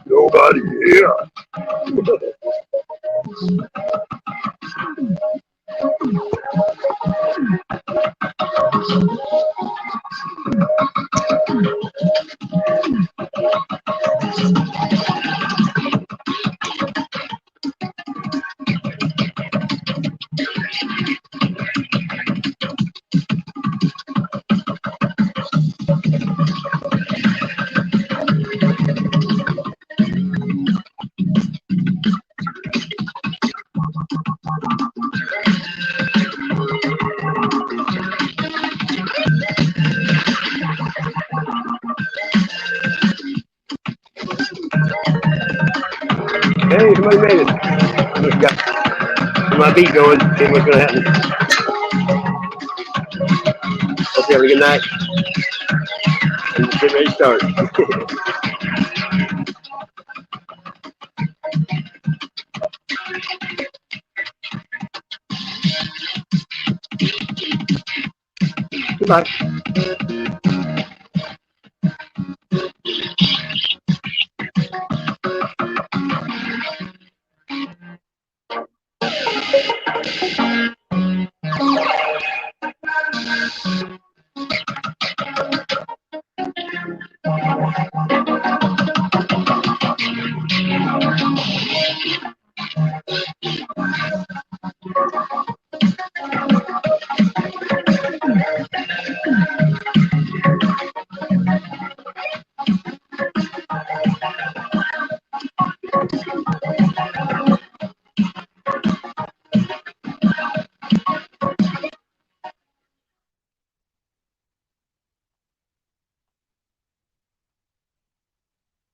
Nobody here. Hey, somebody made it. I just got my beat going, seeing what's going to happen. Hope you have a good night. And get ready to start. Goodbye.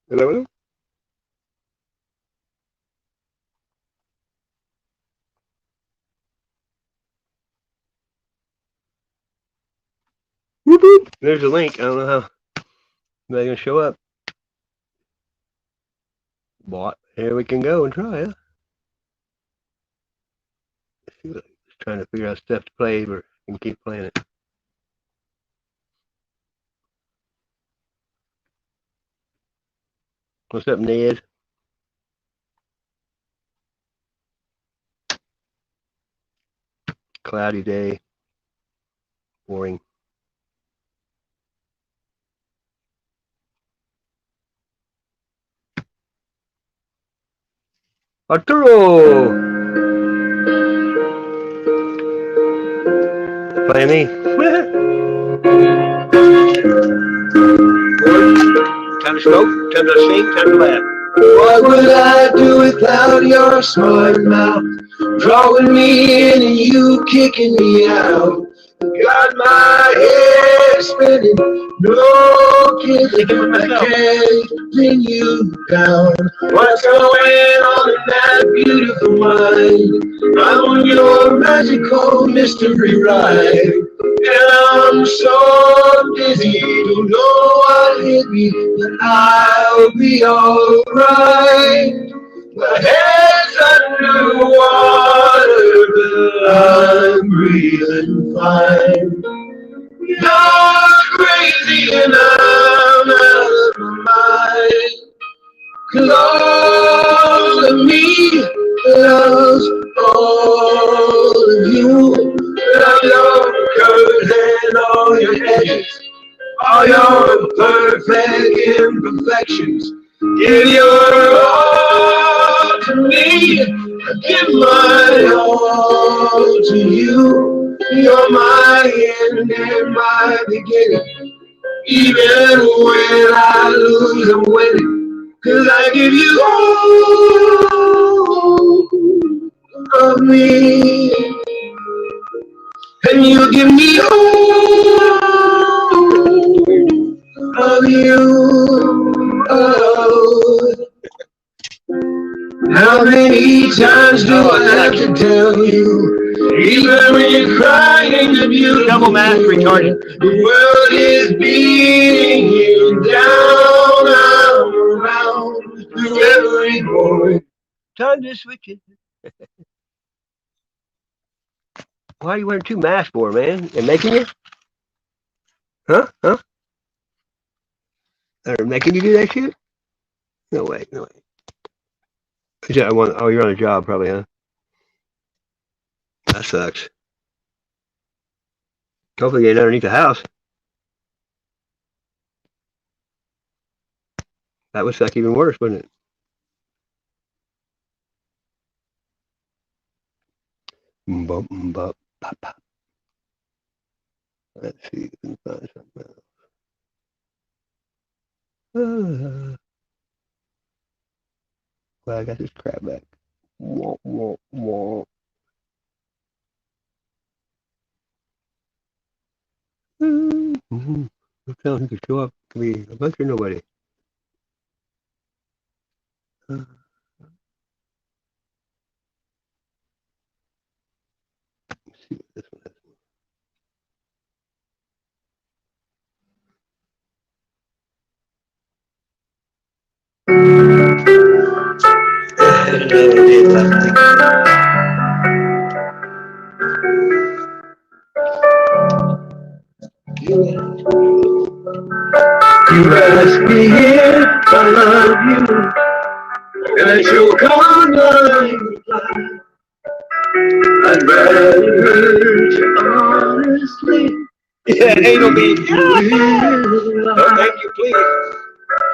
Hello, hello. Whoop, whoop. There's a link. I don't know how they're going to show up. But here we can go and try, huh? Just trying to figure out stuff to play, but we can keep playing it. What's up, Ned? Cloudy day. Boring. Arturo! Play me. Time to smoke, time to sing, time to laugh. What would I do without your smart mouth? Drawing me in and you kicking me out. Got my head spinning, no kidding, I can't pin you down. What's going on in that beautiful mind? I'm on your magical mystery ride. And I'm so dizzy, don't know what hit me, but I'll be alright. My head's underwater, but I'm breathing fine. You're crazy and I'm out of my mind. Close to me, loves all of you. Love your curves and all your edges, all your perfect imperfections. Give your all to me, I give my all to you. You're my end and my beginning. Even when I lose, I'm winning. 'Cause I give you all of me. and you give me all of you. Oh, how many times do I have to tell you? Even when you're crying and you're beautiful, Double mask retarded. the world is beating you down, around, through every point. Time to switch it. Why are you wearing two masks for, man? They're making you? Huh? Huh? They're making you do that shit? No way, no way. Oh, you're on a job probably, huh? That sucks. Hopefully you ain't underneath the house. That would suck even worse, wouldn't it? Bump, bump, pop, pop. Let's see if we can find something else. Well, I got this crap back. Womp, womp, womp. Look how he could show up to be a bunch of nobody. Let's see what this one You ask me if I love you, and you'll come reply. I'd rather hurt you honestly. Yeah, anal bead. Oh, Thank you, please.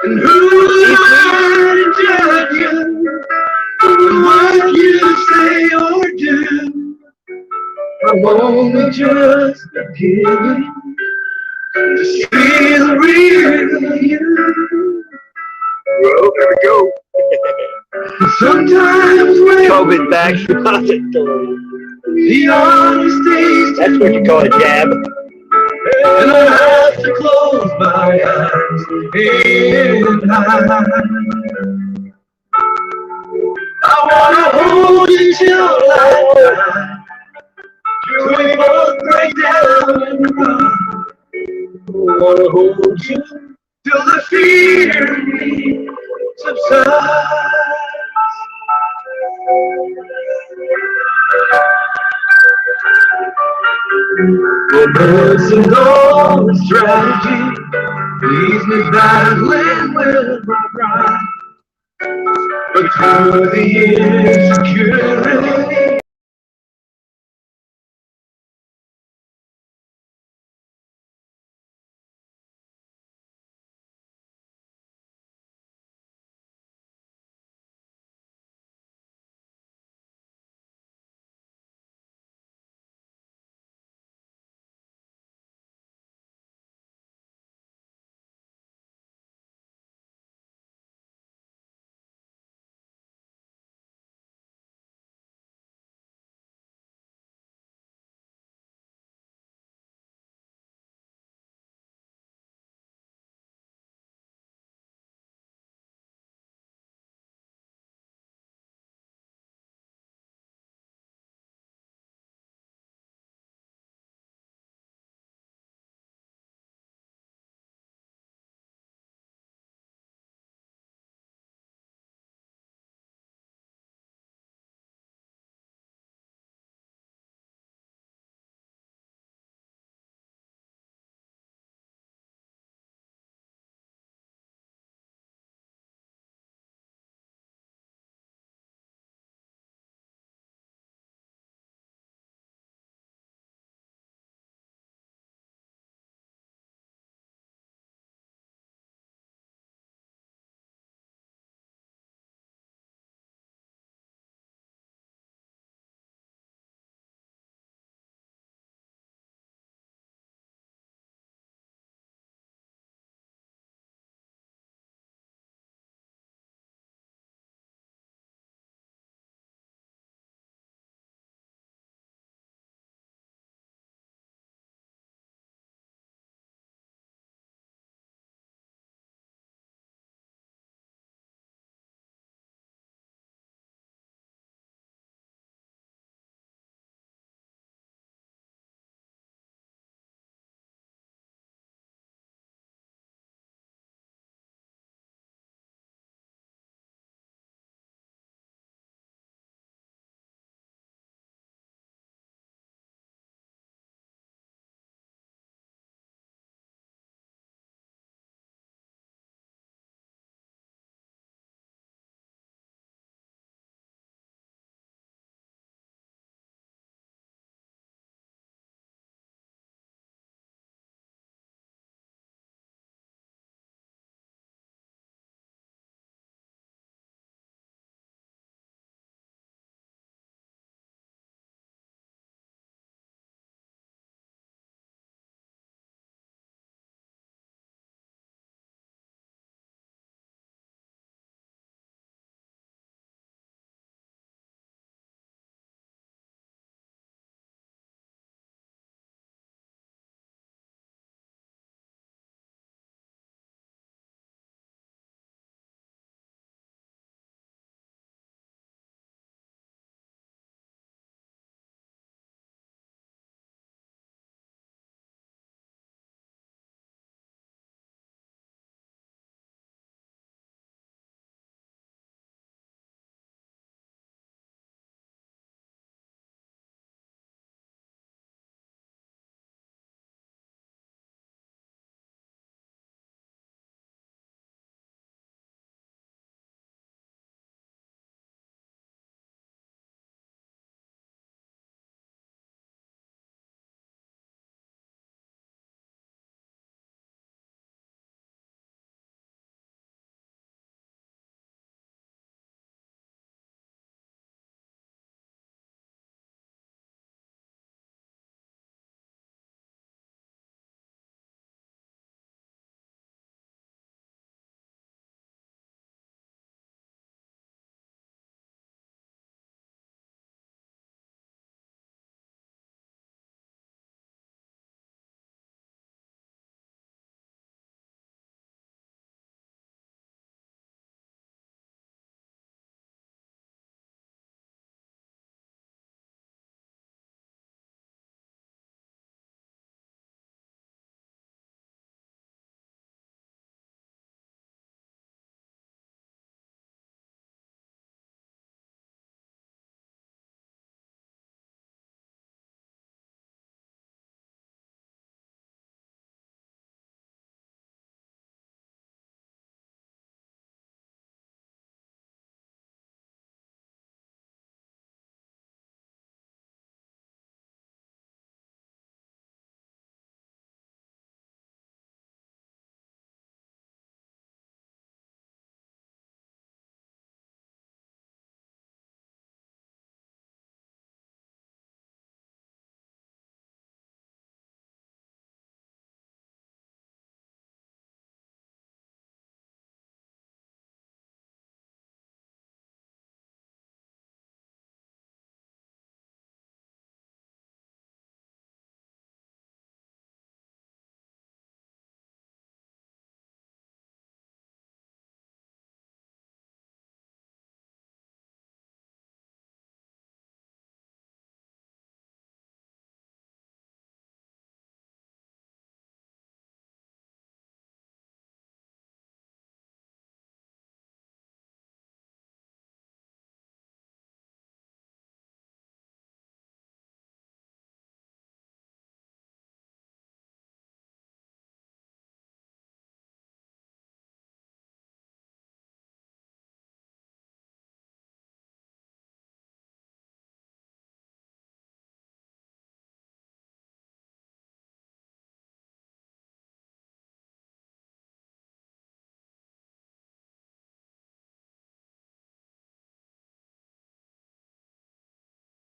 and who am I to judge you for what you say or do? I'm only just beginning to see the real you. Well, there we go. Sometimes when COVID back. the honesty, That's what you call a jab. and I have to close my eyes and I wanna hold you till I die, till we both break down and run. I wanna hold you till the fear in me subsides. Romance and all the strategy leaves me battling with my pride. But through the insecurity,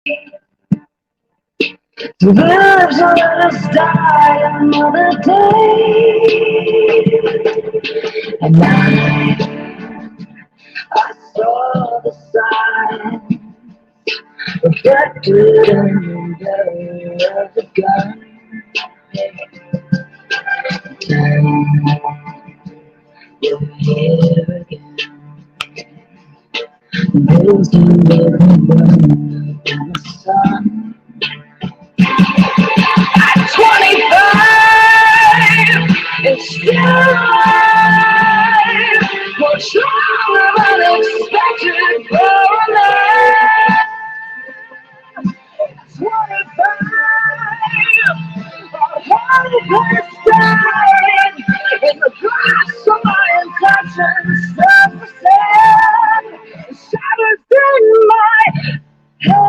The birds will let us die another day. And now I saw the sign reflected in the belly of the gun. And we're here again. Those who live and burn in the sun. At 25, it's still alive. What's wrong of unexpected for a man? 25, hopeless died in the grass of my intentions, self-esteem shattered in my head.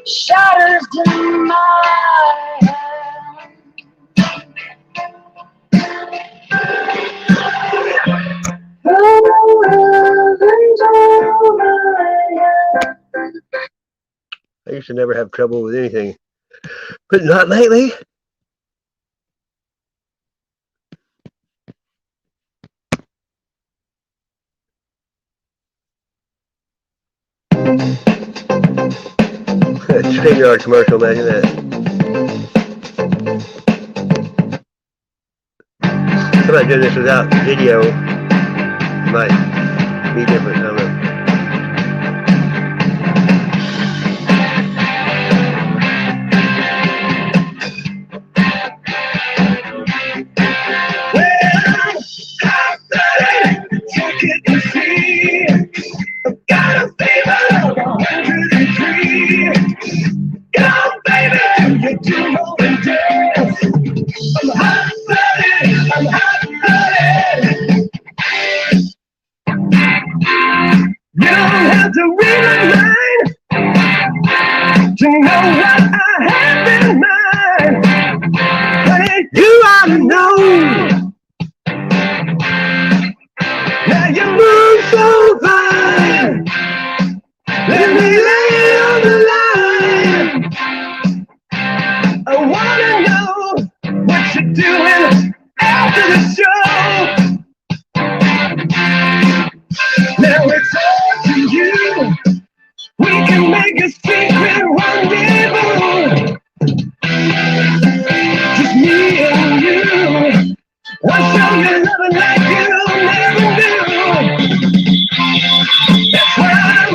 Shatters in my head. I used to never have trouble with anything, but not lately. StreamYard commercial, imagine that. If I do this without video, it might be different. I don't know. Got a fever, 103. Go, baby, you do more than dance. I'm hot-blooded, I'm hot-blooded. You don't have to read my mind to know what I have in mind. Honey, you ought to know. Now you move so fine. Let me lay on the line. I wanna know what you're doing after the show. Now it's up to you. We can make a secret rendezvous. Just me and you. I'll show you loving like you'll never do. That's why I'm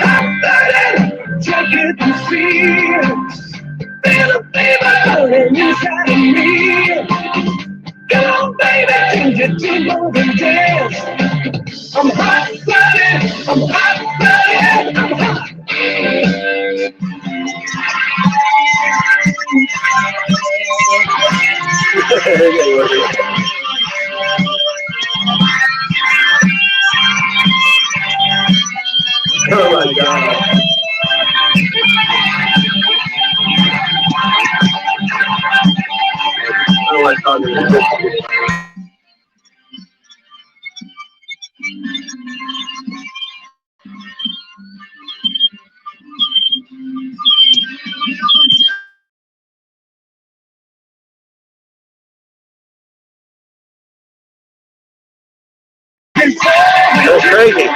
hot-blooded, junkie to see. Feel the fever burning inside of me. Come on, baby, can you do more than dance? I'm hot-blooded, I'm hot-blooded, I'm hot. Oh my God. I don't like talking to this. That's crazy.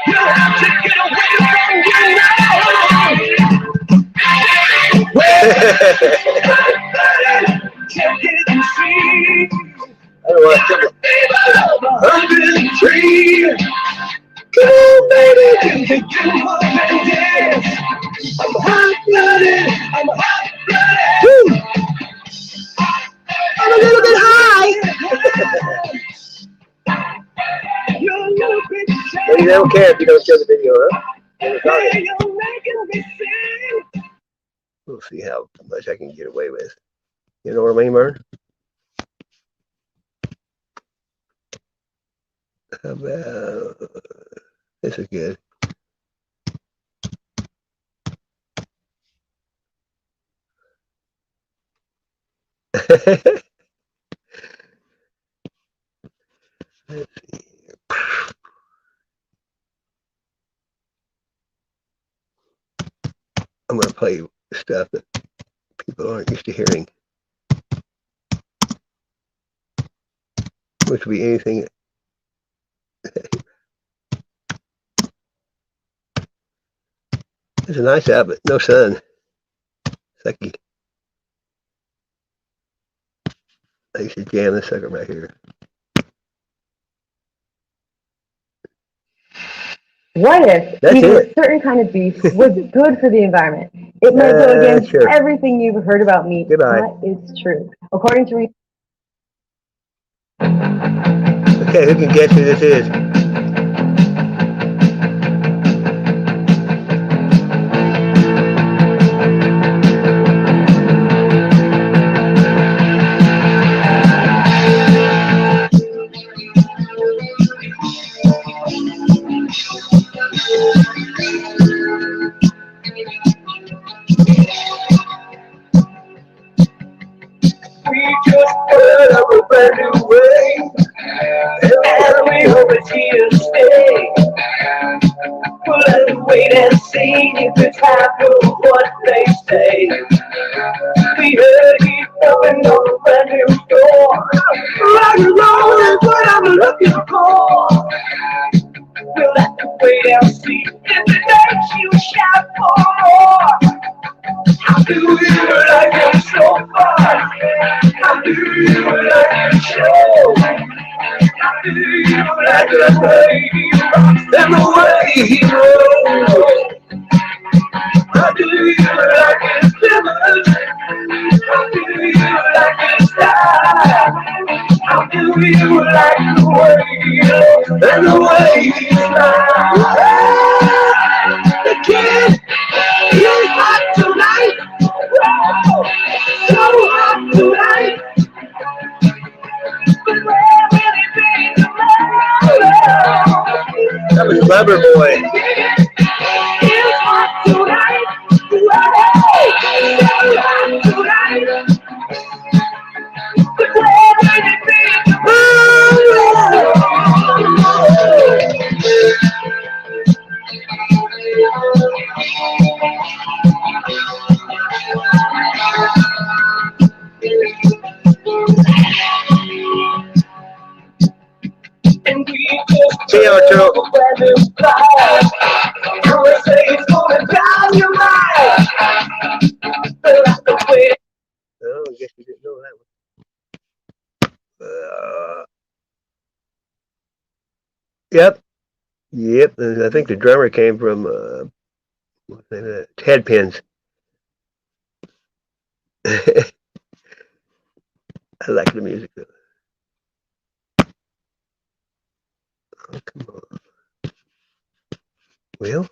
You have to get away from you now. Check it and see. I don't like trouble. 103. Come on, baby, can you do more than dance? I'm hot-blooded, I'm hot-blooded. Woo! I'm a little bit high. You're a little bit shy. They don't care if you don't show the video, huh? Hey, you're making me sing. We'll see how much I can get away with. You know what I mean, Mern? How about this is good. Let's see. I'm going to play stuff that people aren't used to hearing, which would be anything. It's a nice out, but no sun. Sucky. I used to jam this sucker right here. What if eating a certain kind of beef was good for the environment? It might go against everything you've heard about meat, but it's true. According to research. Okay, who can guess who this is? We just put up a brand new way, and we hope it's here to stay. We'll have to wait and see if it's half of what they say. We heard he's opened up a brand new store. Rock and roll is what I'm looking for. We'll have to wait and see if it makes you shout for more. How do you like it so far? How do you like it show? How do you like the way he rocks and the way he rolls? How do you like his image? How do you like his style? How do you like the way he looks and the way he smiles? The kid is hot tonight. Whoa, so hot tonight. But where will he be tomorrow? That was Lover Boy. It's hot tonight. Whoa, so hot tonight. But where will he be tomorrow? And we just See you, Arturo. USA's gonna down your mind. But that's the way. Oh, I guess you didn't know that one. Yep. I think the drummer came from what's the name of that? Headpins. I like the music though. Oh, come on. Well.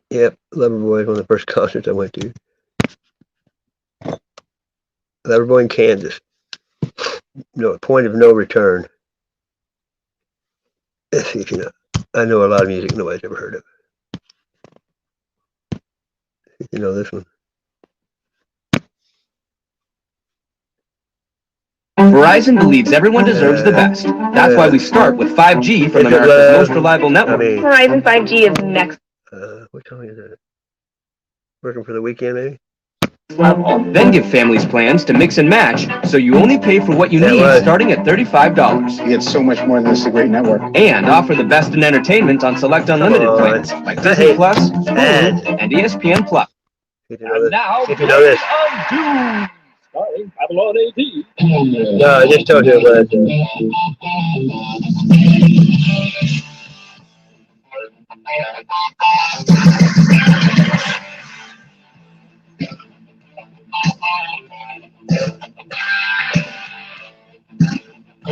Yep, Loverboy is one of the first concerts I went to. Loverboy in Kansas. No, Point of No Return. Let's see if you know. I know a lot of music nobody's ever heard of. You know this one. Verizon believes everyone deserves the best. That's why we start with 5G from America's most reliable network. Verizon 5G is next What song is that? Working for the Weekend, maybe? level. Then give families plans to mix and match, so you only pay for what you need, starting at $35. You get so much more than this is a great network. And offer the best in entertainment on select unlimited plans like Disney Plus, Hulu, and ESPN Plus. And now, if you know this. Starring Babylon AD. No, I just told you it was.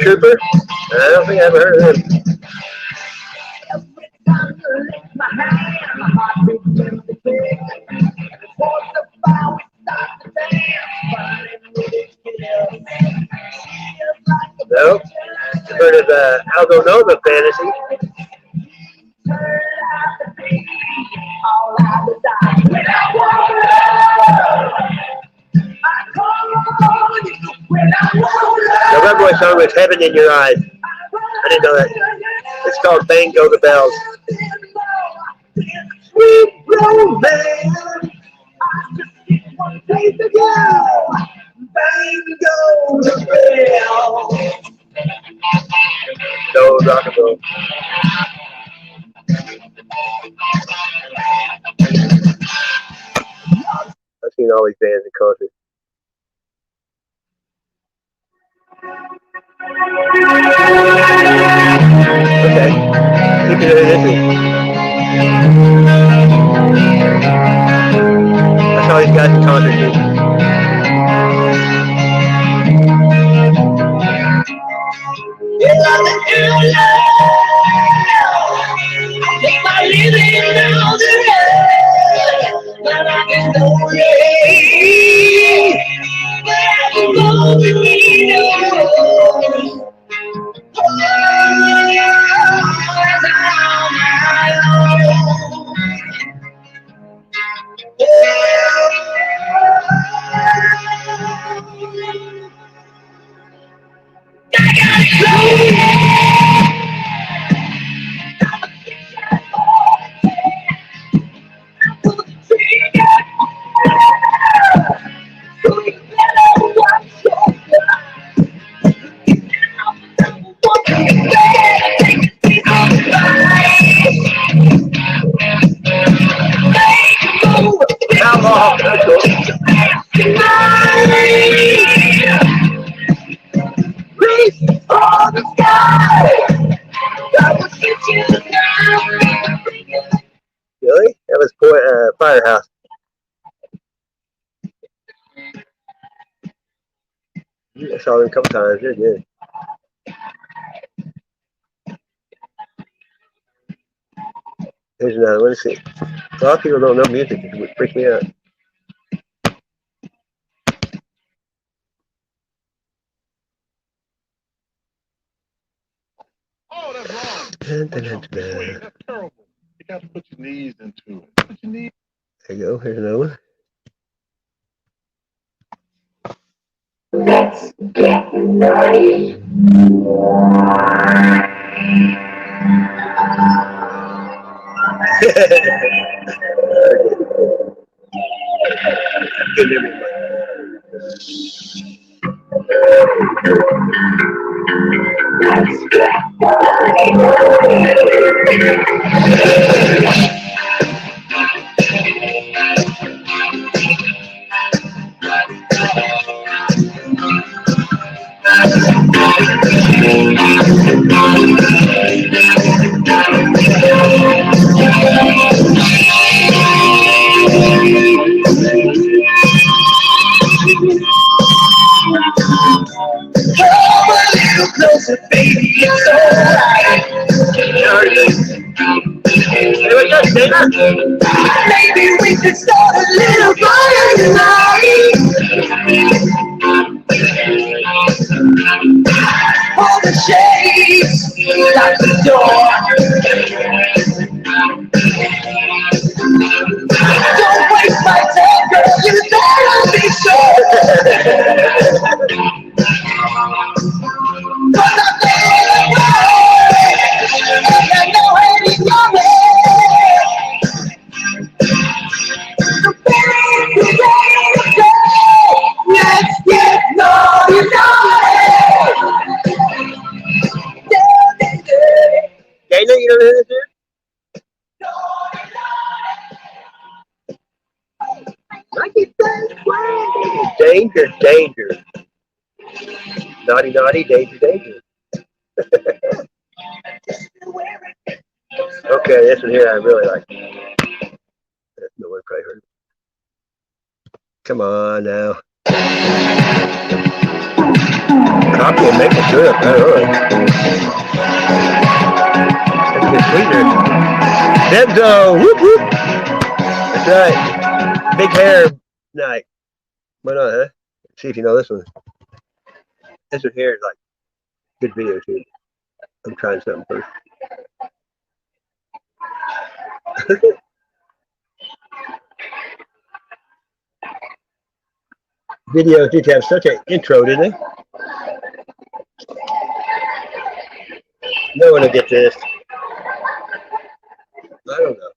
Trooper? I don't think I've ever heard of him. No? Heard of Aldo Nova Fantasy? The Red Boy song was Heaven in Your Eyes. I didn't know that. It's called Bang Go the Bells. sweet romance. One place to go. Bang goes the bell. So rock and roll. I've seen all these bands in concert. Okay. You can hear this. I saw these guys in concert too. If I live in now the road, but I can go away. But I can go with me no more. Outlaw. That's cool. Reach for the sky. I will get you now. Really? That was Firehouse. I saw them a couple times. They're good. Here's another one. Let's see. A lot of people don't know music. It would freak me out. Oh, that's wrong. Dun, dun, dun, dun. That's terrible. You got to put your knees into it. Put your knees. There you go. Here's another one. Let's get naughty. Good memory. Come a little closer, baby, it's alright. Maybe we could start a little fire tonight. All the shades, lock the door. Don't waste my time, girl, you better be sure. Cause I'm feeling right, and I know it's coming. The feeling's ready to go. Let's get naughty, Dana, you know who this is? Danger, danger. Naughty, naughty, danger, danger. Okay, this one here I really like. No one probably heard. Come on now. Copy and make it good. I don't know. That's a good sweetener. Debzo, whoop whoop. That's right. Big hair night. Why not, huh? Let's see if you know this one. This one here is like good video too. I'm trying something first. Videos did have such an intro, didn't they? No one will get this. I don't know.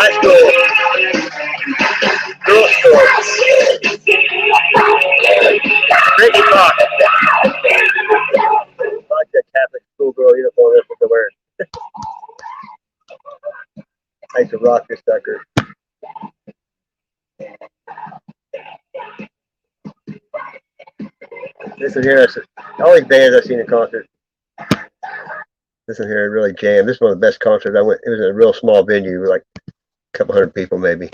High school. Girls' sports. Brittany Fox. Like the Catholic schoolgirl uniform that's what they're wearing. I used to rock this sucker. This one here, all these bands I've seen in concert. This one here really jammed. This is one of the best concerts I went. It was in a real small venue, like a couple hundred people maybe.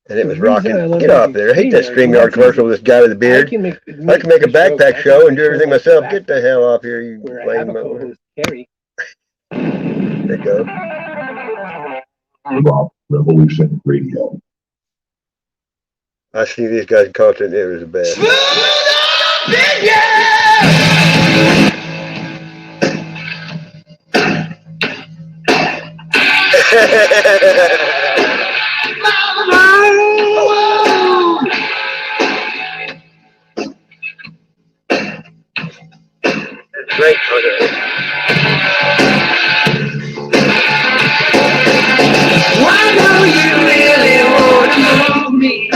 And it was rocking. Get off there. I hate that StreamYard commercial with this guy with the beard. I can make a backpack show and do everything myself. Get the hell off here, you lame mother. There you go. Revolution Radio. I see these guys in concert and it was the best. It's great concert. Why do you really want to know me?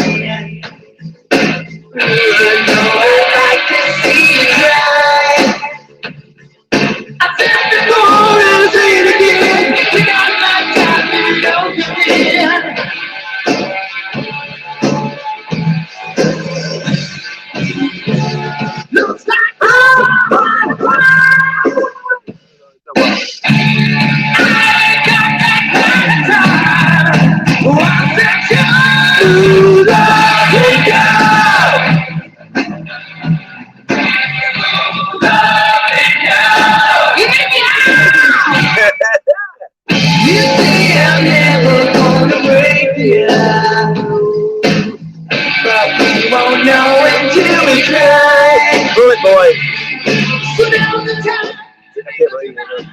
I know I'd like to see you try. I said it before and I'll say it again. We got my time and don't begin. Looks like you say I'm never gonna break you, but we won't know until we try. Bullet Boy. So now's the time. I can't believe it.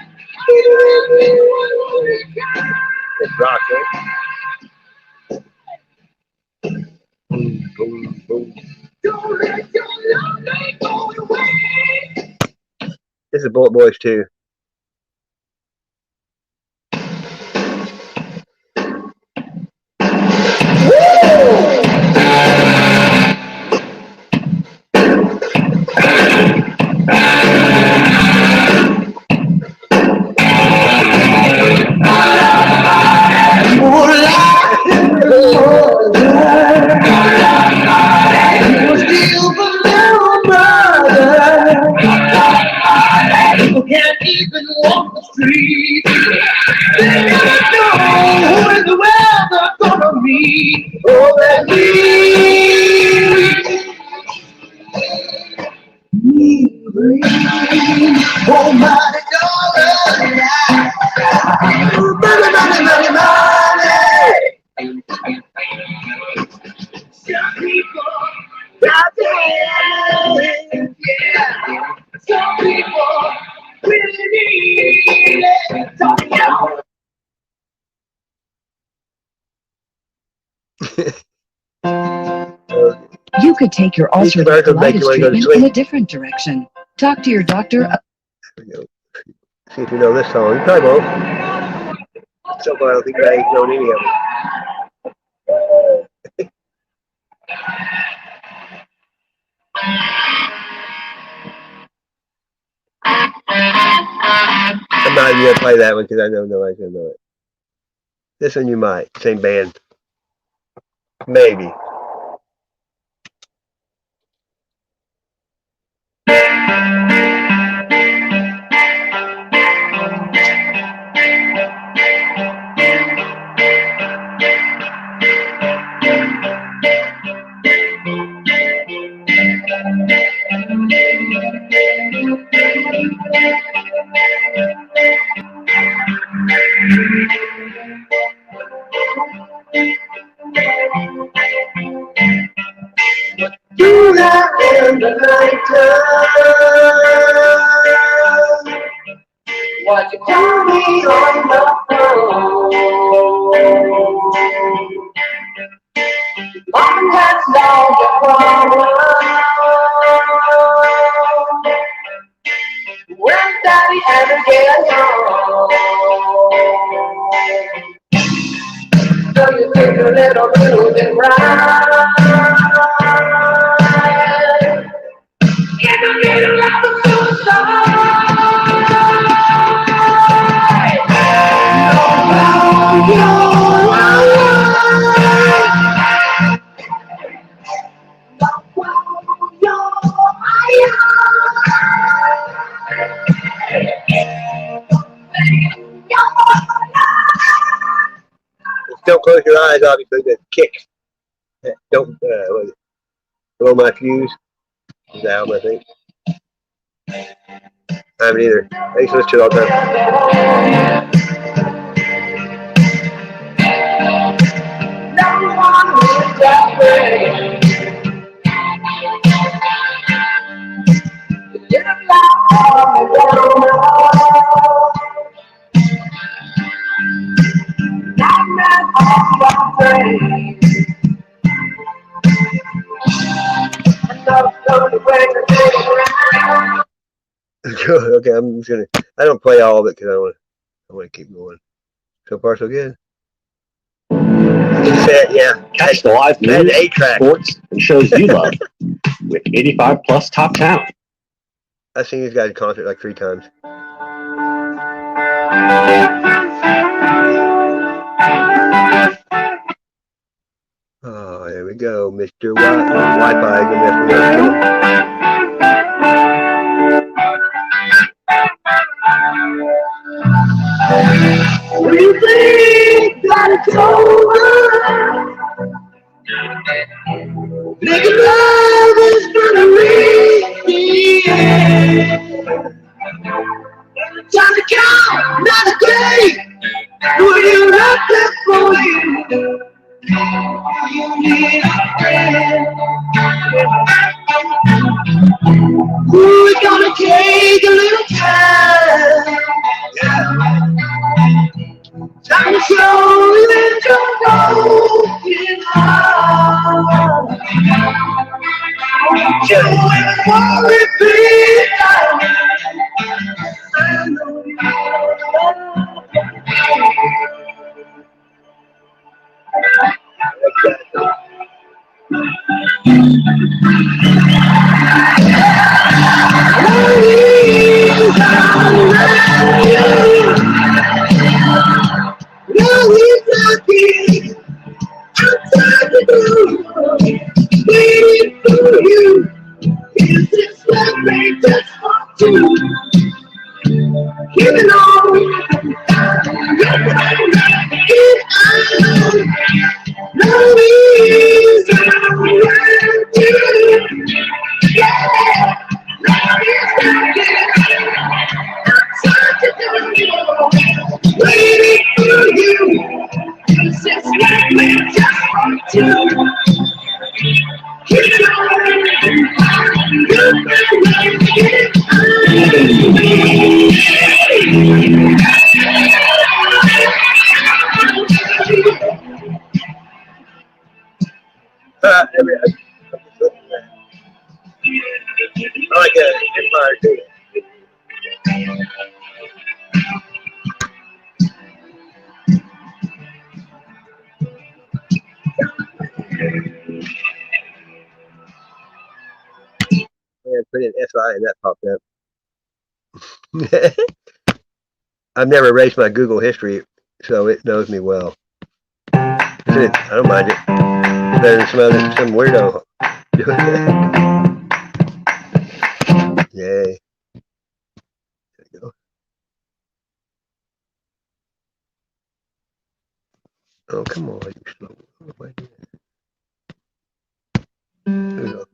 It's rock, right? Boom, boom, boom. Don't let your love go away. This is Bullet Boys too. Can't even walk the street. They never know who in the world they're gonna meet. Oh, that oh, money, dollar, money, money, money, money. Some people got the hand, yeah. Some people really need it. Don't know. You could take your ulcerative colitis treatment in a different direction. Talk to your doctor. See if you know this song. You probably won't. So far, I don't think I ain't known any of them. I'm not not even gonna play that one because I know nobody's gonna know it. This one you might. Same band. Maybe. Do that in the nighttime. What you tell me on the phone? Mom has solved your problem. When daddy ever get home? So you think a little bit right in the middle of a suicide. Don't close your eyes, obviously, the kick. Don't, what is it? Blow my fuse. Is the album, I think. I haven't either. I used to listen to it all the time. Okay, I'm just gonna. I don't play all of it because I want to keep going. So far, so good. Set, yeah. Catch the live news, 8-track. sports, and shows you love with 85 plus Top Town. I've seen these guys in concert like 3 times. Oh, there we go, Mr. Wi-Fi. We think that it's over. Making love is gonna reach the end. Time to count, not a day. Will you not there for you? You need a friend. We're gonna take a little time. Time to show you that you're broken heart. You ain't worry, please. I know you waiting for you. Is this what they just want to? Give it all. Get out. No reason to. Yeah. Love is working. Outside the door. Waiting for you. Is this what they just want to? Give it all. I like that Empire too. Yeah, put in SI and that popped up. I've never erased my Google history, so it knows me well. I don't mind it. Better than some weirdo doing it. Yay. There you go. Oh, come on, you slow. There you go.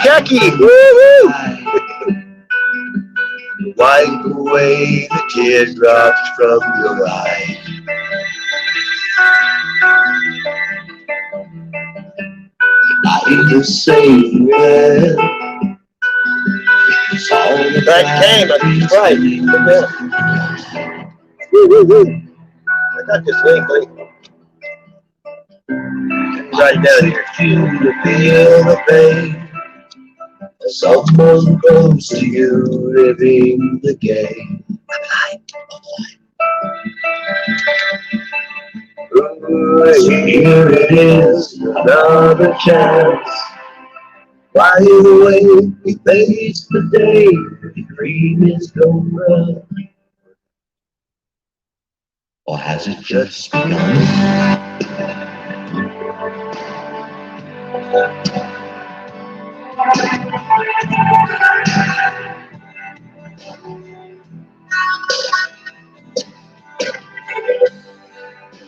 Jackie! Woo-hoo! Wipe away the teardrops from your eyes. Night is saying well. That came, that's right. Woo-hoo-hoo. I got this link. Right down here. You feel the pain. Someone close to you living the game. Here it is, another chance. While you're away, we face the day. The dream is over. Or has it just begun?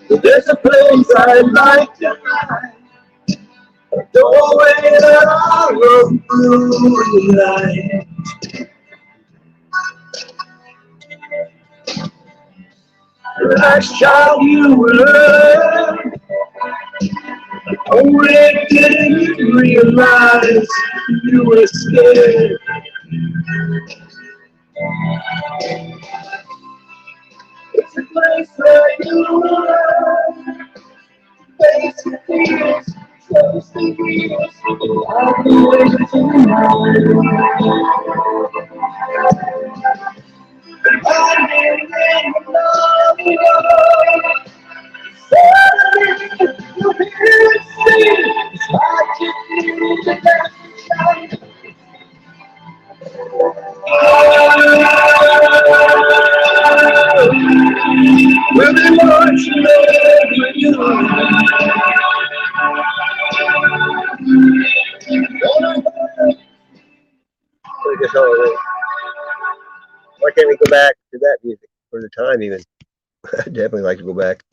There's a place I'd like to hide, a doorway that I'll look through the light. The last child you were, only didn't realize you were scared. It's a place where you learn, face your fears, close the years, I'll be waiting for you now. I didn't love you. Suddenly, you hear it sing. It's hard to believe that that's the We'll be watching over you. Why can't we go back to that music for the time even? I'd definitely like to go back.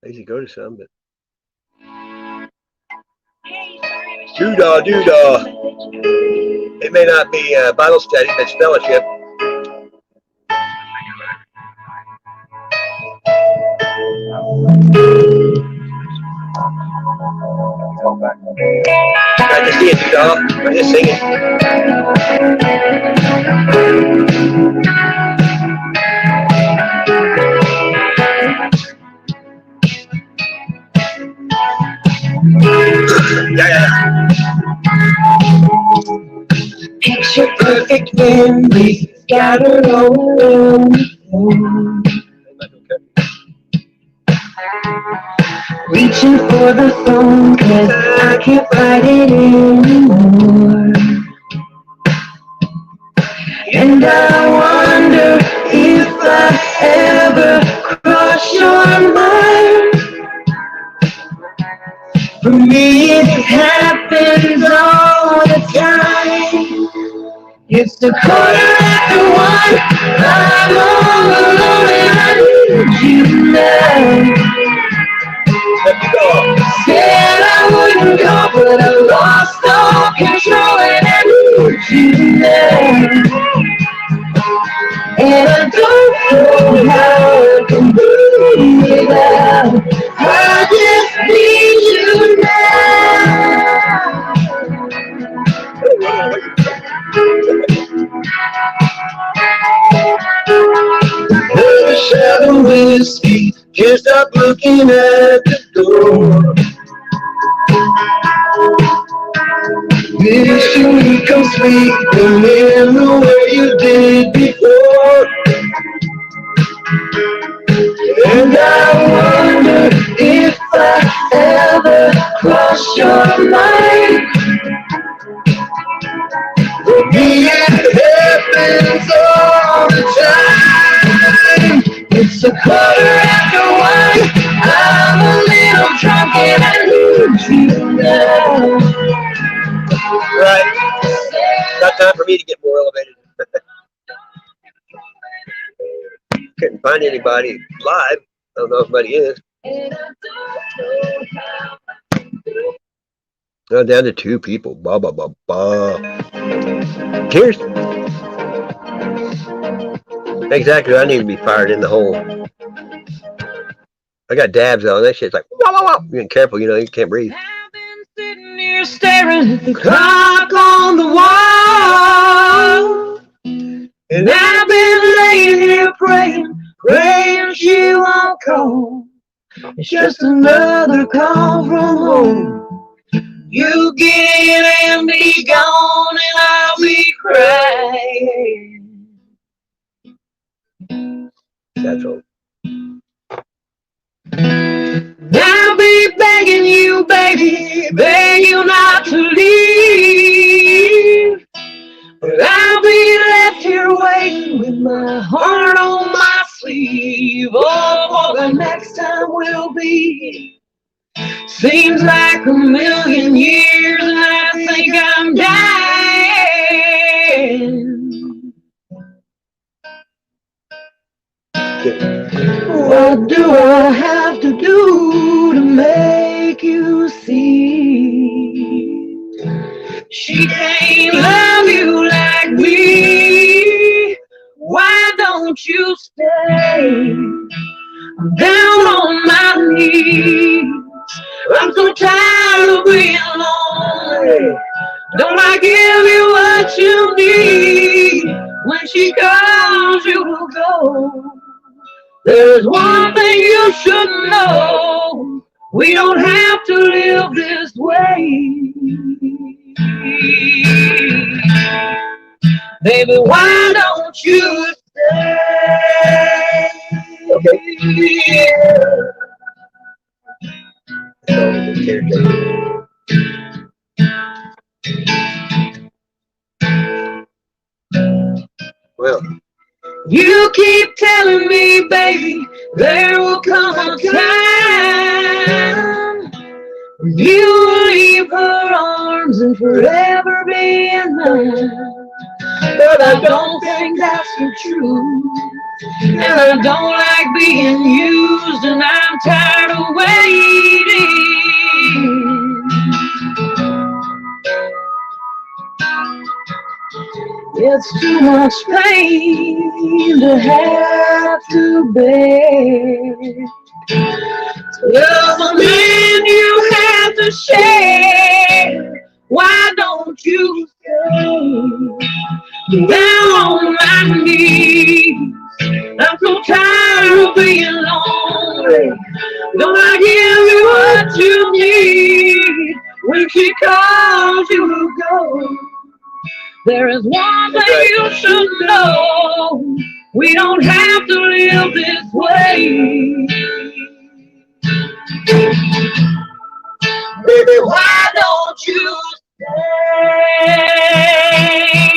I usually go to some, but doodah, doodah. It may not be Bible study, but it's fellowship. I just see it, doodah. I'm just singing. Yeah. Picture perfect memories scattered all around the floor. Reaching for the phone 'cause I can't fight it anymore. And I wonder if I ever cross your mind. For me it happens all the time. It's the 1:15. I'm all alone and I need you now. Said I wouldn't go, but I lost all control and I need you now. And I don't know how I can be without. I just need you now. Another shot of whiskey, can't stop looking at the door. Wishing we come sleeping in the way you did before. And I wonder if I ever cross your mind. For me it happens all the time. It's 1:15. I'm a little drunk and I need you now. Right. Not time for me to get more elevated. Couldn't find anybody live. I don't know if anybody is. Oh, down to 2 people. Ba ba ba ba. Cheers. Exactly. I need to be fired in the hole. I got dabs on. That shit's like, wah, wah, wah. You're careful, you know, you can't breathe. I've been sitting here staring at the clock on the wall. And I've been laying here praying she won't call. It's just another call from home. You get in and be gone and I'll be crying. That's all. I'll be begging you, baby, beg you not to leave. But I'll be left here waiting with my heart on my sleeve. Oh, the next time we'll be. Seems like a million years and I think I'm dying. What do I have to do to make you see? She can't love you like me. Why don't you stay? I'm down on my knees. I'm so tired of being lonely. Don't I give you what you need? When she calls, you will go. There's one thing you should know. We don't have to live this way. Baby, why don't you stay? Well, you keep telling me, baby, there will come a time when you will leave her arms and forever be in mine. But I don't think that's the truth. And I don't like being used, and I'm tired of waiting. It's too much pain to have to bear. Love a man you have to share. Why don't you stay down on my knees? I'm so tired of being lonely. Don't I give you what you need? When she calls you go, there is one thing you should know. We don't have to live this way. Baby, why don't you stay?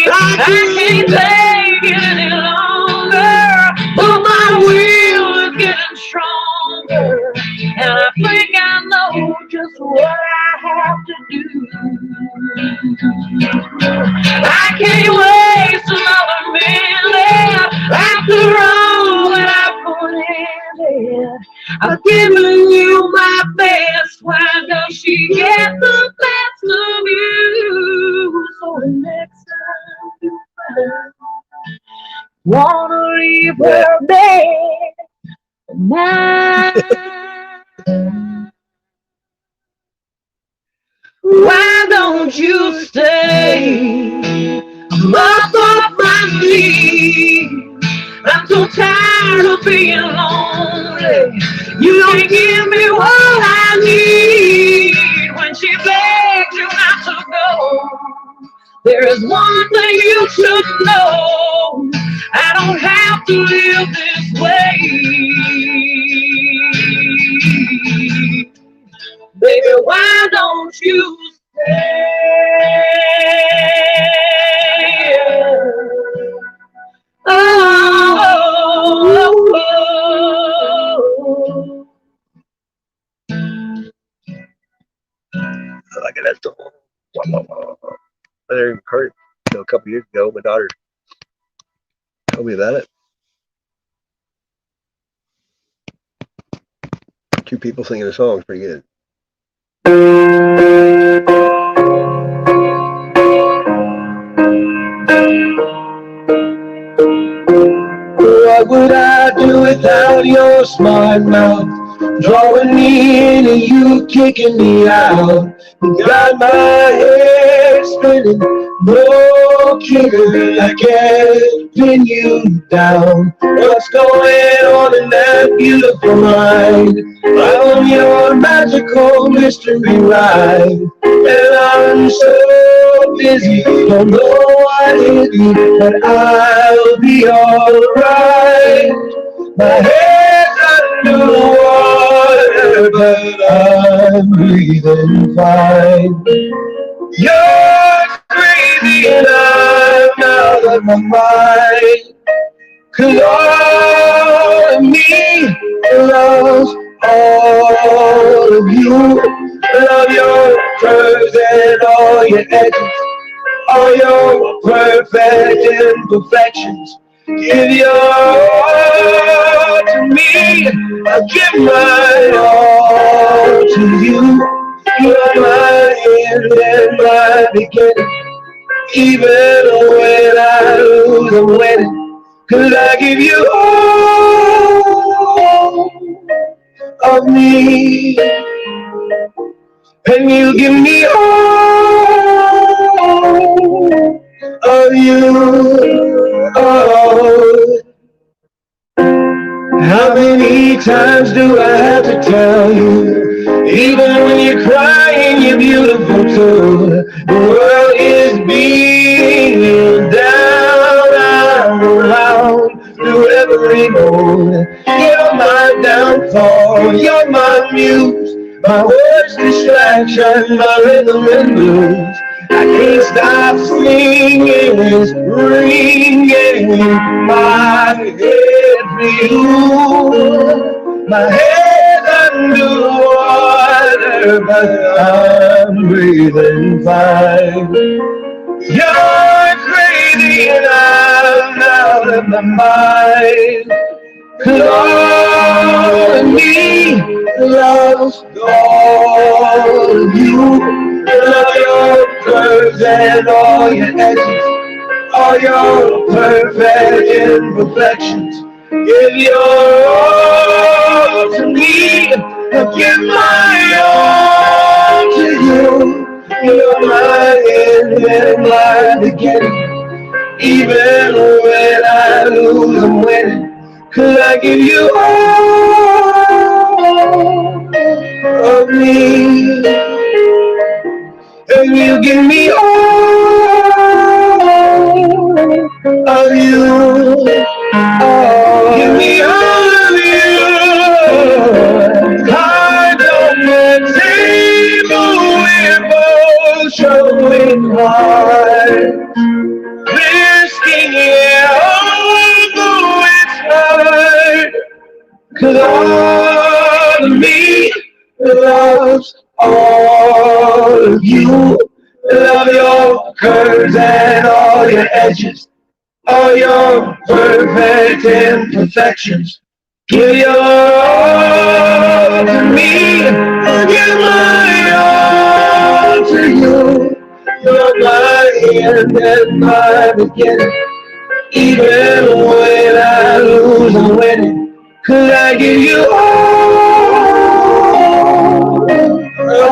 I can't take it any longer, but my will is getting stronger, and I think I know just what I have to do. I can't waste another minute after all that I've put in it. I've given you my best. Why does she get the best of you? So the next time you wanna leave her bed tonight, why don't you stay? I'm up off my knees. I'm so tired of being lonely. You don't give me what I need. When she begs you not to go, there is one thing you should know. I don't have to live this way. Baby, why don't you stay? Like that song. I heard it a couple years ago. My daughter told me about it. Two people singing a song is pretty good. What would I do without your smart mouth? Drawing me in and you kicking me out. Got my head spinning, no kidding, I can't pin you down. What's going on in that beautiful mind? I'm your magical mystery ride, and I'm so busy, don't know what hit me, but I'll be alright. My head's under the water, but I'm breathing fine. You're crazy and I'm out of my mind. 'Cause all of me loves all of you. Love your curves and all your edges, all your perfect imperfections. Give your all to me, I'll give my all to you. You're my end and my beginning. Even when I lose, I'm winning. 'Cause I give you all of me, and you give me all of you. Oh. How many times do I have to tell you? Even when you're crying, you're beautiful too. The world is beating down around through every mood. You're my downfall, you're my muse, my worst distraction, my rhythm and blues. I can't stop singing, it's ringing in my head for you. My head under water, but I'm breathing fine. You're crazy and I'm out of my mind. all of me loves all of you. Love your curves and all your edges, all your perfect imperfections. Give your all to me, I give my all to you. You're my end and my beginning. Even when I lose, I'm winning. 'Cause I give you all of me, and you give me all of you. Give me all of you. Cards on the table, we're both showing hearts. Risking it all, though it's hard. 'Cause all of me loves all of you. Love your curves and all your edges, all your perfect imperfections. Give your all to me, and give my all to you. You're my end and my beginning. Even when I lose, I'm winning. 'Cause I give you all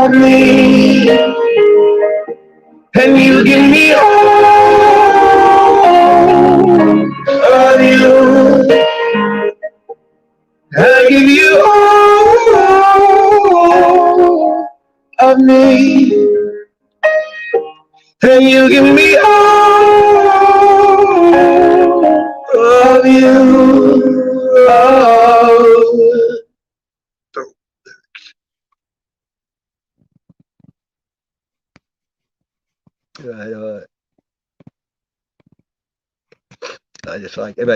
of me, and you give me all of you. I give you all of me, and you give me all of you. I just like it.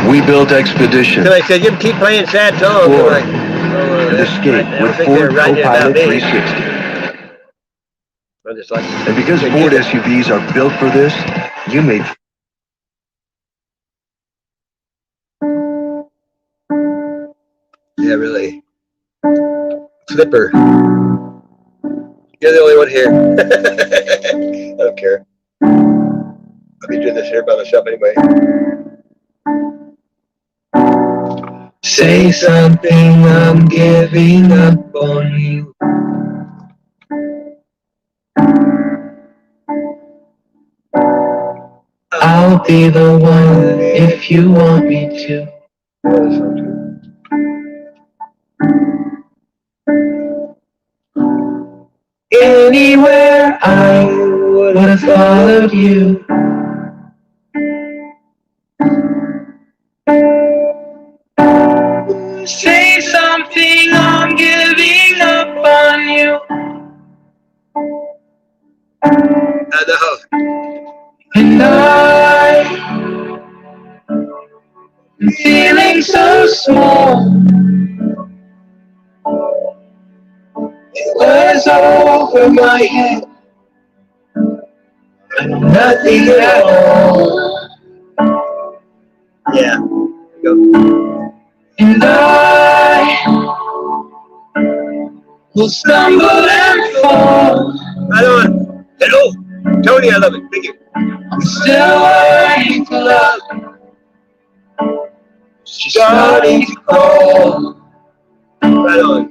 We built Expedition. Somebody said, you keep playing sad songs. I'm like, and escape with Ford Co-Pilot 360. I just like, and because Ford SUVs are built for this, you may... Yeah, really. Flipper. You're the only one here. I don't care. I'll be doing this here by myself anyway. Say something, I'm giving up on you. I'll be the one if you want me to. Anywhere I would have followed you. Say something, I'm giving up on you. I know. And I'm feeling so small. It was over my head. I'm nothing at all. Yeah. Go. And I will stumble and fall. I know. Hello. Tony, I love it. Thank you. I'm still learning to love. Starting to crawl. Right on.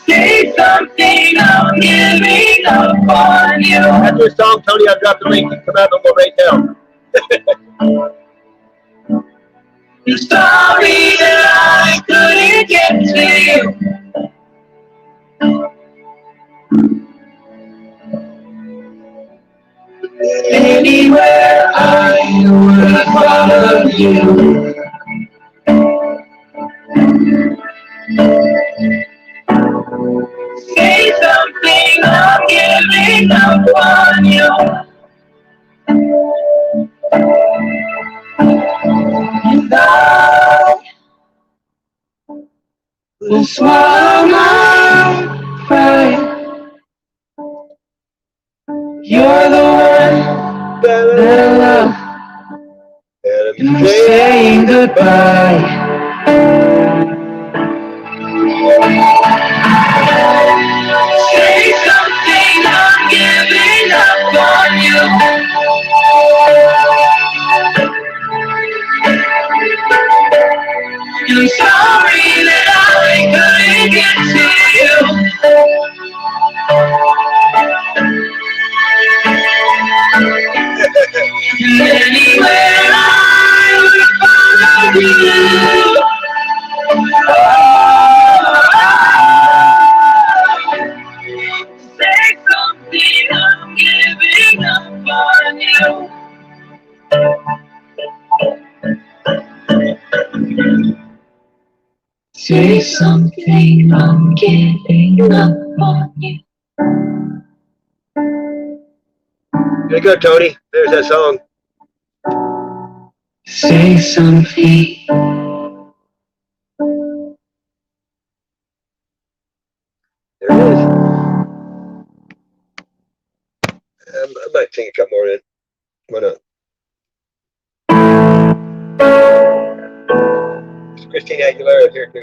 Say something, I'm giving up on you. That's your song, Tony. I'll drop the link. Come out and go right now. I'm sorry that I couldn't get to you. Anywhere I would have followed you. Say something, I'm giving up on you. And I will swallow my pride. You're the one that I love. and we're saying goodbye. Say something, I'm giving up on you. And I'm sorry that I couldn't get to you. And anywhere I would follow you. Say something, I'm giving up on you. Say something, I'm giving up on you. There you go, Tony. There's that song. Say something. There it is. I might sing a couple more then. Why not? Christina Aguilera here too.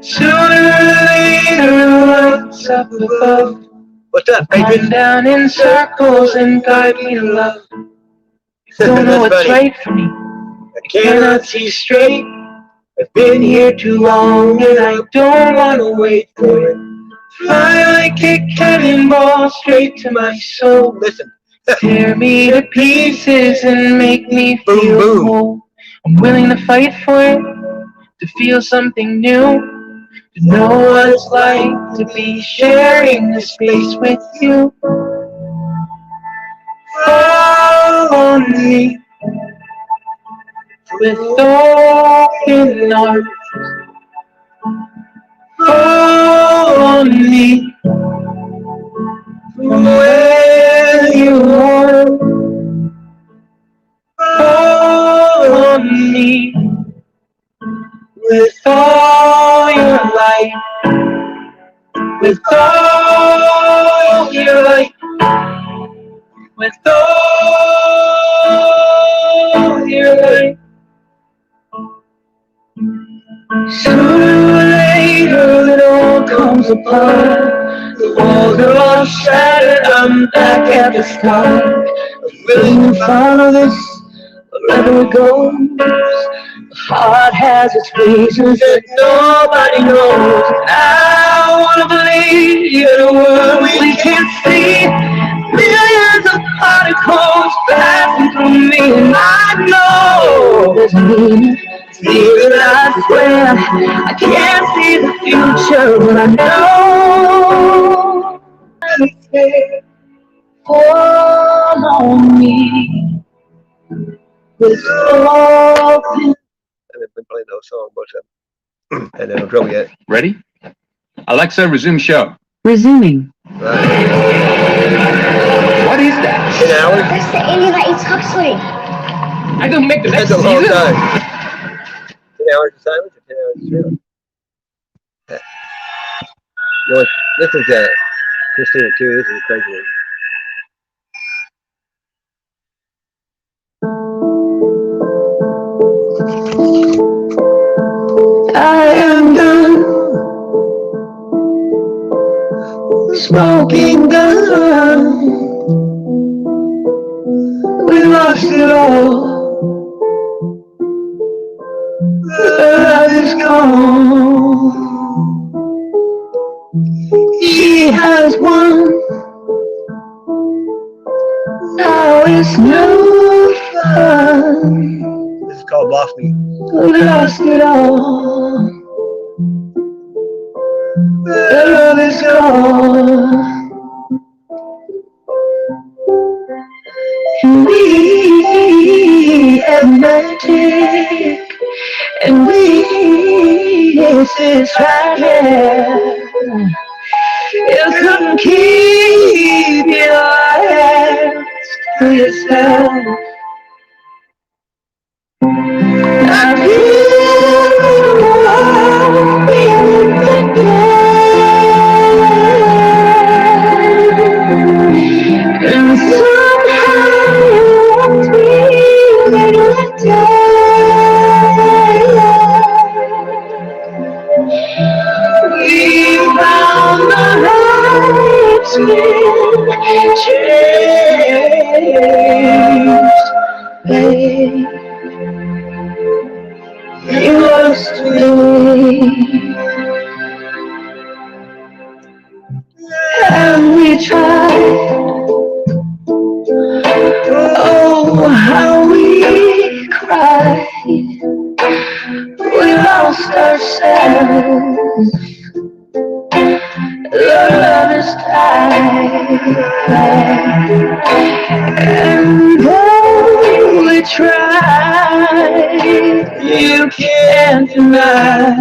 Sooner or later, lights up above. What's up, Adrian? Down in circles and guide me to love. Don't know what's right for me. I cannot see straight. I've been here too long and I don't want to wait for it. Fly like a cannonball straight to my soul. Listen. Tear me to pieces and make me feel whole. I'm willing to fight for it, to feel something new, to know what it's like to be sharing the space with you. Fall on me with open arms. Fall on me from where you are. Fall on me with all your light. With all your light. With all your light. Sooner or later it all comes apart. The walls are all shattered, I'm back at the start. I'm willing to follow this wherever it goes. The heart has its reasons that nobody knows. I wanna believe in a world we can't see. Millions of particles passing through me, and I know there's a meaning. Even I swear I can't see the future, but I know it's there. Fall on me with open. I've been playing those songs most of them. And they don't trouble yet. Ready? Alexa, resume show. Resuming. Right. What is that? 10 hours? That's the alien that eats huxley. I can make the next That's a long season. time. 10 hours of silence or 10 hours of silence? Yeah. You know, this is Christina too. This is a crazy one. I am done smoking gun. We lost it all. The love is gone. She has won. Now it's no fun. This is called Lost Me. We lost it all. The love is gone. And we have magic. And we, this is right here. You couldn't keep your hands to yourself. I feel the world being We found the heart's been changed, babe. You lost me, and we tried. Oh, how we cried. We lost ourselves. The love is died. And though we tried, you can't deny.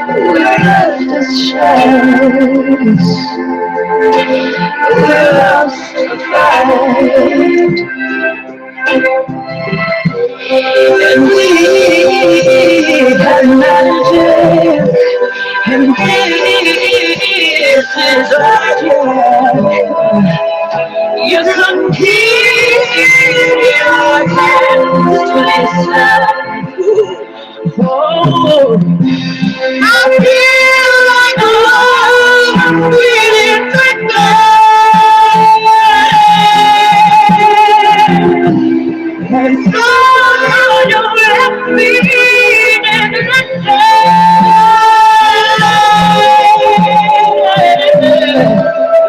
We left as shadows. We lost the fight. And we had magic. And this is our job. You couldn't keep your hands to yourself. Oh, I feel like I'm breathing quicker. And so you left me in the dark.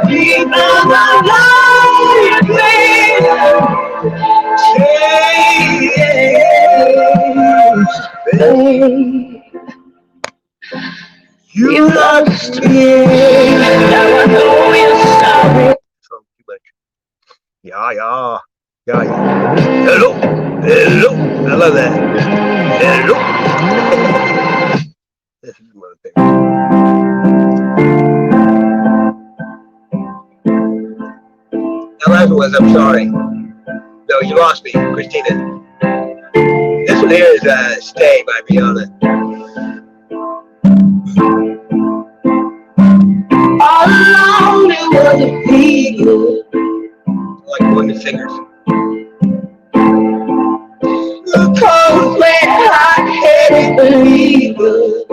Deep down the light, change. You lost me. Now I know you're sorry. Too much. Yeah. Hello. I love that. Hello. This is one thing. The last one was I'm sorry. No, you lost me, Christina. This one here is Stay by Rihanna. All along there was a figure. Like one of the fingers. The cold, wet, hot-headed believer.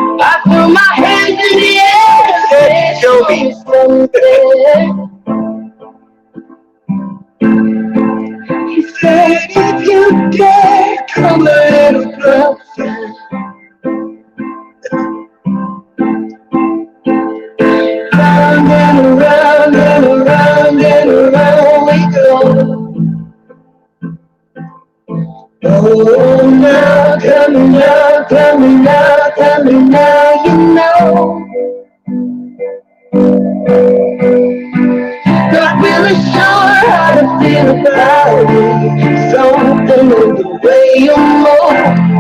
I threw my hands in the air and said, show me something. He said, if you dare, come a little closer. Round and around and around and around we go. Oh, now, tell me now, tell me now, tell me now, you know. Not really sure how to feel about it. Something in the way you move.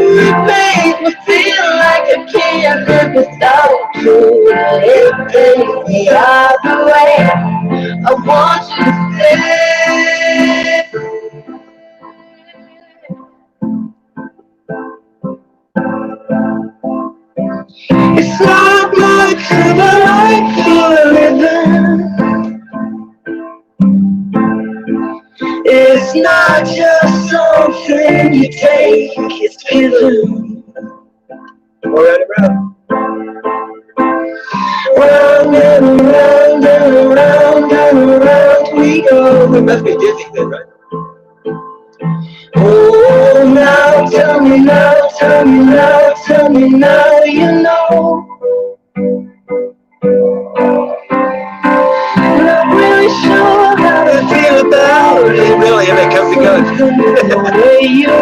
It makes me feel like I can't live without you. It takes me all the way. I want you to stay. It's not much of a life you're living. It's not just something you take, it's feeling. All right, around. Round and around and around and around we go. It must be dizzy then, right? Oh, now, tell me now, tell me now, tell me now, you know. Not really sure how to feel about it. Really, if it comes and goes. The way you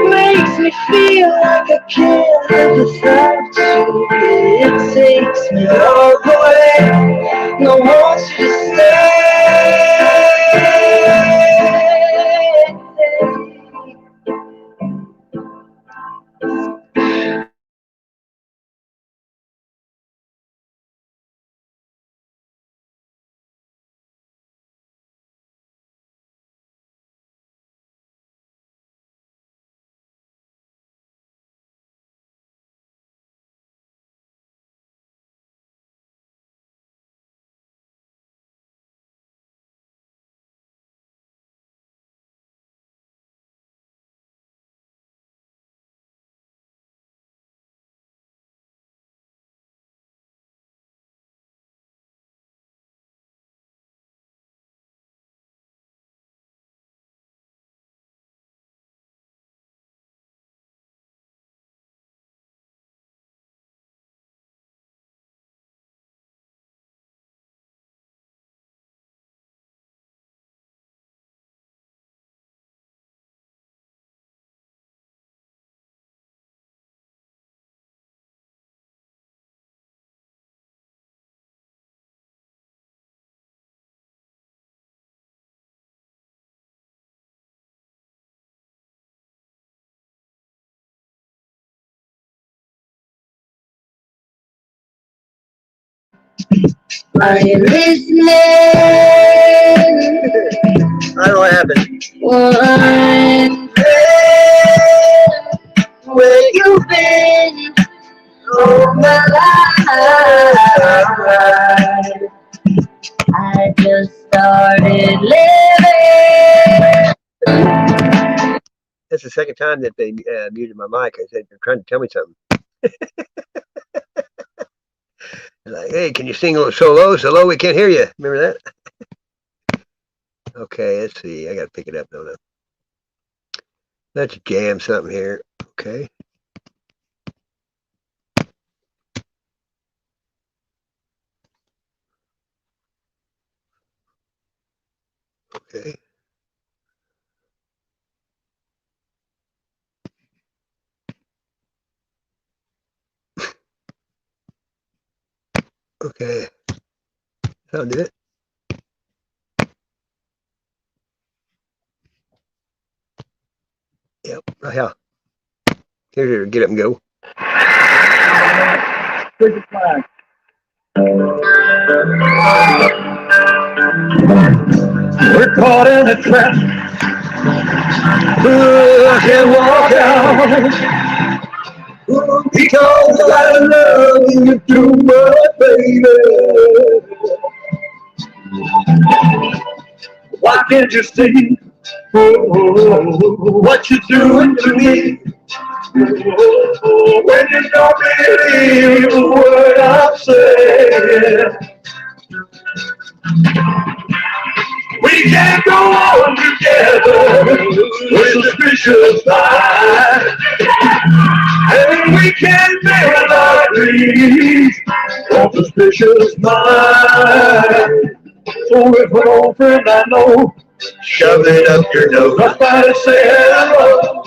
makes me feel like I can't live without you. It takes me all the way. No one wants you to stay. Are you listening? I don't know what happened. One where you been all my life? I just started living. That's the second time that they muted my mic. I said, they're trying to tell me something. Like, hey, can you sing a little solo? We can't hear you. Remember that? Okay, let's see. I got to pick it up, don't I? Let's jam something here. Okay. Okay. Okay. That'll do it. Yep. Right here. Here, get up and go. Where's the flag? We're caught in a trap. I can't walk out because I love you too much, baby. Why can't you see what you're doing to me? When you don't believe a word I'm saying, we can't go on together with suspicious minds, and we can't build our dreams on suspicious minds. So if an old friend I know shove it up your nose, I try to say hello,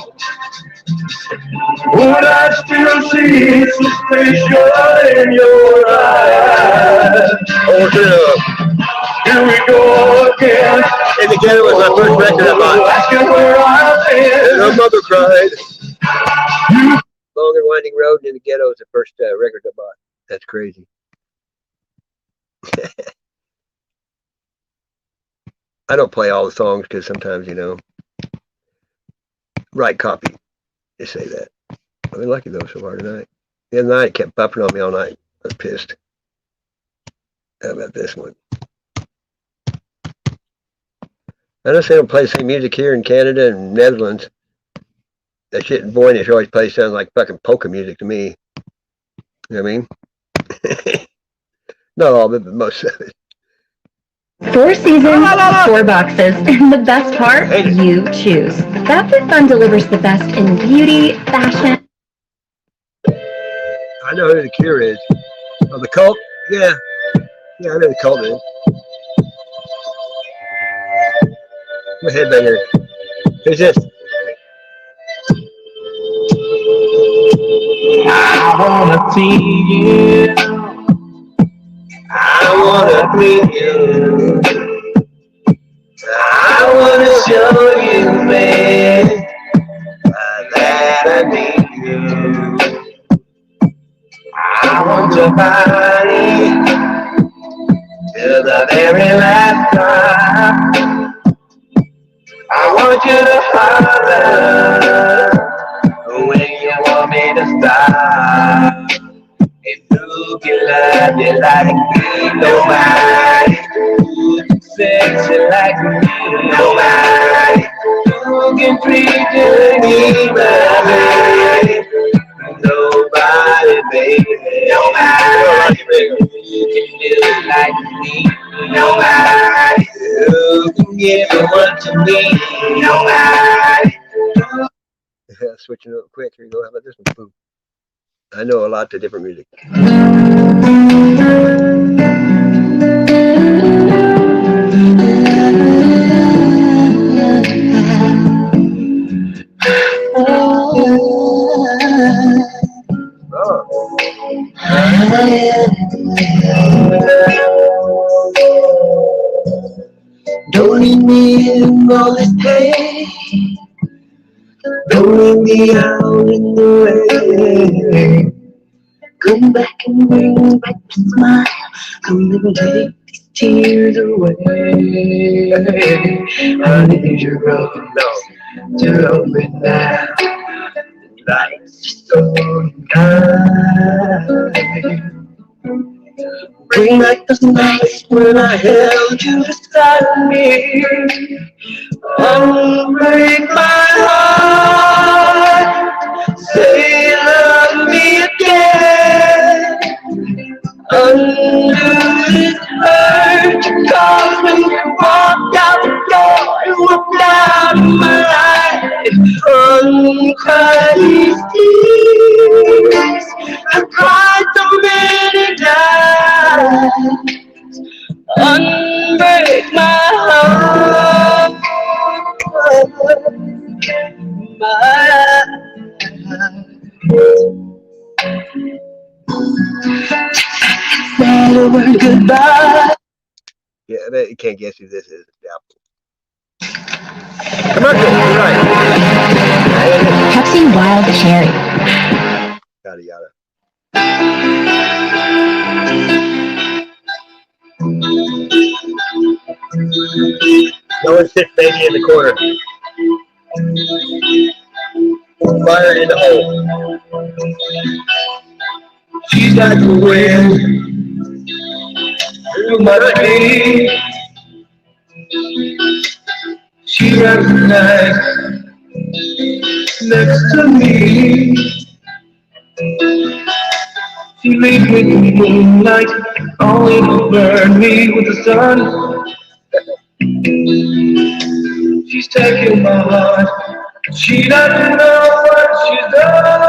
would I still see suspicion in your eyes? Oh, turn it up. Here we go again. And again, it was my first record I bought. Asking where I've been. And her mother cried. Long and Winding Road in the Ghetto is the first record I bought. That's crazy. I don't play all the songs because sometimes, you know, right copy. They say that. I've been lucky though so far tonight. The other night it kept buffering on me all night. I was pissed. How about this one? I know they don't play the same music here in Canada and Netherlands. That shit in Voynich always plays sounds like fucking polka music to me. You know what I mean? Not all of it, but most of it. 4 seasons, 4 boxes, and the best part, you choose. FabFitFun delivers the best in beauty, fashion. I know who the Cure is. Oh, the Cult? Yeah. Yeah, I know the Cult is. My headbanger. Who's this? I wanna see you. I wanna meet you. I wanna show you, man, that I need you. I want your body till the very last time. I want you to holler when you want me to stop. If you can love me like me, nobody who can sexy like me, nobody who can treat you like me, baby. Nobody, baby, nobody who can do it like me, nobody who can give you what you need, nobody. Switching up quick. Here you go. How about this one? Boom. I know a lot of different music. Don't leave me in all this pain. Don't leave me out in the rain. Come back and bring back the smile Come and take these tears away. I need your broken nose to open now. Life's so kind. Bring back those nights when I held you beside me. Unbreak my heart. Say love me again. Undo this hurt you caused when you walked out the door and walked out of my life. Uncry these tears. I've cried so many times. Unbreak my heart. My say the word goodbye. Yeah, I bet you can't guess who this is. Commercial, right. Pepsi Wild Cherry. Yada yada. No one sits baby in the corner. Fire in the hole. She's like the wind through my dreams. She recognized next to me. She leaves me in the moonlight, only to burn me with the sun. She's taking my heart. She doesn't know what she's done.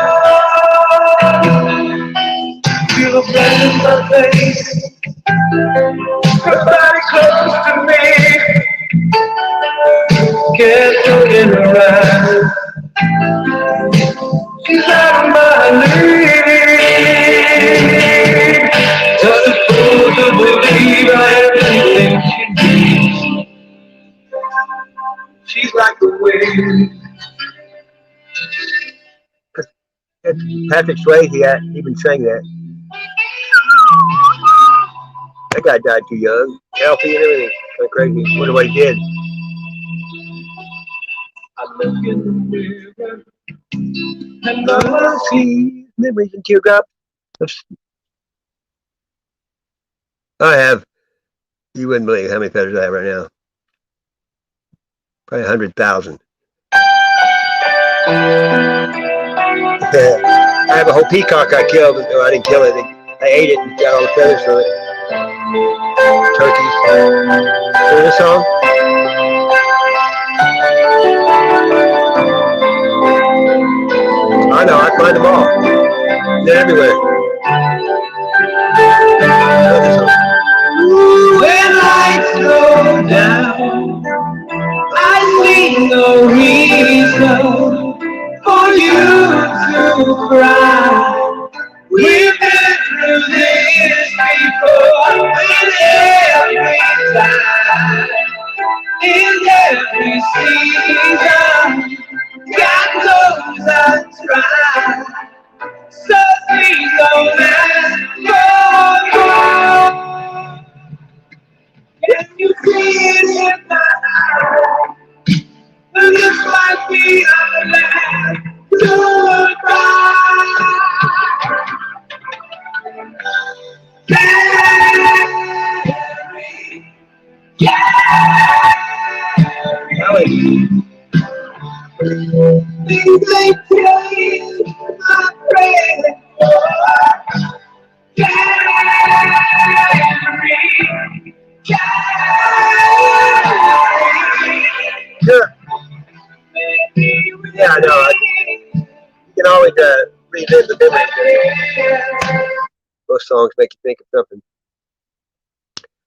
Feel the pain in my face. Her body close to me. Can't look in her eyes. She's out of my league. Just a fool to believe I have anything she needs. She's like the wind. That's Patrick Swayze. He even sang that. That guy died too young, healthy and everything. Kind of crazy. Wonder what he did. I look in the mirror and I see memories and teardrops. I have. You wouldn't believe how many feathers I have right now. Probably 100,000. I have a whole peacock I killed. No, I didn't kill it. I ate it and got all the feathers from it. Turkeys. Hear this song? I know, I find them all. They're everywhere. when lights go down, I see no reason for you to cry. We've been through this before, in every time, in every season. God knows I tried, so please don't ask for more. Can you see it in my eyes? It looks like we are left goodbye. Things they change, I pray for. Sure. Yeah, I know. You can always revisit the memories. Most songs make you think of something.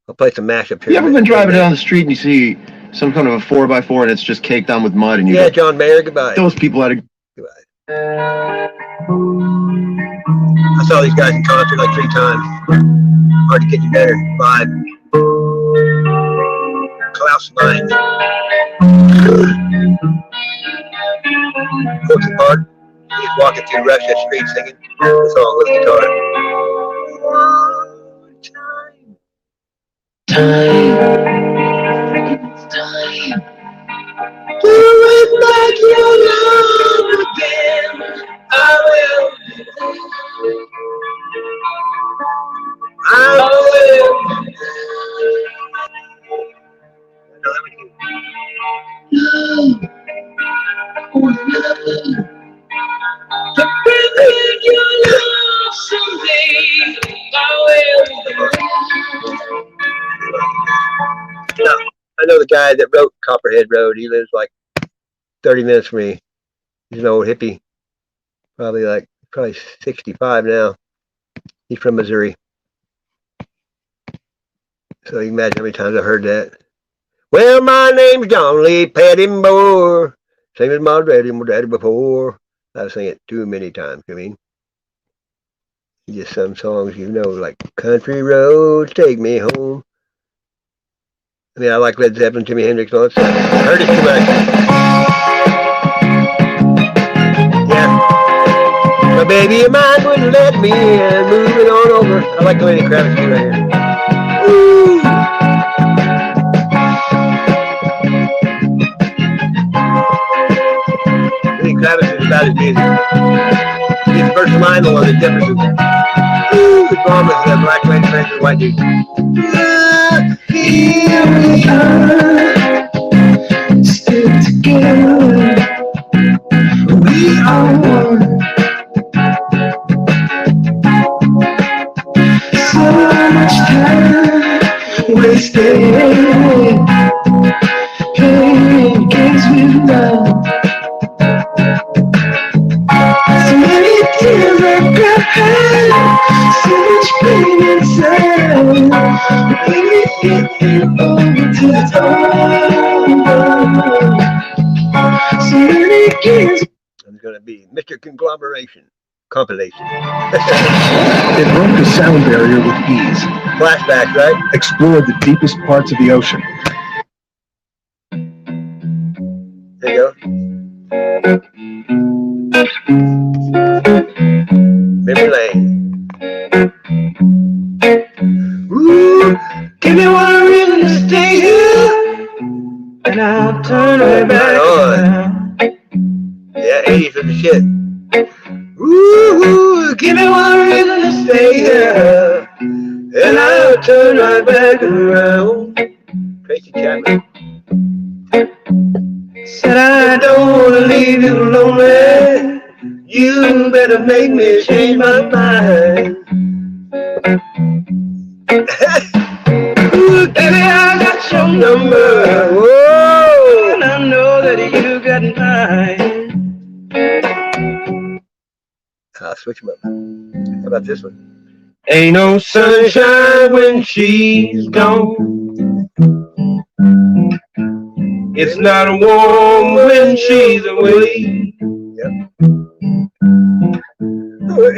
I'll play some mashup here. You ever been driving down the street and you see some kind of a 4x4 and it's just caked on with mud and you go, John Mayer, goodbye. Those people had a goodbye. I saw these guys in concert like 3 times. Hard to get you better. 5. Klaus Meine. Corky Park. He's walking through Russia Street singing the song with a guitar. One time. time. Give back your love again. I will. I will. Love, to bring your love someday. I will. I know the guy that wrote Copperhead Road. He lives like 30 minutes from me. He's an old hippie, probably 65 now. He's from Missouri. So you can imagine how many times I've heard that. Well, my name's John Lee Pettimore. Same as my daddy before. I've sung it too many times, I mean. Just some songs you know, like Country Roads Take Me Home. I mean, I like Led Zeppelin, Jimi Hendrix, and all that stuff. I heard it too much. Yeah. My baby of mine wouldn't let me in. Moving on over. I like the Lenny Kravitz too right here. Woo! Lenny Kravitz is about his music. His first line alone is different. Woo! The song is the black man friends with white dude. Here we are, still together. We are one. So much time wasted playing games with love. So many tears I've cried, so much pain inside. When we get over to the top, so many years. I'm going to be Mr. Conglomeration compilation. It broke the sound barrier with ease. Flashback, right? Explored the deepest parts of the ocean. There you go. Memory lane. Ooh, give me one reason to stay here, and I'll turn right back around. Yeah, 80s are the shit. Ooh, give me one reason to stay here, and I'll turn right back around. Tracy Chapman. Said I don't want to leave you lonely. You better make me change my mind. Ooh, baby, I got your number. Whoa, and I know that you got mine. I'll switch them up. How about this one? Ain't no sunshine when she's gone. It's not warm when she's away. Yep.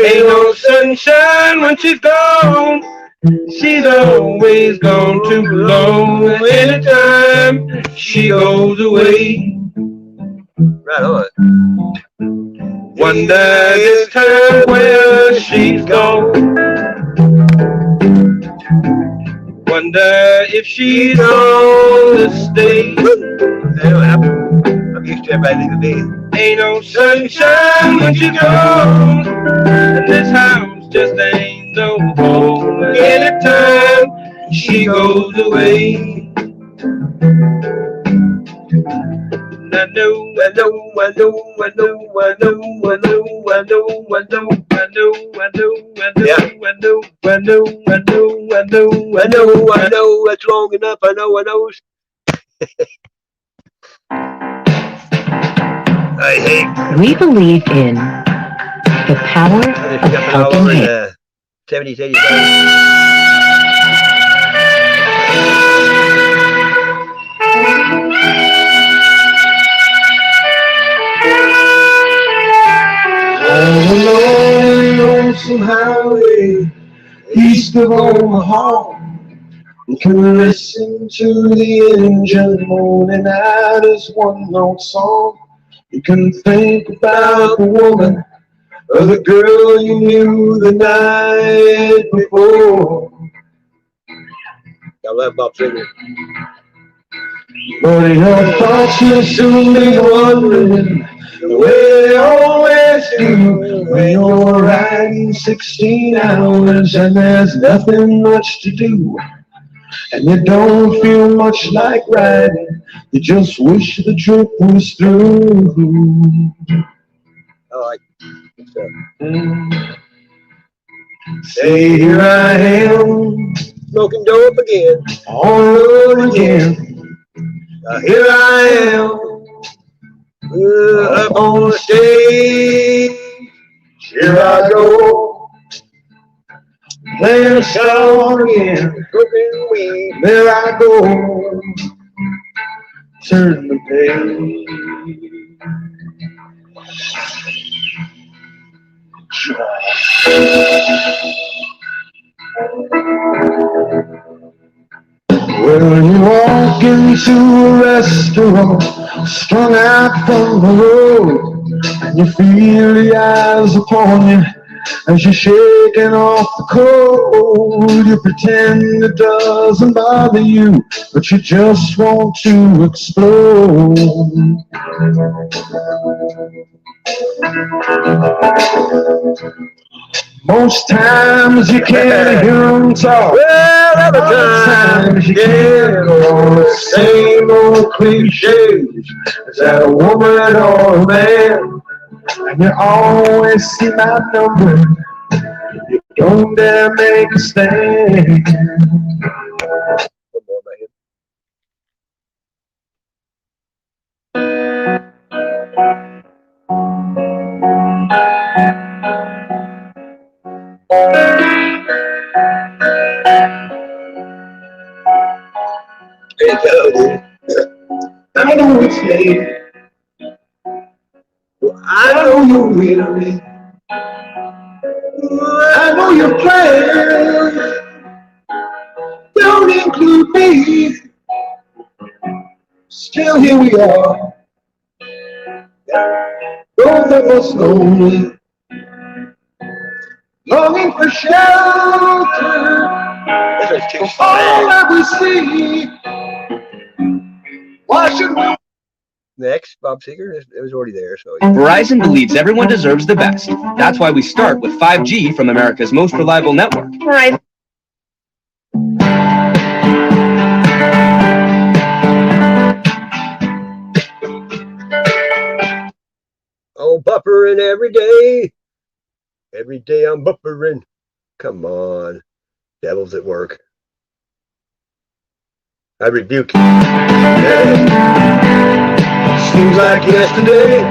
Ain't no sunshine when she's gone. She's always gone too long. Anytime she goes away. Right on. Wonder this time where she's gone. Wonder if she's gonna stay. I'm used to everybody leaving me. Ain't no sunshine when she's gone. And this house just ain't no home. Anytime she goes away. I know, I know, I know, I know, I know, I know, I know, I know, I know, I know, I know, Yeah. I know, I know, I know, I know, I know, that's long enough, I know. I hate. We believe in the power of helping hands. 70s, 80s. On a long, lonesome highway east of Omaha, you can listen to the engine moaning out his one note song. You can think about the woman or the girl you knew the night before. I love Bob Singer. But your thoughts will soon be wondering the way they always do when you're riding 16 hours and there's nothing much to do. And you don't feel much like riding, you just wish the trip was through. I like stuff. Say here I am, smoking dope again, all over again. Here I am, up on the stage. Here I go, playing a song again. smoking weed. There I go, turn the page. Well, you walk into a restaurant, strung out from the road, and you feel the eyes upon you as you're shaking off the cold. You pretend it doesn't bother you, but you just want to explode. Most times you can't hear them talk. Well, Other times you can't. All the same old cliches. Is that a woman or a man? And you always see my number. You don't dare make a stand. I know it's late. Well, I know you're weary. I know your plans don't include me. Still here we are, both of us lonely, longing for shelter. For all that we see. Why should we? Next, Bob Seger. It was already there. So Verizon believes everyone deserves the best. That's why we start with 5G from America's most reliable network. Right. oh, buffering every day. Every day I'm buffering. Come on, devil's at work. I rebuke you. Seems like yesterday.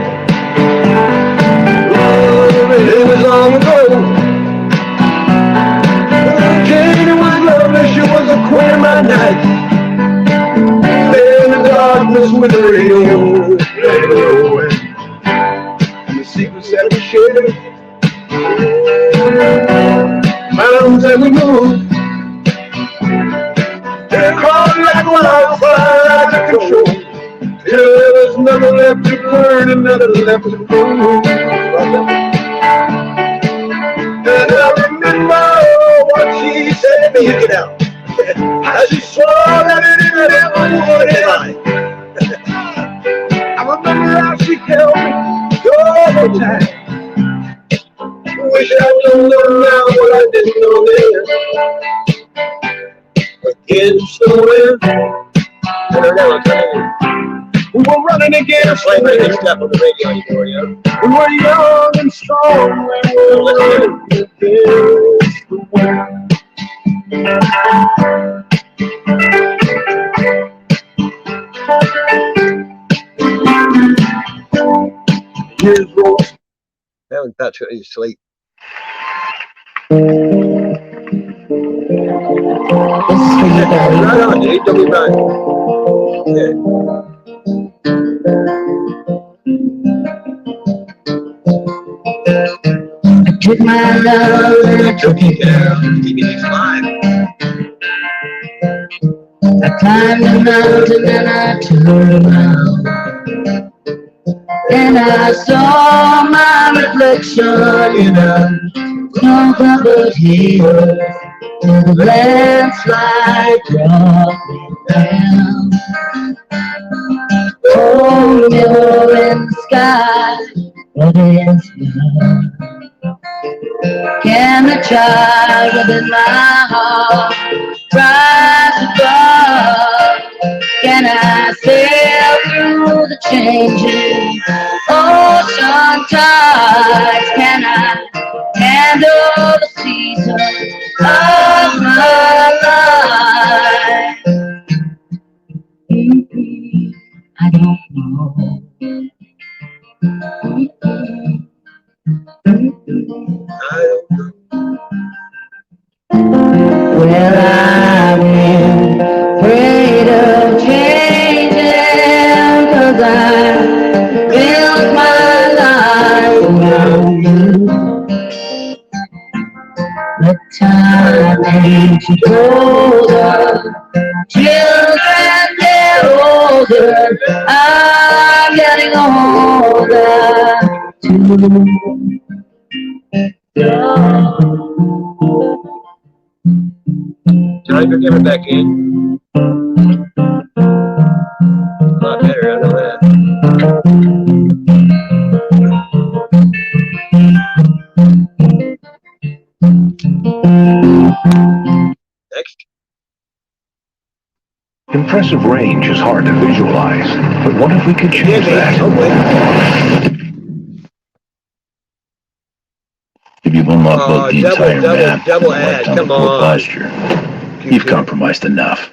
Oh, it was long ago. Jane was lovely, she was a queen of my night. There in the darkness with the radio, and the secrets that we shared. Mountains that we moved. They crawled like wildfire out of control. Till there was nothing left to learn and nothing left to prove. And I remember what she said to me. Get out. As she swore that it never would lie. I remember how she held me all the time. Wish I knew now what I didn't know then. Again, snowing. We were running against the wind. Stuff on the radio anymore, yeah. We were young and strong. We were running against the wind. Here's Rose. I haven't touched it in sleep. Right on, dude. Don't be right. Yeah. I took my love and I took it down. Keep it alive. I climbed the mountain and I turned around. And I saw my reflection in a snow-covered hill. The landslide brought me down. Oh, mirror in the sky, what is love? Can the child within my heart rise above? Can I sail through the changing ocean tides? Can I handle the seasons of my life? I don't know. Well, I've been afraid of changing, 'cause I built my life around you. But time makes you older, children get older, I'm getting older too. Time for giving back in. A lot better, I know that. Next. Impressive range is hard to visualize, but what if we could change that? If you've unlocked both the entire map and the left posture, you've compromised enough.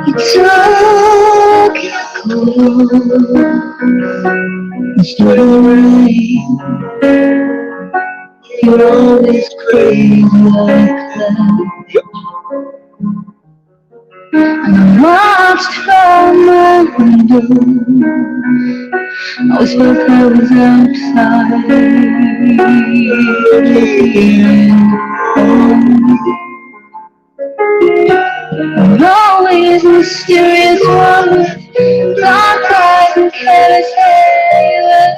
You took your clothes, stood in the rain. You're always crazy like that. And I watched from my window. I always felt I was outside. I'm always mysterious one with dark eyes and careless hair.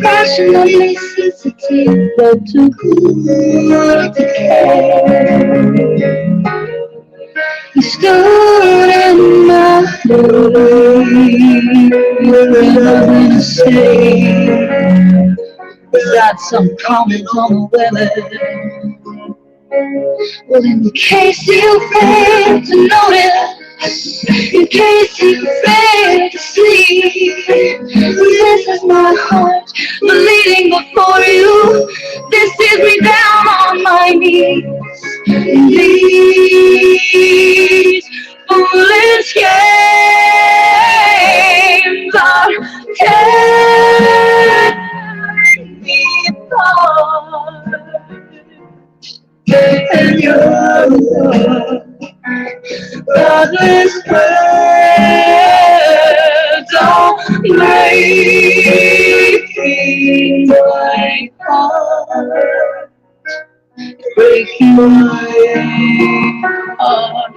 Fashionably sensitive, but too good to care. You stood in my doorway with nothing to say. Was that some comment on the weather? Well, in case you fail to notice, in case you fail to see, this is my heart bleeding before you. This is me down on my knees. These foolish games are tearing me apart. And your godless words don't break my heart, break my heart.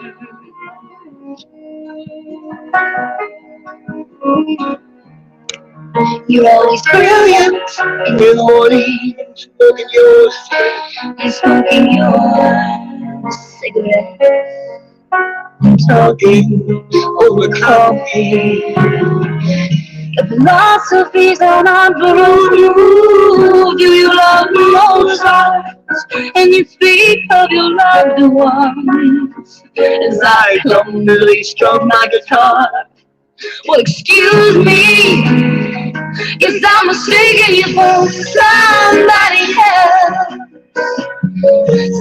You're always brilliant in the morning, smoking your cigarette. I'm talking over coffee. Your philosophies are not true. Do you love Mozart? And you speak of your loved ones as I clumsily strum my guitar. Well, excuse me, yes, I'm mistaken you for somebody else,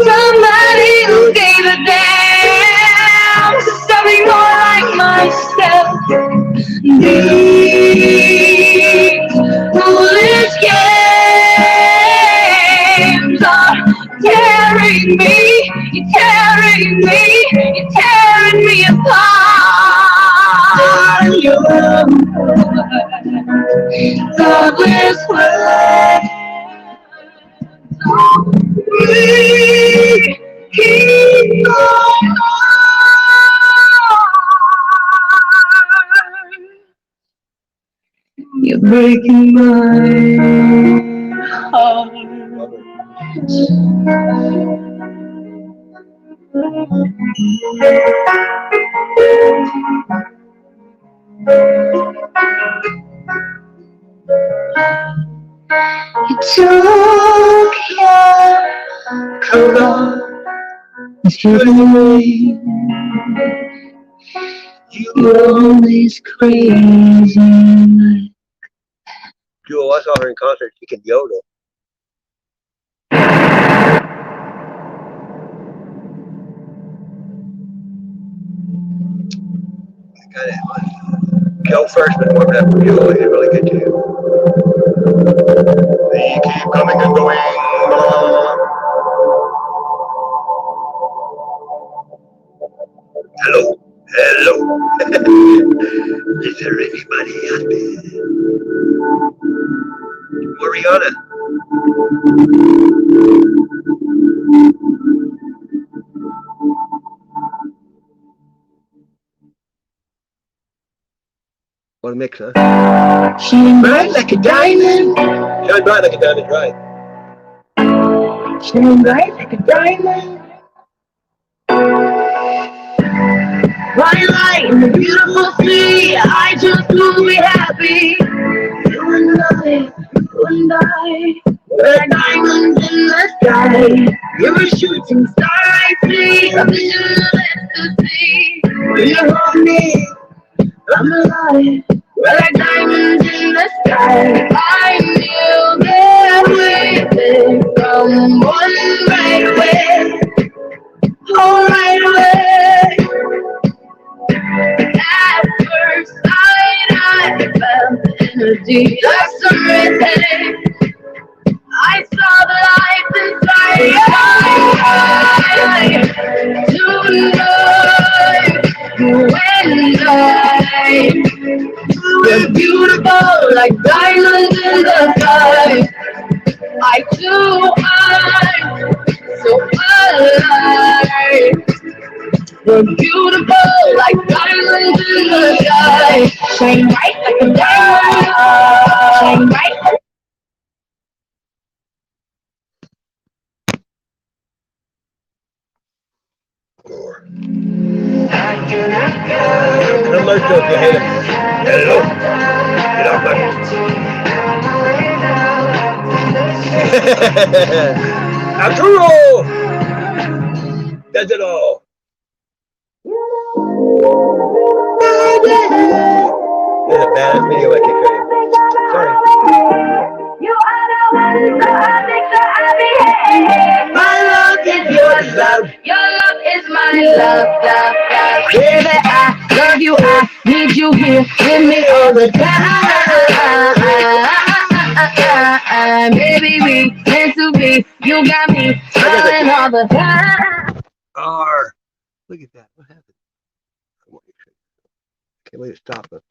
somebody who gave a damn, something more like myself. These foolish games are tearing me, you're tearing me, you're tearing me apart. Your godless words don't We keep going on. You're breaking my heart. You took your coat off and threw away. You're always crazy. Jewel, I saw her in concert. She can yodel. Joe Firstman warmed up for Jewel. He's really good too. They keep coming and going. Hello. Hello. Is there anybody out there? Mariana. What a mix, huh? Shine bright like a diamond. Shine bright like a diamond, right? Shine bright like a diamond. Bright light in the beautiful sea. I just wanna be happy. You and I, we're like diamonds in the sky. You're a shooting star, I see. A vision of ecstasy. When you hold me, I'm alive. We're like diamonds in the sky. I knew that we would come one right away. Oh, right away. At first sight, I felt the energy of something. I saw the light inside. Tonight, you and I, we're beautiful like diamonds in the sky. I too am so alive. We're beautiful like diamonds in the sky. Shine bright like a diamond. Shine bright. Commercial, if you hate it. Hello. Get off my... Arturo! Does it all. There's a badass video I can show you. Sorry. You are the one so I think so happy. My love is your love. Your love is my love, love, love. Baby, I love you. I need you here with me all the time. Baby, we meant to be. You got me smiling all the time. Look at that. What happened? Can't wait to stop it.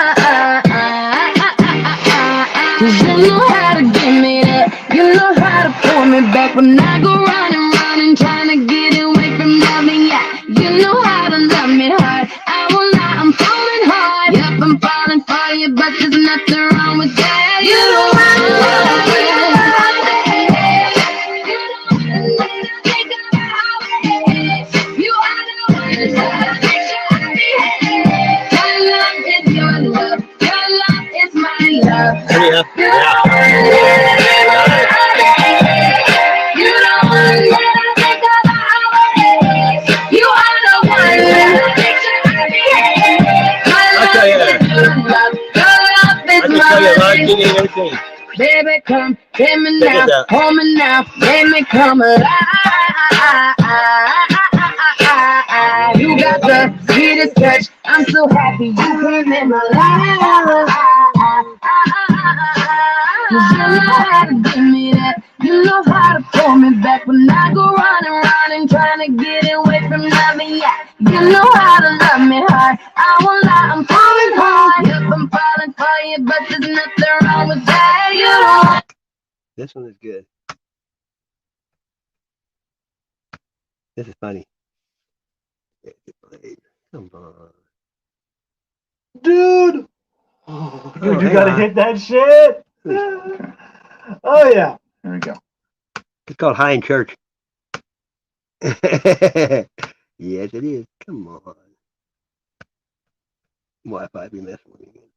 You know how to give me that. You know how to pull me back when I go running, trying to get away from loving ya. You know how to love me hard. I won't lie, I'm falling hard. Yep, I'm falling for you, but there's nothing wrong with that. You know how to love me. You are the one that makes you happy. My love is your love. Your love is my love. Yeah. You don't want to think about you are the one that makes you happy. My love is your love. Your love is mine. Baby, come, get me now, hold me now, make me come alive. You got the sweetest touch, I'm so happy you came in my life. You know how to give me that, you know how to pull me back when I go running, trying to get away from loving ya. You know how to love me hard, I won't lie, I'm falling hard. Yep, I'm falling for you, but there's nothing wrong with that. You know. This one is good. This is funny. Come on. Dude! Oh, dude, you gotta hit that shit! Oh, yeah. There we go. It's called High in Church. Yes, it is. Come on. Wi-Fi be messing with me again.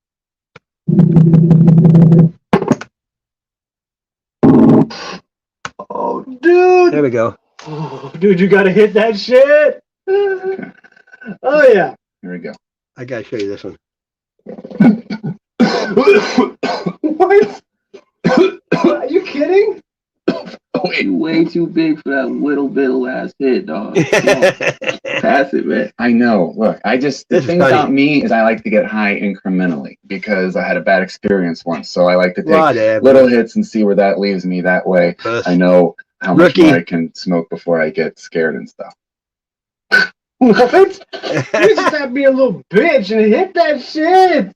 Oh, dude! There we go. Oh, dude, you gotta hit that shit! Oh, yeah. Here we go. I gotta show you this one. What? Are you kidding? Way too big for that little bit of last hit, dog. Pass it, man. I know. Look, the thing about me is I like to get high incrementally because I had a bad experience once. So I like to take little hits and see where that leaves me. That way I know how much more I can smoke before I get scared and stuff. What? You just have to be a little bitch and hit that shit.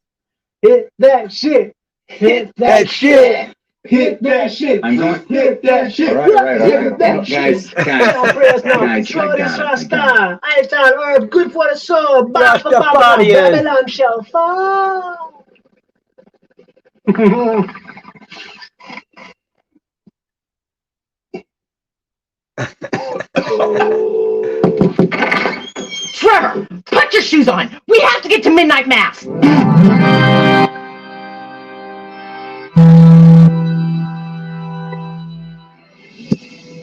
Hit that shit. Hit that shit. Hit that shit. I'm going. Hit that shit. All right. Hit that Guys, shit. Slow this Rasta. I thought herb good for the soul. Babylon shall fall. Trevor, put your shoes on. We have to get to midnight mass.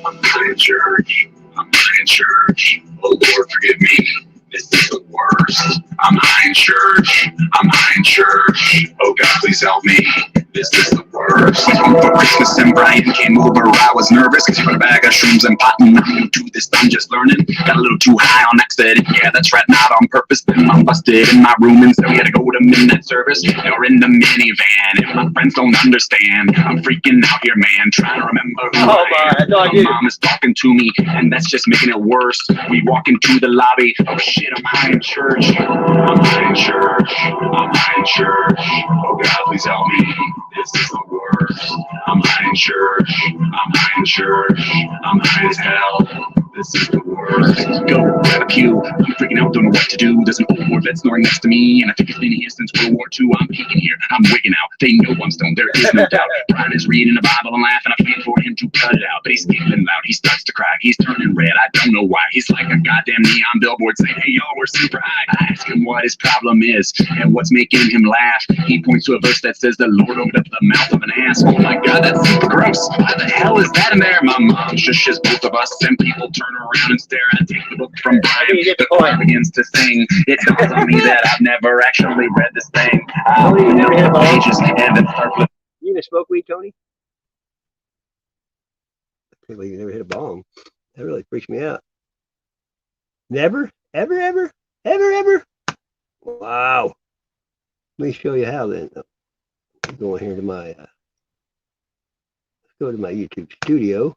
I'm in church. I'm in church. Oh Lord, forgive me. This is the worst. I'm high in church. I'm high in church. Oh God, please help me. This is the worst. For Christmas and Brian came over, I was nervous. Cause you got a bag of shrooms and pot and I'm new to this, I'm just learning. Got a little too high on accident. Yeah, that's right, not on purpose. Then I'm busted in my room and so we had to go to midnight service. You're in the minivan and my friends don't understand. I'm freaking out here, man, trying to remember who I am. My mom is talking to me and that's just making it worse. We walk into the lobby. Oh shit, I'm high in church. I'm high in church. I'm high in church. Oh God, please help me. This is the worst. I'm high in church. I'm high in church. I'm high as hell. This is the worst. Go grab a cue. I'm freaking out, don't know what to do. There's an old war vet snoring next to me, and I think it's been here since World War II. I'm peeking here, I'm wigging out. They know I'm stoned, there is no doubt. Brian is reading the Bible and laughing. I feel for him to cut it out, but he's giggling loud. He starts to cry. He's turning red. I don't know why. He's like a goddamn neon billboard saying, "Hey y'all, we're super high." I ask him what his problem is and what's making him laugh. He points to a verse that says the Lord opened up the mouth of an ass. Oh my God, that's super gross. Why the hell is that in there? My mom shushes both of us, and people turn around and stare. I take the book from Brian. The choir begins to sing. It dawns on me that I've never actually read this thing. I'll read the pages and then start flipping. You gonna smoke weed, Tony? I can't believe you never hit a bong. That really freaks me out. Never? Ever? Wow. Let me show you how then. I'm going here to my, let's go to my YouTube studio.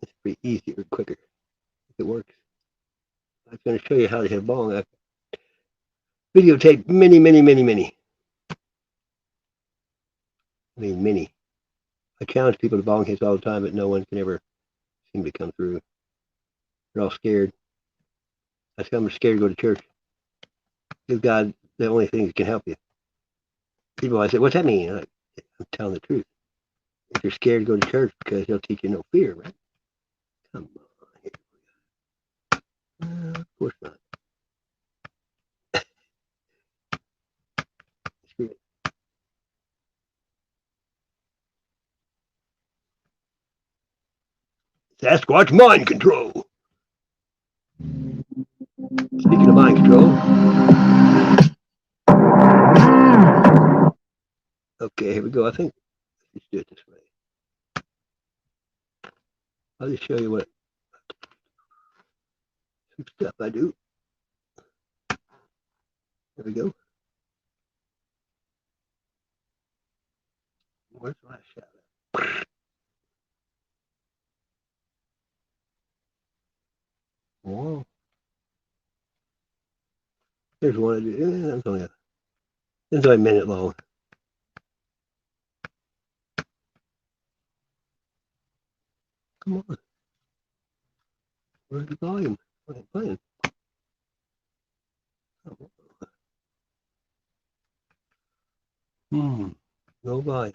It's pretty easier, quicker, if it works. I'm going to show you how to hit a bong. I've videotaped many. I challenge people to bong hits all the time, but no one can ever seem to come through. They're all scared. I tell them they're scared to go to church. Give God the only thing that can help you. People always say, "What's that mean?" I'm telling the truth. If you're scared to go to church, because he'll teach you no fear, right? Come on. Of course not. Screw it. Sasquatch mind control. Speaking of mind control. Okay, here we go. I think let's do it this way. I'll just show you some stuff I do. There we go. Where's the last shot? Whoa. Here's one I do. That's only a minute long. come on. Where's the volume? What am I playing? No volume.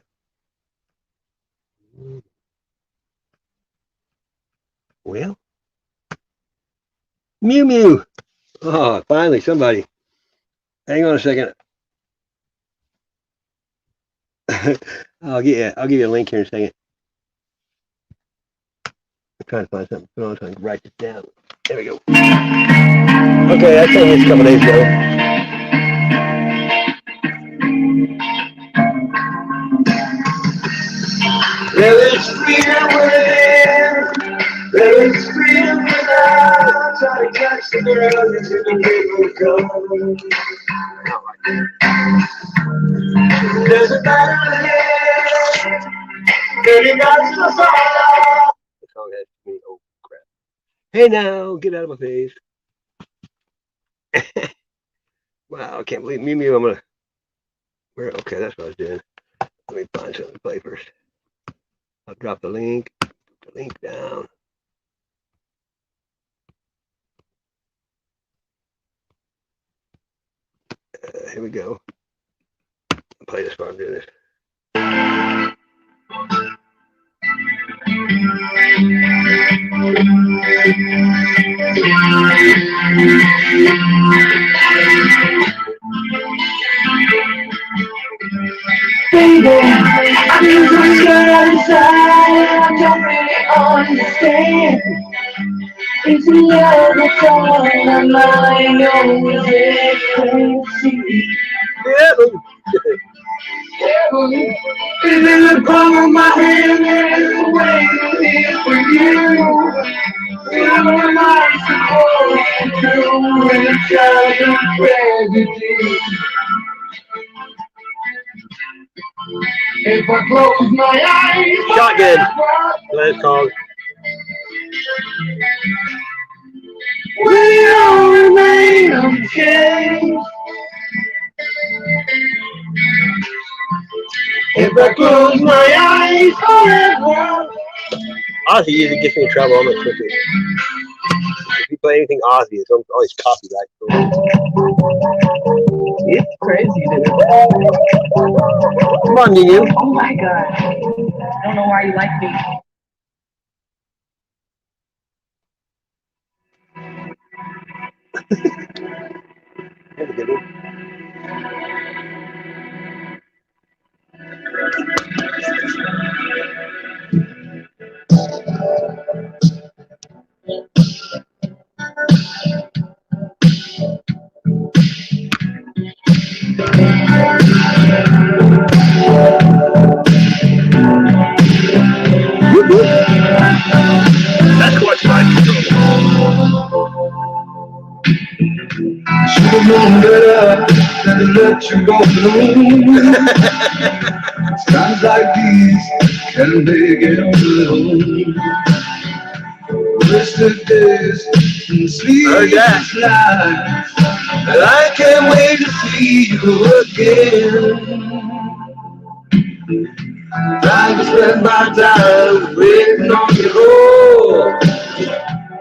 Well, Mew Mew. Oh, finally, somebody. Hang on a second. I'll give you a link here in a second. I'm trying to find something. I'm trying to write this down. There we go. Okay, I sang this a couple days ago. There is freedom within. There is freedom without. Try to catch the girl into the river comes. There's a battle ahead. Dirty knots to follow. The song has me. Oh crap! Hey now, get out of my face! Wow, I can't believe Mew Mew. I'm gonna. Where? Okay, that's what I was doing. Let me find something to play first. I'll drop the link. Put the link down. Here we go. I'll play this while I'm doing this. Baby, I feel so scared inside. I don't really understand. It's love that's all my mind always expects. Baby, the palm of my hand is waiting for you. What am I supposed to do when a child of tragedy? If I close my eyes, Shotgun. That's what it's called. Will remain unchanged. If I close my eyes forever. Ozzy usually gets me in trouble. I'm gonna switch it. If you play anything Ozzy, it's always copyright. It's crazy, dude. Come on, you. Oh my god. I don't know why you like me. That's a good one. That's what's my Should've known better than to let you go alone. Times like these can they get alone. Wasted days and sleepless nights, and I can't wait to see you again. Trying to spend my time waiting on you. Oh,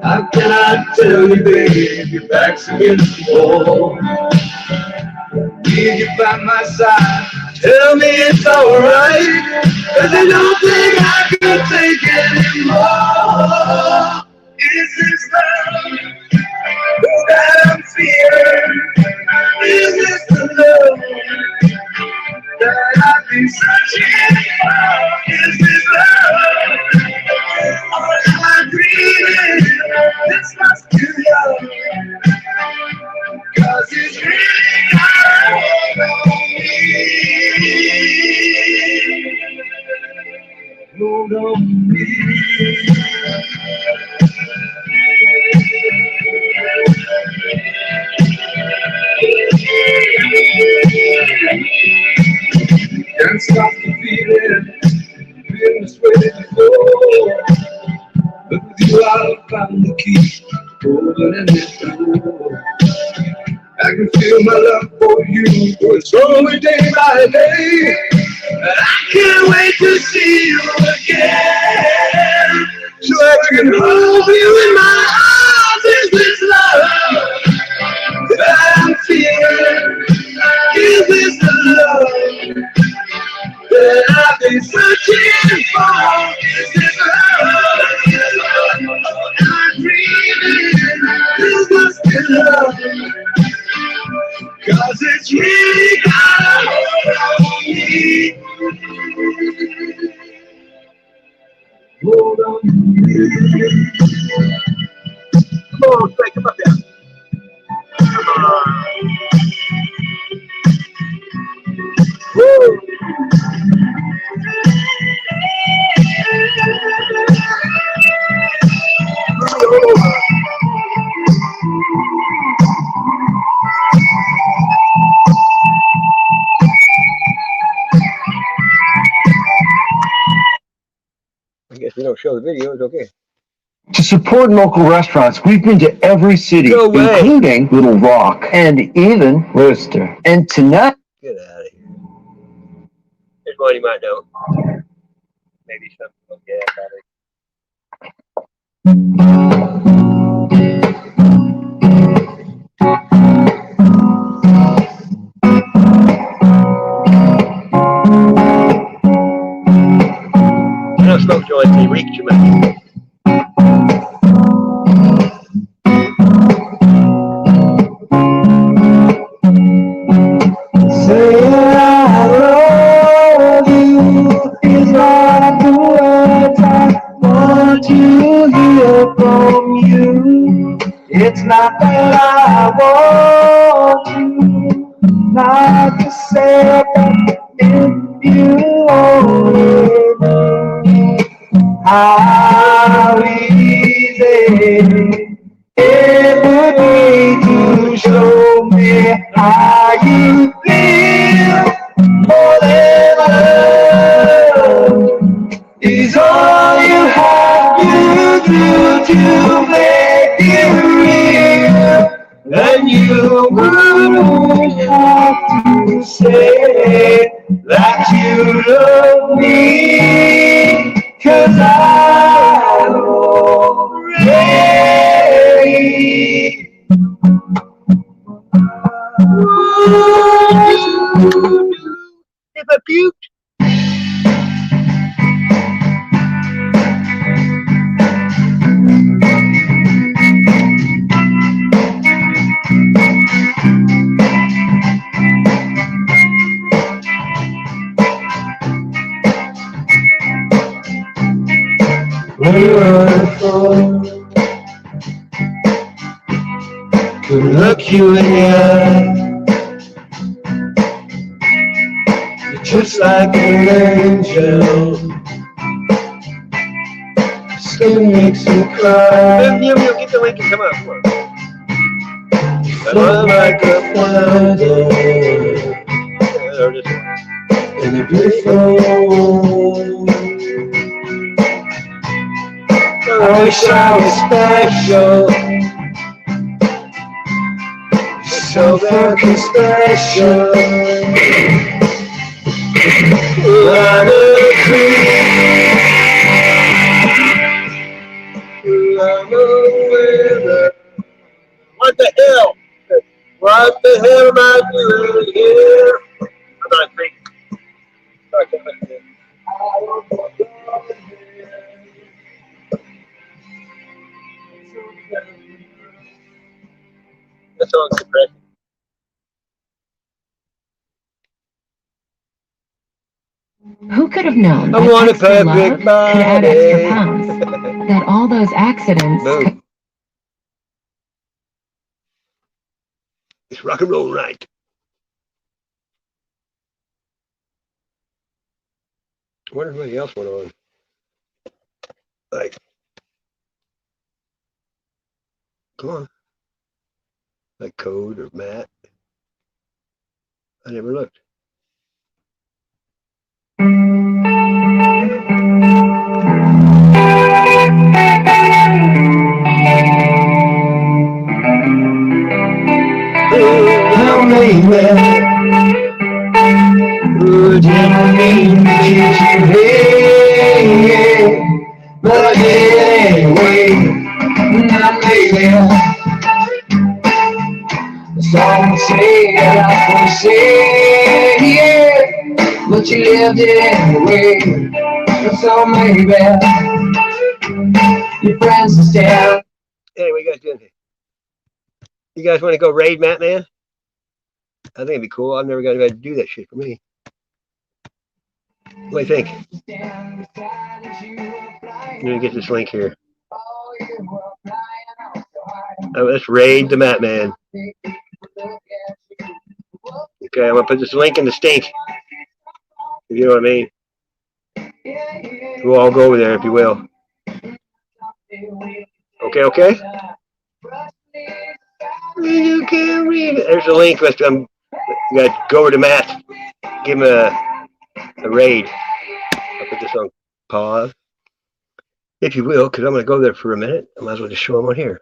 how can I tell you, babe, your back's against the wall? Need you by my side, tell me it's alright, 'cause I don't think I can take anymore. Is this love that I'm feeling? Is this the love that I've been searching for? Is this love? Or am I dreaming? This must be love, 'cause it's really not on me. Hold on me. Can't stop the feeling this way before. But with you I'll find the key, opening this door. I can feel my love for you growing day by day. And I can't wait to see you again. So I can hold you in my arms. Is this love that I'm feeling? Is this the love that I've been searching for? Is this love I'm dreaming? Is this the love? 'Cause it's really got a hold on me. Hold on me. Come on, Frank, come up there. Come on. Woo! I guess we don't show the video. It's okay. To support local restaurants, we've been to every city, including Little Rock and even Worcester. And tonight... Get out of here. There's one you might know. Maybe something like that. I don't smoke joints, they reek too much. Say I love you is not the words I want to hear from you. It's not that I want you not to say that if you only knew how easy it would be to show me how you feel. More than love is all you have to do to make it real. And you wouldn't have to say that you love me, 'cause I'm already. If I puked. Could look you in the eye. You're just like an angel. Skin makes me cry. Get the link and come on, come on. Float like a flower in a beautiful world. I wish I was special, so very special. Like a queen, like a winner. What the hell? What the hell am I doing here? I'm not thinking. That song's depressing. Who could have known I that want a extra love perfect could add body. extra pounds? That all those accidents Boom. could... It's rock and roll night. I wonder if anybody else went on. Like, come on. Like Code or Matt. I never looked. How many men who didn't mean to kiss you, hey, but I did They say, yeah, but you lived it anyway. So maybe your friends will stay out. Hey, what you guys doing? You guys want to go raid Matt Man? I think it'd be cool. I've never got anybody to do that shit for me. What do you think? I'm gonna get this link here. Let's raid the Matt Man. Okay, I'm gonna put this link in the stink. If you know what I mean. We'll all go over there if you will. Okay, okay? You can read it. There's a link. Let's you gotta go over to Matt. Give him a raid. I'll put this on pause. If you will, because I'm gonna go there for a minute. I might as well just show him on here.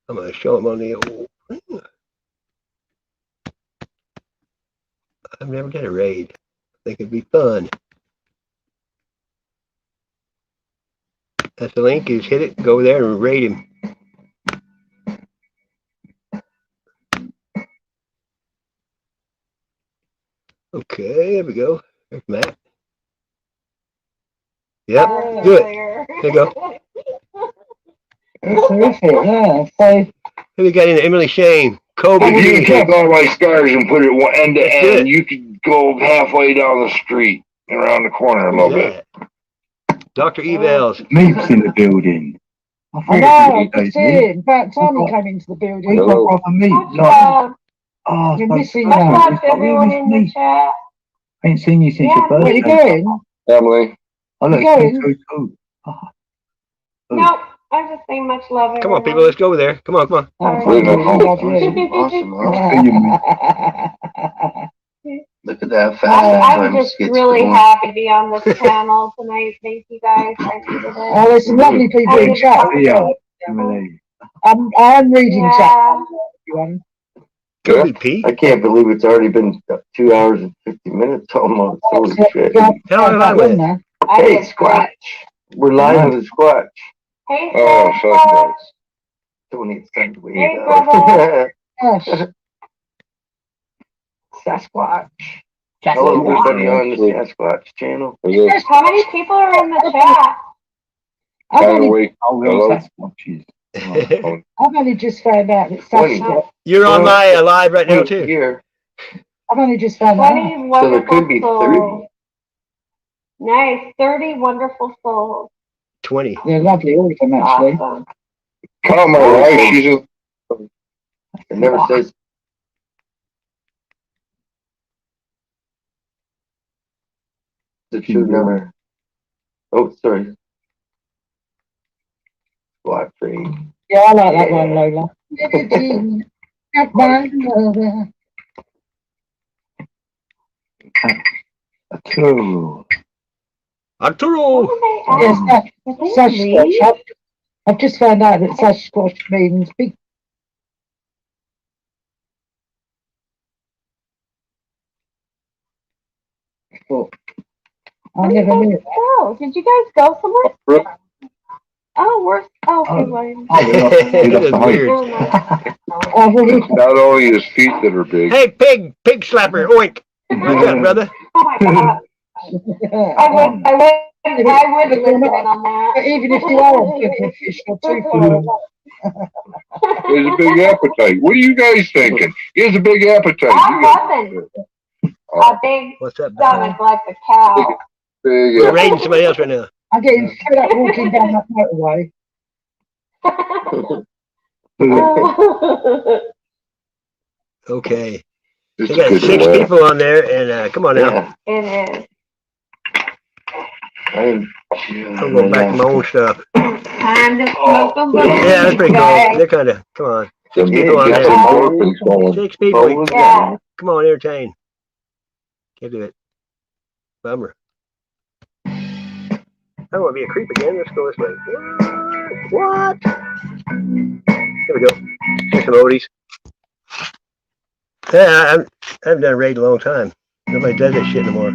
I'm gonna show him on the old. I've never done a raid. I think it'd be fun. That's the link. You just hit it, go there and raid him. Okay, there we go. There's Matt. Yep, do it. There you go. Terrific, yeah. So, Who we got in there? Emily Shane. Kobe. If you can take all my scars and put it end to end, you could go halfway down the street and around the corner a little bit. Dr. Evels. Meat's in the building. I know, I just did. In fact, Tommy came into the building. Hello. You're missing much out. love, everyone in the chat. I ain't seen you since your birthday. Where you going? Emily. I look so cool. Nope, I'm just saying much love. Come on, people, let's go over there. Come on, come on. Look at that I'm just really happy to be on this channel tonight. Thank you guys. I needed it. Oh, there's some lovely people in chat. I'm reading chat. Kobe Pete. I can't believe it's already been 2 hours and 50 minutes almost. Holy shit. Hey, Squatch. We're live with Squatch. Hey, oh, Squatch. Don't need to send away. Hey, brother. Sasquatch. Hello, everybody on the Sasquatch channel. How many people are in the chat? I've only just found out that Sasquatch. You're on my live right now too. Here. I've only just found out. 20 wonderful souls. Nice, 30 wonderful souls. 20. They're lovely, all of them actually. Awesome. Call my wife. She's a. It never says. It should never. Oh, sorry. Squat trade. Yeah, I like that one, Lola. Arturo. Yes, Sasquatch. I've just found out that Sasquatch means big. I never knew it. Oh, did you guys go somewhere? Oh, we're okay, Wayne. Not only his feet that are big. Hey, pig slapper, oink. What's up, brother? Oh my God. I would listen in on that. Even if you are a fish or two. He has a big appetite. What are you guys thinking? He has a big appetite. I'm nothing. A big stomach like a cow. You're raiding somebody else right now. I'm getting fed up walking down that motorway. Okay. We got 6 people on there, and come on now. It is. I'm going back to my own stuff. Time to smoke a little. Yeah, that's pretty cool. They're kind of, come on. 6 people on there. 6 people. Yeah. Come on, entertain. Can't do it. Bummer. I don't want to be a creep again. Let's go this way. What? Here we go. Here's some oldies. Yeah, I haven't done a raid in a long time. Nobody does that shit anymore.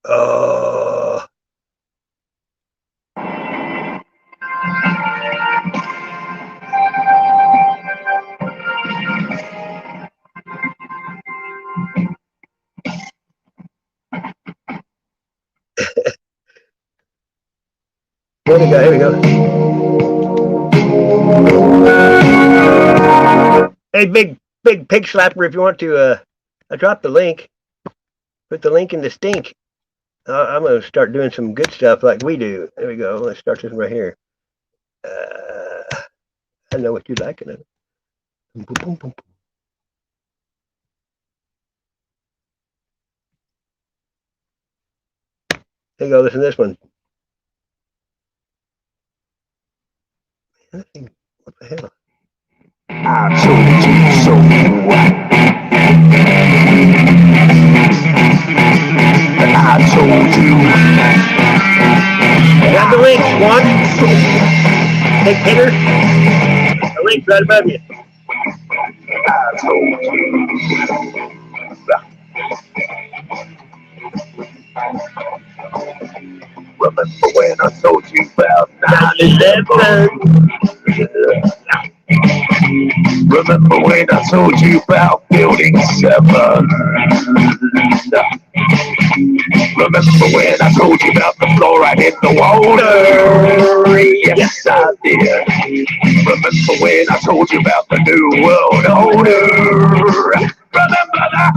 Oh. Okay, here we go. Hey, big pig slapper, if you want to, I dropped the link. Put the link in the stink. I'm going to start doing some good stuff like we do. There we go. Let's start this one right here. I know what you like. Boom, boom, boom, boom. There you go. Listen to this one. What the hell? I told you so. I told you. Grab the links, one. Big hitter. The link's right above you. I told you. Remember when I told you about 9/11? Remember when I told you about Building 7? Remember when I told you about the fluoride in the water? Yes, I did. Remember when I told you about the New World Order? Remember that?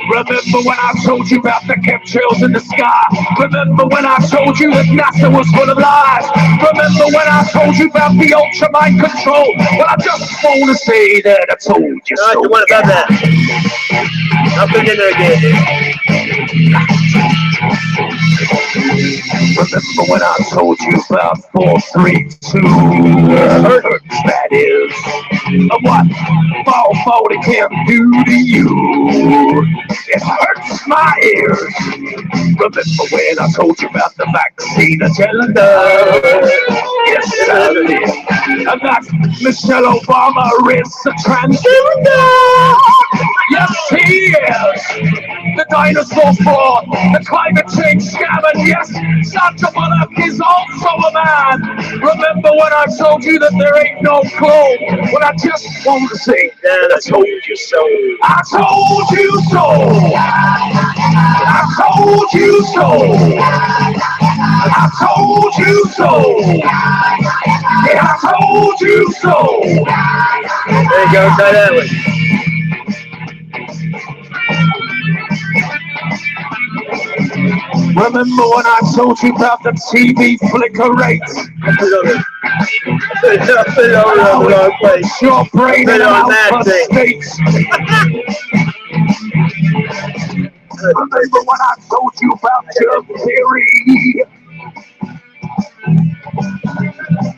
Remember when I told you about the chemtrails in the sky? Remember when I told you that NASA was full of lies? Remember when I told you about the ultra mind control? Well, I just want to say that I told you so. What about that? I'll put it in there again. Remember when I told you about 432 hertz, that is, of what 440 can do to you. It hurts my ears. Remember when I told you about the vaccine agenda? Yes, I did. And that Michelle Obama is a transgender. Yes, he is. The dinosaur fraud, the climate change scam, and yes, Sandra Bullock is also a man. Remember when I told you that there ain't no clone? Well, I just want to say that I told you so. I told you so. I told you so. I told you so. Yeah, I told you so. There you go, try that one. Remember when I told you about the TV flicker rates? Put it on the wrong place. Your brain Put in it an on that alpha thing. state. Remember when I told you about germ theory?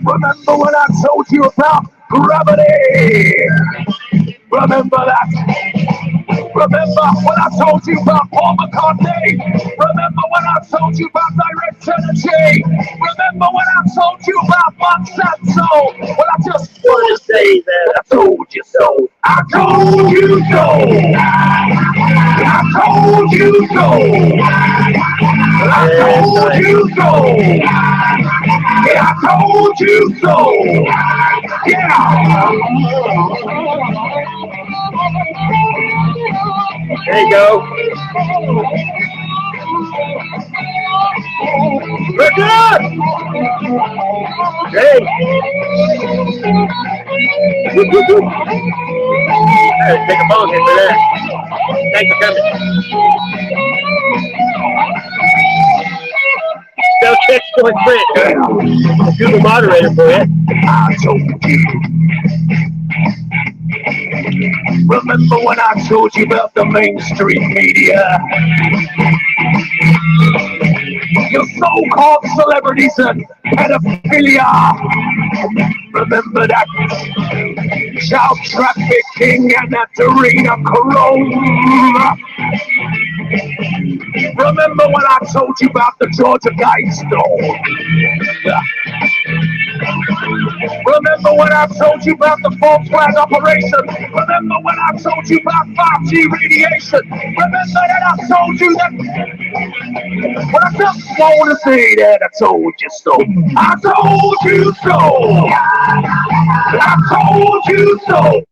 Remember when I told you about gravity? Remember that? Remember when I told you about Paul McCartney? Remember when I told you about direct energy? Remember when I told you about Monsanto? Well, I just want to say that I told you so. I told you so. I told you so. I told you so. Yeah, I told you so. Yeah. There you go. Look up! Hey! Take a ball hit for that. Thanks for coming. Spell check going print. Do the moderator for you. I told you. Remember when I told you about the mainstream media? Your so-called celebrities and pedophilia. Remember that child trafficking and that arena corona. Remember when I told you about the Georgia Guidestone? Remember when I told you about the false flag operation? Remember when I told you about 5G radiation? Remember that I told you that? Well, I just want to say that I told you so. I told you so. I told you so.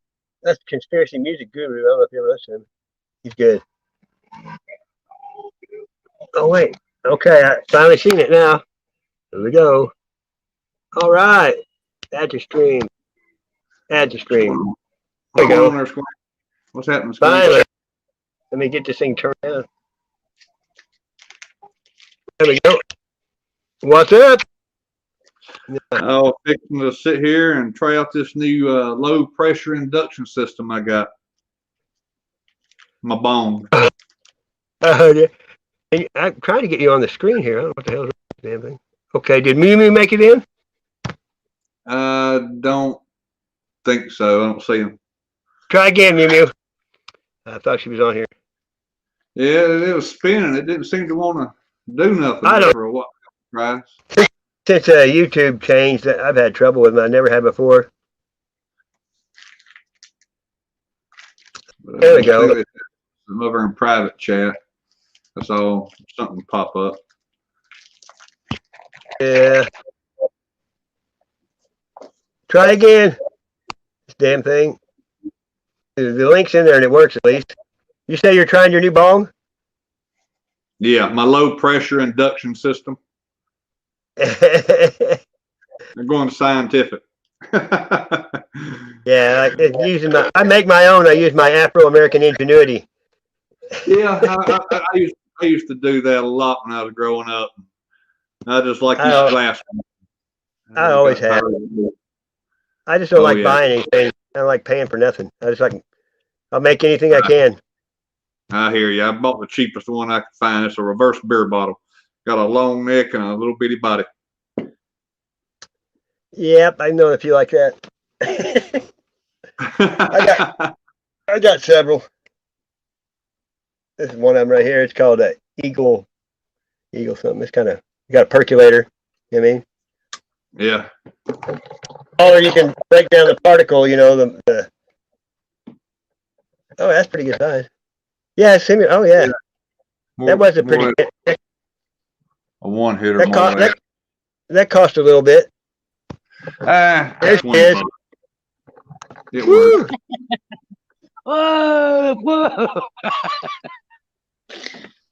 That's Conspiracy Music Guru. I don't know if you ever listened to him. He's good. Oh, wait. Okay, I finally seen it now. Here we go. All right. Add to stream. Add to stream. There we go. What's happening? Finally. Let me get this thing turned on. There we go. What's up? Oh, fixing to sit here and try out this new low pressure induction system I got. My bone. Yeah. I'm trying to get you on the screen here. I don't know what the hell is this damn thing. Okay, did Mimi make it in? Don't think so. I don't see him. Try again, Mimi. I thought she was on here. Yeah, it was spinning. It didn't seem to want to do nothing for a while. Right? Since YouTube changed, I've had trouble with it. I never had before. There we go. I'm over in private chat. That's all. Something pop up. Yeah. Try again. This damn thing. The link's in there and it works at least. You say you're trying your new bong? Yeah, my low pressure induction system. They're going scientific. Yeah, using I make my own. I use my Afro-American ingenuity. Yeah, I used to do that a lot when I was growing up. I just like these glass. I always have. I just don't like buying anything. I don't like paying for nothing. I'll make anything I can. I hear you. I bought the cheapest one I could find. It's a reverse beer bottle. Got a long neck and a little bitty body. Yep, I know if you like that. I got several. This is one of them right here. It's called a Eagle something. It's kind of, you got a percolator. You know what I mean? Yeah. Or you can break down the particle, you know, the oh, that's pretty good size. Yeah, similar. Oh, yeah. That was a pretty good. A one hitter. That cost a little bit. There it is. It worked. Whoa!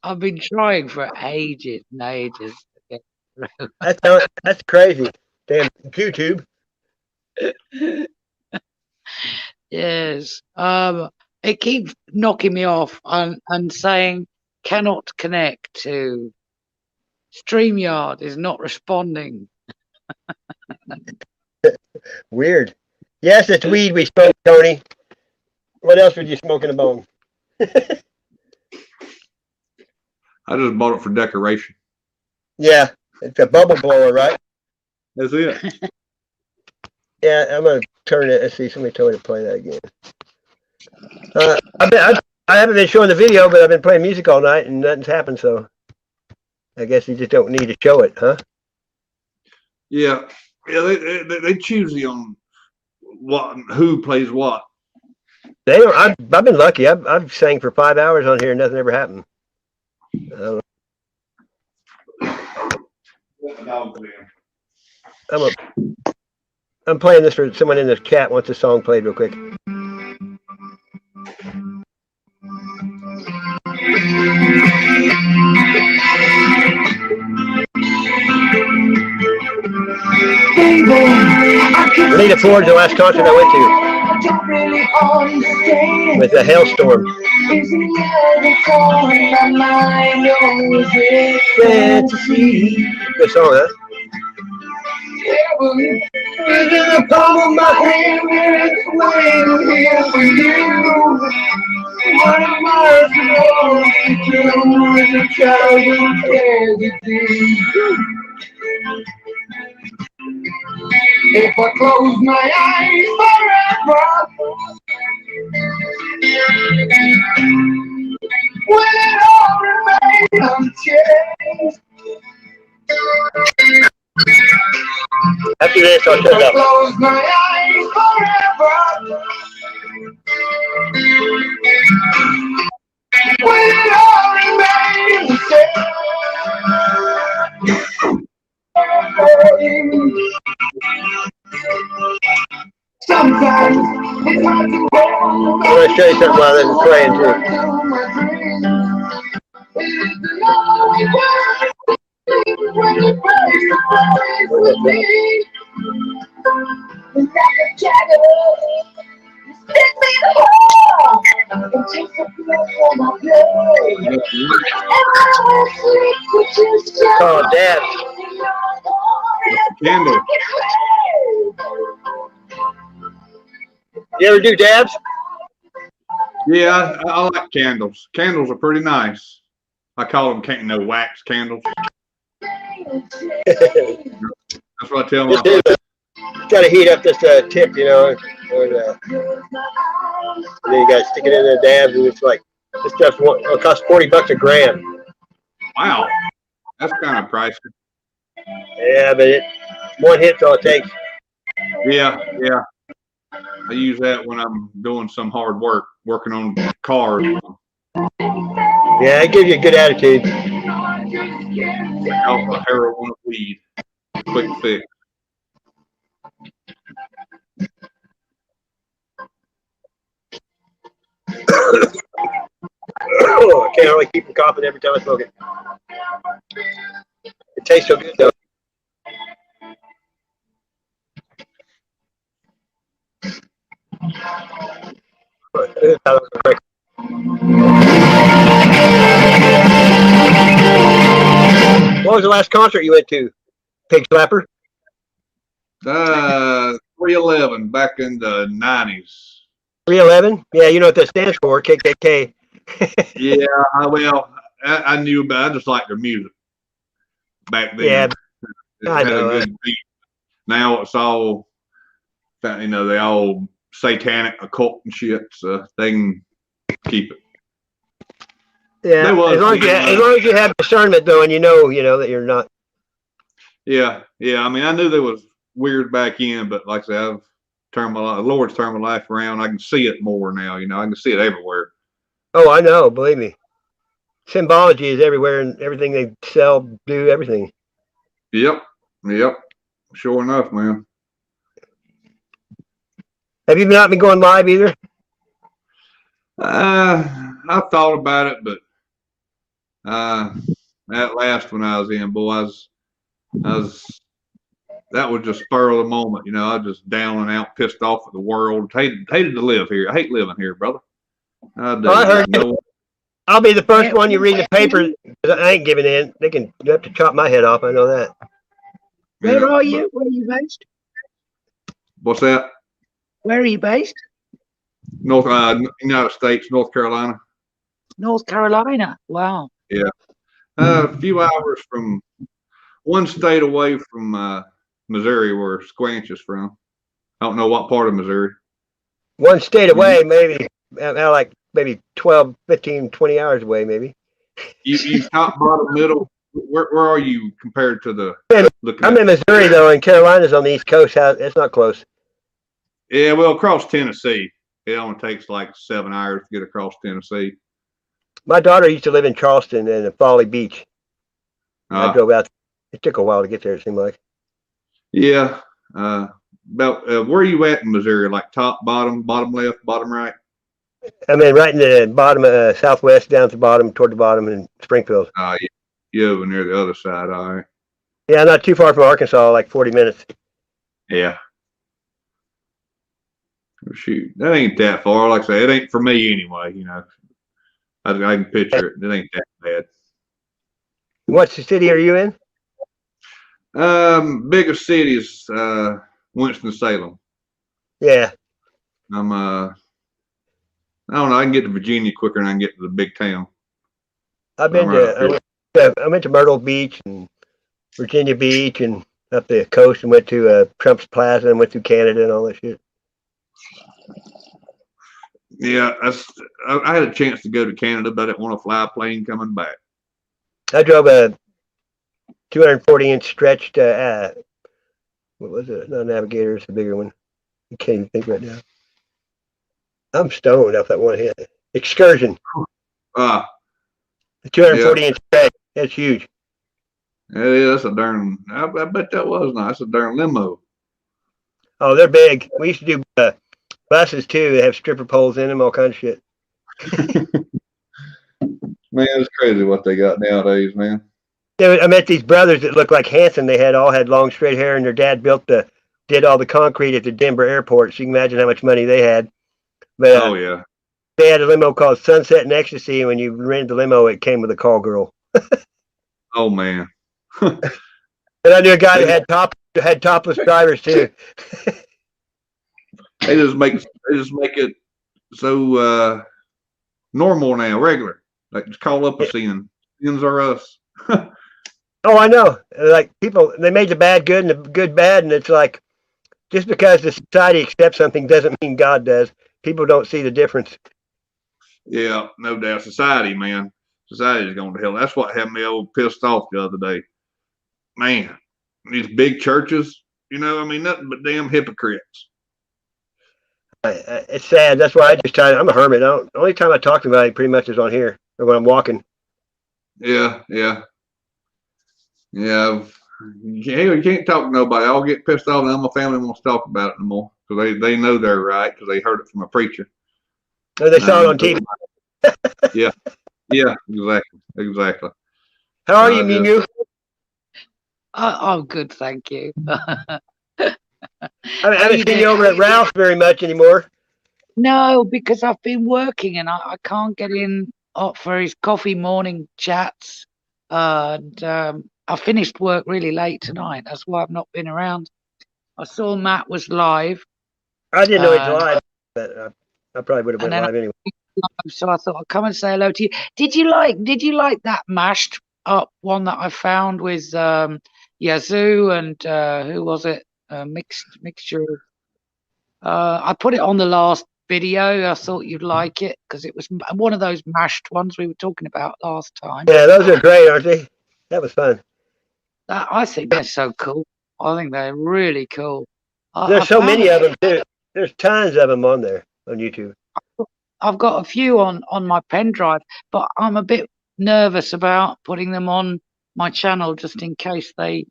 I've been trying for ages and ages to get through. That's crazy. Damn YouTube. Yes. It keeps knocking me off and saying cannot connect to StreamYard is not responding. Weird. Yes, it's weed we smoke, Tony. What else would you smoke in a bone? I just bought it for decoration. Yeah, it's a bubble blower, right? That's it. Yeah, I'm gonna turn it. Let's see, somebody told me to play that again. I haven't been showing the video, but I've been playing music all night and nothing's happened. So I guess you just don't need to show it, huh? Yeah, they choose you on who plays what. They don't. I've been lucky. I've sang for 5 hours on here and nothing ever happened. I'm playing this for someone in the chat wants a song played real quick. Renita Ford's the last concert I went to with a hailstorm. Good song, huh? The palm of my hand is waiting here for you. What am I supposed to do with a child who cares to do? If I close my eyes forever, will it all remain unchanged? After this, I'll shut up. Close my eyes forever. Will it all remain the same? Sometimes it's hard to hold. I'm going to show you something while I'm praying too. Oh, Dad. Candle. You ever do dabs? Yeah, I like candles. Candles are pretty nice. I call them wax candles. That's what I tell my. Got to heat up this tip, you know, and then you got to stick it in the dabs, and it's like this stuff will cost $40 a gram. Wow, that's kind of pricey. Yeah, but one hit's all it takes. Yeah. I use that when I'm doing some hard work, working on cars. Yeah, it gives you a good attitude. Off a heroin of weed. Quick fix. I can't really keep from coughing every time I smoke it. It tastes so good, though. What was the last concert you went to? Pig Slapper? 311 back in the 90s. 311? Yeah, you know what that stands for, KKK. Yeah, well, I knew about it. I just liked their music back then. Yeah, I know. A good beat. Now it's all, you know, they all satanic, occult and shit, so they can keep it. Yeah, as long as you have discernment, though, and you know that you're not. Yeah. I mean, I knew there was weird back in, but like I said, I've turned the Lord's turned my life around. I can see it more now. You know, I can see it everywhere. Oh, I know. Believe me, symbology is everywhere, and everything they sell, do everything. Yep. Sure enough, man. Have you not been going live either? I thought about it, but that last one I was in, boy, that was just spur of the moment, you know. I was just down and out, pissed off at the world. Hated to live here. I hate living here, brother. I heard you. I'll be the first one you read the paper. I ain't giving in. You have to chop my head off. I know that. Where are you? Where are you based? What's that? Where are you based? United States, North Carolina. North Carolina. Wow. Yeah. A few hours from one state away from Missouri, where Squanch is from. I don't know what part of Missouri. One state away, maybe. Like maybe 12, 15, 20 hours away, maybe. You top, bottom, middle. Where are you compared to the? I'm in Missouri, though, and Carolina's on the East Coast. It's not close. Yeah, well, across Tennessee. It only takes like 7 hours to get across Tennessee. My daughter used to live in Charleston and Folly Beach. I drove out. It took a while to get there, it seemed like. Yeah. About where are you at in Missouri? Like top, bottom left, bottom right? I mean, right in the bottom, southwest, down to the bottom, toward the bottom in Springfield. Yeah, over near the other side, all right. Yeah, not too far from Arkansas, like 40 minutes. Yeah. Shoot, that ain't that far. Like I say, it ain't for me anyway, you know. I can picture it. It ain't that bad. What city are you in? Biggest city is Winston-Salem. Yeah. I don't know. I can get to Virginia quicker than I can get to the big town. I went to Myrtle Beach and Virginia Beach and up the coast and went to Trump's Plaza and went through Canada and all that shit. Yeah, I had a chance to go to Canada, but I didn't want to fly a plane coming back. I drove a 240-inch stretched, what was it? Not Navigator, it's a bigger one. I can't even think right now. I'm stoned off that one hit. Excursion. The 240-inch stretch. That's huge. It is. That's a darn, I bet that was nice. That's a darn limo. Oh, they're big. We used to do buses too. They have stripper poles in them, all kinds of shit. Man, it's crazy what they got nowadays, man. Yeah, I met these brothers that looked like Hanson. They all had long straight hair, and their dad did all the concrete at the Denver airport. So you can imagine how much money they had. But, oh yeah. they had a limo called Sunset and Ecstasy, and when you rented the limo, it came with a call girl. Oh man. And I knew a guy that had topless drivers too. They just make it so normal now, regular. Like just call up a sin. Sins are us. Oh, I know. Like people, they made the bad good and the good bad, and it's like just because the society accepts something doesn't mean God does. People don't see the difference. Yeah, no doubt. Society, man. Society is going to hell. That's what had me all pissed off the other day. Man, these big churches, I mean, nothing but damn hypocrites. It's sad. That's why I just try. I'm a hermit. The only time I talk to anybody pretty much is on here or when I'm walking. Yeah. You can't talk to nobody. I'll get pissed off, and my family won't talk about it anymore because they know they're right because they heard it from a preacher. Oh, they saw it on TV. Yeah, exactly. How are you, Minu? I'm good, thank you. I haven't seen you over at Ralph's very much anymore. No, because I've been working and I can't get in for his coffee morning chats. And I finished work really late tonight. That's why I've not been around. I saw Matt was live. I didn't know he's live, but I probably would have went live anyway. So I thought I'd come and say hello to you. Did you like that mashed up one that I found with Yazoo and who was it? Mixture. I put it on the last video. I thought you'd like it because it was one of those mashed ones we were talking about last time. Yeah, those are great, aren't they? That was fun. I think they're so cool. I think they're really cool. There's so many of them too. There's tons of them on there on YouTube. I've got a few on my pen drive, but I'm a bit nervous about putting them on my channel just in case they,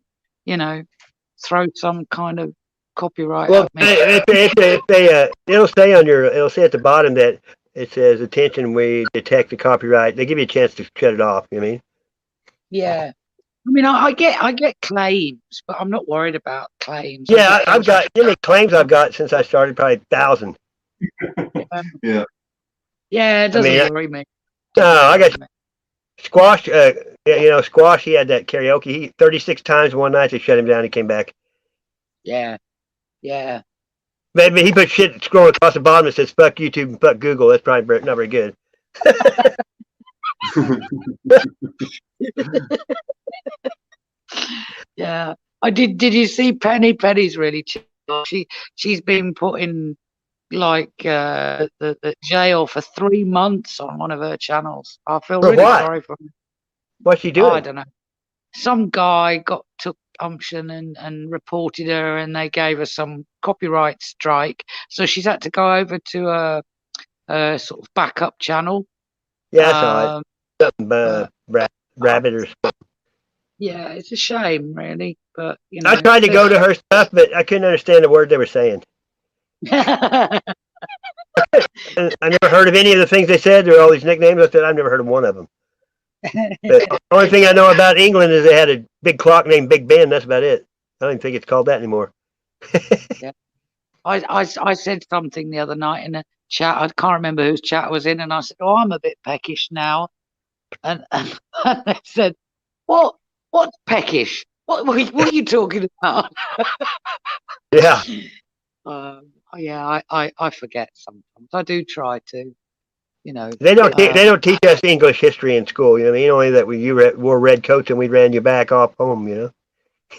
throw some kind of copyright at me. It'll say it'll say at the bottom that it says attention, we detect the copyright. They give you a chance to shut it off. You know what I mean? Yeah. I mean, I get claims, but I'm not worried about claims. Yeah, I've got how many claims I've got since I started, probably 1,000. Yeah. Yeah, it doesn't worry me. No, I got Squash. Squash. He had that karaoke. He 36 times one night they shut him down. He came back. Yeah. Maybe he put shit scrolling across the bottom that says "fuck YouTube" and "fuck Google." That's probably not very good. Yeah, I did. Did you see Penny? Penny's really chill. She's been put in like the jail for 3 months on one of her channels. I feel really sorry for her. What's she doing? I don't know. Some guy took umption and reported her, and they gave her some copyright strike. So she's had to go over to a sort of backup channel. Yeah, I saw it. Rabbit or something. Yeah, it's a shame, really. But I tried to go to her stuff, but I couldn't understand the word they were saying. I never heard of any of the things they said. There were all these nicknames. I said I've never heard of one of them. The only thing I know about England is they had a big clock named Big Ben. That's about it. I don't even think it's called that anymore. Yeah. I said something the other night in a chat. I can't remember whose chat I was in, and I said, "Oh, I'm a bit peckish now," and they said, "What's peckish? What are you talking about?" Yeah. Yeah, I forget sometimes. I do try to, They don't teach us English history in school. You know what I mean? Only that you wore red coats and we ran you back off home.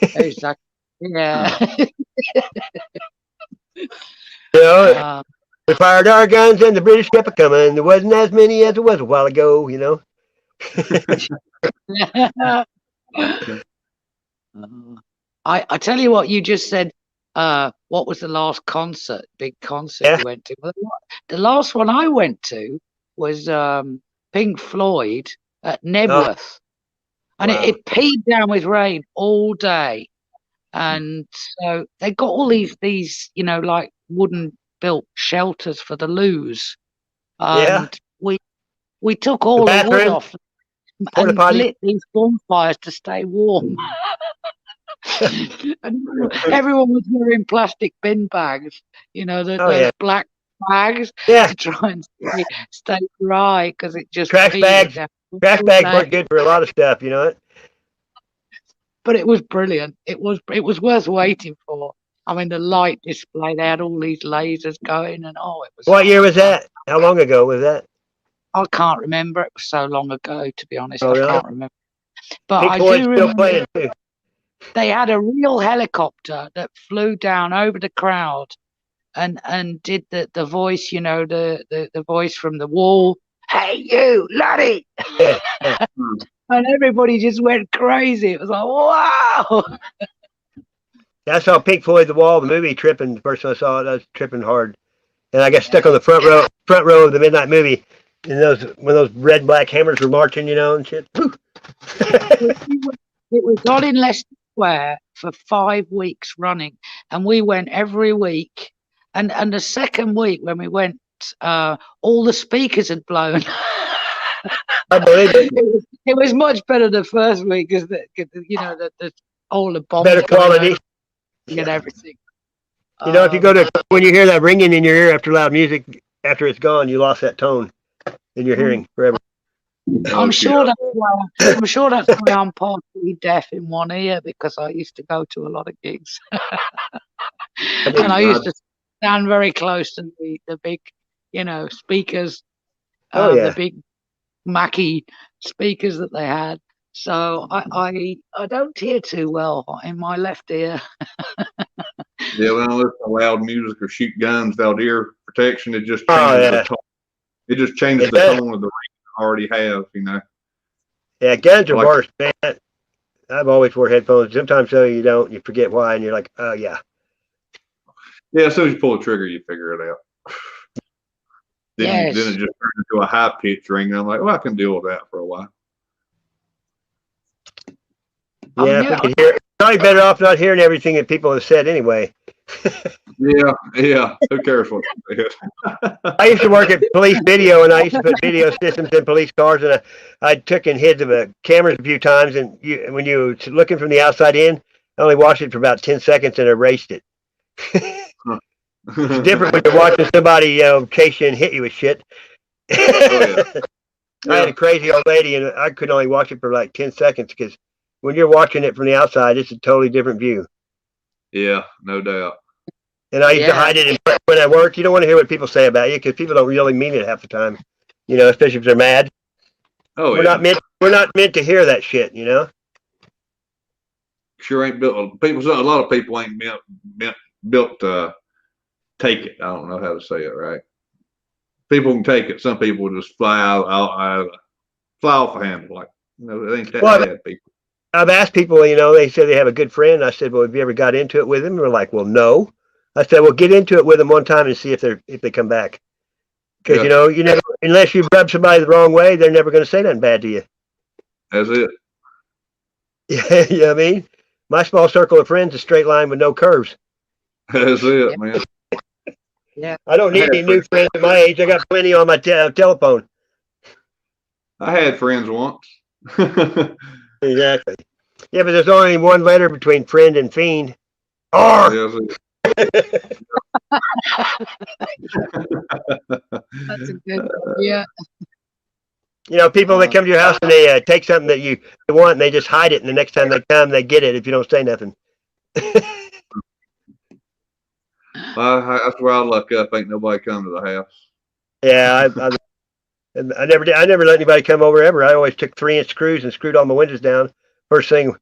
Exactly. Yeah. We fired our guns and the British kept coming. There wasn't as many as there was a while ago. I tell you what, you just said. What was the last big concert you went to? Well, the last one I went to was Pink Floyd at Nebworth, and it peed down with rain all day, and so they got all these like wooden built shelters for the loos, and we took all the wood off and lit these bonfires to stay warm. And everyone was wearing plastic bin bags, those black bags to try and stay dry because it just trash bags. Trash bags weren't good for a lot of stuff, you know it. But it was brilliant. It was worth waiting for. I mean, the light display, they had all these lasers going, and it was. What year was that? How long ago was that? I can't remember. It was so long ago, to be honest. Really? I can't remember. But Pink I Floyd's do still remember playing too. They had a real helicopter that flew down over the crowd and did the voice, you know, the voice from the wall. Hey, you, laddie! Yeah. And everybody just went crazy. It was like, wow! I saw Pink Floyd, The Wall, the movie, tripping. The first time I saw it, I was tripping hard. And I got stuck on the front row of the midnight movie. And when those red and black hammers were marching, you know, and shit. It was on in Leicester Square for 5 weeks running. And we went every week. And the second week when we went, all the speakers had blown. I believe it. It was much better the first week because you know the all the bombs better quality and everything. You know, if you when you hear that ringing in your ear after loud music, after it's gone, you lost that tone in your hearing forever. I'm sure that's why I'm partially deaf in one ear, because I used to go to a lot of gigs, and I used to stand very close to the big, you know, speakers. The big Mackie speakers that they had. So I don't hear too well in my left ear. Yeah, when I listen to loud music or shoot guns without ear protection, it just changes the tone. It just changes the tone of the ring I already have, you know. Yeah, guns are worse, man. I've always wore headphones. Sometimes you don't, you forget why, and you're like, oh yeah. Yeah, as soon as you pull the trigger, you figure it out. Then it just turned into a high pitch ring, and I'm like, well, I can deal with that for a while. Yeah, if we could hear, probably better off not hearing everything that people have said anyway. Yeah. Who cares what they I used to work at police video, and I used to put video systems in police cars, and I took and hid the cameras a few times, and when you were looking from the outside in, I only watched it for about 10 seconds and erased it. It's different when you're watching somebody, you know, chase you and hit you with shit. I had a crazy old lady, and I could only watch it for like 10 seconds because when you're watching it from the outside, it's a totally different view. Yeah, no doubt. And I used to hide it when I worked. You don't want to hear what people say about you because people don't really mean it half the time, you know, especially if they're mad. Oh, we're not meant to hear that shit, you know. Sure ain't built. A lot of people ain't built to take it. I don't know how to say it right. People can take it. Some people just fly off the handle. Like, you know, it ain't that bad, people. I've asked people, you know, they said they have a good friend. I said, well, have you ever got into it with him? And they're like, well, no. I said, well, get into it with them one time and see if they come back. Because, you know, unless you rub somebody the wrong way, they're never going to say nothing bad to you. That's it. Yeah, you know what I mean? My small circle of friends is a straight line with no curves. That's it, man. Yeah. I don't need any new friends at my age. I got plenty on my telephone. I had friends once. Exactly. Yeah, but there's only one letter between friend and fiend. R. That's a good one. Yeah. You know, people that come to your house and they take something that you want and they just hide it, and the next time they come, they get it if you don't say nothing. That's where I luck up. Ain't nobody come to the house. Yeah, I never did. I never let anybody come over ever. I always took 3-inch screws and screwed all my windows down first thing.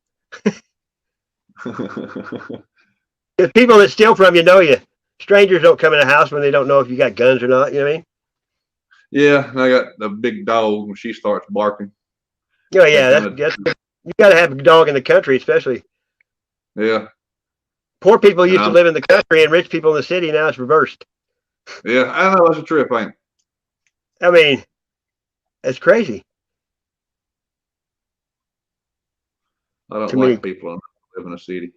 Because people that steal from you know you. Strangers don't come in the house when they don't know if you got guns or not. You know what I mean? Yeah, I got the big dog when she starts barking. Oh yeah, that's you got to have a dog in the country, especially. Yeah. Poor people used to live in the country, and rich people in the city. Now it's reversed. Yeah, I know it's a trip, ain't it? I mean, it's crazy. I don't like people who live in a city.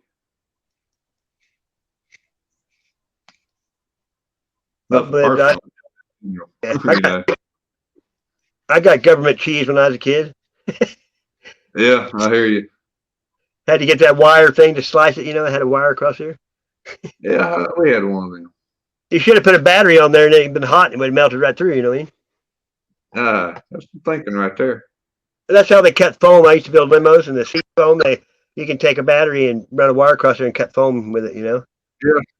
I got government cheese when I was a kid. Yeah, I hear you. Had to get that wire thing to slice it. You know, I had a wire across here. Yeah, we had one of them. You should have put a battery on there and it had been hot and it would have melted right through, you know what I mean? That's the thinking right there. That's how they cut foam. I used to build limos, and the seat foam, you can take a battery and run a wire across there and cut foam with it, you know?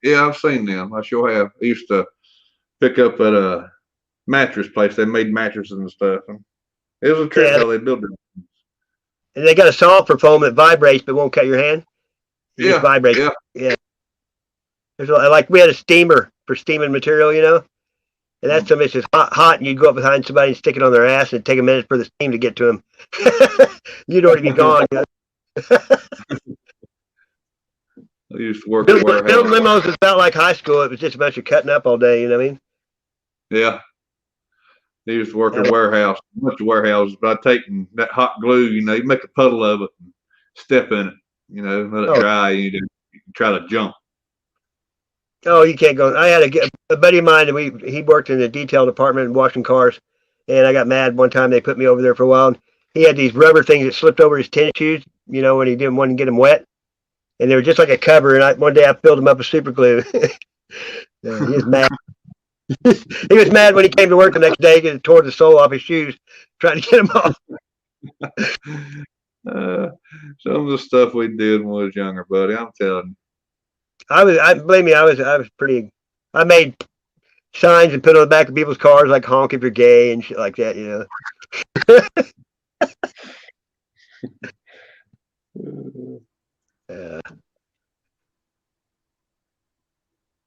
Yeah, I've seen them. I sure have. I used to pick up at a mattress place. They made mattresses and stuff. And it was a trip how they built it. And they got a saw for foam that vibrates but won't cut your hand. It just vibrates. Yeah. There's like we had a steamer for steaming material, you know? And that's something that's just hot, and you'd go up behind somebody and stick it on their ass, and it'd take a minute for the steam to get to them. You'd already be gone. You know? I used to work at warehouse. Building limos was about like high school. It was just a bunch of cutting up all day, you know what I mean? Yeah. I used to work at a warehouse, a bunch of warehouses, but I'd take that hot glue, you know, you make a puddle of it and step in it, you know, let it dry, and you can try to jump. Oh, you can't go. I had a buddy of mine, and he worked in the detail department washing cars, and I got mad one time. They put me over there for a while, and he had these rubber things that slipped over his tennis shoes, you know, when he didn't want to get them wet, and they were just like a cover. And one day I filled them up with super glue. He was mad. He was mad when he came to work the next day because it tore the sole off his shoes trying to get them off. Some of the stuff we did when we was younger, buddy, I'm telling you. I was pretty. I made signs and put on the back of people's cars like "honk if you're gay" and shit like that, you know.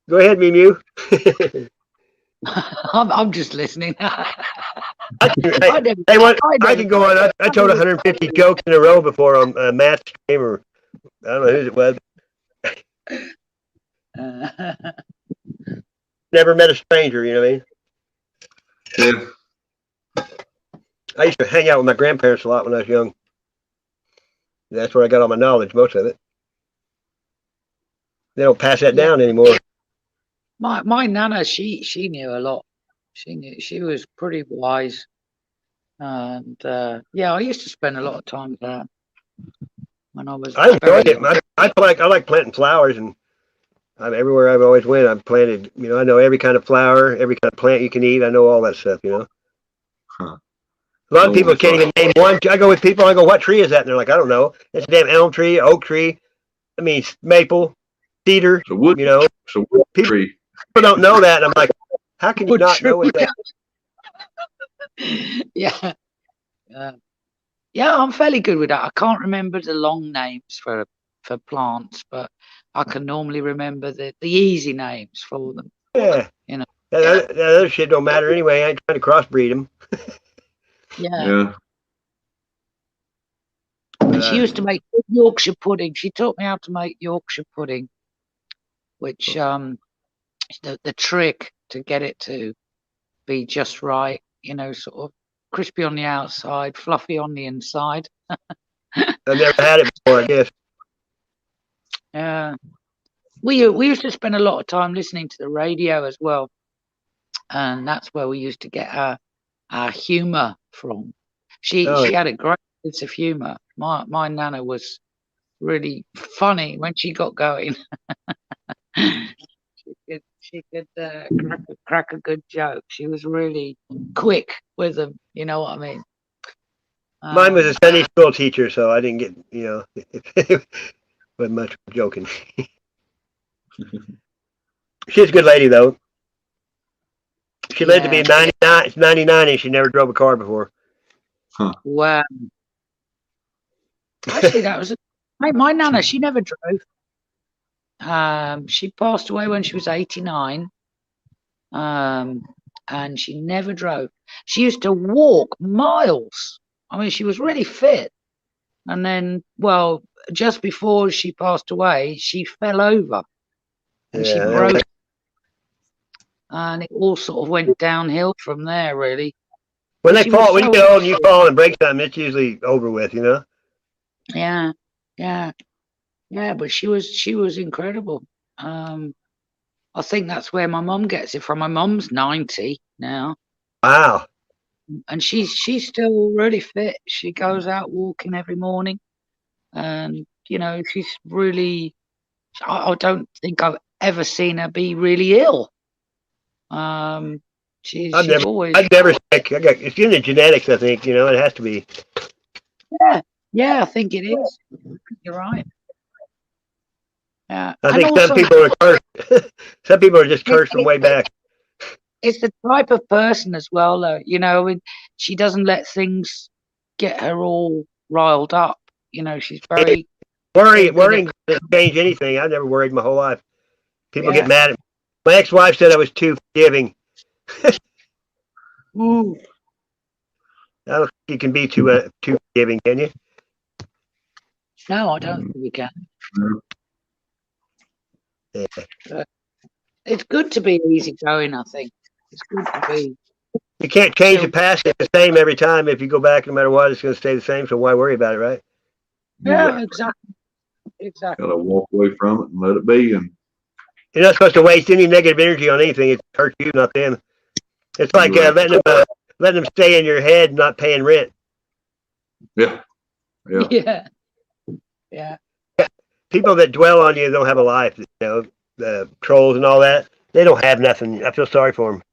Go ahead, Mew. I'm just listening. I can go on. I told 150 jokes in a row before on Matt's stream, or I don't know whose it was. Never met a stranger, you know what I mean? Yeah. I used to hang out with my grandparents a lot when I was young. That's where I got all my knowledge, most of it. They don't pass that down anymore. My nana, she knew a lot. She was pretty wise, and I used to spend a lot of time with her when I was. I enjoyed it. I like planting flowers, and everywhere I've always went, I've planted. You know, I know every kind of flower, every kind of plant you can eat. I know all that stuff. You know. Huh. A lot of people can't even name one. I go with people. I go, "What tree is that?" And they're like, "I don't know. It's a damn elm tree, oak tree. I mean, maple, cedar. It's a wood. You know, it's a wood tree. People don't know that. And I'm like, how can you not know what that? Yeah. Yeah, I'm fairly good with that. I can't remember the long names for plants, but I can normally remember the easy names for them. Yeah. You know. That other shit don't matter anyway. I ain't trying to crossbreed them. Yeah. She used to make Yorkshire pudding. She taught me how to make Yorkshire pudding, which the trick to get it to be just right, you know, sort of crispy on the outside, fluffy on the inside. I've never had it before, I guess. Yeah. We used to spend a lot of time listening to the radio as well. And that's where we used to get our humour from. She had a great sense of humour. My nana was really funny when she got going. She could crack a good joke. She was really quick with them. You know what I mean? Mine was a Sunday school teacher, so I didn't get, you know, wasn't much joking. She's a good lady, though. She lived to be 99, and she never drove a car before. Huh. Wow. Actually, that was my nana. She never drove. She passed away when she was 89. And she never drove. She used to walk miles. I mean, she was really fit. And then, well, just before she passed away, she fell over and she broke. And it all sort of went downhill from there, really. When you get old and you fall and break something, it's usually over with, you know? Yeah. But she was incredible. I think that's where my mum gets it from. My mum's 90 now. Wow. And she's still really fit. She goes out walking every morning. And, you know, she's really, I don't think I've ever seen her be really ill. She's I've always. never sick. It's in the genetics, I think. You know, it has to be. Yeah, I think it is. You're right. Yeah. I think some people are cursed. Some people are just cursed from way back. It's the type of person as well, though. You know, she doesn't let things get her all riled up. You know, she's very worrying doesn't change anything. I've never worried my whole life. People get mad at me. My ex-wife said I was too forgiving. Ooh. I don't think you can be too forgiving, can you? No, I don't think you can. Yeah. It's good to be easygoing, I think. It's good to be. You can't change the past. It's the same every time. If you go back, no matter what, it's going to stay the same. So why worry about it, right? Yeah, exactly. Exactly. Gotta walk away from it and let it be. And you're not supposed to waste any negative energy on anything. It hurts you, not them. It's like letting them stay in your head, not paying rent. Yeah. People that dwell on you don't have a life. You know, the trolls and all that. They don't have nothing. I feel sorry for them.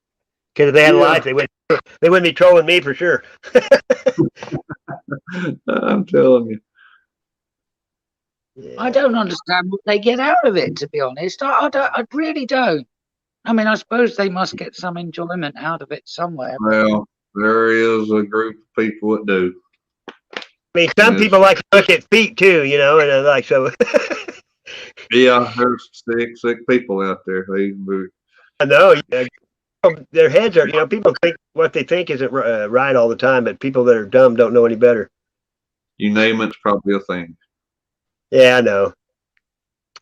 Because if they had a life, they wouldn't be trolling me for sure. I'm telling you. Yeah. I don't understand what they get out of it, to be honest. I really don't. I mean, I suppose they must get some enjoyment out of it somewhere. Well, there is a group of people that do. I mean, some people like to look at feet too, you know, and like so. Yeah, there's sick people out there. I know. Their heads are, you know, people think what they think isn't right all the time, but people that are dumb don't know any better. You name it's probably a thing. Yeah, I know.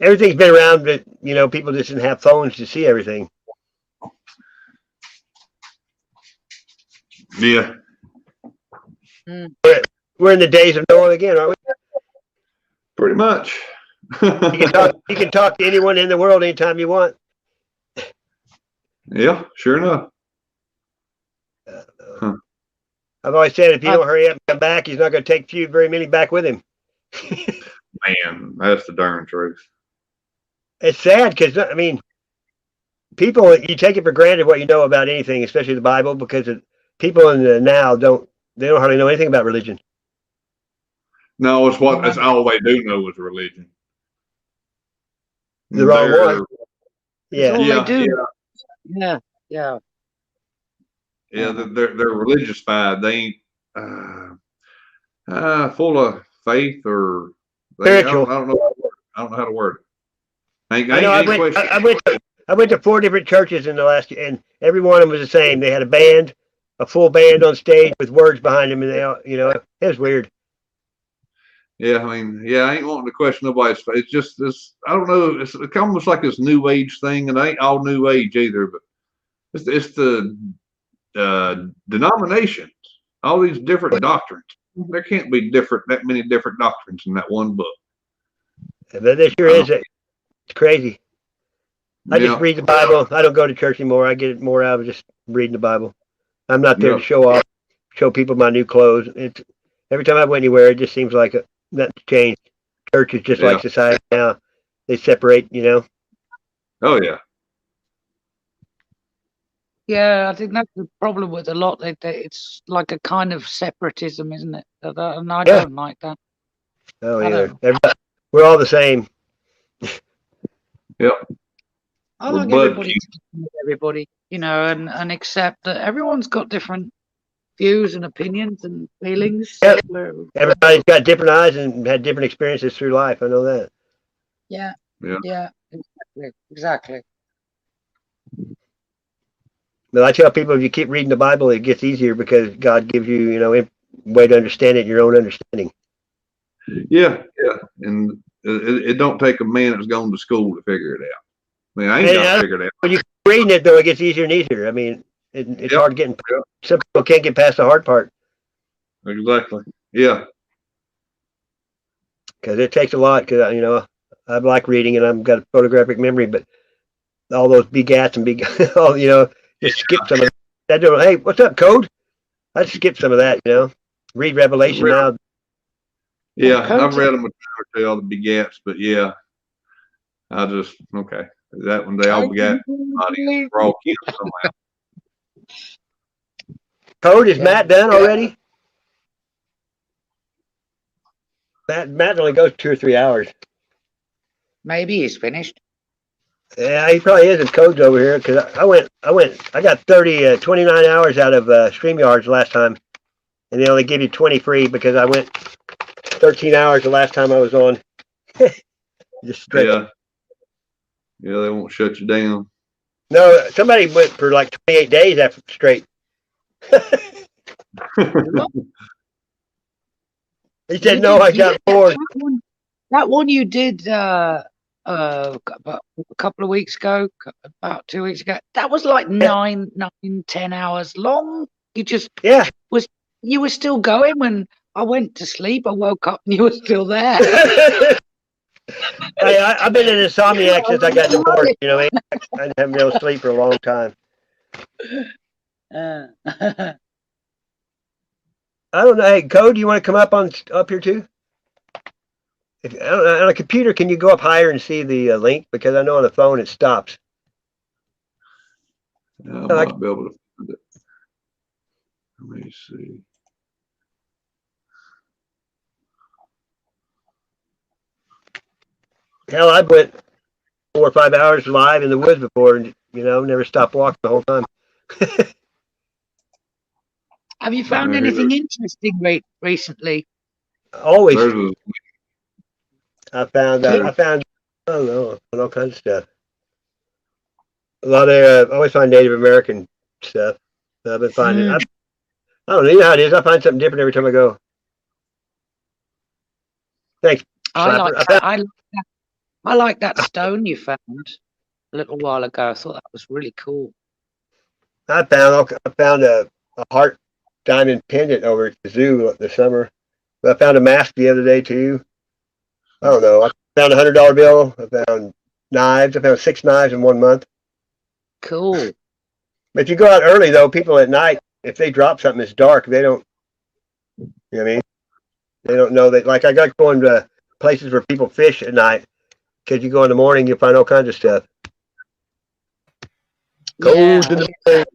Everything's been around, but you know, people just didn't have phones to see everything. Yeah. We're in the days of Noah again, aren't we? Pretty much. You can talk to anyone in the world anytime you want. Yeah, sure enough. I've always said if you don't hurry up and come back, he's not going to take very many back with him. Man, that's the darn truth. It's sad because, I mean, people, you take it for granted what you know about anything, especially the Bible, because people in the now don't hardly know anything about religion. No, that's all they do know is religion. The wrong one. Yeah. Yeah. Yeah. Yeah, they're religious fied. They ain't full of faith or spiritual. I don't know how to word it. I went to 4 different churches in the last year, and every one of them was the same. They had a full band on stage with words behind them, and they all, you know, it was weird. Yeah, I mean, I ain't wanting to question nobody's faith. It's just this, I don't know, it's almost like this new age thing, and it ain't all new age either, but it's the denominations, all these different doctrines. There can't be that many different doctrines in that one book. But there sure is. It's crazy. I just read the Bible. I don't go to church anymore. I get more out of just reading the Bible. I'm not there to show people my new clothes. Every time I went anywhere, it just seems like nothing's changed. Church is just like society now. They separate, you know. Oh yeah. Yeah, I think that's the problem with a lot. It's like a kind of separatism, isn't it? And I don't like that. Oh yeah. We're all the same. Yep. I like everybody to get with everybody, you know, and accept that everyone's got different views and opinions and feelings. Yep. Everybody's got different eyes and had different experiences through life. I know that. Yeah. Exactly. But I tell people, if you keep reading the Bible, it gets easier because God gives you, you know, a way to understand it in your own understanding. Yeah, and it don't take a man that's gone to school to figure it out. I mean, I ain't got to figure it out. When you keep reading it, though, it gets easier and easier. I mean, it's hard getting. Some people can't get past the hard part. Exactly. Yeah. Because it takes a lot. Because you know, I like reading, and I've got a photographic memory, but all those big gats and all, you know, just skip some of that. Hey, what's up, Code? I just skip some of that, you know. Read Revelation now. Yeah, I've read them a time or two, all the big gaps, but yeah, I just, okay. That when they all got body broke in somehow. Code, is Matt done already? Matt only goes 2 or 3 hours. Maybe he's finished. Yeah, he probably is. His code's over here because I got 29 hours out of StreamYards last time, and they only give you 20 free because I went 13 hours the last time I was on. Just straight. Yeah, they won't shut you down. No, somebody went for like 28 days after straight. He said, "No, I got bored." That one you did about a couple of weeks ago, about 2 weeks ago. That was like 10 hours long. You were still going when I went to sleep. I woke up and you were still there. I've been an insomniac since I got divorced. You know, I haven't been able to sleep for a long time. I don't know. Hey, Code, do you want to come up here too? On a computer, can you go up higher and see the link? Because I know on the phone it stops. I might be able to find it. Let me see. Hell, I went 4 or 5 hours live in the woods before, and never stopped walking the whole time. Have you found anything interesting recently? Always. I found I don't know, all kinds of stuff. A lot of I always find Native American stuff. I've been finding. I don't know. You know how it is. I find something different every time I go. Thanks. I like that stone you found a little while ago. I thought that was really cool. I found a heart diamond pendant over at the zoo this summer. I found a mask the other day too. I don't know. I found a $100 bill. I found knives. I found 6 knives in 1 month. Cool. But if you go out early though, people at night, if they drop something, it's dark. They don't. You know what I mean? They don't know that. Like I got going to places where people fish at night. Because you go in the morning, you find all kinds of stuff. Gold in the morning.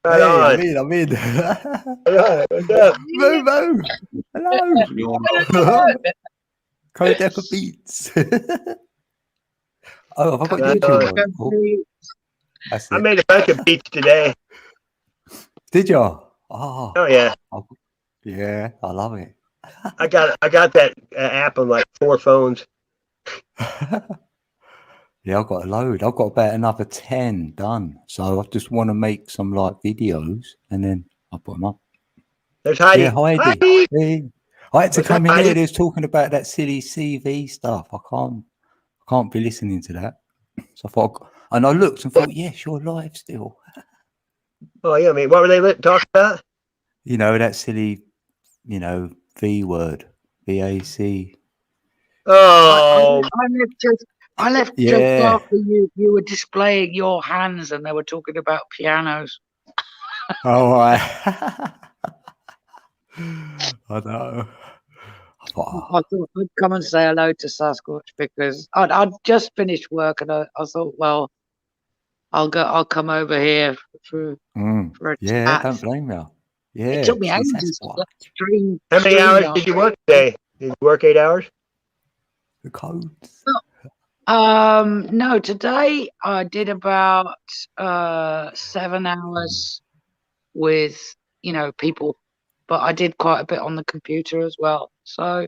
Right on. I'm in. All right, what's up? Moo. Hello. Code there for beats. Oh, have I got YouTube on? I made a bunch of beats today. Did you? Oh yeah. Yeah, I love it. I got that app on like 4 phones. Yeah, I've got a load. I've got about another 10 done. So I just want to make some like videos and then I'll put them up. There's Heidi. Yeah, Heidi. Hey. I had to come in here. They was talking about that silly CV stuff. I can't be listening to that. So I thought, and I looked and thought, yes, you're live still. Oh yeah, I mean, what were they talking about? That silly, V word, VAC. Oh, I left just after you were displaying your hands and they were talking about pianos. Oh, I know. I thought I'd come and say hello to Sasquatch because I'd just finished work and I thought, well, I'll come over here for a chat. Don't blame me. Yeah, it took me ages to stream. How many hours did you work today? Did you work 8 hours? The codes. No, today I did about 7 hours with people, but I did quite a bit on the computer as well. So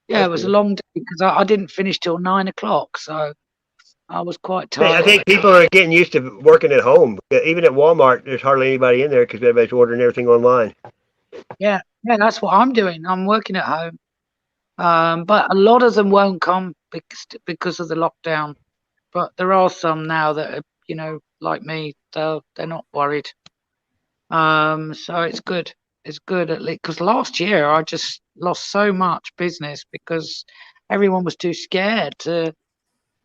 yeah, it was a long day because I didn't finish till 9 o'clock, so I was quite tired. I think people are getting used to working at home. Even at Walmart, there's hardly anybody in there because everybody's ordering everything online. Yeah, that's what I'm doing. I'm working at home. But a lot of them won't come because of the lockdown. But there are some now that are, like me, they're not worried. So it's good. It's good at least because last year I just lost so much business because everyone was too scared to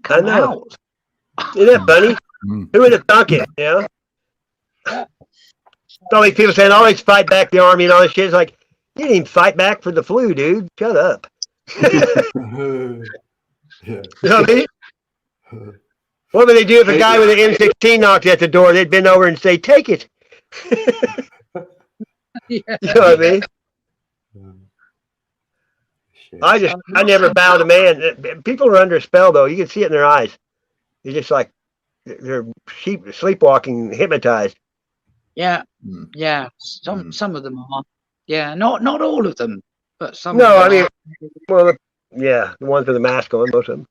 come out. Isn't that funny? Who would have thunk it? All these people saying always fight back the army and all this shit. It's like you didn't even fight back for the flu, dude. Shut up. You know what I mean? What would they do if a guy with an M16 knocked at the door? They'd bend over and say, "Take it." Yeah. You know what I mean? I never bow to man. People are under a spell, though. You can see it in their eyes. They're just like they're sleepwalking, hypnotized. Yeah, yeah. Some of them are. Yeah, not all of them, but some. No, of I them mean, well, yeah, the ones with the mask on, most of them.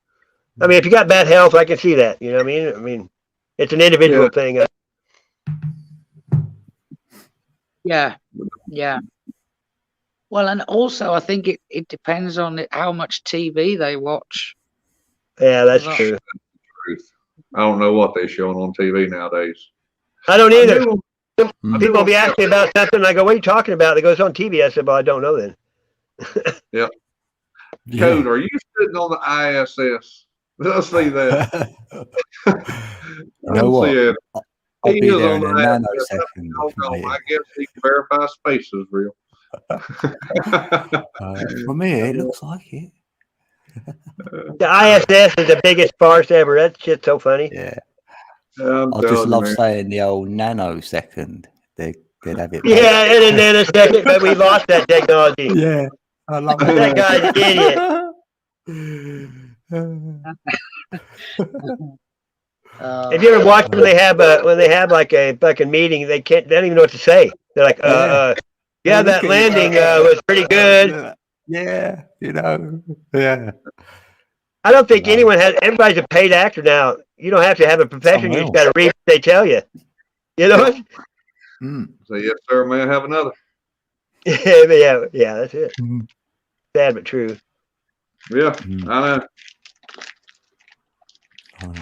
I mean, if you got bad health, I can see that. You know what I mean? I mean, it's an individual thing. Yeah, yeah. Well, and also I think it depends on how much TV they watch. Yeah, that's true. I don't know what they're showing on TV nowadays. I don't either. People will be asking me about something, and I go, "What are you talking about?" They go, "It's on TV." I said, "Well, I don't know then." Yep. Code, are you sitting on the ISS? Let's see that. You know what? I'll be there in a nanosecond. nanosecond. I guess he can verify space is real. For me, it looks like it. The ISS is the biggest farce ever. That shit's so funny. Yeah. I just love saying the old nanosecond. They'd have it. Yeah, in a nanosecond, but we lost that technology. Yeah, I love it. That guy's an idiot. Have you ever watched when they have like a fucking meeting? They don't even know what to say. They're like, yeah, that landing was pretty good. Yeah, you know, yeah. I don't think anyone has. Everybody's a paid actor now. You don't have to have a profession. You just got to read what they tell you. You know what? So yes, sir. May I have another? yeah, that's it. Sad but true. Yeah, I know.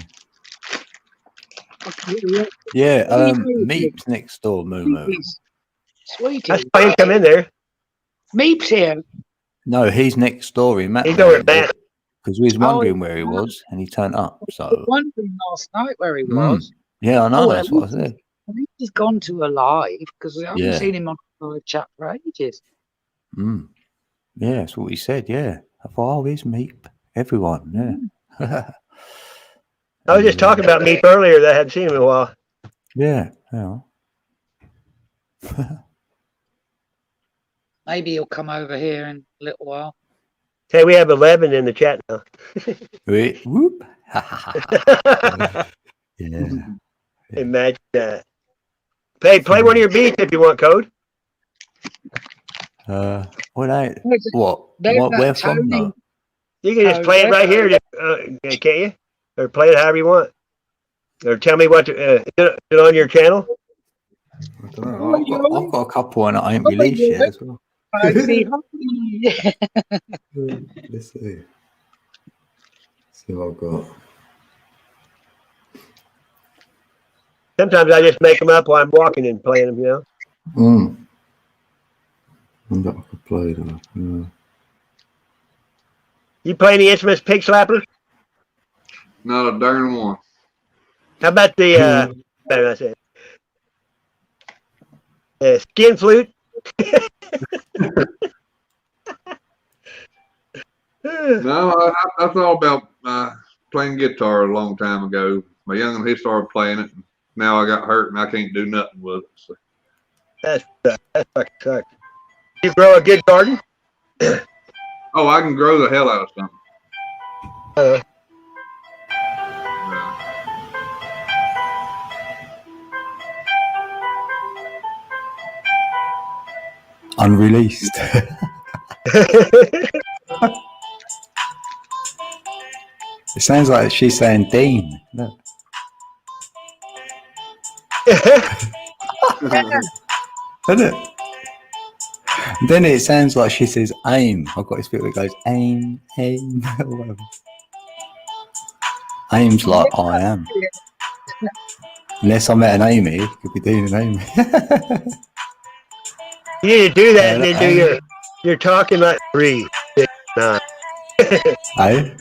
Yeah, Meep's next door, Moo. Sweetie. I saw him come in there. Meep's here. No, he's next door in Matt. He's over at Matt. Because we was wondering where he was, and he turned up. So wondering last night where he was. Yeah, I know. That's what I said. I think he's gone to a live because I haven't seen him on a live chat for ages. Yeah, that's what he said. Yeah, I thought, oh, here's Meep. Everyone. Yeah. I was just talking about Meep earlier. That I hadn't seen him in a while. Yeah. Maybe he'll come over here in a little while. Hey, we have 11 in the chat now. Wait, whoop. Yeah. Imagine that. Play one of your beats if you want, Code. What? Where from? Though? You can just play it right here, can't you? Or play it however you want. Or tell me what to. Is it on your channel? I don't know. I've got a couple and I ain't released yet as well. Let's see. See what I've got. Sometimes I just make them up while I'm walking and playing them, you know? I wonder if I could play them. Yeah. You play any instruments, Pig Slapper? Not a darn one. How about the, better not say it. Skin flute? No, I thought about playing guitar a long time ago. My young'un, he started playing it. And now I got hurt and I can't do nothing with it. So. That fucking sucks. You grow a good garden? Oh, I can grow the hell out of something. Unreleased. It sounds like she's saying Dean. Look. Doesn't it? Then it sounds like she says aim. I've got this bit where it goes aim, aim, or whatever. Aim's like I am. Unless I met an Amy, it could be Dean and Amy. You need to do that and then do you're talking like 3, 6, 9. Hey?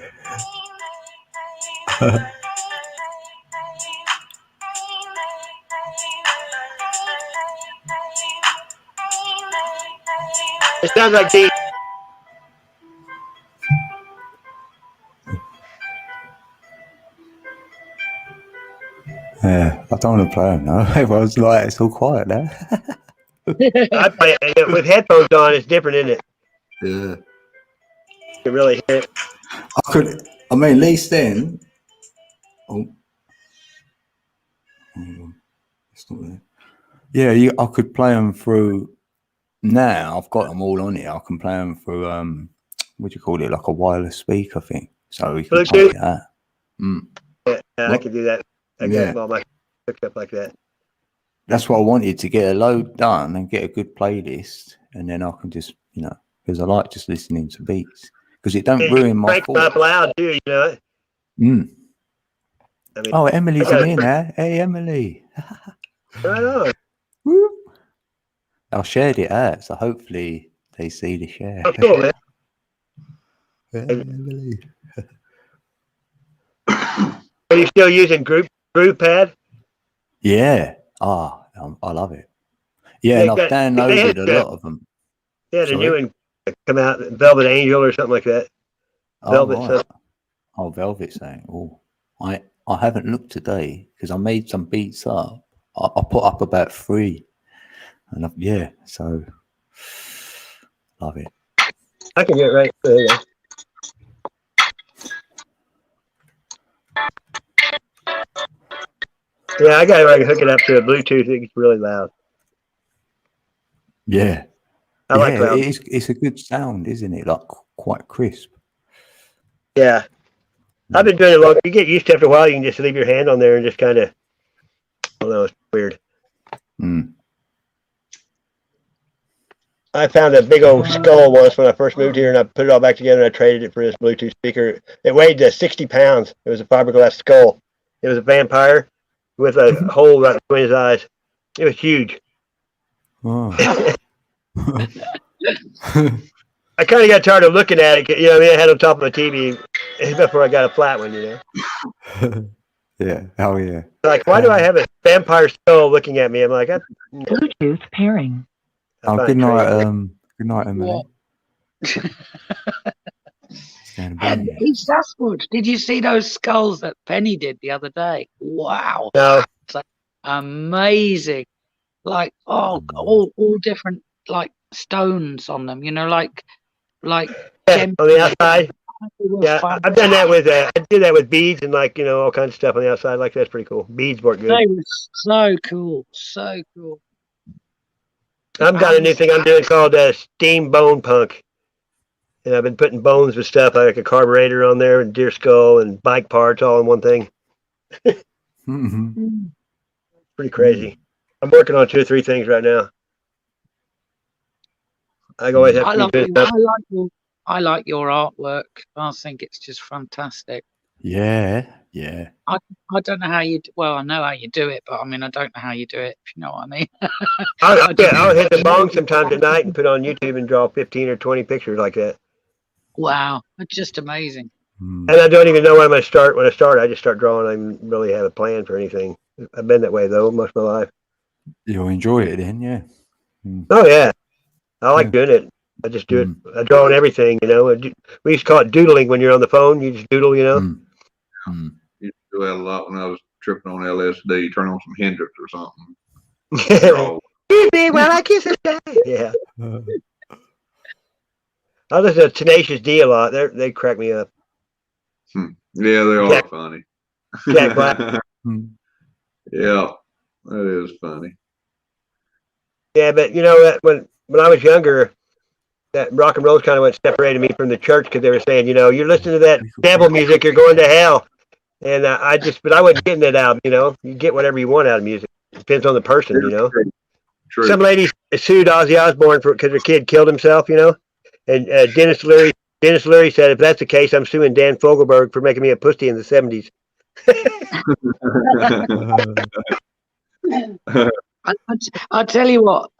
It sounds like Dean. Yeah, I don't want to play them now. Everyone's like, it's all quiet now. I play it with headphones on. It's different, isn't it? Yeah. You can really hear it. I mean, at least then. Oh. It's not there. Yeah, I could play them through. Now I've got them all on here. I can play them through what do you call it? Like a wireless speaker thing. So we can play that. Yeah, I can do that. I got all my hooked up like that. That's what I wanted, to get a load done and get a good playlist, and then I can just, because I like just listening to beats because it don't ruin my thoughts. Crank up loud too, I mean, Emily's in here now. Hey, Emily. Right on. Woo. I shared it out, so hopefully they see the share. Oh, cool, man. Hey, Emily. Are you still using GroupPad? Yeah. I love it. Yeah, and I've downloaded a lot of them. Yeah, the new one come out, Velvet Angel or something like that. Velvet right. Velvet saying. Oh, I haven't looked today because I made some beats up. I put up about 3, and so love it. I can get it right. There you go. Yeah, I gotta hook it up to a Bluetooth. It's really loud. Yeah, I like loud. It's a good sound, isn't it? Like quite crisp. Yeah, I've been doing it long. You get used to it after a while. You can just leave your hand on there and just kind of. I don't know. It's weird. I found a big old skull once when I first moved here, and I put it all back together, and I traded it for this Bluetooth speaker. It weighed 60 pounds. It was a fiberglass skull. It was a vampire with a hole right between his eyes. It was huge. Oh. I kind of got tired of looking at it. I had it on top of my TV before I got a flat one, Yeah. Oh, yeah. Like, why do I have a vampire skull looking at me? I'm like, Bluetooth pairing. Oh, good night, Emily. Hey, Sasquatch, did you see those skulls that Penny did the other day? Wow. No. It's like amazing. Like, all different, like, stones on them, like on the outside. Yeah, I've done that with I did that with beads and all kinds of stuff on the outside. Like, that's pretty cool. Beads work good. They were so cool. So cool. I've got a new thing I'm doing called steam bone punk. And I've been putting bones with stuff like a carburetor on there and deer skull and bike parts all in one thing. Pretty crazy. I'm working on 2 or 3 things right now. I always have to I like your artwork. I think it's just fantastic. Yeah. I don't know how you well, I know how you do it, but I mean, I don't know how you do it, if you know what I mean. I'll hit the bong sometimes at night and put on YouTube and draw 15 or 20 pictures like that. Wow, it's just amazing. And I don't even know when I'm going to start. When I start, I just start drawing. I don't really have a plan for anything. I've been that way, though, most of my life. You'll enjoy it then, yeah. Oh, yeah. I like doing it. I just do it. I draw on everything, We used to call it doodling when you're on the phone. You just doodle, Used to do that a lot when I was tripping on LSD, turn on some Hendrix or something. Excuse me while I kiss a guy. Yeah. I listen to Tenacious D a lot. They crack me up. Yeah, they are funny. Jack Black. Yeah, that is funny. Yeah, but when I was younger, that rock and roll kind of what separated me from the church because they were saying, you're listening to that devil music, you're going to hell. And I wasn't getting it out. You get whatever you want out of music. Depends on the person, True. Some lady sued Ozzy Osbourne because her kid killed himself, And Dennis Leary said, if that's the case, I'm suing Dan Fogelberg for making me a pussy in the 70s. I'll tell you what,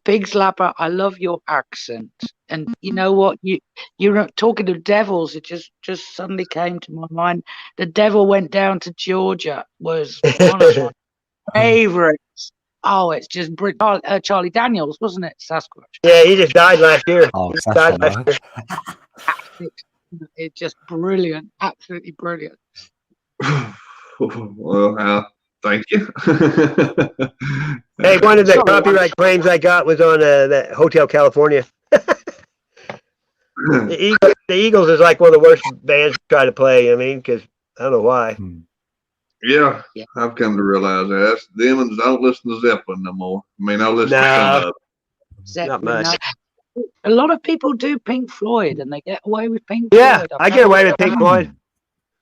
Big Slapper, I love your accent. And you know what? You're talking of devils. It just suddenly came to my mind. The Devil Went Down to Georgia was one of my favorites. Oh, it's just Charlie Daniels, wasn't it? Sasquatch. Yeah, he just died last year. Oh, it's just brilliant. Absolutely brilliant. Well, Thank you. Hey, one of the copyright claims I got was on that Hotel California. The Eagles is like one of the worst bands to try to play. I mean, because I don't know why. Yeah, I've come to realize that. That's them, and I don't listen to Zeppelin no more. I mean, I listen to some of it. Zeppelin, not much. A lot of people do Pink Floyd, and they get away with Pink Floyd. Yeah, I get away with Pink Floyd.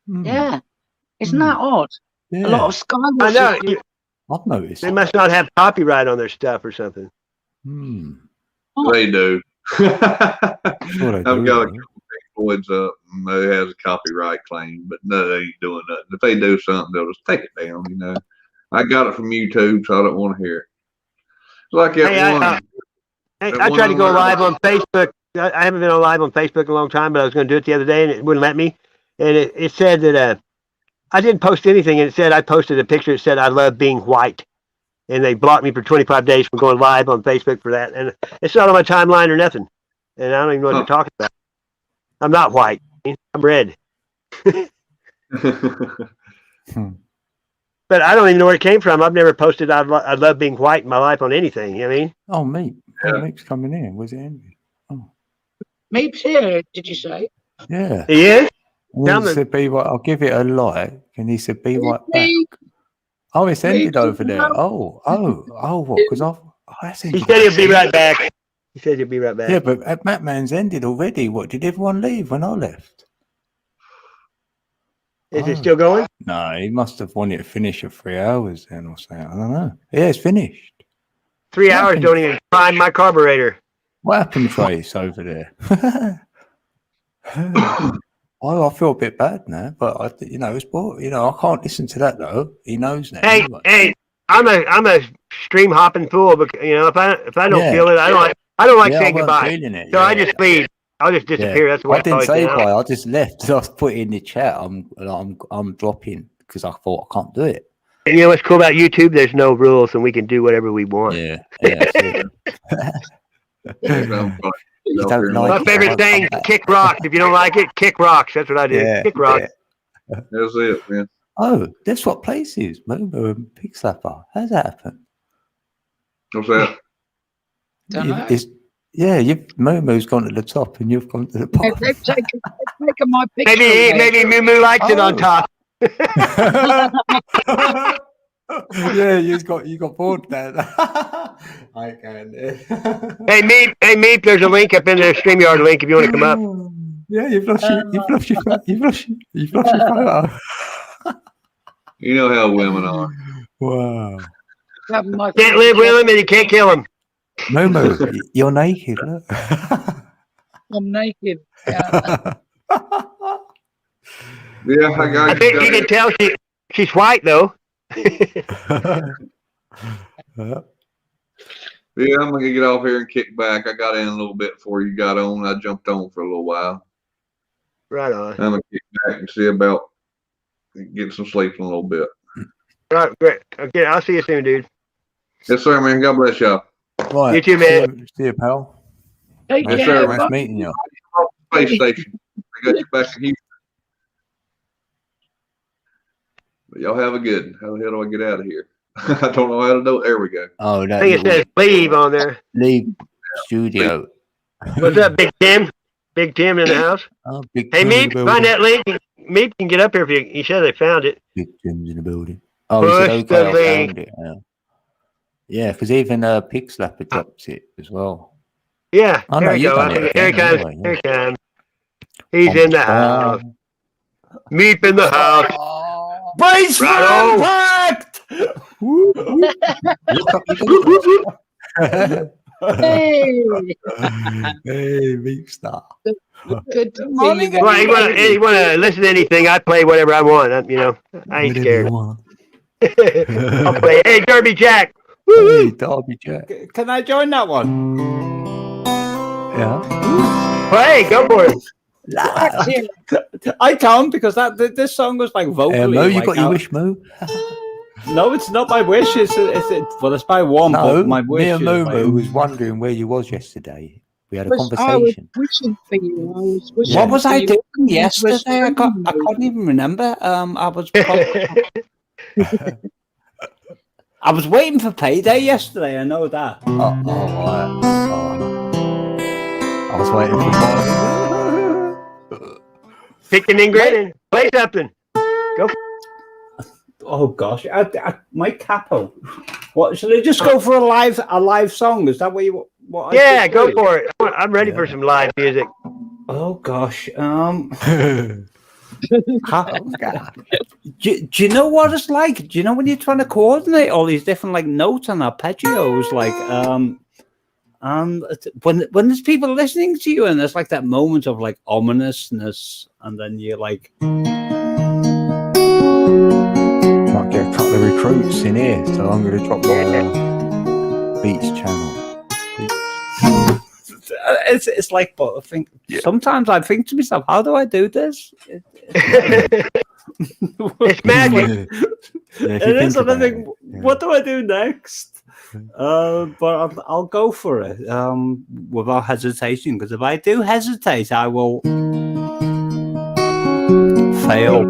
Yeah, isn't that odd? Yeah. A lot of Skywatchers. I know. I've noticed. They must not have copyright on their stuff or something. They do. I've got a couple Pink Floyd's up, and they has a copyright claim, but no, they ain't doing nothing. If they do something, they'll just take it down. You know, I got it from YouTube, so I don't want to hear it. It's like that I tried to go live on Facebook. I haven't been on live on Facebook in a long time, but I was going to do it the other day, and it wouldn't let me. And it said that I didn't post anything, and it said I posted a picture that said I love being white. And they blocked me for 25 days from going live on Facebook for that. And it's not on my timeline or nothing. And I don't even know what they're talking about. I'm not white. I'm red. But I don't even know where it came from. I've never posted I love being white in my life on anything. You know what I mean? Oh, Meep. Yeah. Oh, Meep's coming in. Was it Andy? Oh. Meep's here, did you say? Yeah. He is? And he said, be right. I'll give it a like. And he said, be right back. Oh, it's ended over there. Oh, what? Because he said he'll be right back. He said he'll be right back. Yeah, but Matman's ended already. What, did everyone leave when I left? Is it still going? No, he must have wanted to finish at 3 hours then or something. I don't know. Yeah, it's finished. 3 hours don't even prime my carburetor. What happened, Trace, over there? I feel a bit bad now, but it's I can't listen to that though. He knows that. Hey, I'm a stream hopping fool, but if I don't feel it, I don't like saying goodbye. So I just leave. I'll just disappear. That's what I didn't say bye. I just left. I was put in the chat. I'm dropping because I thought I can't do it. And you know what's cool about YouTube? There's no rules, and we can do whatever we want. Yeah. That's it. My favorite thing, kick rocks. If you don't like it, kick rocks. That's what I do. Yeah, kick rocks. Yeah. That's it, man. Oh, that's what places. Momo and Pig Slapper. How's that happen? What's that? Momo's gone to the top and you've gone to the bottom. They've taken my picture. Maybe Moo likes it on top. Yeah, you got bored there. I can. Hey Meep, there's a link up in the StreamYard link if you want to come up. Yeah, you've lost your photo. You know how women are. Wow. Can't live with them and you can't kill them. Momo, you're naked. Look. I'm naked. Yeah, I think you can tell she's white though. Yeah, I'm gonna get off here and kick back. I got in a little bit before you got on. I jumped on for a little while. Right on. I'm gonna kick back and see about getting some sleep in a little bit. All right, great. Okay, I'll see you soon, dude. Yes, sir, man. God bless y'all. Right. You too, man. See you, pal. Yes, sir. Nice meeting you. Space station. I got you back in Houston. But y'all have a good. How the hell do I get out of here? I don't know how to do it. There we go. Oh, I think it says leave on there. Leave studio. What's up, Big Tim? Big Tim in the house. Oh, Big hey, Tim Meep, find that link. Meep can get up here if you said they found it. Big Tim's in the building. Oh, he said, okay, I found it. Yeah, because even Pig Slapper drops it as well. Yeah, oh, there no, you go. Here he comes. Anyway, Here he comes. He's in the house. Meep in the house. Basement packed! Hey, Meep Star. Good to see you guys. Well, you want to listen to anything? I play whatever I want. I ain't scared. I'll play. Hey, Derby Jack. Hey, Derby Jack. Can I join that one? Yeah. Well, hey, go for it. I can't because this song was like vocally. Mo, you got your wish, Mo? No, it's not my wish. It's my one. No, my wish. Me and Momo was wondering where you was yesterday. We had a conversation. I was wishing for you. What was I doing yesterday? I can't even remember. I was. I was waiting for payday yesterday. I know that. Right. I was waiting for money. Picking and grinning. Play something. Go. Oh gosh, my capo. What should I just go for a live song? Is that what you what? Yeah, go for it. I'm ready for some live music. Oh gosh. Do you know what it's like? Do you know when you're trying to coordinate all these different like notes and arpeggios, like when there's people listening to you and there's like that moment of like ominousness, and then you're like, might get a couple of recruits in here, so I'm going to drop my Beats channel. It's like, but I think sometimes I think to myself, how do I do this? It's magic. It is, and I think, what do I do next? But I'll go for it without hesitation, because if I do hesitate, I will fail.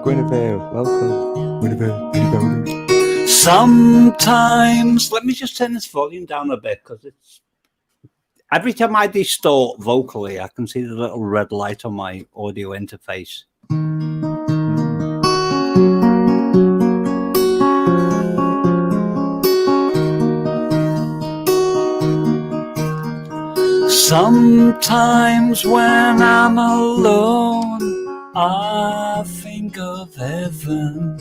Guinevere, welcome. Guinevere. Sometimes, let me just turn this volume down a bit, because it's every time I distort vocally, I can see the little red light on my audio interface. Sometimes when I'm alone, I think of heaven.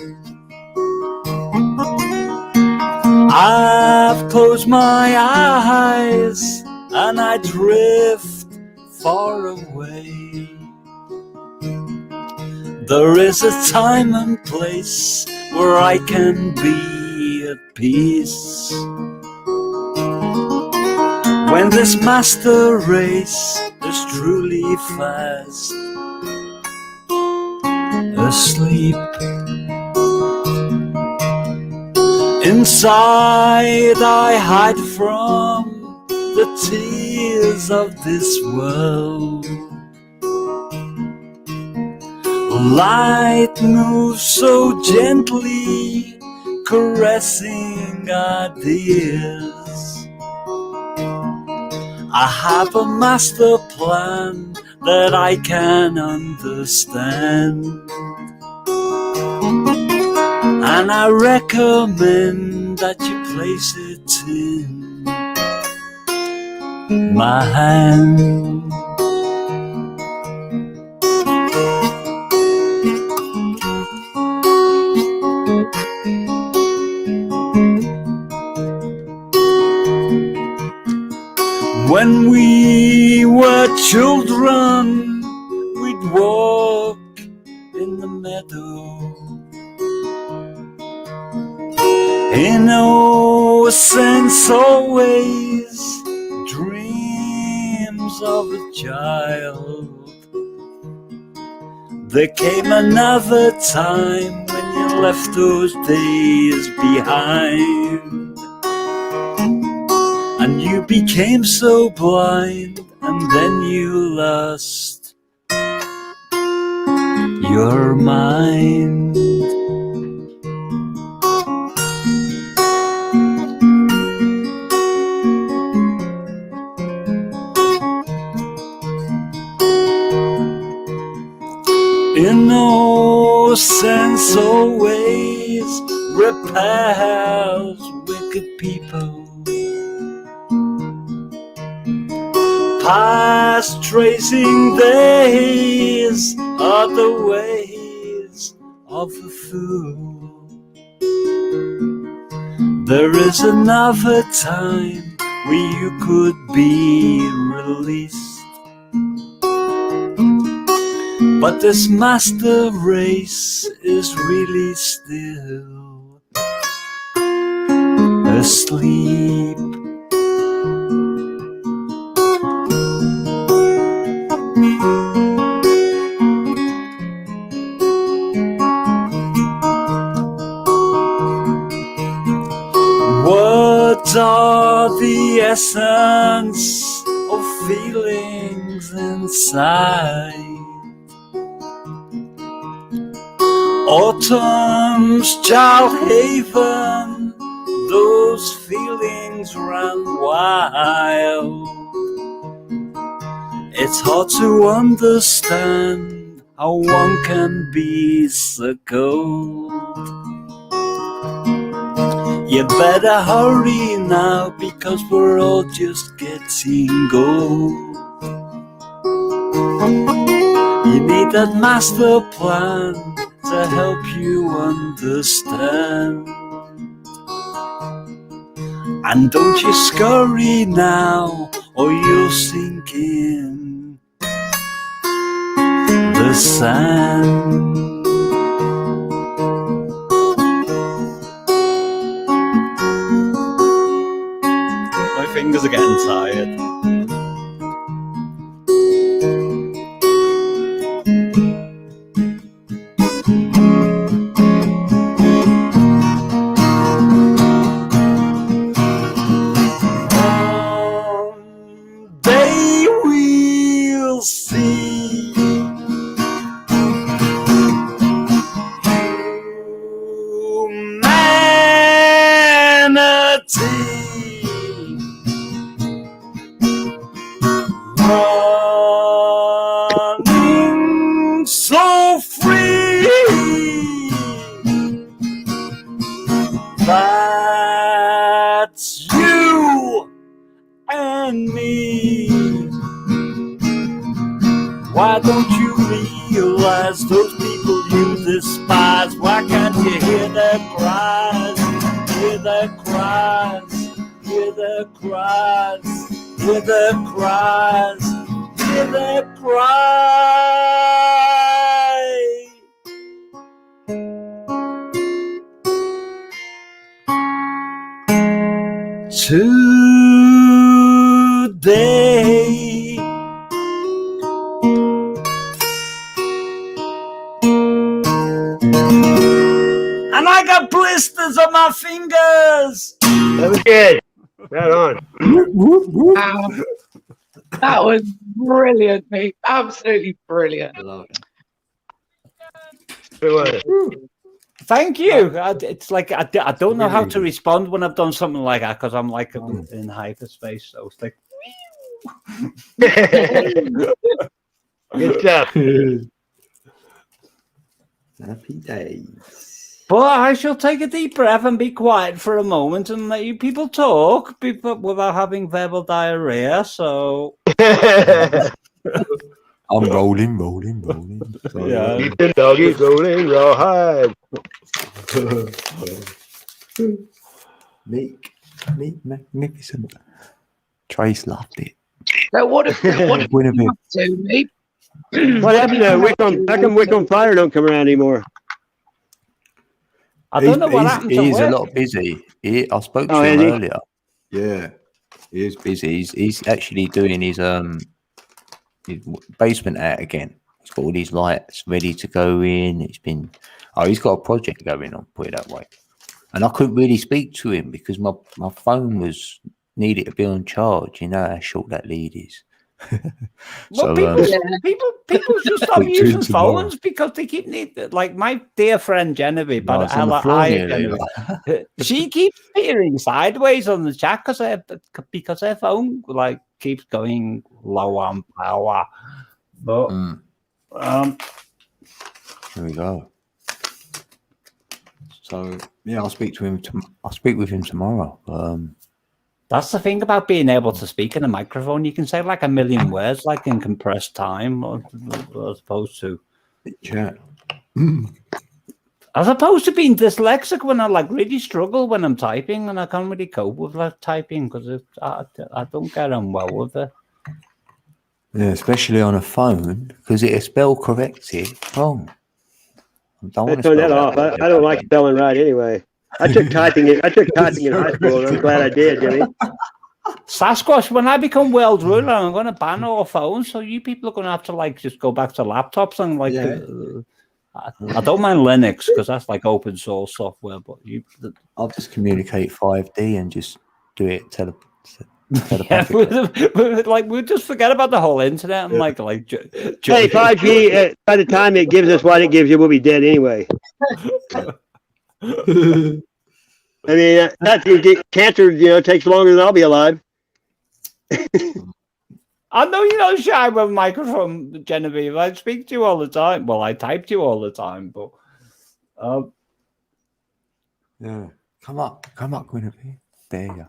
I've closed my eyes and I drift far away. There is a time and place where I can be at peace. When this master race is truly fast asleep. Inside I hide from the tears of this world. Light moves so gently, caressing ideas. I have a master plan that I can understand, and I recommend that you place it in my hand. When we were children, we'd walk in the meadow. Innocence always, dreams of a child. There came another time when you left those days behind, and you became so blind, and then you lost your mind. Innocence always repels wicked people. Past tracing days are the ways of a fool. There is another time where you could be released, but this master race is really still asleep. Words are the essence of feelings inside. Autumn's child haven, those feelings run wild. It's hard to understand how one can be so cold. You better hurry now, because we're all just getting old. You need that master plan to help you understand. And don't you scurry now, or you'll sink in the sand. My fingers are getting tired. They will see humanity running so free. That's you and me. Why don't you realize those people you despise? Why can't you hear their cries? Hear their cries, hear their cries, hear their cries, hear their cries. Today, and I got blisters on my fingers. That was good. Right on. Wow. That was brilliant, mate. Absolutely brilliant. Thank you. It's like I don't know how to respond when I've done something like that, because I'm like in hyperspace. So it's like good stuff. Happy days. But I shall take a deep breath and be quiet for a moment and let you people talk without having verbal diarrhea. So I'm rolling. So, yeah, keep the doggies rolling rawhide. Meek, magnificent. Trace loved it. So what if you up to, mate? What happened to Wickham? How come Wickham Fire don't come around anymore? I don't know what happened to He's Wick. a lot busy. I spoke to him earlier. Yeah, he is busy. He's actually doing his basement out again. He's got all these lights ready to go in. He's got a project going on, put it that way. And I couldn't really speak to him because my phone needed to be on charge. You know how short that lead is. Well, people should stop using phones because they keep like my dear friend Genevieve, she keeps appearing sideways on the chat because her phone like keeps going low on power. But here we go. So yeah, I'll speak to him. I'll speak with him tomorrow. That's the thing about being able to speak in a microphone. You can say like a million words, like in compressed time, as opposed to chat. As opposed to being dyslexic when I like really struggle when I'm typing and I can't really cope with like typing because I don't get on well with it. Yeah, especially on a phone because it'll spell correct it wrong. I turned that off. I don't like spelling right anyway. I took typing in high school, and I'm glad I did, Jimmy. Sasquatch, when I become world ruler, I'm going to ban all phones, so you people are going to have to like just go back to laptops and like. Yeah. I don't mind Linux because that's like open source software, but I'll just communicate 5D and just do it yeah, we'll just forget about the whole internet and hey, 5G. By the time it gives us what it gives you, we'll be dead anyway. I mean, not to get cancer, takes longer than I'll be alive. I know you're not shy with a microphone, Genevieve. I speak to you all the time. Well, I type to you all the time, but yeah. Come up, Genevieve. There you go.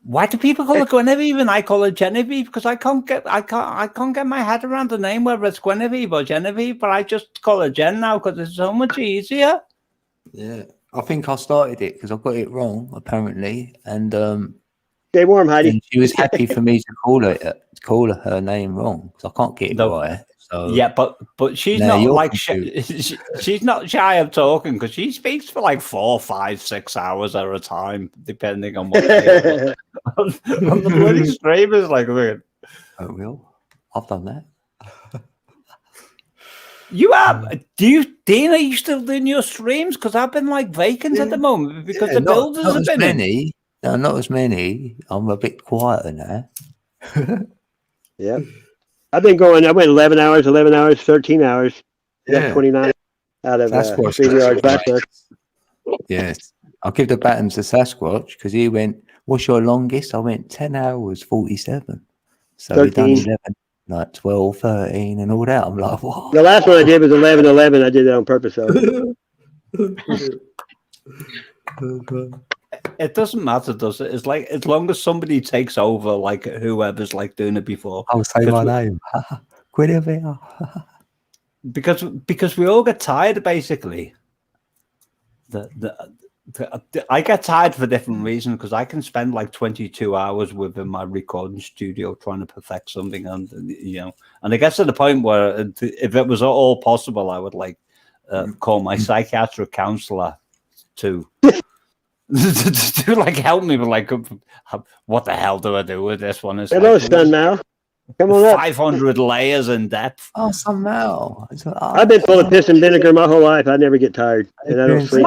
Why do people call her Genevieve and I call her Genevieve? Because I can't get my head around the name, whether it's Genevieve or Genevieve, but I just call her Jen now because it's so much easier. Yeah, I think I started it because I got it wrong apparently, and stay warm, Heidi. And she was happy for me to call her name wrong because I can't get it right. So yeah, but she's not like she's not shy of talking because she speaks for like 4, 5, 6 hours at a time, depending on what day. on the bloody stream is like weird. Oh, real? I've done that. You have? Dean? Are you still doing your streams? Because I've been like vacant at the moment because the builders have been many. No, not as many. I'm a bit quieter now. Yeah. I went 11 hours, 13 hours. Yeah. 29 out of StreamYard's backlog. Yes. I'll give the baton to Sasquatch because he went, what's your longest? I went 10 hours, 47. So 13. He done 11, like 12, 13 and all that. I'm like, what? The last one I did was 11, 11. I did that on purpose, though. It doesn't matter, does it? It's like as long as somebody takes over, like whoever's like doing it before. I'll say my name. because we all get tired, basically. I get tired for different reasons because I can spend like 22 hours within my recording studio trying to perfect something, and and it gets to the point where if it was all possible, I would like call my psychiatric counselor to like help me with like what the hell do I do with this one? Hello, son Mal. Come on up. 500 layers in depth. Oh, son Mal. I've been full of piss and vinegar my whole life. I never get tired, and I don't sleep.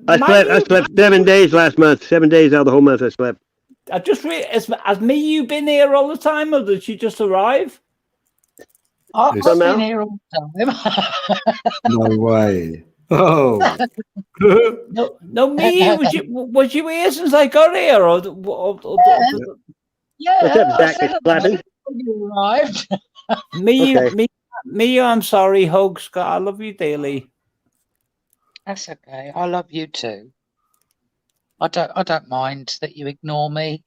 I slept 7 days last month. 7 days out of the whole month I slept. I just has you been here all the time, or did she just arrive? I've been here all the time. No way. Oh no, me. Was you here since I got here? Yeah. What's up, Zach? Clapping. You arrived. Me. I'm sorry, Hug Scott. I love you dearly. That's okay. I love you too. I don't mind that you ignore me.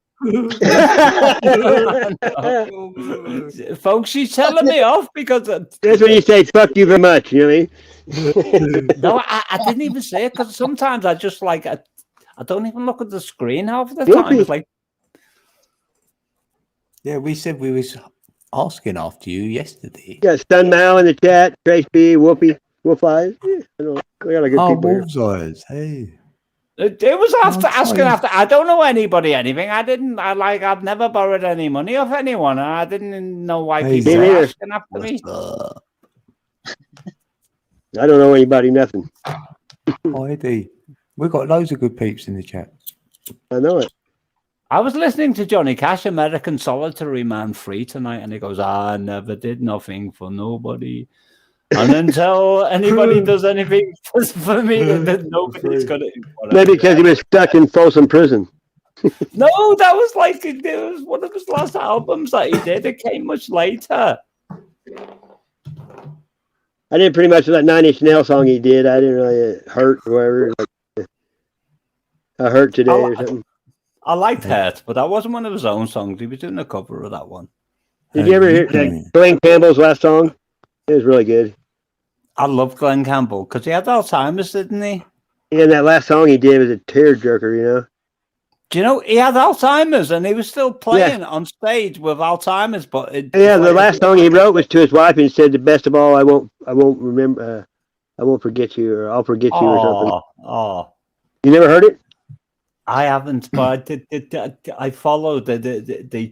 Folks, she's telling me off because that's when you say "fuck you very much." You know what I mean? No, I didn't even say it because sometimes I just like I don't even look at the screen half the time. It's like, yeah, we said we was asking after you yesterday. Yeah, Stun Mal in the chat, Trace B, Whoopi, Wolf Eyes. Yeah, I don't know. We got a good people Wolf's Eyes. Hey. It was asking after. I don't know anybody anything. I've never borrowed any money off anyone. I didn't know why people were asking after me. I don't know anybody nothing. Heidi, we've got loads of good peeps in the chat. I know it. I was listening to Johnny Cash, American Solitary Man Free tonight, and he goes, I never did nothing for nobody. And until anybody does anything for me, then nobody's going to. Maybe because he was stuck in Folsom Prison. No, that was like it was one of his last albums that he did. It came much later. I did pretty much that 9 Inch Nail song he did. I didn't really hurt or whatever. I hurt today or something. I liked Hurt, but that wasn't one of his own songs. He was doing a cover of that one. Did you ever hear Glenn Campbell's last song? It was really good. I love Glenn Campbell because he had Alzheimer's, didn't he? Yeah, and that last song he did was a tearjerker, you know? Do you know he had Alzheimer's and he was still playing on stage with Alzheimer's? But the last song he wrote was to his wife and he said, "The best of all, I won't remember, I won't forget you, or I'll forget you," or something. Oh, you never heard it? I haven't, but I followed the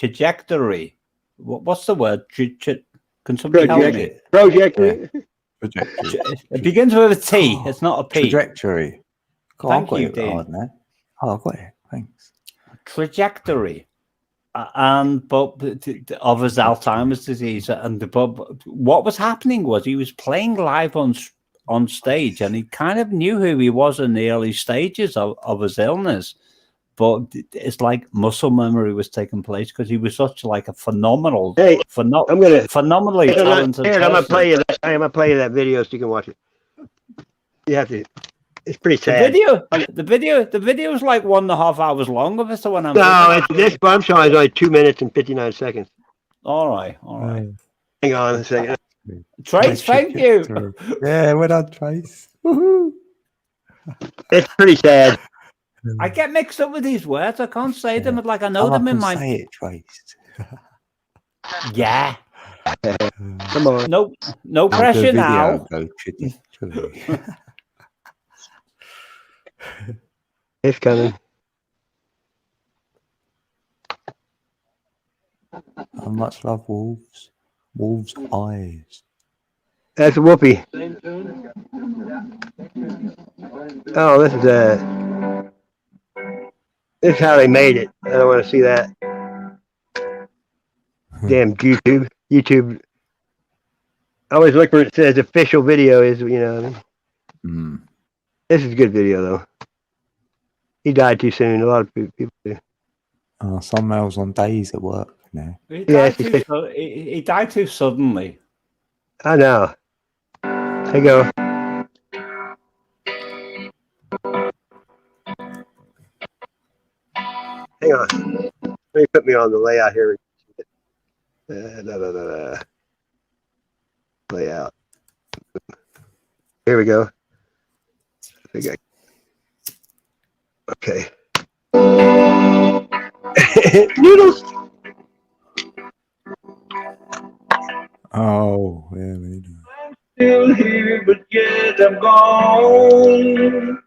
trajectory. What's the word? Can somebody help me? Trajectory. It begins with a T. It's not a P. Trajectory. Thank you, Dean. I've got it. Thanks. Trajectory. But of his Alzheimer's disease, but what was happening was he was playing live on on stage, and he kind of knew who he was in the early stages of his illness. But it's like muscle memory was taking place because he was such like a phenomenal, phenomenally talented person. I'm gonna play you that video so you can watch it. You have to. It's pretty sad. The video is like 1.5 hours long of it. So when I'm this one I'm showing is only 2 minutes and 59 seconds. All right. Hang on a second. Trace, thank you. Yeah, well done, Trace. Woohoo! It's pretty sad. I get mixed up with these words. I can't say them like I know them in my. Say it, Trace. Yeah. Come on. No pressure now. It's coming. I much love wolves. Wolves' eyes. That's Whoopi. Oh, this is how they made it. I don't want to see that. Damn YouTube. I always look where it says official video is, you know what I mean? This is a good video though. He died too soon. A lot of people do. Some males on days at work now. He died too suddenly. I know. There you go. Hang on. Let me put me on the layout here. Layout. Here we go. Okay. Noodles. Oh, yeah, we do. Still here, but yet I'm gone.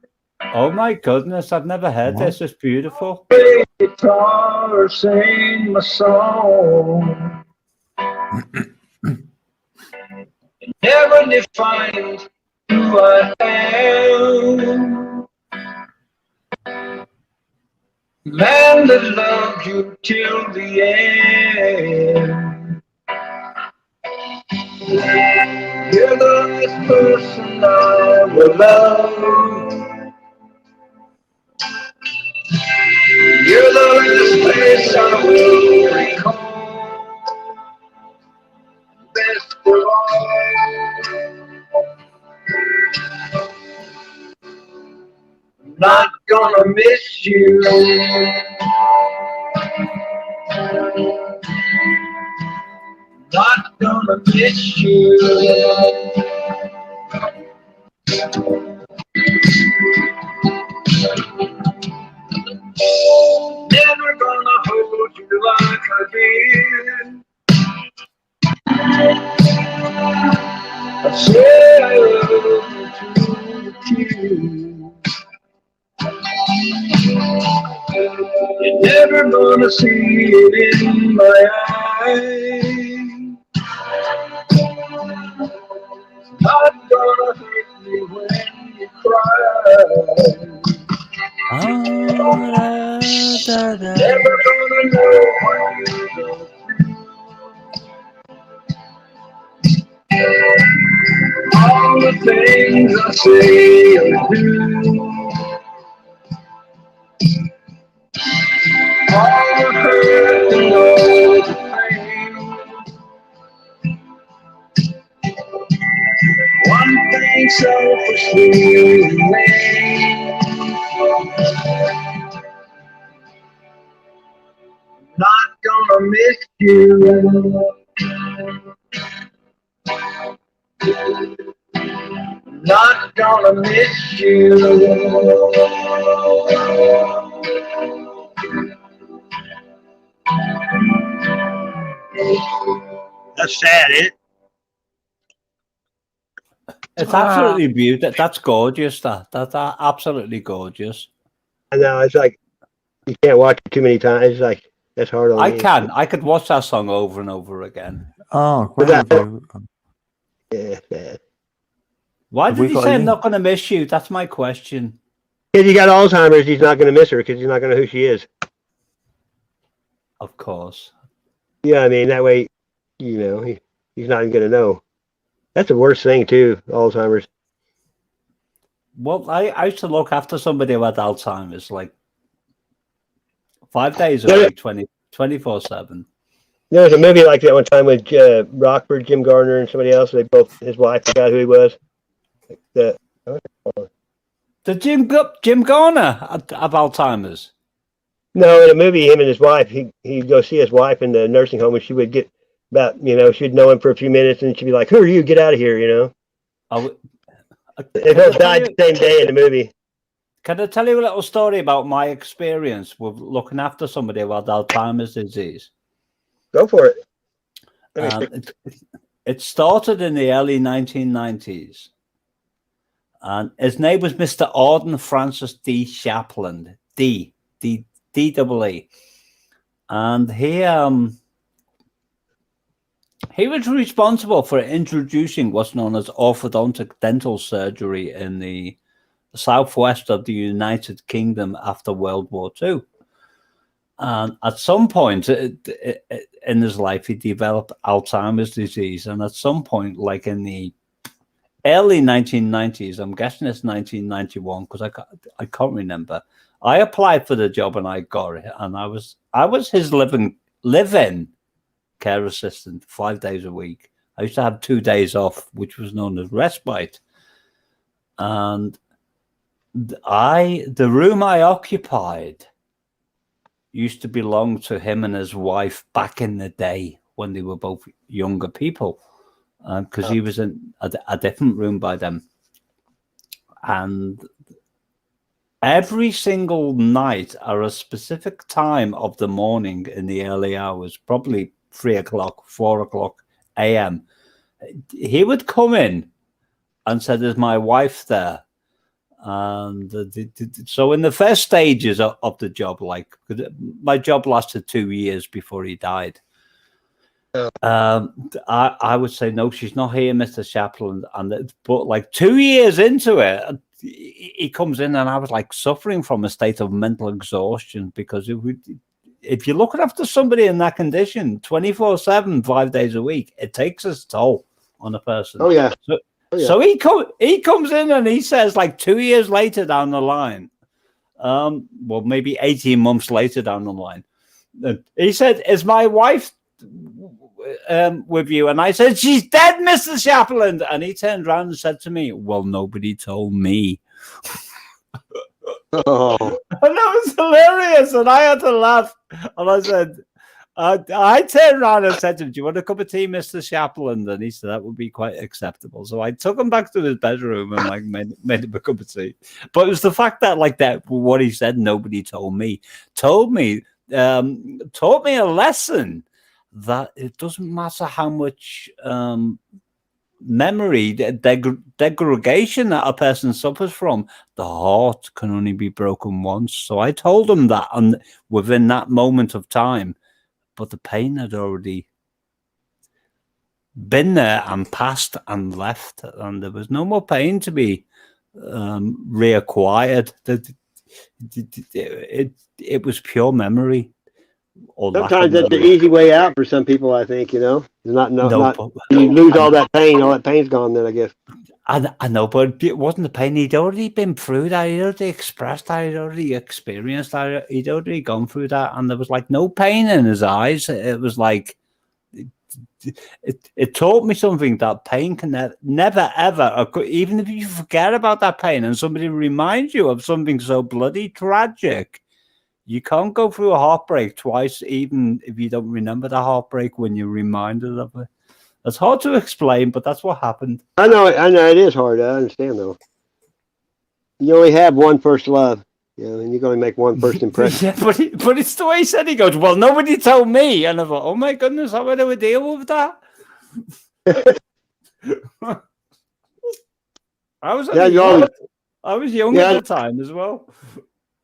Oh my goodness, I've never heard this. It's beautiful. Guitar, sing my song. Never defined who I am. Man that loved you till the end. You're the last person I will love. You're the last place I will recall. Best of all, I'm not gonna miss you. Not gonna miss you. Never gonna hold you like I did. I say I love you to the tears. You're never gonna see it in my eyes. Not gonna hurt me when you cry. Never gonna know what you go through. All the things I say and do. All the hurt and all the pain. One thing selfishly remains. Not gonna miss you. Not gonna miss you. That's sad, isn't it? It's absolutely beautiful. That's gorgeous. That's absolutely gorgeous. I know. It's like you can't watch it too many times. It's like that's hard on me. I could watch that song over and over again. Oh, yeah, sad. Why did he say I'm not going to miss you? That's my question. Because he got Alzheimer's, he's not going to miss her because he's not going to know who she is. Of course. Yeah, I mean, that way, you know, he's not even going to know. That's the worst thing, too, Alzheimer's. Well, I used to look after somebody who had Alzheimer's, like 5 days a week, 24/7. There was a movie like that one time with Rockford, Jim Gardner, and somebody else. They both, his wife forgot who he was. The Jim Garner have Alzheimer's. No, in a movie, him and his wife, he'd go see his wife in the nursing home, and she would get about, she'd know him for a few minutes, and she'd be like, "Who are you? Get out of here!" They both died the same day in the movie. Can I tell you a little story about my experience with looking after somebody who had Alzheimer's disease? Go for it. It started in the early 1990s. And his name was Mr. Auden Francis D. Shapland, D-double-E. And he was responsible for introducing what's known as orthodontic dental surgery in the southwest of the United Kingdom after World War II. And at some point in his life, he developed Alzheimer's disease. And at some point, like in the early 1990s, I'm guessing it's 1991 because I can't remember. I applied for the job and I got it, and I was his live-in care assistant 5 days a week. I used to have 2 days off, which was known as respite. And the room I occupied used to belong to him and his wife back in the day when they were both younger people, because he was in a different room by them. And every single night at a specific time of the morning in the early hours, probably 3 o'clock, 4 o'clock a.m., he would come in and said, "Is my wife there?" And so in the first stages of the job, like my job lasted 2 years before he died. I would say, "No, she's not here, Mr. Shapland." But like 2 years into it, he comes in and I was like suffering from a state of mental exhaustion, because if you're looking after somebody in that condition 24/7, 5 days a week, it takes its toll on a person. Oh yeah. So he comes in and he says, like 2 years later down the line, well, maybe 18 months later down the line, he said, "Is my wife with you?" And I said, "She's dead, Mr. Shapland." And he turned around and said to me, "Well, nobody told me." Oh. And that was hilarious, and I had to laugh. And I said, I turned around and said to him, "Do you want a cup of tea, Mr. Shapland?" And he said that would be quite acceptable. So I took him back to his bedroom and like made him a cup of tea. But it was the fact that like that what he said, "Nobody told me," taught me a lesson that it doesn't matter how much memory degradation that a person suffers from, the heart can only be broken once. So I told him that, and within that moment of time, but the pain had already been there and passed and left, and there was no more pain to be reacquired. It was pure memory. Sometimes that's the easy way out for some people, I think, Not you lose all that pain's gone then, I guess. I know, but it wasn't the pain. He'd already been through that. He'd already expressed that. He'd already experienced that. He'd already gone through that. And there was like no pain in his eyes. It was like, it taught me something, that pain can never, ever, even if you forget about that pain and somebody reminds you of something so bloody tragic, you can't go through a heartbreak twice, even if you don't remember the heartbreak when you're reminded of it. It's hard to explain, but that's what happened. I know it is hard. I understand, though. You only have one first love, and you're going to make one first impression. Yeah, but it's the way he said. He goes, "Well, nobody told me," and I thought, "Oh my goodness, how would I deal with that?" I was young at the time as well.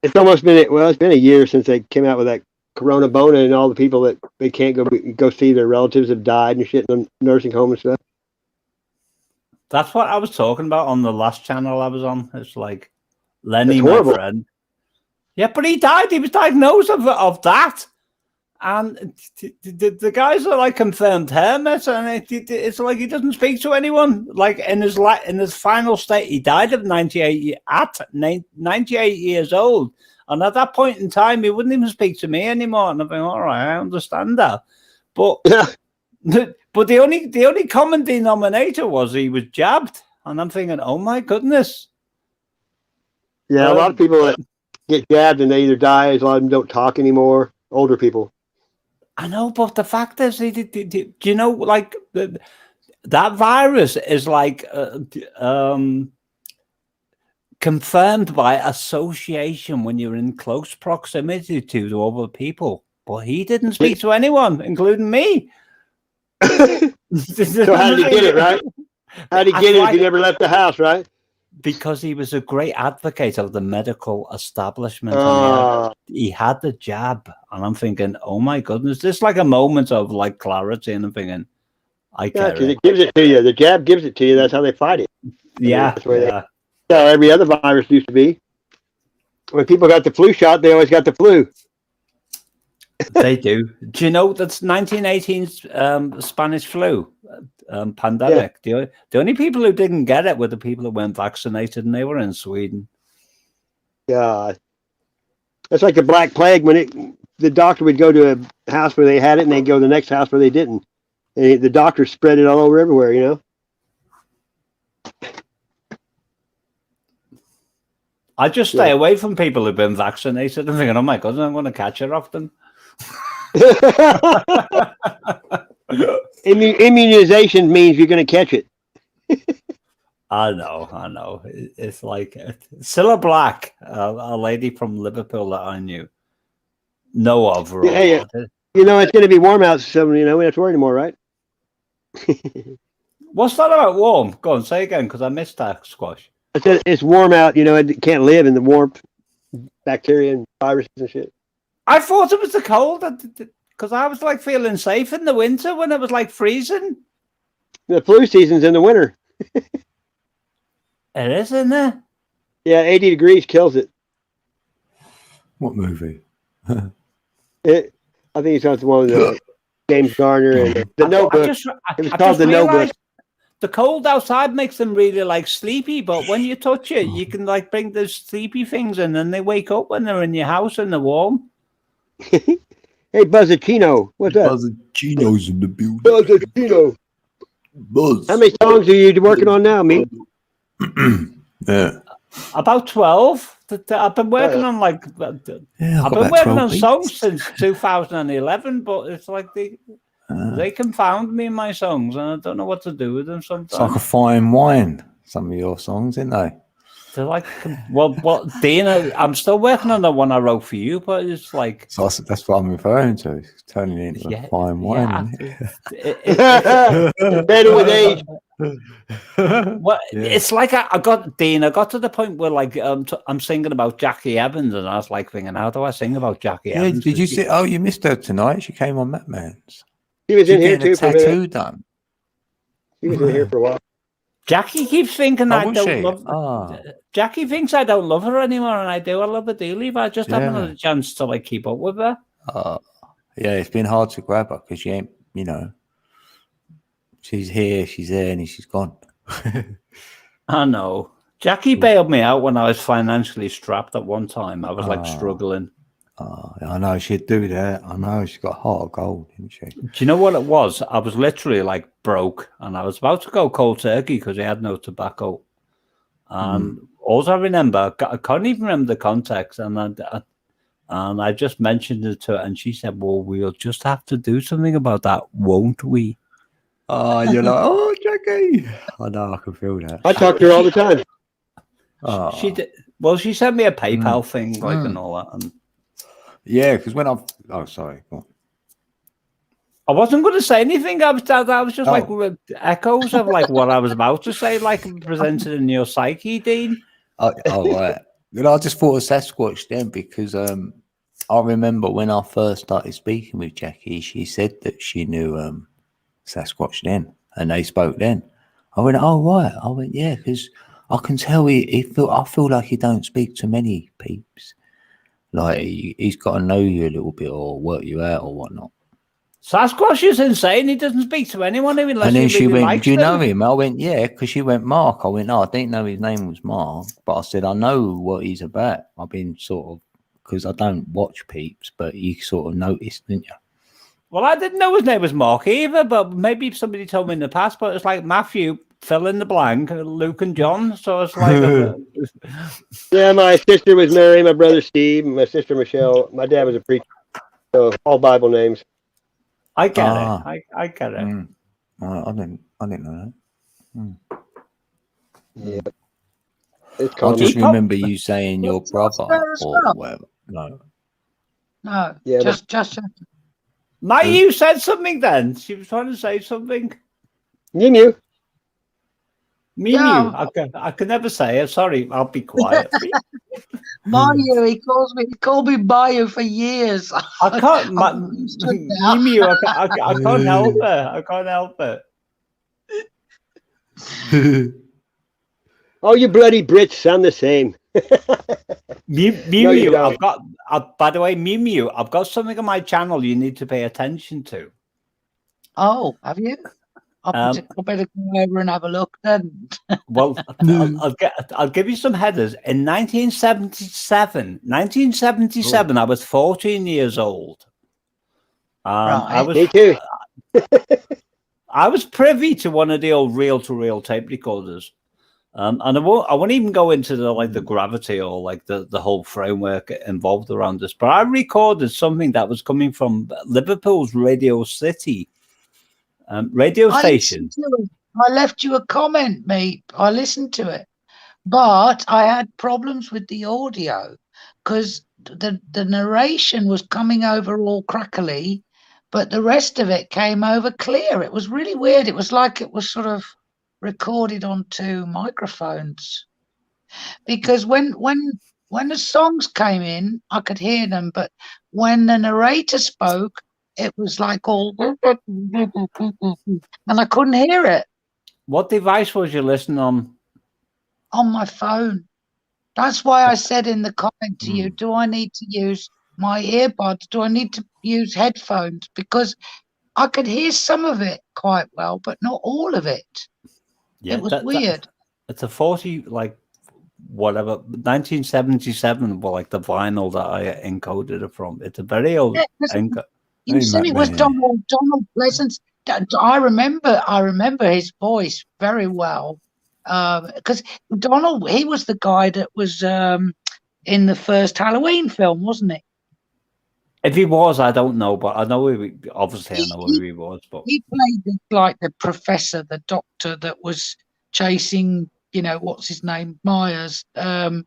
It's almost been a year since they came out with that Corona Bona, and all the people that they can't go see their relatives have died and shit in the nursing home and stuff. That's what I was talking about on the last channel I was on. It's like Lenny, my friend. Yeah, but he died. He was diagnosed of that. And the guys are like confirmed hermits, and it's like he doesn't speak to anyone. Like in his final state, he died at 98 years old, and at that point in time, he wouldn't even speak to me anymore. And I'm thinking, all right, I understand that, but but the only common denominator was he was jabbed, and I'm thinking, oh my goodness. Yeah, a lot of people that get jabbed and they either die, a lot of them don't talk anymore. Older people. I know, but the fact is, do you know, like that virus is like confirmed by association when you're in close proximity to other people. But he didn't speak to anyone, including me. So how did he get it, right? How did he get it if he never left the house, right? Because he was a great advocate of the medical establishment. And he had the jab. And I'm thinking, oh my goodness, this is like a moment of like clarity. And I'm thinking, I get it. It gives it to you. The jab gives it to you. That's how they fight it. Yeah. That's how every other virus used to be. When people got the flu shot, they always got the flu. They do. Do you know that's 1918's Spanish flu pandemic? Yeah. The only people who didn't get it were the people who weren't vaccinated, and they were in Sweden. God, that's like the Black Plague. When the doctor would go to a house where they had it, and they'd go to the next house where they didn't. And the doctor spread it all over everywhere. You know. I just stay away from people who've been vaccinated. I'm thinking, oh my God, I'm going to catch it off them. Immunization means you're going to catch it. I know. It's like Cilla Black, a lady from Liverpool that I know of. Hey, you know, it's going to be warm out, so you know we don't have to worry anymore, right? What's that about warm? Go on, say again, because I missed that, Squash. I said it's warm out. You know, it can't live in the warmth, bacteria and viruses and shit. I thought it was the cold, because I was like feeling safe in the winter when it was like freezing. The flu season's in the winter. It is, isn't it? Yeah, 80 degrees kills it. What movie? I think it's on the one with James Garner and The Notebook. It was called The Notebook. The cold outside makes them really like sleepy, but when you touch it, you can like bring those sleepy things in, and they wake up when they're in your house and they're warm. Hey, Buzzacino, what's up? Buzzacino's in the building. Buzzacino. Buzz. How many songs are you working on now, me? Yeah. About 12. I've been working on like I've been working on songs since 2011, but it's like they confound me in my songs, and I don't know what to do with them sometimes. It's like a fine wine, some of your songs, isn't they? They're like, well, Dana, I'm still working on the one I wrote for you, but it's like... So that's what I'm referring to. It's turning into a fine wine. Better with age. Well, it's like I got to the point where like I'm singing about Jackie Evans, and I was like thinking, how do I sing about Jackie Evans? Did you see? Oh, you missed her tonight. She came on Batman's. She was in here too for a minute. Tattoo done. She was in here for a while. Jackie keeps thinking I don't love her. Jackie thinks I don't love her anymore, and I do. I love her dearly, but I just haven't had a chance to like keep up with her. Yeah, it's been hard to grab her because she ain't, you know, she's here, she's there, and she's gone. I know. Jackie bailed me out when I was financially strapped at one time. I was like struggling. I know she'd do that. I know she's got heart of gold, didn't she? Do you know what it was? I was literally like broke, and I was about to go cold turkey because I had no tobacco. And all I remember, I can't even remember the context, and I just mentioned it to her, and she said, "Well, we'll just have to do something about that, won't we?" You're like, "Oh, Jackie." I know, I can feel that. I talk to her all the time. She did. Well, she sent me a PayPal thing, like, and all that. And yeah, because when sorry. Go on. I wasn't going to say anything. I was just like echoes of like what I was about to say, like presented in your psyche, Dean. Right. You know, I just thought of Sasquatch then because I remember when I first started speaking with Jackie, she said that she knew Sasquatch then, and they spoke then. I went, oh right. I went, yeah, because I can tell I feel like he don't speak to many peeps. Like he's got to know you a little bit or work you out or whatnot. Sasquatch is insane. He doesn't speak to anyone unless and then he she really went, likes "Do you know them. him?" I went, "Yeah," because she went, "Mark." I went, "No, I didn't know his name was Mark," but I said, "I know what he's about." I've been sort of, because I don't watch Peeps, but you sort of noticed, didn't you? Well, I didn't know his name was Mark either, but maybe somebody told me in the past. But it's like Matthew, fill in the blank, Luke and John. So it's like, yeah, my sister was Mary, my brother Steve, my sister Michelle. My dad was a preacher, so all Bible names. I get it. I get it. I didn't know that. Yeah. It's I common. just remember you saying your brother or whatever. No, yeah, just. You said something then. She was trying to say something. Mew. Yeah. I can never say it. Sorry, I'll be quiet. Mayu, he called me Mayu for years. I can't. Mew, I can't help it. I can't help it. Oh, you bloody Brits sound the same. Mew, I've got. By the way, Mew, I've got something on my channel you need to pay attention to. Oh, have you? I better go over and have a look then. Well, I'll give you some headers. In 1977, I was 14 years old. Right. Me too. I was privy to one of the old reel-to-reel tape recorders. And I won't even go into the gravity or like the whole framework involved around this, but I recorded something that was coming from Liverpool's Radio City radio station. I left you a comment, mate. I listened to it, but I had problems with the audio because the narration was coming over all crackly, but the rest of it came over clear. It was really weird. It was like it was sort of recorded onto microphones, because when the songs came in, I could hear them, but when the narrator spoke, it was like all and I couldn't hear it. What device was you listening on? On my phone. That's why I said in the comment to you, do I need to use my earbuds? Do I need to use headphones? Because I could hear some of it quite well, but not all of it. Yeah, it was weird. It's a 1977, well, like the vinyl that I encoded it from. It's a very old. You said it was Donald Pleasance. I remember his voice very well, because Donald, he was the guy that was in the first Halloween film, wasn't he? If he was, I don't know, but I know obviously I know who he was. But he played the professor, the doctor that was chasing, what's his name, Myers. I'm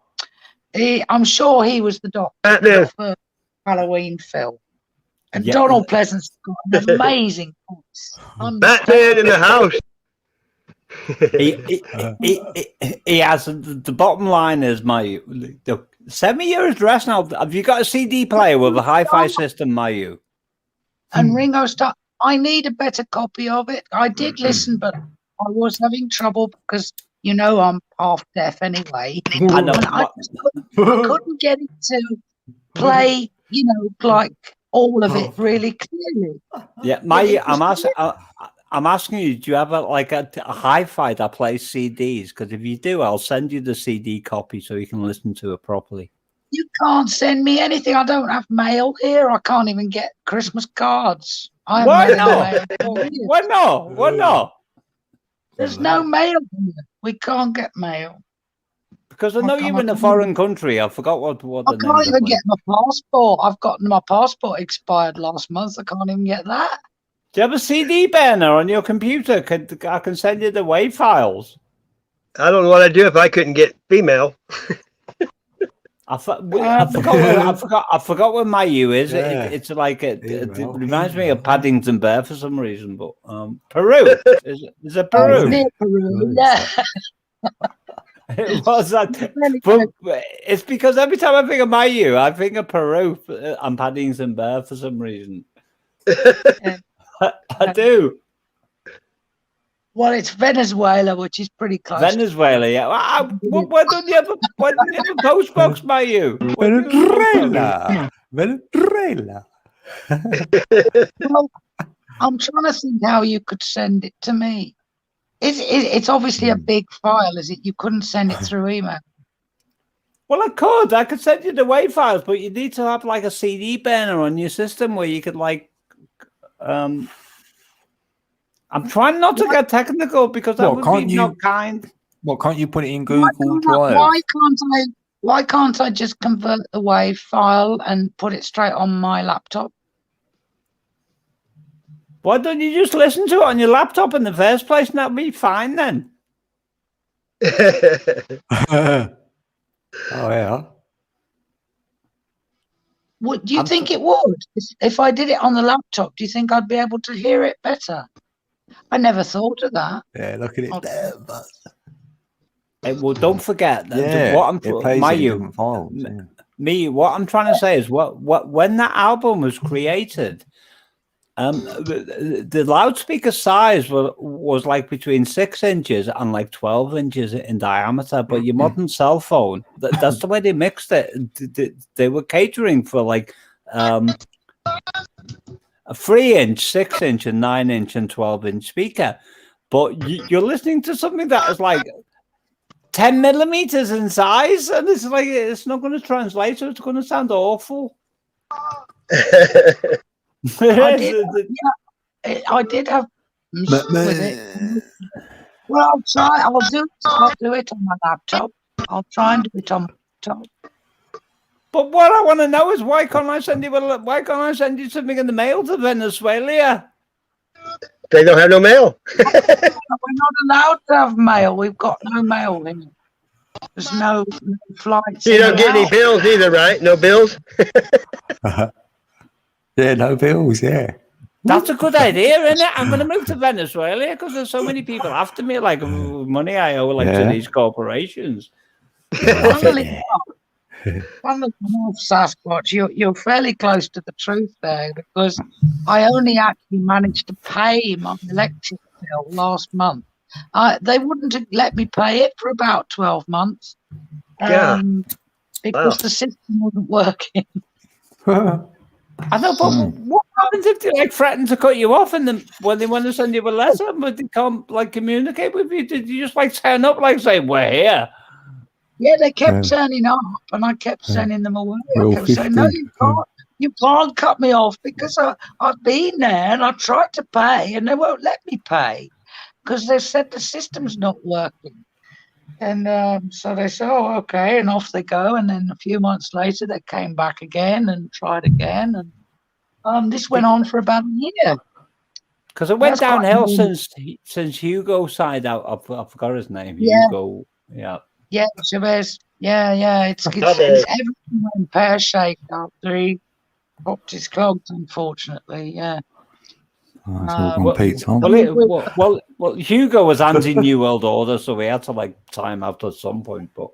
sure he was the doctor in the first Halloween film. And Donald Pleasance got an amazing voice. Batman in the house. He has. The bottom line is, send me your address now. Have you got a CD player with a hi-fi system, Mayu? And Ringo Starr. I need a better copy of it. I did listen, but I was having trouble because I'm half deaf anyway. I couldn't get it to play. Like all of it really clearly. Yeah, Mayu, I'm asking you, do you have a hi-fi that plays CDs? Because if you do, I'll send you the CD copy so you can listen to it properly. You can't send me anything. I don't have mail here. I can't even get Christmas cards. Why not? Why not? Why not? There's no mail here. We can't get mail. Because I know you're in a foreign country. I forgot what the I can't even get my passport. I've gotten my passport expired last month. I can't even get that. Do you have a CD burner on your computer? I can send you the WAV files. I don't know what I'd do if I couldn't get female. I forgot what Mayu is. Yeah. It's like it reminds me of Paddington Bear for some reason, but Peru is it Peru? Peru, yeah. It was that, but it's because every time I think of Mayu, I think of Peru and Paddington Bear for some reason. I do. Well, it's Venezuela, which is pretty close. Venezuela, yeah. Why don't you have a post box by you? Venezuela. Venezuela. Well, I'm trying to think how you could send it to me. It's obviously a big file, is it? You couldn't send it through email. Well, I could send you the WAV files, but you need to have like a CD burner on your system where you could like. I'm trying not to get technical because that would be not kind. What, can't you put it in Google Drive? Why can't I just convert the WAV file and put it straight on my laptop? Why don't you just listen to it on your laptop in the first place, and that'll be fine then? Oh yeah. Do you think it would? If I did it on the laptop, do you think I'd be able to hear it better? I never thought of that. Yeah, look at it there, but well, don't forget that what I'm what I'm trying to say is when that album was created, the loudspeaker size was like between 6 inches and like 12 inches in diameter. But your modern cell phone, that's the way they mixed it. They were catering for like a 3-inch, 6-inch, and 9-inch and 12-inch speaker. But you're listening to something that is like 10 millimeters in size, and it's like it's not going to translate, so it's going to sound awful. I did have with it. Well, I'll try. I'll do it on my laptop. I'll try and do it on my laptop. But what I want to know is why can't I send you something in the mail to Venezuela? They don't have no mail. We're not allowed to have mail. We've got no mail in it. There's no flights. You don't get any bills either, right? No bills. Yeah, no bills, yeah. That's a good idea, isn't it? I'm going to move to Venezuela because there's so many people after me, like money I owe to these corporations. Sasquatch, you're fairly close to the truth there, because I only actually managed to pay my electric bill last month. They wouldn't let me pay it for about 12 months because the system wasn't working. I know, but what happens if they like threaten to cut you off, and then when they want to send you a letter, but they can't like communicate with you? Did you just like turn up, like say we're here? Yeah, they kept turning up, and I kept sending them away. I kept saying, "No, you can't cut me off because I've been there and I tried to pay, and they won't let me pay because they said the system's not working." And so they said, "Oh, okay," and off they go. And then a few months later, they came back again and tried again, and this went on for about a year. Because it went downhill since Hugo signed out. I forgot his name. Yeah. Hugo, yeah. Yeah, Chavez. Yeah. It's everything went pear-shaped after he popped his clogs, unfortunately. Yeah. Well, Hugo was anti-New World Order, so we had to like time out at some point. But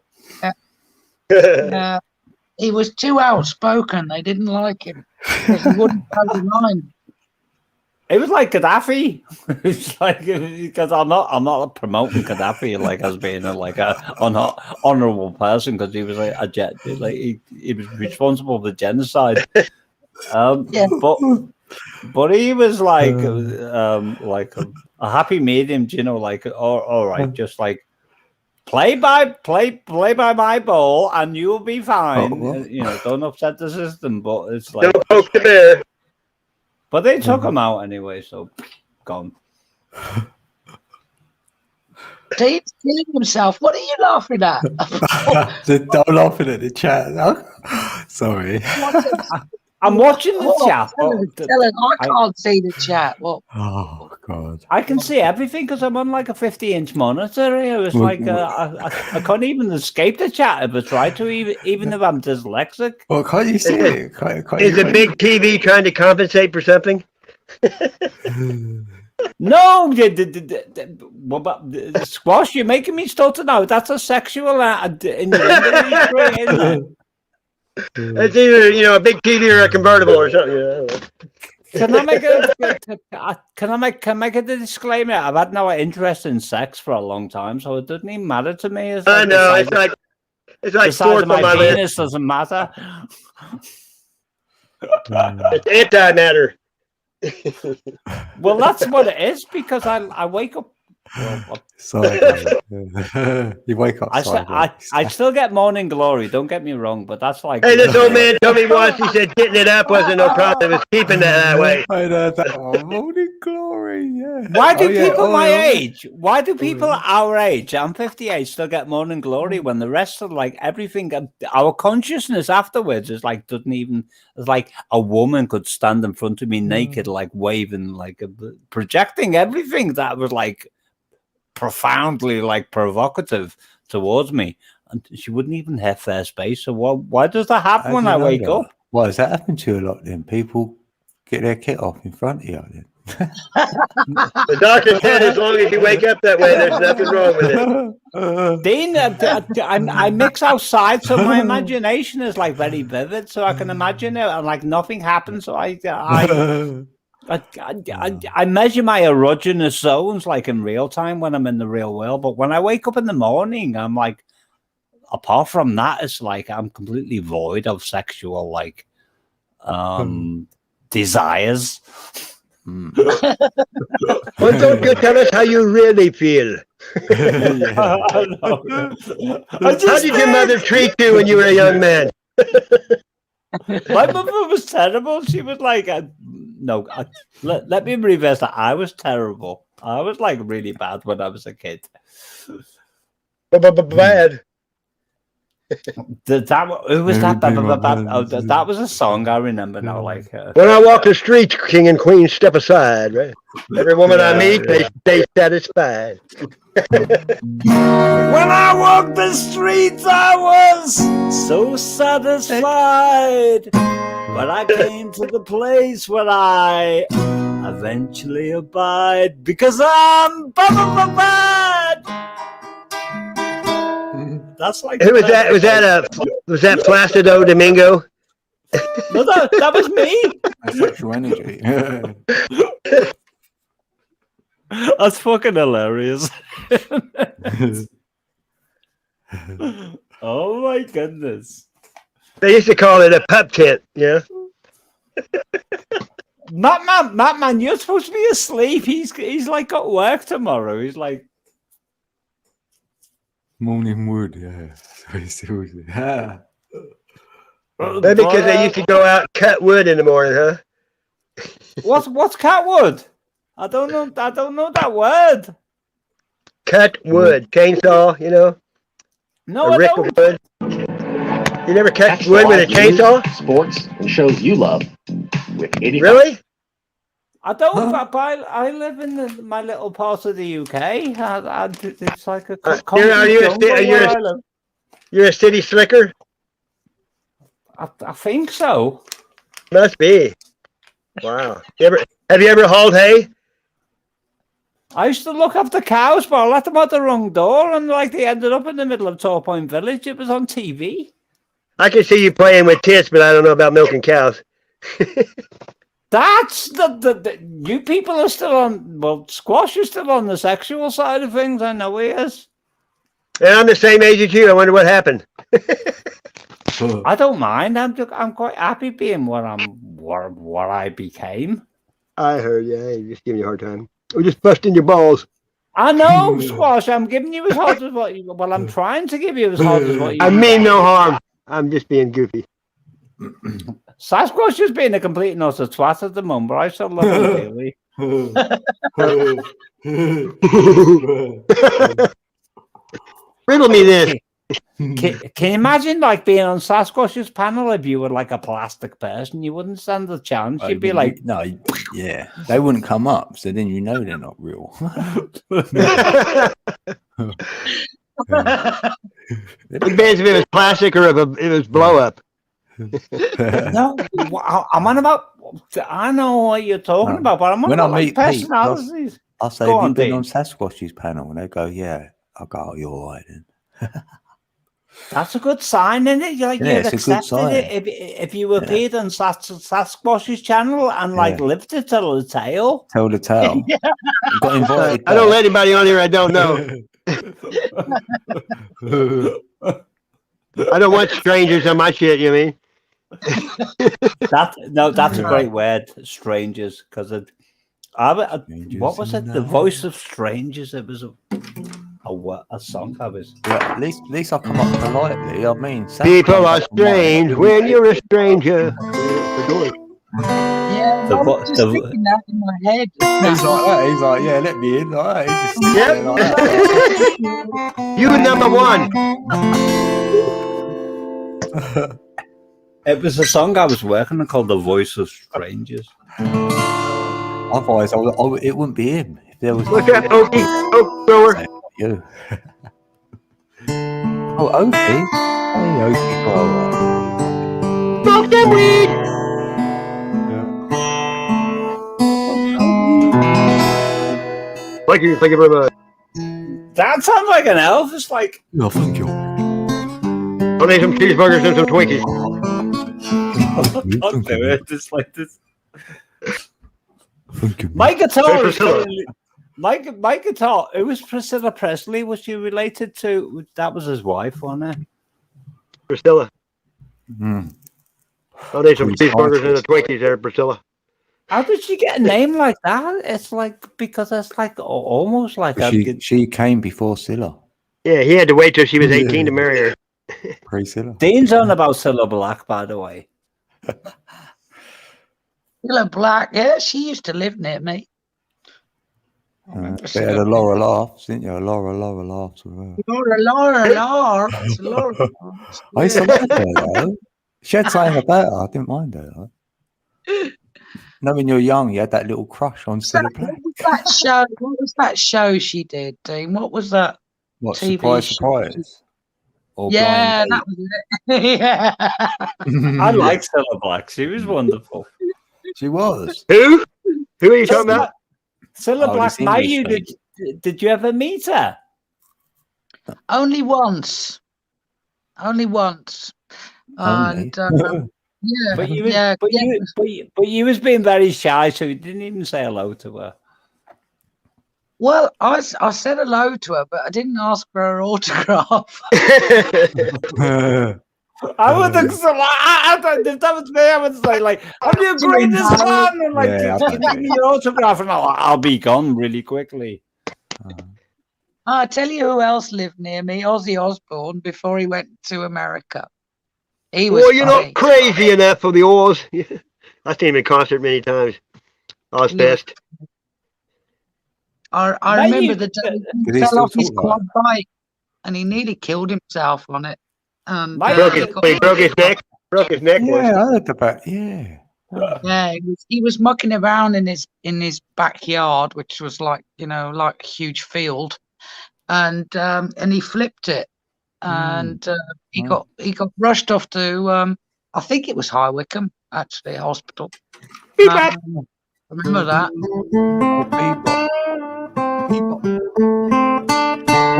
he was too outspoken. They didn't like him. He wouldn't toe the line. It was like Gaddafi. It's like, because I'm not promoting Gaddafi like as being an honorable person, because he was he was responsible for the genocide. But he was like a happy medium, you know, like all right, just like play by my ball and you'll be fine. You know, don't upset the system. But it's like don't poke the bear. But they took him out anyway, so gone. Dave's killing himself. What are you laughing at? Don't laugh at the chat. Sorry. I'm watching the chat. I can't see the chat. Well, oh God! I can see everything because I'm on like a 50-inch monitor here. It's like I can't even escape the chat if I try to, even if I'm dyslexic. Well, can't you see it? Is a big TV trying to compensate for something? No, Squash, you're making me stutter now. That's a sexual It's either a big TV or a convertible or something. Can I make a disclaimer? I've had no interest in sex for a long time, so it doesn't even matter to me. It's like I know it's like the size of my penis doesn't matter. It's antimatter. Well, that's what it is because I wake up. Well, you wake up. I still get morning glory. Don't get me wrong, but that's like. Hey, this old man told me once. He said getting it up wasn't no problem. It was keeping it that way. I heard that. Morning glory. Yeah. Why do people my age? Why do people our age? I'm 58. Still get morning glory when the rest of like everything. Our consciousness afterwards is like doesn't even. It's like a woman could stand in front of me naked, like waving, like projecting everything that was like. Profoundly like provocative towards me, and she wouldn't even have fair space. So why does that happen when I wake up? Why does that happen to you a lot? Then people get their kit off in front of you. Then the doctor said as long as you wake up that way, there's nothing wrong with it. Dean, I mix outside, so my imagination is like very vivid, so I can imagine it, and like nothing happens. So I measure my erogenous zones like in real time when I'm in the real world, but when I wake up in the morning, I'm like, apart from that, it's like I'm completely void of sexual like desires. Well, don't you tell us how you really feel? How did your mother treat you when you were a young man? My mother was terrible. She was like, let me reverse that. I was terrible. I was like really bad when I was a kid. Bad. Who was that? That was a song I remember now. Like when I walk the streets, king and queen step aside. Right? Every woman I meet, they stay satisfied. When I walked the streets, I was so satisfied. But I came to the place where I eventually abide because I'm bad. That's like who was that? Was that Placido Domingo? No, that was me. Sexual energy. That's fucking hilarious. Oh my goodness. They used to call it a pup tent, yeah. Matt, you're supposed to be asleep. He's like got work tomorrow. He's like morning wood, yeah. Maybe because they used to go out and cut wood in the morning, huh? What's cut wood? I don't know that word. Cut wood, chainsaw, you know. No, I don't. Wood. You never cut wood with a chainsaw? Sports and shows you love with 85. Really? I don't. I live in my little part of the UK. It's like a. You're a city slicker? I think so. Must be. Wow. Have you ever hauled hay? I used to look after cows, but I let them out the wrong door, and like they ended up in the middle of Tor Point Village. It was on TV. I can see you playing with tits, but I don't know about milking cows. That's the you people are still on. Well, Squash is still on the sexual side of things. I know he is. And I'm the same age as you. I wonder what happened. I don't mind. I'm quite happy being what I became. I heard you. Hey, just giving you a hard time. We're just busting your balls. I know, Squash. I'm giving you as hard as what you. Well, I'm trying to give you as hard as what you. I mean no harm. I'm just being goofy. Sasquatch is being a complete and utter twat at the moment, but I still love him dearly. Riddle me this. Can you imagine like being on Sasquatch's panel if you were like a plastic person? You wouldn't stand a chance. You'd be like, no, yeah, they wouldn't come up. So then you know they're not real. It depends if it was plastic or if it was blow up. No, I'm on about. I know what you're talking about, but I'm on about like personalities. I'll say, have you been on Sasquatch's panel? And they go, yeah. I'll go, oh, you're all right then. That's a good sign, isn't it? Like Yeah, you'd it's a good accepted sign. it if you appeared on Sasquatch's channel and like lived to tell the tale. Tell the tale. Got invited. I don't let anybody on here I don't know. I don't want strangers on my shit. You mean? That's a great word, strangers, because what was it? The voice of strangers. It was a song I was. Yeah, at least I come up politely. I mean, people are strange when you're a stranger. Yeah, I was just thinking that in my head. He's like that. He's like, yeah, let me in. Like that. He's just yep. Like You number one. It was a song I was working on called "The Voice of Strangers." Otherwise, it wouldn't be him. If there was. What's that, Okie? Oak grower. You. Oh, Okie. Hey, Okie grower. Smoke that weed. Thank you very much. That sounds like an elf. It's like. No, thank you. I'll need some cheeseburgers and some Twinkies. Don't do it. It's like this. Thank you. My guitar is my guitar. It was Priscilla Presley. Was she related to? That was his wife, wasn't it? Priscilla. Mm. I'll need some cheeseburgers and the Twinkies there, Priscilla. How did she get a name like that? It's like because it's like almost like she came before Scylla. Yeah, he had to wait till she was 18 to marry her. Pre-Scylla. Dean's on about Cilla Black, by the way. Cilla Black, yeah, she used to live near me. They had a Laura laughs, didn't you? Laura laughs with her. Laura. I used to like her though. She had something about her. I didn't mind her though. No, when you're young, you had that little crush on Cilla Black. What was that show she did, Dean? What was that? What, TV Surprise? Or yeah, that was it. Yeah. I like Cilla Black. She was wonderful. She was. Who? Who are you talking about? Cilla Black. Now you did you ever meet her? Only once. And yeah, but you was being very shy, so you didn't even say hello to her. Well, I said hello to her, but I didn't ask for her autograph. I would have if that was me, I would say like, "I'm your greatest fan," and like, give me your autograph, and I'll be gone really quickly. I'll tell you who else lived near me: Ozzy Osbourne before he went to America. He was. Well, you're not crazy enough for the Oz. I've seen him in concert many times. Ozfest. I remember the day he fell off his quad bike, and he nearly killed himself on it. And he broke his neck. Broke his neck. Yeah, I heard about. Yeah. Yeah, he was mucking around in his backyard, which was like like a huge field, and he flipped it, and he got rushed off to I think it was High Wycombe actually hospital. Remember that?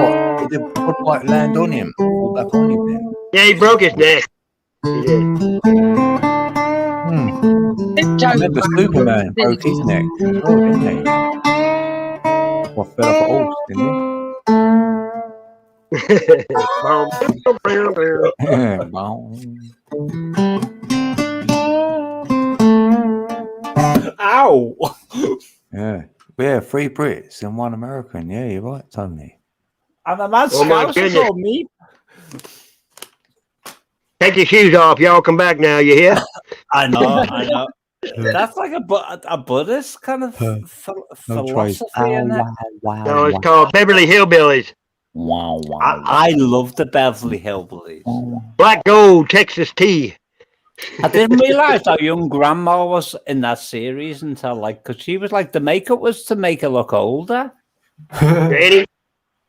What? Did the quad bike land on him? Or back on him then? Yeah, he broke his neck. He did. I remember Superman broke his neck as well, didn't he? Well, fell off a horse, didn't he? Ow! Yeah. Yeah, 3 Brits and 1 American. Yeah, you're right, Tony. And the man Scouser called me. Take your shoes off. Y'all come back now. You hear? I know. That's like a Buddhist kind of philosophy. No, it's called Beverly Hillbillies. Wow. I love the Beverly Hillbillies. Black Gold, Texas Tea. I didn't realize how young Grandma was in that series until because she was like the makeup was to make her look older. Granny,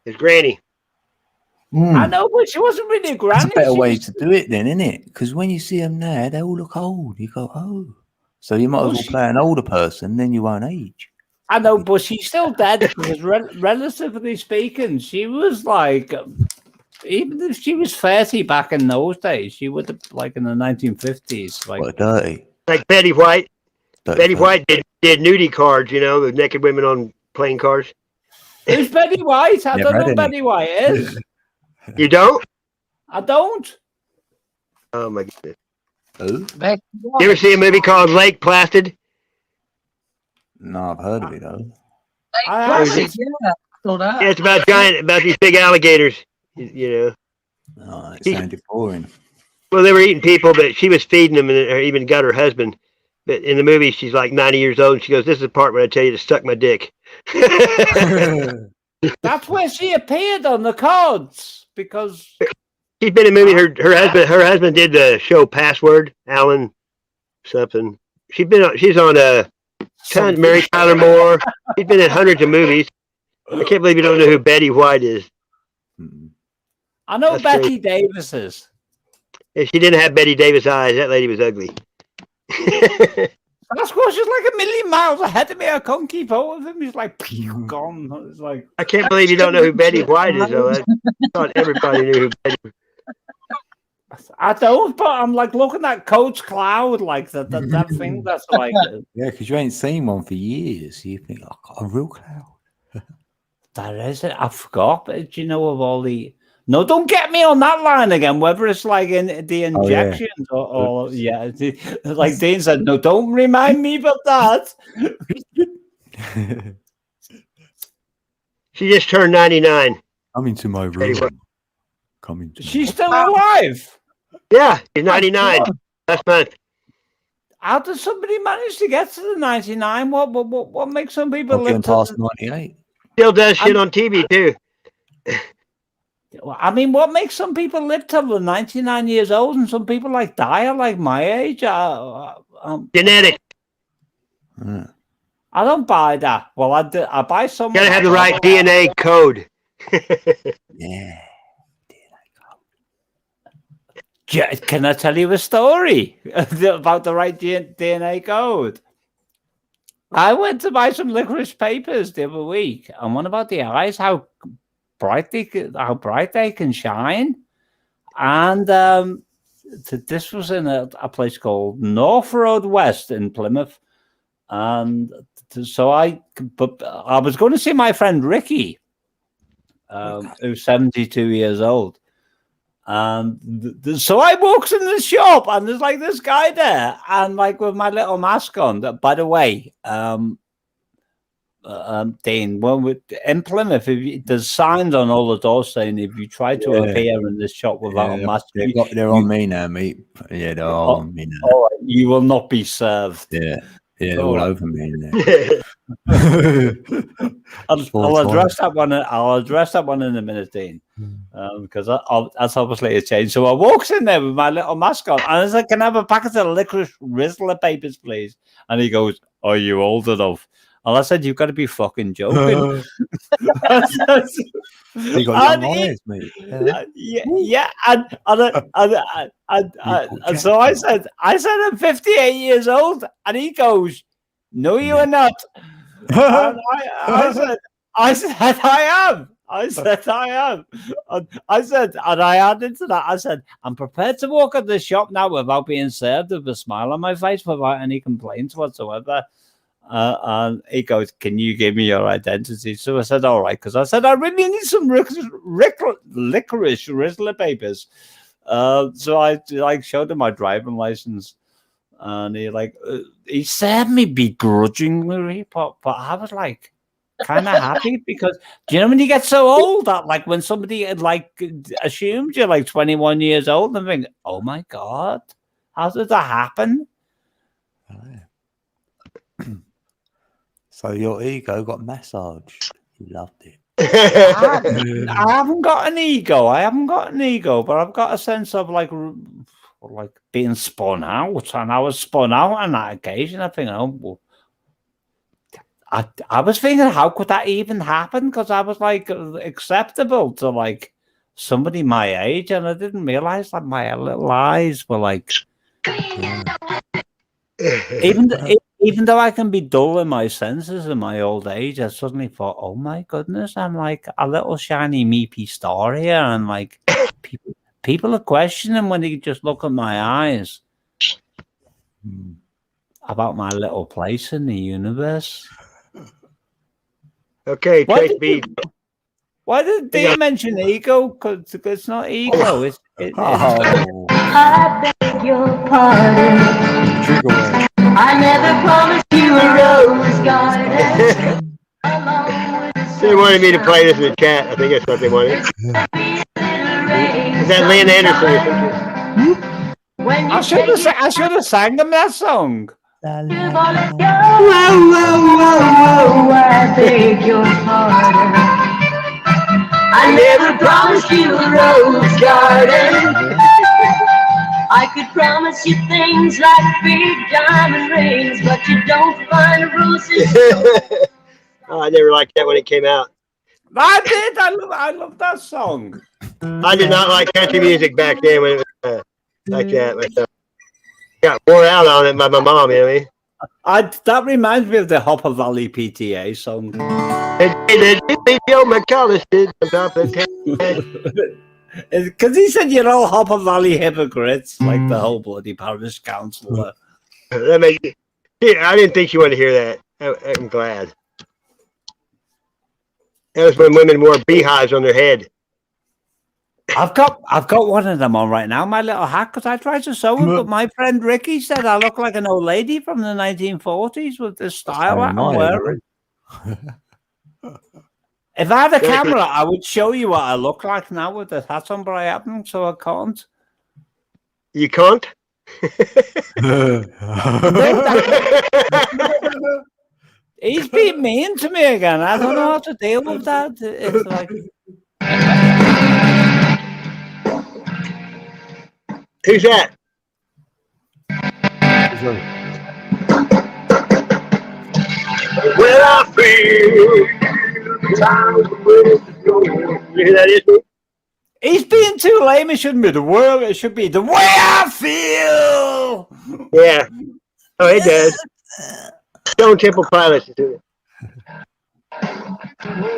it's Granny. I know, but she wasn't really a granny. It's a better way to do it then, isn't it? Because when you see them now, they all look old. You go, oh. So you might as well play an older person, then you won't age. I know, but she's still dead because relatively speaking, she was like if she was 30 back in those days, she would have like in the 1950s. Like dirty. Like Betty White. Betty 35. White did nudie cards, the naked women on playing cards. Who's Betty White? I Never don't know had who any. Betty White is. You don't? I don't. Oh my goodness. Who? You ever see a movie called Lake Placid? No, I've heard of it though. Placid, yeah. Saw that. Yeah, it's about these big alligators. Oh, it sounded boring. Well, they were eating people, but she was feeding them, and even got her husband. But in the movie, she's like 90 years old, and she goes, "This is the part where I tell you to suck my dick." That's where she appeared on the cards because she's been in a movie. Her husband did the show Password. Alan something. She's on Mary Tyler Moore. She's been in hundreds of movies. I can't believe you don't know who Betty White is. I know That's Betty crazy. Davis is. If she didn't have Betty Davis eyes, that lady was ugly. That's why she's like a million miles ahead of me. I can't keep hold of him. He's like gone. It's like I can't believe you don't know who Betty White is, though. I thought everybody knew who Betty. I don't, but I'm like looking at Coach Cloud, like that thing. That's like yeah, because you ain't seen one for years. You think, a real cloud. That is it. I forgot. But you know of all the. No, don't get me on that line again. Whether it's like in the injections or like Dean said, no, don't remind me about that. She just turned 99. Come into my room. She's still alive. Yeah, she's 99 last month. How does somebody manage to get to the 99? What makes some people live past 98? Still does shit on TV too. I mean, what makes some people live till they're 99 years old and some people like die at like my age? Genetic. I don't buy that. Well, I buy some. You gotta have the right DNA code. Yeah. Can I tell you a story about the right DNA code? I went to buy some licorice papers the other week, and one about the eyes, how bright they can shine, and this was in a place called North Road West in Plymouth, and so I was going to see my friend Ricky, who's 72 years old. So I walks in the shop and there's like this guy there and like with my little mask on. By the way, Dean, in Plymouth, there's signs on all the doors saying if you try to appear in this shop without a mask, they're on me now, mate. Yeah, they're all on me now. Oh, you will not be served. Yeah, they're all over me now. I'll address that one. I'll address that one in a minute, Dean, because that's obviously a change. So I walks in there with my little mask on, and I was like, "Can I have a packet of licorice Rizzler papers, please?" And he goes, "Are you old enough?" And I said, "You've got to be fucking joking." You got young eyes, mate. Yeah, and so I said, "I'm 58 years old," and he goes, "No, you are not." And I said, I am. I said, and I added to that, I said, I'm prepared to walk at the shop now without being served with a smile on my face without any complaints whatsoever. And he goes, "Can you give me your identity?" So I said, "All right," because I said, "I really need some licorice Rizzler papers." So I like showed him my driving license. And he served me begrudgingly, but I was like kind of happy because do you know when you get so old that like when somebody like assumes you're like 21 years old and think, "Oh my God, how did that happen?" So your ego got massaged. You loved it. I haven't got an ego. But I've got a sense of like being spun out, and I was spun out on that occasion. I think, I was thinking, how could that even happen? Because I was like acceptable to like somebody my age, and I didn't realize that my little eyes were like. Even even though I can be dull in my senses in my old age, I suddenly thought, oh my goodness, I'm like a little shiny meepy star here, and like people are questioning when they just look at my eyes about my little place in the universe. Okay, take B. Why did they mention ego? Because it's not ego. It's I beg your pardon. I never promised you a rose garden. They wanted me to play this in the chat. I think that's what they wanted. Is that Lynn Anderson or something? I should have sang them that song. Whoa, whoa, whoa, whoa, I beg your pardon. I never promised you a rose garden. I could promise you things like big diamond rings, but you don't find roses. Oh, I never liked that when it came out. I did. I love that song. I did not like country music back then when it was like that myself. Got wore out on it by my mom, you know what I mean? That reminds me of the Hopper Valley PTA song. Because he said you're all Hopper Valley hypocrites, like the whole bloody parish council. I didn't think you wanted to hear that. I'm glad. That was when women wore beehives on their head. I've got one of them on right now, my little hat, because I tried to sew it, but my friend Ricky said I look like an old lady from the 1940s with this style that I'm wearing. If I had a camera, I would show you what I look like now with the hat on, but I haven't, so I can't. You can't? He's being mean to me again. I don't know how to deal with that. It's like... Who's that? Well, I feel you hear that issue? He's being too lame. It shouldn't be the world. It should be the way I feel. Yeah. Oh, it does. Stone Temple Pilots.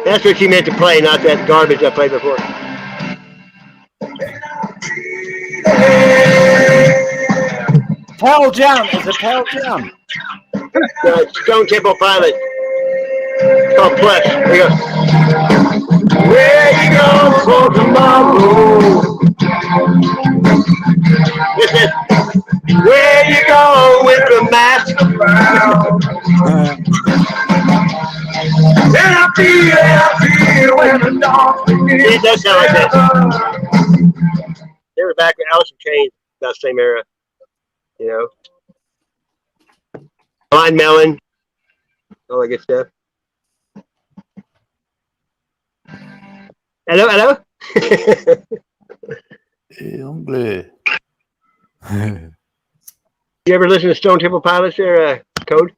That's what you meant to play, not that garbage I played before. Pearl Jam. Is it Pearl Jam? Stone Temple Pilots. It's called Plush. Here you go. where you go for tomorrow. Listen. Where you go with the mask around. And I feel when the dawn begins. It does sound like that. They were back with Alice in Chains, that same era. You know? Blind Melon. All that good stuff. Hello, hello? Anglais. You ever listen to Stone Temple Pilots there, Code?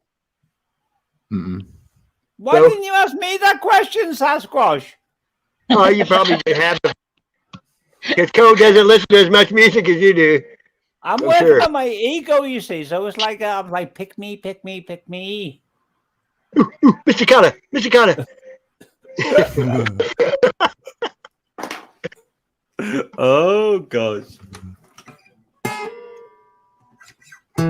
Why didn't you ask me that question, Sasquatch? Oh, you probably have. Because Code doesn't listen to as much music as you do. I'm working on my ego, you see. So it's like I'm like, pick me, pick me, pick me. Ooh, Mr. Connor, Mr. Connor. Oh God. I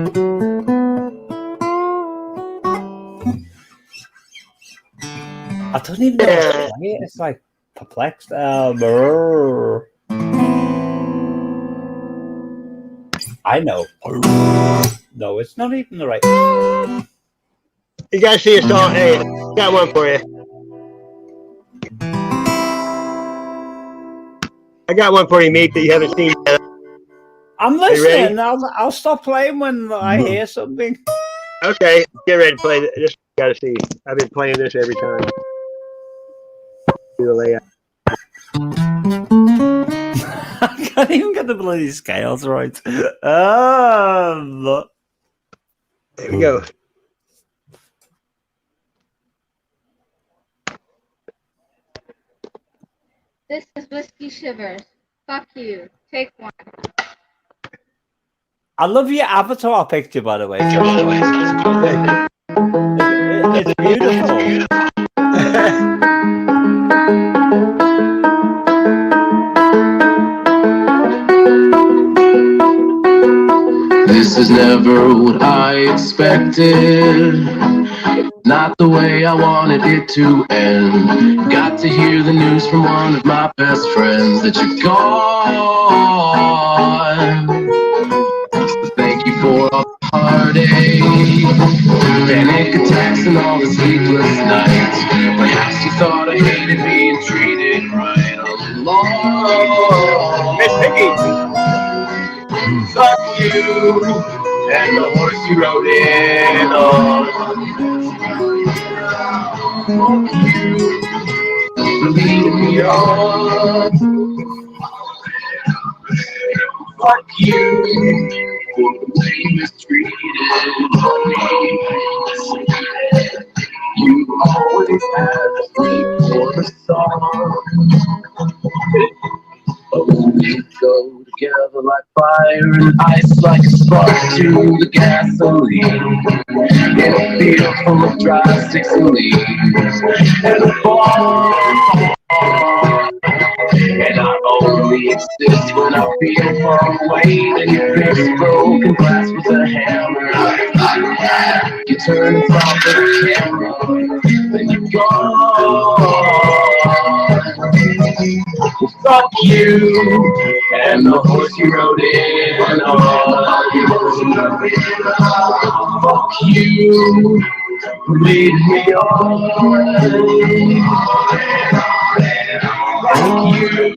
don't even know how to play it. It's like perplexed. I know. No, it's not even the right. You guys see a song? Hey, got one for you. I got one for you, mate, that you haven't seen yet. I'm listening. I'll stop playing when I hear something. Okay, get ready to play this. Got to see. I've been playing this every time. Do the layout. I can't even get the bloody scales right. There we go. This is Whiskey Shivers. Fuck you. Take one. I love your avatar picture, by the way. It's beautiful. This is never what I expected. Not the way I wanted it to end. Got to hear the news from one of my best friends that you're gone. So thank you for all the heartache, panic attacks and all the sleepless nights. Perhaps you thought I hated being treated right all along. Fuck you and the horse you rode in on. Fuck you for leading me on. Fuck you for the way you mistreated me. You always had me for the song. We go together like fire and ice, like a spark to the gasoline. In a field full of dry sticks and leaves, and a fall. And I only exist when I feel far away. Then you fix broken glass with a hammer. You turn and stop the camera, then you're gone. Fuck you and the horse you rode in on. Fuck you for leading me on. Fuck you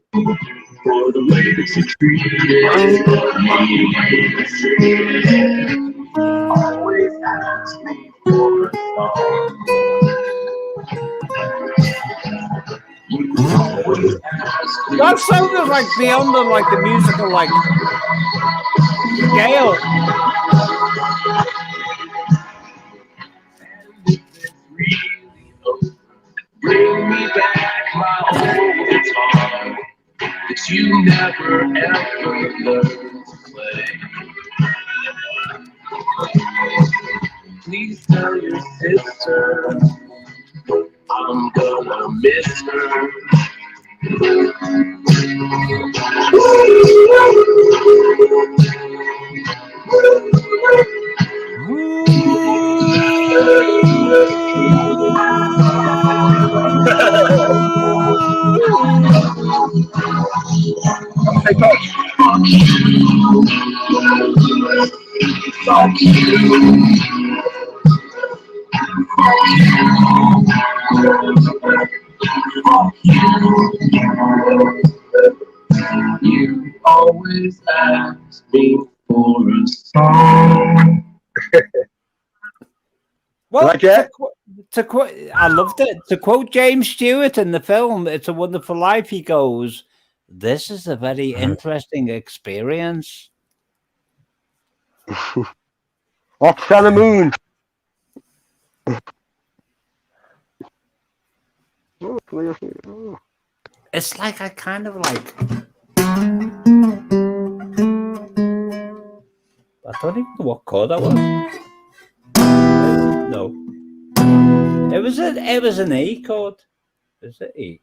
for the way that you treated me. Always ask me for a song. That sounded like beyond the like the musical like scale. Bring me back my old guitar that you never ever learned to play. Please tell your sister I'm gonna miss her. Fuck you. You always ask me for a song. Well, like that? To quote, I loved it. To quote James Stewart in the film "It's a Wonderful Life," he goes, "This is a very interesting experience." Off on the moon. It's like I kind of like. I don't even know what chord that was. No, it was an E chord. Is it E?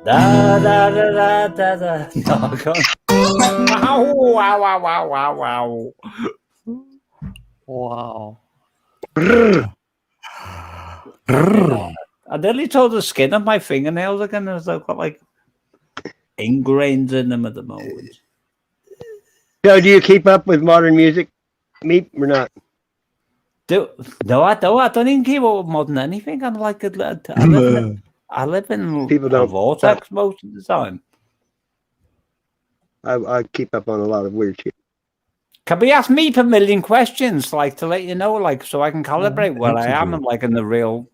Da da da da da da. No, I can't. Wow! Wow! Wow! Wow! Wow! Wow! I nearly tore the skin of my fingernails again. I've got like ingrained in them at the moment. So, do you keep up with modern music, Meep, or not? No, I don't. I don't even keep up with modern anything. I'm like, I live in People a don't vortex most of the time. I keep up on a lot of weird shit. Can we ask Meep a million questions, like to let you know, like so I can calibrate where I am and like in the real.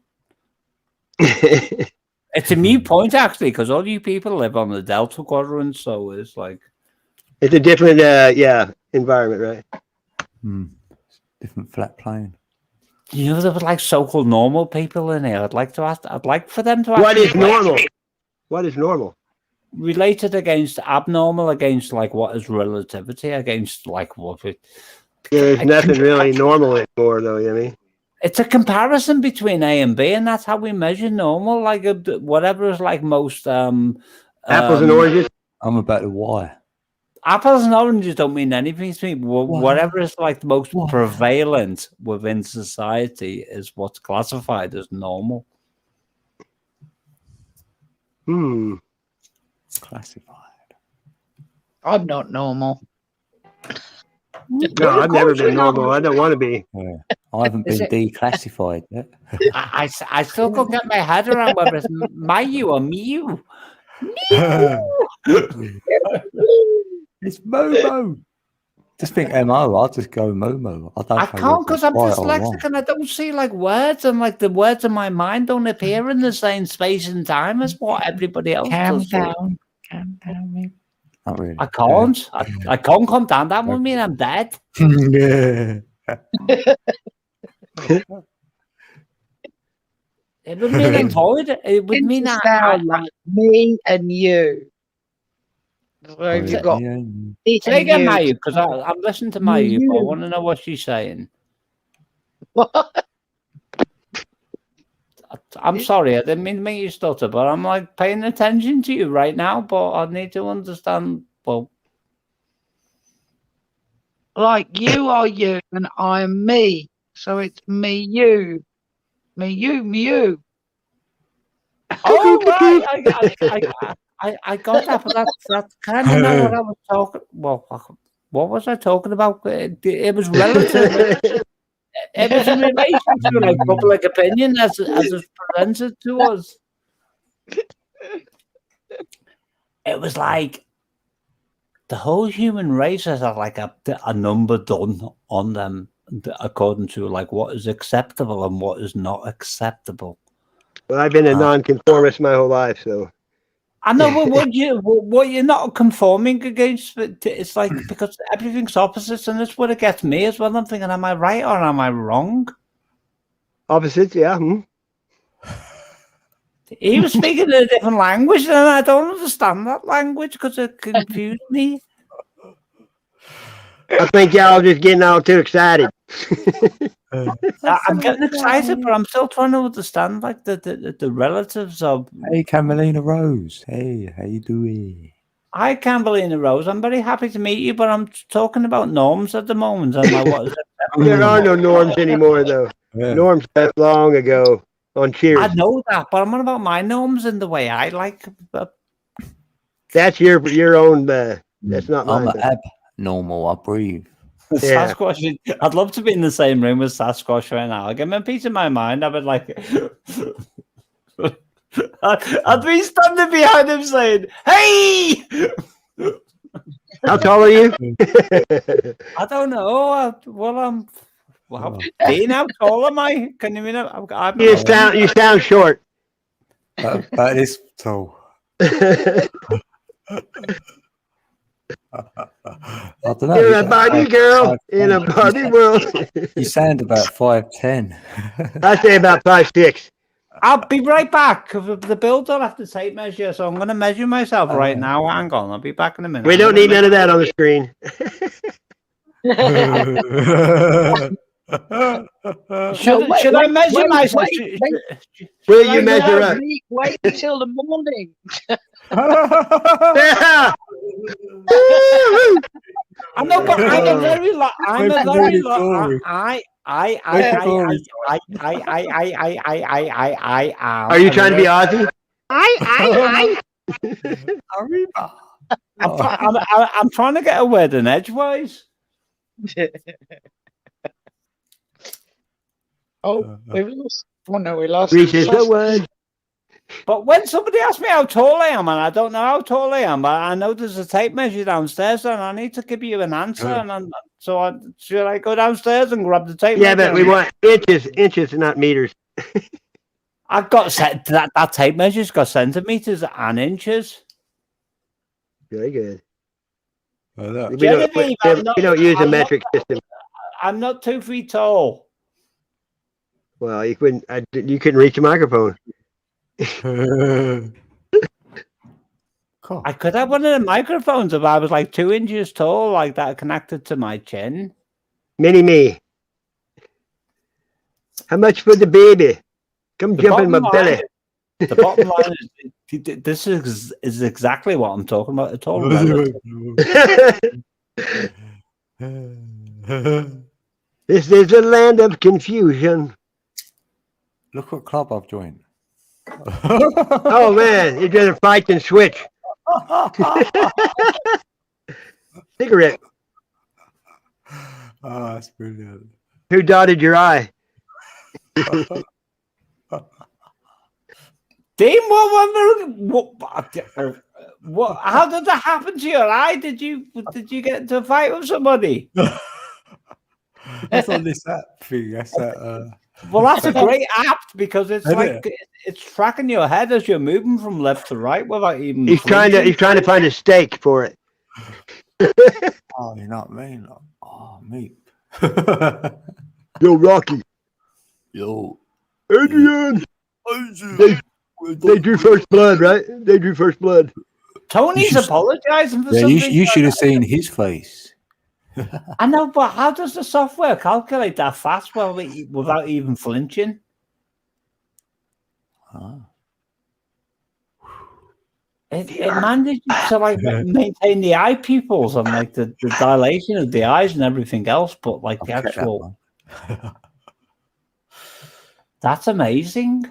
It's a mute point actually, because all you people live on the Delta Quadrant, so it's like it's a different, environment, right? Different flat plane. You know, there was like so-called normal people in here. I'd like for them to. What is normal? What is normal? Related against abnormal, against like what is relativity, against like what it. There's nothing really normal anymore, though. You know what I mean? It's a comparison between A and B, and that's how we measure normal. Like whatever is like most apples and oranges. I'm about to Y. Apples and oranges don't mean anything to me. Whatever is like the most prevalent within society is what's classified as normal. Classified. I'm not normal. No, I've never been normal. I don't want to be. Yeah. I haven't been declassified yet. I still can't get my head around whether it's Mayu or Miu. It's Momo. Just think MO. I'll just go Momo. I can't because I'm dyslexic and I don't see like words, and like the words in my mind don't appear in the same space and time as what everybody else does. Calm down. Not really. I can't. I can't come down. That would mean I'm dead. Yeah. It would mean I'm void. It would mean sound like me and you. So you got say again, Mayu, because I'm listening to Mayu, but I want to know what she's saying. What? I'm sorry, I didn't mean to make you stutter, but I'm like paying attention to you right now, but I need to understand. Well, like you are you and I am me. So it's me, you. Me, you. Oh, right. I got that, but that's kind of not what I was talking. Well, what was I talking about? It was relative. It was in relation to like public opinion as it's presented to us. It was like the whole human race has like a number done on them according to like what is acceptable and what is not acceptable. Well, I've been a nonconformist my whole life, so. I know, but what you're not conforming against, it's like because everything's opposites, and that's what it gets me as well. I'm thinking, am I right or am I wrong? Opposites, yeah. He was speaking a different language, and I don't understand that language because it confused me. I think y'all just getting all too excited. I'm getting excited, but I'm still trying to understand like the relatives of. Hey, Camelina Rose. Hey, how you doing? Hi, Camelina Rose. I'm very happy to meet you, but I'm talking about norms at the moment. And like, what is it? There are no norms anymore, though. Yeah. Norms left long ago on Cheers. I know that, but I'm on about my norms and the way I like. That's your own. That's not mine. I'm abnormal. I breathe. Yeah. Sasquatch. I'd love to be in the same room with Sasquatch right now. I'd give him a piece of my mind. I would like. I'd be standing behind him saying, "Hey!" How tall are you? I don't know. How tall am I? Can you mean? You sound short. That is tall. I don't know. You're a Barbie girl in a Barbie world. You sound about 5'10". I say about 5'6". I'll be right back. The build will have to tape measure, so I'm going to measure myself right now. Hang on, I'll be back in a minute. We don't need none of that on the screen. Should I measure myself? Will you measure up? Wait until the morning. Yeah. I know, but I'm a very Are you trying to be Ozzy? I'm trying to get a word in edgewise. We lost. Oh no, we lost. Reaches the word. But when somebody asks me how tall I am, and I don't know how tall I am, but I know there's a tape measure downstairs, and I need to give you an answer. Should I go downstairs and grab the tape measure? Yeah, but we want inches, not meters. I've got that tape measure's got centimeters and inches. Very good. We don't use a metric system. I'm not 2 feet tall. Well, you couldn't reach a microphone. I could have one of the microphones if I was like 2 inches tall, like that, connected to my chin. Mini me. How much for the baby? Come jump in my belly. The bottom line is, this is exactly what I'm talking about. It's all relative. This is a land of confusion. Look what club I've joined. Oh man, you're doing a fight and switch. Cigarette. Oh, that's brilliant. Who dotted your eye? Dean, what? How did that happen to your eye? Did you get into a fight with somebody? That's on this app thing. That's that. Well, that's a great app because it's it's tracking your head as you're moving from left to right without even. He's trying to find a stake for it. Oh, you know what I mean? Oh, mate. Yo, Rocky. Yo, Adrian. They drew first blood, right? They drew first blood. Tony's apologizing for something. You should have seen his face. I know, but how does the software calculate that fast without even flinching? It manages to like maintain the eye pupils and like the dilation of the eyes and everything else, but like the actual. That's amazing.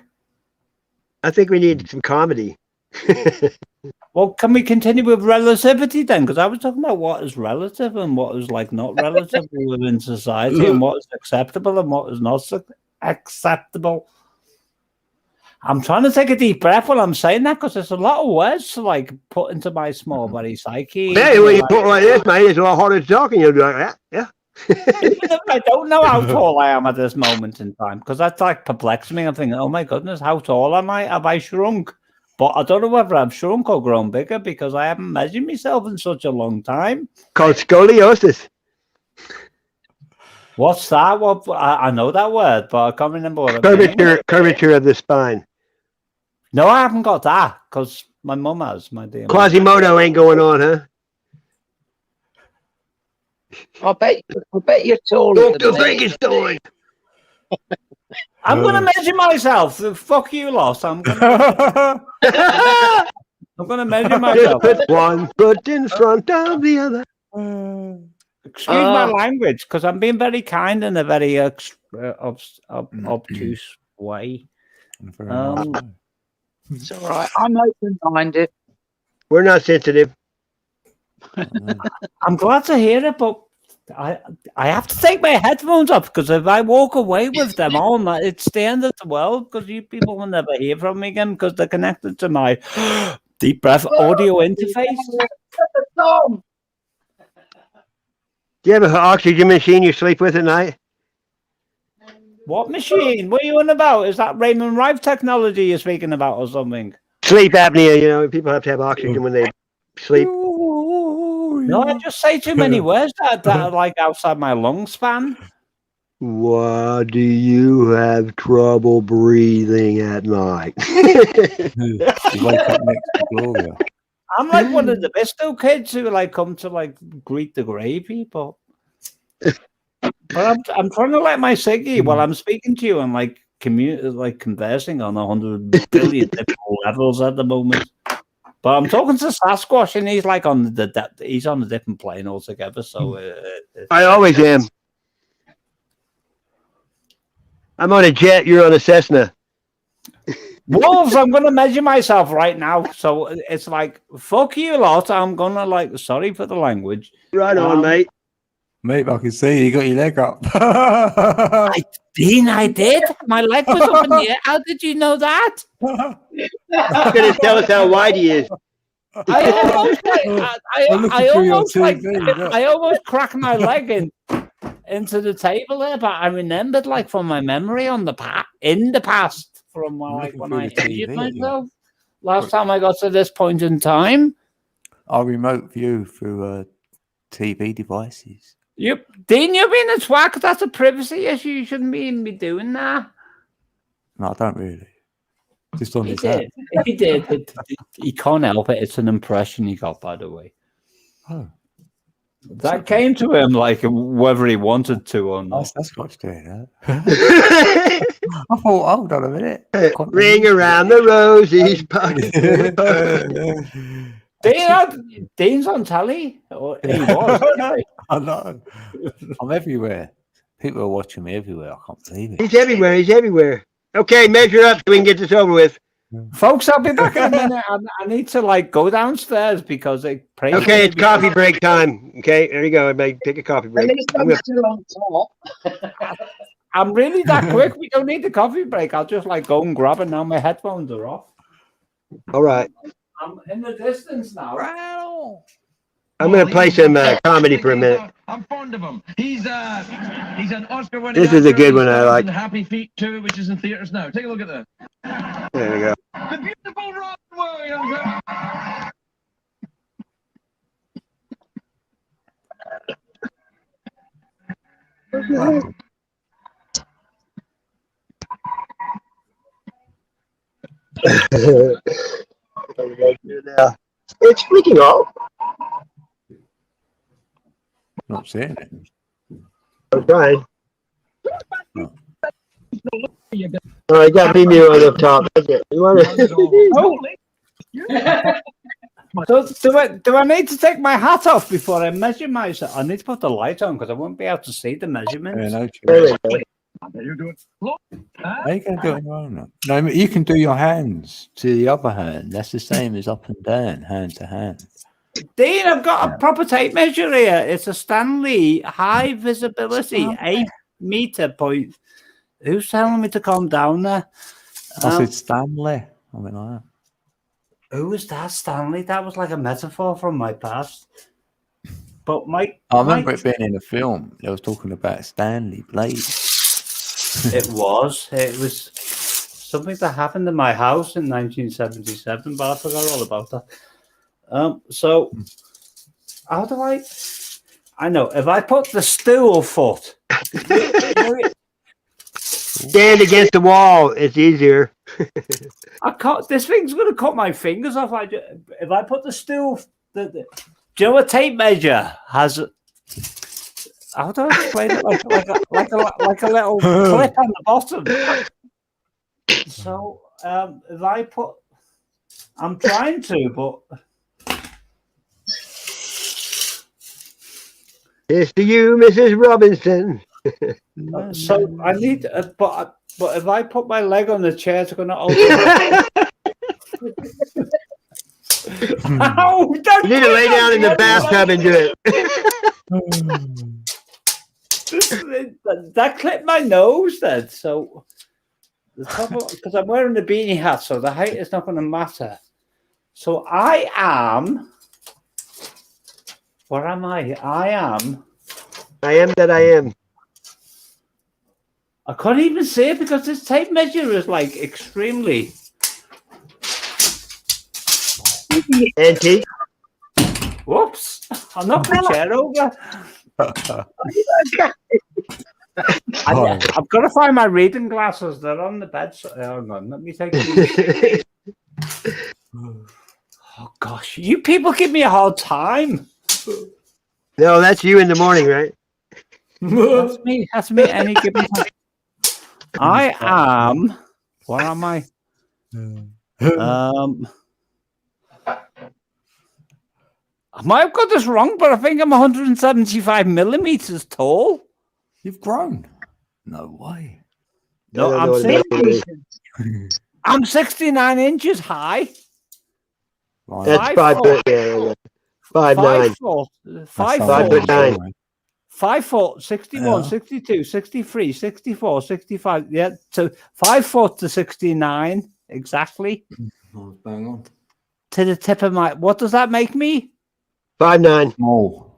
I think we need some comedy. Well, can we continue with relativity then? Because I was talking about what is relative and what is like not relative within society, and what is acceptable and what is not acceptable. I'm trying to take a deep breath while I'm saying that because there's a lot of words to like put into my small body psyche. Yeah, when you put it like this, mate, it's a lot harder to talk, and you'll be like that. Yeah. Even if I don't know how tall I am at this moment in time, because that's like perplexing me. I'm thinking, oh my goodness, how tall am I? Have I shrunk? But I don't know whether I've shrunk or grown bigger because I haven't measured myself in such a long time. Called scoliosis. What's that? What I know that word, but I can't remember what it means. Curvature of the spine. No, I haven't got that because my mum has. My dear. Quasimodo ain't going on, huh? I bet you're taller Dr. than me. Frankenstein. I'm going to measure myself. Fuck you, Loss. I'm going to measure myself. Just put one foot in front of the other. Excuse my language, because I'm being very kind in a very obtuse way. It's all right. I'm open-minded. We're not sensitive. I'm glad to hear it, but I have to take my headphones off because if I walk away with them on, it's the end of the world because you people will never hear from me again because they're connected to my deep breath audio interface. Do you have an oxygen machine you sleep with at night? What machine? What are you on about? Is that Raymond Rife technology you're speaking about or something? Sleep apnea, you know, people have to have oxygen when they sleep. No, I just say too many words that are like outside my lung span. Why do you have trouble breathing at night? I'm like one of the Bisto kids who like come to like greet the grey people. But I'm trying to let my Siggy while I'm speaking to you and like conversing on 100 billion different levels at the moment. But I'm talking to Sasquatch and he's like on he's on a different plane altogether. So I always am. I'm on a jet. You're on a Cessna. Wolves, I'm gonna measure myself right now. So it's like fuck you lot. I'm gonna like sorry for the language. Right on, mate. Mate, I can see you got your leg up. I did. My leg was up in the air. How did you know that? He's gonna tell us how wide he is. I almost cracked my leg into the table there, but I remembered like from my memory in the past from like when I injured myself last time I got to this point in time. I'll remote view through TV devices. Yep, Dean, you're being a twat. That's a privacy issue. You shouldn't be doing that. No, I don't really. Just on He did. He can't help it. It's an impression he got, by the way. Oh. That came to him like whether he wanted to or not. That's Scott's doing that. I thought, hold on a minute. Ring around the rosies, pocket. Dean's on telly. Or he was. I know. I'm everywhere. People are watching me everywhere. I can't believe it. He's everywhere. He's everywhere. Okay, measure up so we can get this over with. Folks, I'll be back in a minute. I need to go downstairs because they pray. Okay, it's coffee break time. Okay, there you go. Everybody, take a coffee break. At least I'm still on top. I'm really that quick. We don't need the coffee break. I'll just go and grab it now. My headphones are off. All right. I'm in the distance now. I'm going to play some comedy for a minute. I'm fond of him. He's an Oscar-winning. This is a good one I like. Happy Feet 2, which is in theaters now. Take a look at this. There we go. The beautiful Robin Williams. It's freaking off. Not seeing it. I'm trying. All right, got me on the top. You want So do I need to take my hat off before I measure myself? I need to put the light on because I won't be able to see the measurements. Yeah, There we go. You do it. How you going to do it on your own? No, you can do your hands to the other hand. That's the same as up and down, hand to hand. Dean, I've got a proper tape measure here. It's a Stanley high visibility 8 meter point. Who's telling me to calm down there? I said Stanley. I mean, like that. Who was that, Stanley? That was like a metaphor from my past. But I remember it being in a film. They was talking about Stanley Blade. It was something that happened in my house in 1977, but I forgot all about that. So how do I know if I put the stool foot stand against the wall, it's easier. I can't. This thing's going to cut my fingers off. If I put the stool, do you know a tape measure has? How do I explain it? Like a little clip on the bottom. So if I put, I'm trying to, but It's to you, Mrs. Robinson. So I need, but if I put my leg on the chair, it's going to open. You need to lay down in the bathtub and do it. That clipped my nose then. So the top because I'm wearing the beanie hat, so the height is not going to matter. So I am. Where am I? I am that I am. I can't even see it because this tape measure is extremely antique. Whoops! I knocked the chair over. I've got to find my reading glasses. They're on the bed. Hang on, let me take these. Oh gosh, you people give me a hard time. No, that's you in the morning, right? That's me. That's me. Any given time. I am. What am I? I might have got this wrong, but I think I'm 175 millimeters tall. You've grown. No way. No, I'm 69 inches high. That's 5 foot. Yeah. 5'9". 5'9". 5 foot, 61, 62, 63, 64, 65. Yeah, so 5 foot to 69 exactly. Bang on. To the tip of my. What does that make me? 5'9". Oh.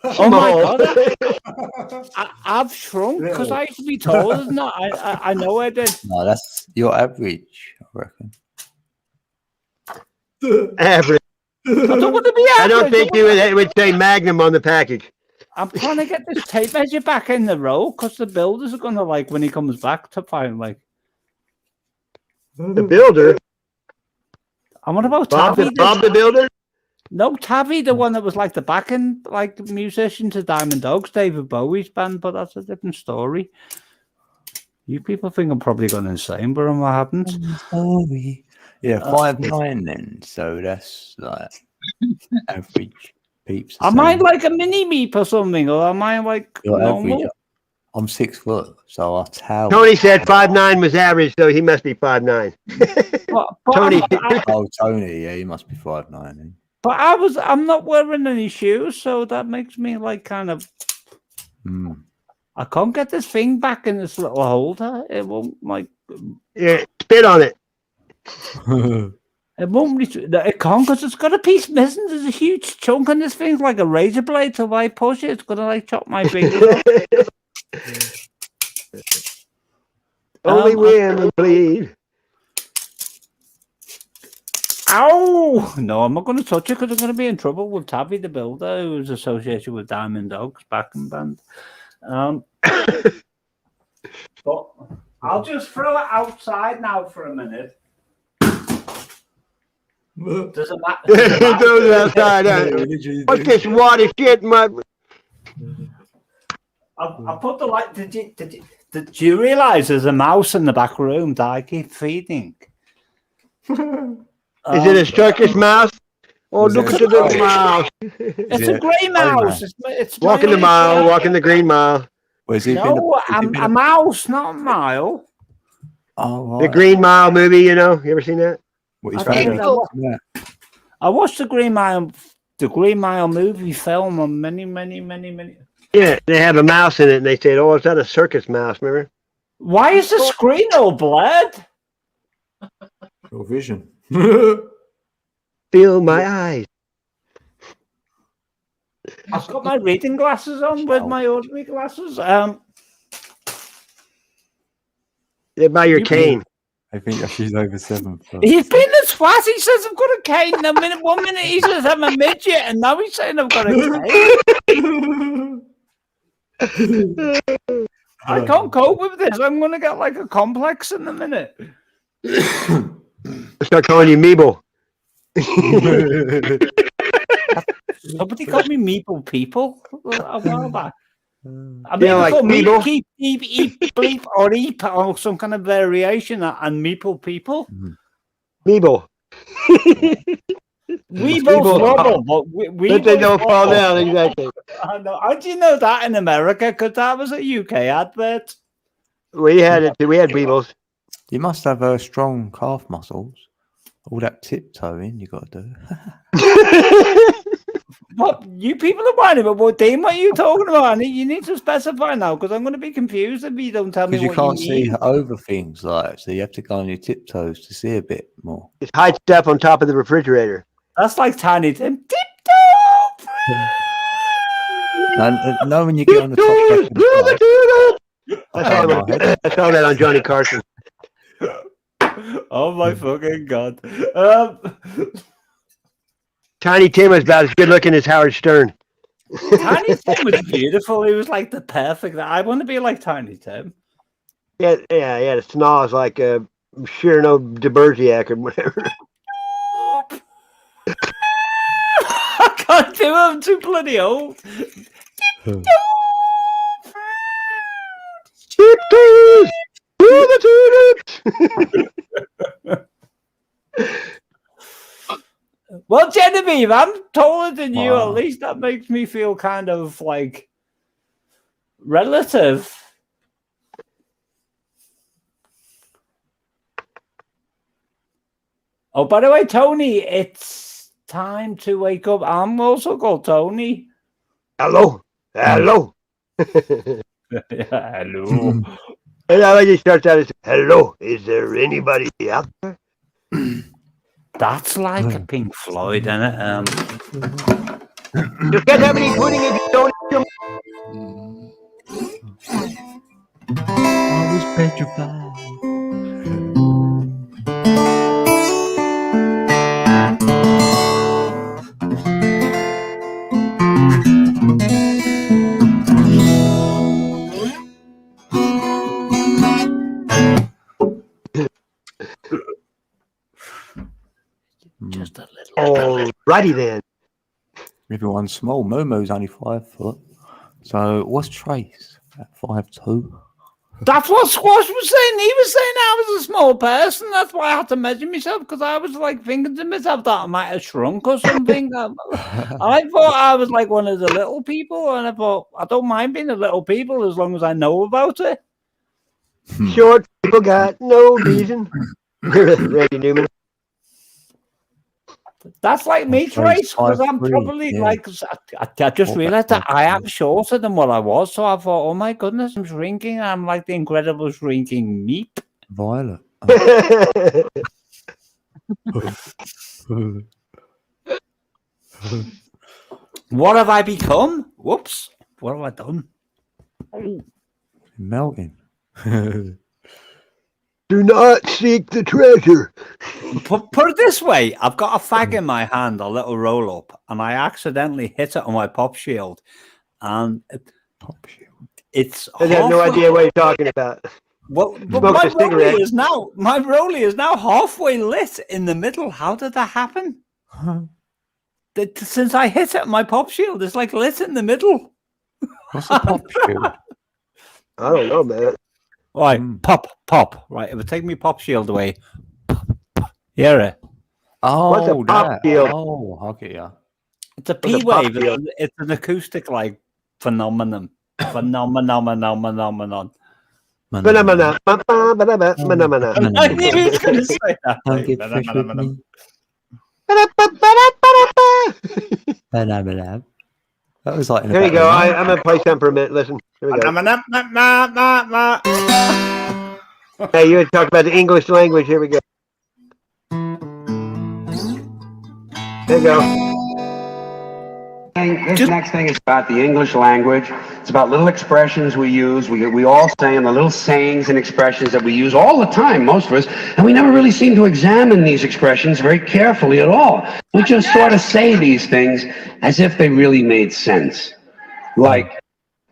Oh my god! I've shrunk because I used to be taller than that. I know I did. No, that's your average, I reckon. Average. I don't want to be average. I don't think it would say Magnum on the package. I'm trying to get this tape measure back in the row because the builders are gonna when he comes back to find the builder. And what about Bob Taffy? Bob the builder? No, Tavi, the one that was like the backing like musician to Diamond Dogs, David Bowie's band, but that's a different story. You people think I'm probably gone insane, but what happens? Bowie. Yeah, 5'9" then. So that's like average peeps. Am I like a mini meep or something, or am I like normal? Average. I'm 6 foot, so I tower. Tony said 5'9" was average, so he must be 5'9". Tony. Tony, yeah, he must be 5'9". But I'm not wearing any shoes, so that makes me like kind of. I can't get this thing back in this little holder. It won't like. Yeah, spit on it. It won't. It can't because it's got a piece missing. There's a huge chunk on this thing, like a razor blade. So if I push it, it's gonna like chop my fingers off. Only women bleed. Ow! No, I'm not going to touch it because I'm going to be in trouble with Tavi the Builder, who's associated with Diamond Dogs backing band. But I'll just throw it outside now for a minute. Does it matter? Throw it outside. What's this water shit, mud? I put the light. Did you realize there's a mouse in the back room that I keep feeding? Is it a circus mouse? Oh, look at the little mouse. It's a grey mouse. It's walking the mile, walking the green mile. No, a mouse, not a mile. Oh, the Green Mile movie, you know? You ever seen that? I watched the Green Mile movie film on many. Yeah, they have a mouse in it, and they said, "Oh, is that a circus mouse?" Remember? Why is the screen all blurred? Your vision. Feel my eyes. I've got my reading glasses on with my ordinary glasses. They're by your cane. I think she's over 7 foot. He's been a twat. He says I've got a cane. One minute he says I'm a midget, and now he's saying I've got a cane. I can't cope with this. I'm going to get like a complex in a minute. Start calling you Meeble. Somebody called me Meeple People a while back. I mean, yeah, like Meeple? Keep, eep, bleep, or eep, or some kind of variation, and Meeple People. Meeble. Weebles wobble, but but they don't fall down, exactly. I know. How do you know that in America? Because that was a UK advert. We had it. We had Weebles. You must have strong calf muscles. All that tiptoeing you got to do. What? You people are whining about what team are you talking about? You need to specify now because I'm going to be confused if you don't tell me Because what you can't you mean. see over things, like, so you have to go on your tiptoes to see a bit more. Just hide stuff on top of the refrigerator. That's like Tiny Tim. Tiptoe! And no, when you get on the top. I saw that on Johnny Carson. Oh my fucking god! Tiny Tim was about as good looking as Howard Stern. Tiny Tim was beautiful. He was like the perfect. I want to be like Tiny Tim. Yeah. The snarls like Cyrano de Bergerac or whatever. I can't do it. I'm too bloody old. Well, Genevieve, I'm taller than you. At least that makes me feel kind of like relative. Oh, by the way, Tony, it's time to wake up. I'm also called Tony. Hello. Hello. And I like he starts out as, "Hello, is there anybody out there?" That's like a Pink Floyd, isn't it? You can't have any pudding if you don't eat them. I was petrified. Just a little. Alrighty then. Everyone's small. Momo's only 5 foot. So what's Trace at 5'2"? That's what Squash was saying. He was saying I was a small person. That's why I had to measure myself, because I was like thinking to myself that I might have shrunk or something. I thought I was like one of the little people, and I thought I don't mind being a little people as long as I know about it. Short people got no reason. Randy Newman. That's like me, Trace, because I'm probably like, I just realized that I am shorter than what I was. So I thought, oh my goodness, I'm shrinking. I'm like the incredible shrinking meat. Violet. What have I become? Whoops. What have I done? Melting. Do not seek the treasure. Put it this way, I've got a fag in my hand, a little roll up, and I accidentally hit it on my pop shield. And it's I have no idea what you're talking about. Well, but my rollie is now halfway lit in the middle. How did that happen? Since I hit it, my pop shield is like lit in the middle. What's a pop shield? I don't know, man. Right, pop. Right, it would take me pop shield away. Hear it? Oh, what's a pop shield? Oh, okay, yeah. It's a P wave. It's an acoustic like phenomenon. Phenomenon. I knew he was going to say that. That was like. Here we go. I'm gonna play something for a minute. Listen. Here we go. Hey, you had talked about the English language. Here we go. There you go. This next thing is about the English language. It's about little expressions we use. We all say in the little sayings and expressions that we use all the time, most of us, and we never really seem to examine these expressions very carefully at all. We just sort of say these things as if they really made sense. Like,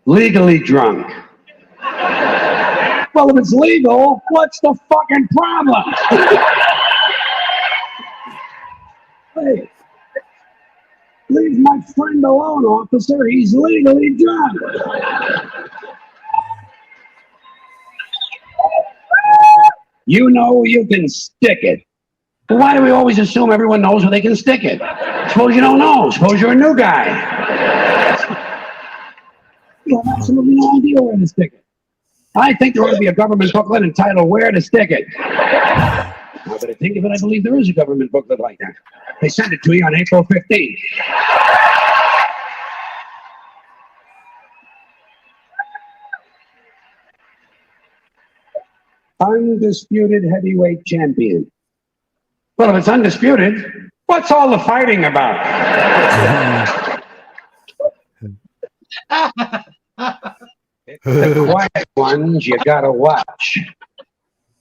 legally drunk. Well, if it's legal, what's the fucking problem? Hey. Leave my friend alone, officer. He's legally drunk. You know you can stick it. But why do we always assume everyone knows where they can stick it? Suppose you don't know. Suppose you're a new guy. You have absolutely no idea where to stick it. I think there ought to be a government booklet entitled Where to Stick It. Now that I think of it, I believe there is a government booklet like that. They sent it to me on April 15th. Undisputed heavyweight champion. Well, if it's undisputed, what's all the fighting about? The quiet ones you gotta watch.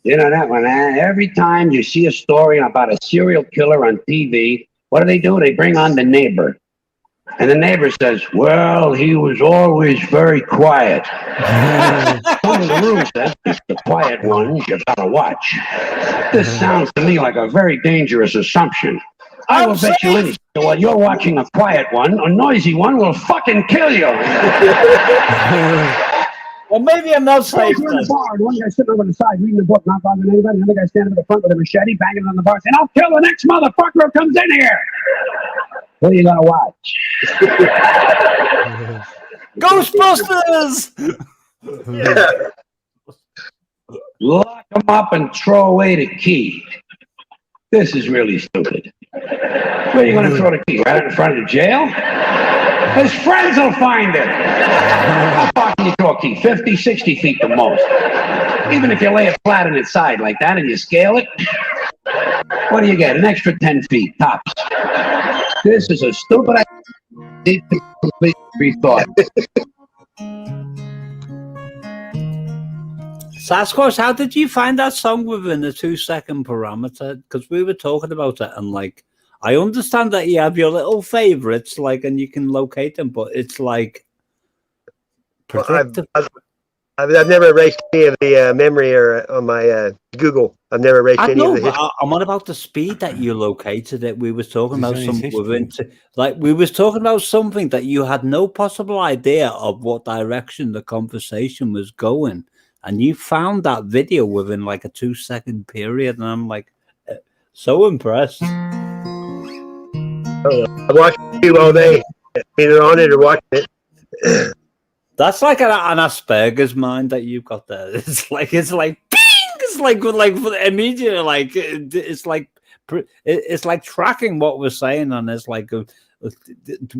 You know that one, eh? Every time you see a story about a serial killer on TV, what do? They bring on the neighbor. And the neighbor says, well, he was always very quiet. One of the rules says, it's the quiet ones you gotta watch. This sounds to me like a very dangerous assumption. I will bet you anything while you're watching a quiet one, a noisy one will fucking kill you. Well, maybe I'm not safe. We're in the bar, and one guy sitting over the side reading the book, not bothering anybody. Another guy standing at the front with a machete, banging on the bar, saying, I'll kill the next motherfucker who comes in here. What are you gonna watch? Ghostbusters! Yeah. Lock them up and throw away the key. This is really stupid. Where are you gonna throw the key? Right in front of the jail? His friends will find it. How far can you throw a key? 50, 60 feet the most. Even if you lay it flat on its side like that and you scale it, what do you get? An extra 10 feet, tops. This is a stupid idea. Need to complete rethought. Sasquatch, how did you find that song within the 2-second parameter? Because we were talking about it, and like, I understand that you have your little favorites, like, and you can locate them, but it's like predictive. I've never erased any of the memory or on my Google. I've never erased I any of know, the but history. I'm on about the speed that you located it. We was talking about There's only something history. like we was talking about something that you had no possible idea of what direction the conversation was going, and you found that video within like a 2-second period, and I'm like so impressed. I watch you all day, either on it or watching it. That's like an Asperger's mind that you've got there. It's like ping. It's like immediately like it's like tracking what we're saying, and it's like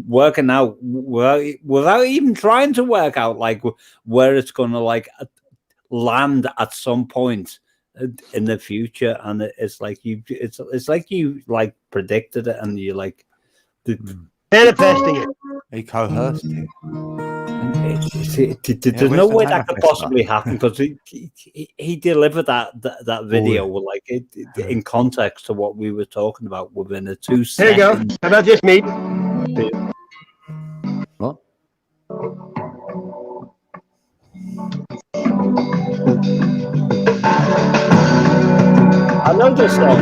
working out without even trying to work out like where it's gonna like land at some point in the future, and it's like you like predicted it, and you like manifesting it. He coerced it. There's no way that could possibly happen because he delivered that video with like in context to what we were talking about within a 2 There you go. seconds. How about this, meat? What? I know this song.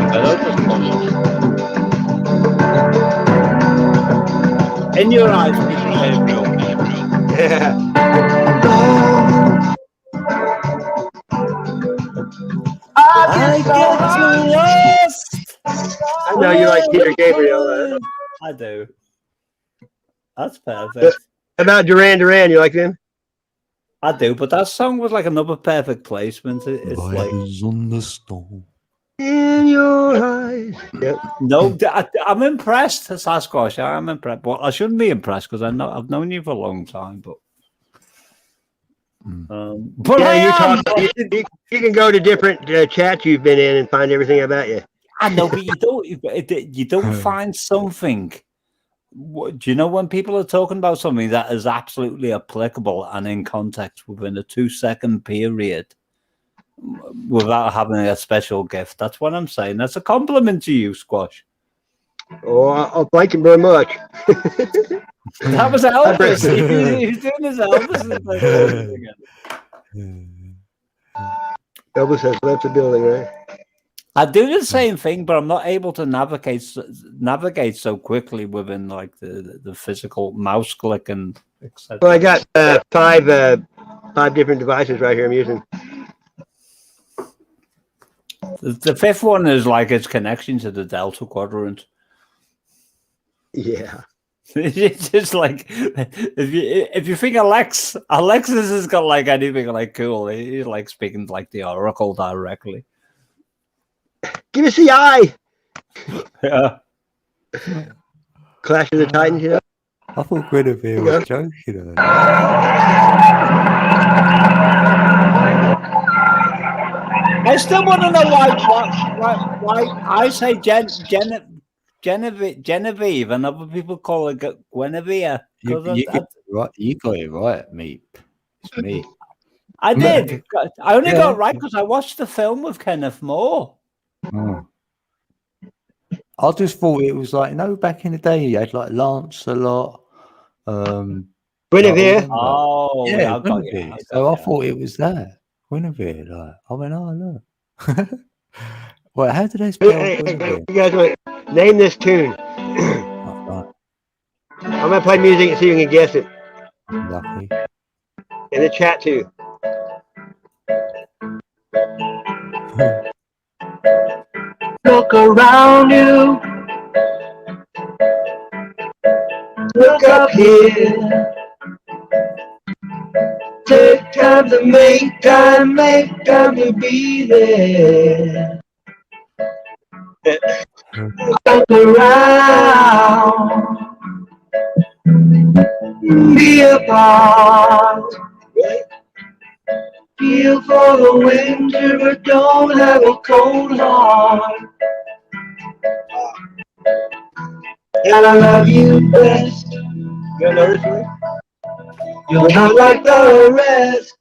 In your eyes, Gabriel. Yeah. I get lost. I know you like Peter Gabriel. I do. That's perfect. How about Duran Duran? You like them? I do, but that song was like another perfect placement. It's like on the storm. In your eyes. Yep. No, I'm impressed, Sasquatch. I'm impressed. Well, I shouldn't be impressed because I've known you for a long time, but. But yeah, you can go to different chats you've been in and find everything about you. I know, but you don't find something. Do you know when people are talking about something that is absolutely applicable and in context within a 2-second period without having a special gift? That's what I'm saying. That's a compliment to you, Squash. Oh, I'll thank you very much. That was Elvis. He's doing his Elvis. Elvis has left the building, right? I do the same thing, but I'm not able to navigate so quickly within like the physical mouse click and etc. Well, I got five different devices right here I'm using. The fifth one is like its connection to the Delta Quadrant. Yeah. It's just like if you think Alexis has got like anything like cool, he's like speaking like the Oracle directly. Give us the eye. Yeah. Clash of the Titans, you know? I thought Guinevere was joking. I still want to know why I say Genevieve and other people call it Guinevere. You got it right, me. It's me. I did. I only got it right because I watched the film with Kenneth Moore. Oh. I just thought it was like, back in the day you had like Lancelot. Guinevere. Oh, yeah, Guinevere. So I thought it was that. Guinevere. Like, I went, oh, look. Well, how do they spell Guinevere? You guys want name this tune? I'm going to play music and see if you can guess it. Lucky. In the chat, too. Look around you. Look up here. Take time to make time to be there. Look around. Be a part. Feel for the winter, but don't have a cold heart. And I love you best. You know this one? You're not like the rest.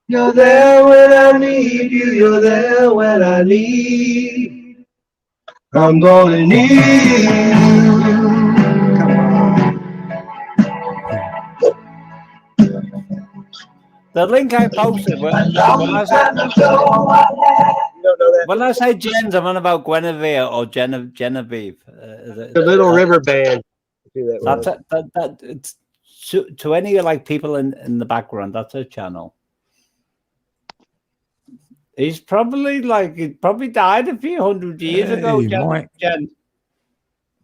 You're there when I need you. You're there when I need. I'm gonna need you. The link I posted. When I say Jens, I'm on about Guinevere or Genevieve. The Little River Band. That's it's to any like people in the background. That's her channel. He's probably he probably died a few hundred years ago.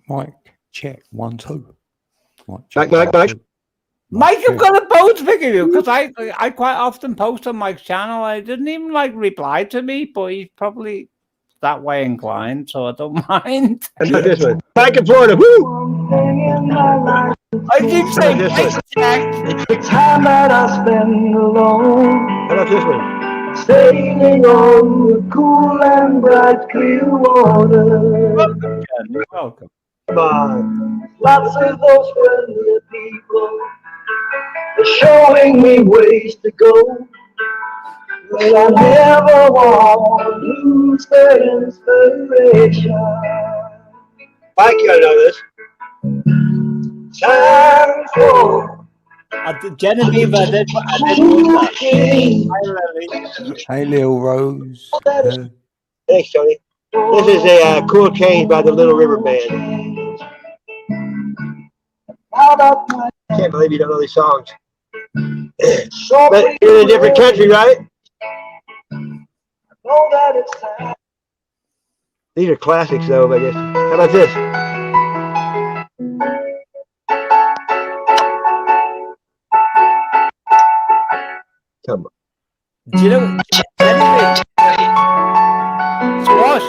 Mike, check 1 2. Mike. Mike, I've got a boat pick of you because I quite often post on Mike's channel. I didn't even reply to me, but he's probably that way inclined, so I don't mind. This one. Mike in Florida. Woo! I keep saying this It's the time that I spend alone. How about this one? Sailing on the cool and bright clear water. Welcome, Jen. You're welcome. Come on. Lots of those friendly people are showing me ways to go. But I never want to lose their inspiration. Mike, you gotta know this. Time for Genevieve, I did Hey, Lil Rose. Thanks, Tony. This is a Cool Change by the Little River Band. Can't believe you don't know these songs. But you're in a different country, right? These are classics, though, I guess. How about this? Come on. Do you know? Squash.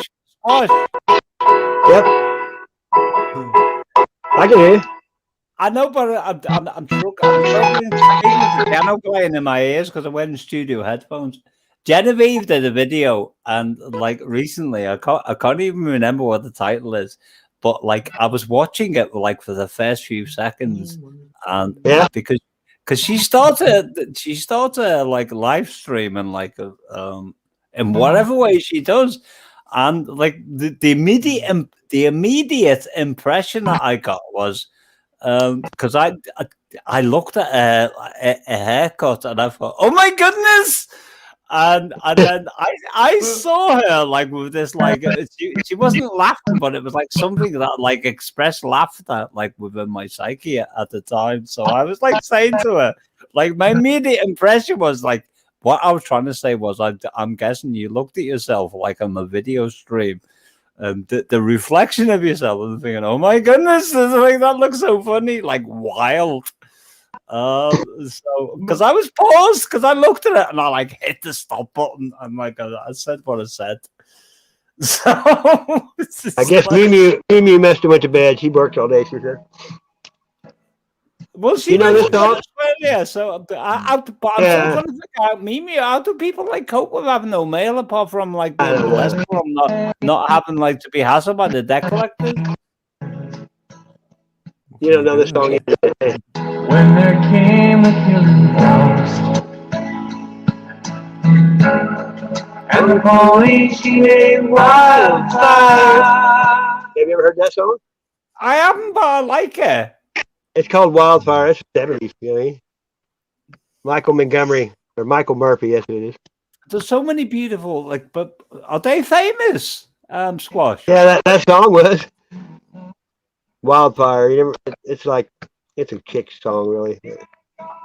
Yep. I can hear you. I know, but I'm struggling to feel the piano playing in my ears because I'm wearing studio headphones. Genevieve did a video, and recently, I can't even remember what the title is, but I was watching it for the first few seconds, and because she started live streaming in whatever way she does, and the immediate impression that I got was because I looked at a haircut and I thought, oh my goodness. And then I saw her with this she wasn't laughing, but it was something that expressed laughter within my psyche at the time. So I was saying to her, my immediate impression was what I was trying to say was I'm guessing you looked at yourself on a video stream and the reflection of yourself and thinking, oh my goodness, that looks so funny, wild. So because I was paused because I looked at it and I hit the stop button and I said what I said. So I guess Mimi must have went to bed. She worked all day, she said. Well, she this song? Australia, so I'm still trying to figure out Mimi. How do people cope with having no mail apart from being blessed from not having to be hassled by the debt collectors? You don't know this song either. When there came a killing house, and the police came wildfire. Have you ever heard that song? I haven't, but I like it. It's called Wildfire. It's 70s, you know. Michael Montgomery or Michael Murphy, yes it is. There's so many beautiful, but are they famous? Squash. Yeah, that song was Wildfire. It's a chick song, really.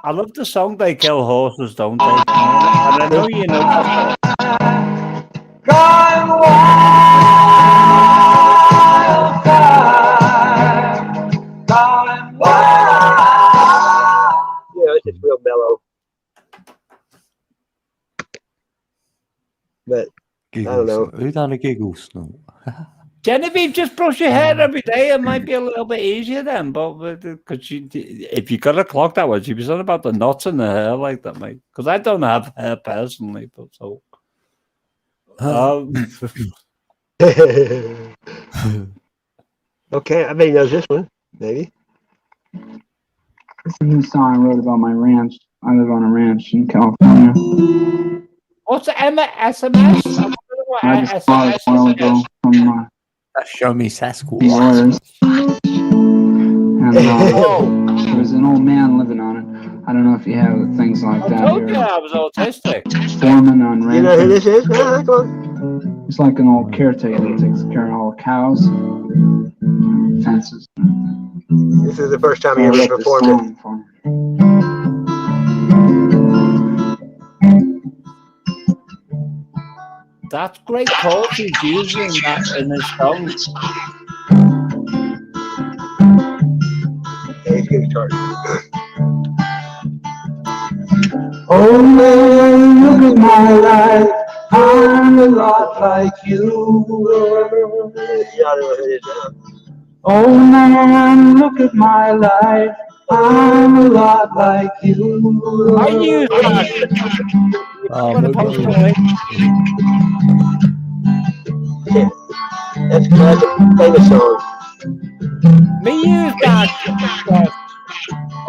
I love the song "They Kill Horses, Don't They?" And I know you know that. Gone wildfire, gone wild. Yeah, it's just real mellow. But giggles. I don't know. Who done a giggle snort? Genevieve, just brush your hair every day. It might be a little bit easier then, but because if you got a clock that way, she'd be something about the knots in the hair like that, mate. Because I don't have hair personally, but so. Okay, I bet he knows this one, maybe. It's a new song I wrote about my ranch. I live on a ranch in California. What's the SMS? I just bought it a while ago from Show me Sasquatch. Lawyers. And there's an old man living on it. I don't know if you have things like that told here. you I was autistic. Foreman on ranch. You know who this is? Come on. It's like an old caretaker that takes care of all the cows, fences. This is the first time he ever performed it. That's great chords he's using that in his song. Yeah, he's getting started. Oh man, look at my life. I'm a lot like you. Oh man, look at my life. I'm a lot like you. I use that. That's a famous song. Me use that.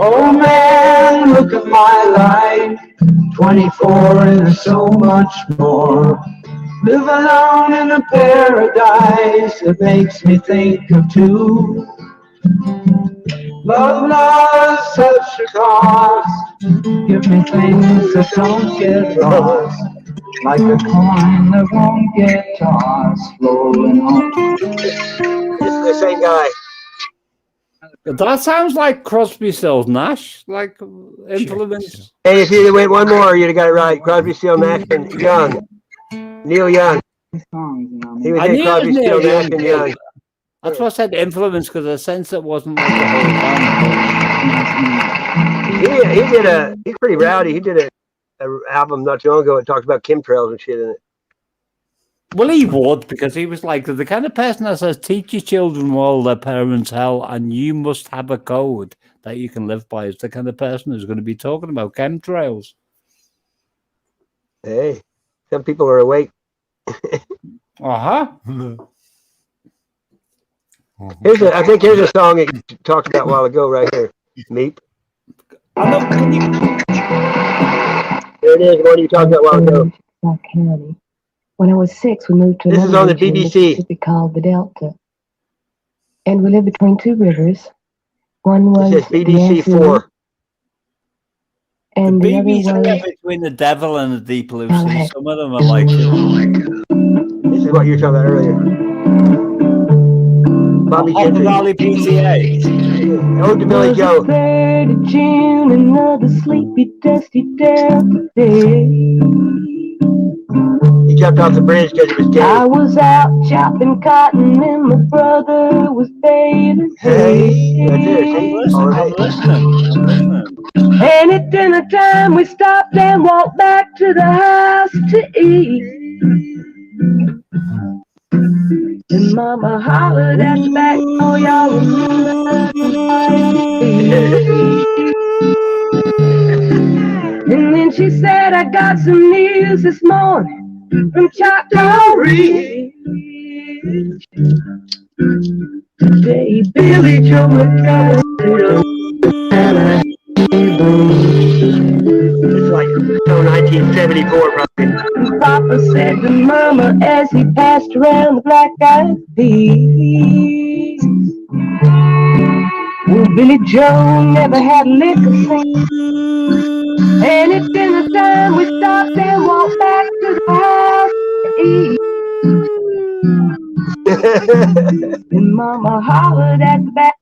Oh man, look at my life. 24 and there's so much more. Live alone in a paradise that makes me think of two. Love loves such a cost. Give me things that don't get lost. Like a coin that won't get tossed. Rolling on. This is the same guy. That sounds like Crosby, Stills, Nash, like influence. Hey, if you'd have went one more, you'd have got it right. Crosby, Stills, Nash, and Young. Neil Young. He was in Crosby, Stills, Nash, and Young. That's why I said influence, because I sense it wasn't like the whole band. He's pretty rowdy. He did a album not too long ago that talks about chemtrails and shit in it. Well, he would, because he was like the kind of person that says, teach your children all their parents' hell, and you must have a code that you can live by. It's the kind of person who's going to be talking about chemtrails. Hey, some people are awake. Uh-huh. I think here's a song that you talked about a while ago right here. Meep. There it is, what are you talking about a while ago? South County. When I was 6, we moved to This is on the region in BBC. Mississippi called the Delta. And we lived between two rivers. One was This is BBC 4. And the other BBC was between the devil and the deep blue sea. Some of them are like... This is what you were talking about earlier. Bobby Gentry. Valley PTA. Ode to Billy Joe. 3rd of June, another sleepy, dusty Delta day. He jumped off the bridge because he was gay. I was out chopping cotton and my brother was bathing. Hey, that's it. I'm listening. And at dinner time we stopped and walked back to the house to eat. And Mama hollered at the back, oh y'all remember. And then she said, I got some news this morning from Choctaw Ridge. Today Billy Joe McCullough It's like 1974 probably. Papa said to Mama as he passed around the black-eyed peas. Well, Billy Joe never had liquor seen. And at dinner time we stopped and walked back to the house to eat. And Mama hollered at the back.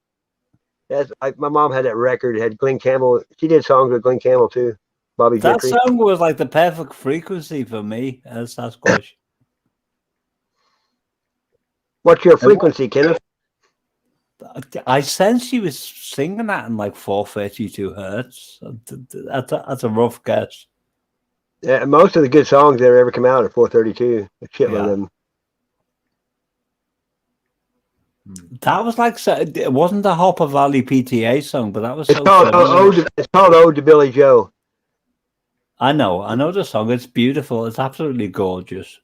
That's my mom had that record. It had Glenn Campbell. She did songs with Glenn Campbell too. Bobby That Gentry. song was like the perfect frequency for me as Sasquatch. What's your frequency, Kenneth? I sense she was singing that in like 432 hertz. That's a rough guess. Yeah, most of the good songs that ever come out are 432. A shitload of them. That was like, it wasn't the Hopper Valley PTA song, but that was It's called Ode to Billy Joe. I know the song. It's beautiful. It's absolutely gorgeous.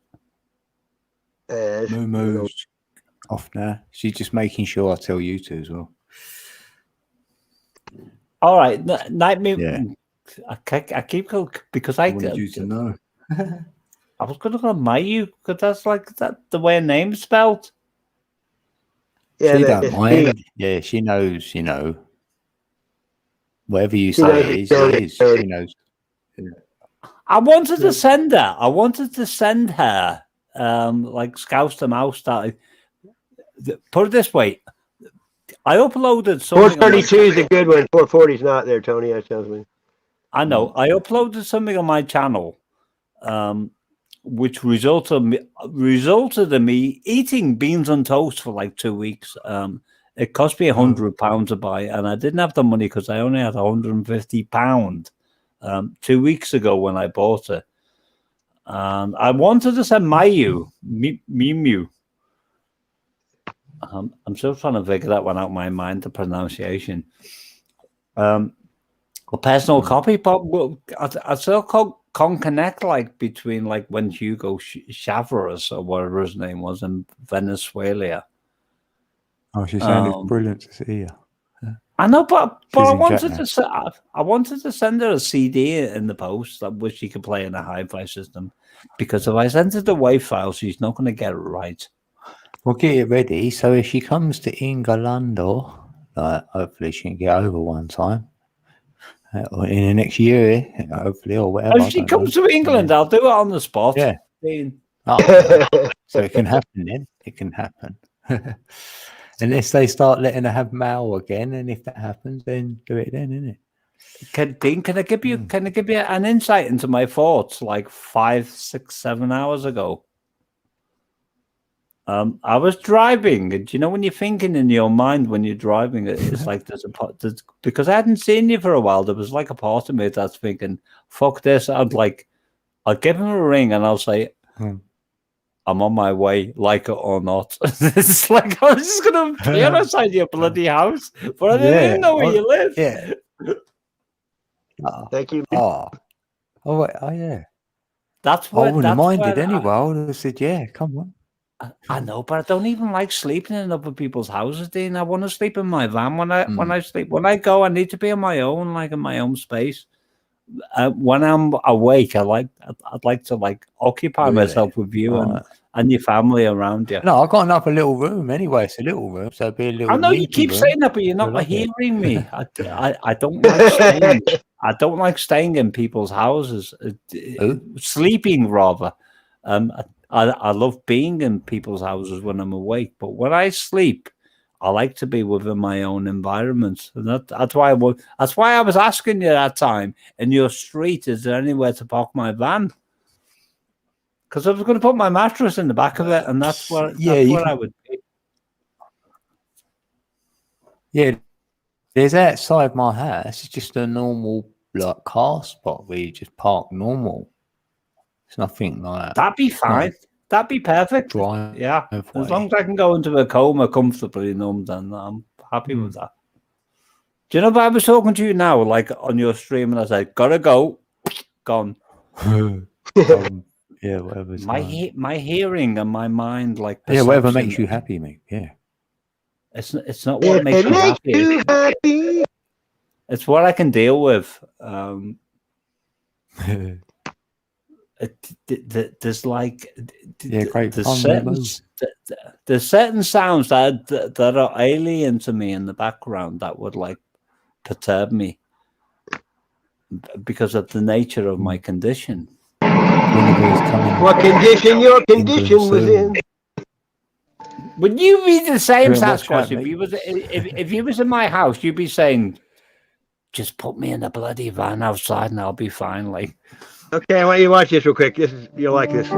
Momo's off now. She's just making sure I tell you to as well. All right, Nightmare. Yeah. I keep going because I wanted you to know. I was going to go Mayu because that's like that the way a name's spelled. Yeah, she don't mind. Yeah, she knows. You know. Whatever you say it is. She knows. I wanted to send her. I wanted to send her like Scouse the Mouse. Put it this way. I uploaded something. 432 is a good one. 440 is not there, Tony. That tells me. I know. I uploaded something on my channel, which resulted in me eating beans on toast for like 2 weeks. It cost me £100 to buy, and I didn't have the money because I only had £150 2 weeks ago when I bought it. And I wanted to send Mimu. I'm still trying to figure that one out in my mind, the pronunciation. A personal copy, but I still can't connect like between like when Hugo Chavez or whatever his name was in Venezuela. Oh, she sounded brilliant to see you. I know, but I wanted to send her a CD in the post that which she could play in a hi-fi system, because if I send her the WAV file, she's not going to get it right. We'll get it ready. So if she comes to England, hopefully she can get over one time. Or in the next year, hopefully, or whatever. If she comes to England, I'll do it on the spot. Yeah. So it can happen then. It can happen. Unless they start letting her have mail again, and if that happens, then do it then, innit? Can I give you an insight into my thoughts like 5, 6, 7 hours ago? I was driving, and you know when you're thinking in your mind when you're driving, it's like because I hadn't seen you for a while. There was like a part of me that's thinking, "Fuck this!" I'll give him a ring and I'll say, "I'm on my way, like it or not." It's like I was just gonna appear outside your bloody house, but I didn't even know where you live. Yeah. Thank you. Oh yeah. That's what I wouldn't have minded anyway. I would have said, "Yeah, come on." I know, but I don't even like sleeping in other people's houses, Dean. I want to sleep in my van when I sleep. When I go, I need to be on my own, like in my own space. When I'm awake, I'd like to like occupy myself with you and your family around you. No, I've got another little room anyway. It's a little room, so it'd be a little. I know you keep saying that, but you're not hearing me. I don't like staying. I don't like staying in people's houses. Sleeping rather. I love being in people's houses when I'm awake, but when I sleep, I like to be within my own environment, and that's why I was asking you that time in your street. Is there anywhere to park my van? Because I was going to put my mattress in the back of it, and that's where I would be. Yeah, there's outside my house. It's just a normal like car spot where you just park normal. It's nothing like that'd be fine. That'd be perfect. Yeah, as long as I can go into a coma comfortably numb, then I'm happy with that. Do you know if I was talking to you now, like on your stream, and I said, "Gotta go," gone. Yeah, whatever. My hearing and my mind, like whatever makes you happy, mate. Yeah, it's not what makes you happy. It's what I can deal with. There's like there's certain sounds that are alien to me in the background that would like perturb me because of the nature of my condition. What condition your condition was in? Would you be the same, Sasquatch? If you was in my house, you'd be saying, "Just put me in the bloody van outside, and I'll be fine." Like. Okay, I want you to watch this real quick. You'll like this.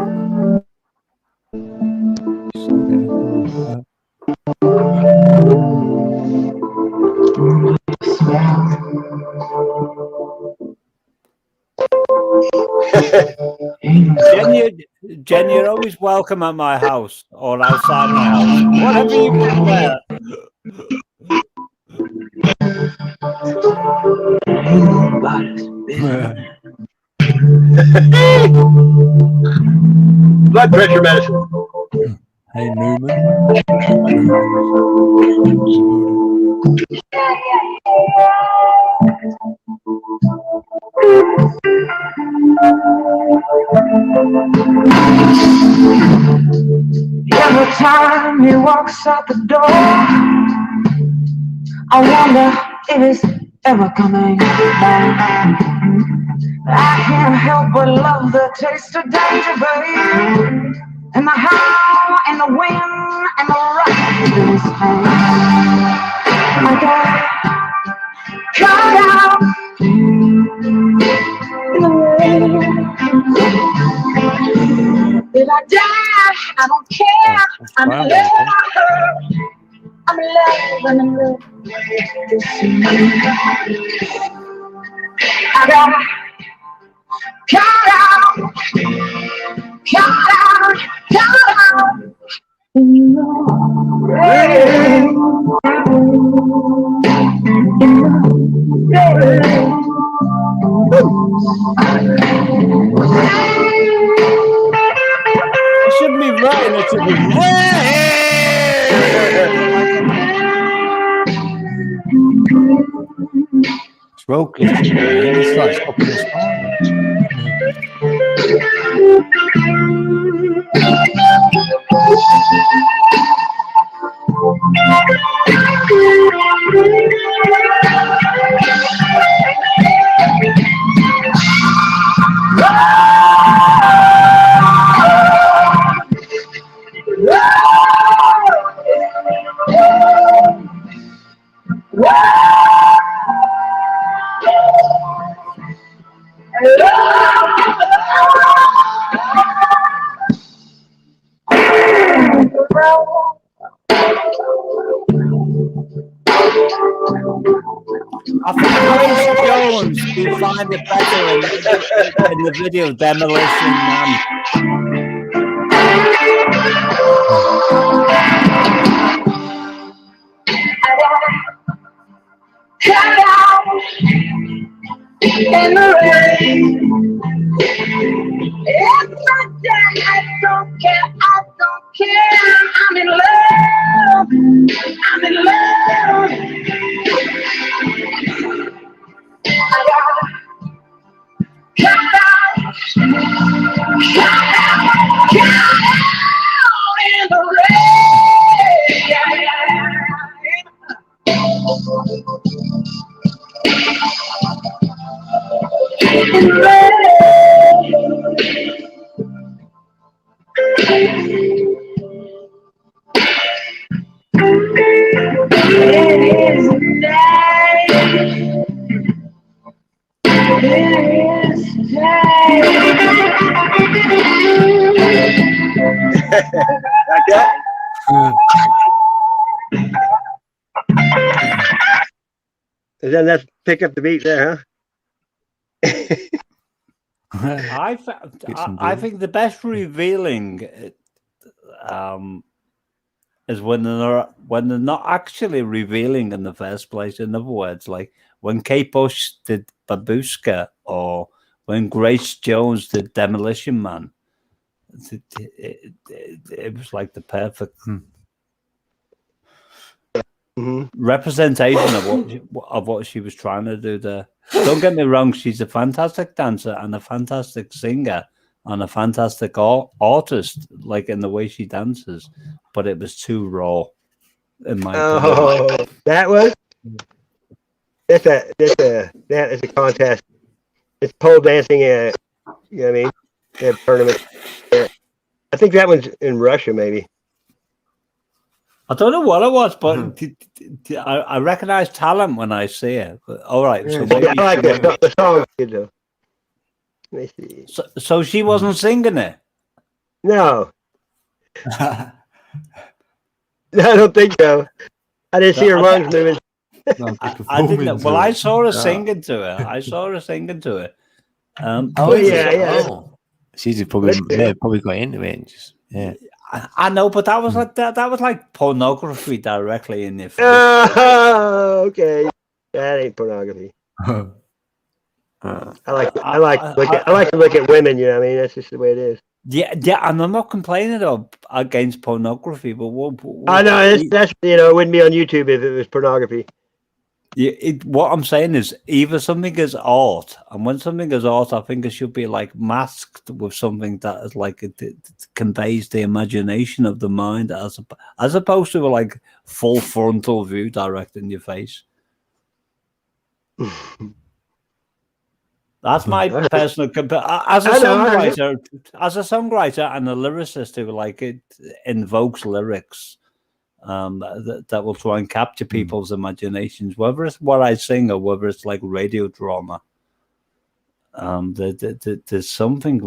Jen, you're always welcome at my house or outside my house. Whatever you prefer. Blood pressure medicine. Hey, Newman. Every time he walks out the door, I wonder It is ever coming back. I can't help but love the taste of danger, babe. And the how, and the when, and the rough in this pain. I got caught out in the rain. If I die, I don't care. I'm in love. I'm in love, and I'm in love. I got caught out in the rain. It shouldn't be rain, it should be Smoke is rain. It's like stopping the spark. I think Grace Jones will find it better in the video Demolition Man. Cut out in the rain. If I die, I don't care. I don't care. I'm in love. I'm in love. I got cut out in the Is that enough to pick up the beat there, huh? I think the best revealing is when they're not actually revealing in the first place. In other words, like when Kate Bush did Babushka or when Grace Jones did Demolition Man. It was like the perfect representation of what she was trying to do there. Don't get me wrong, she's a fantastic dancer and a fantastic singer and a fantastic artist, like in the way she dances, but it was too raw in my opinion. That was that's a contest. It's pole dancing, you know what I mean? They have tournaments. I think that one's in Russia, maybe. I don't know what it was, but I recognize talent when I see it. But, all right, so maybe I like the song, you know. Let me see. So she wasn't singing it. No, I don't think so. I didn't see her lungs moving. I didn't. Well, I saw her singing to it. I saw her singing to it. Yeah. She's probably got into it. And just, I know, but that was like that was like pornography directly in your face. Okay, that ain't pornography. I like to look at women. You know what I mean? That's just the way it is. Yeah, and I'm not complaining against pornography, but I know that's it wouldn't be on YouTube if it was pornography. What I'm saying is either something is art, and when something is art, I think it should be like masked with something that is like it conveys the imagination of the mind, as opposed to like full frontal view direct in your face. That's my personal as a songwriter and a lyricist who like it invokes lyrics that will try and capture people's imaginations, whether it's what I sing or whether it's like radio drama. There's something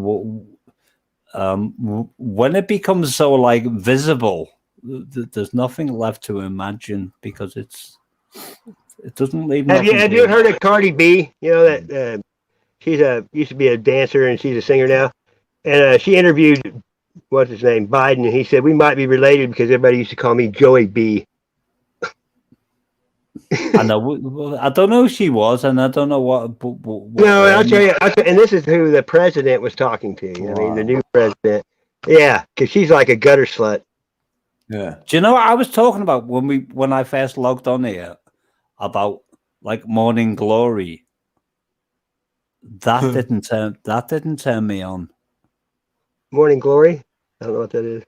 when it becomes so like visible, there's nothing left to imagine because it doesn't leave. Have you heard of Cardi B? You know that she's used to be a dancer and she's a singer now, and she interviewed what's his name, Biden, and he said we might be related because everybody used to call me Joey B. I know. I don't know who she was, and I don't know what. No, I'll tell you. And this is who the president was talking to. Wow. I mean, the new president. Yeah, because she's like a gutter slut. Yeah. Do you know what I was talking about when I first logged on here about like Morning Glory? That didn't turn me on. Morning Glory? I don't know what that is.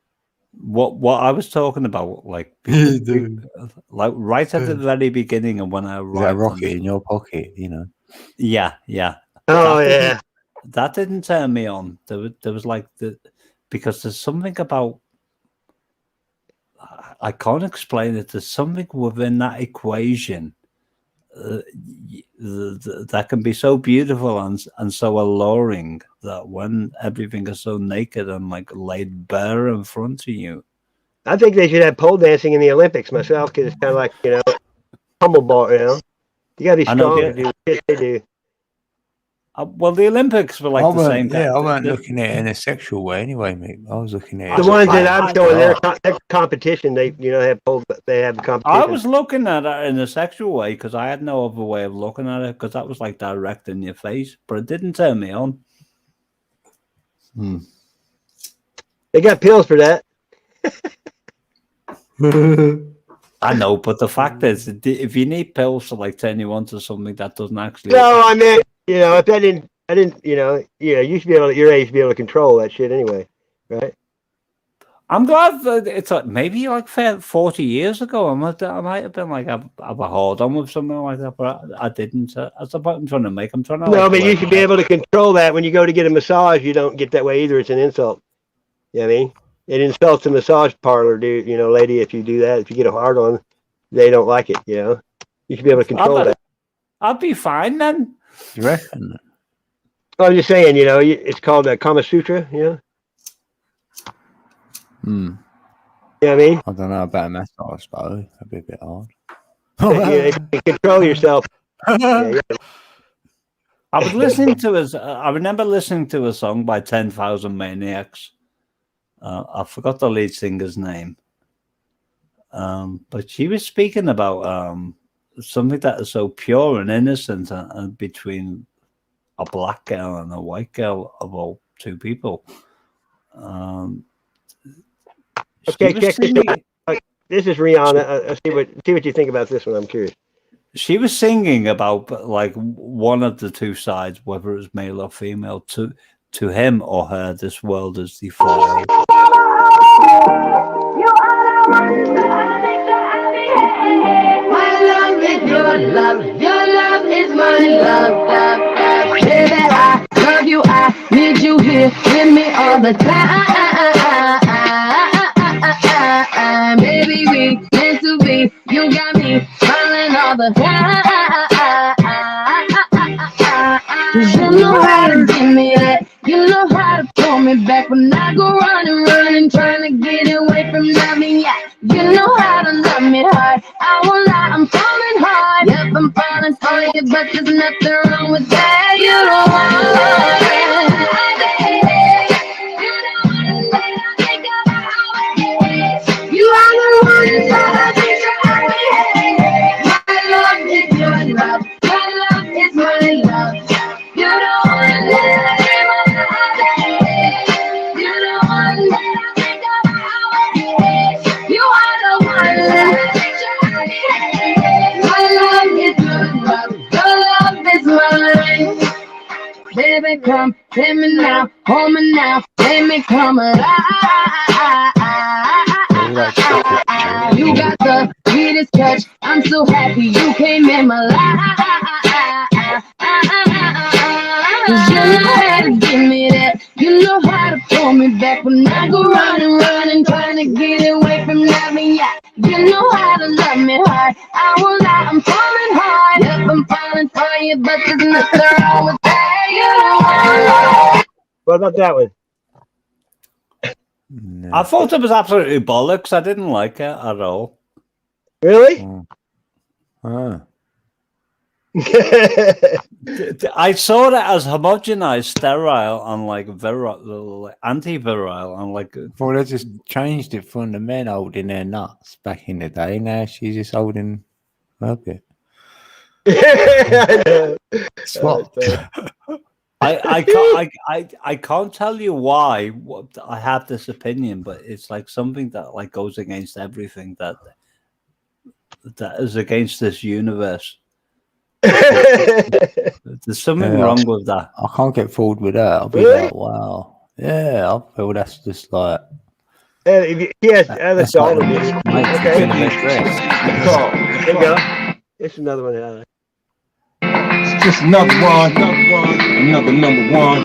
What I was talking about, like right at the very beginning, and when I arrived, that rocket in your pocket, you know. Yeah. Oh yeah. That didn't turn me on. There was like because there's something about I can't explain it. There's something within that equation that can be so beautiful and so alluring that when everything is so naked and like laid bare in front of you. I think they should have pole dancing in the Olympics myself, because it's kind of like, you know, humble ball, you know. You got to be strong to do what they do. Well, the Olympics were like the same. Yeah, I wasn't looking at it in a sexual way anyway, mate. I was looking at the ones that I'm showing their competition. They, you know, have competition. I was looking at it in a sexual way because I had no other way of looking at it, because that was like direct in your face, but it didn't turn me on. They got pills for that. I know, but the fact is, if you need pills to like turn you on to something that doesn't actually. No, I mean, you know, if I didn't, you know, yeah, you should be able at your age to be able to control that shit anyway, right? I'm glad that it's like maybe like 40 years ago, I might have been like have a hold on with something like that, but I didn't. That's the point I'm trying to make. I'm trying to. No, but you should be able to control that. When you go to get a massage, you don't get that way either. It's an insult. You know what I mean? It insults the massage parlor, dude. You know, lady, if you do that, if you get a hard on, they don't like it. You know, you should be able to control that. I'll be fine then. You reckon? I'm just saying, you know, it's called a Kama Sutra. You know. You know what I mean? I don't know about a massage, though. That'd be a bit hard. You control yourself. Yeah. I was listening to I remember listening to a song by 10,000 Maniacs. I forgot the lead singer's name. But she was speaking about something that is so pure and innocent and between a black girl and a white girl, of all two people. Okay, check this out. This is Rihanna. See what you think about this one. I'm curious. She was singing about like one of the two sides, whether it's male or female. To him or her, this world is defiled. My love is your love is my love. Baby, I love you, I need you here with me all the time. Baby, we meant to be. You got me smiling all the time. You know how to give me that. You know how to pull me back when I go running, trying to get away from loving. Yeah, you know how to love me hard. I won't lie, I'm falling hard. Yep, I'm falling for you, but there's nothing wrong with that. You don't want it. You are the one that I think my love is your love. Your love is my love. You don't want to let you don't want to think about it. You are the one that my love is your love. Your love is mine. Baby, come, take me now, hold me now, make me come alive. You got the sweetest touch. I'm so happy you came in my life. how to give me that. You know how to pull me back when I go running, trying to get away from loving ya. You know how to love me hard. I will not, I'm falling hard. Yep, I'm falling for you, but there's nothing wrong with that. You know. What about that one? No. I thought it was absolutely bollocks. I didn't like it at all. Really? I saw it as homogenized, sterile, and like virile, antiviral, and like. Well, they just changed it from the men holding their nuts back in the day. Now she's just holding her bit. Swap. I can't tell you why I have this opinion, but it's like something that like goes against everything that is against this universe. There's something wrong with that. I can't get forward with that. I'll be like, wow, yeah. I feel that's just like. Yes, that's all of it. Okay. There you go. It's another one. It's just another one, another number one.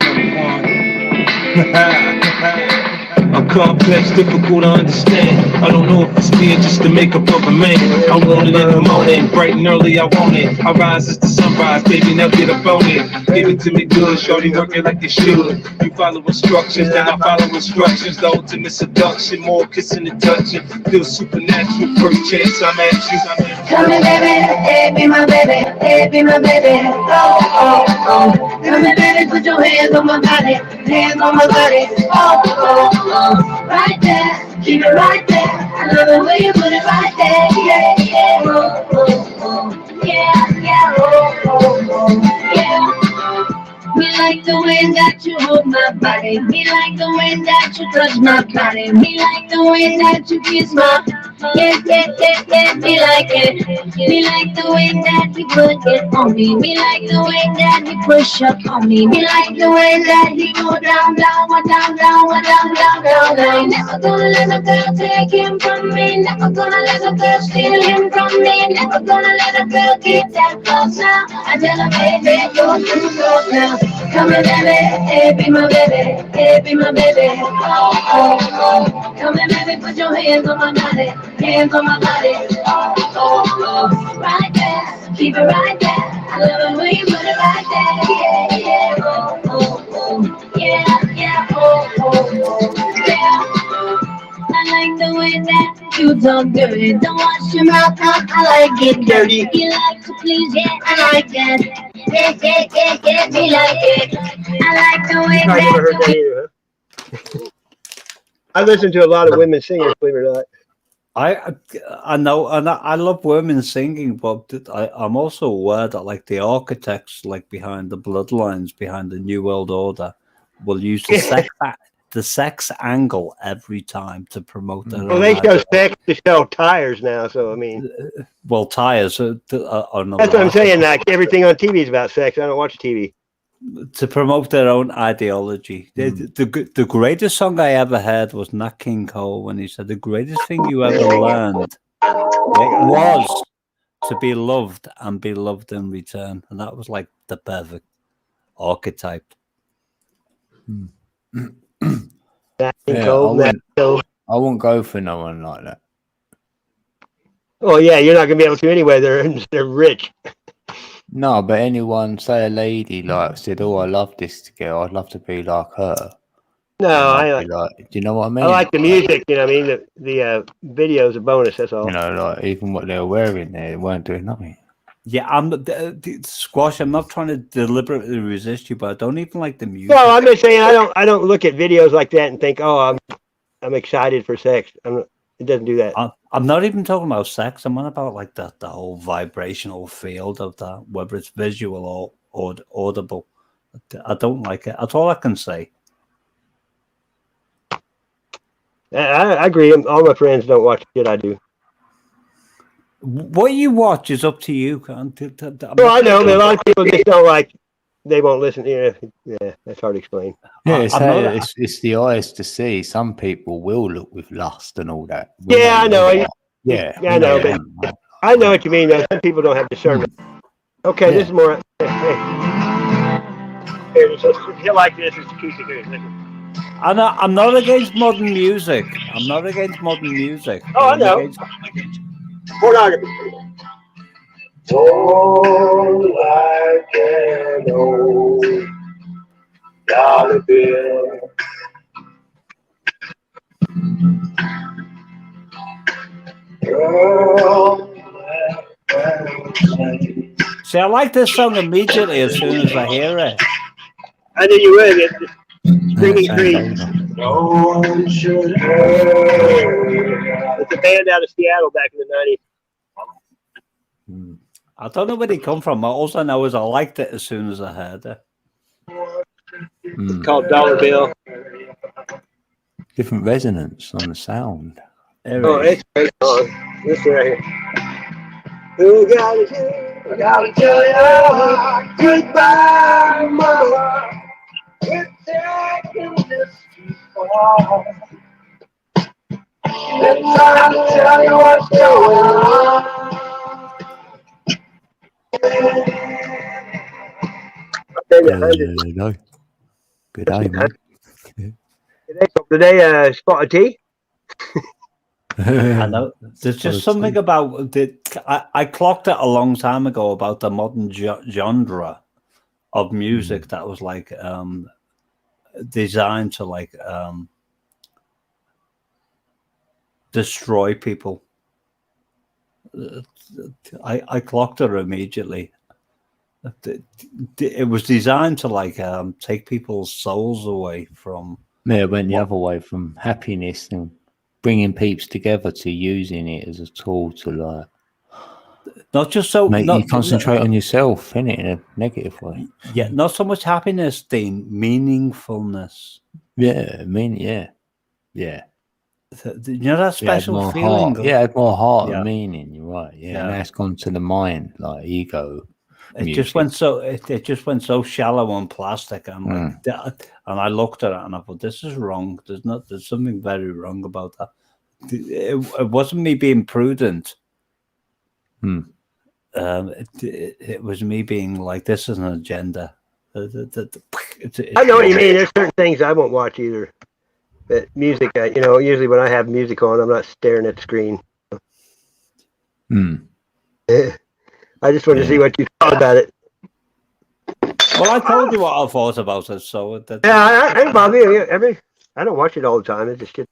I'm complex, difficult to understand. I don't know if it's me or just the makeup of a man. I want it in the morning, bright and early, I want it. I rise as the sunrise, baby, now get up on it. Give it to me good, shorty, work it like they should. You follow instructions, then I follow instructions. The ultimate seduction, more kissing and touching. Feel supernatural, first chance I'm at you. Come here, baby, hey, be my baby, hey, be my baby. Oh, oh, oh. Come here, baby, put your hands on my body, hands on my body. Oh, oh, oh. Right there, keep it right there. I love the way you put it right there. Yeah, yeah, oh, oh, oh. Yeah, yeah, oh, oh, oh. Yeah. Me like the way that you hold my body. Me like the way that you touch my body. Me like the way that you kiss my. Yeah, yeah, yeah, yeah. Me like it. Me like the way that you put it on me. Me like the way that you push up on me. Me like the way that you go down, down, down, down, down, down, down, down. Never gonna let a girl take him from me. Never gonna let a girl steal him from me. Never gonna let a girl keep that close now. I tell her, baby, you're too close now. Come here, baby, hey, be my baby, hey, be my baby. Oh, oh, oh. Come here, baby, put your hands on my body, hands on my body. Oh, oh, oh. Right there, keep it right there. I love it when you put it right there. Yeah, yeah, oh, oh, oh. Yeah, yeah, oh, oh, oh. Yeah. I like the way that you talk dirty. Don't wash your mouth out, I like it dirty. You like to please, yeah, I like that. Yeah, yeah, yeah, yeah, me like it. I like the way I never heard that either, huh? I listen to a lot of women singers, believe it or not. I know, and I love women singing, but I'm also aware that like the architects, like behind the bloodlines, behind the New World Order, will use the sex angle every time to promote their. Well, they show sex to sell tires now, so I mean. Well, tires are that's what I'm saying. Like everything on TV is about sex. I don't watch TV. To promote their own ideology. The greatest song I ever heard was Nat King Cole when he said, "The greatest thing you ever learned was to be loved and be loved in return," and that was like the perfect archetype. I won't go for no one like that. Oh yeah, you're not gonna be able to anyway. They're rich. No, but anyone, say a lady like said, "Oh, I love this girl. I'd love to be like her." No, I like. Do you know what I mean? I like the music. You know what I mean? The video's a bonus. That's all. You know, like even what they were wearing, they weren't doing nothing. Yeah, Squash. I'm not trying to deliberately resist you, but I don't even like the music. No, I'm just saying I don't look at videos like that and think, oh, I'm excited for sex. It doesn't do that. I'm not even talking about sex. I'm on about like the whole vibrational field of that, whether it's visual or audible. I don't like it. That's all I can say. I agree. All my friends don't watch shit I do. What you watch is up to you. Well, I know, but a lot of people just don't like. They won't listen. Yeah, that's hard to explain. Yeah, it's the eyes to see. Some people will look with lust and all that. Yeah, I know. Yeah, I know. But I know what you mean. Though some people don't have discernment. Okay, this is more. Here, he'll like this. It's acoustic. Here, I'm not against modern music. I'm not against modern music. Oh, I know. Pornography. Oh, like an old dollar bill. Girl, see, I like this song immediately as soon as I hear it. I knew you would. It's Screaming Trees. No one should hurt. It's a band out of Seattle back in the 90s. I don't know where they come from. All I know is I liked it as soon as I heard it. It's called Dollar Bill. Different resonance on the sound. Oh, it's great song. This right here. Who gotta tell you goodbye, mama. We're taking this too far. It's time to tell you what's going on. Good day, man. Today, spotted tea. I know. There's just something about the. I clocked it a long time ago about the modern genre of music that was like designed to like destroy people. I clocked it immediately. It was designed to like take people's souls away from. Yeah, it went the other way from happiness and bringing peeps together to using it as a tool to like not just so make you concentrate on yourself, innit, in a negative way. Yeah, not so much happiness, Dean. Meaningfulness. Yeah, yeah. You know that special feeling. It had more heart and meaning. You're right. Yeah, and that's gone to the mind, like ego. It just went so. It just went so shallow and plastic. I'm like, and I looked at it and I thought, this is wrong. There's something very wrong about that. It wasn't me being prudent. It was me being like, this is an agenda. I know what you mean. There's certain things I won't watch either. But music, usually when I have music on, I'm not staring at the screen. I just wanted to see what you thought about it. Well, I told you what I thought about it, so I Bobby, I don't watch it all the time. It's just shit.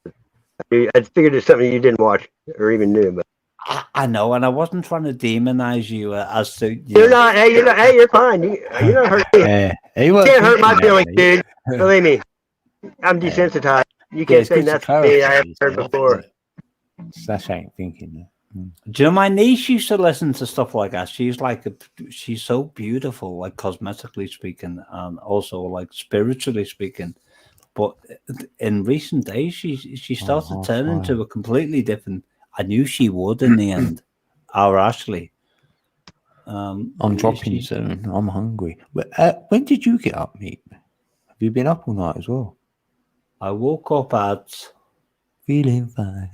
I figured it's something you didn't watch or even knew. But I know, and I wasn't trying to demonize you as to. You're not. Hey, you're fine. You're not hurting me. You can't hurt my feelings, dude. Believe me, I'm desensitized. You can't say nothing to me I haven't heard before. Sash ain't thinking. Do you know my niece used to listen to stuff like that? She's she's so beautiful, like cosmetically speaking, and also like spiritually speaking. But in recent days, she started to turn into a completely different. I knew she would in the end. Our Ashley. I'm dropping soon. I'm hungry. But when did you get up, mate? Have you been up all night as well? I woke up at feeling fine.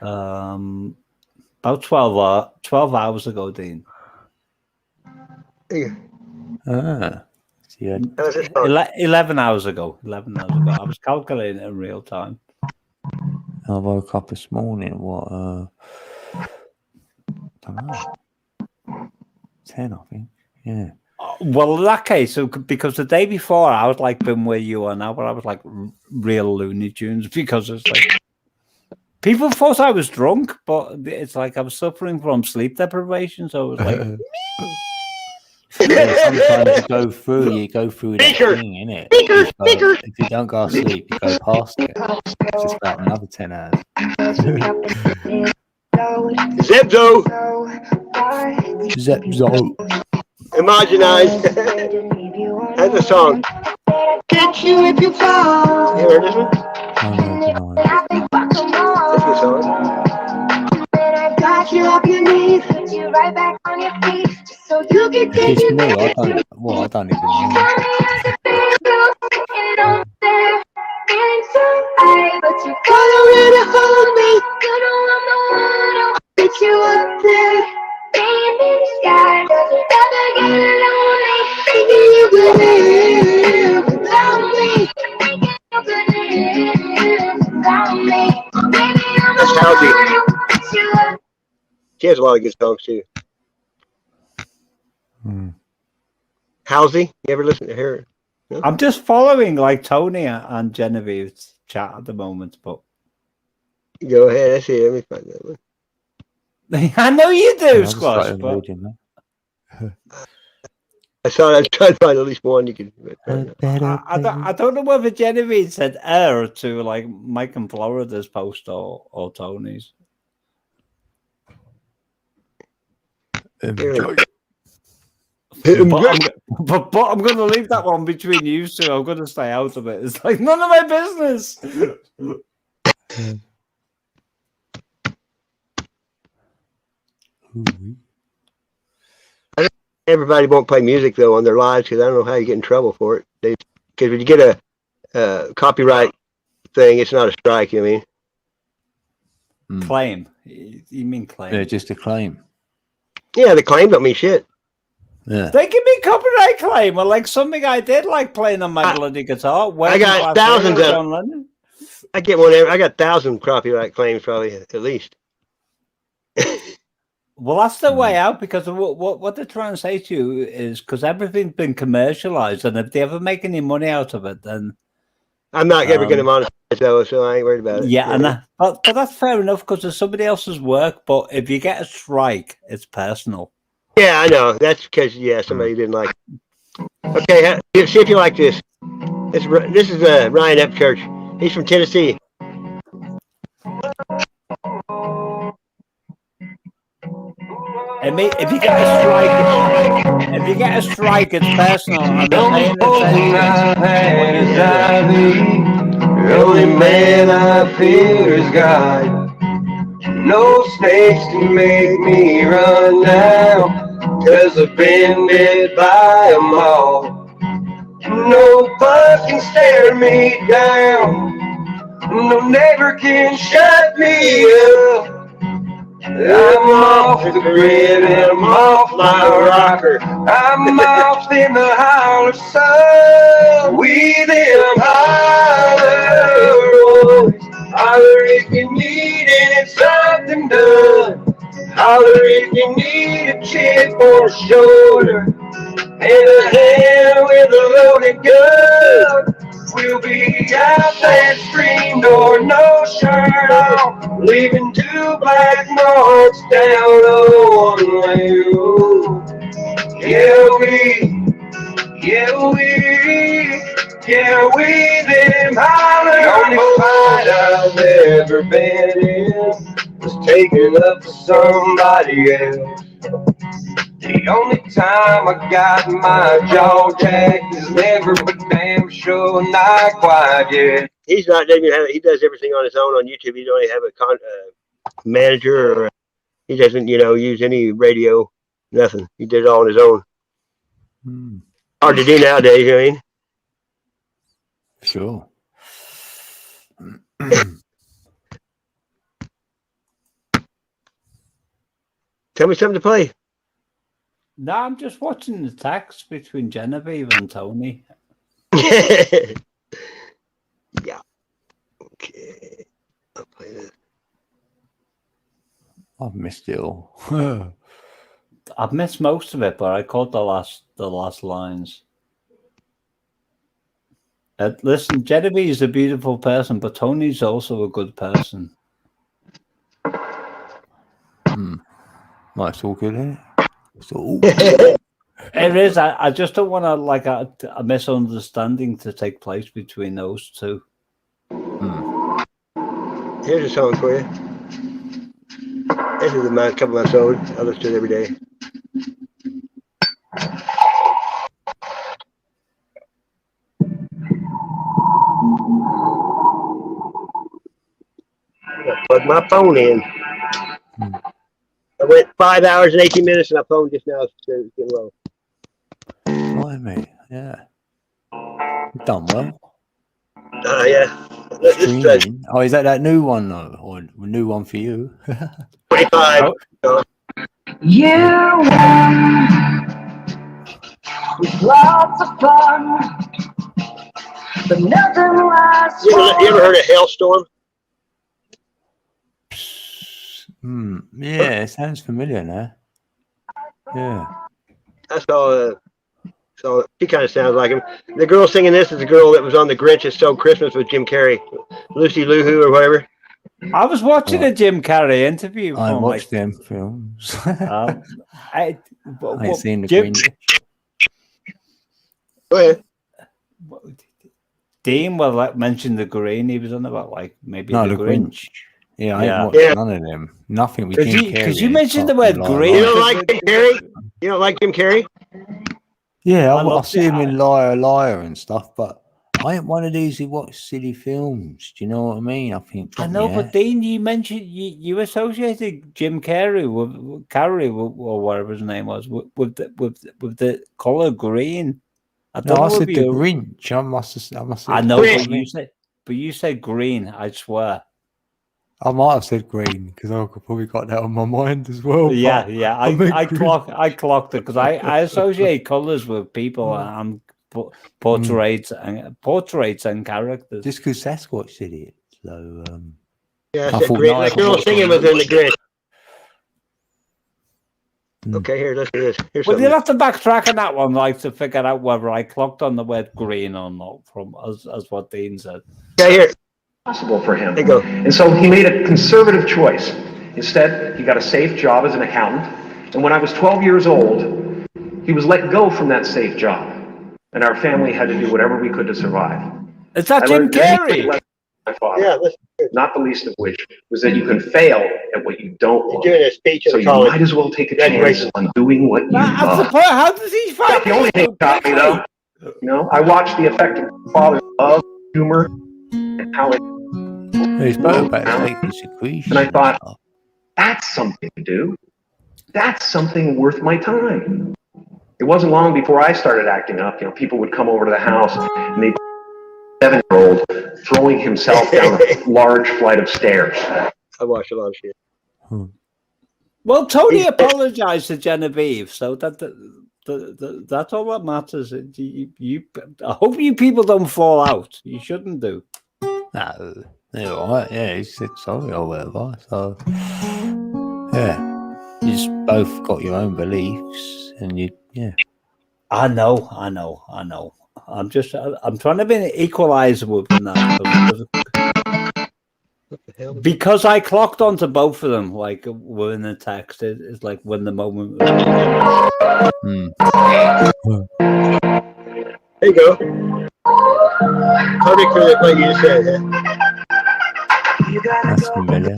About 12 hours ago, Dean. 11 hours ago. 11 hours ago. I was calculating it in real time. I woke up this morning. What? Don't know. 10, I think. Yeah. Well, in that case, because the day before I was like been where you are now, but I was like real Looney Tunes because it's like people thought I was drunk, but it's like I was suffering from sleep deprivation, so it was like. Sometimes you go through that thing, innit? If you don't go to sleep, you go past it. It's just about another 10 hours. Zebzo. Imaginize. That's a song. Get you if you fall. You heard this one? That's a song. Got you off your knees, put you right back on your feet, just so you can take it back. I don't even know. But you follow it, hold me. You know I'm the one who'll get you up there. Being in the sky doesn't ever get lonely. Thinking you could She has a lot of good songs too. Halsey, you ever listen to her? No? I'm just following like Tony and Genevieve's chat at the moment, but go ahead. Let's see. Let me find that one. I know you do, Squash. But I saw. I tried to find at least one you could. I don't know whether Genevieve said error to like Mike and Florida's post or Tony's. But I'm going to leave that one between you two. I'm going to stay out of it. It's like none of my business. Everybody won't play music though on their lives because I don't know how you get in trouble for it. Because when you get a copyright thing, it's not a strike. You know what I mean? Claim. You mean claim? Yeah, just a claim. Yeah, the claim don't mean shit. Yeah. They give me copyright claim or like something I did like playing on my bloody guitar. I got thousands of. I get one. I got 1,000 copyright claims probably at least. Well, that's the way out because what they're trying to say to you is because everything's been commercialized, and if they ever make any money out of it, then I'm not ever going to monetize though, so I ain't worried about it. Yeah, and but that's fair enough because it's somebody else's work. But if you get a strike, it's personal. Yeah, I know. That's because somebody didn't like it. Okay, see if you like this. This is Ryan Epchurch. He's from Tennessee. If you get a strike, it's personal. The only man I fear is God. No snakes can make me run now, 'cause I've been bit by them all. No bug can stare me down, no neighbor can shut me up. I'm off the grid and I'm off my rocker. I'm off in the holler sun. We them holler boys. Holler if you needed something done. Holler if you need a chip or a shoulder and a hand with a loaded gun. We'll be out that stream door, no shirt on, leaving 2 black marks down a one-way road. Yeah, we them holler. The only fight I've ever been in was taking up for somebody else. The only time I got my jaw jacked is never, but damn sure not quite yet. He's not even have. He does everything on his own on YouTube. He don't even have a manager, or he doesn't, use any radio, nothing. He did it all on his own. Hard to do nowadays, you know what I mean? Sure. Tell me something to play. No, I'm just watching the text between Genevieve and Tony. Yeah. Okay. I'll play this. I've missed it all. I've missed most of it, but I caught the last lines. Listen, Genevieve is a beautiful person, but Tony's also a good person. Well, it's all good, isn't it? It is. I just don't want a misunderstanding to take place between those two. Here's a song for you. This is a couple months old. I listen to it every day. I'm gonna plug my phone in. I went 5 hours and 18 minutes, and my phone just now is getting low. Blimey, yeah. You've done well. Yeah. Streaming. Oh, is that new one, though? Or a new one for you? 25. Yeah, with lots of fun, but nothing lasts. You ever heard of Hailstorm? Yeah, it sounds familiar now. Yeah. That's all. So she kind of sounds like him. The girl singing this is the girl that was on The Grinch Is So Christmas with Jim Carrey, Lucy Lou or whatever. I was watching a Jim Carrey interview. I watched them films. I ain't seen the Jim. Grinch. Go ahead. Dean mentioned the Green. He was on about maybe No, the Grinch. Yeah, I ain't watched none of them. Nothing with Jim Carrey. Because you mentioned the word Green. You don't like Jim Carrey? You don't like Jim Carrey? Yeah, I see him in Liar Liar and stuff, but I ain't one of these who watch silly films. Do you know what I mean? I think. I know, but Dean, you mentioned you associated Jim Carrey with or whatever his name was with the color green. I said the Grinch. I must have. I know, but you said green. I swear. I might have said green because I probably got that on my mind as well. Yeah. I clocked it because I associate colors with people and portraits and characters. Just because Sasquatch did it. So yeah, I said green. That girl singing was in the Grinch. Okay, here, let's do this. Well, you'll have to backtrack on that one, to figure out whether I clocked on the word green or not, as what Dean said. Yeah, here. Possible for him. And so he made a conservative choice. Instead, he got a safe job as an accountant. And when I was 12 years old, he was let go from that safe job. And our family had to do whatever we could to survive. It's not Jim Carrey. My father, not the least of which was that you can fail at what you don't want. You're doing a speech so you might as well take a chance on doing what you love. How does he find the only thing that got me though? You know, I watched the effect of my father's love, humor, and how it. And I thought, that's something to do. That's something worth my time. It wasn't long before I started acting up. You know, people would come over to the house and they'd 7-year-old throwing himself down a large flight of stairs. I watched a lot of shit. Well, Tony apologized to Genevieve, so that's all that matters. I hope you people don't fall out. You shouldn't do. No, they're all right. Yeah, he said sorry or whatever. So, yeah, you just both got your own beliefs, and yeah. I know. I'm trying to be equalizer with them now. Because I clocked onto both of them, within the text. It's like when the moment was. There you go. Perfect for what you just said. Yeah? That's familiar.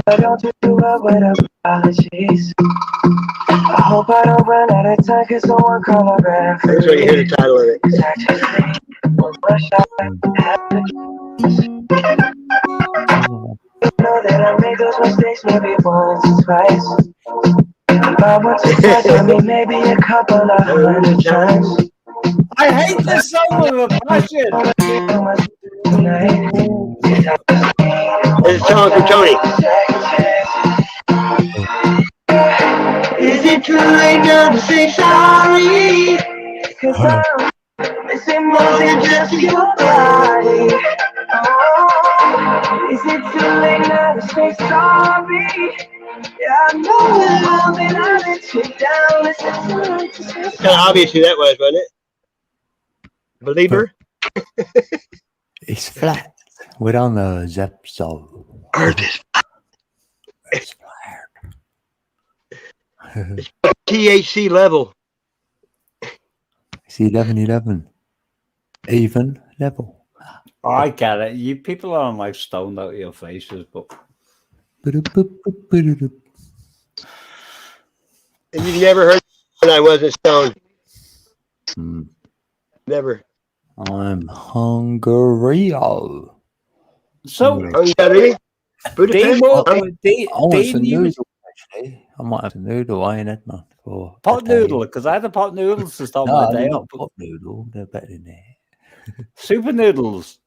I don't do well with apologies. I hope I don't run out of time because someone call a referee. That's when you hear the title of it. Know that I made those mistakes maybe once or twice. But once or twice, I mean maybe a couple of 100 times. I hate this song with a passion. It's a song from Tony. Is it too late now to say sorry? Cause I'm missing more than just your body. Oh, is it too late now to say sorry? Yeah, I know the love and I let you down. Is it too late to say sorry? Kind of obvious who that was, wasn't it? Believer? It's flat. We're on the Zep Soul. Earth is flat. It's flat. It's THC level. It's 11-11. Even level. Oh, I get it. You people are on stoned out of your faces, but. And you've never heard when I wasn't stoned. Never. I'm hungry. So, hungry? I want some noodle, actually. I might have some noodle. I ain't had none for pot noodle, because I had a pot noodles to start my day up. Pot noodle, they're better than that. Super noodles.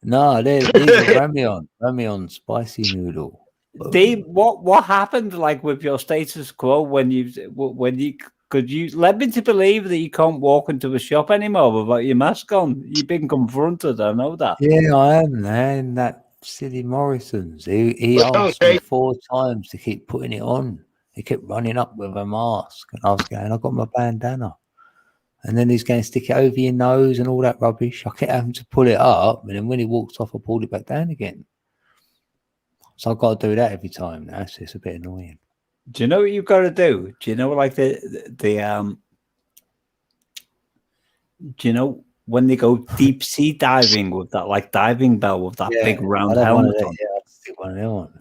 No, these are Ramyeon spicy noodle. Dave, what happened with your status quo when you Could you let me to believe that you can't walk into a shop anymore without your mask on? You've been confronted. I know that. Yeah, I am, man. That silly Morrison's. He asked me 4 times to keep putting it on. He kept running up with a mask, and I was going, "I got my bandana." And then he's going to stick it over your nose and all that rubbish. I kept having to pull it up, and then when he walked off, I pulled it back down again. So I've got to do that every time now. So it's a bit annoying. Do you know what you've got to do? Do you know like do you know when they go deep sea diving with that like diving bell with that big round helmet on? Yeah, I'll stick one of them on.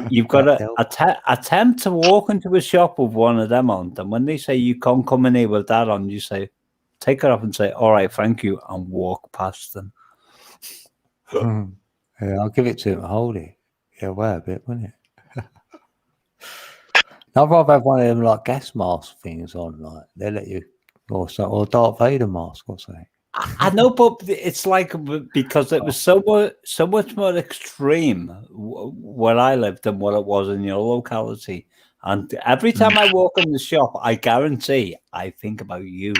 You've got to attempt to walk into a shop with one of them on. And when they say you can't come in here with that on, you say, take it off and say, "All right, thank you," and walk past them. Yeah, I'll give it to him. Hold it. Yeah, weigh a bit, wouldn't it? I'd rather have one of them like gas mask things on, like they let you, or Darth Vader mask or something. I know, but it's like because it was so much more extreme where I lived than what it was in your locality. And every time I walk in the shop, I guarantee I think about you.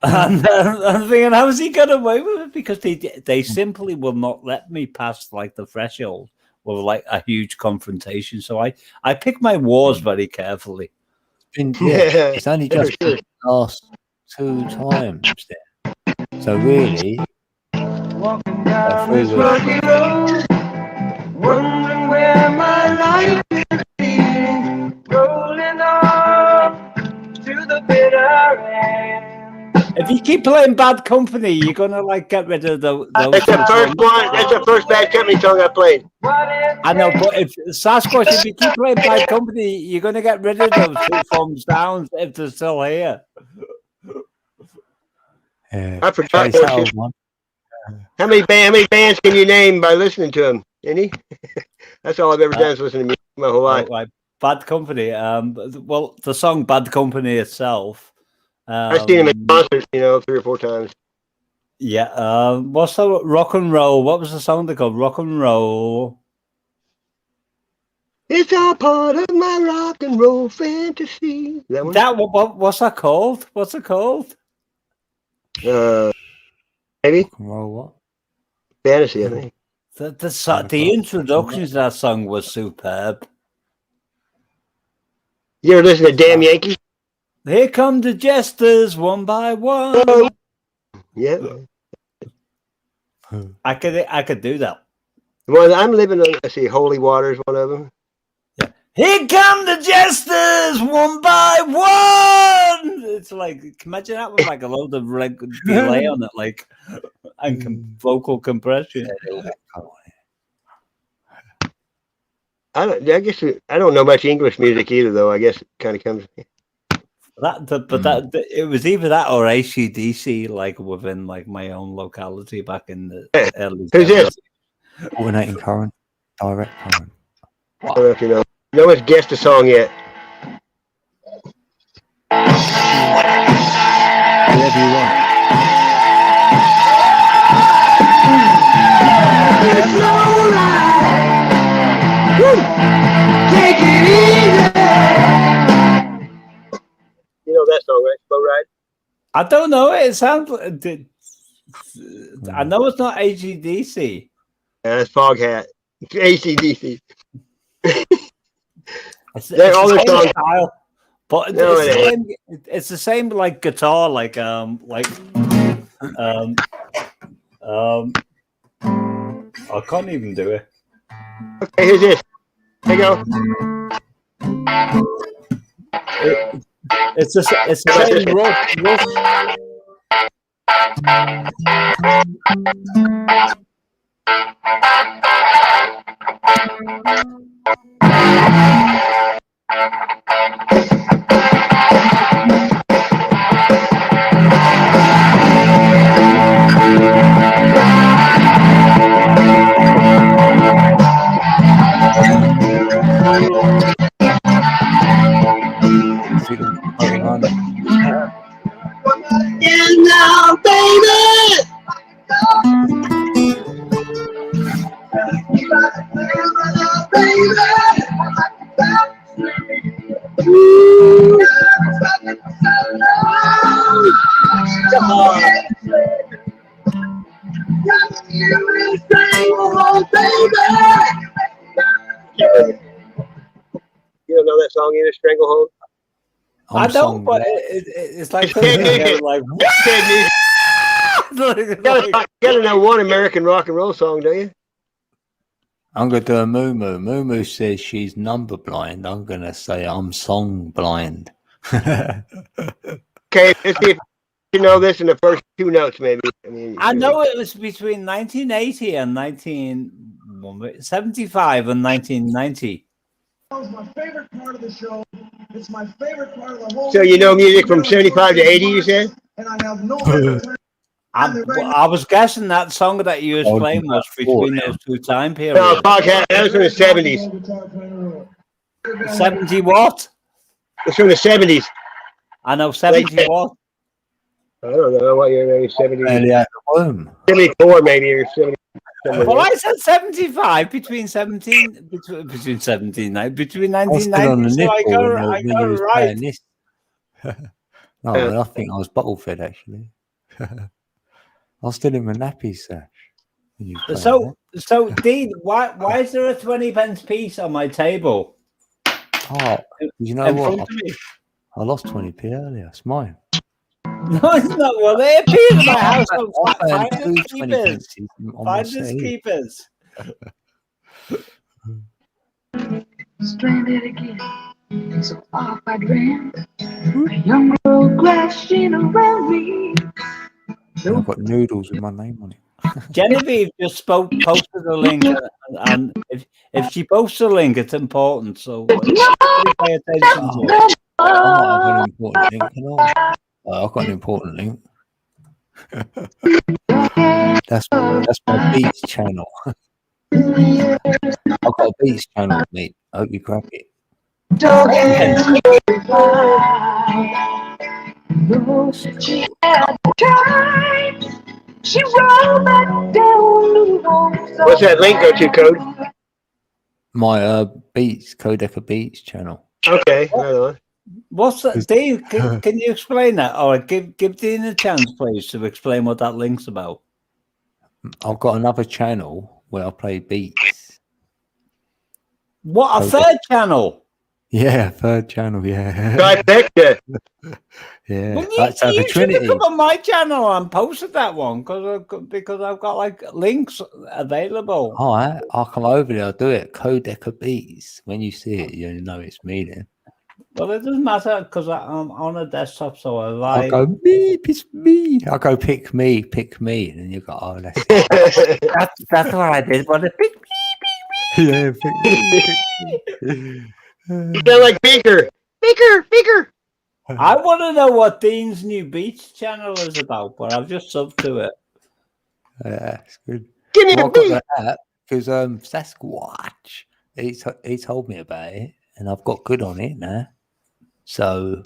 And I'm thinking, how has he got away with it? Because they simply will not let me past like the threshold with like a huge confrontation. So I pick my wars very carefully. It's only just the last 2 times there. So really, Walking down this rocky road, wondering where my life is leading, rolling off to the bitter end. If you keep playing Bad Company, you're gonna like get rid of those. That's the first one. That's the first Bad Company song I played. I know, but if Sasquatch, if you keep playing Bad Company, you're gonna get rid of those 2 thumbs down if they're still here. I forgot those two. How many bands can you name by listening to them? Any? That's all I've ever done is listen to music my whole life. Right. Bad Company. Well, the song Bad Company itself. I've seen him in concerts, 3 or 4 times. Yeah. What's the rock and roll? What was the song they called? Rock and roll. It's all part of my rock and roll fantasy. That one? What's that called? What's it called? Maybe. Rock and roll what? Fantasy, I think. The introduction to that song was superb. You ever listen to Damn Yankees? Here come the jesters one by one. Yeah. I could do that. Well, I'm living on, let's see, Holy Water is one of them. Yeah. Here come the jesters one by one. It's like, imagine that with like a load of delay on it, like, and vocal compression. I guess I don't know much English music either, though. I guess it kind of comes. It was either that or AC/DC, like within like my own locality back in the early. Who's this? Alternating current, direct current. I don't know if you know. No one's guessed the song yet. Whatever you want. Take it easy. You know that song, right? Slow Ride? I don't know. It sounds. I know it's not AC/DC. It's Foghat. It's AC/DC. It's all the same style, but it's the same like guitar, like I can't even do it. Okay, here's this. Here you go. It's the same rough. And now, baby. Come on. You don't know that song either, Stranglehold? I don't, but it's like like you gotta know one American rock and roll song, don't you? I'm gonna do a Moo Moo. Moo Moo says she's number blind. I'm gonna say I'm song blind. Okay, let's see if you know this in the first two notes, maybe. I know it was between 1980 and 1975 and 1990. That was my favorite part of the show. It's my favorite part of the whole. So you know music from 75 to 80, you said? And I have no better time. I was guessing that song that you was playing was between those two time periods. No, that was from the 70s. 70 what? It's from the 70s. I know 70 what? I don't know what year, maybe 70. 74 maybe, or 70. Well, I said 75 between 1990. So I got it right. No, I think I was bottle fed actually. I was still in my nappy sash. So Dean, why is there a 20p piece on my table? Oh, you know what? I lost 20p earlier. It's mine. No, it's not. Well, they appear in my house. Finders keepers. Finders keepers. Stranded again, so off I ran. A young girl crashing around me. I've got noodles with my name on it. Genevieve just posted a link, and if she posts a link, it's important. So pay attention to it. I've got an important link. That's my Beats channel. I've got a Beats channel, mate. I hope you grab it. What's that link go to, Code? My Beats, Codeca Beats channel. Okay, right on. What's that, Dave? Can you explain that? Or give Dean a chance, please, to explain what that link's about. I've got another channel where I play beats. What, a third channel? Yeah, third channel, yeah. Trifecta. Yeah. Well, you should have come on my channel and posted that one because I've got like links available. Oh, I'll come over there. I'll do it. Codeca Beats. When you see it, you know it's me then. Well, it doesn't matter because I'm on a desktop, so I like. I'll go beep, it's me. I'll go pick me, and then you go, oh, that's that's what I did. But pick me. Yeah, pick me. You sound like Beaker. I want to know what Dean's new Beats channel is about, but I've just subbed to it. Yeah, it's good. Give me the beat. Because Sasquatch, he told me about it, and I've got good on it now. So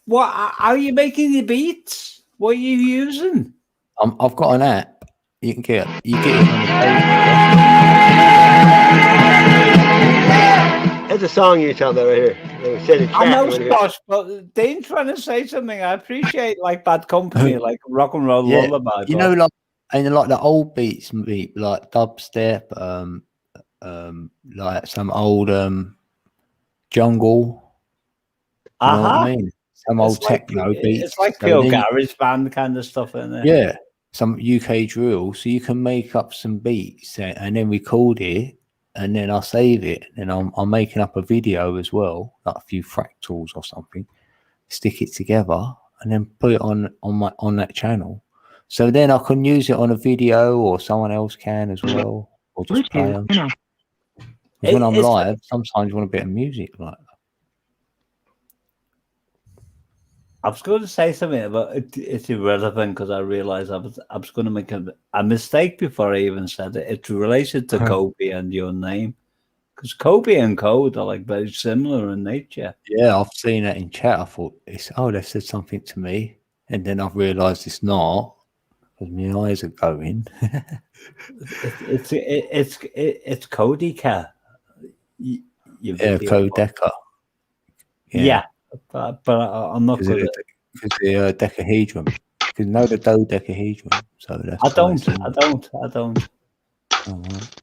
what are you making the beats? What are you using? I've got an app. You get it on the page. That's a song you're talking about right here. I know, Josh, but Dean's trying to say something. I appreciate like Bad Company, like Rock and Roll Lullaby. You know, like the old beats, like dubstep, like some old jungle. You know what I mean? Some old techno beats. It's like pure garage band kind of stuff in there. Yeah, some UK drill. So you can make up some beats and then record it, and then I'll save it. And I'm making up a video as well, like a few fractals or something. Stick it together and then put it on that channel. So then I can use it on a video, or someone else can as well, or just play them. When I'm live, sometimes you want a bit of music like that. I was going to say something, but it's irrelevant because I realized I was going to make a mistake before I even said it. It's related to Kobe and your name, because Kobe and Code are like very similar in nature. Yeah, I've seen that in chat. I thought they said something to me, and then I've realised it's not because my eyes are going. It's Codica. Yeah, Codeca. Yeah. but I'm not good at it. Because the dodecahedron. Because you know the dodecahedron. So that's I don't. Oh, right.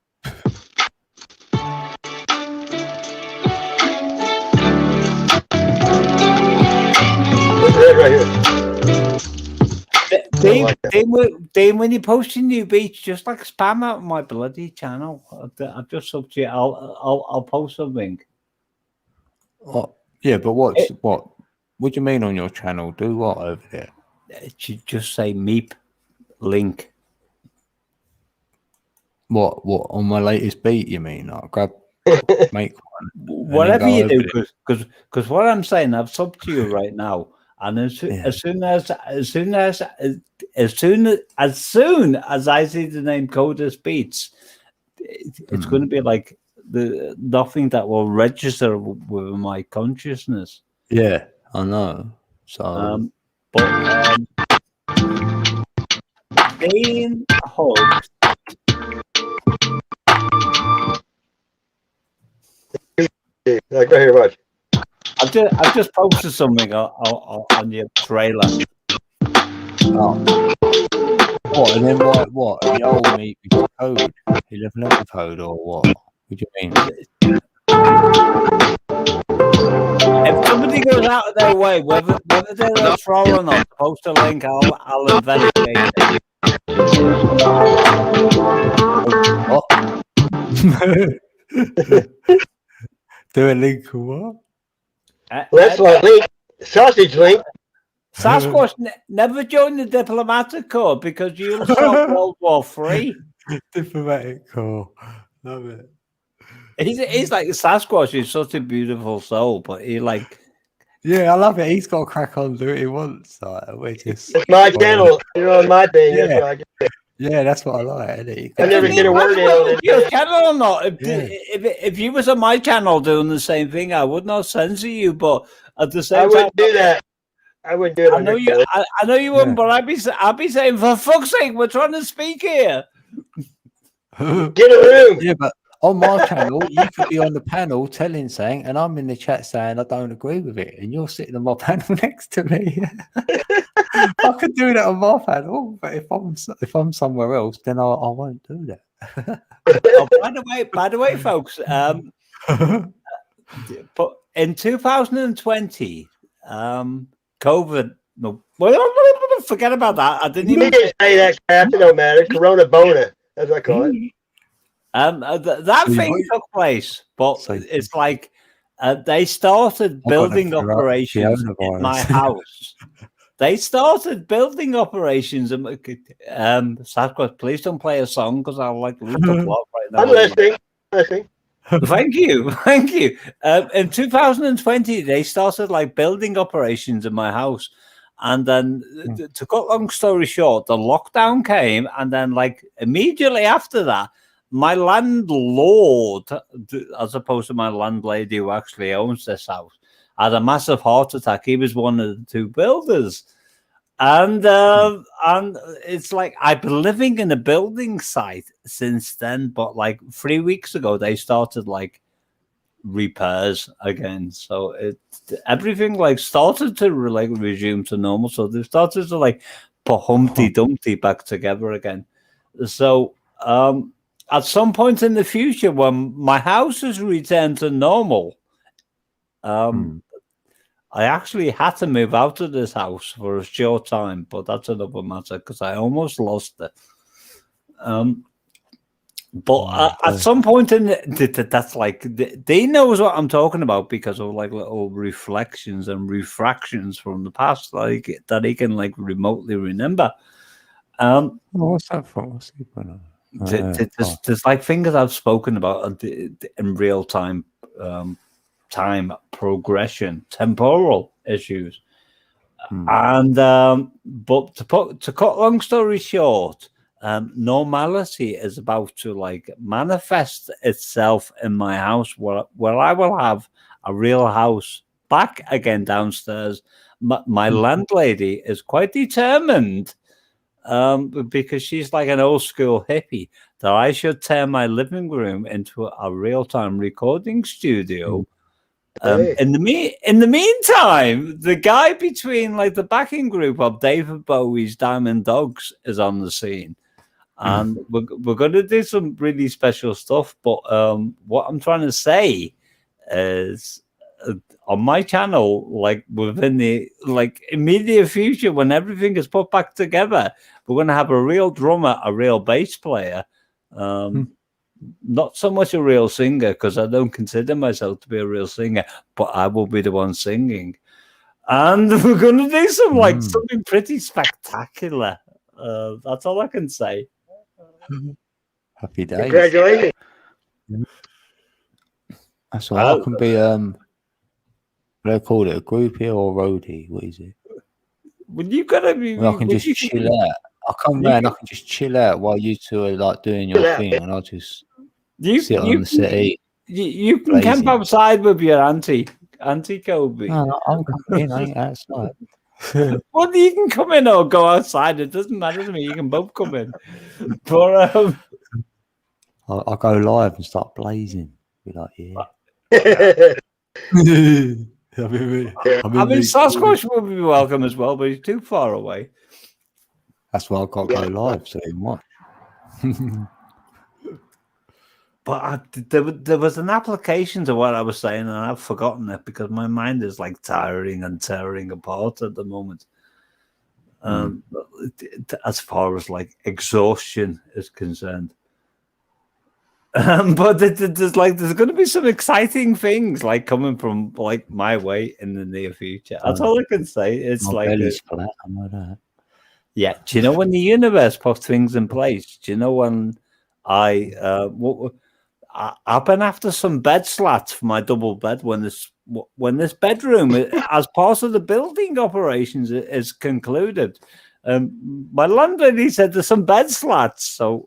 Right here. Dave, when you're posting new beats, just like spam out my bloody channel. I've just subbed to you. I'll post something. What? Yeah, but what do you mean on your channel? Do what over there? It should just say Meep link. What on my latest beat? You mean? I'll make one. Whatever you do, because what I'm saying, I've subbed to you right now, and as soon as I see the name Codus Beats, it's going to be like nothing that will register with my consciousness. Yeah, I know. So, being hugged. Like right here, watch. I've just posted something on your trailer. Oh. What? And then what? The old meat with code, 11 code, or what? What do you mean? If somebody goes out of their way, whether they're a troll or not, post a link. I'll investigate it. Do a link or what? That's like link, sausage link. Sasquatch never join the diplomatic corps because you'll start World War III. Diplomatic corps, love it. He's like Sasquatch. He's such a beautiful soul, but he like. Yeah, I love it. He's got to crack on, do what he wants. Like, we're just. It's my channel. You're on my thing. Yeah. That's what I get. Yeah, that's what I like. Isn't it? I never get a word in on it. Your channel or not? If you was on my channel doing the same thing, I would not censor you. But at the same time, I wouldn't do that. I wouldn't do it. I know you. I know you wouldn't, but I'd be saying, for fuck's sake, we're trying to speak here. Get a room. Yeah, but on my channel, you could be on the panel telling something, and I'm in the chat saying I don't agree with it, and you're sitting on my panel next to me. I could do that on my panel, but if I'm somewhere else, then I won't do that. Oh, by the way, folks, but in 2020, COVID. No, well, forget about that. I didn't even say that crap. It don't matter. Corona Bona, as I call it. That thing took place, but it's like they started building operations in my house. They started building operations. Sasquatch, please don't play a song because I'll like lose the plot right now. I'm listening. Thank you. In 2020, they started like building operations in my house, and then to cut long story short, the lockdown came, and then like immediately after that, my landlord, as opposed to my landlady who actually owns this house, had a massive heart attack. He was one of the two builders. And it's like I've been living in a building site since then, but like 3 weeks ago they started like repairs again. So everything like started to like resume to normal. So they started to like put Humpty Dumpty back together again. So at some point in the future, when my house has returned to normal, I actually had to move out of this house for a short time, but that's another matter because I almost lost it. But at some point in that's like they knows what I'm talking about because of like little reflections and refractions from the past, like that he can like remotely remember. What's that for? What's he put on? There's like things I've spoken about in real time. Time progression, temporal issues, and but to cut long story short, normality is about to like manifest itself in my house, where I will have a real house back again downstairs. My landlady is quite determined, because she's like an old school hippie, that I should turn my living room into a real time recording studio. In the meantime, the guy between like the backing group of David Bowie's Diamond Dogs is on the scene, and we're going to do some really special stuff. But what I'm trying to say is, on my channel, like within the immediate future, when everything is put back together, we're going to have a real drummer, a real bass player. Not so much a real singer, because I don't consider myself to be a real singer, but I will be the one singing. And we're going to do something pretty spectacular. That's all I can say. Happy days. Congratulations. That's all right. I can be, what do they call it, a groupie or a roadie? What is it? Well, you gotta be. Well, I can just chill out. I come round, I can just chill out while you two are like doing your thing, and I'll just sit on the settee. You can camp outside with your auntie Kobe. No, I'm coming in, I ain't outside. Well, you can come in or go outside. It doesn't matter to me. You can both come in. But I'll go live and start blazing. Be like, yeah. I mean, Sasquatch will be welcome as well, but he's too far away. That's why I've got to go live, so you might. But there was an application to what I was saying, and I've forgotten it because my mind is like tiring and tearing apart at the moment. As far as like exhaustion is concerned. But there's going to be some exciting things like coming from like my way in the near future. That's all I can say. It's my like belly's flat, I know that. Yeah. Do you know when the universe puts things in place? Do you know when I've been after some bed slats for my double bed when this bedroom, as part of the building operations, is concluded. My landlady said there's some bed slats, so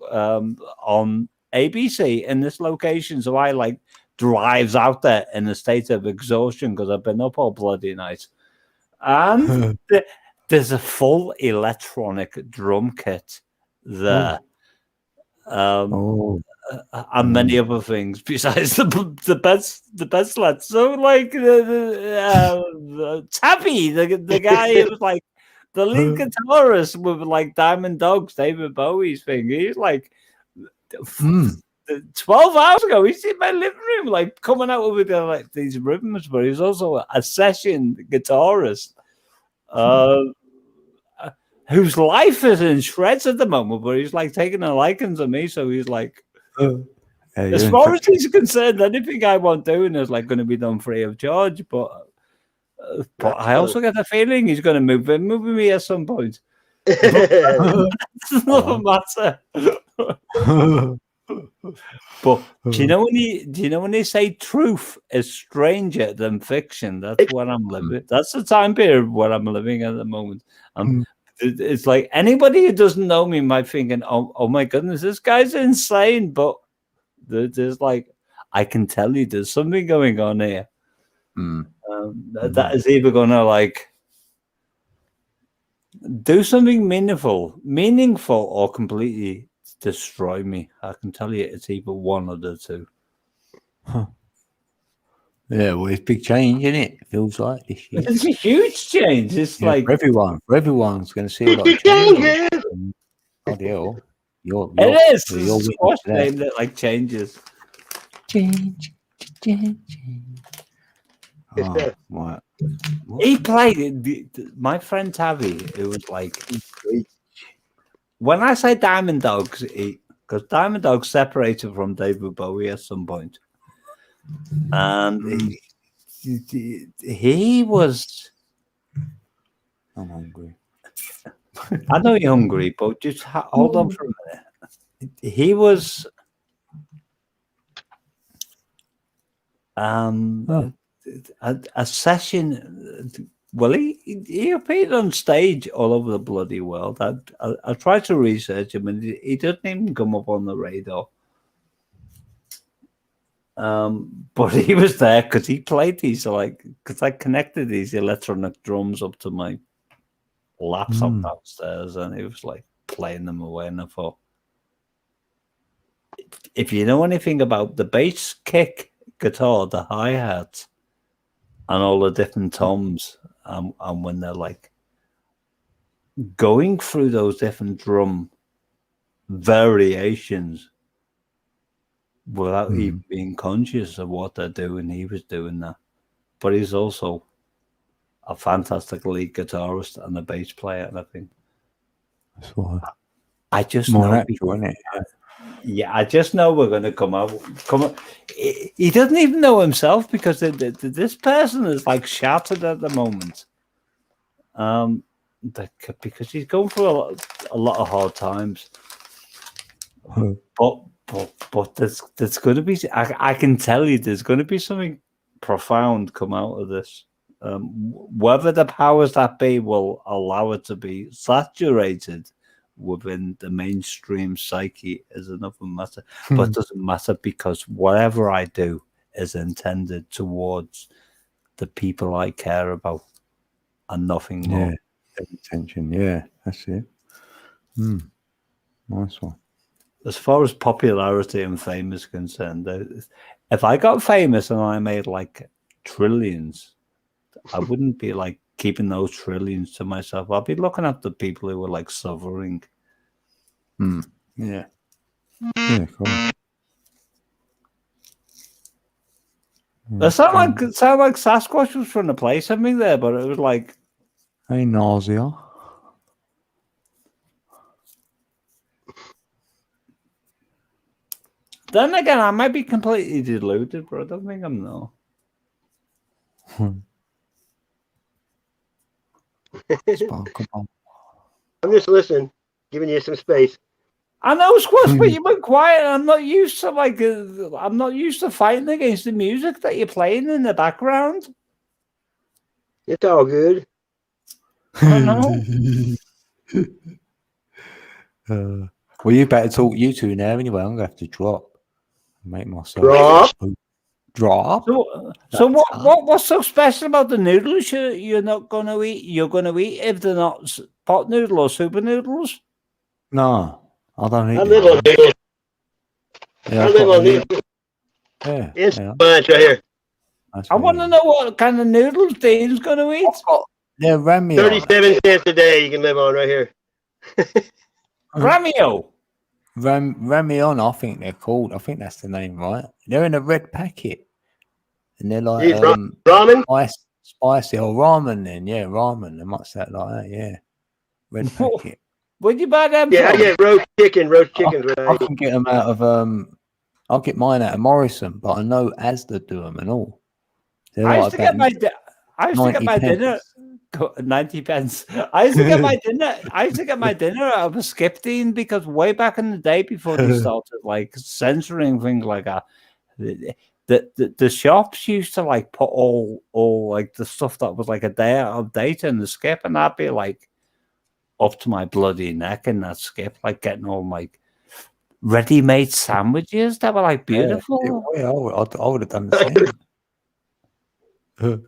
on ABC in this location. So I like drives out there in a state of exhaustion because I've been up all bloody night, and there's a full electronic drum kit there. And many other things besides the bed slats. So like Tabby, the guy who was like the lead guitarist with like Diamond Dogs, David Bowie's thing. He's like 12 hours ago, he's in my living room, like coming out with like these rhythms, but he's also a session guitarist. Whose life is in shreds at the moment, but he's like taking a liking to me, so he's like, as far as he's concerned, anything I want doing is like going to be done free of charge. But I also get the feeling he's going to move with me at some point. It's not a matter. But do you know when they say truth is stranger than fiction? That's what I'm living. That's the time period where I'm living at the moment. It's like anybody who doesn't know me might thinking, oh my goodness, this guy's insane. But there's like, I can tell you there's something going on here. That is either going to like do something meaningful or completely destroy me. I can tell you it's either one or the two. Yeah, well, it's big change, isn't it? It feels like this year. It's a huge change. It's like for everyone's going to see a lot of changes. Oh, hell. It is. Squash name that like changes. Change. Oh, what? He played my friend Tavi. It was like when I say Diamond Dogs, because Diamond Dogs separated from David Bowie at some point. And he was. I'm hungry. I know you're hungry, but just hold on for a minute. He was. A session. Well, he appeared on stage all over the bloody world. I tried to research him, and he doesn't even come up on the radar. But he was there because he played these because I connected these electronic drums up to my laptop downstairs, and he was like playing them away. And I thought, if you know anything about the bass kick guitar, the hi-hat, and all the different toms, and when they're like going through those different drum variations without even being conscious of what they're doing. He was doing that, but he's also a fantastic lead guitarist and a bass player, and I think that's why I just more know natural, isn't it? Yeah, I just know we're going to come up. He doesn't even know himself because this person is like shattered at the moment. Because he's going through a lot of hard times. But there's going to be. I can tell you, there's going to be something profound come out of this. Whether the powers that be will allow it to be saturated within the mainstream psyche is another matter. But it doesn't matter because whatever I do is intended towards the people I care about and nothing more. Yeah, intention. Yeah, that's it. Nice one. As far as popularity and fame is concerned, if I got famous and I made like trillions, I wouldn't be like keeping those trillions to myself. I'd be looking at the people who were like suffering. Yeah. Yeah, cool. It sounded like Sasquatch was trying to play something there, but it was like, hey, nausea. Then again, I might be completely deluded, but I don't think I'm no. I'm just listening, giving you some space. I know, Squash, but you've been quiet. I'm not used to I'm not used to fighting against the music that you're playing in the background. It's all good. I know. Well, you better talk you two now anyway. I'm gonna have to drop. Make myself drop. So what's so special about the noodles you're not gonna eat? You're gonna eat if they're not pot noodle or super noodles? No, I don't eat. I live on noodles. Yeah, I live on noodles. Yeah, Instant lunch right here. I want to know what kind of noodles Dean's gonna eat. They're ramio. 37 cents a day you can live on right here. Ramio. Ramion, I think they're called. I think that's the name, right? They're in a red packet, and they're like ramen, spicy or ramen. Then yeah, ramen. They might say it like that. Yeah, red packet. Where'd you buy them? Yeah, from? I get roast chicken. Roast chicken's what I can get them out of I'll get mine out of Morrison, but I know Asda do them and all. They're I like used to get my dinner. 90 pence. I used to get my dinner. I used to get my dinner out of a Skip Dean because way back in the day, before they started like censoring things like that, the shops used to like put all like the stuff that was like a day out of date in the Skip, and I'd be like up to my bloody neck in that Skip, like getting all like ready-made sandwiches that were like beautiful. Yeah, I would have done the same.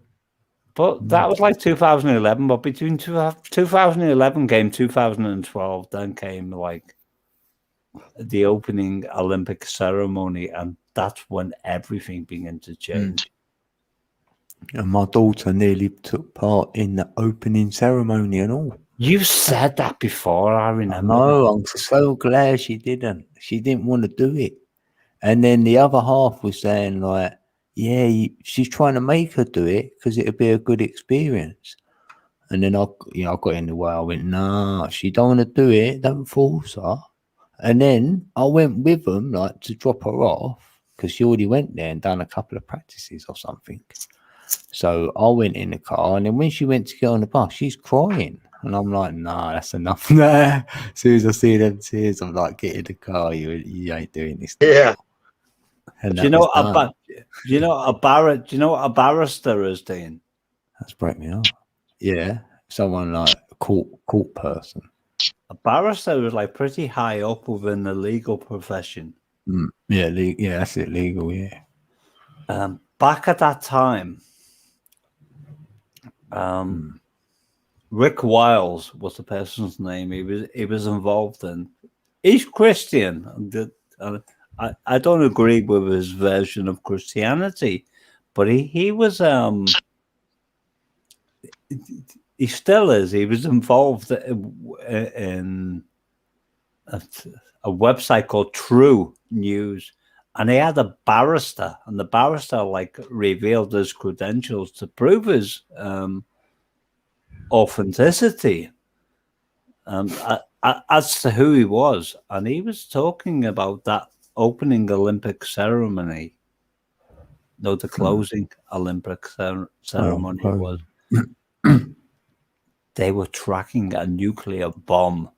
But that was like 2011. But between 2011 came 2012, then came like the opening Olympic ceremony, and that's when everything began to change. And my daughter nearly took part in the opening ceremony and all. You said that before, I remember. No, I'm so glad she didn't. She didn't want to do it. And then the other half was saying like, yeah, she's trying to make her do it because it'll be a good experience. And then I got in the way. I went, nah, she don't want to do it. Don't force her. And then I went with them like to drop her off because she already went there and done a couple of practices or something. So I went in the car, and then when she went to get on the bus, she's crying. And I'm like, nah, that's enough. Nah. As soon as I see them tears, I'm like, get in the car. You ain't doing this. Yeah. Do you know what a barrister is, Dean? That's break me up. Yeah. Someone like a court person. A barrister is like pretty high up within the legal profession. Yeah, that's it, legal, yeah. Back at that time, Rick Wiles was the person's name. He was involved in. He's Christian. I don't agree with his version of Christianity, but he was he still is. He was involved in a website called True News, and he had a barrister, and the barrister like revealed his credentials to prove his authenticity as to who he was, and he was talking about that opening Olympic ceremony. No, the closing Olympic ceremony was. They were tracking a nuclear bomb.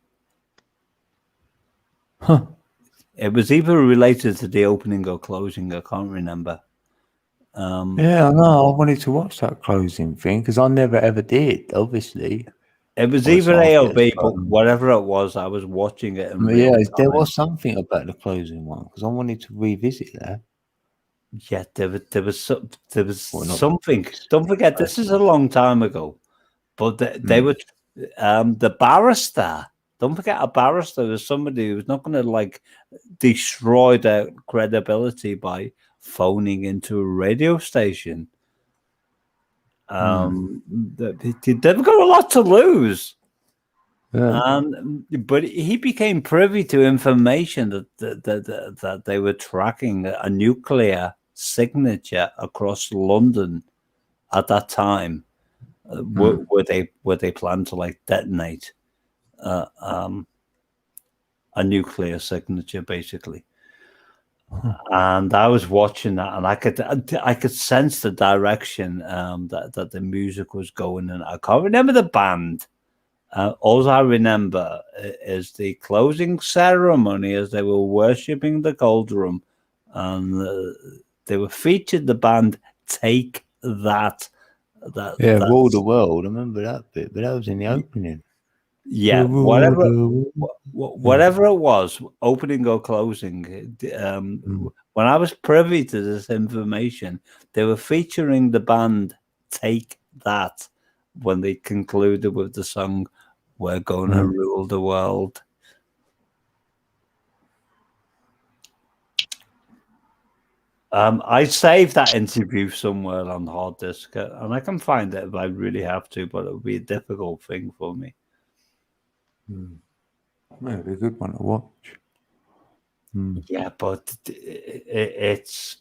Huh. It was either related to the opening or closing. I can't remember. Yeah, I know. I wanted to watch that closing thing because I never ever did. Obviously, it was either A or B, but whatever it was, I was watching it. Yeah, there was something about the closing one because I wanted to revisit that. Yeah, there was something. Don't forget, this is a long time ago, but they were the barrister. Don't forget, a barrister was somebody who was not going to like destroy their credibility by phoning into a radio station. They've got a lot to lose. Yeah. But he became privy to information that they were tracking a nuclear signature across London at that time, where they planned to like detonate a nuclear signature, basically. And I was watching that, and I could sense the direction that the music was going in. I can't remember the band. All I remember is the closing ceremony as they were worshipping the cauldron, and they were featured the band Take That. Rule the World. I remember that bit, but that was in the opening. Yeah, whatever it was, opening or closing. When I was privy to this information, they were featuring the band Take That when they concluded with the song "We're Gonna Rule the World." I saved that interview somewhere on hard disk, and I can find it if I really have to, but it would be a difficult thing for me. It'd be a good one to watch. Yeah, but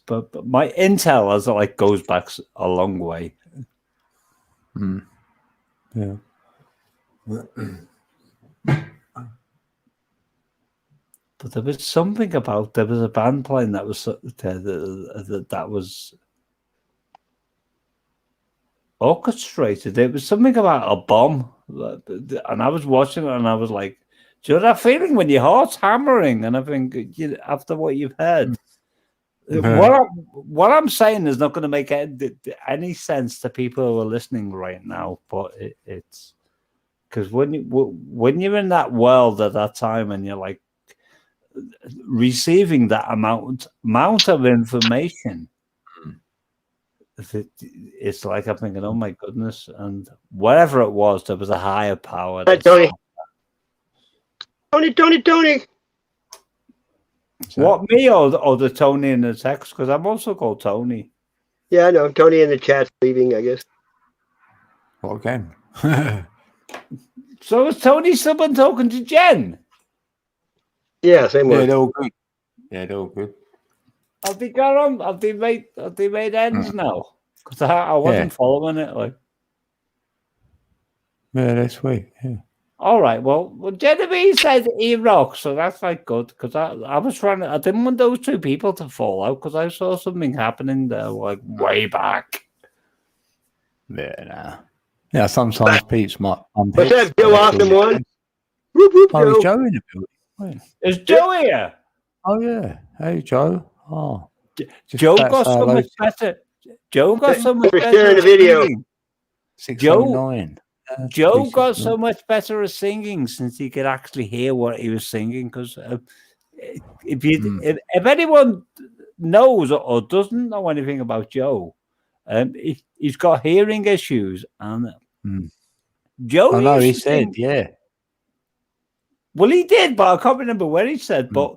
but my intel as like goes back a long way. Yeah. But there was something about there was a band playing that was that was orchestrated. It was something about a bomb, and I was watching it, and I was like, "Do you know that feeling when your heart's hammering?" And I think after what you've heard, what I'm saying is not going to make any sense to people who are listening right now. But it's because when you're in that world at that time, and you're like receiving that amount of information. It's like I'm thinking, oh my goodness, and whatever it was, there was a higher power. Tony. What, me or the Tony in the text? Because I'm also called Tony. Yeah, I know. Tony in the chat's leaving, I guess. What again? So is Tony still been talking to Jen? Yeah, same way. Yeah, they're all good. Yeah, they're all good. Have they got on? Have they made ends now? Because I wasn't following it. Like, yeah, that's sweet. Yeah. All right. Well, Genevieve said he rocks, so that's like good. Because I was trying to. I didn't want those two people to fall out because I saw something happening there like way back. Yeah, nah. Yeah, sometimes Pete's might. What's that, Joe Austin one? Oh, is Joe in the building? Is Joe here? Oh yeah. Hey, Joe. Oh, Joe got so much better. Joe got so much better. Sharing the video. Joe got so much better at singing since he could actually hear what he was singing. Because if anyone knows or doesn't know anything about Joe, he's got hearing issues, and Joe. I know he said, yeah. Well, he did, but I can't remember where he said. But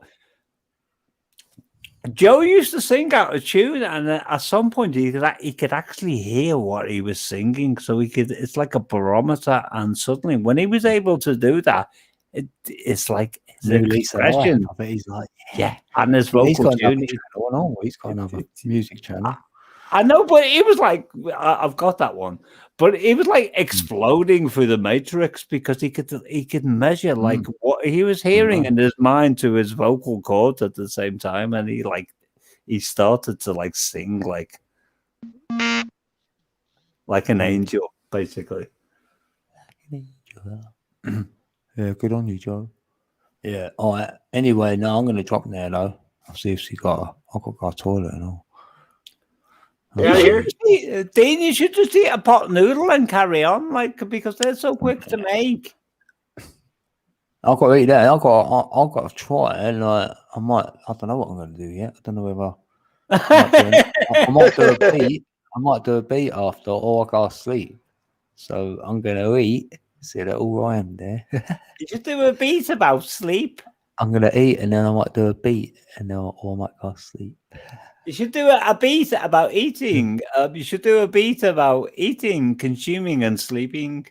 Joe used to sing out of tune, and at some point he could actually hear what he was singing, so he could. It's like a barometer, and suddenly when he was able to do that, it's like his expression. I bet he's like, yeah, and his he's vocal got another tune. channel. No, he's got another music channel. I know, but he was like, I've got that one, but he was like exploding through the matrix because he could measure like what he was hearing in his mind to his vocal cords at the same time, and he started to like sing like an angel, basically. Yeah, good on you, Joe. Yeah. All right. Anyway, no, I'm going to drop now though. I'll see if she got. I've got to go to the toilet and all. Dean, you should just eat a pot noodle and carry on, like, because they're so quick to make. I've got to eat that. I've got to try it. And I don't know what I'm going to do yet. I don't know whether I might do a beat. I might do a beat after, or I go to sleep. So I'm going to eat. See that all I am there. You should do a beat about sleep. I'm going to eat, and then I might do a beat, and then or I might go to sleep. You should do a beat about eating. You should do a beat about eating, consuming, and sleeping.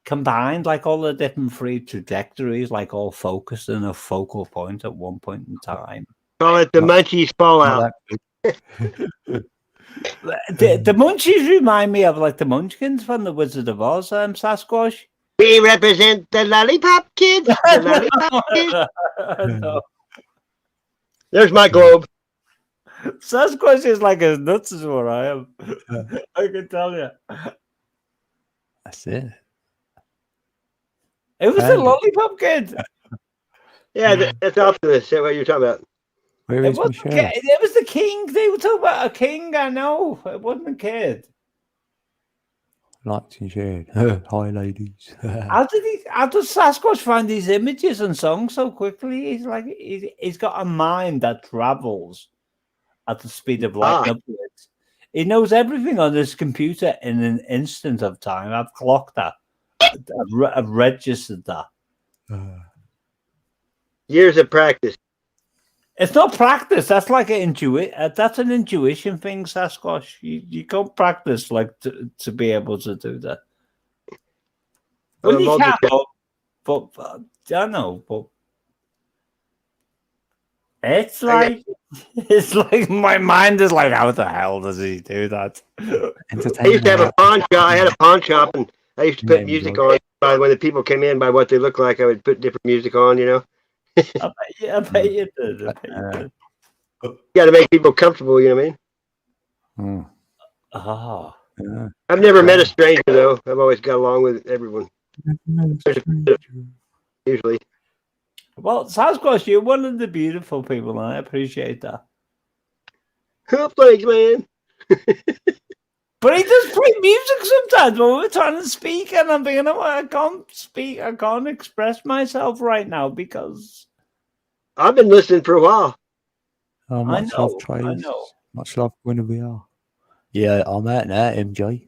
Combined, like all the different free trajectories, like all focused in a focal point at one point in time. Call it the Munchies Fallout. The Munchies remind me of like the Munchkins from the Wizard of Oz, Sasquatch. We represent the Lollipop Kids. The Lollipop Kids. No. There's my globe. Sasquatch is like as nuts as what I am. I can tell you. That's it. It was the Lollipop Kid. Yeah, that's Optimus. That's what you're talking about. Where is Michelle? It was the king. They were talking about a king. I know. It wasn't a kid. Liked and shared. Hi, ladies. How does Sasquatch find these images and songs so quickly? He's got a mind that travels at the speed of light upwards. He knows everything on this computer in an instant of time. I've clocked that. I've registered that. Years of practice. It's not practice. That's like that's an intuition thing, Sasquatch. You can't practice like to be able to do that. Well, you can, but I don't know. But it's like my mind is like, how the hell does he do that? I used to have a pawn shop. I had a pawn shop, and I used to put music on. When the people came in, by what they look like, I would put different music on. You know. I bet you did. You got to make people comfortable. You know what I mean? Yeah. I've never met a stranger though. I've always got along with everyone. Usually. Well, Sasquatch, you're one of the beautiful people, and I appreciate that. Thanks, man. But he does play music sometimes when we're trying to speak, and I'm thinking, oh, I can't speak, I can't express myself right now because I've been listening for a while. Oh, much love, Trace. Much love, Guinevere. Yeah, I'm out now, MJ.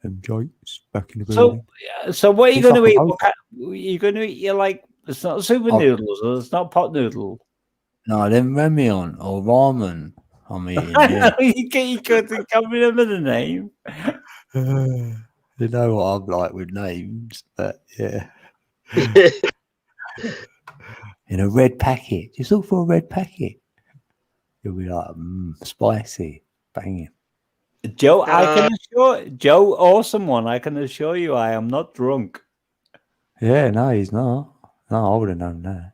MJ's back in the building. So what are you going to eat? You're going to eat, you're like, it's not super noodles, or it's not pot noodle. No, then ramyeon or ramen. I'm eating. Yeah. You couldn't come remember the name. You know what I'm like with names, but yeah. In a red packet. Just look for a red packet. You'll be like, spicy, banging. Joe, I can assure Joe, awesome one. I can assure you, I am not drunk. Yeah, no, he's not. No, I would have known that.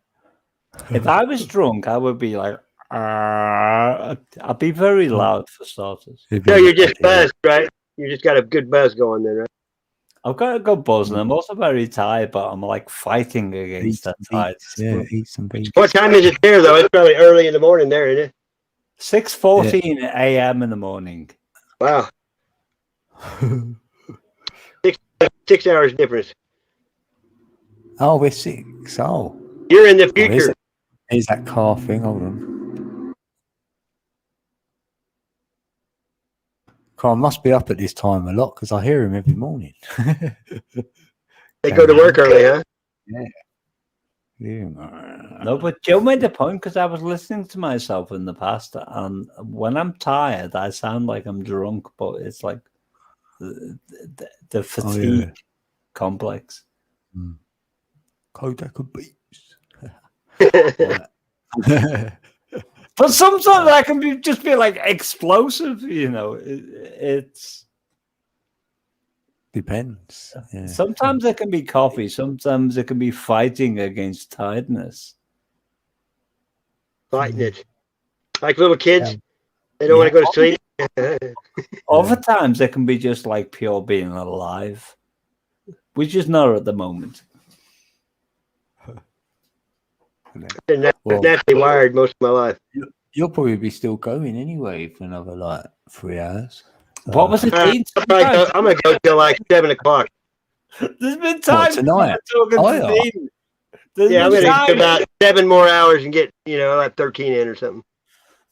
If I was drunk, I would be like, I'd be very loud for starters. No, you're just buzzed, right? You just got a good buzz going there, right? I've got a good buzz, and I'm also very tired, but I'm like fighting against that tide. Yeah, eat some beans. What time is it there, though? It's probably early in the morning there, isn't it? 6:14 a.m. in the morning. Wow. 6 hours difference. Oh, we're 6. Oh. You're in the future. Here's that car thing. Hold on. Carl must be up at this time a lot because I hear him every morning. They go to work early, huh? Yeah. No, but Joe made the point because I was listening to myself in the past, and when I'm tired, I sound like I'm drunk, but it's like the fatigue complex. Kodak of beats. But sometimes I can just be like explosive, you know. It's depends. Yeah. Sometimes it can be coffee. Sometimes it can be fighting against tiredness. Fighting it, like little kids. They don't want to go to sleep. Other times it can be just like pure being alive, which is not at the moment. Been naturally wired most of my life. You'll probably be still going anyway for another like 3 hours. What was it? I'm gonna go till like 7 o'clock. There's been times tonight. talking to Dean. Yeah, I'm gonna do about 7 more hours and get like 13 in or something.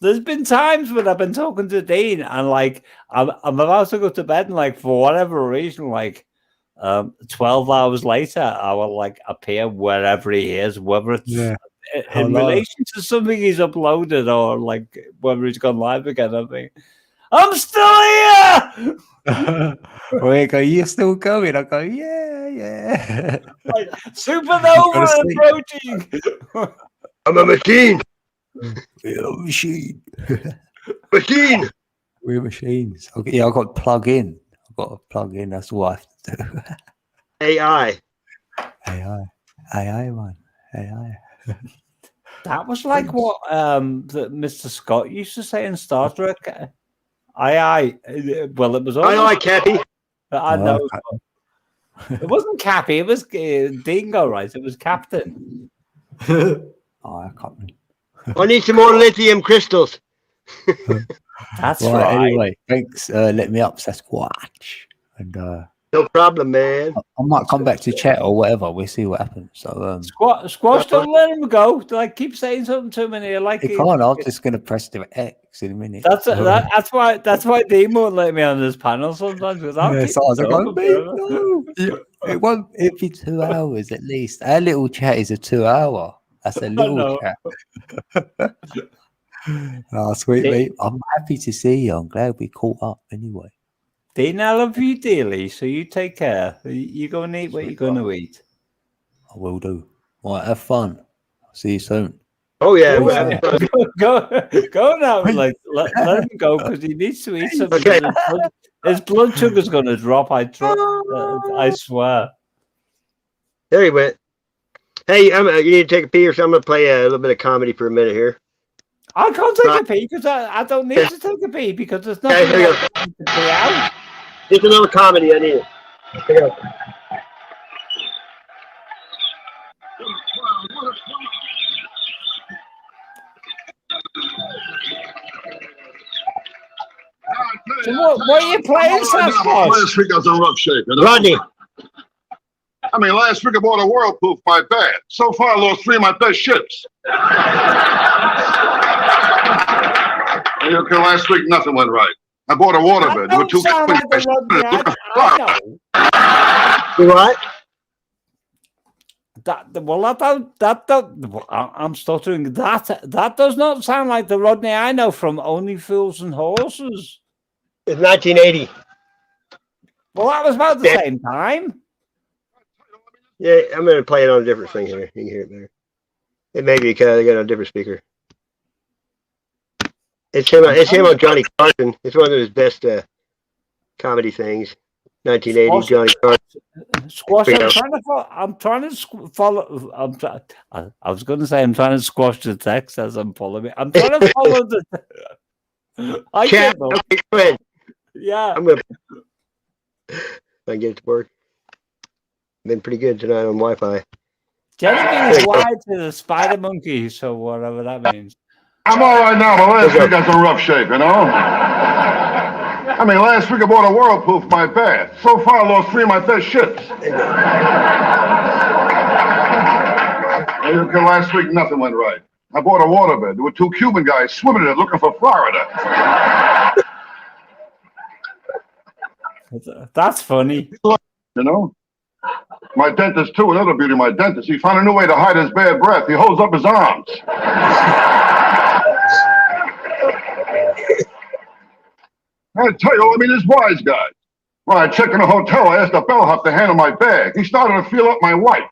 There's been times when I've been talking to Dean and like I'm about to go to bed and like for whatever reason, like 12 hours later, I will like appear wherever he is, whether it's in relation to something he's uploaded or like whether he's gone live again. I think I'm still here. We go, you're still going? I go, yeah. Like, supernova approaching. I'm a machine. We're a machine. Machine. We're machines. Okay, yeah, I've got to plug in. I've got to plug in. That's what I have to do. AI, man. AI. That was like what that Mr. Scott used to say in Star Trek. Well, it was. Aye, Cappy. I know. It wasn't Cappy. It was Dingo, right? It was Captain. I can't remember. I need some more lithium crystals. That's right. Anyway, thanks. Let me up, Sasquatch. And no problem, man. I might come back to chat or whatever. We'll see what happens. So Squash, don't let him go. Like keep saying something to him, and he'll like. He can't. I'm just gonna press the X in a minute. That's why Dean won't let me on this panel sometimes. Because it won't. It'll be 2 hours at least. Our little chat is a 2 hour. That's a little chat. Oh, sweet mate. I'm happy to see you. I'm glad we caught up anyway. Dean, I love you dearly, so you take care. You go and eat what you're going to eat. I will do. All right, have fun. See you soon. Oh, yeah. Go now. Like, let him go because he needs to eat something. Okay. His blood sugar's going to drop. I swear. There he went. Hey, you need to take a pee or something? I'm going to play a little bit of comedy for a minute here. I can't take a pee because I don't need to take a pee because there's nothing to pee out. Just a little comedy. I need it. Here you go. So what are you playing, Sasquatch? Last week I was in rough shape. Rodney. I mean, last week I bought a whirlpool for my bed. So far, I lost 3 of my best ships. Okay, last week nothing went right. I bought a waterbed. There were 2 What? I'm stuttering. That does not sound like the Rodney I know from Only Fools and Horses. It's 1980. Well, that was about the same time. Yeah, I'm going to play it on a different thing here. You can hear it better. It may be because I got a different speaker. It's him on Johnny Carson. It's one of his best comedy things. 1980 Johnny Carson. Squash. I'm trying to follow. I was going to say I'm trying to squash the text as I'm following it. I'm trying to follow the. I Chat. Okay, go ahead. Yeah. I'm gonna. I get it to work. Been pretty good tonight on Wi-Fi. Jenny wired to the spider monkey, so whatever that means. I'm all right now, but last week I was in rough shape, you know? I mean, last week I bought a whirlpool for my bed. So far, I lost 3 of my best ships. Okay, last week, nothing went right. I bought a waterbed. There were 2 Cuban guys swimming in it looking for Florida. That's funny. You know? My dentist, too, another beauty, my dentist. He found a new way to hide his bad breath. He holds up his arms. I tell you, I mean, this wise guy. When I checked in a hotel, I asked the bellhop to handle my bag. He started to feel up my wife.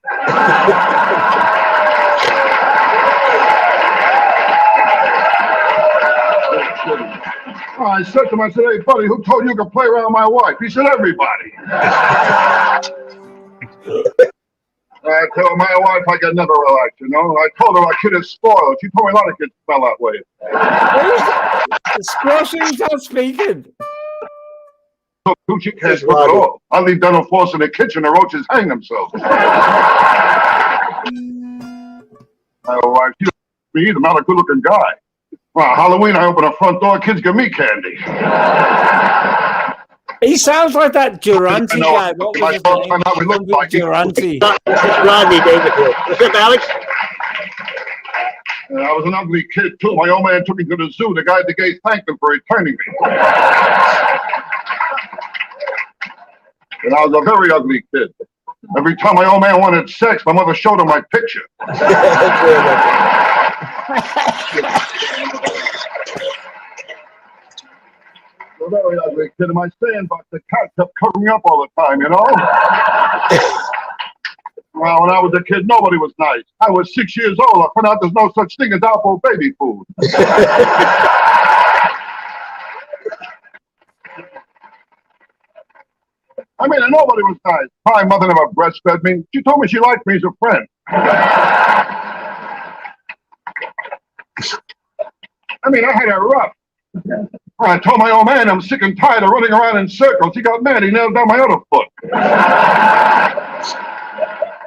I said to him, I said, hey, buddy, who told you could play around my wife? He said, everybody. I told my wife I could never relax, you know. I told her our kid is spoiled. She told me a lot of kids smell that way. Squashing's not speaking. So Gucci can't look at all. I leave dental floss in the kitchen, the roaches hang themselves. My wife, she doesn't me either. I'm not a good-looking guy. Well, Halloween, I open a front door, kids give me candy. He sounds like that Durante guy. What was his name? Durante. Rodney Dangerfield. What's up, Alex? I was an ugly kid, too. My old man took me to the zoo. The guy at the gate thanked him for returning me. And I was a very ugly kid. Every time my old man wanted sex, my mother showed him my picture. A very ugly kid in my sandbox. The cat kept covering me up all the time, you know? Well, when I was a kid, nobody was nice. I was 6 years old. I found out there's no such thing as Alpo baby food. I mean, nobody was nice. My mother never breastfed me. She told me she liked me as a friend. I mean, I had it rough. I told my old man I'm sick and tired of running around in circles. He got mad. He nailed down my other foot.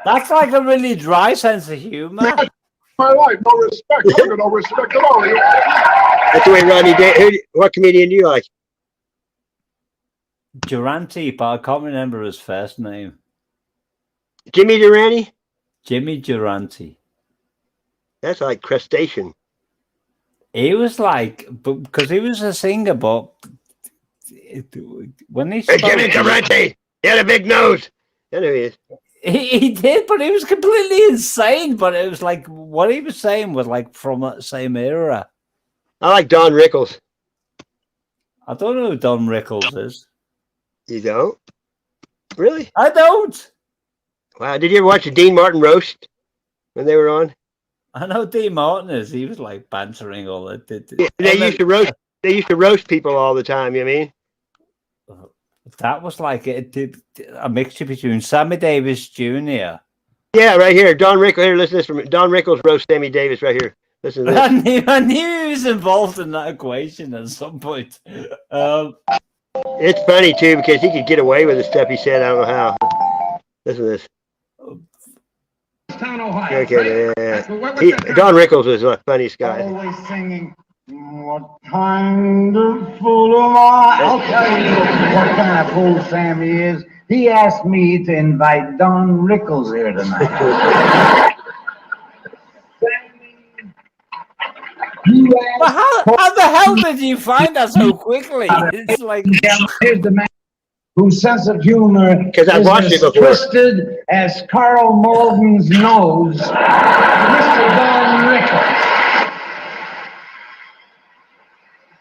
That's like a really dry sense of humor. My life, no respect. I got no respect at all. That's the way Rodney. What comedian do you like? Durante, but I can't remember his first name. Jimmy Durante? Jimmy Durante. That's like crustacean. He was like, because he was a singer, but when he started... Hey, Jimmy Durante! He had a big nose! There he is. He did, but he was completely insane. But it was like, what he was saying was like from that same era. I like Don Rickles. I don't know who Don Rickles is. You don't? Really? I don't. Wow, did you ever watch the Dean Martin roast when they were on? I know Dean Martin is. He was like bantering all that. They used to roast. They used to roast people all the time. You mean? That was like a mixture between Sammy Davis Jr. Yeah, right here. Don Rickles. Here, listen to this from Don Rickles roast Sammy Davis right here. Listen to this. I knew he was involved in that equation at some point. It's funny too because he could get away with the stuff he said. I don't know how. Listen to this. Town, Ohio. Okay, right? yeah. Don Rickles was the funniest guy. Always singing, what kind of fool am I? I'll tell you what kind of fool Sammy is. He asked me to invite Don Rickles here tonight. But how the hell did you find that so quickly? It's like here's the man whose sense of humor is as twisted as Carl Malden's nose, Mr. Don Rickles.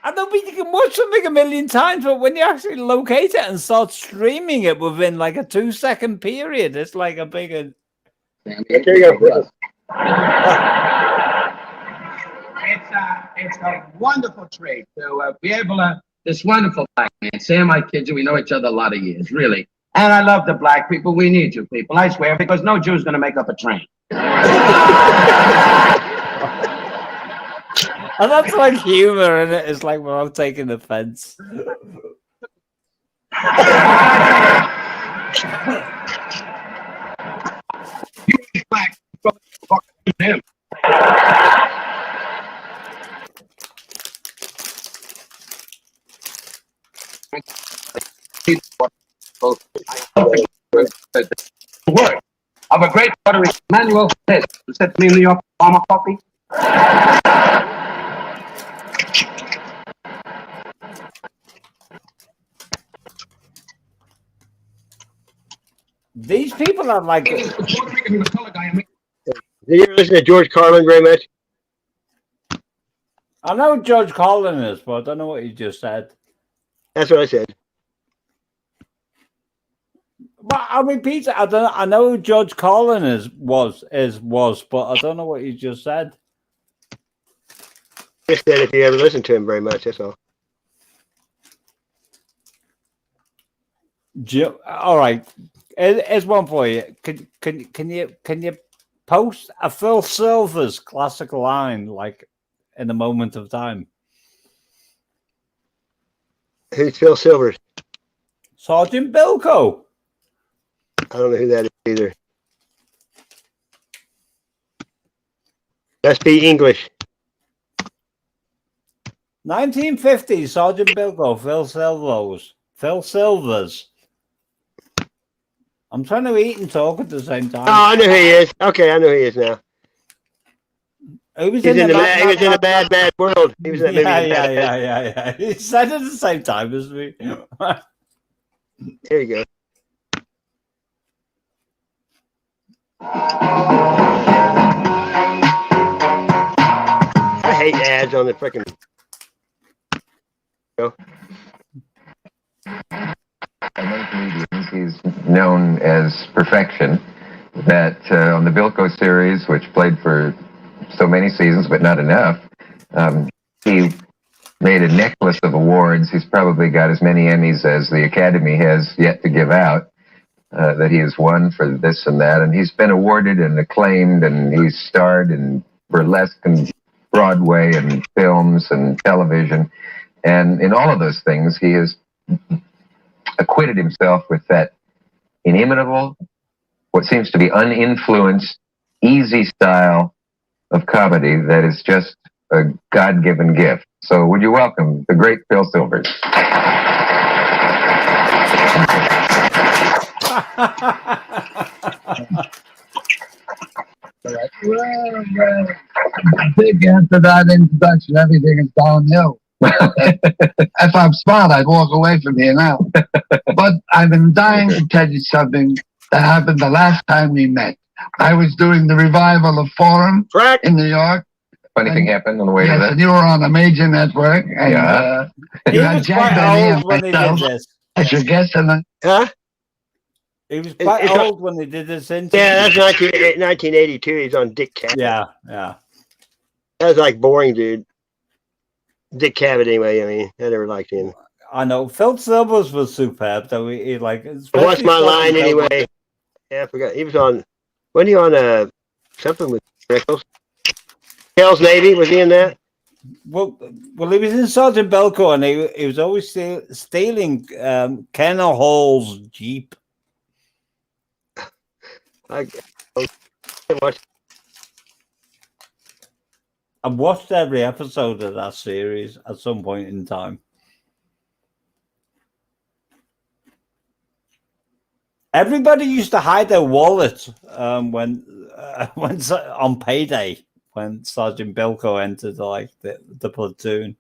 I know you can watch something a million times, but when you actually locate it and start streaming it within like a 2-second period, it's like a bigger. It's a wonderful trait to be able to, this wonderful black man. Sam, I kid you, we know each other a lot of years, really. And I love the black people. We need you people, I swear, because no Jew's going to make up a train. And that's like humor, and it's like, well, I'm taking offense. Black, him. Word of a great Puerto Rican, Manuel Cortez, who said to me in New York, "I'm a puppy." These people are like. Did you ever listen to George Carlin very much? I know what George Carlin is, but I don't know what you just said. That's what I said. But I repeat, I don't. I know who George Carlin was, but I don't know what you just said. Just said if you ever listen to him very much, that's all. All right, here's one for you. Can you post a Phil Silvers classic line like in a moment of time? Who's Phil Silvers? Sergeant Bilko. I don't know who that is either. Must be English. 1950, Sergeant Bilko, Phil Silvers. I'm trying to eat and talk at the same time. Oh, I know who he is. Okay, I know who he is now. He was in a bad world. He was in that movie. Yeah. He said it at the same time as me. There you go. I hate ads on the freaking show. Among comedians, he's known as perfection. That on the Bilko series, which played for so many seasons, but not enough, he made a necklace of awards. He's probably got as many Emmys as the Academy has yet to give out. That he has won for this and that, and he's been awarded and acclaimed, and he's starred in burlesque and Broadway and films and television, and in all of those things, he has acquitted himself with that inimitable, what seems to be uninfluenced, easy style of comedy that is just a God-given gift. So would you welcome the great Phil Silvers? Big after that introduction, everything is downhill. If I'm smart, I'd walk away from here now. But I've been dying to tell you something that happened the last time we met. I was doing the revival of Forum in New York. Funny thing happened on the way to that. And you were on a major network. And, you had Jack Benny and myself as your guest. Huh? He was quite old when they did this interview. Yeah, that's 1982. He's on Dick Cavett. Yeah. That was like boring, dude. Dick Cavett, anyway. I mean, I never liked him. I know. Phil Silvers was superb, though. He like. What's my line anyway? Yeah, I forgot. He was on. Wasn't he on something with Rickles? Hell's Navy, was he in that? Well, he was in Sergeant Bilko, and he was always stealing Kenner Hall's Jeep. I've watched every episode of that series at some point in time. Everybody used to hide their wallet when on payday when Sergeant Bilko entered the platoon.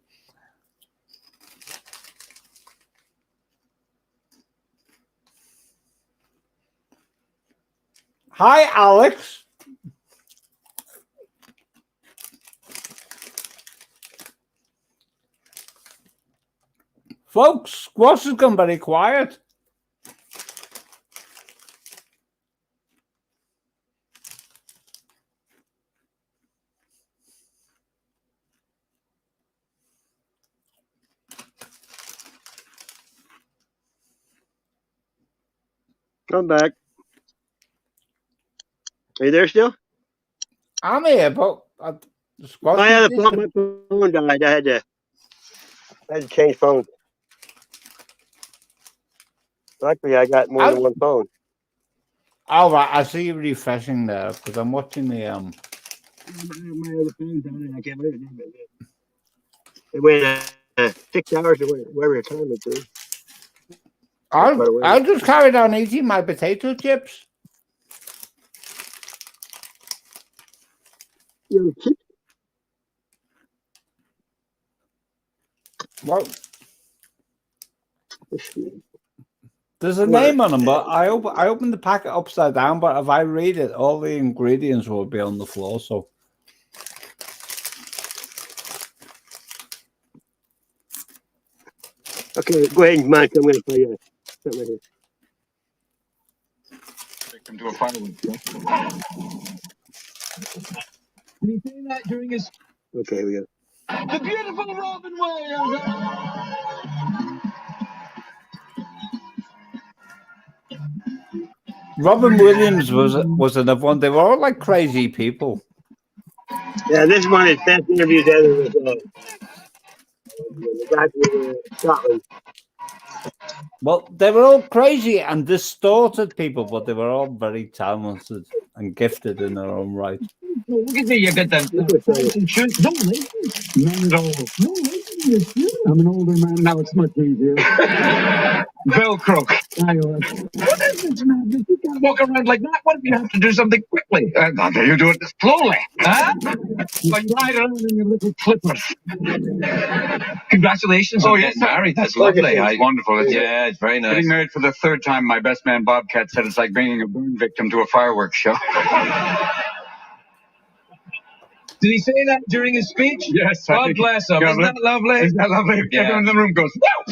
Hi, Alex. Folks, Squash has gone very quiet. I'm back. Are you there still? I'm here, but my phone died. I had to change phones. Luckily, I got more than one phone. All right, I see you refreshing there because I'm watching the My other phone died. I can't believe it. It went 6 hours or whatever the time it took. I just carried on eating my potato chips. Well, There's a name on them, but I opened the packet upside down. But if I read it, all the ingredients will be on the floor. So. Okay, go ahead, Mike. I'm going to play something right here. Victim to a firewood. Did he say that during his? Okay, here we go. The beautiful Robin Williams. Robin Williams was another one. They were all like crazy people. Yeah, this is one of his best interviews ever with the guy from Scotland. Well, they were all crazy and distorted people, but they were all very talented and gifted in their own right. Look at me, you get them shoes. No, not at all. No, I'm an older man now. It's much easier. Velcro. What is this, man? You can't walk around like that. What if you have to do something quickly? How do you do it slowly? Huh? Like ride around in your little clippers. Congratulations on getting married. That's lovely. Wonderful. It's very nice. Getting married for the third time, my best man Bobcat said it's like bringing a burn victim to a fireworks show. Did he say that during his speech? Yes. God bless him. Isn't that lovely? Isn't that lovely? Yeah. Everyone in the room goes, wow!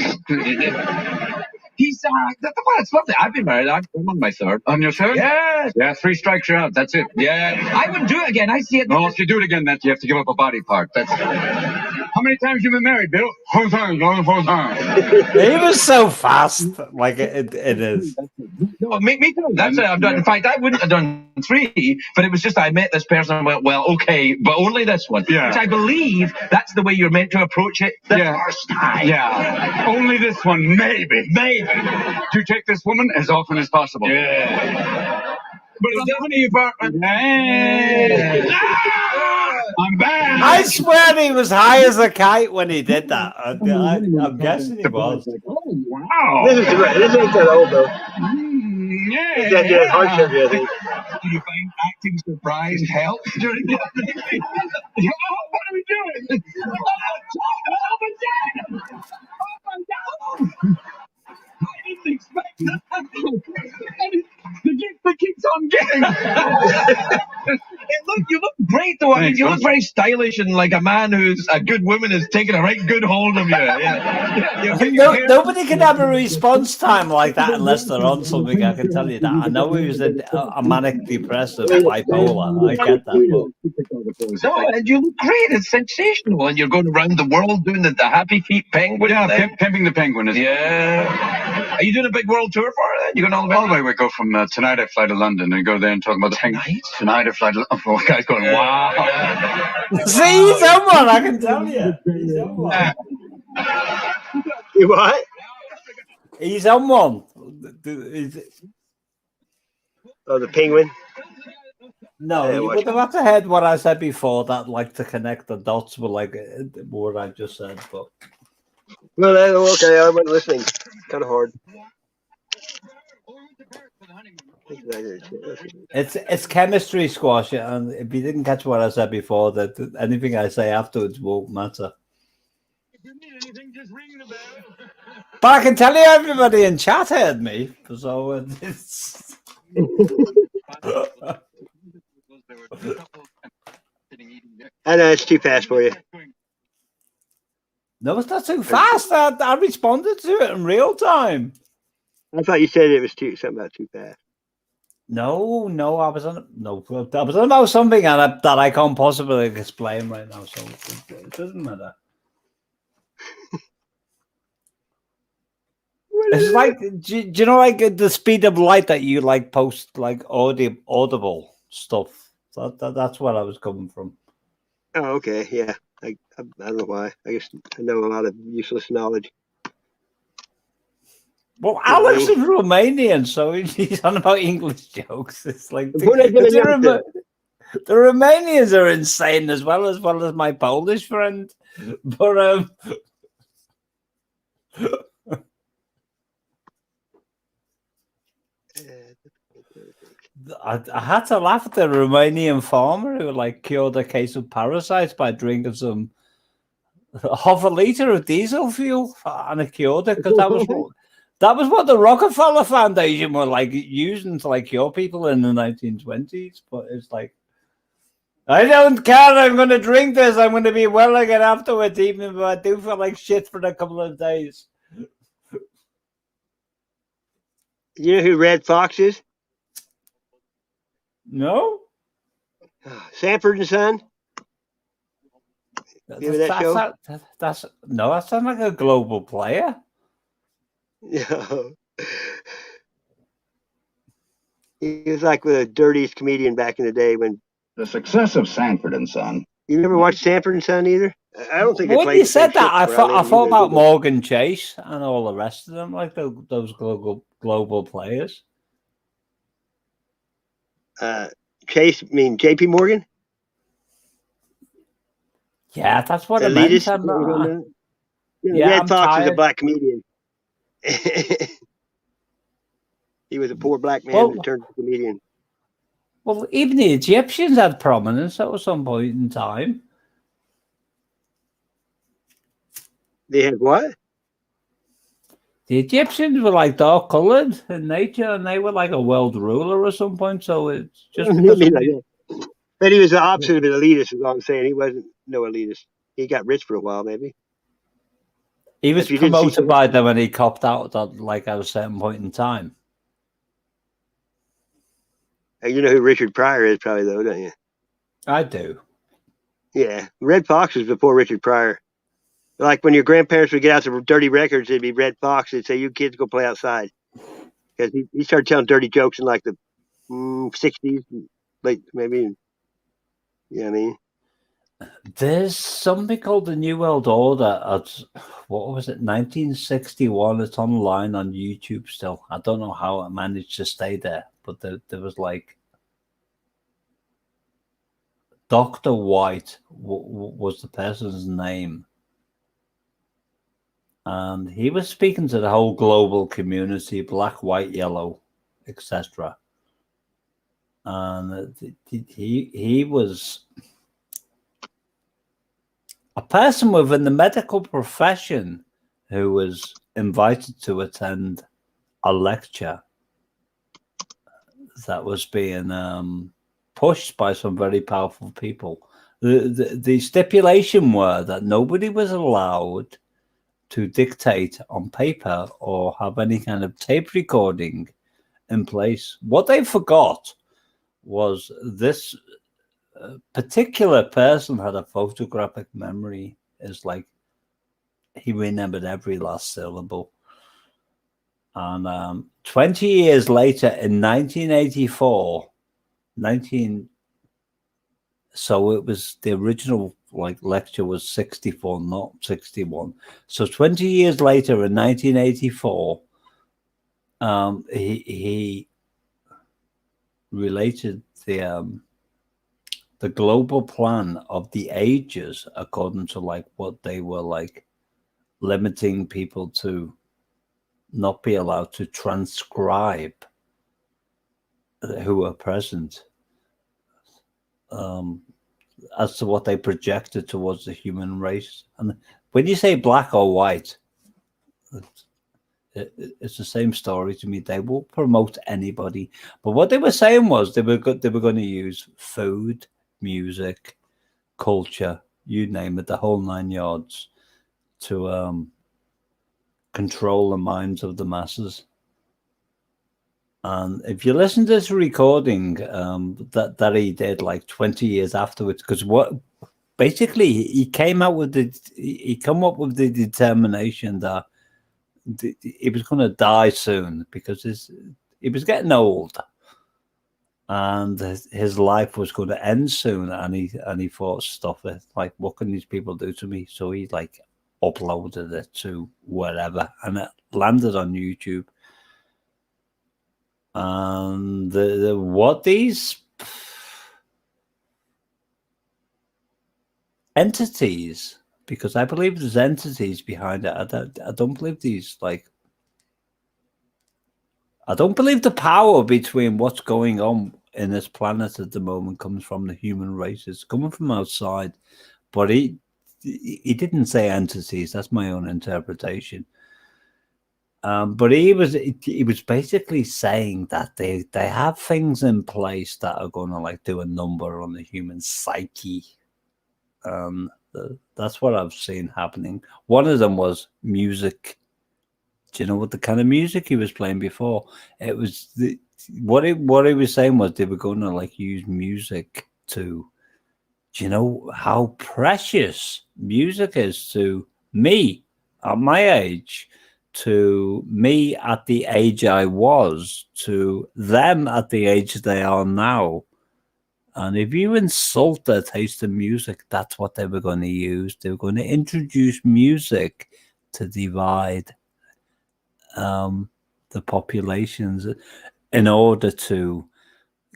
He's, it's lovely. I've been married. I'm on my third. On your third? Yes. Yeah, 3 strikes, you're out. That's it. Yeah. I wouldn't do it again. I see it. No, if you do it again, that you have to give up a body part. That's. How many times you been married, Bill? 4 times. Only 4 times. He was so fast. Like it is. No, me too. That's it. I'm done. In fact, I wouldn't have done 3, but it was just I met this person and went, well, okay, but only this one. Yeah. Which I believe that's the way you're meant to approach it the first time. Yeah. Only this one, maybe. Maybe. To take this woman as often as possible. Yeah. But it's definitely apartment. Hey. I'm back. I swear he was high as a kite when he did that. I'm guessing he was. Oh, wow. This ain't that old, though. Yeah. Heart surgery, I think. Do you find acting surprised helps during the what are we doing? Oh my God! I didn't expect that. The gift that keeps on giving. You look great, though. I mean, you look very stylish and like a man who's a good woman is taking a right good hold of you. Yeah. Nobody can have a response time like that unless they're on something. I can tell you that. I know he was a manic depressive bipolar. I get that. But... No, and you look great. It's sensational. And you're going around the world doing the Happy Feet Penguin. Yeah, pimping the penguin. Yeah. Are you doing a big world tour for it then? You're going all the way? We go from tonight I fly to London and go there and talk about the penguin. Tonight I fly to London. Oh, guys going, wow. See, he's someone, I can tell you. He's someone. You what? He's someone. Oh, the penguin? No, you would have had to heard what I said before, that like to connect the dots with like what I just said, but well, okay, I wasn't listening. Kind of hard. It's chemistry, Squash, and if you didn't catch what I said before, that anything I say afterwards won't matter. But I can tell you, everybody in chat heard me, so it's. I know it's too fast for you. No, it's not too fast. I responded to it in real time. I thought you said it was something about too fast. No, I was on about something that I can't possibly explain right now, so it doesn't matter. It's like, do you know, like the speed of light that you like post like audible stuff. That's where I was coming from. Oh, okay, yeah. I don't know why. I guess I know a lot of useless knowledge. Well, Alex is Romanian, so he's on about English jokes. It's like the Romanians are insane as well as my Polish friend. But I had to laugh at the Romanian farmer who like cured a case of parasites by drinking some half a liter of diesel fuel, and it cured it because That was what the Rockefeller Foundation were like using to like cure people in the 1920s. But it's like, I don't care. I'm going to drink this. I'm going to be well again afterwards, even if I do feel like shit for a couple of days. You know who Red Fox is? No. Sanford and Son. Remember that show? That sounds like a global player. No. He was like the dirtiest comedian back in the day when. The success of Sanford and Son. You never watched Sanford and Son either? I don't think they When played you the same said that, I shit where thought live either, about did they? Morgan Chase and all the rest of them, like those global players. Chase, JP Morgan? Yeah, that's what Elitist? I meant. Red Fox was a black comedian. He was a poor black man that turned to a comedian. Well, even the Egyptians had prominence at some point in time. They had what? The Egyptians were like dark colored in nature, and they were like a world ruler at some point. So it's just because. But he was the opposite of an elitist, is all I'm saying. He wasn't no elitist. He got rich for a while, maybe. He was promoted by them, and he copped out at a certain point in time. You know who Richard Pryor is, probably, though, don't you? I do. Yeah, Red Fox was before Richard Pryor. Like when your grandparents would get out some dirty records, it'd be Red Fox. They'd say, "You kids go play outside," because he started telling dirty jokes in like the 60s, late maybe. You know what I mean? There's something called the New World Order at, what was it, 1961. It's online on YouTube still. I don't know how it managed to stay there, but there was like Dr. White was the person's name. And he was speaking to the whole global community, black, white, yellow, etc. And he was a person within the medical profession who was invited to attend a lecture that was being pushed by some very powerful people. The stipulation were that nobody was allowed to dictate on paper or have any kind of tape recording in place. What they forgot was this particular person had a photographic memory. It's like he remembered every last syllable. And 20 years later, in 1984, so it was the original lecture was 64, not 61. So 20 years later, in 1984, he related the global plan of the ages according to what they were limiting people to not be allowed to transcribe who were present, as to what they projected towards the human race. And when you say black or white, it's the same story to me. They will promote anybody, but what they were saying was they were going to use food, music, culture, you name it, the whole 9 yards, to control the minds of the masses. And if you listen to this recording that he did 20 years afterwards, because what basically he came up with he come up with the determination that he was going to die soon because he was getting old and his life was going to end soon, and he thought, stuff it, what can these people do to me? So he uploaded it to wherever, and it landed on YouTube. And what these entities, because I believe there's entities behind it. I don't believe these I don't believe the power between what's going on in this planet at the moment comes from the human race. It's coming from outside. But he didn't say entities. That's my own interpretation. But he was basically saying that they have things in place that are going to like do a number on the human psyche. That's what I've seen happening. One of them was music. Do you know what the kind of music he was playing before? It was what he was saying was they were going to like use music to. Do you know how precious music is to me at my age, to me at the age I was, to them at the age they are now? And if you insult their taste in music, that's what they were going to use. They were going to introduce music to divide the populations in order to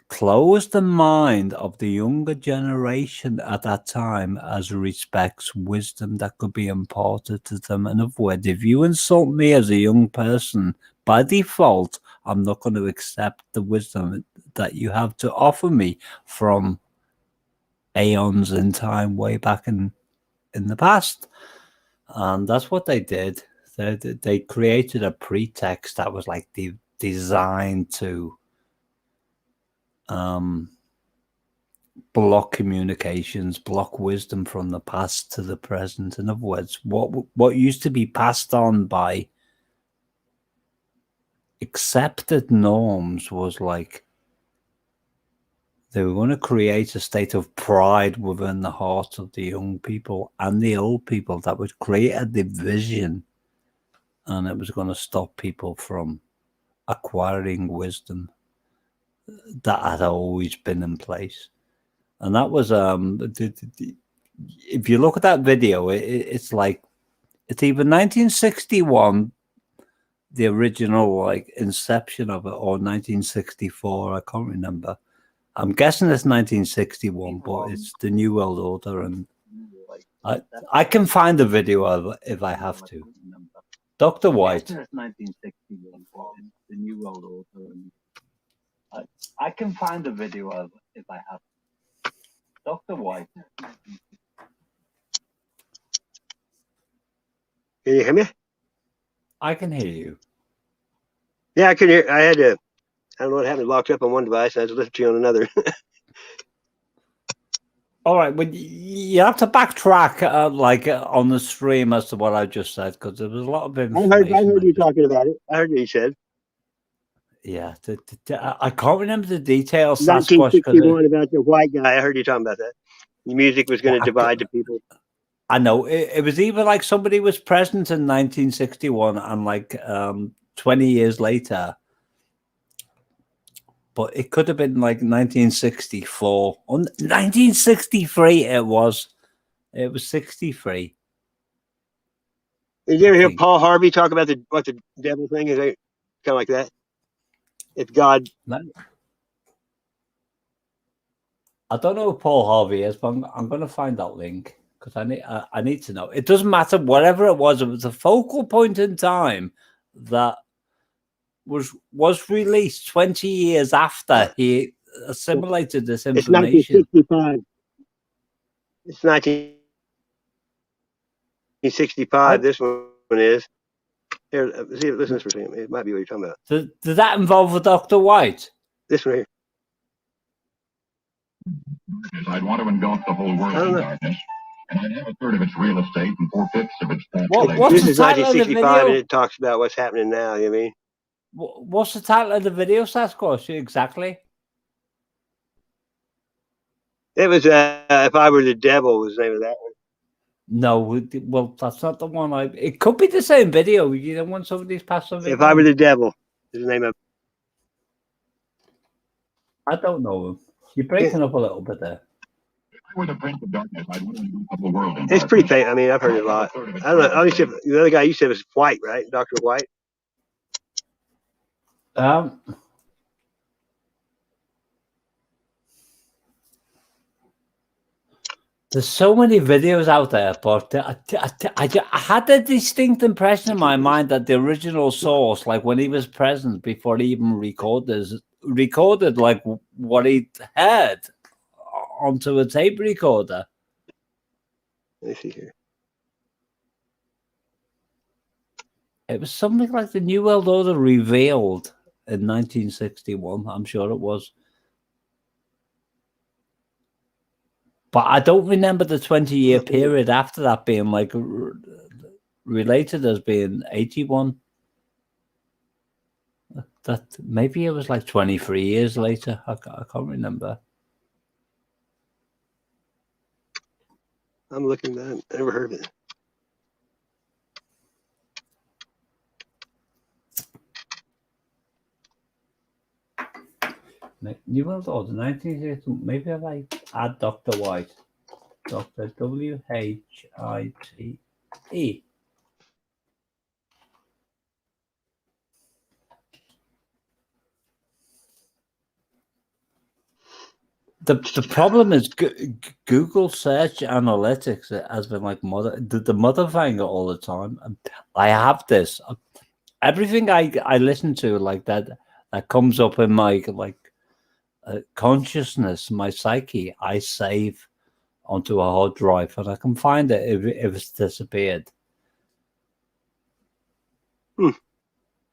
close the mind of the younger generation at that time as respects wisdom that could be imparted to them. In other words, if you insult me as a young person, by default, I'm not going to accept the wisdom that you have to offer me from aeons in time, way back in the past. And that's what they did. They created a pretext that was like designed to block communications, block wisdom from the past to the present. In other words, what used to be passed on by accepted norms was like they were going to create a state of pride within the hearts of the young people and the old people that would create a division, and it was going to stop people from acquiring wisdom that had always been in place. And that was if you look at that video, it's like it's either 1961, the original like inception of it, or 1964. I can't remember. I'm guessing it's 1961, but it's the New World Order, and I can find a video of it if I have to. Dr. White. It's 1961, but it's the New World Order, and I can find a video of it if I have to. Dr. White. Can you hear me? I can hear you. Yeah, I can hear. I had to. I don't know what happened. Locked up on one device. I had to listen to you on another. All right, but you have to backtrack, on the stream as to what I just said, because there was a lot of information. I heard you talking about it. I heard what you said. Yeah, I can't remember the details. 1961 about the white guy. I heard you talking about that. The music was going to divide the people. I know it was either like somebody was present in 1961 and like 20 years later, but it could have been like 1964 or 1963. It was 63. Did you ever hear Paul Harvey talk about what the devil thing is? Kind of like that. If God. I don't know who Paul Harvey is, but I'm going to find that link because I need to know. It doesn't matter whatever it was a focal point in time that was released 20 years after he assimilated this information. It's 1965. It's 1965. This one is. Here, see, listen to this for a second. It might be what you're talking about. Does that involve a Dr. White? This one here. I'd want to engulf the whole world in darkness, and I'd have a third of its real estate and 4/5 of its population. This is 1965, and it talks about what's happening now. You know what I mean? What's the title of the video, Sasquatch? Exactly. It was If I Were the Devil was the name of that one. No, well, that's not the one. It could be the same video. You know, when somebody's passed something. If I Were the Devil is the name of it. I don't know. You're breaking up a little bit there. If I were the Prince of Darkness, I'd want to engulf the world in It's pretty famous. I mean, I've heard it a lot. I don't know. Obviously, the other guy you said was White, right? Dr. White. There's so many videos out there, but I had a distinct impression in my mind that the original source, like when he was present before he even recorded like what he heard onto a tape recorder. Let me see here. It was something like the New World Order revealed in 1961. I'm sure it was. But I don't remember the 20-year period after that being like related as being 81. That maybe it was like 23 years later. I can't remember. I'm looking at it. I never heard of it. New World Order, 1962. Maybe I like add Dr. White. Dr. W-H-I-T-E. The problem is Google search analytics has been like the modifying it all the time. I have this. Everything I listen to like that comes up in my consciousness, my psyche, I save onto a hard drive, and I can find it if it's disappeared.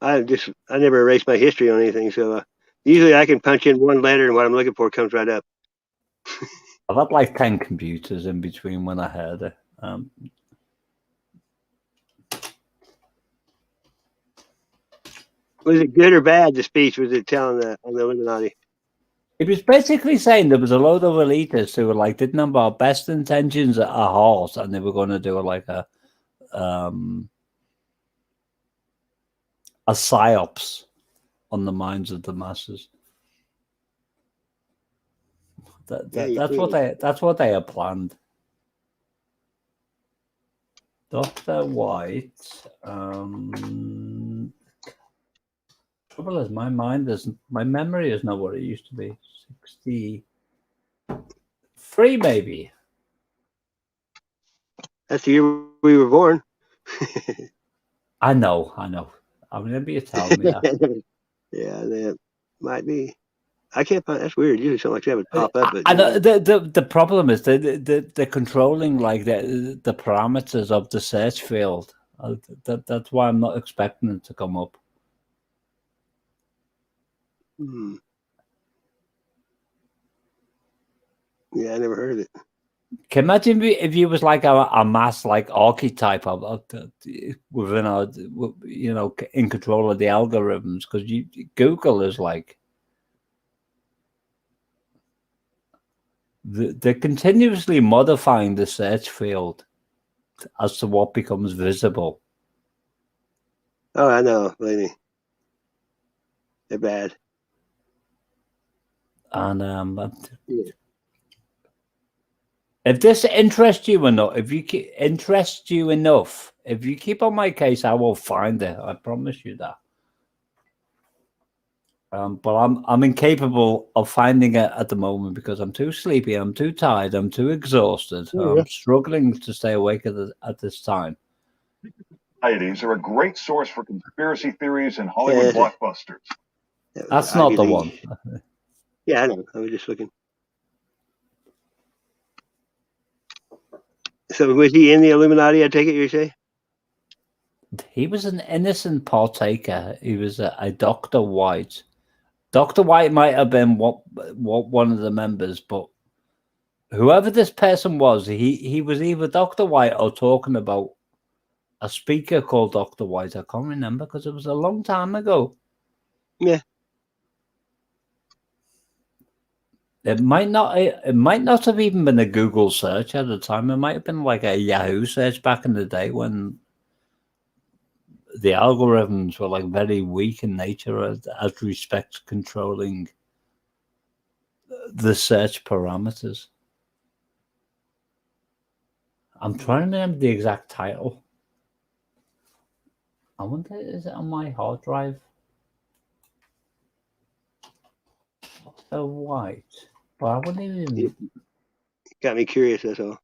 I never erased my history on anything, so usually I can punch in one letter and what I'm looking for comes right up. I've had like 10 computers in between when I heard it. Was it good or bad, the speech? Was it telling on the Illuminati? It was basically saying there was a load of elitists who were like didn't have our best intentions at heart, and they were going to do like a psyops on the minds of the masses. That's what they had planned. Dr. White. Trouble is, my memory is not what it used to be. 63, maybe. That's the year we were born. I know. I remember you telling me that. Yeah, that might be. I can't find. That's weird. Usually something like that would pop up. But the problem is they're controlling like the parameters of the search field. That's why I'm not expecting it to come up. Yeah, I never heard of it. Can you imagine if you was like a mass like archetype of within in control of the algorithms, because Google is like they're continuously modifying the search field as to what becomes visible. Oh, I know, believe me. They're bad. And if this interests you enough, if you keep on my case, I will find it. I promise you that. But I'm incapable of finding it at the moment because I'm too sleepy, I'm too tired, I'm too exhausted. I'm struggling to stay awake at this time. Societies are a great source for conspiracy theories and Hollywood blockbusters. That's not the one. Yeah, I know. I was just looking. So was he in the Illuminati, I take it you say? He was an innocent partaker. He was a Dr. White. Dr. White might have been what one of the members, but whoever this person was, he was either Dr. White or talking about a speaker called Dr. White. I can't remember because it was a long time ago. Yeah. It might not have even been a Google search at the time. It might have been like a Yahoo search back in the day when the algorithms were like very weak in nature as respects controlling the search parameters. I'm trying to remember the exact title. I wonder, is it on my hard drive? Dr. White. But I wouldn't even... Got me curious, that's all.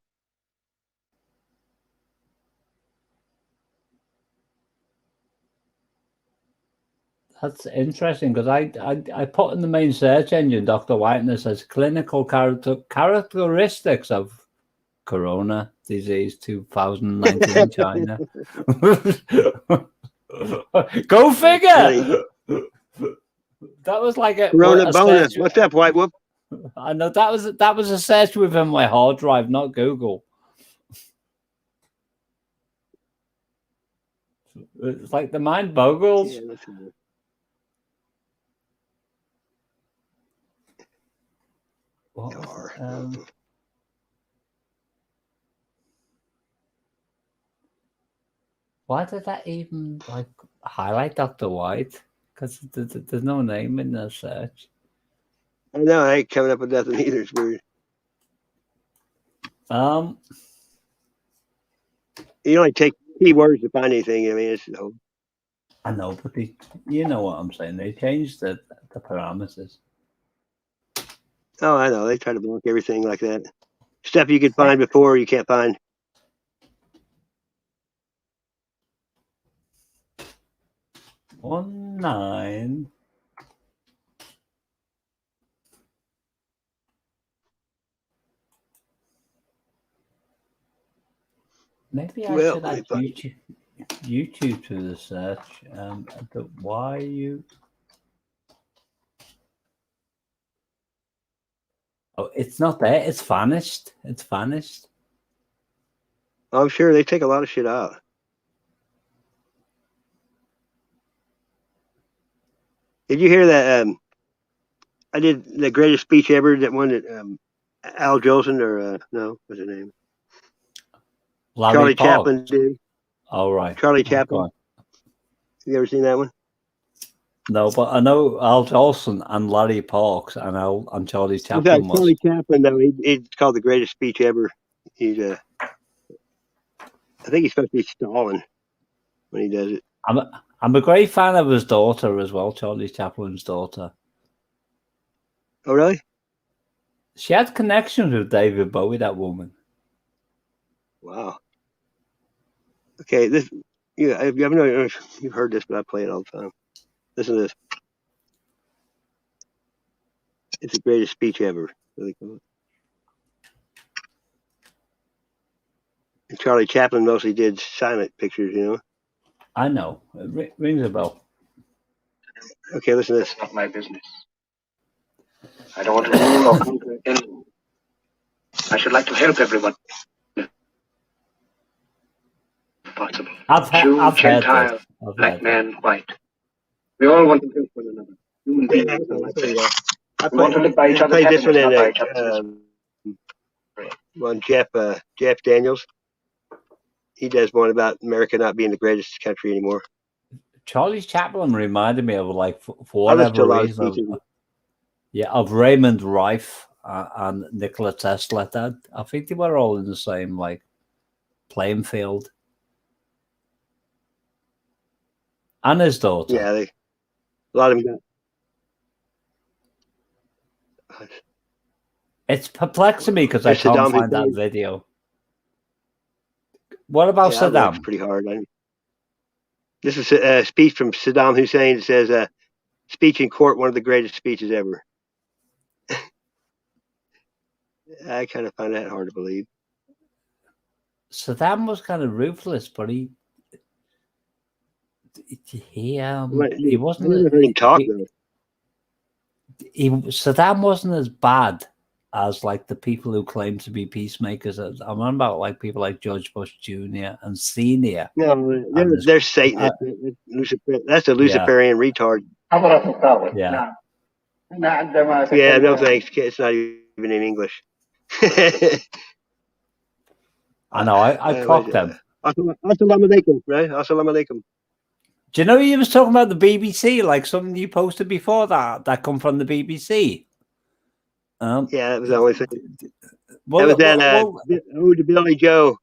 That's interesting because I put in the main search engine Dr. White and it says clinical characteristics of Corona disease 2019 China. Go figure. That was like a Corona Bona. search. What's up, White Whoop? I know that was a search within my hard drive, not Google. It's like the mind boggles. Yeah, that's good. Why did that even like highlight Dr. White? Because there's no name in the search. I know, I ain't coming up with nothing either. It's weird. You only take keywords to find anything. I mean, it's I know, but you know what I'm saying. They changed the parameters. Oh, I know. They try to block everything like that. Stuff you could find before, you can't find. $19. Maybe I should add YouTube to the search. Why you? Oh, it's not there. It's vanished. It's vanished. I'm sure they take a lot of shit out. Did you hear that? I did the greatest speech ever. That one that Al Jolson or no, what's his name? Charlie Chaplin did. Oh, right. Charlie Chaplin. You ever seen that one? No, but I know Al Jolson and Larry Parks and Charlie Chaplin. Charlie Chaplin, though, it's called the greatest speech ever. He's I think he's supposed to be Stalin when he does it. I'm a great fan of his daughter as well, Charlie Chaplin's daughter. Oh, really? She had connections with David Bowie, that woman. Wow. Okay, this you've heard this, but I play it all the time. Listen to this. It's the greatest speech ever. Really cool. And Charlie Chaplin mostly did silent pictures, you know. I know. It rings a bell. Okay, listen to this. It's not my business. I don't want to rule or conquer anyone. I should like to help everyone. If possible. Jew, Gentile, black man, white. We all want to help one another. Human beings are like that. We want to live by each other's happiness, not by each other's on Jeff Daniels. He does one about America not being the greatest country anymore. Charlie Chaplin reminded me of, like, for whatever reason, of Raymond Rife and Nikola Tesla. I think they were all in the same, like, playing field. And his daughter. Yeah, a lot of them got. It's perplexing me because I can't find that video. What about Saddam? It's pretty hard. This is a speech from Saddam Hussein. It says, speech in court, one of the greatest speeches ever. I kind of find that hard to believe. Saddam was kind of ruthless, but he wasn't. I never heard him talk, though. Saddam wasn't as bad as, like, the people who claim to be peacemakers. I remember about, like, people like George Bush Jr. and Senior. No, they're Satanists. That's a Luciferian retard. Yeah. Yeah, no thanks. It's not even in English. I know. I clocked them. Assalamu alaikum, right? Assalamu alaikum. Do you know you was talking about the BBC? Like something you posted before that come from the BBC. Yeah, that was the only thing. To Billy Joe.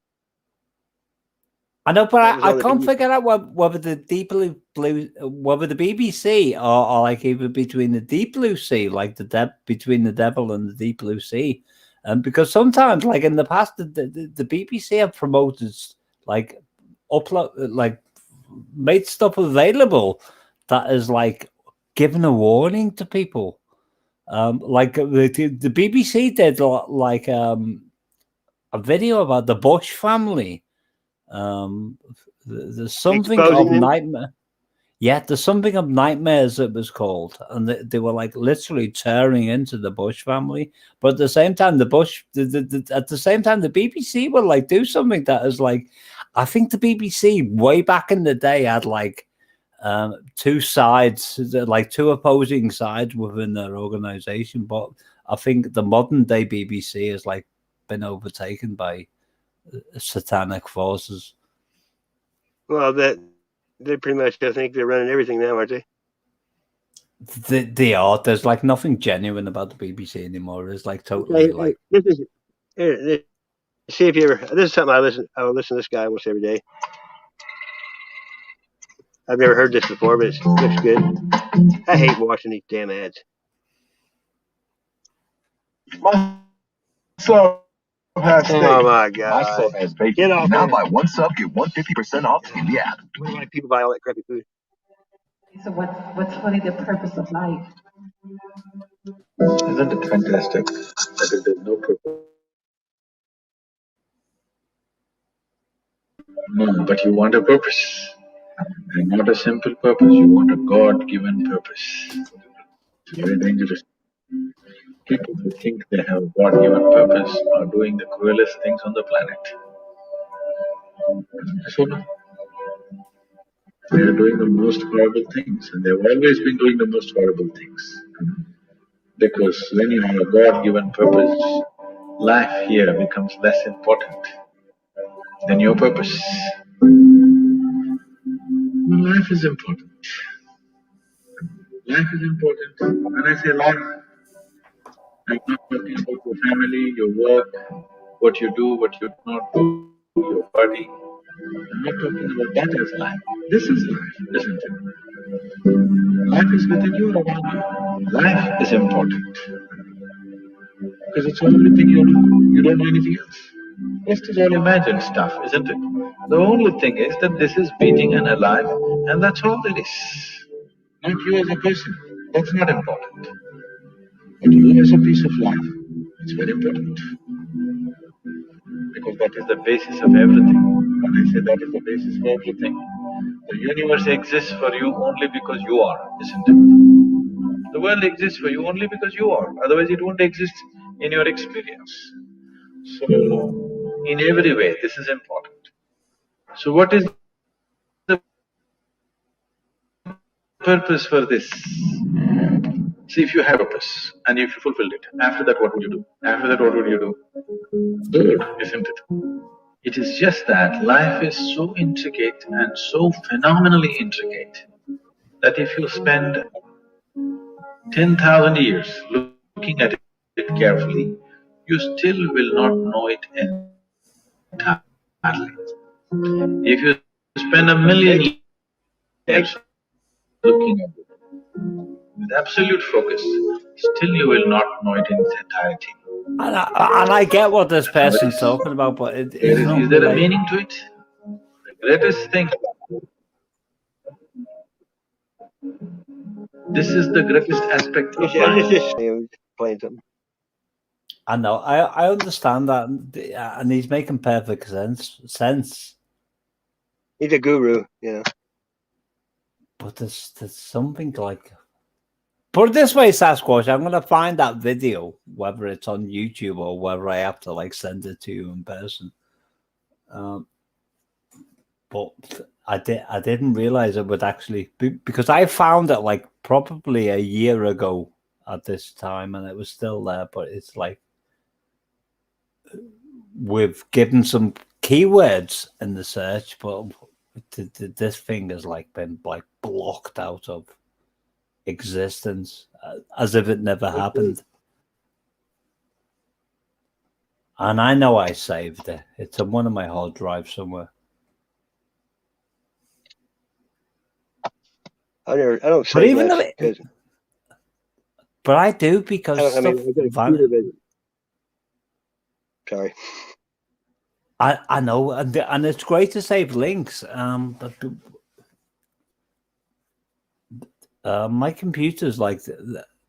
I know, but I can't figure out whether the BBC are like either between the deep blue sea, like between the devil and the deep blue sea, because sometimes, like in the past, the BBC have promoted like made stuff available that is like giving a warning to people. Like the BBC did like a video about the Bush family. There's something of Nightmare. Yeah, there's something of Nightmares it was called, and they were like literally tearing into the Bush family. But at the same time, the BBC would like do something that is like, I think the BBC way back in the day had like two sides, like two opposing sides within their organization. But I think the modern day BBC has like been overtaken by satanic forces. Well, they pretty much, I think they're running everything now, aren't they? They are. There's like nothing genuine about the BBC anymore. It's like totally like. See if you ever. This is something I will listen to this guy almost every day. I've never heard this before, but it looks good. I hate watching these damn ads. Oh my god! Get off now there. buy one sub, get 150% off in the app. Why do people buy all that crappy food? So what's really the purpose of life? Isn't it fantastic that there's no purpose? No, but you want a purpose. And not a simple purpose, you want a God-given purpose. It's very dangerous. People who think they have a God-given purpose are doing the cruelest things on the planet. So no. They are doing the most horrible things, and they've always been doing the most horrible things. Because when you have a God-given purpose, life here becomes less important than your purpose. Life is important. Life is important. When I say life, I'm not talking about your family, your work, what you do, what you do not do, your party. I'm not talking about that as life. This is life, isn't it? Life is within you, around you. Life is important. Because it's the only thing you know. You don't know anything else. Rest is all imagined stuff, isn't it? The only thing is that this is beating and alive, and that's all there is. Not you as a person. That's not important. But you as a piece of life, it's very important. Because that is the basis of everything. When I say that is the basis of everything, the universe exists for you only because you are, isn't it? The world exists for you only because you are. Otherwise it won't exist in your experience. So, in every way, this is important. So what is the purpose for this? See, if you have a purpose and if you fulfilled it, after that what would you do? After that what would you do? Good, isn't it? It is just that life is so intricate and so phenomenally intricate that if you spend 10,000 years looking at it carefully, you still will not know it entirely. If you spend 1,000,000 years looking at it with absolute focus, still you will not know it in its entirety. And I get what this person's talking about, but it's not. Is there a meaning to it? The greatest thing. This is the greatest aspect of life. Playing something. I know. I understand that, and he's making perfect sense. He's a guru, yeah. But there's something like. Put it this way, Sasquatch, I'm gonna find that video, whether it's on YouTube or whether I have to like send it to you in person. But I didn't realize it would actually be, because I found it like probably a year ago at this time, and it was still there. But it's like we've given some keywords in the search, but this thing has like been like blocked out of existence as if it never happened. And I know I saved it. It's on one of my hard drives somewhere. I don't save much, but I do because I got a computer, but sorry. I know, and it's great to save links. But my computers like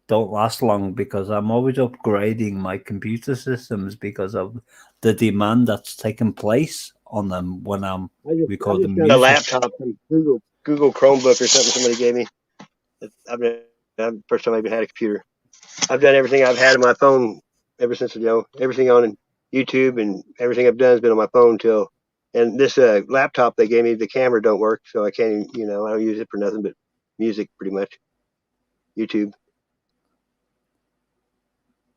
don't last long because I'm always upgrading my computer systems because of the demand that's taken place on them when I'm I recording just got a music. laptop from Google Chromebook or something somebody gave me. First time I even had a computer. I've done everything I've had on my phone ever since, everything on YouTube and everything I've done has been on my phone and this laptop they gave me, the camera don't work, so I can't even, I don't use it for nothing but music pretty much. YouTube.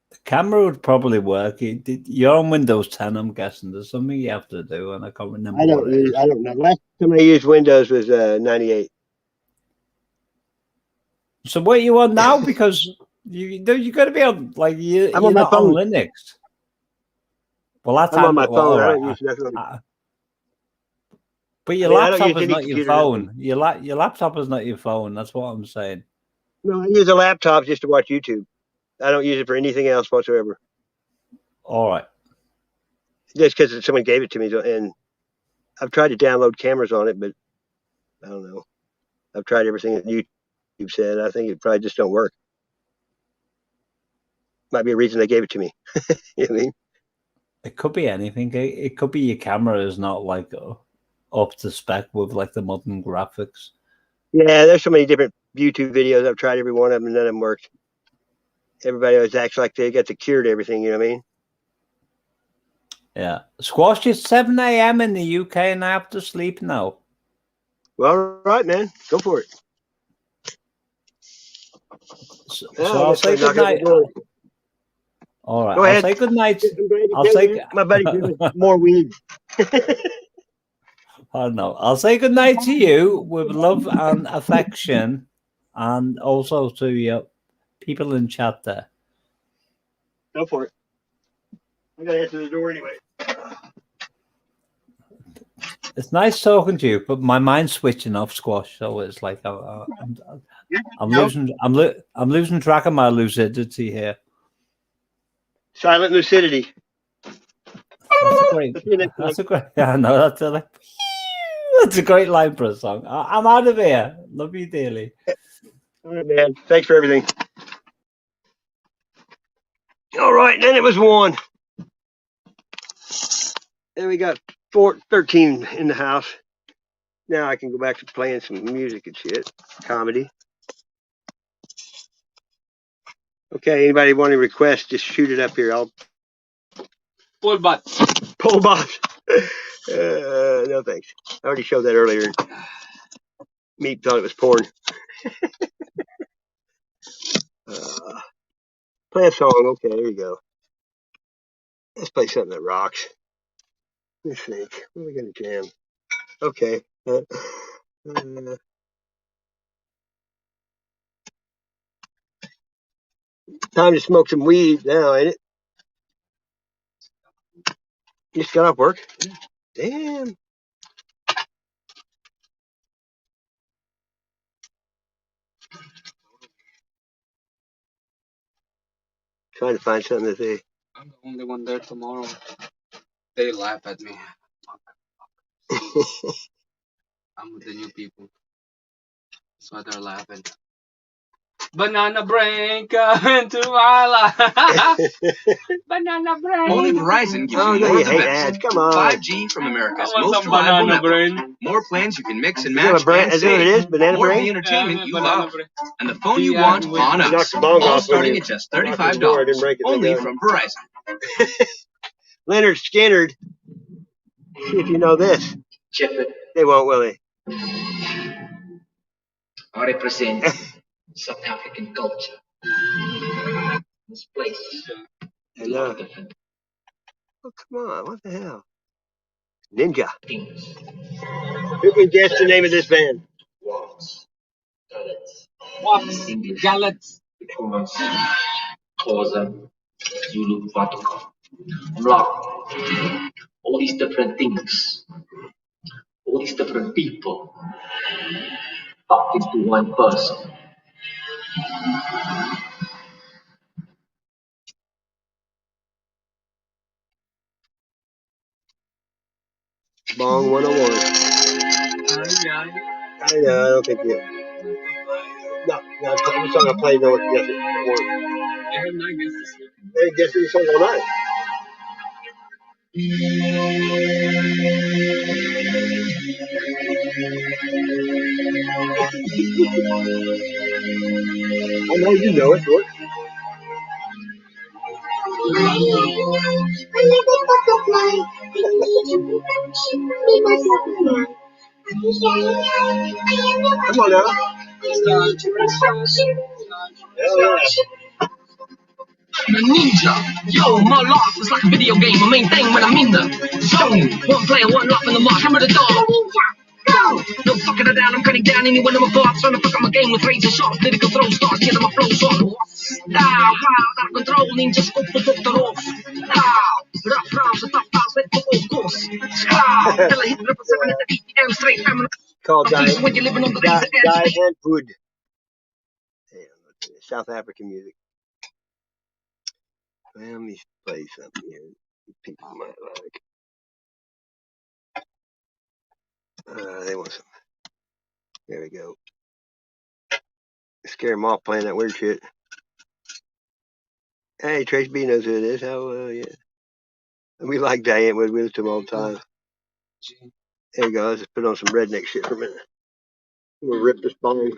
The camera would probably work. You're on Windows 10, I'm guessing. There's something you have to do, and I can't remember what it is. I don't know. Last time I used Windows was 98. So what are you on now? Because you got to be on you're on my not phone. on Linux. Well, that's I'm on my phone. Right. I don't use nothing. But your laptop is not your phone. Your laptop is not your phone. That's what I'm saying. No, I use a laptop just to watch YouTube. I don't use it for anything else whatsoever. All right. Just because someone gave it to me, and I've tried to download cameras on it, but I don't know. I've tried everything that YouTube said. I think it probably just don't work. Might be a reason they gave it to me. You know what I mean? It could be anything. It could be your camera is not up to spec with the modern graphics. Yeah, there's so many different YouTube videos. I've tried every one of them, and none of them worked. Everybody always acts like they got the cure to everything. You know what I mean? Yeah. Squash, it's 7 a.m. in the UK, and I have to sleep now. Well, all right, man. Go for it. So I'll say good night. All right. Go ahead. I'll say good night. My buddy more weed. I know. I'll say good night to you with love and affection, and also to your people in chat there. Go for it. I gotta answer the door anyway. It's nice talking to you, but my mind's switching off, Squash. So it's like I'm losing track of my lucidity here. Silent lucidity. That's a great. Yeah, no, that's a great line for a song. I'm out of here. Love you dearly. All right, man. Thanks for everything. All right, then it was 1. And we got 13 in the house. Now I can go back to playing some music and shit. Comedy. Okay, anybody want to request, just shoot it up here. I'll Pull bot. Pull bot. No thanks. I already showed that earlier. Meat thought it was porn. Play a song. Okay, there you go. Let's play something that rocks. Let's think. What are we gonna jam? Okay. Time to smoke some weed now, ain't it? You just got off work? Damn. Trying to find something to say. I'm the only one there tomorrow. They laugh at me. I'm with the new people. That's why they're laughing. Banana brain come to my life. Banana brain. Only Verizon gives you more of the best. Come on. 5G from America's most reliable network. Brain. More plans you can mix and match and is save. It is? Banana more brain? of the entertainment you love. Brain. And the phone you want on us. All starting at just $35. Only from Verizon. Leonard Skinner. See if you know this. They won't, will they? I represent South African culture. This place is a lot of different Oh, come on. What the hell? Ninja. things. Who can guess the name of this band? Wops, gallets, because Xhosa, Zulu, Vatuka, Mlako, all these different things, all these different people, packed into one person. Bong 101. I don't think you. No, every song I played, no one guessed it. Not one. They guessed the song all night. I know you know it, George. Come on now. Hell yeah. I'm a ninja. Yo, my life is like a video game. My main thing when I'm in the zone. One player, one life in the march. Hammer the dog. Go! No fucking around, I'm cutting down anyone in my thoughts. Trying to fuck up my game with razor sharp. Lyrical throw stars, getting my flow short. Wow, out of control. Ninja scope for the off. Rough rounds, a tough bounce, let go of course. Till I hit the 7 at the BPM straight feminine. Called Diet when you're living on the razor edge. and Food. South African music. Well, let me play something here. People might like. They want some. There we go. Scare them off playing that weird shit. Hey, Trace B knows who it is. How, yeah. We like Diane Wood with him all the time. There you go. Let's just put on some redneck shit for a minute. We'll rip this bong.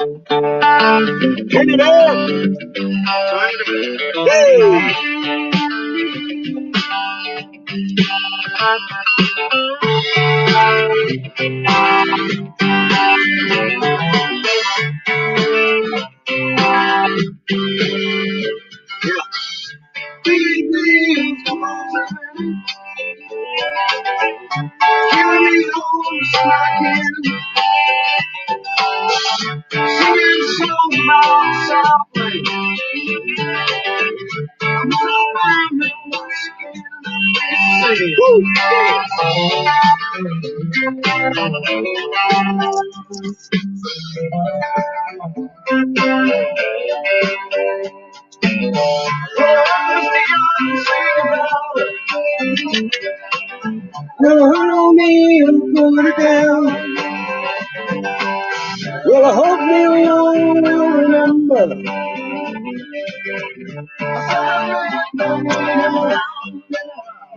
Turn it up! Hey! Well, I hope you all will remember.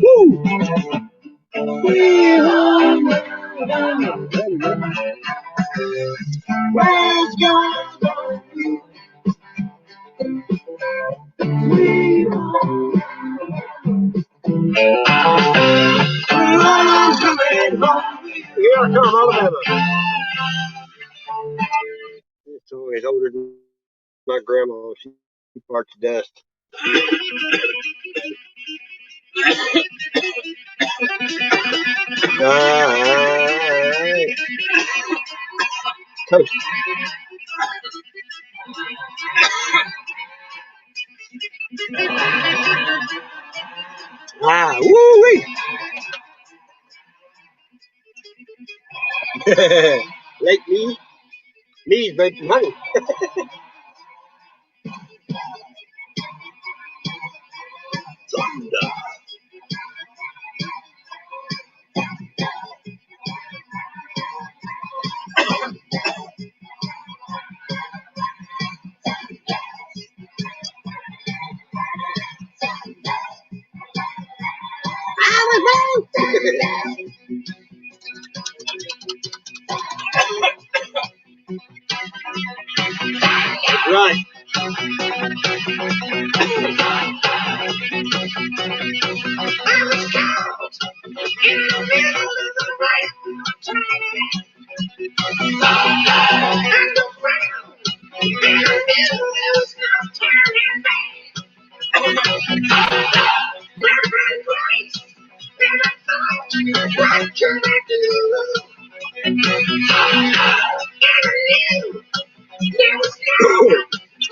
Woo! Where's God? Here I come, Alabama. It's always older than my grandma. She parts dust. Coast. Woo-wee! Lake me. Knees make some honey. That's right.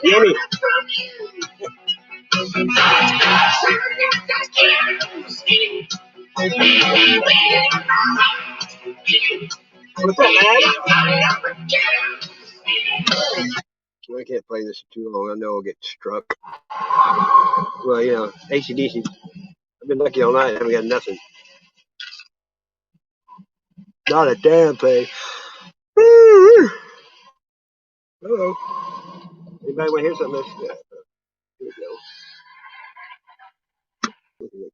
Yummy. What's up, man? I can't play this too long. I know I'll get struck. Well, you know, AC/DC. I've been lucky all night. I haven't got nothing. Not a damn thing. Hello. Anybody want to hear something? Yeah. Here we go.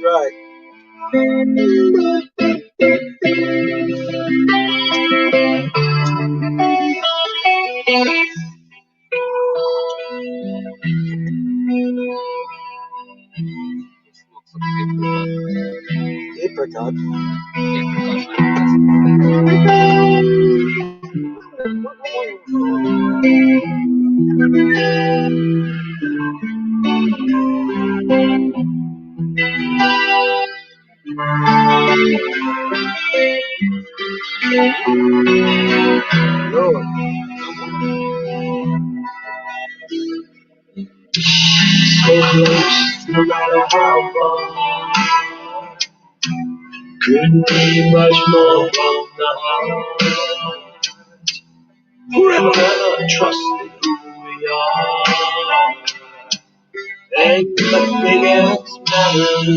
Right. Apricot. Lord. So close, no matter how far. Couldn't be much more from the heart. Forever trusting who we are. Ain't nothing else matters.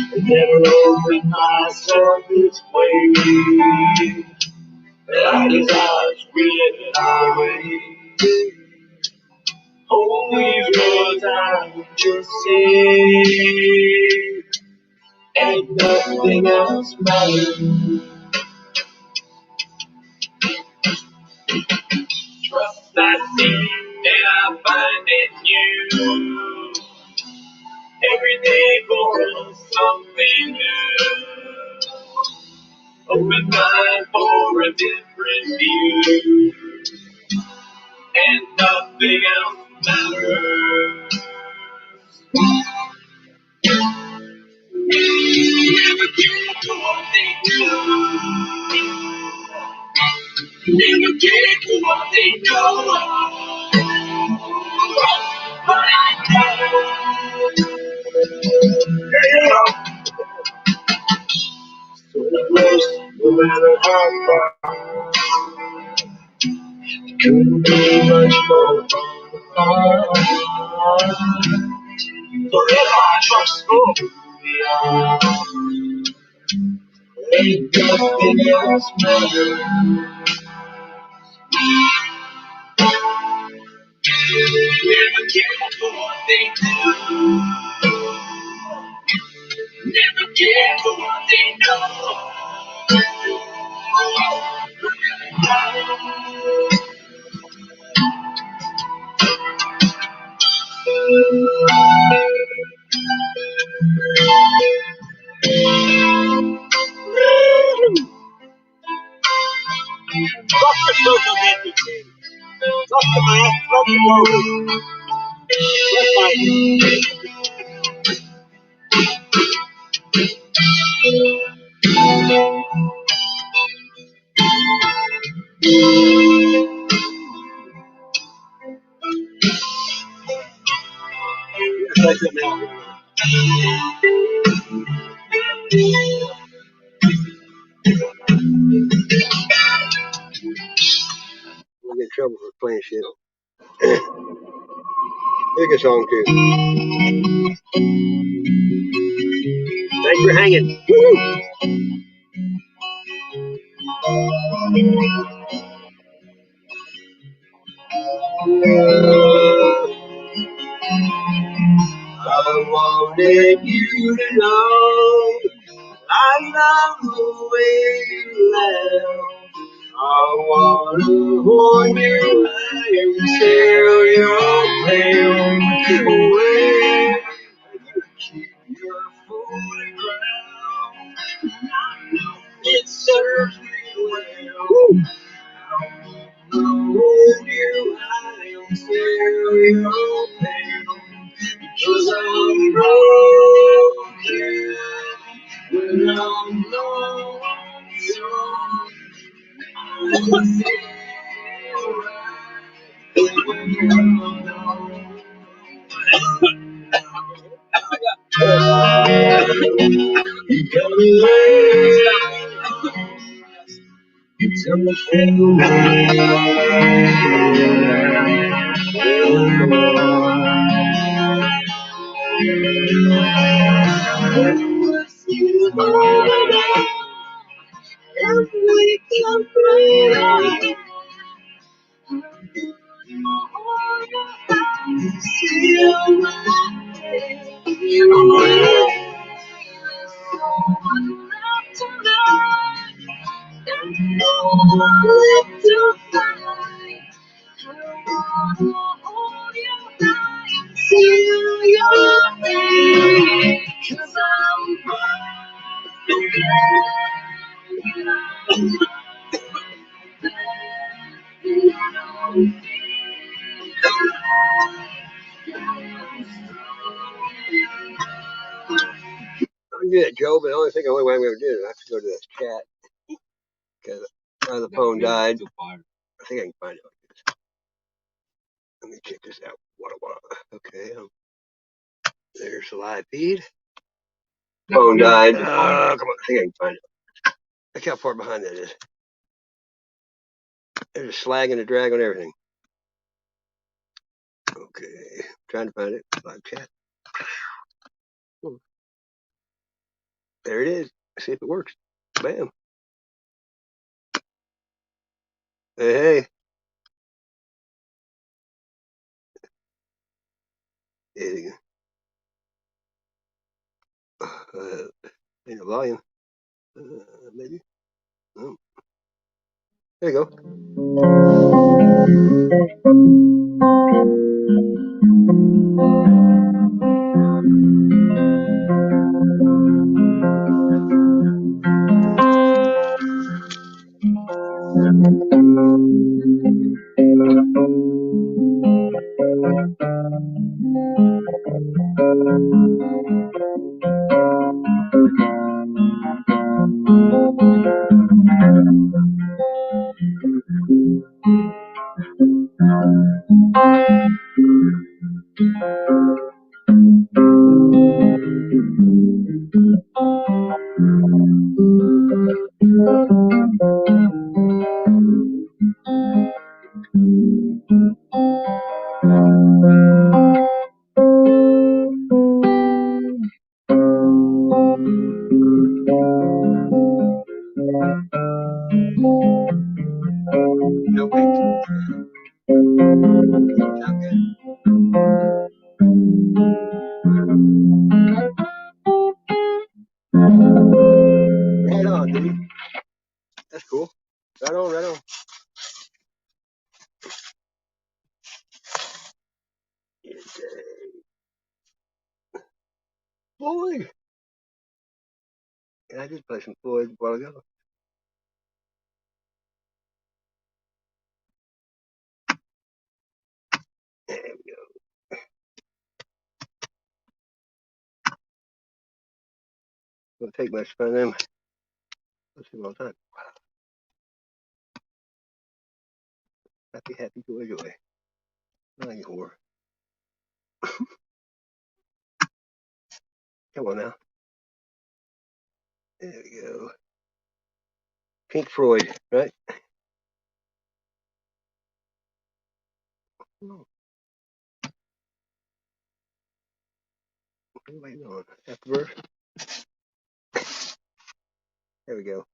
I never opened myself this way. Light his eyes, we let it our way. Always was I just say, ain't nothing else matters. Trust I see and I find in you. Every day for something new. Open mind for a different view. And nothing else matters. Never get to what they do. Never get to what they know. But I know. Yeah. So close, no matter how far. Couldn't be much more apart. Forever I trust who we are. Ain't nothing else matters. Never care for what they do. Never care for what they know. Fuck the social distancing. Fuck the mask. Fuck the COVID. Let's fight it. Like the mask. We'll get in trouble for playing shit. Pick a song too. Thanks for hanging. Woo! I wanted you to know I love the way you laugh. I wanna hold you and steal your pain away. Keep your photograph. I know it serves me well. Hold you high and steal your pain. 'Cause I'm broken when I'm lonesome. I feel right when you're alone. You come away, you something if we can breathe out. I'm good, Joe, but the only way I'm going to do it, I have to go to this chat because the phone died. I think I can find it. Let me check this out. Okay, there's the live feed. Phone died. Come on, I think I can find it. Look how far behind that is. There's a slag and a drag on everything. Okay, trying to find it. Live chat. There it is. See if it works. Bam. Hey. There you go. The volume. Maybe. Oh. There you go. Right on, dude. That's cool. Right on, right on. Floyd. And I just played some Floyd a while ago. There we go. Don't take much to find them. Let's see all the time. Happy, happy, joy, joy. Oh, you whore. Come on now. There we go. Pink Floyd, right? Oh, what are you waiting on? Afterverse? There we go.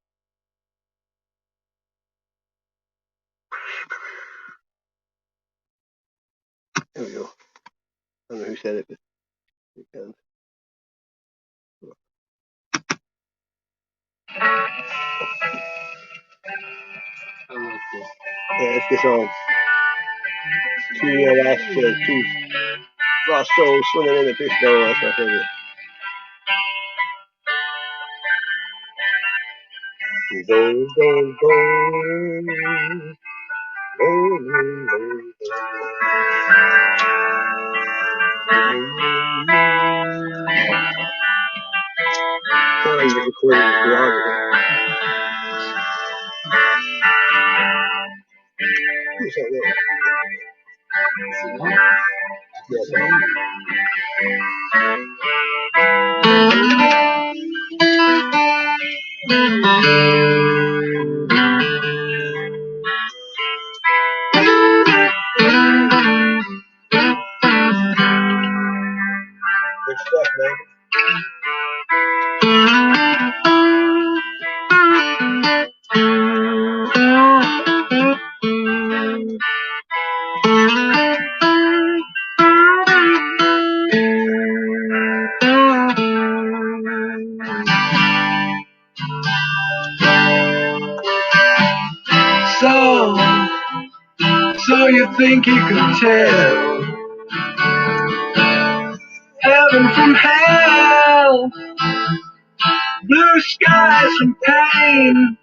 There we go. I don't know who said it, but here it comes. Yeah, it's this song. Two lost souls swimming in the fish bowl. That's my favorite. Go, go, go. Sorry, you're recording the choreography. Who's that there? Yes, So you think you could tell heaven from hell, blue skies from pain?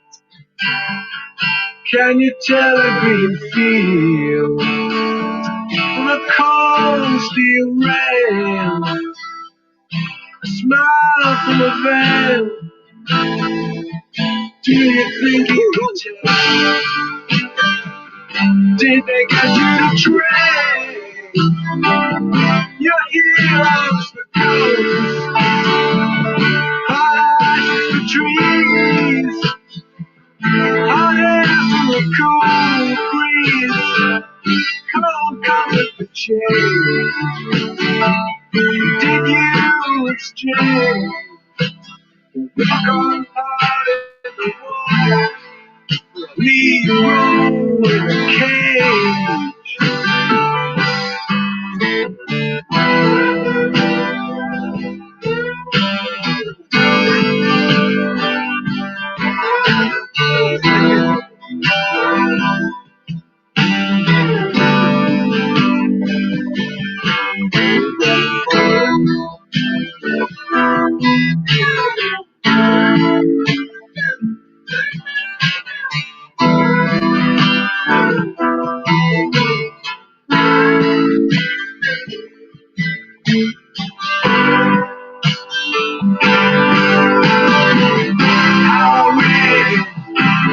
Can you tell a green field from a cold steel rail? A smile from a veil. Do you think you could tell? Did they get you to trade your heroes for ghosts, eyes for trees, hot air for a cool breeze, cold comfort for change? Did you exchange rock on heart in the wall, leave roll in the cage?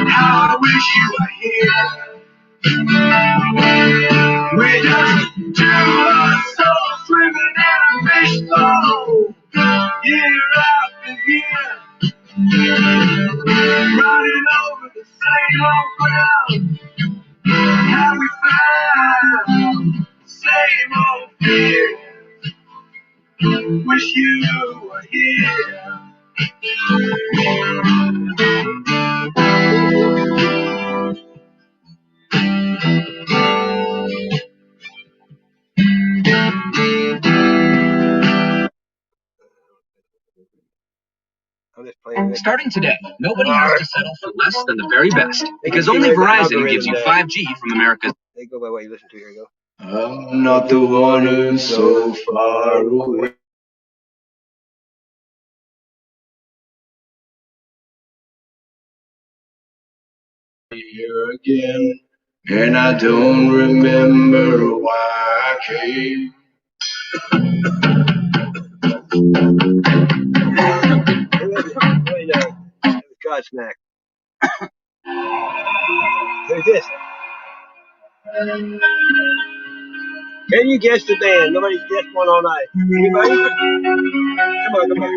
How I wish you were here. We just two lost souls swimming in a fishbowl, year after year, running over the same old ground. Have we found the same old fear? Wish you were here. Starting today, nobody has to settle for less than the very best, because only Verizon gives you 5G from America's. They go by what you listen to. Here you go. I'm not the one who's so far away. Here again, and I don't remember why I came. God snack. Who's this? Can you guess the band? Nobody's guessed one all night. Anybody? Come on, come on.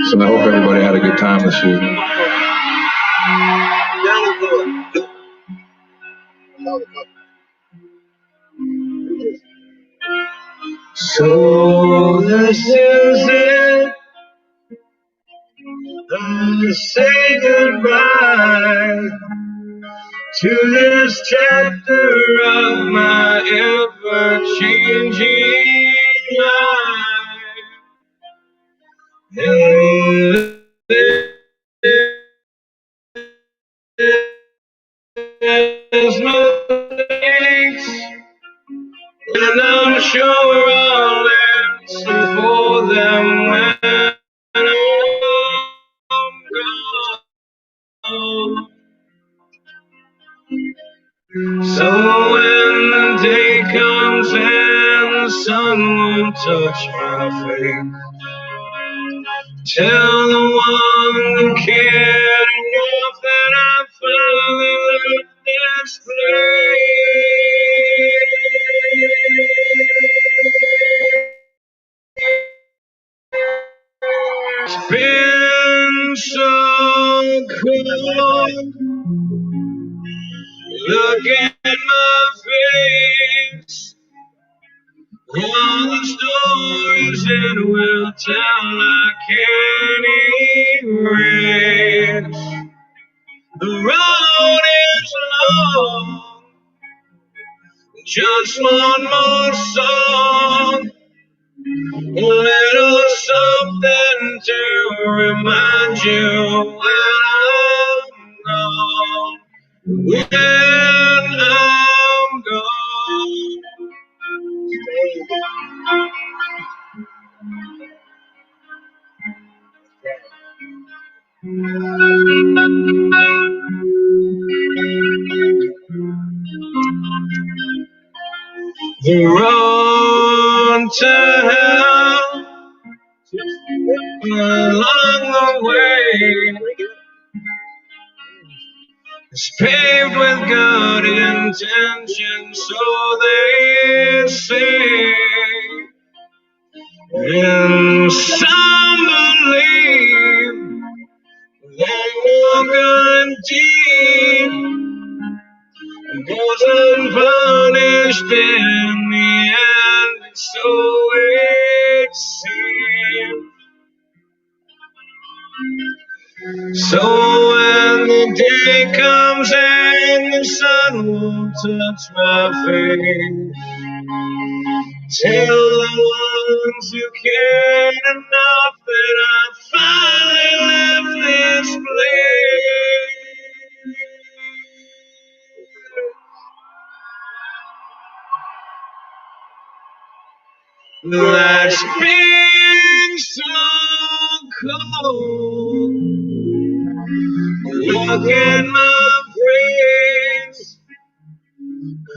So I hope everybody had a good time this evening. So this is it. I say goodbye to this chapter of my ever-changing life. And there's no thanks, and I'm sure I'll answer for them when I'm gone. So when the day comes and the sun won't touch my face, tell the one who cared enough that I finally left this place. It's been so cold. Look at my face. till I can't erase. The road is long, just one more song, a little something to remind you when I'm gone. When I'm gone. The road to hell along the way is paved with good intentions, so they say. And some believe that no good deed goes unpunished in the end, so it seems. So when the day comes and the sun won't touch my face, tell the ones who cared enough that I finally left this place. That's been so cold. Look at my face.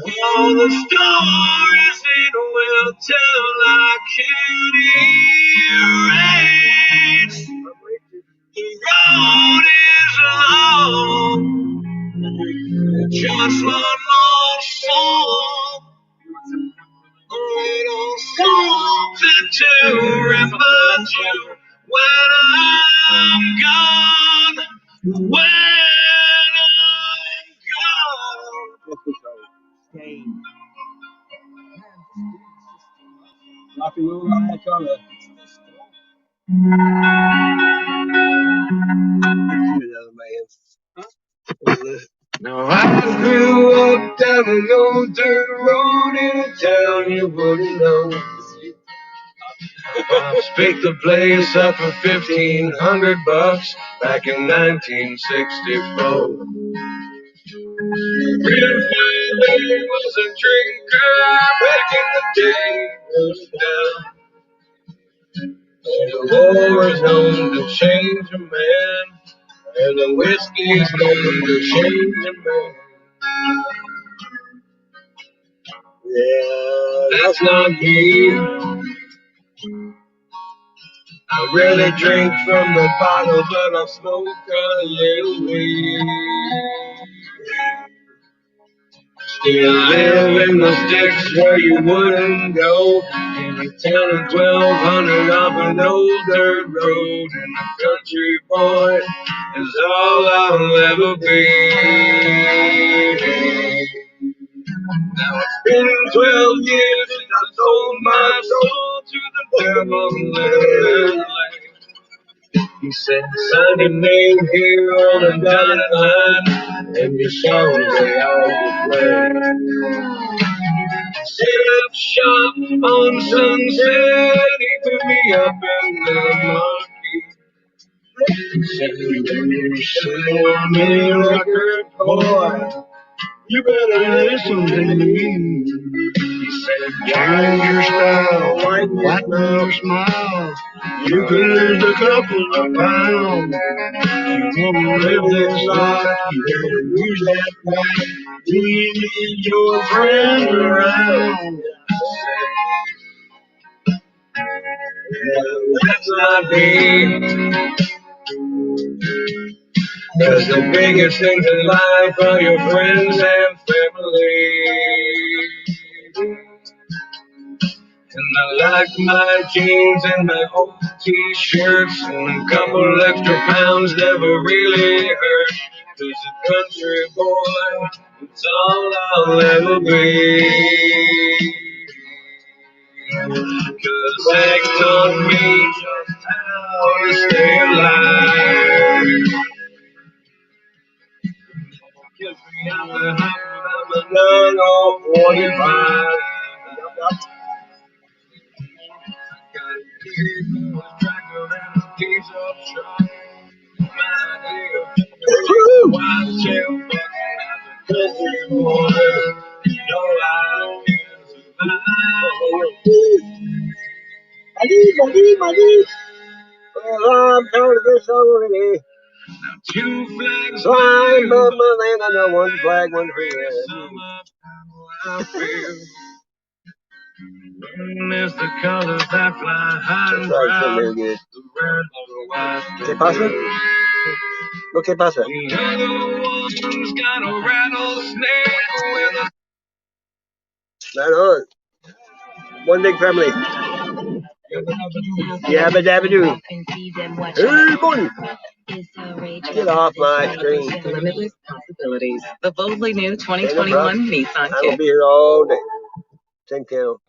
All the stories it will tell I can't erase. The road is long, just one more song, a little something to remind you when I'm gone. When I'm gone. Nothing will lie at all. Now I grew up down an old dirt road in a town you wouldn't know. Pops picked the place up for $1,500 back in 1964. Grandfather was a drinker back in the day. The war is known to change a man, and the whiskey's known to change a man. Yeah, that's not me. I really drink from the bottle, but I smoke a little weed. Still live in the sticks where you wouldn't go. In a town of 1,200 off an old dirt road, and a country boy is all I'll ever be. Now it's been 12 years since I sold my soul to the devil and he said, sign your name here on a dotted line, and your songs they all will play. Set up shop on Sunset, he put me up in the marquee. He said, when you sell me a record, boy, you better listen to me. He said, change your style, whiten your smile. You could lose a couple of pounds. You wanna live this life, you better use that right. Do you need your friends around? That's not me. 'Cause the biggest things in life are your friends and family. And I like my jeans and my old t-shirts, and a couple extra pounds never really hurt. 'Cause a country boy, it's all I'll ever be. 'Cause they taught me just how to stay alive. Kiss me out the house with a gun or 45. Got a tractor and a piece of truck. My dear, wild tail bucking at the country border. No, I can survive. Money. Well, I'm tired of this already. Two flags flying above my land. I know one flag, one free. I feel. Miss the colors that fly high and proud. The red, the white, the blue. Lo que pasa? The other one's got a rattlesnake with a... Right on. One big family. Yabba dabba doo. Hey, boy. Get off my screen. Limitless possibilities. The boldly new 2021 Nissan I will be here all day. Same channel.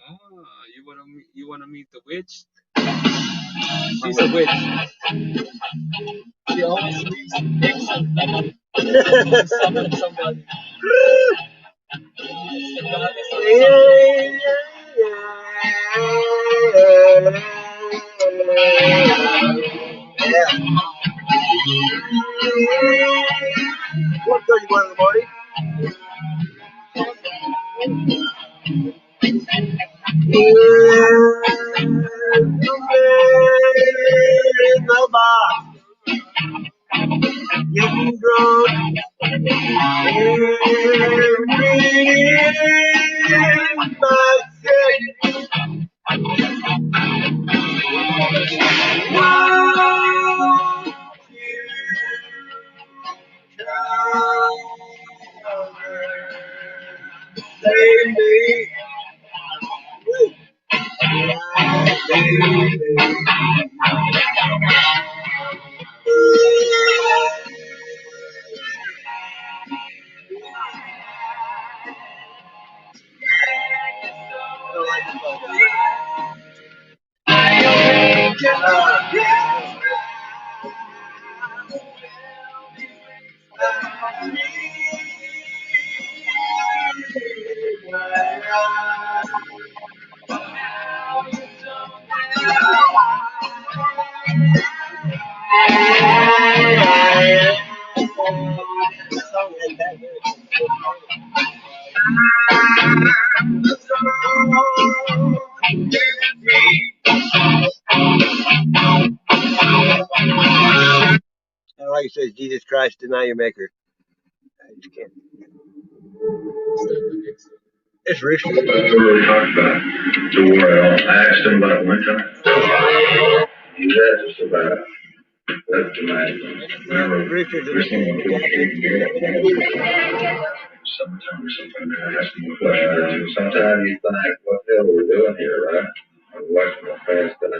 You wanna meet the witch? She's a witch. She always speaks somebody. Yeah. 1:31 in the morning. In the box. Getting drunk. Reading my shit. Save me. Like it says, Jesus Christ, deny your maker. I just can't. It's rooster. That's what we talked about. To where I asked him about it one time. He asked us about that tonight. Remember, we're singing on the street and sometime or something, I asked him a question or two. Sometimes you think, what the hell are we doing here, right? I'm watching how fast that I...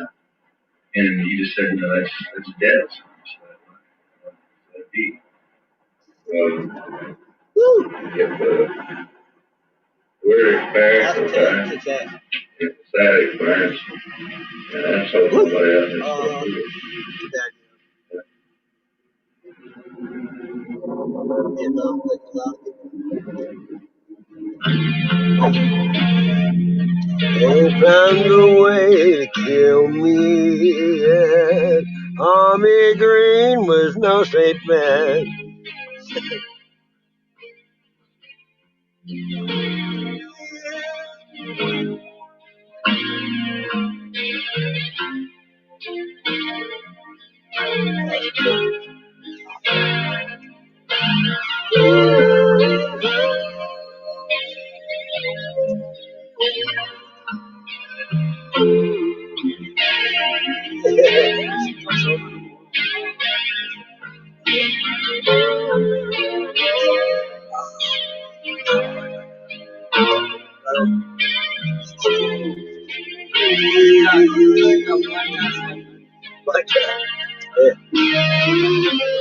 And he just said, no, that's dead. That'd be. If we're experienced with that, if that experience, and that's what somebody else is going to do. They found a way to kill me. Yeah. Army Green was no safe man.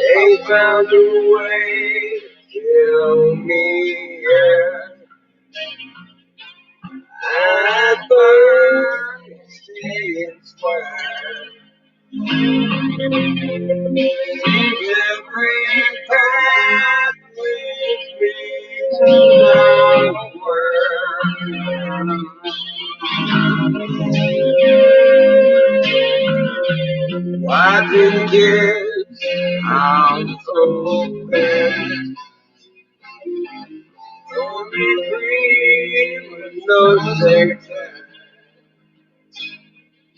They found a way to kill me. Yeah. I burned every path which leads to nowhere. Why didn't kids I'm so bad? Only free with no safety.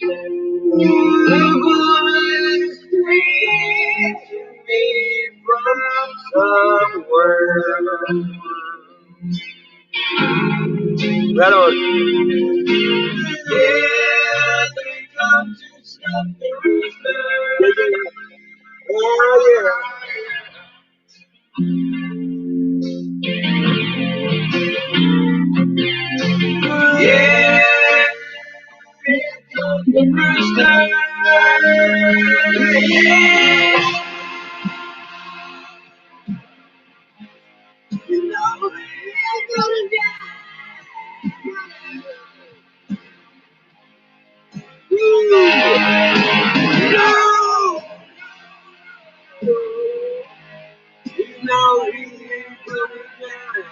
The bullets scream to me from somewhere. Right on. Yeah, they come to stop the rooster. Oh yeah. Yeah, here comes the rooster. Yeah. You know we're gonna die. No! You know he's gonna die.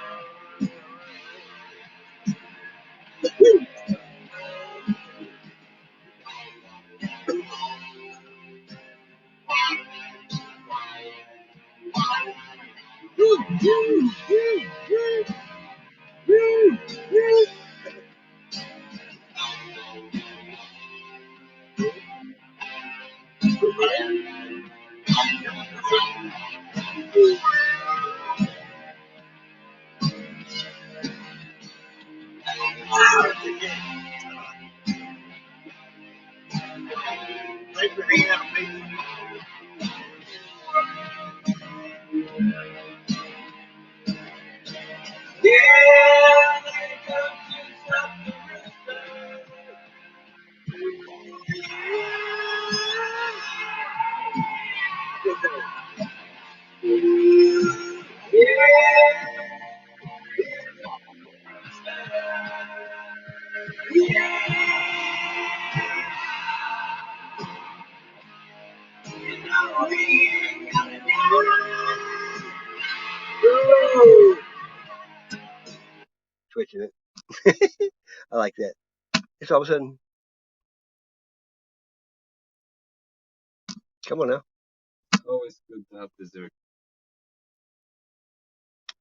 Twitching it. I like that. It's all of a sudden. Come on now. Always good to have dessert.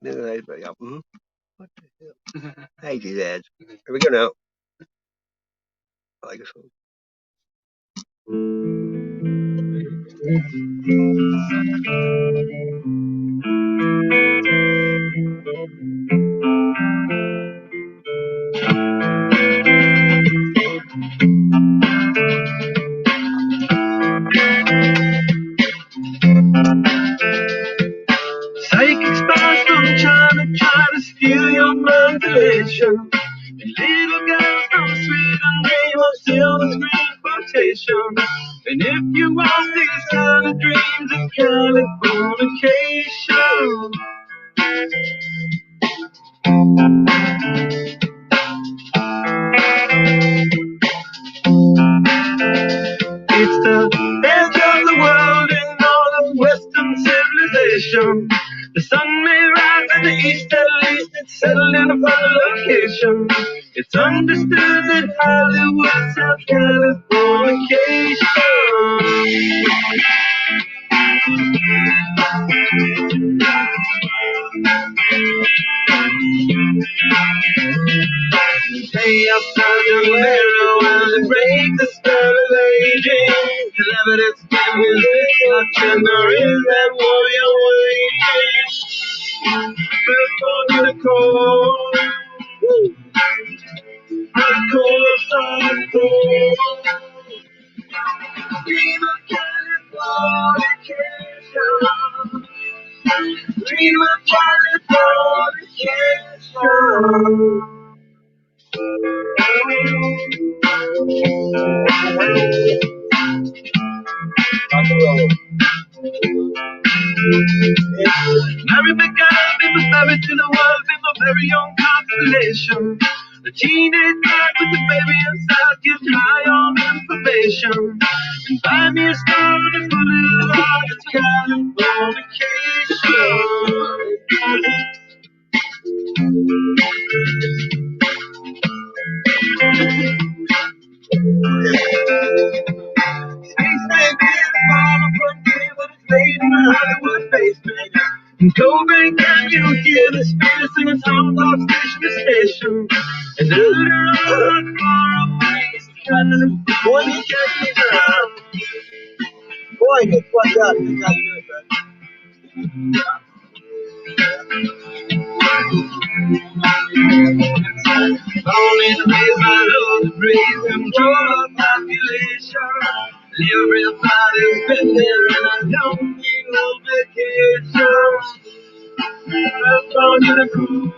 Mm-hmm. What the hell? I hate these ads. Here we go now. I like this one. Psychic spies from China try to steal your motivation. And little girls from Sweden dream of silver screen quotation. And if you want these kind of dreams, it's Californication. It's the edge of the world in all of Western civilization. The sun may rise in the east, at least it's settled in a final location. It's understood that Hollywood's South Californication. Stay outside the window and break the spell of aging. Till evidence given is not gender is that warrior waging. First born unicorn, hardcore, softcore. Dream of Californication. Dream of Californication. Mary began, it was married to the world in my very own constellation. The teenage man with the baby inside gets high on information. Buy me a star to put it on its Californication. Spaceman did the bottom front gate, but it's made in a Hollywood basement. In Cobain Canyon, you hear the spirit singing songs off station to station. And later on, far away, it's kind of one you can't around. Boy, get fucked up. You gotta do it, man. Only the ways I love the breeze, control of population. Everybody's been there and I don't need no vacation. I'm on the cool.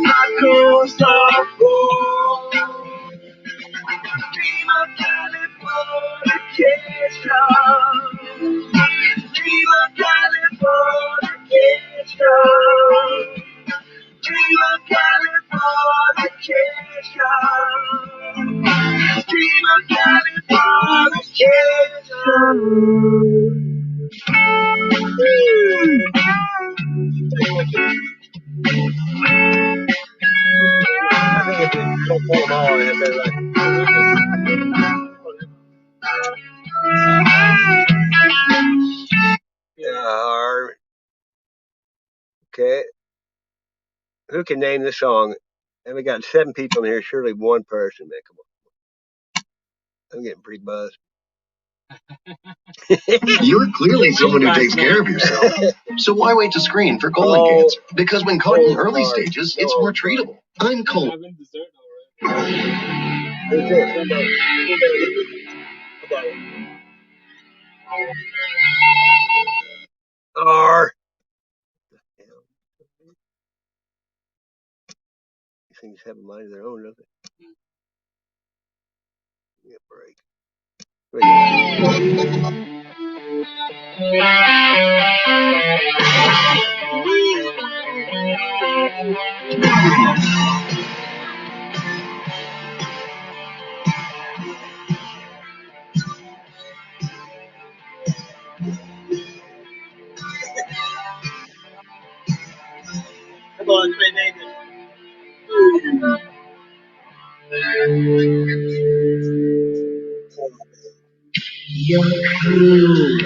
I could stop. Dream of Californication. Dream of Californication. Dream of Californication. Dream of Californication. I think if you don't pull them all in, they're like. Okay. Who can name this song? And we got 7 people in here. Surely one person, man. Come on. I'm getting pretty buzzed. You're clearly someone who takes care of yourself. So why wait to screen for colon cancer? Because when caught in early stages, it's more treatable. I'm colon. R. These things have a mind of their own, don't they? Give me a break. Come on, let's name it. Your cruel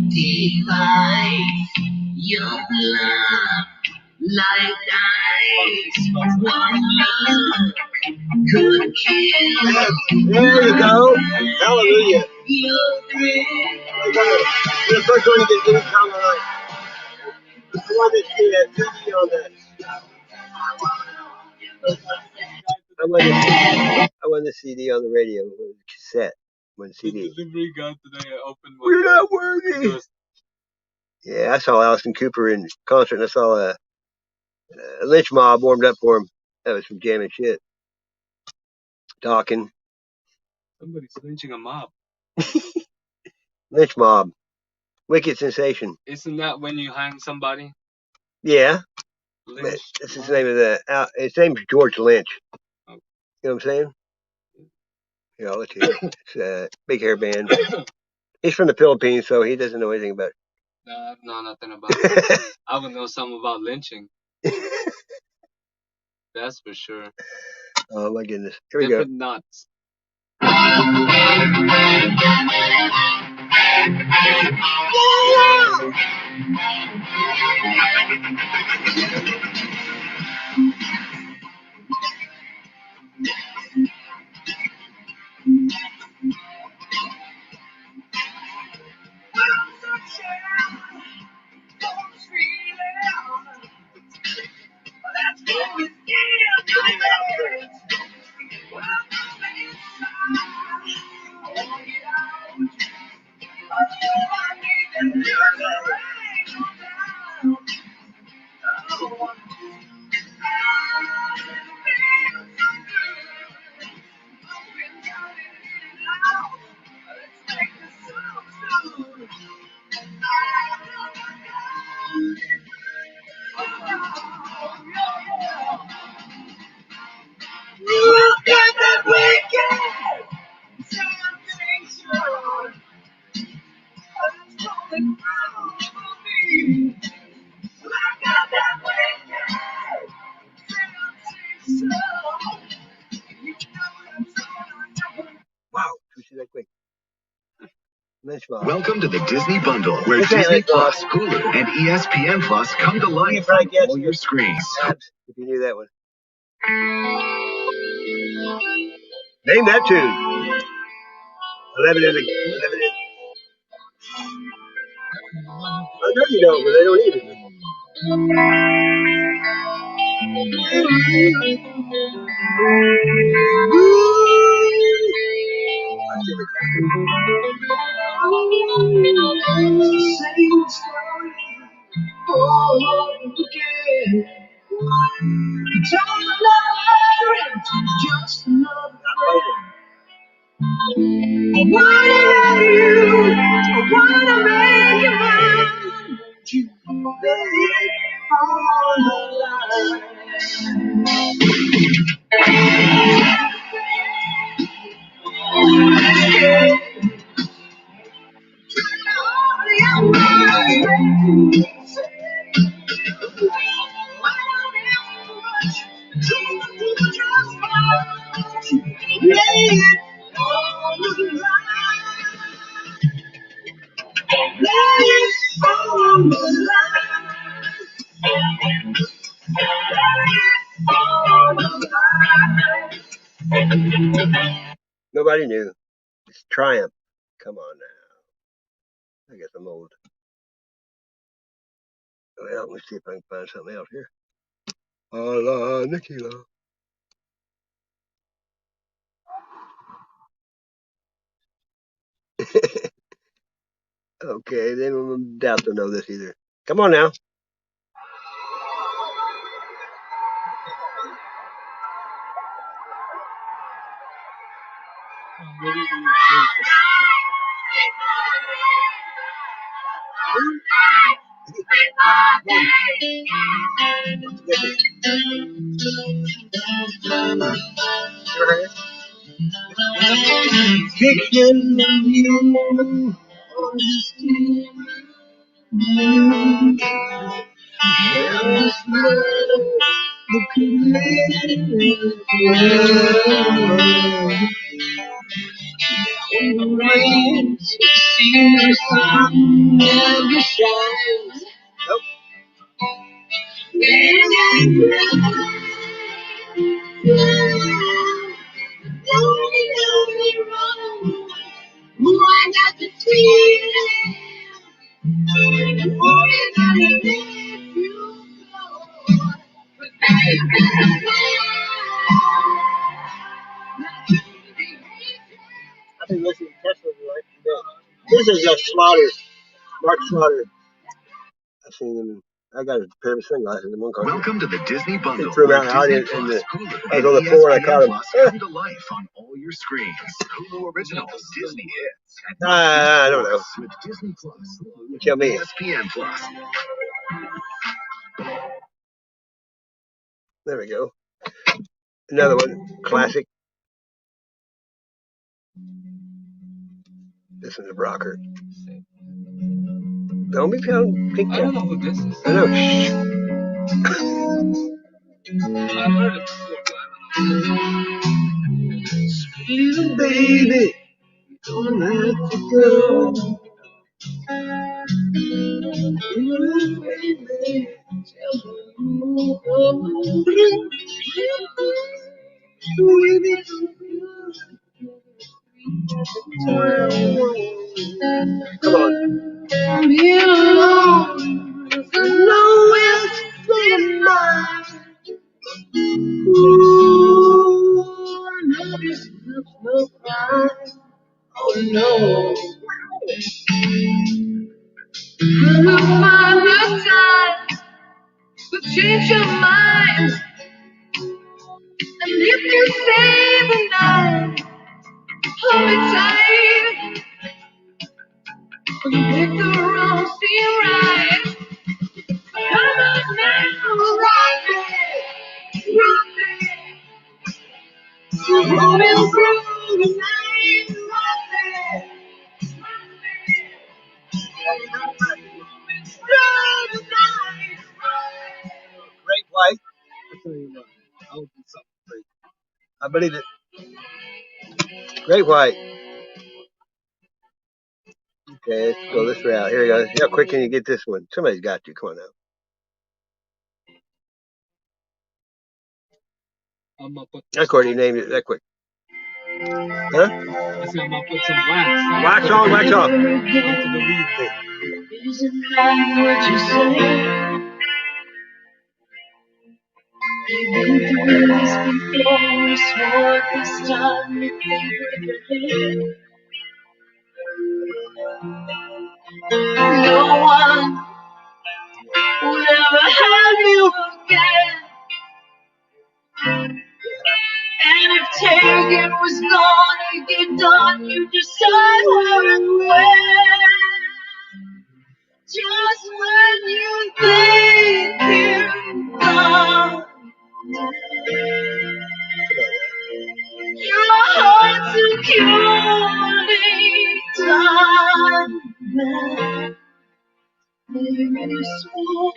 device, your love like ice. One look could kill. There you go. Hallelujah. Your the first one to get this song right. It's the one that did that CD on that. I won the CD on the radio, the cassette, when CD. The delivery guy today I opened. We're not worthy. Yeah, I saw Alice Cooper in concert, and I saw a lynch mob warmed up for him. That was some jamming shit. Talking. Somebody's lynching a mob. Lynch mob. Wicked sensation. Isn't that when you hang somebody? Yeah. Lynch. That's his name. His name's George Lynch. Oh. You know what I'm saying? Yeah, I'll let you hear. It's a big hair band. He's from the Philippines, so he doesn't know anything about it. No, I know nothing about it. I would know something about lynching. That's for sure. Oh my goodness. Here we go. Nuts. Welcome to the Disney Bundle, where Disney Plus, Hulu, and ESPN Plus come to life on all your screens. If you knew that one. Name that tune. 11 in. I know you don't, but they don't either. Same story all over again. It's all another, just another friend. I wanna love you, I wanna make you mine, but you lay it on the line. Nobody knew. It's Triumph. Come on now. I guess I'm old. Well, let's see if I can find something else here. La Nikila. Okay, they don't doubt to know this either. Come on now. Picking of you on this team. Just the when it rains, it seems the sun never shines. I got the feeling. I've been listening to Tesla like today. This is Slaughter, Mark Slaughter. I've seen him. I got a pair of sunglasses in one car. Welcome to the Disney Bundle, threw him where out in the Disney audience, Plus, and Hulu, I and was on the floor and I caught ESPN him. Plus come to life on all your screens. Hulu Originals, Disney Hits, and I don't know. with Disney Plus, Hulu, You tell me. ESPN Plus. There we go. Another one, classic. This is a rocker. Don't be found. I don't know who this is. I know. I've heard it before, but I don't know. Sweet baby, don't have to go. Come on. I'm here alone, nowhere to mine. Ooh, I know this looks no crime. Oh no. You'll find your time, but change your mind. And if you stay the night, hold me tight. When you pick the wrong, seem right. Come on now, rock me, rock me. You're rolling through the night, rock me, through the night. Great white. I'll tell you what. I'll do something great. I believe it. Great white. Okay. Okay, let's go this route. Here we go. How quick can you get this one? Somebody's got to. Come on now. I'm gonna put That's Courtney named it that quick. Huh? I said I'm gonna put some wax. Wax on, wax off. Into the weed. Isn't that what you say? You've been through this before, swore this time you think with no one will ever have you again. And if taking was gonna get done, you decide where and when. Just when you think you're gone, your heart securely done. Maybe small.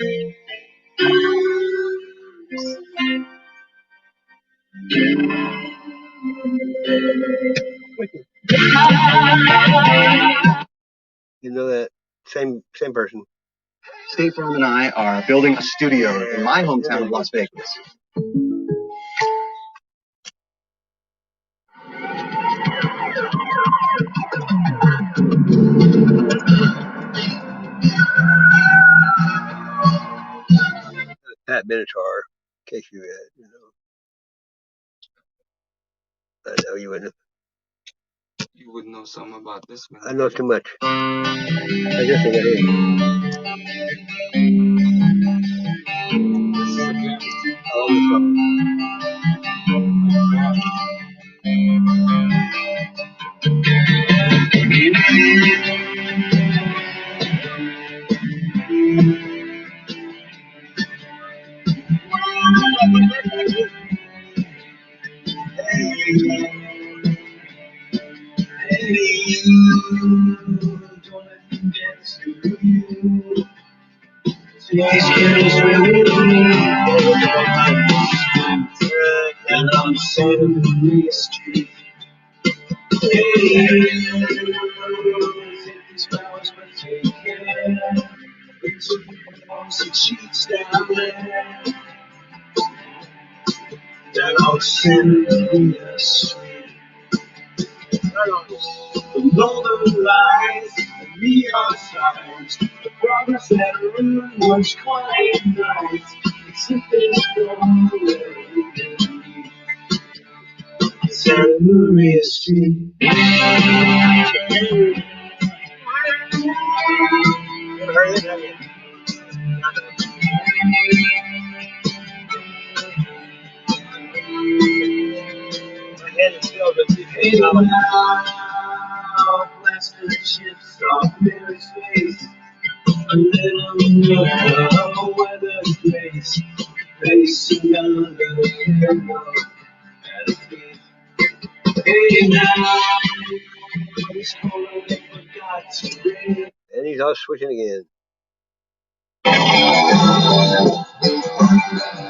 You know that same person. State Farm and I are building a studio in my hometown of Las Vegas. Pat Benatar, in case you I know you wouldn't. You would know something about this one. I know too much. I guess I got it. This is a good These hills with me, and I'm Santa Maria Street. Hey, these flowers will take care. It's the cheeks down there, down on Santa Maria Street. Below the lights, the neon signs, the progress that ruin was quite nice. Except there's nowhere Santa Maria Street. Hey now, blast the chips off Mary's face. A little weather grace, facing under the pillow at a feet. Hey now, it's cold and forgot to bring. And he's off switching again.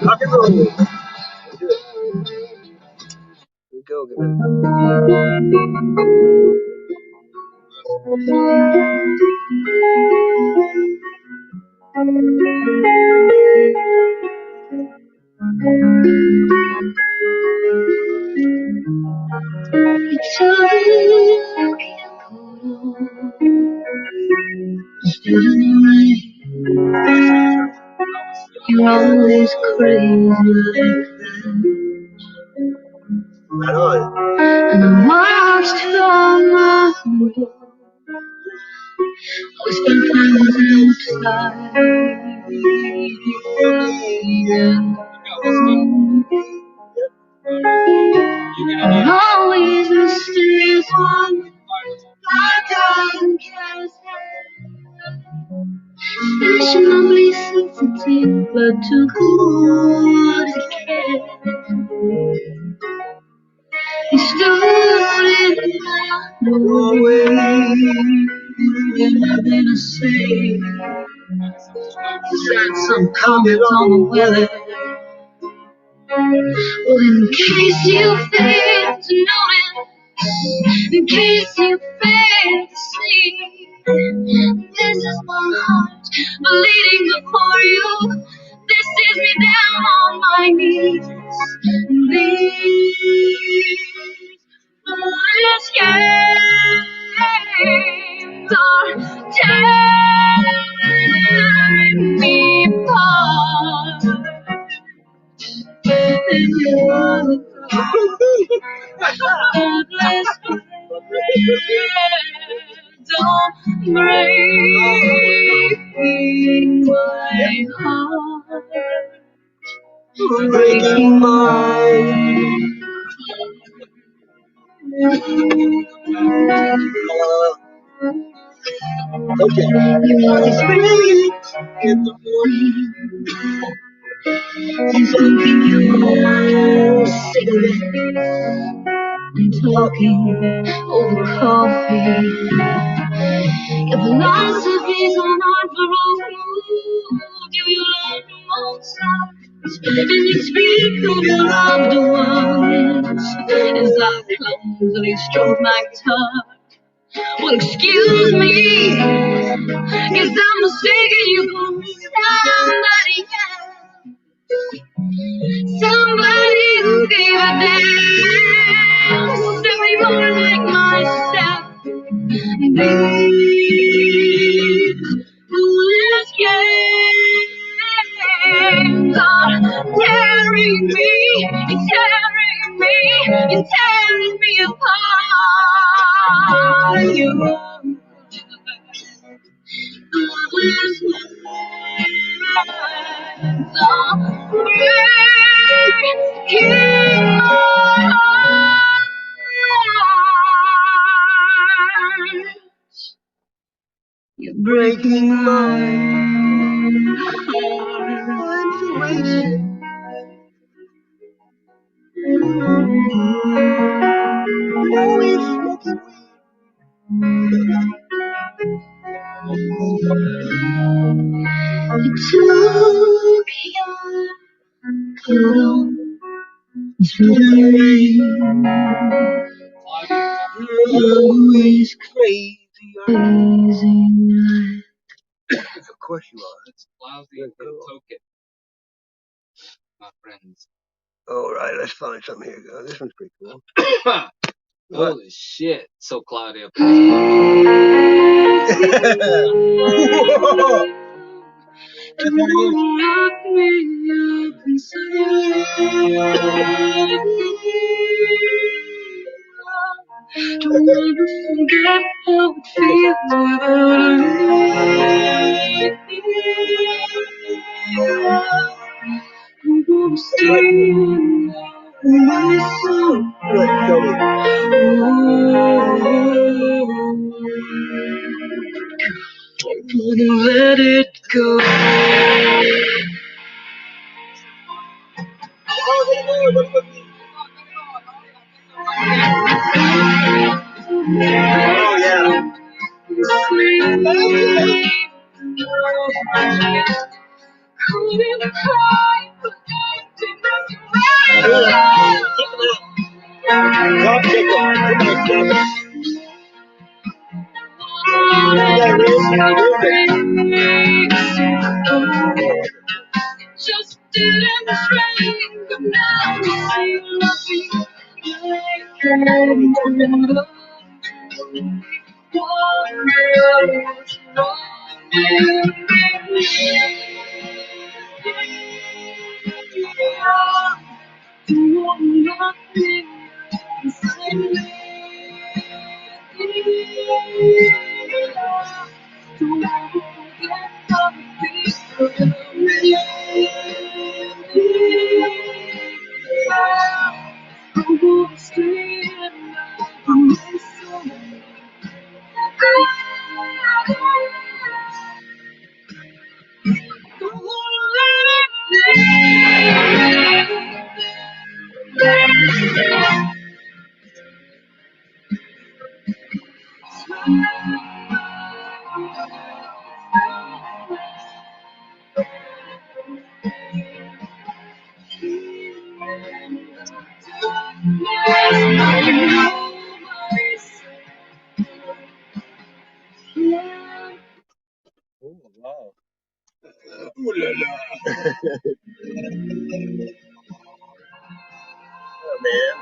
Rock and roll. Let's do it. Here we go. Give You took stood in the rain. You're always crazy like that. right on. And I watched from my window. Always spent times outside. And always mysterious one. Like I cares. Fashionably sensitive, but too good to care. He stood in my doorway, with nothing to say. Said some comment on the weather. Well, in case you fail to notice, in case you fail to see. This is my heart bleeding before you. This is me down on my knees. These foolish games are tearing me apart. And you're godless. Don't break my heart. Breaking mine. Okay. You want this experience in the morning. You smoking your cigarette and talking over coffee. Your philosophies are not for all food. You learn from all sides, and you speak of your loved ones as I clumsily stroke my tongue. Well, excuse me, guess I'm mistaken you for somebody else. Somebody who gave a damn. Somebody more like myself. These foolish games are tearing me, tearing me apart. You foolish games are breaking my heart. You're breaking my heart. Always smoking weed. You took your coat on through the rain. Always crazy. Of course you are. It's lousy and token, my friends. All right, let's find something here. Oh, this one's pretty cool. Holy shit, so cloudy up here. Don't lock me up inside. Don't ever forget how it feels without you. I'm gonna stay in my soul. Gonna let it go. Oh yeah. Just didn't train, but now I love you. Oh, man.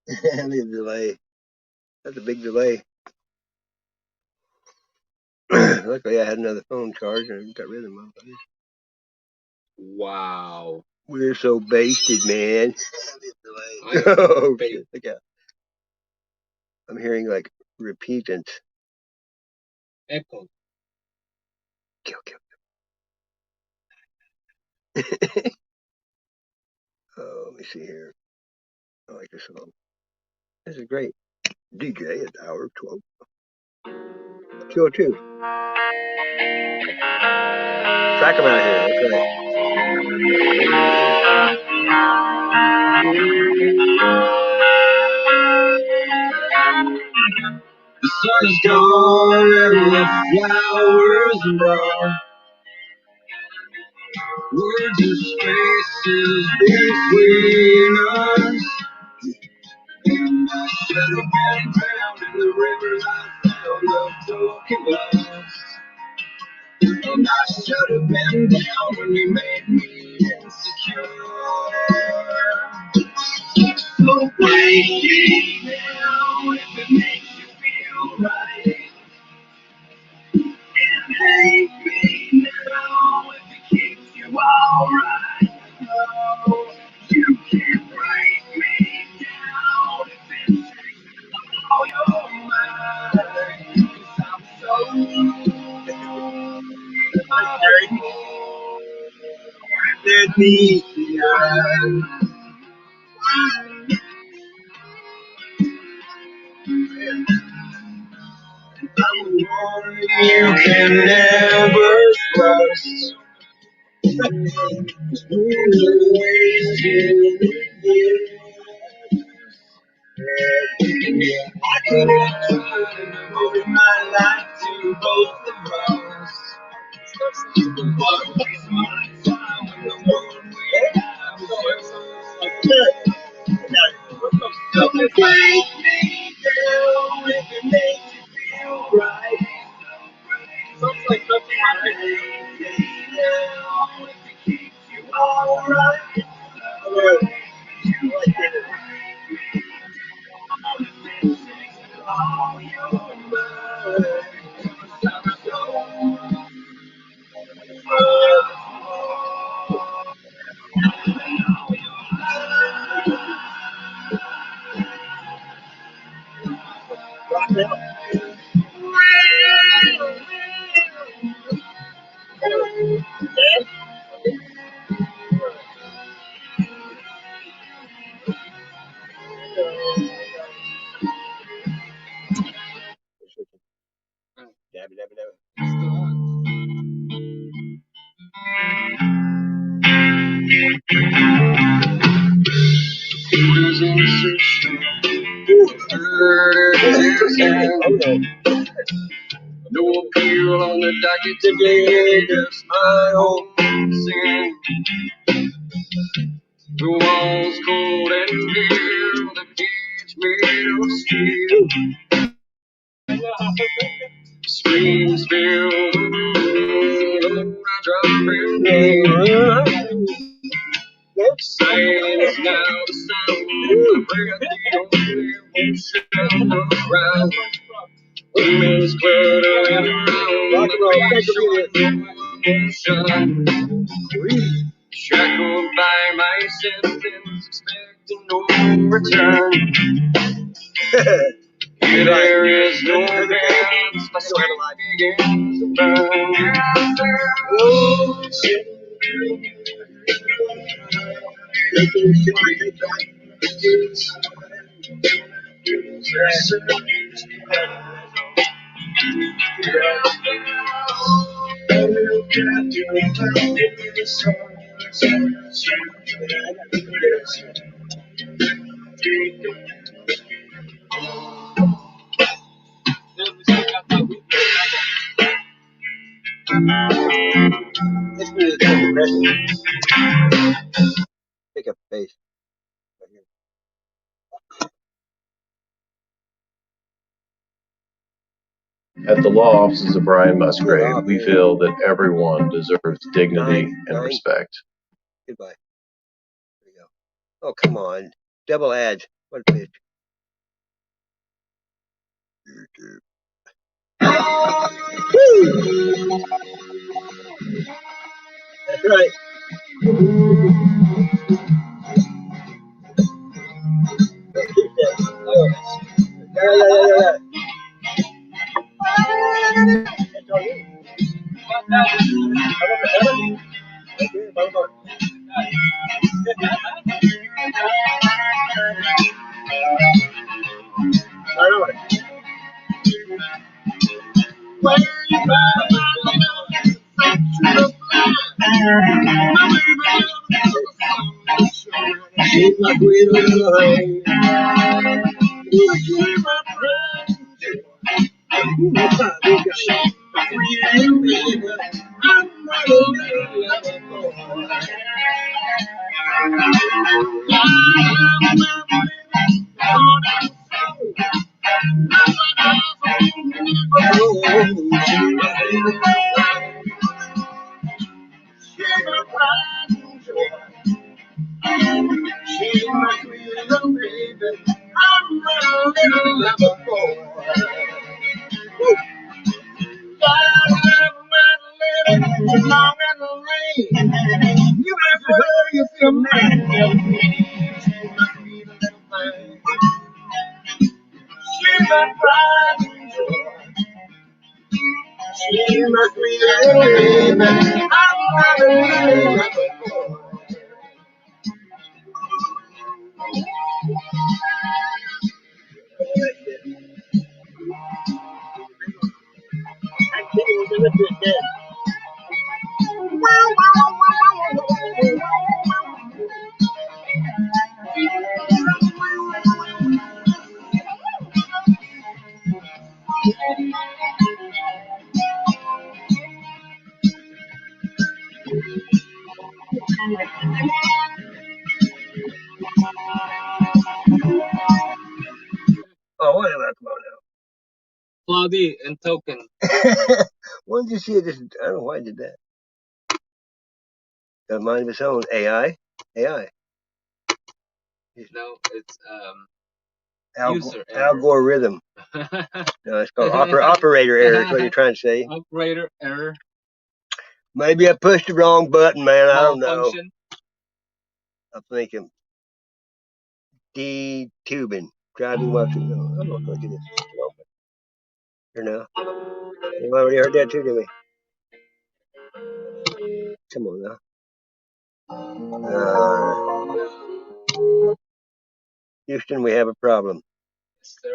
Look at the delay. That's a big delay. Luckily, I had another phone charged and I got rid of them. Wow. We're so basted, man. Oh, shit. Look out. I'm hearing like repentance. Echo. Kill. Oh, let me see here. I like this song. This is great. DJ at hour 12. 202. Track them out here. That's right. The sun is gone and the flowers are brown. Words and spaces between us. And I should have been drowned in the river I found of broken glass. And I should have been down when you made me insecure. So break me down if it makes you feel right. And hate me now if it keeps you alright. No, you can't break me down if it takes all your mind. 'Cause I'm so beneath the eye. I'm the one you can never trust. We're wasting years. I could have tried and devoted my life to both of us. But waste my time when the world we have is yours. So break me down if it makes you feel right. Sounds like nothing I can do now if it keeps you alright. You like it. All your mind. No appeal on the docket today, just my own sin. The walls cold and bare, the gates made of steel. Screams fill the room. I drop in Saying it's now the sound. My breath, the only motion on the ground. Women's cluttering around. Shackled by my sentence, expecting no return. There is no dance, my sweat begins to burn. Pick up pace. At the law offices of Brian Musgrave, we feel that everyone deserves dignity and respect. Goodbye. There you go. Oh, come on. Double ads. What a bitch. That's right. Yeah. That's all you. She's my queen of the rain. She's my pride. I'm not a little boy. She's my pride and joy. She's my sweet little baby. I'm a little lover boy. God love my little long and the rain. You ask her, you feel mad. She's my sweet little thing. She's my pride and joy. She's my sweet little baby. I'm a little lover boy. Oh, whatever. Come on now. Cloudy and Token. Why did you see it? I don't know why I did that. Got a mind of its own. AI. No, it's user algorithm. No, it's called operator error. Is what you're trying to say. Operator error. Maybe I pushed the wrong button, man. I don't know. I'm thinking D-tubing. Driving while too. No, I don't know if I did this. Here now. You already heard that too, did we? Come on now. Houston, we have a problem. Yes, sir.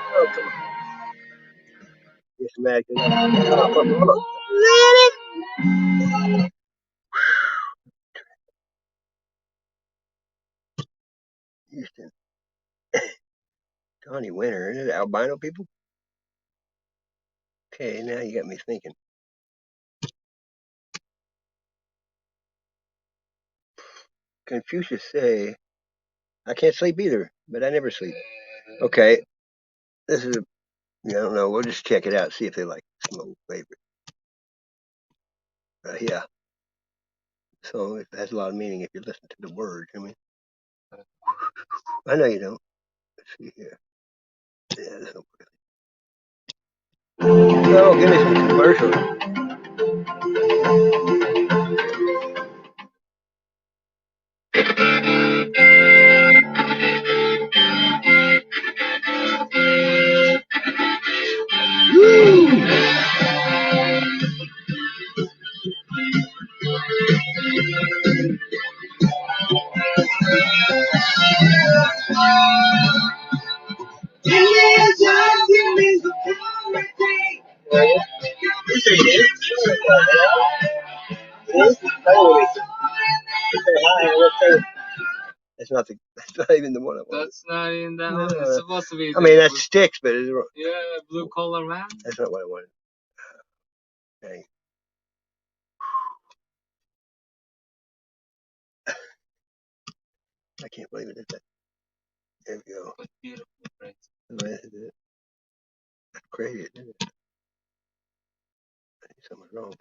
Oh, come on. Just imagine. Houston. Johnny Winter. Is it albino people? Okay, now you got me thinking. Confucius say, I can't sleep either, but I never sleep. Okay, this is, I don't know, we'll just check it out, see if they like some old favorite. Yeah. So it has a lot of meaning if you listen to the words. I mean, I know you don't. Let's see here. Yeah, this don't really. Oh, give me some commercials. That's not the. That's not even the one I wanted. That's not even that one. It's supposed to be. I mean, that's Sticks, but it's, yeah, Blue Collar Man. That's not what I wanted. Dang. I can't believe it. There we go. But beautiful, right? That's crazy, isn't it? I think something's wrong.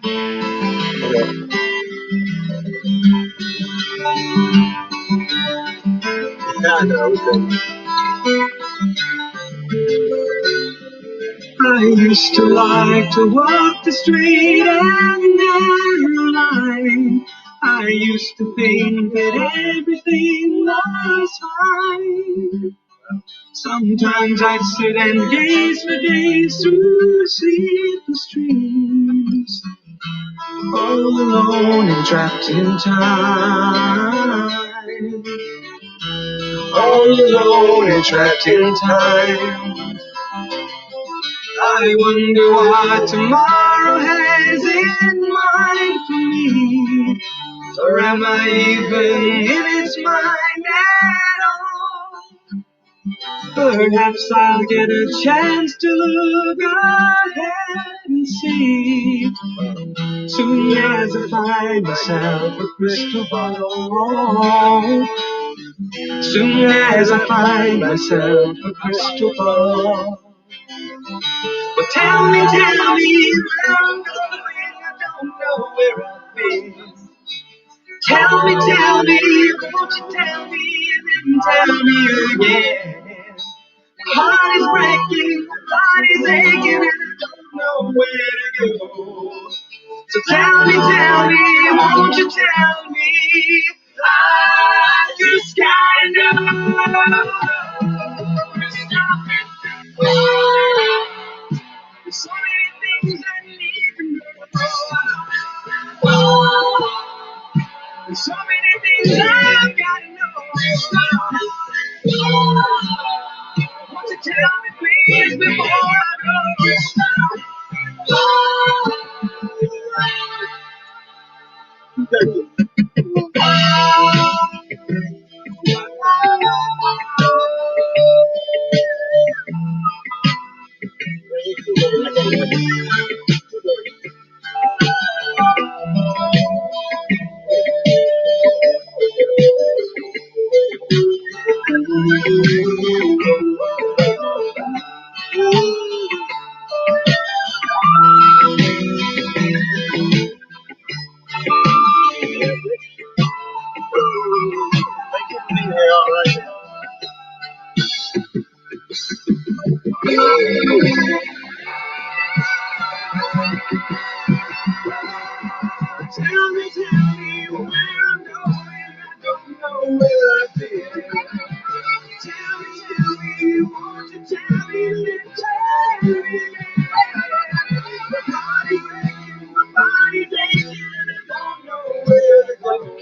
I used to like to walk the straight and narrow line. I used to think that everything was fine. Sometimes I'd sit and gaze for days through sleepless dreams, all alone and trapped in time. All alone and trapped in time. I wonder what tomorrow has in mind for me. Or am I even in its mind at all? Perhaps I'll get a chance to look ahead and see. Soon as I find myself a crystal ball. Soon as I find myself a crystal ball. But tell me where I'm going, I don't know where I've been. Tell me, won't you tell me, and then tell me again. My heart is breaking, my body's aching, and I don't know where to go. So tell me, won't you tell me, I just gotta know. There's so many things I need to know. There's so many things I've gotta know. Won't you tell me please before I Tell me where I'm going, I don't know where I've been. Tell me, won't you tell me, tell me. My body's aching, I don't know where to go.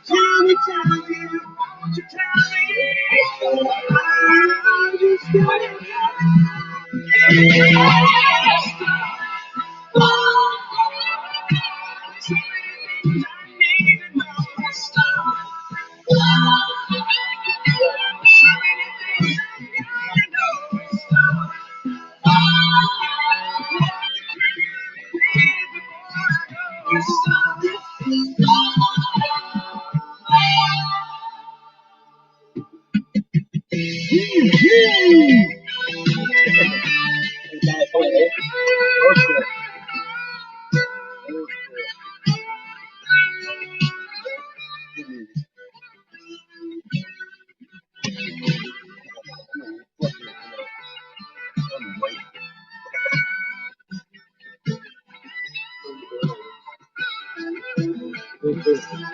Tell me, won't you tell me, I just gotta know.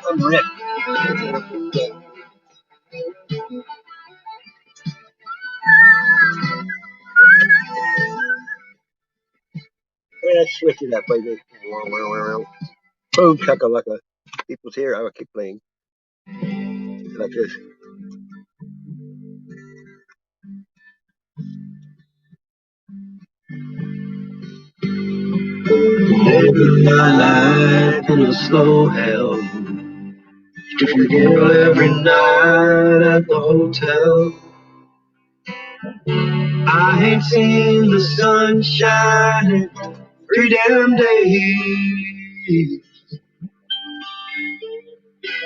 I'm Rick. Let's switch it up, baby. Boom, chakalaka. People's here. I will keep playing like this. Living my life in a slow hell. Different girl every night at the hotel. I ain't seen the sun shining 3 damn days.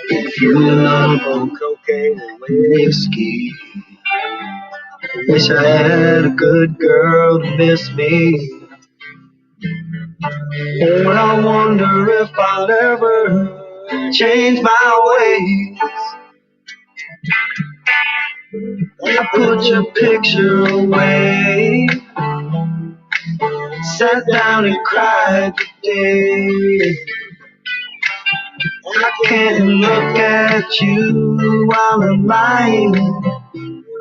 Been fueling up on cocaine and whiskey. Wish I had a good girl to miss me. Oh, I wonder if I'll ever change my ways. I put your picture away, sat down and cried today. I can't look at you while I'm lying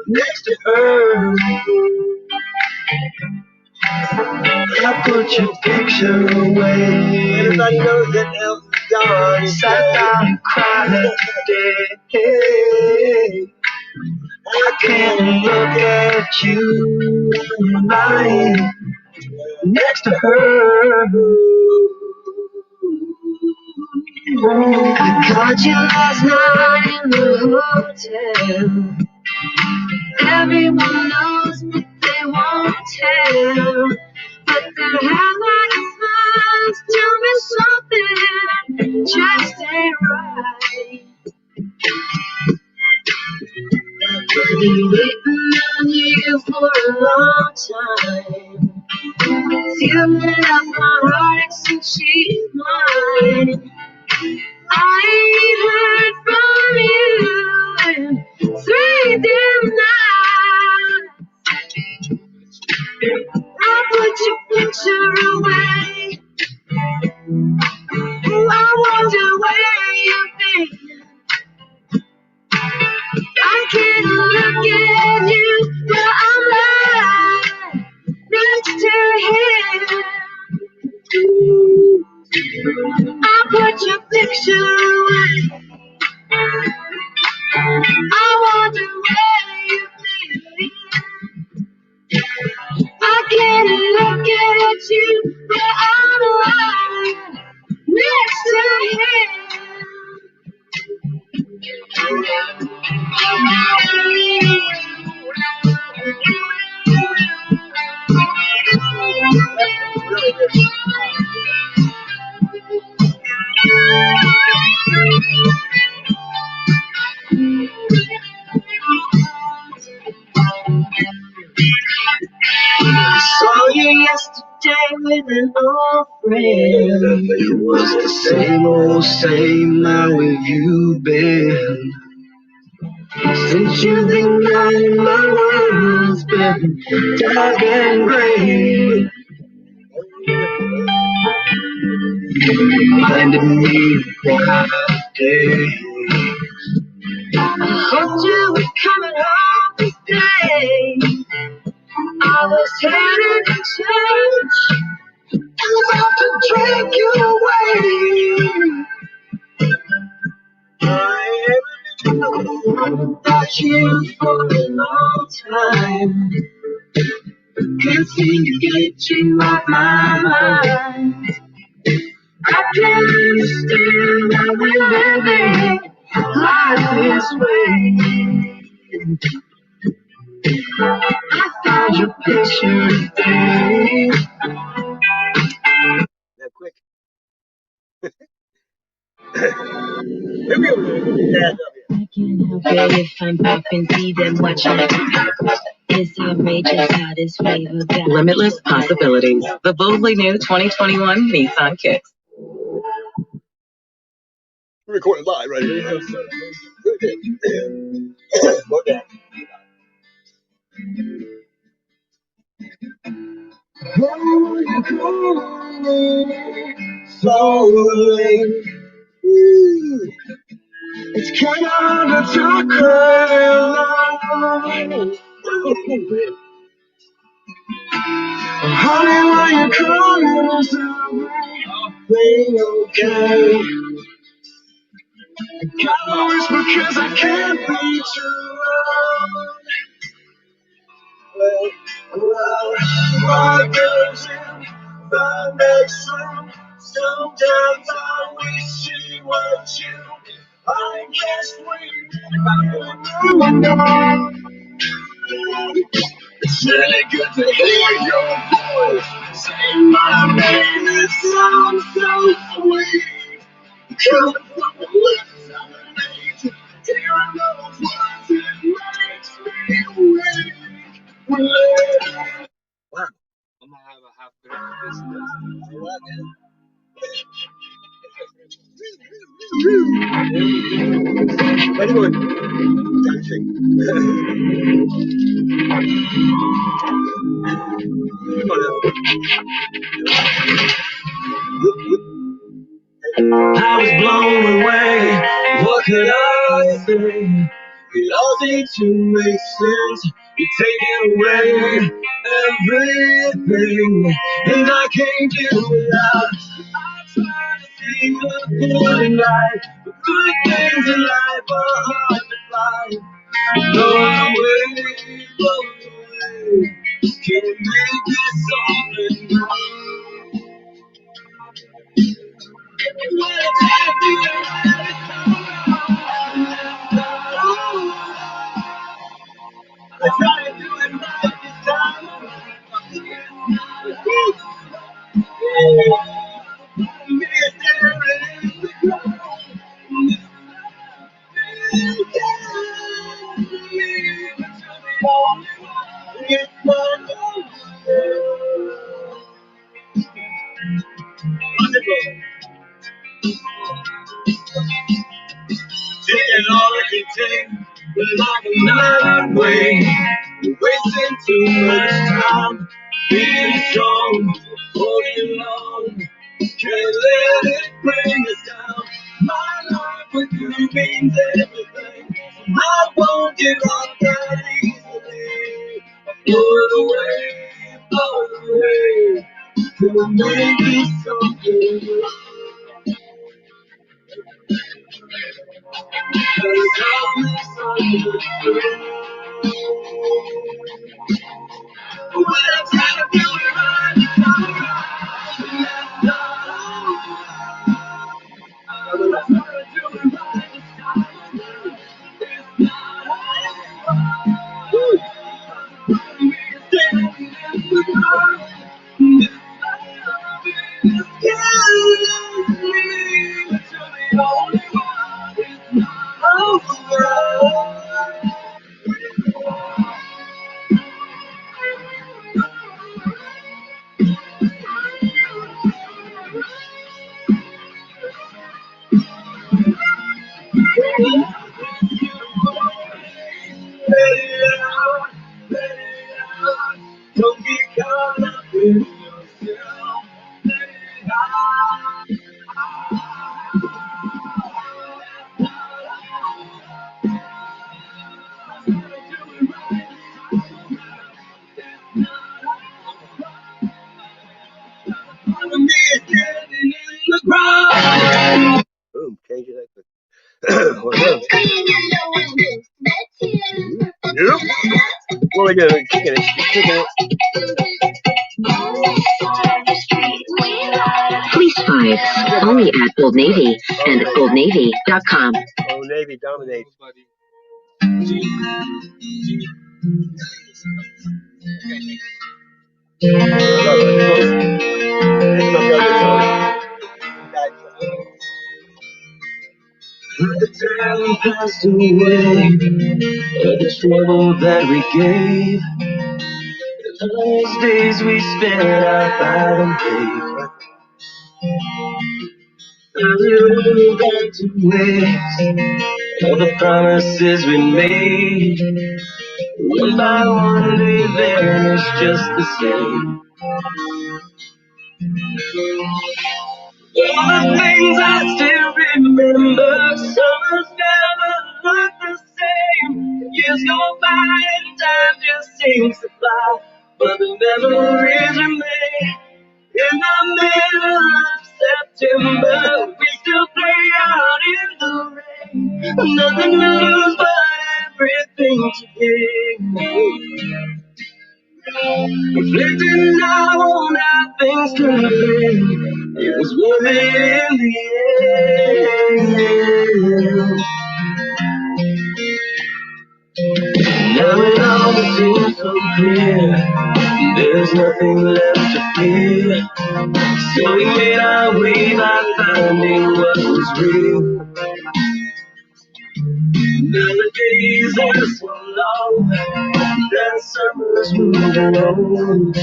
next to her. I put your picture away. Everybody knows that Elton's gone. Sat down and cried today. I can't look at you while I'm lying next to her. I caught you last night in the hotel. Everyone knows, but they won't tell. But their handwriting smiles tell me something just ain't right. I've been waiting on you for a long time. Filling up my heart since she's mine. I ain't heard from you in 3 damn nights. I put your picture away. I wonder where you've been. I can't look at you, but I'm lying next to him. I put your picture away. I wonder where you've been. I can't look at you, but I'm lying next to him. Saw you yesterday with an old friend. It was the same old same. Now where you been? Since you've been gone, my world's been dark and gray. Reminded me of bright days. I hoped you were coming home today. I was headed to church. I was about to drink you away. I haven't about you for a long time. Can't seem to get you off my mind. I can't understand why we're living life this way. I found your picture today. Now quick. Here we go. I can't help it if I'm popping, see them watching. It's outrageous how this flavor got Limitless possibilities. The boldly new 2021 Nissan Kicks. recording live right here. More that. Slowly, it's kind of to crying. Honey, why you crying? Is everything okay? Gotta whisper 'cause I can't be too loud. Well, what goes in the next room? Sometimes I wish it was you. I guess we it's really good to hear your voice. Say my name, it sounds so sweet. Coming from the lips of an angel, hearing those words, it makes me weak. Wow. I'm gonna have a half drink of this test. Wait a minute. Dancing. Come on now. I was blown away. What could I say? It all seemed to make sense. You're taking away everything, and I can't do without. I try to see the good in life, but good things in life are hard to find. Blow away, blow away. Can we make this something new? I try to do it right this time. Me is staring in the ground. Taking all I can take, but like another way. We're wasting too much time, being strong, holding on. Can't let it bring us down. My life with you means everything. I won't give up that easily. Blow it away, till we make it something new. Cause I'm misunderstood. When I try to do it right, it's not right. That's not all. When I try to do it right, it's not right. It's not all. Me standing in the crowd. This love is killing me. But you're the only one. It's not over. Don't get caught up in yourself. Me is standing in the crowd. Boom, change it like that. What's up? Nope. What are we doing? Kicking it. Police Fives, only at Old Navy and OldNavy.com. Old Navy dominates. The time passed away, the trouble that we gave, those days we spent out by the lake. Does it all got to waste? All the promises we made, one by one they vanish just the same. All the things I still remember, summers never look the same. Years go by and time just seems to fly, but the memories remain. In the middle of September, we still play out in the rain. Nothing to lose but everything to gain. Reflecting now on how things could have been, it was worth it in the end. Now it all seems so clear, there's nothing left to fear. So we made our way by finding what was real. Now the days are so long, that summer's moving on.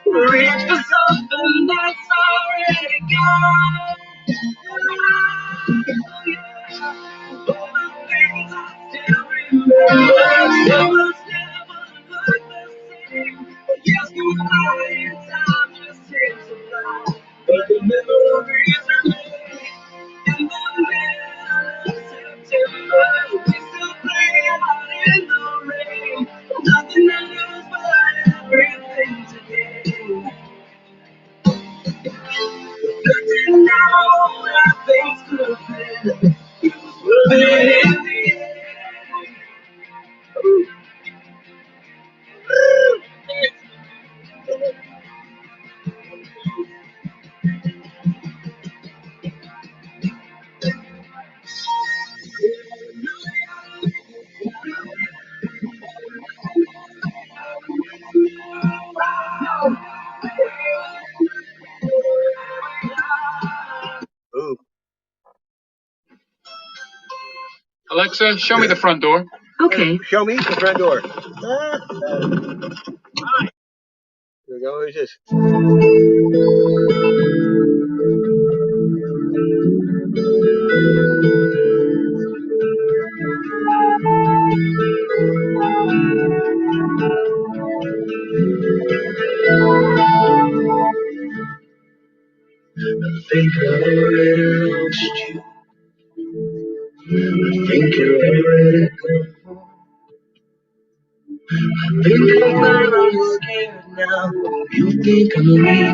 Reach for something that's already gone. All the things I still remember, summers never look the same. Years go by and time just seems to fly, but the memories remain. In the middle of September, we still play out in the rain. Nothing to lose but everything to gain. Looking now how things could have been, it was worth it in the Alexa, show me the front door. Okay. Show me the front door. Hi. Here we go. Who's this? I think I already lost you. I think you're already gone. I think I'm finally scared now. You think I'm weak.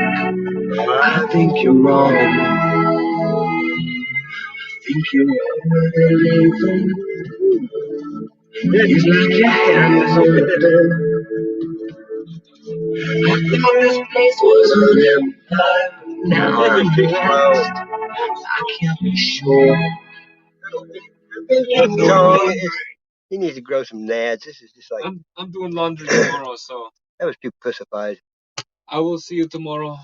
I think you're wrong. I think you're already leaving. It's like your hand is on the door. I thought this place was an empire. Now I'm lost. I can't be sure. He needs to grow some nads. This is just like I'm doing laundry tomorrow, so that was too pussified. I will see you tomorrow.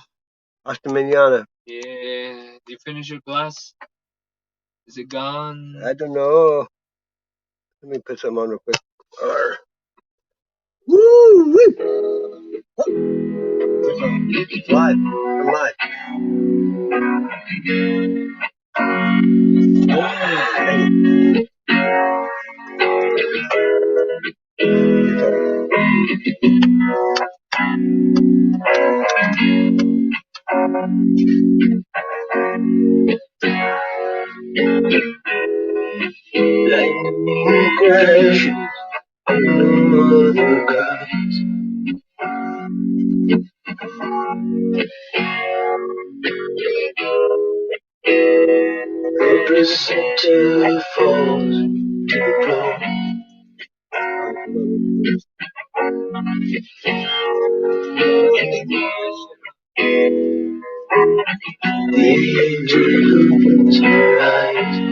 Hasta mañana. Yeah. Did you finish your glass? Is it gone? I don't know. Let me put something on real quick. Woo! Woo! It's live. I'm live. Lightning crashes on other guys. Hopeless center falls to the floor. The angel opens her eyes.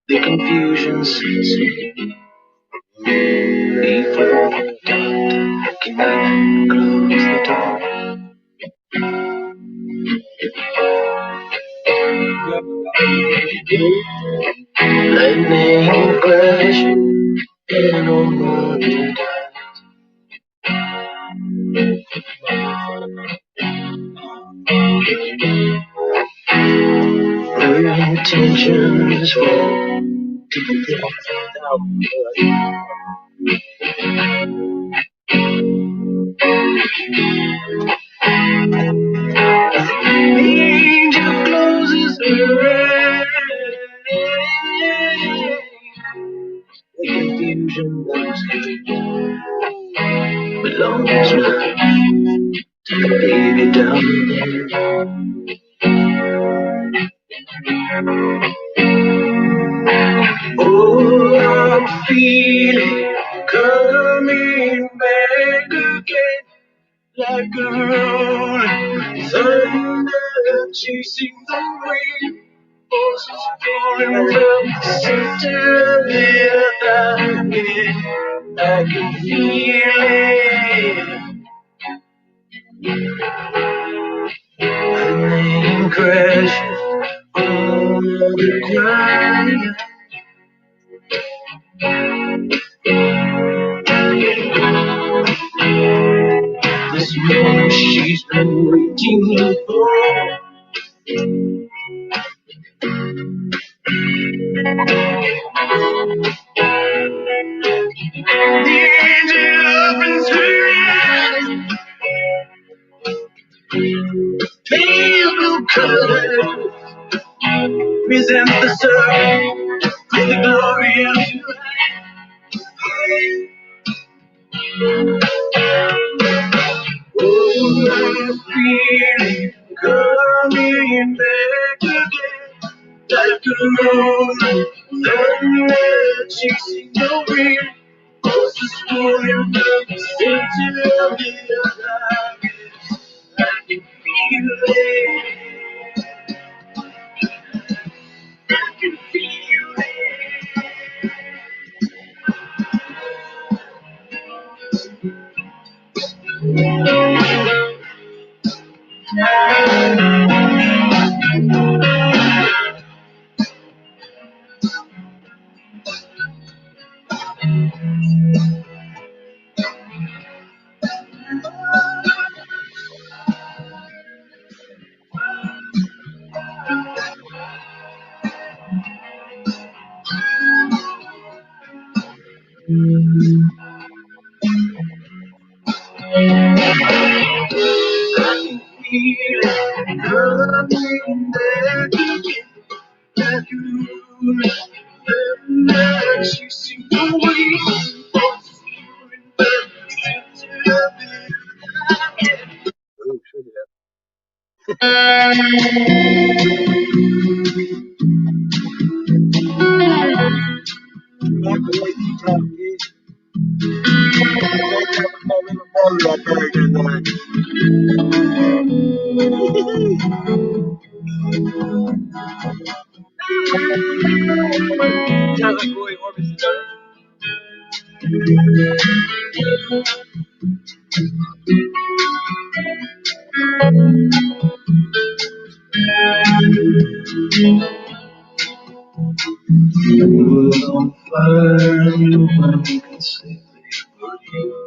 The confusion sets in. Before the doctor can even close the door. Lightning crashing and on mother dies. intentions for. Angel closes her eyes. The confusion belongs now to the baby down there. Oh, I'm feeling coming back again, like a rolling thunder chasing the wind. Forces pouring from the center of the earth again. I can feel it. And then crashes on the ground. This woman she's been waiting for. The angel opens her eyes, pale blue color, presents the sun with the glory of your eyes. Oh, I'm feeling coming back again, like a rolling thunder chasing the wind. Forces pouring from the center of the earth. I can feel it. I can feel coming back again, like you never chasing away. Forces pouring from the center of the You were on fire, nobody can save me but you.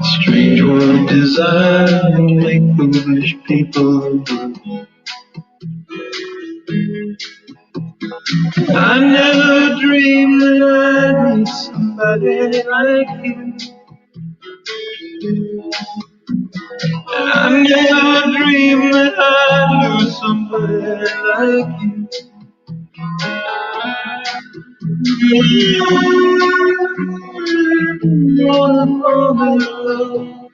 Strange world desire to make foolish people do. I never dreamed that I'd meet somebody like you. And I never dreamed that I'd lose somebody like you. Wanna fall in love.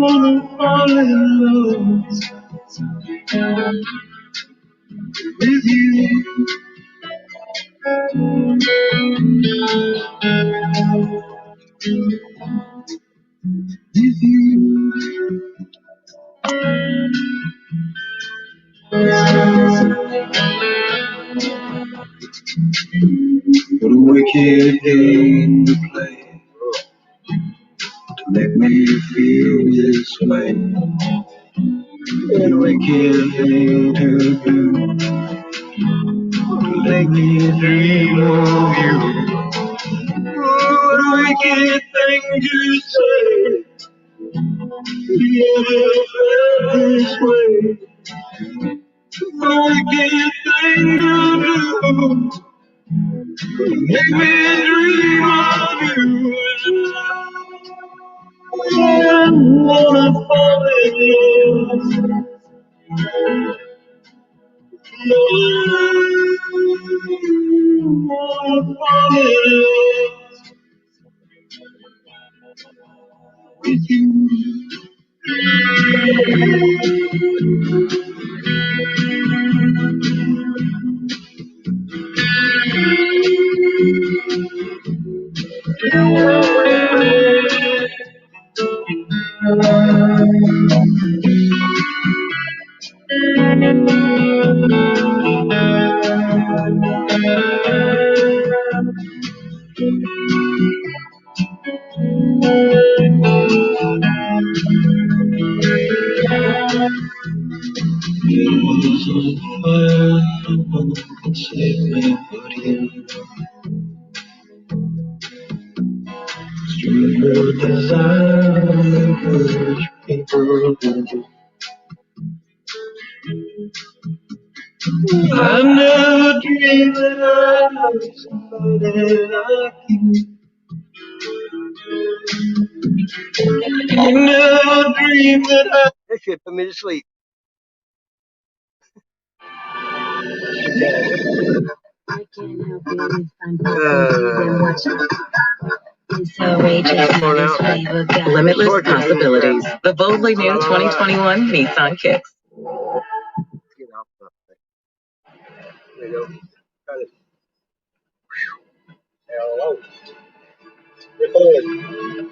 Wanna fall in love with you. What a wicked game to play, to make me feel this way. What a wicked thing to do, to make me dream of you. What a wicked thing to say. Never felt this way. Forget thing to do. Make me dream of you. I wanna fall in love. I never dreamed that I'd love somebody like you. I never dreamed that I. That shit put me to sleep. I can't help it if I'm them watching. It's outrageous how this flavor got Limitless possibilities. The boldly new 2021 Nissan Kicks. Get off my thing. There you go. Got it. Hello. Record.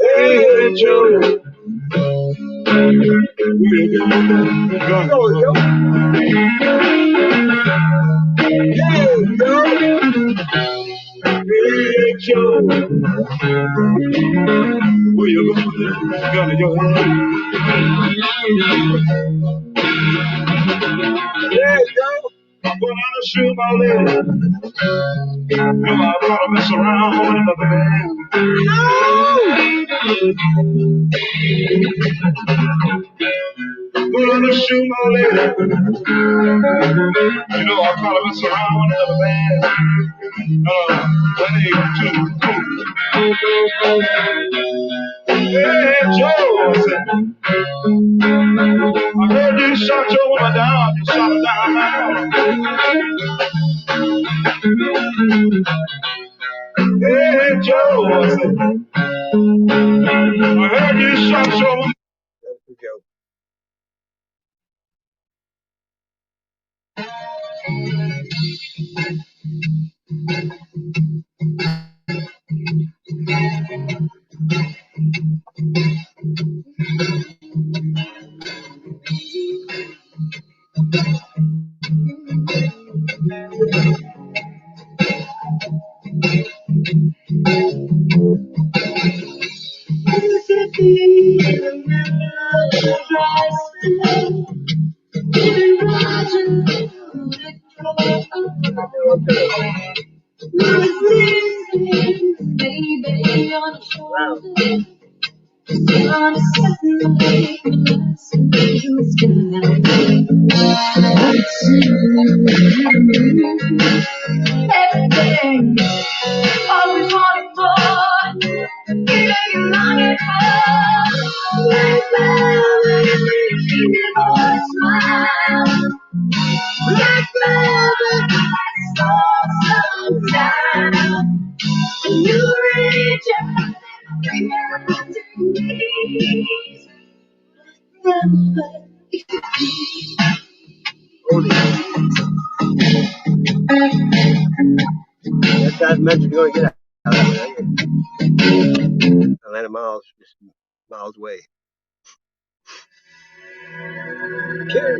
Hey, Joe. Go. Hey, Joe. Where you going? Gun in your hand. Yeah, Joe. I'm going to shoot my lady. No, I wanna mess around with another man. I'm gonna shoot my lady. You know I gotta mess around with another man. 1, 2, 3. Hey, Joe, I heard you shot your woman down. You shot her down. Hey, Joe, I heard you shot your woman. Baby on the shoulder, on a certain way, everything, always wanting more, giving you longing for, like velvet, your smile, like velvet, so down, you reach out and bring out to me. That guy's meant to go and get out of there. Atlanta miles, just miles away. Sure.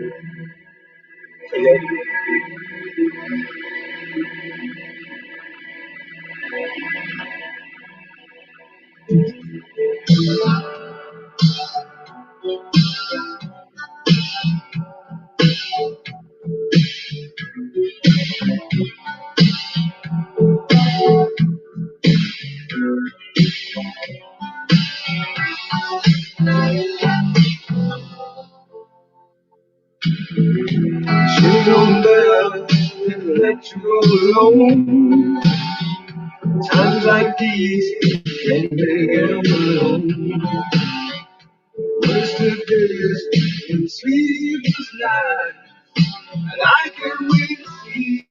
Should've known better than to let you go alone. Times like these, can't make it alone. Wasted days and sleepless nights, and I can't wait to see.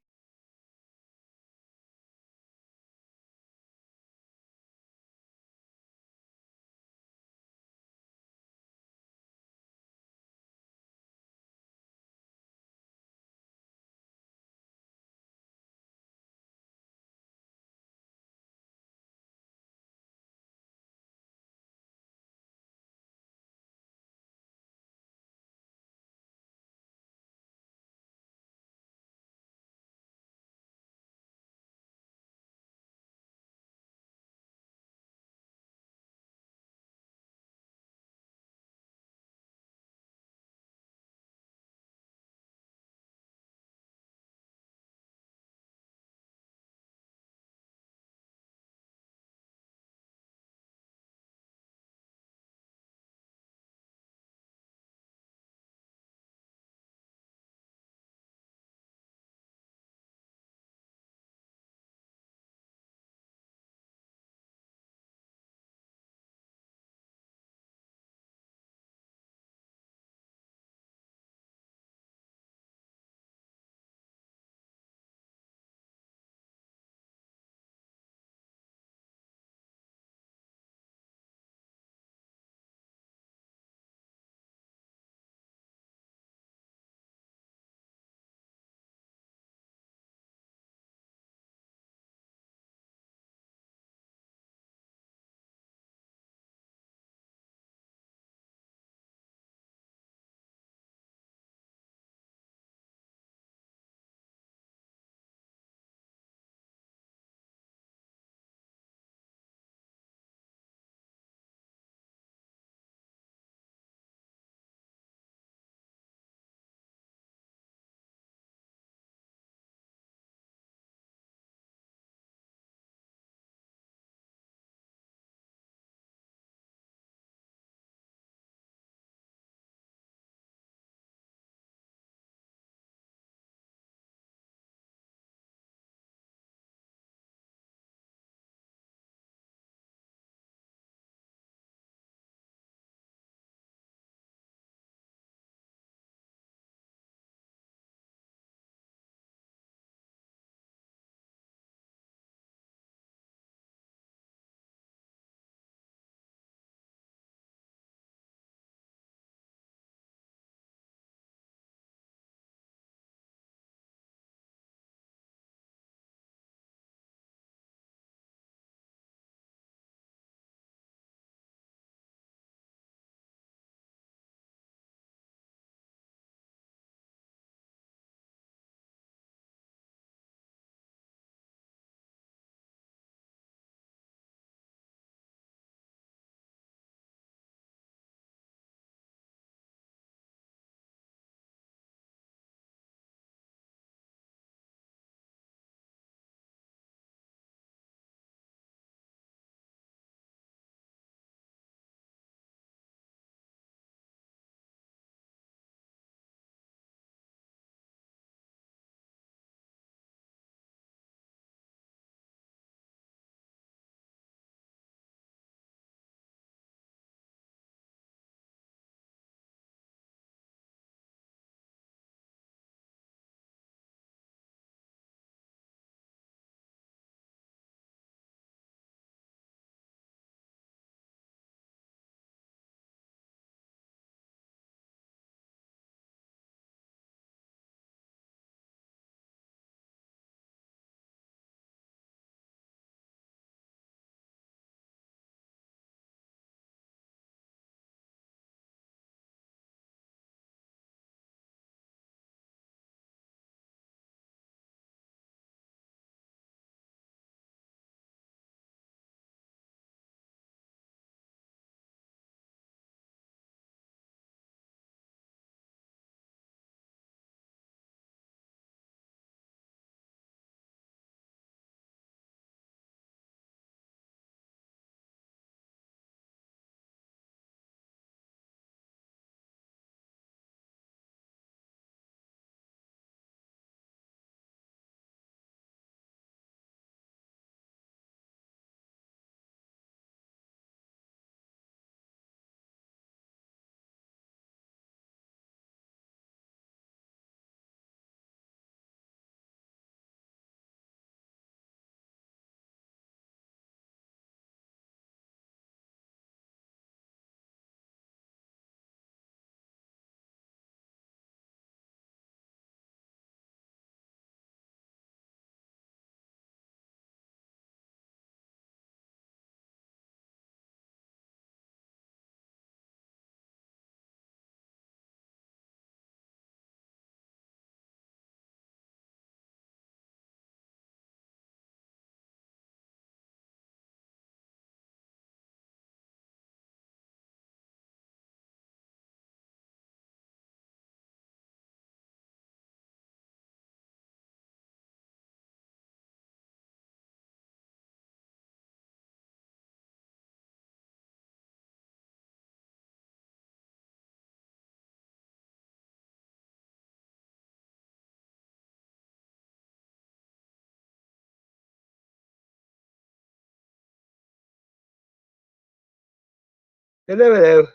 Hello, hello.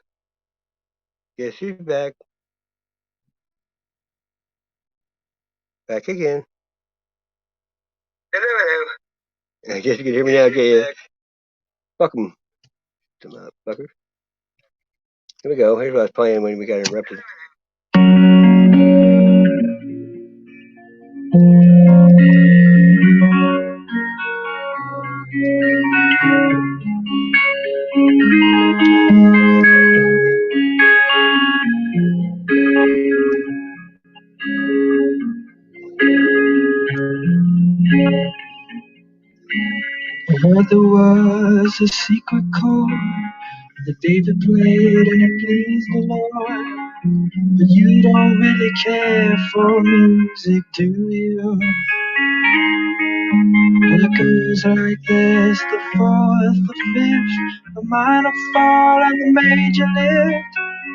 Guess who's back? Back again. Hello, hello. I guess you can hear me now, Jay. Welcome, motherfucker. Here we go. Here's what I was playing when we got interrupted. I heard there was a secret chord that David played and it pleased the Lord. But you don't really care for music, do you? Well, it goes like this: the fourth, the fifth, the minor fall, and the major lift.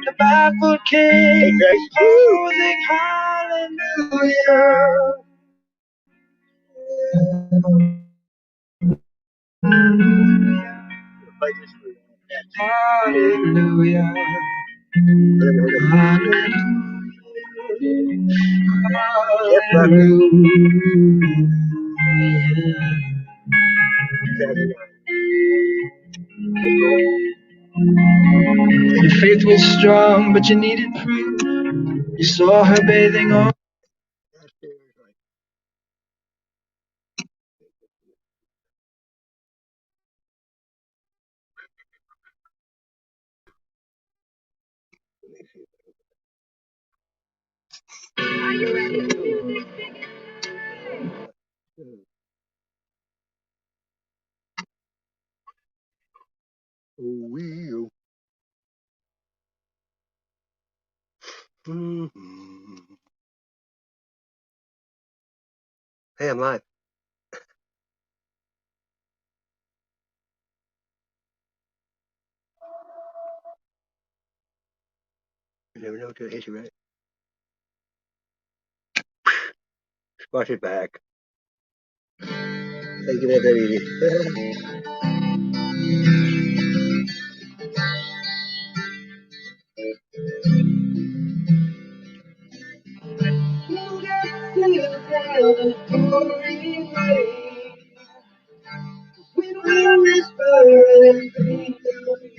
The baffled king composing hallelujah. Hallelujah. Your faith was strong, but you needed proof. You saw her bathing on. Are you ready for music? Oh, hey, I'm live. You never know until it hits you, right? Squash it back. Take it that easy. When we whisper and think of you,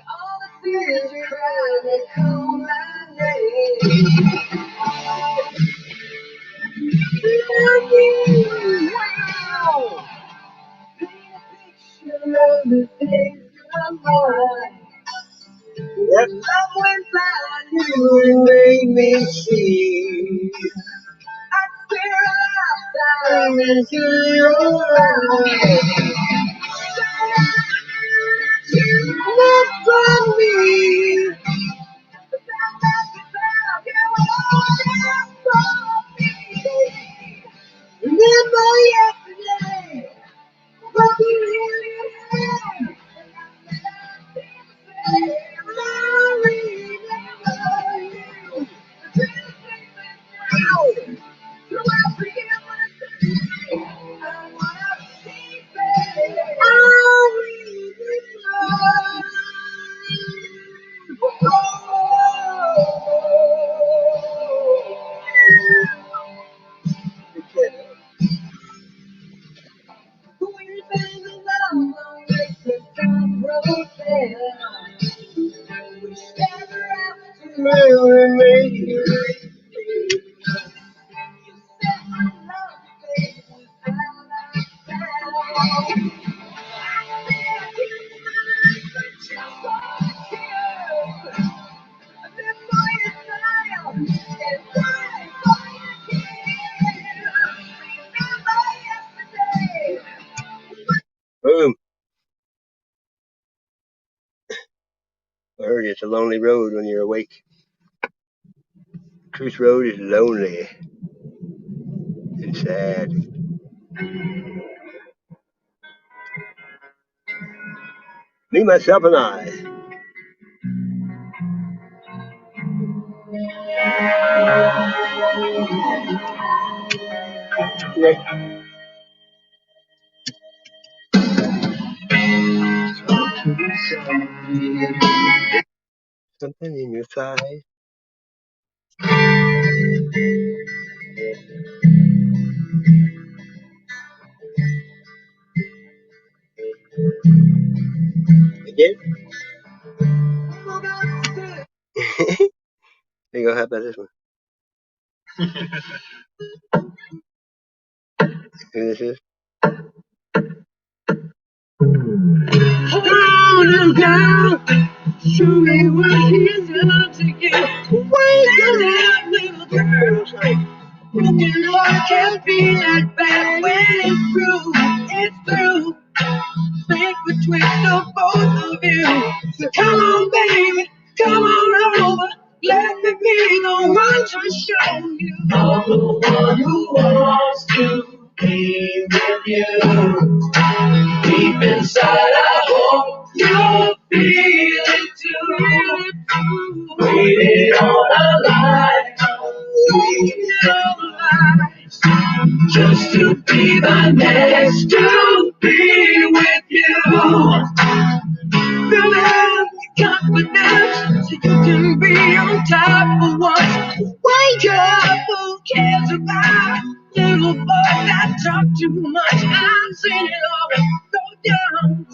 all the tears we cry that call my name. Wow. Paint a picture of the things in my mind. Love went by you and made me see. I stare a lifetime into your eyes. You left from me. Remember yesterday, but you hear me. Boom. I heard it's a lonely road when you're awake. Truth Road is lonely and sad. Me, myself, and I. Something in your thighs. Again? There you go. How about this one? Who this is? Oh, little girl, show me what he's done to you. Wake up, little girl. Broken heart can't be that bad when it's through. It's through. Think betwixt the both of you. So come on, baby, come on over. Let me be the one to show you. I'm the one who wants to be with you. Deep inside, I hope you'll feel it too. Waiting on a line, waiting on a line. Just to be the next to be with you. Build up your confidence so you can be on top of once. Wake up, who cares about little boy that talk too much? I've seen it all go down.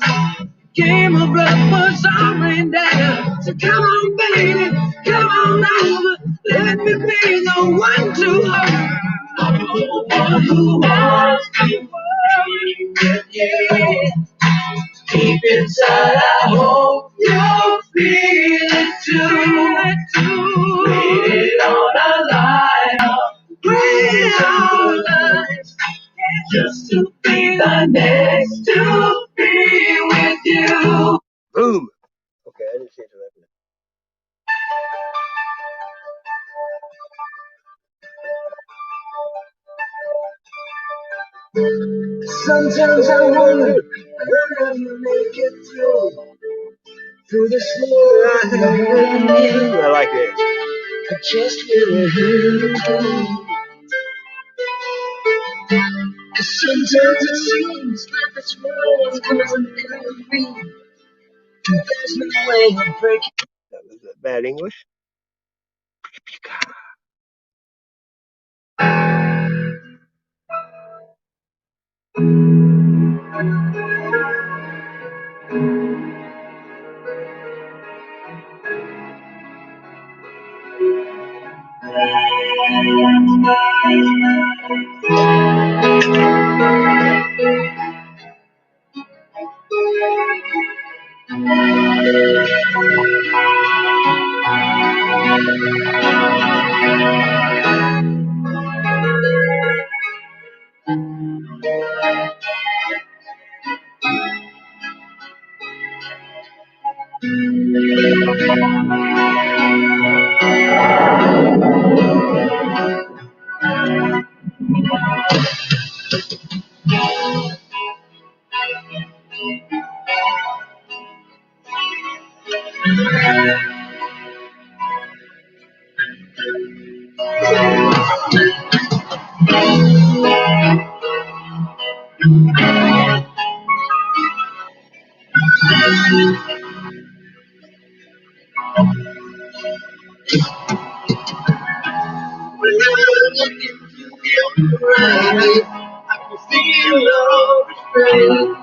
Game of love was already there. So come on, baby, come on over. Let me be the one to hold. I'm the one who wants to be with you. Deep inside, I hope you'll feel it too. Waiting on a line, waiting on a line, just to be the next to be with you. Boom. Okay, I didn't see it till after that. Sometimes I wonder when you make it through the snow. I like this. I just really hear you. Cause sometimes it seems like this world is closing in on me. There's no way I'm breaking. That was bad English. When I look into your eyes, I can feel no restraint.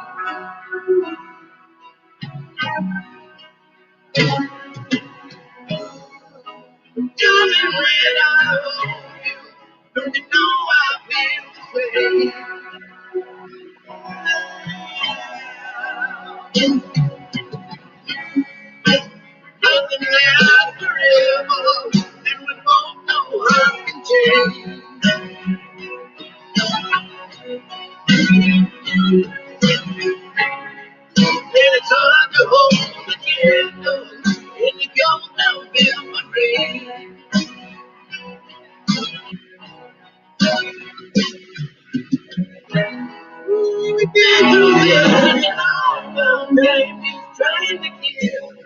Darling, when I hold you, don't you know I feel the same? Nothing lasts forever, and we both know how it can change. And it's hard to hold the candle, and you don't know in my dreams. We've been through this long game, trying to kill me.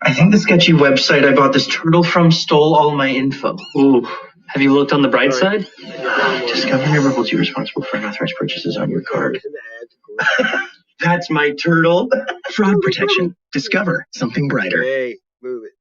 I think the sketchy website I bought this turtle from stole all my info. Ooh. Have you looked on the bright side? Discover never holds you responsible for unauthorized purchases on your card. That's my turtle. Fraud protection. Discover something brighter. Hey, move it.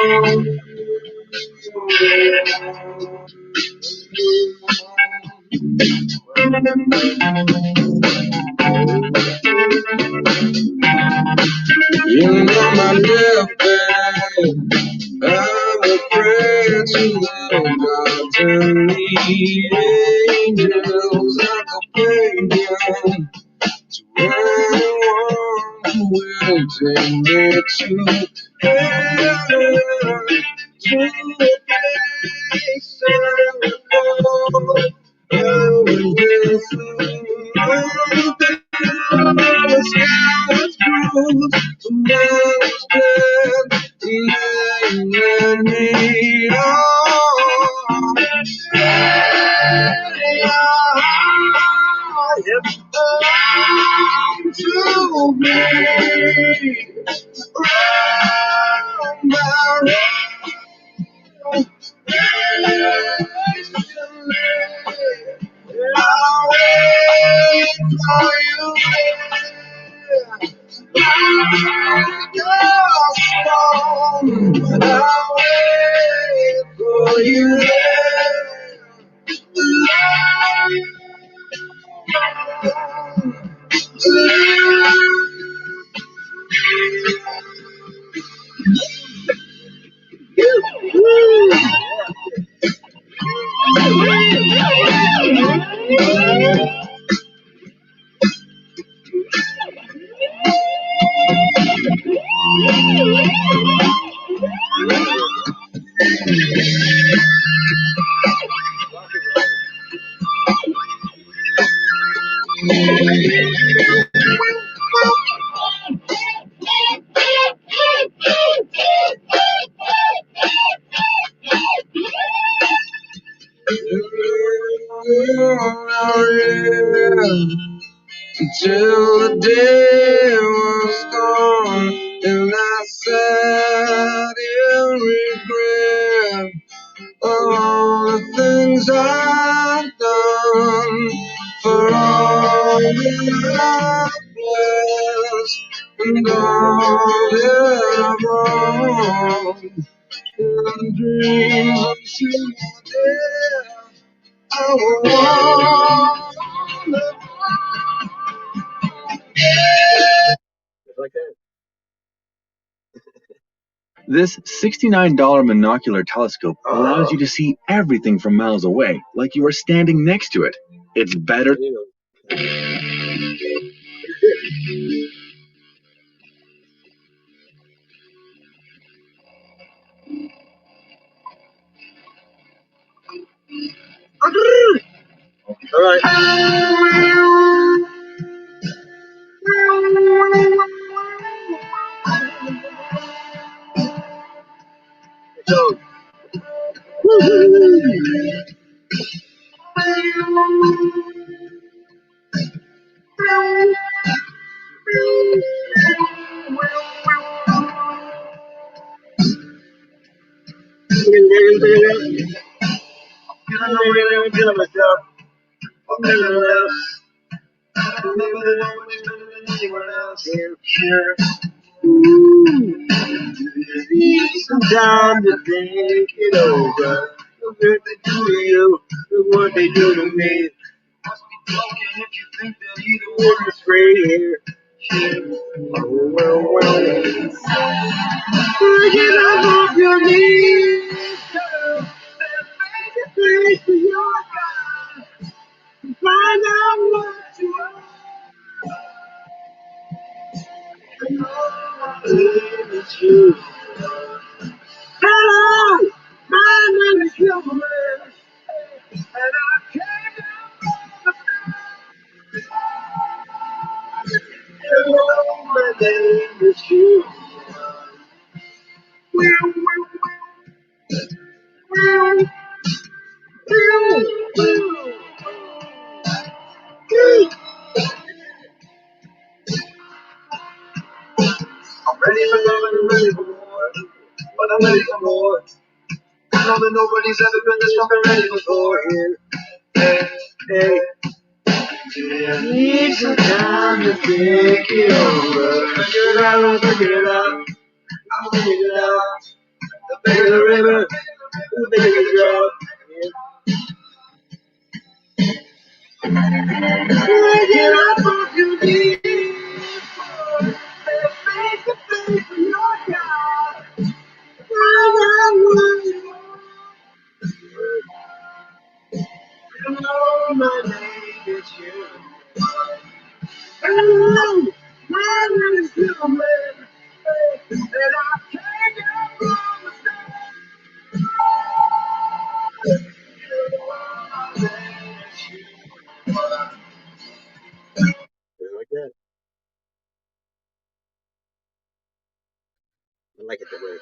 You know my deathbed, I will pray to the gods and the angels. I will pray down to anyone who will take me to heaven, to a place I will go. I will dance the sky was blue, the man was dead, and they let me on. To me, round my I'll wait for you. I'll wait for you. Until the day was gone and I sat in regret of all the things I've done, for all that I've blessed and all that I've wrong, and dreams until my death I will walk. This $69 monocular telescope allows you to see everything from miles away, like you are standing next to it. It's better. All right. So, some time to think it over. What they do to you, what they do to me. Must be broken if you think that either one is free here. Get up off your knees, girl. Make a place for your God. Find out what you are. And all I believe is you. Hello, my name is Gilbert, and I can't hello, my name is you. I'm ready for love and I'm ready for war, but I'm ready for more. I know that nobody's ever been this fucking ready before here. Hey, hey. Need some time to think it over. Figure it out, I'll figure it out. I'll figure it out. The Baby, the river, baby, the drop. Where can I talk you deep? Face to face with your God. You know my name is you. Hello, my name is you, man. And I can't get from the like that. I like it that way. I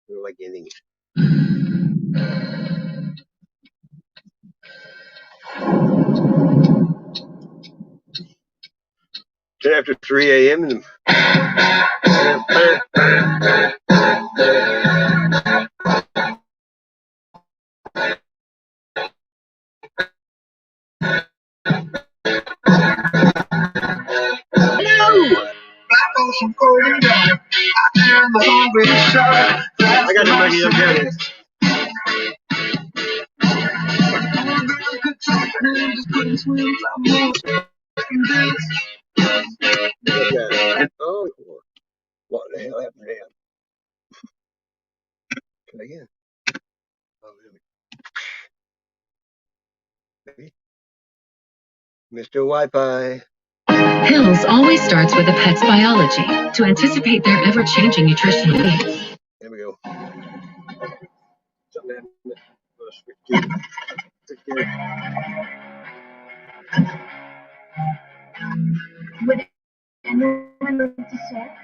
don't like anything. 10 after 3 a.m. and I got the money up there. Oh, what the hell happened there? Try again. Oh, maybe. Mr. Wi-Fi. Hills always starts with a pet's biology to anticipate their ever-changing nutritional needs. There we go. Something happened. Would anyone like to share?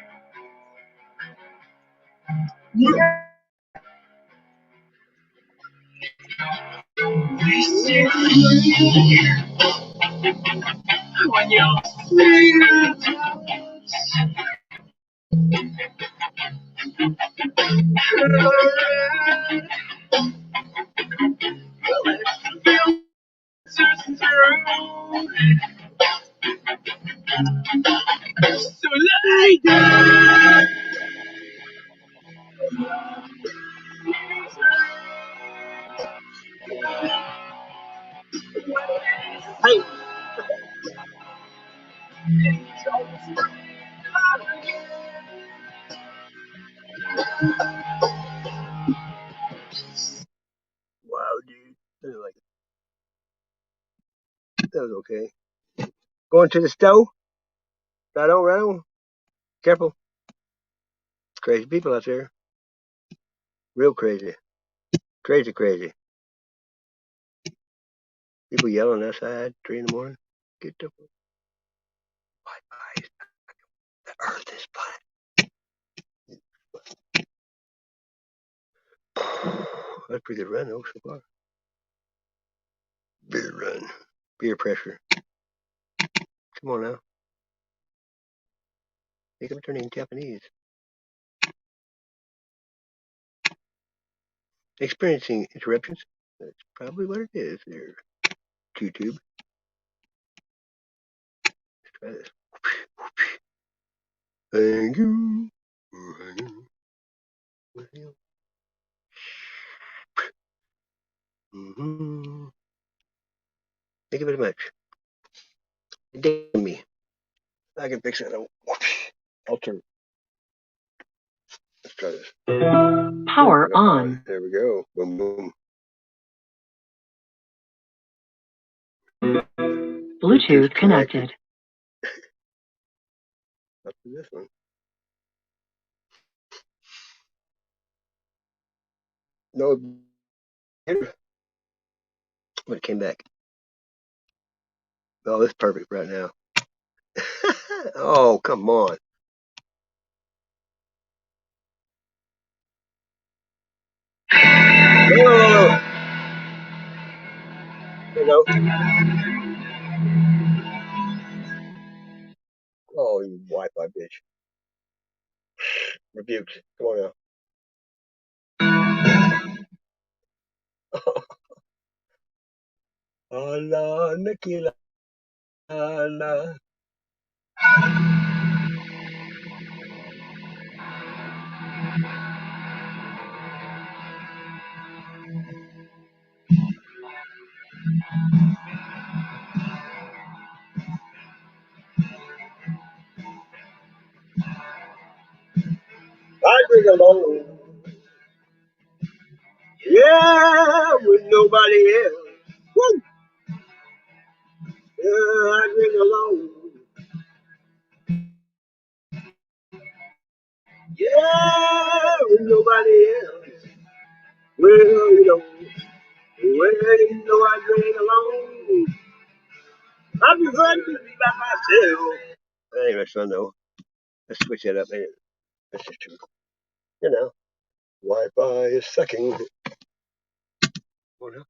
Yeah. When you're so late. Hey. Wow, dude. I didn't like it. That was okay. Going to the stove. Right on, right on. Careful. Crazy people out there. Real crazy. Crazy, crazy. People yelling outside 3 in the morning. Get the Wi-Fi. The earth is flat. That's a pretty good run though so far. Beer run. Beer pressure. Come on now. I think I'm turning Japanese. Experiencing interruptions. That's probably what it is there. YouTube. Let's try this. Thank you. Mm-hmm. Thank you very much. Damn me. I can fix it. I'll turn. Let's try this. Power on. There we go. Boom, boom. Bluetooth connected. Up to this one. No. When it came back. Oh, this is perfect right now. Oh, come on. Whoa. There you go. Oh, you Wi-Fi bitch. Rebuked. Come on now. Allah, Nikila, Allah. I drink alone. Yeah, with nobody else. Woo! Yeah, I drink alone. Yeah, with nobody else. Well, I drink alone. I prefer to be by myself. That ain't much fun though. Let's switch it up, man. That's just true. Wi-Fi is sucking. Oh, no.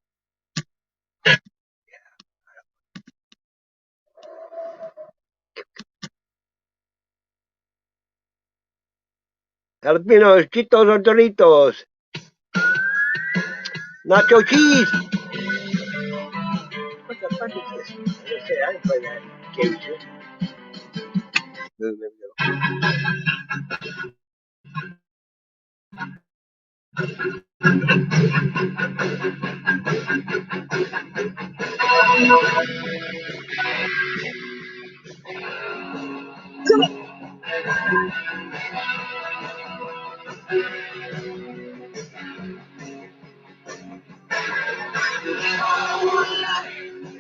Jalapenos, Cheetos, or Doritos. Nacho cheese. What the fuck is this? I was gonna say, I didn't play that game shit. There we go.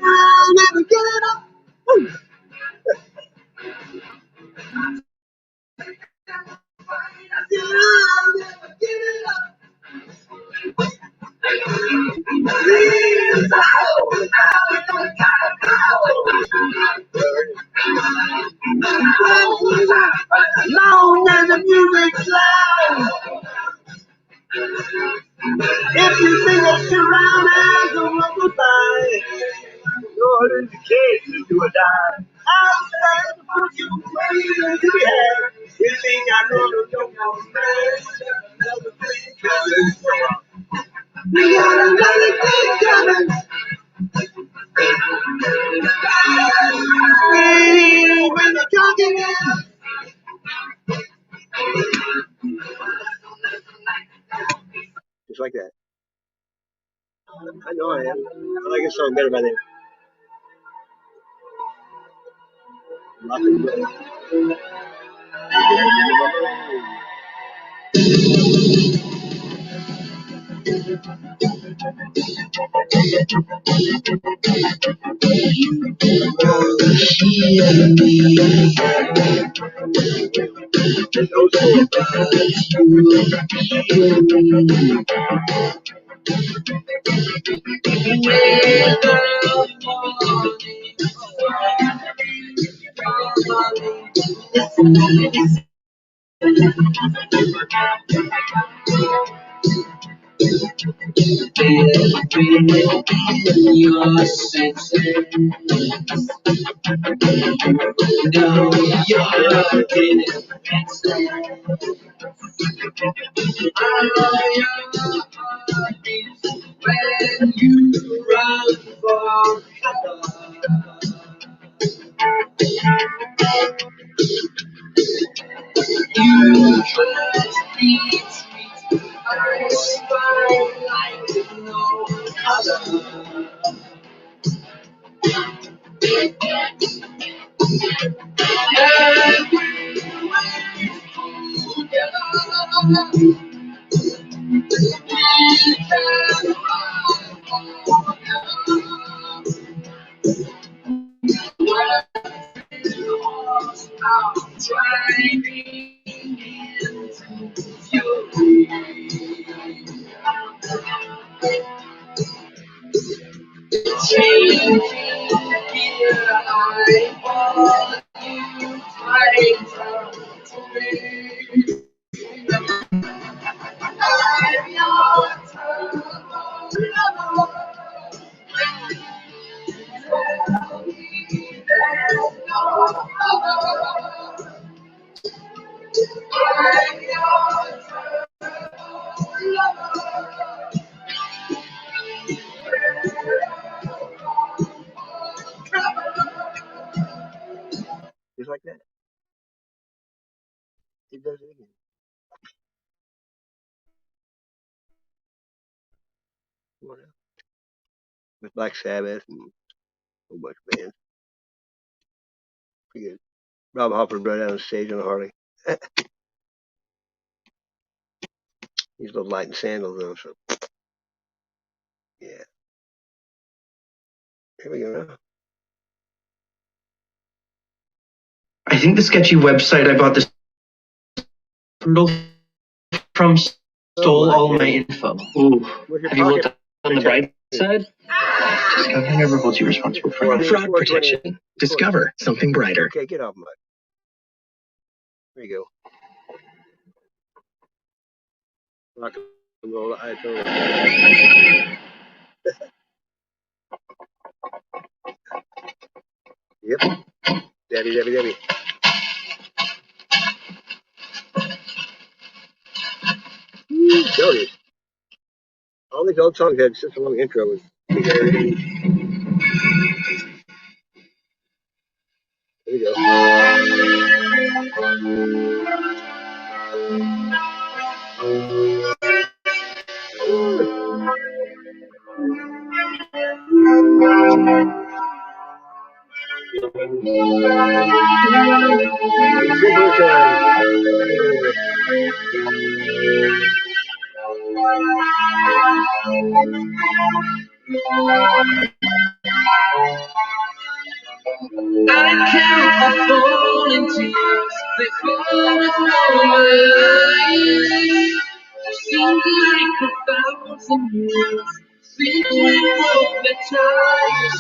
I'll never give it up. Woo. I'll never give it up. Please, long as the music's loud. If you think it's around as a rubber band, you're in the case to do or die. I'll stand for you, praise to be had. You think I know no more man? Another thing coming. We got another thing coming. When the talking is. Just like that. I know I am. I like a song better by then. Rock and roll. Your senses, no, you're when you run for cover. You trust me, I spy like no other. Just like that. It does it again. What else? With Black Sabbath and a whole bunch of bands. Pretty good. Rob Halford brought out on stage on a Harley. These little light and sandals though. So yeah. Here we go now. I think the sketchy website I bought this turtle from stole all my info. Ooh. Have you looked on the bright side? Discover never holds you responsible for fraud protection. Discover something brighter. Okay, get off my. There you go. Rock and roll. I told Yep. Debbie. Notice. All these old songs had such a long intro. There you go. I can't fall into tears before my eyes. Seems like 1,000 years since we broke the ties.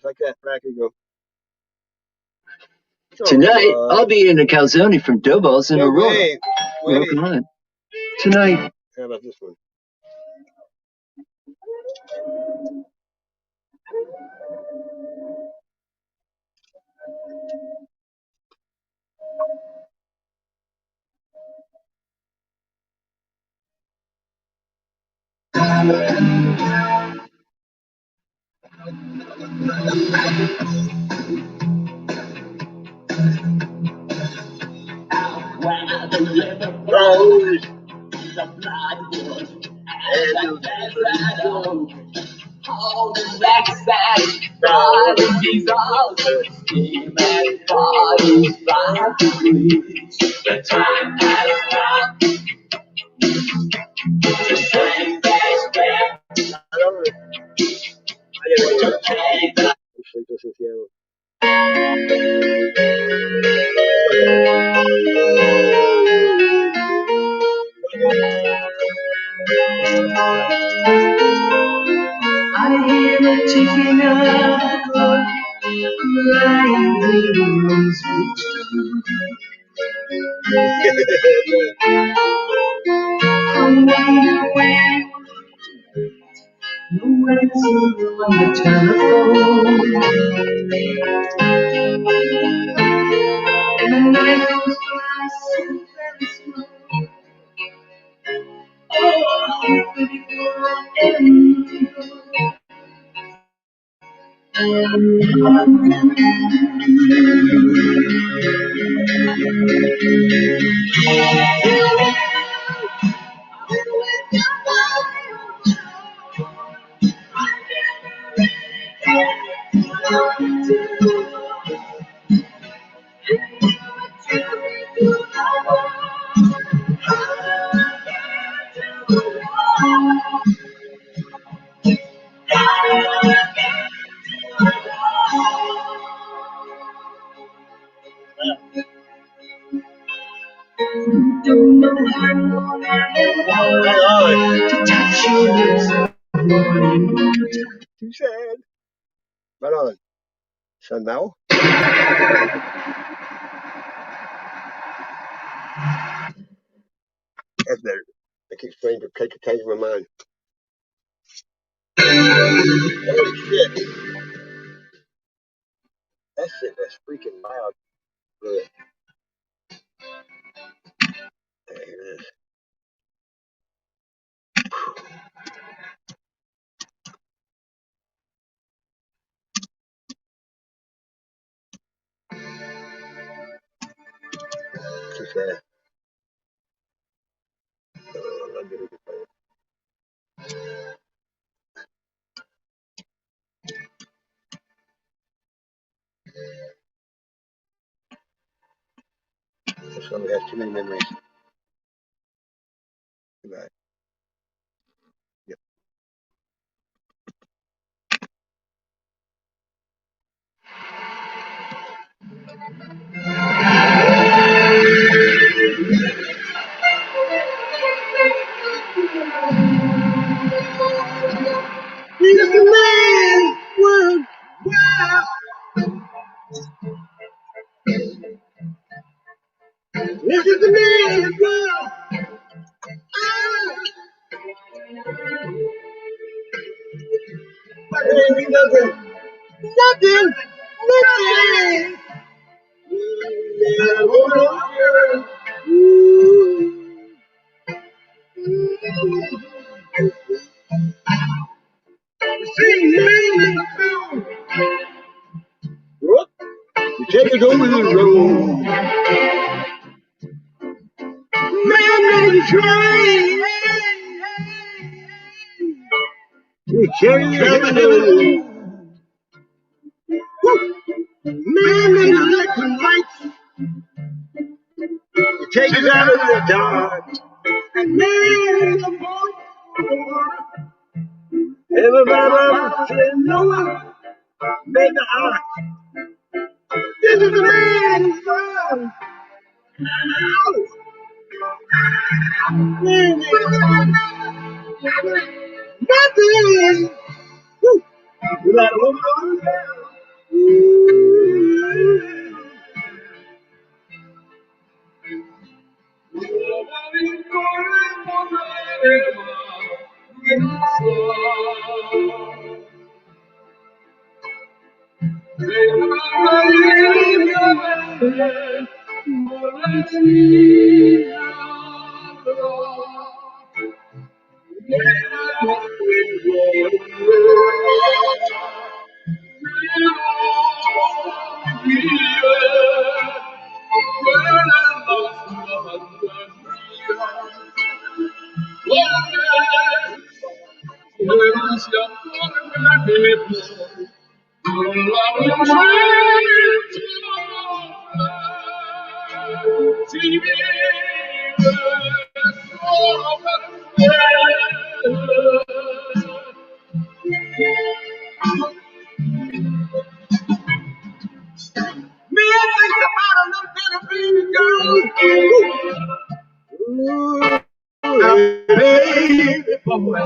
Like that, Frack, you go. Tonight, I'll be eating a calzone from Doughballs in Aurora. Wait. Welcome on. Tonight. How about this one? Where the river flows, the bloodwood, and the shadow. All the backside, bodies all steam and bodies by the breeze. The time has come to say this back. To pay the taking up the clock, lying dreams I'm wondering when, no answer on the telephone, and the night goes by so very slow. Oh, hoping it will end. Don't know how long I am to touch your lips. Too sad. Right on. Son Mal. That's better. I keep changing my mind. Holy shit. That shit was freaking loud. Look. There it is. Too sad. I'm gonna be playing. This song has too many memories. Goodbye. Yep. This is the man's world. Wow. This is the man's world. But there ain't nothing. Nothing. Nothing. You take it over the road. Man made the train. We carry the road. Man made the electric lights. You take it out of the dark. And man the voice of the water. Everybody said Noah made the ark. This is the man's world. Nothing. Without hope. Baby boy.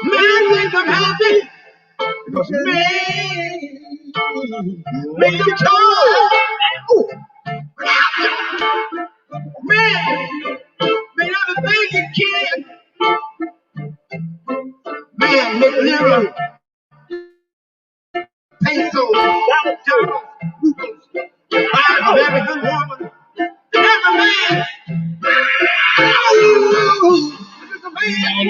Man, Make them talk. Man, man, I'm a thinking kid. Man, look here. Ain't so down. I'm a very good woman. Every man. Ooh, this is a man.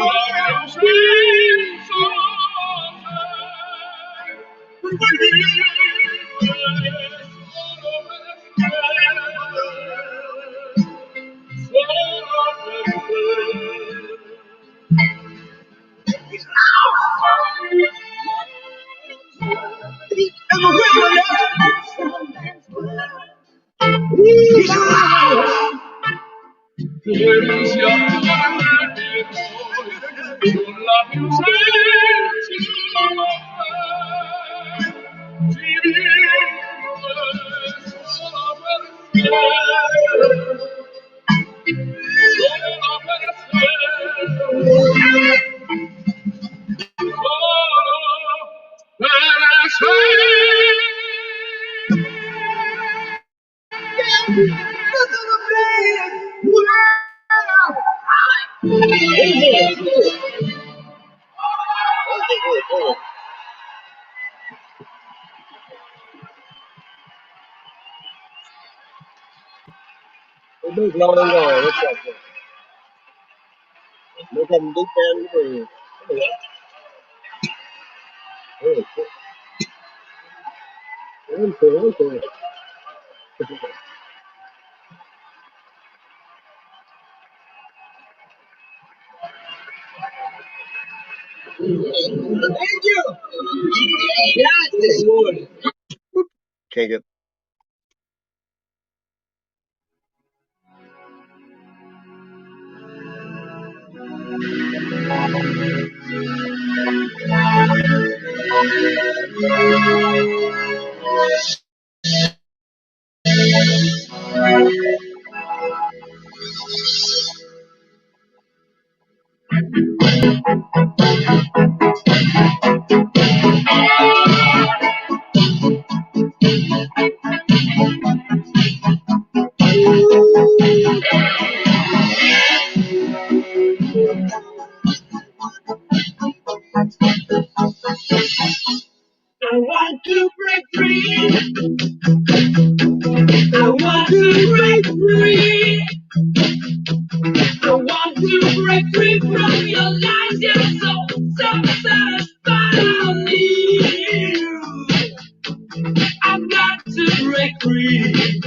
Look long and gone. What's up? Look at them deep down in the grave. Oh, shit. Thank you. Yes, this morning. Change it. I want to break free. I want to break free. I want to break free from your lies. You're so satisfied. I need you. I've got to break free.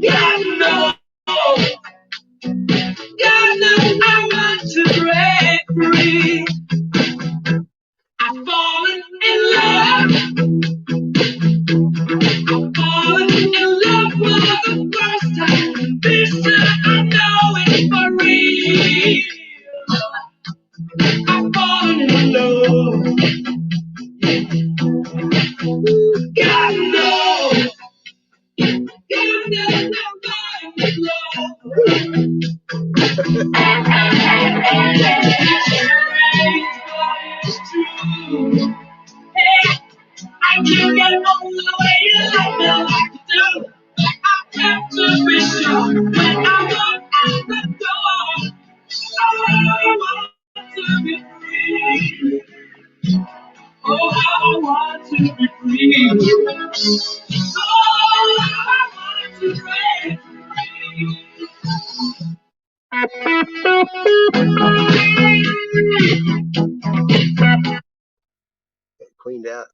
God knows. God knows I want to break free. I've fallen in love. Fallen in love for the first time. This time I know it's for real. I've fallen in love. God knows. God knows I'm falling in love. It's strange, but it's true. Hey, I can't get on the way you like me like you do. I have to be sure when I walk out the door. Oh, I want to be free. Oh, I want to be free. Oh, I want to break free. Cleaned out.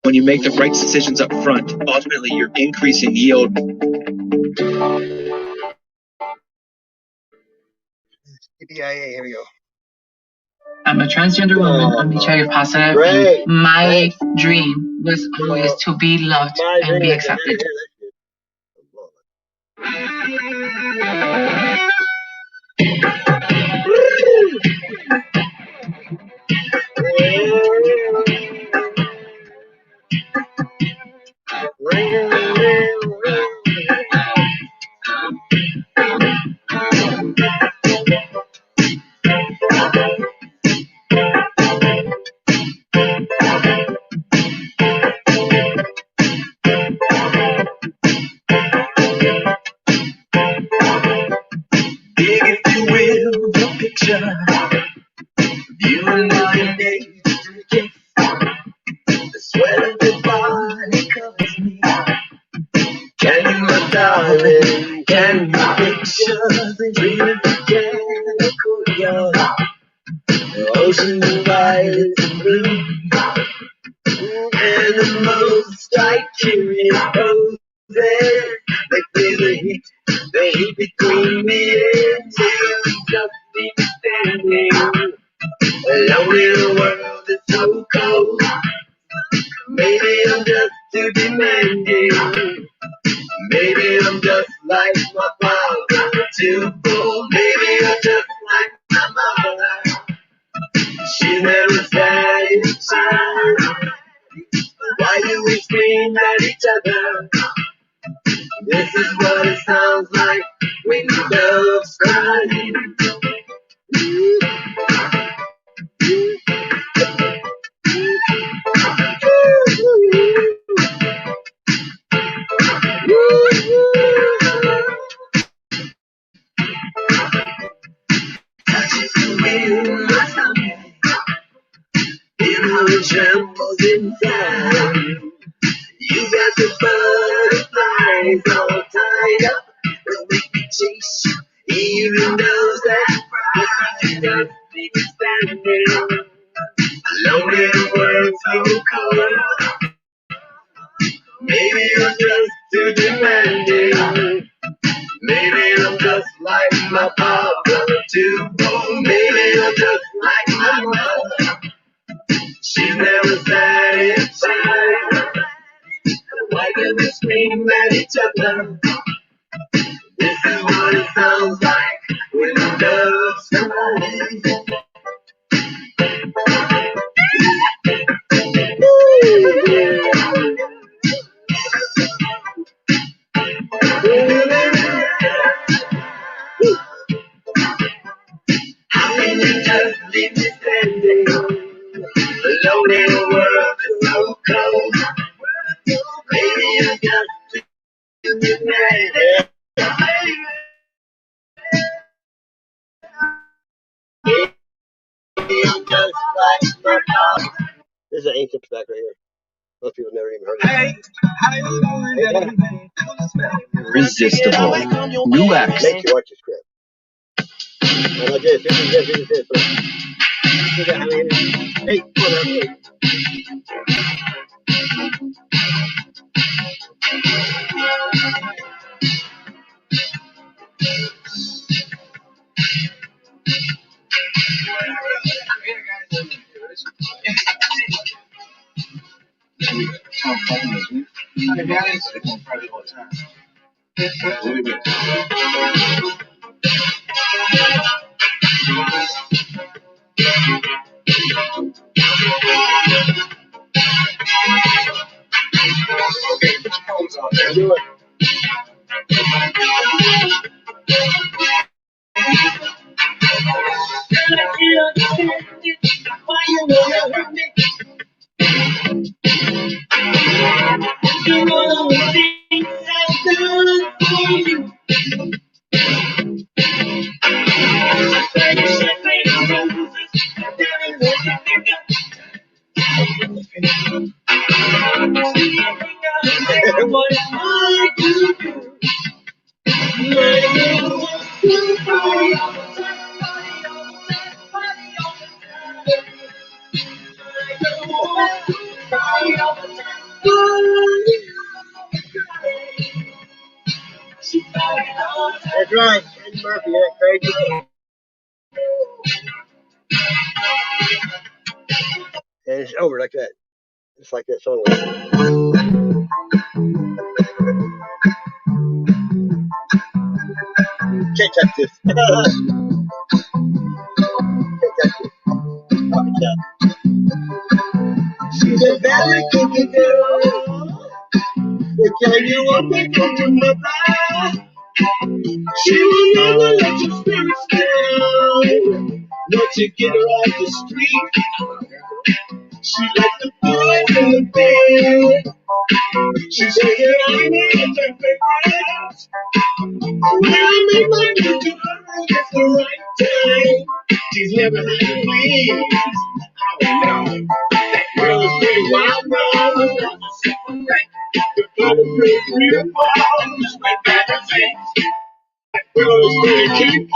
When you make the right decisions up front, ultimately you're increasing yield. EPIA, here we go. I'm a transgender woman. I'm HIV positive. Great. And my Thanks. dream was always to be loved and be accepted. darling, can you picture the dream mechanical young? The ocean of violets and blue, and the most strike curious poses. They feel the heat between me and you. Just leave me standing alone in a world that's so cold. Maybe I'm just too demanding. Maybe I'm just like my father, too bold. Maybe I'm just like my mother. She's never satisfied. Why do we scream at each other? This is what it sounds like when love's crying. It trembles inside. You got the butterflies all tied up. They'll make me chase you, even though that pride just leave me standing alone in a world so cold. Maybe I'm just too demanding. Maybe I'm just like my papa, too bold. Maybe I'm just like my mother. She's never satisfied. Why do we scream at each other? This is what it sounds like when love's crying. How can you just leave me standing alone in a world that's so cold? Maybe I'm just too demanding. This is an ancient track right here. Most people never even heard of it. Irresistible. New X. Make you watch the script. And I did. Hey, come on. Do it. That's right, Eddie Murphy, that crazy. And it's over like that. Just like that song was. Can't touch this. Can't touch this. Pop it down. She's a very kinky girl. The kind you want to come to my life. She will never let your spirits down. Once you get her off the street, she likes the boys in the bed. She say that I'm her favorite. When I make my move to her, it's the right time. She's never had to please. Oh no, that girl is pretty wild, wild. The Well, it's pretty kinky.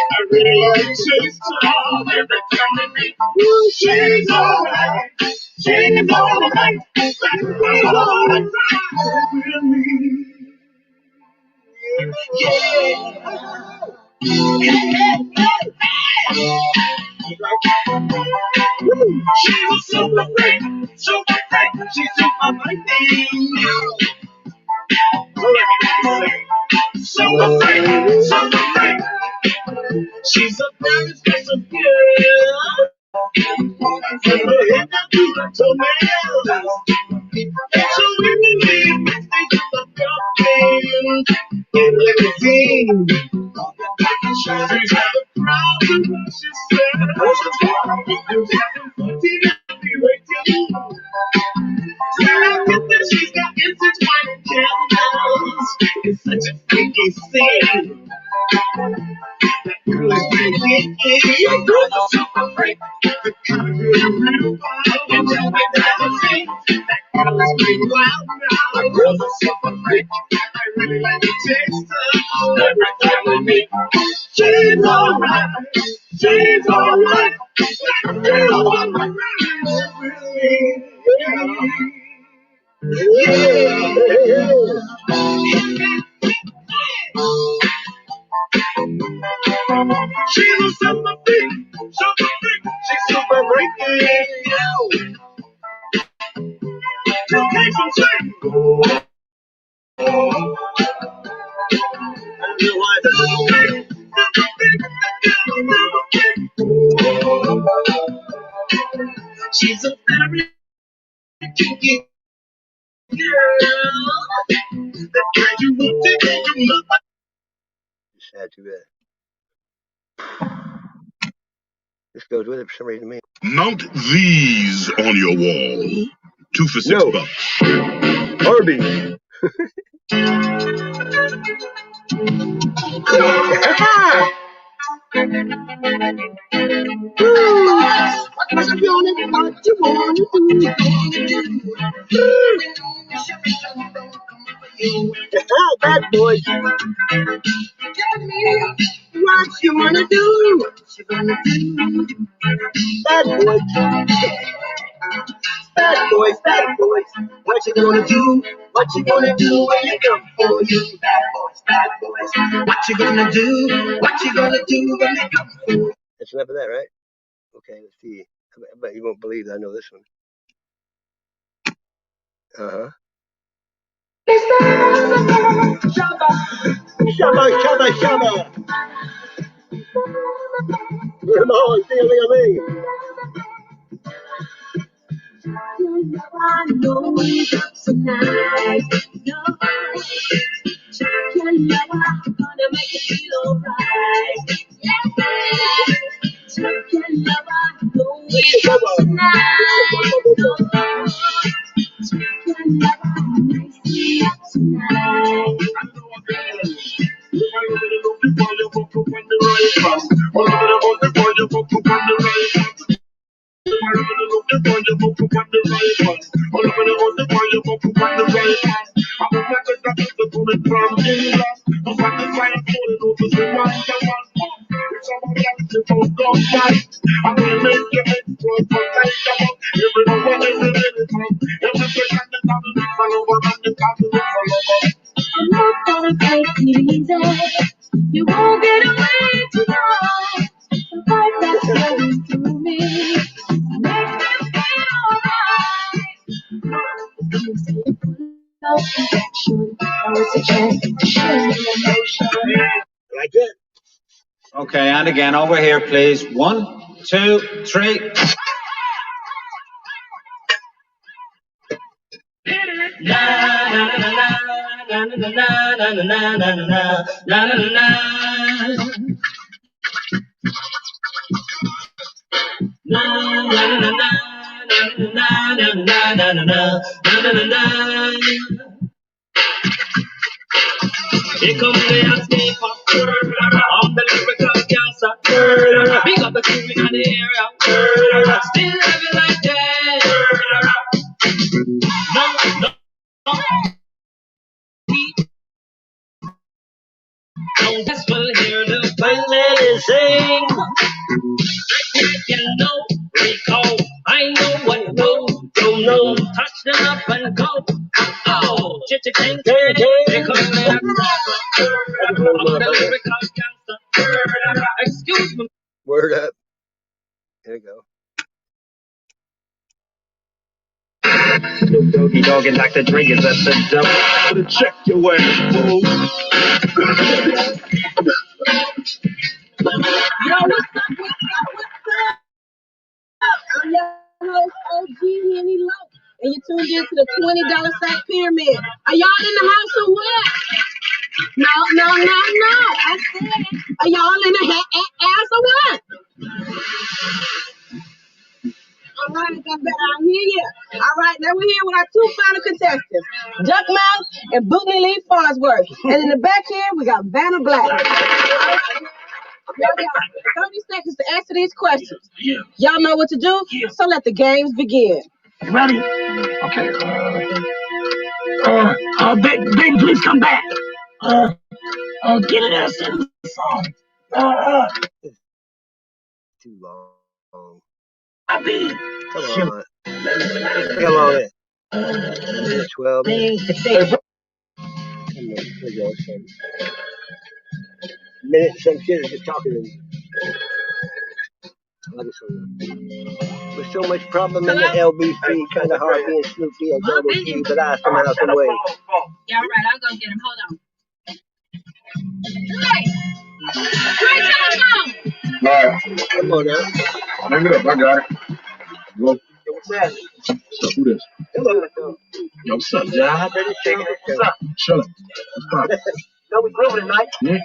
I really like chase time every time we meet. She's alright. She's alright. She's alright. With me. Yeah. She's a super freak. Super freak. She's super freak. Super freak. Super freak. She's a very special girl. From her head down to her toenails. So when you leave, they just a girlfriend in limousine. She's had a crowd of she said. You haven't 14 I'll be waiting. When I get there, she's got incense white candles. It's such a freaky scene. That girl is pretty kinky. That girl's a super freak. The kind of girl you read about and tell me that I've seen. That girl is pretty wild now. That girl's a super freak. I really like the taste of every time we meet. She's alright. She's alright. That girl on my mind with me. She's a super freak, super freak. She's super freaky. Two cakes and sweet. She's a very kinky girl. The kind you want to go to mother. Sad, too bad. This goes with it for some reason. Me. Mount these on your wall. 2 for $6. Arby's. What you wanna do? Bad boys. What you wanna do? What you gonna do? Bad boys. Bad boys, bad boys. What you gonna do? What you gonna do when you come for you? Bad boys, bad boys. What you gonna do? What you gonna do when they come for you? That's enough of that, right? Okay, let's see. I bet you won't believe that I know this one. Uh-huh. Shabba, shabba, shabba, shabba. Come on, sing-a-ling-a-ling. I know he's up tonight. No, your lover gonna make it feel alright. Yeah, your lover know he's up tonight. No, your lover nicely up tonight. I'm not gonna take it easy. You won't get away tonight. The fight that's going through me makes me feel alright. You say no connection, or it's a chance to share emotion. Like that. Okay, and again, over here, please. 1, 2, 3. Here comes the antifa, I'm the lyrical gangster. Big up the crew in the area, still living like that. This will hear the finally sing. You know, recall. I know what no, don't know. Touch them up and go. Oh, chitty cling, cling, they call me a rapper. Excuse me. Word up. There you go. Snoop Doggy Dogg and Dr. Dre is at the double. Check your ass, fool. Yo, what's up? I'm your host, OG Henny Low, and you tuned in to the $20 Sack Pyramid. Are y'all in the house or what? No. I said, are y'all in the house or what? All right, that's better. I hear you. All right, now we're here with our two final contestants, Duck Mouth and Bootney Lee Farnsworth. And in the back here, we got Vanna Black. All right. Y'all got 30 seconds to answer these questions. Yeah. Y'all know what to do? Yeah. So let the games begin. You ready? Okay. Baby, please come back. Get it out of the song. Too long. I mean, come on. Come on in. 12 minutes. Minutes, some shit is just talking to me. With so much problem in the LBC, kind of hard being Snoop D and Double G, but I somehow, some way. Yeah, all right, I'll go get him. Hold on. Hey, telephone. Alright. Come on now. Hang it up, I got it. Go. What's that? So, who this? Hello. Yo, what's up, John? What's up? Shut up. No, we grooving tonight. Yeah?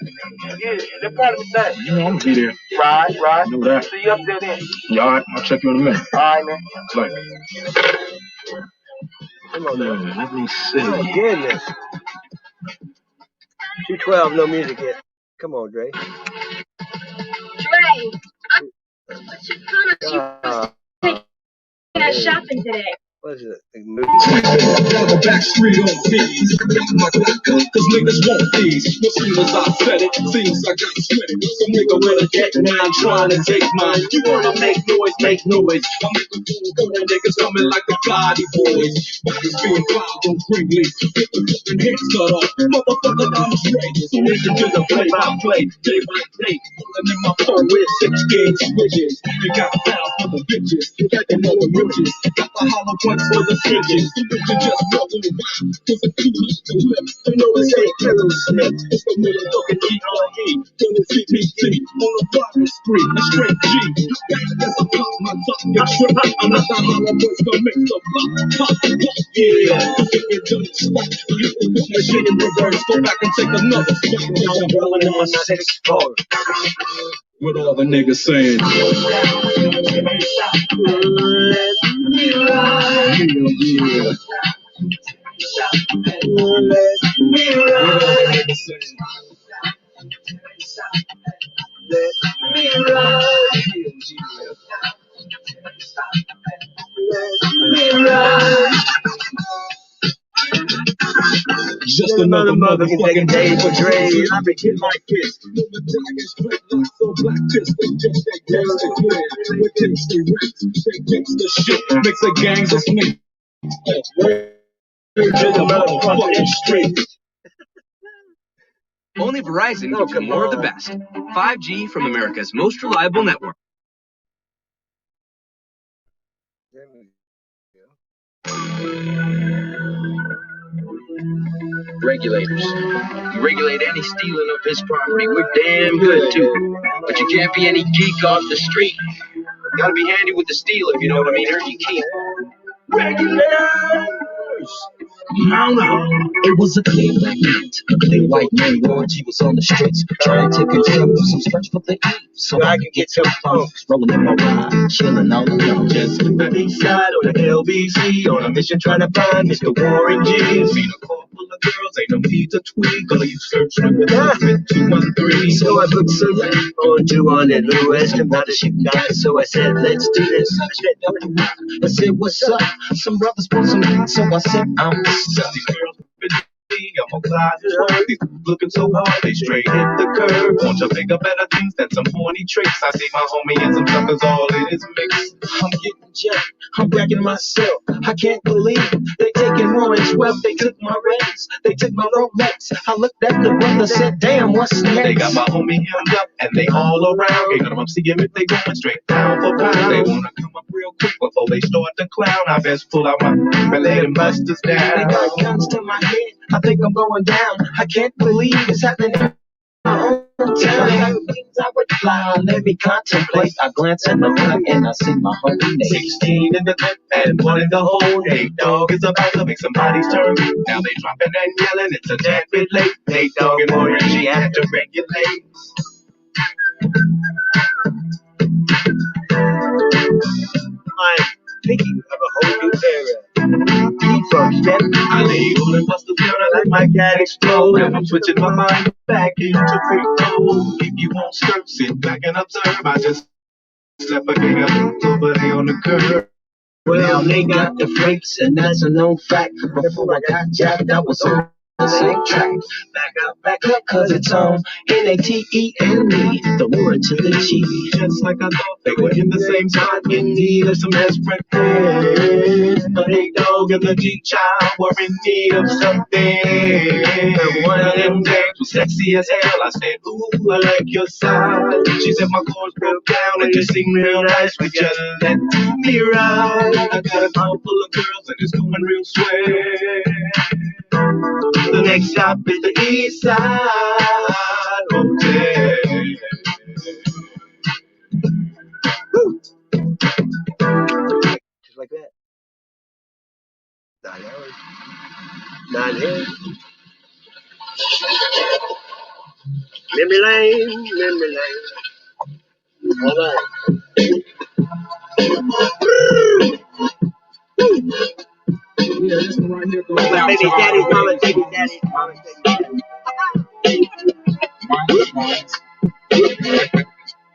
Yeah, they're part of the day. You know I'm gonna be there. Right. You know that. See you up there then. Yeah, alright. I'll check you in a minute. Alright, man. Later. Come on now. Let me see. Oh, goodness. 212, no music yet. Come on, Dre. Shopping today. What is it? Down the back street on these. Got my vodka, cause niggas want these. As soon as I said it, seems I got sweated. Some nigga wanna get mine, trying to take mine. You wanna make noise, make noise. I'm making fool of niggas coming like the Gotti boys. Bodies being filed on Greenleaf. Get the fucking heads cut off. Motherfucker, I'm straight. So listen to the play-by-play, day by day. Pulling in my phone with 16 switches. You got style for the bitches. Got the more riches. Got the hollow points for the switches. The bitches just walking around. Cause it's too much to live. You know it's ain't Carol Smith. It's the motherfucking E.R.E. Till the CPT. On the bottom street. A straight G. Back as I pop my top. Get trip. I'm not the hollow points gonna make the pop. Yeah. Cause if you don't stop, you can put my shit in reverse. Go back and take another spot. Cause I'm rolling in my 6-4. What all the niggas saying? Just another motherfucking day for Dre. I been getting my kiss. So black piss, they just that gangsta clear. With gangsta raps, they gangsta shit. Mix the gangs of snakes. Motherfucking street. Only Verizon gives you more of the best. 5G from America's most reliable network. Regulators. You regulate any stealing of his property, we're damn good too. But you can't be any geek off the street. Gotta be handy with the steel, if you know what I mean. Earn your keep. Regulators! No. It was a clear black night. A clear white man, Lord, he was on the streets. Trying to control some stretch for the eve. So I can get some fun. Rolling in my ride, chilling all alone. Just at the east side on the LBC. On a mission trying to find Mr. Warren G. Seen a car full of girls, ain't no need to tweak. All you search with 213. So I put some on 200 Lewis, and not a shit guy. So I said, let's do this. I said, what's up? Some brothers want some heat, so I said, I'm These girls been I'm a fly as well. These looking so hard, they straight hit the curve. Want to bigger, better things than some horny tricks. I see my homie and some suckers all in his mix. I'm getting jacked, I'm wrecking myself. I can't believe they taking Warren's wealth. They took my rings, they took my Rolex. I looked at the brother, said, damn, what's next? They got my homie hemmed up and they all around. Ain't none of them see him if they going straight down for pound. They wanna come up real quick before they start to clown. I best pull out my belay and bust us down. They got guns to my head, I think I'm going down. I can't believe it's happening in my own town. Things I would fly, let me contemplate. I glance at the hood and I see my homie Nate. 16 in the clip and 1 in the hole. Nate Dogg is about to make some bodies turn. Now they dropping and yelling, it's a tad bit late. Nate Dogg and Warren, she had to regulate. I'm thinking of a whole new era. From step, I lay all and bust the down, I let my cat explode. And I'm switching my mind back into free flow. If you won't skirt, sit back and observe. I just left a gang of over there on the curb. Well, they got the freaks, and that's a known fact. Before I got jacked, I was on the same track. Back up, cause it's on N-A-T-E-N-E, the word to the G. Just like I thought they were in the same spot, in need of some desperate friends. The Nate Dogg and the G-Child were in need of something. One of them days was sexy as hell. I said, ooh, I like your side. She said my chords broke down and just seemed real nice. We just let me ride. I got a car full of girls and it's going real swell. The next stop is the East Side Hotel. woo. Just like that. 9 hours. 9 years. Memory lane, memory lane. All right. Yeah, this one right here goes out Baby to daddy's all mama, the baby daddy, mama, baby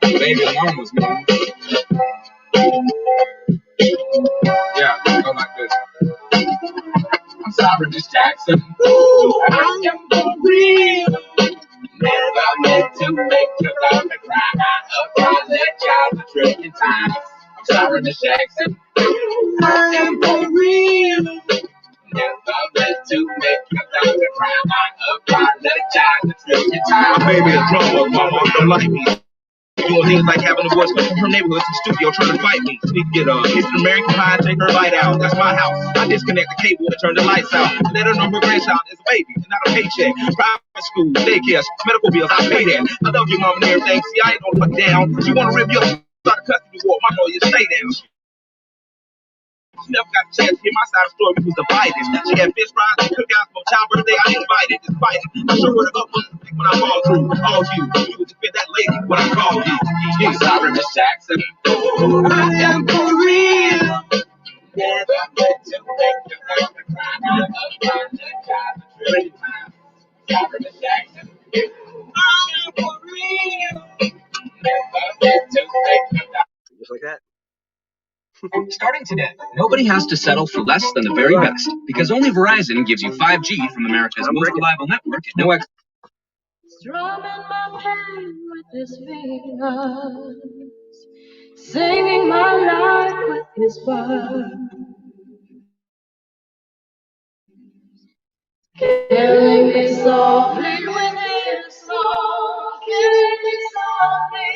baby mamas, man. Yeah, go like this. I'm sorry, Miss Jackson. Ooh, I am for real. Never meant to make your daughter cry. I apologize a trillion times. I'm sorry, Miss Jackson. Ooh, I am for real. Never meant to make your daughter cry. I apologize a trillion times. My baby is drama, mama don't like me. Doing things like having a voice from her neighborhood to the studio trying to fight me. She get kiss an American pie and take her bite out. That's my house. I disconnect the cable and turn the lights out. Let her know her grandchild is a baby and not a paycheck. Private school, daycare, medical bills, I pay that. I love your mom and everything. See, I ain't gonna put down. She wanna rip you up. Start a custody war. My lawyer, stay down. She never got a chance to hear my side of the story because of Biden. She had fish fries and cookouts for child birthday. I ain't invited, just fighting. I sure would have up when I fall through. All you would just been that lady when I called you. I'm sorry, Miss Jackson. Ooh, I am for real. Never meant to make your daughter cry. I apologize a trillion times. Sorry, Miss Jackson. Ooh, I am for real. Never meant to make your daughter. Just like that. Starting today, nobody has to settle for less than the very best because only Verizon gives you 5G from America's most reliable network at no extra. Strumming my pain with his fingers, singing my life with his words, killing me softly with his song, killing me softly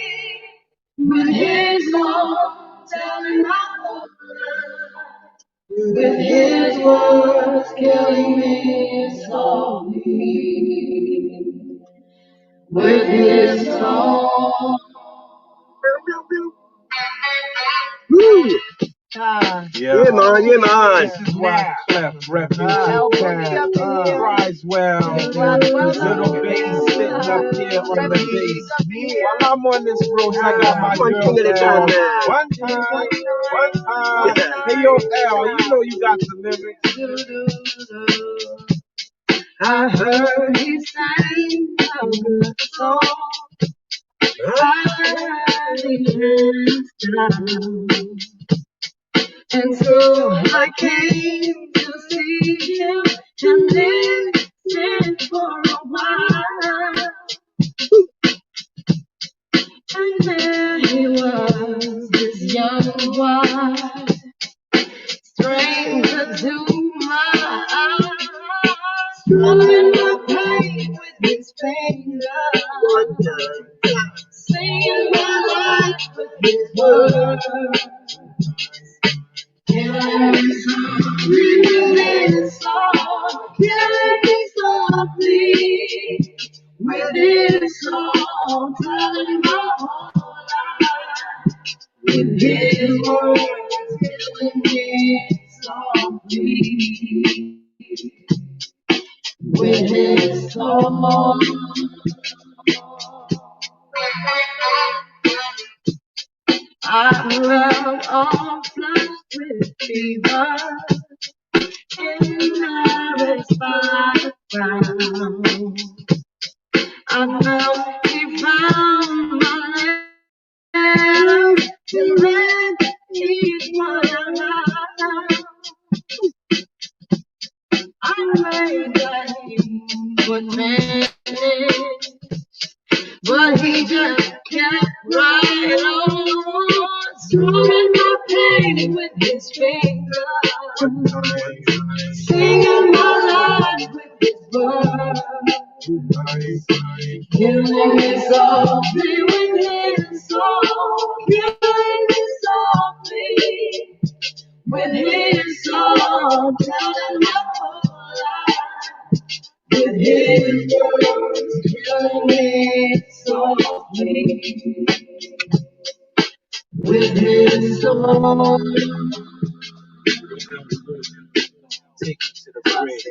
with his song, telling my whole life, with his words, killing me softly. With his song. Woo! Yeah, man, yeah, man. This is why Clef Refuge Criswell, little bass sitting up here on the bass. While I'm on this road, I got my girl L. One time. Hey, yo, L, you know you got the lyrics. I heard he sang a good song. I heard he danced. And so I came to see him and listen for a while. And there he was, this young boy, stranger to my eyes, strumming my pain with his fingers, singing my life with his words. Killing me softly with his song, telling my whole life with his words, killing me softly with his song. I'm around all flushed with fever. Embarrassed by the crowd. I know he found my letter and read each one aloud. I prayed that he would manage, but he just kept right on, strumming my pain with his fingers, singing my life with his words, killing me softly with his song, killing me softly with his song, telling my whole life with his words, killing me softly with his song. Take it to the bridge.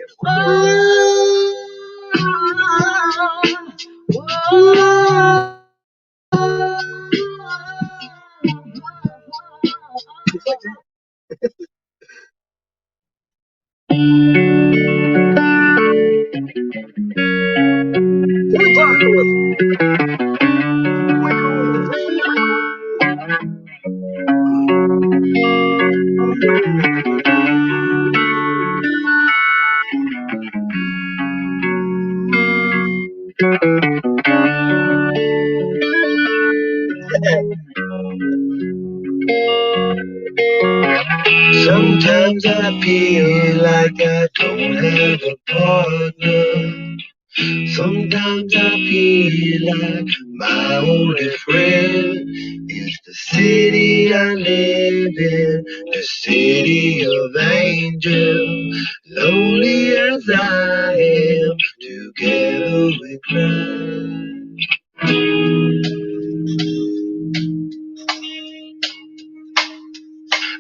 Sometimes I feel like I don't have a partner. Sometimes I feel like my only friend is the city I live in, the city of angels. Lonely as I am, together we cry.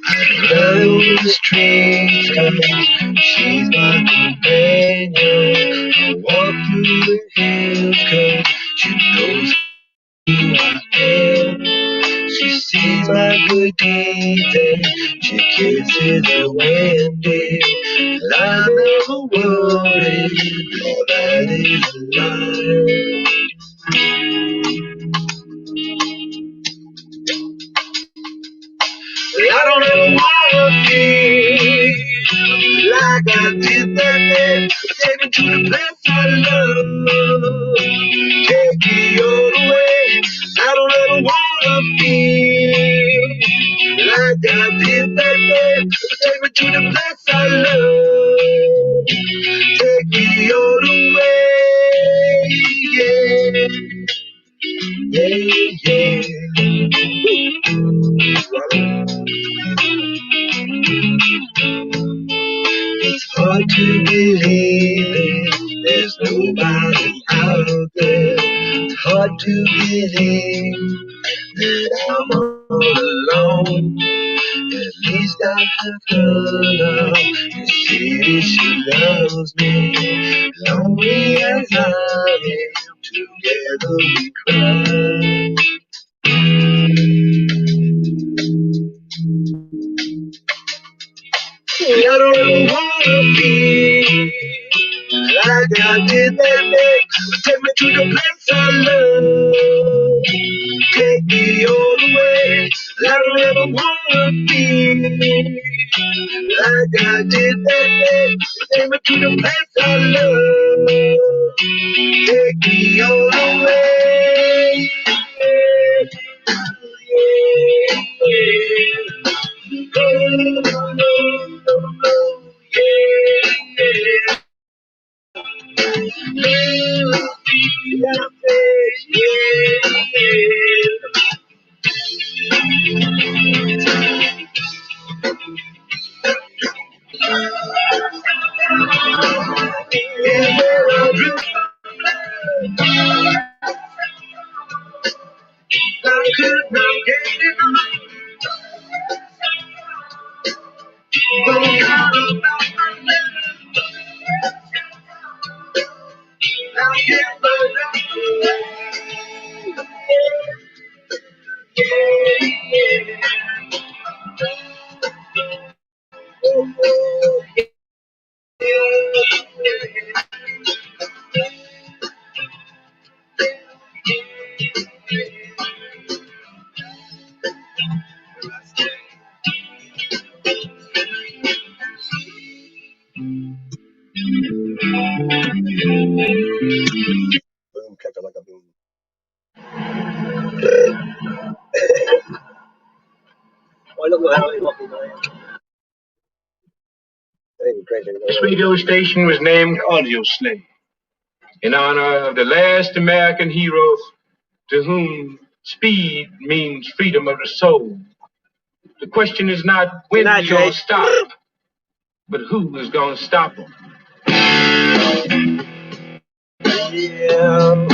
Ride on the streets 'cause she's my companion. I walk through the hills 'cause she knows who I am. She sees my good deeds and she kisses the windy. And I never worry, all that is a lie. I don't ever wanna feel like I did that day. Take me to the place I love. Take me all the way. I don't ever wanna feel like I did that day. Take me to the place I love. Take me all the way. Yeah, It's hard to believe it. There's nobody out there. It's hard to believe that I'm all alone. At least I have her love. The city she loves me. Lonely as I am, together we cry. I don't ever wanna feel like I did that day. Take me to the place I love. Take me all the way like I never wanna be. Like I did that day. Take me to the place I love. Take me all the way. Boom, catch it like a boom. This radio station was named Audio Slave in honor of the last American hero to whom speed means freedom of the soul. The question is not when we're going to stop, but who is going to stop them. Yeah.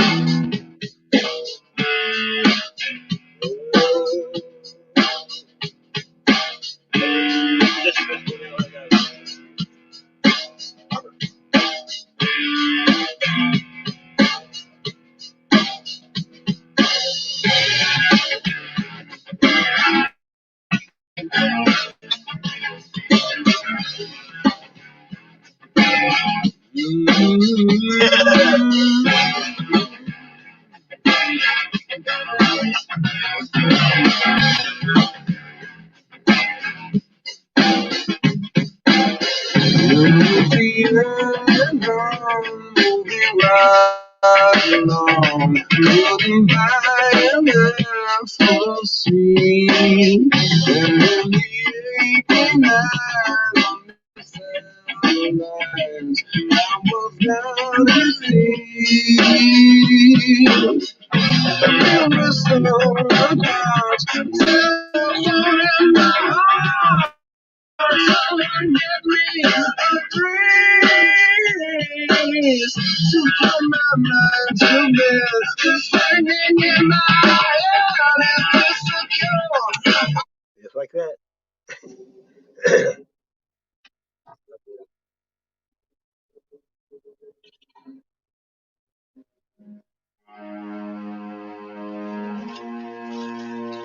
Just like that.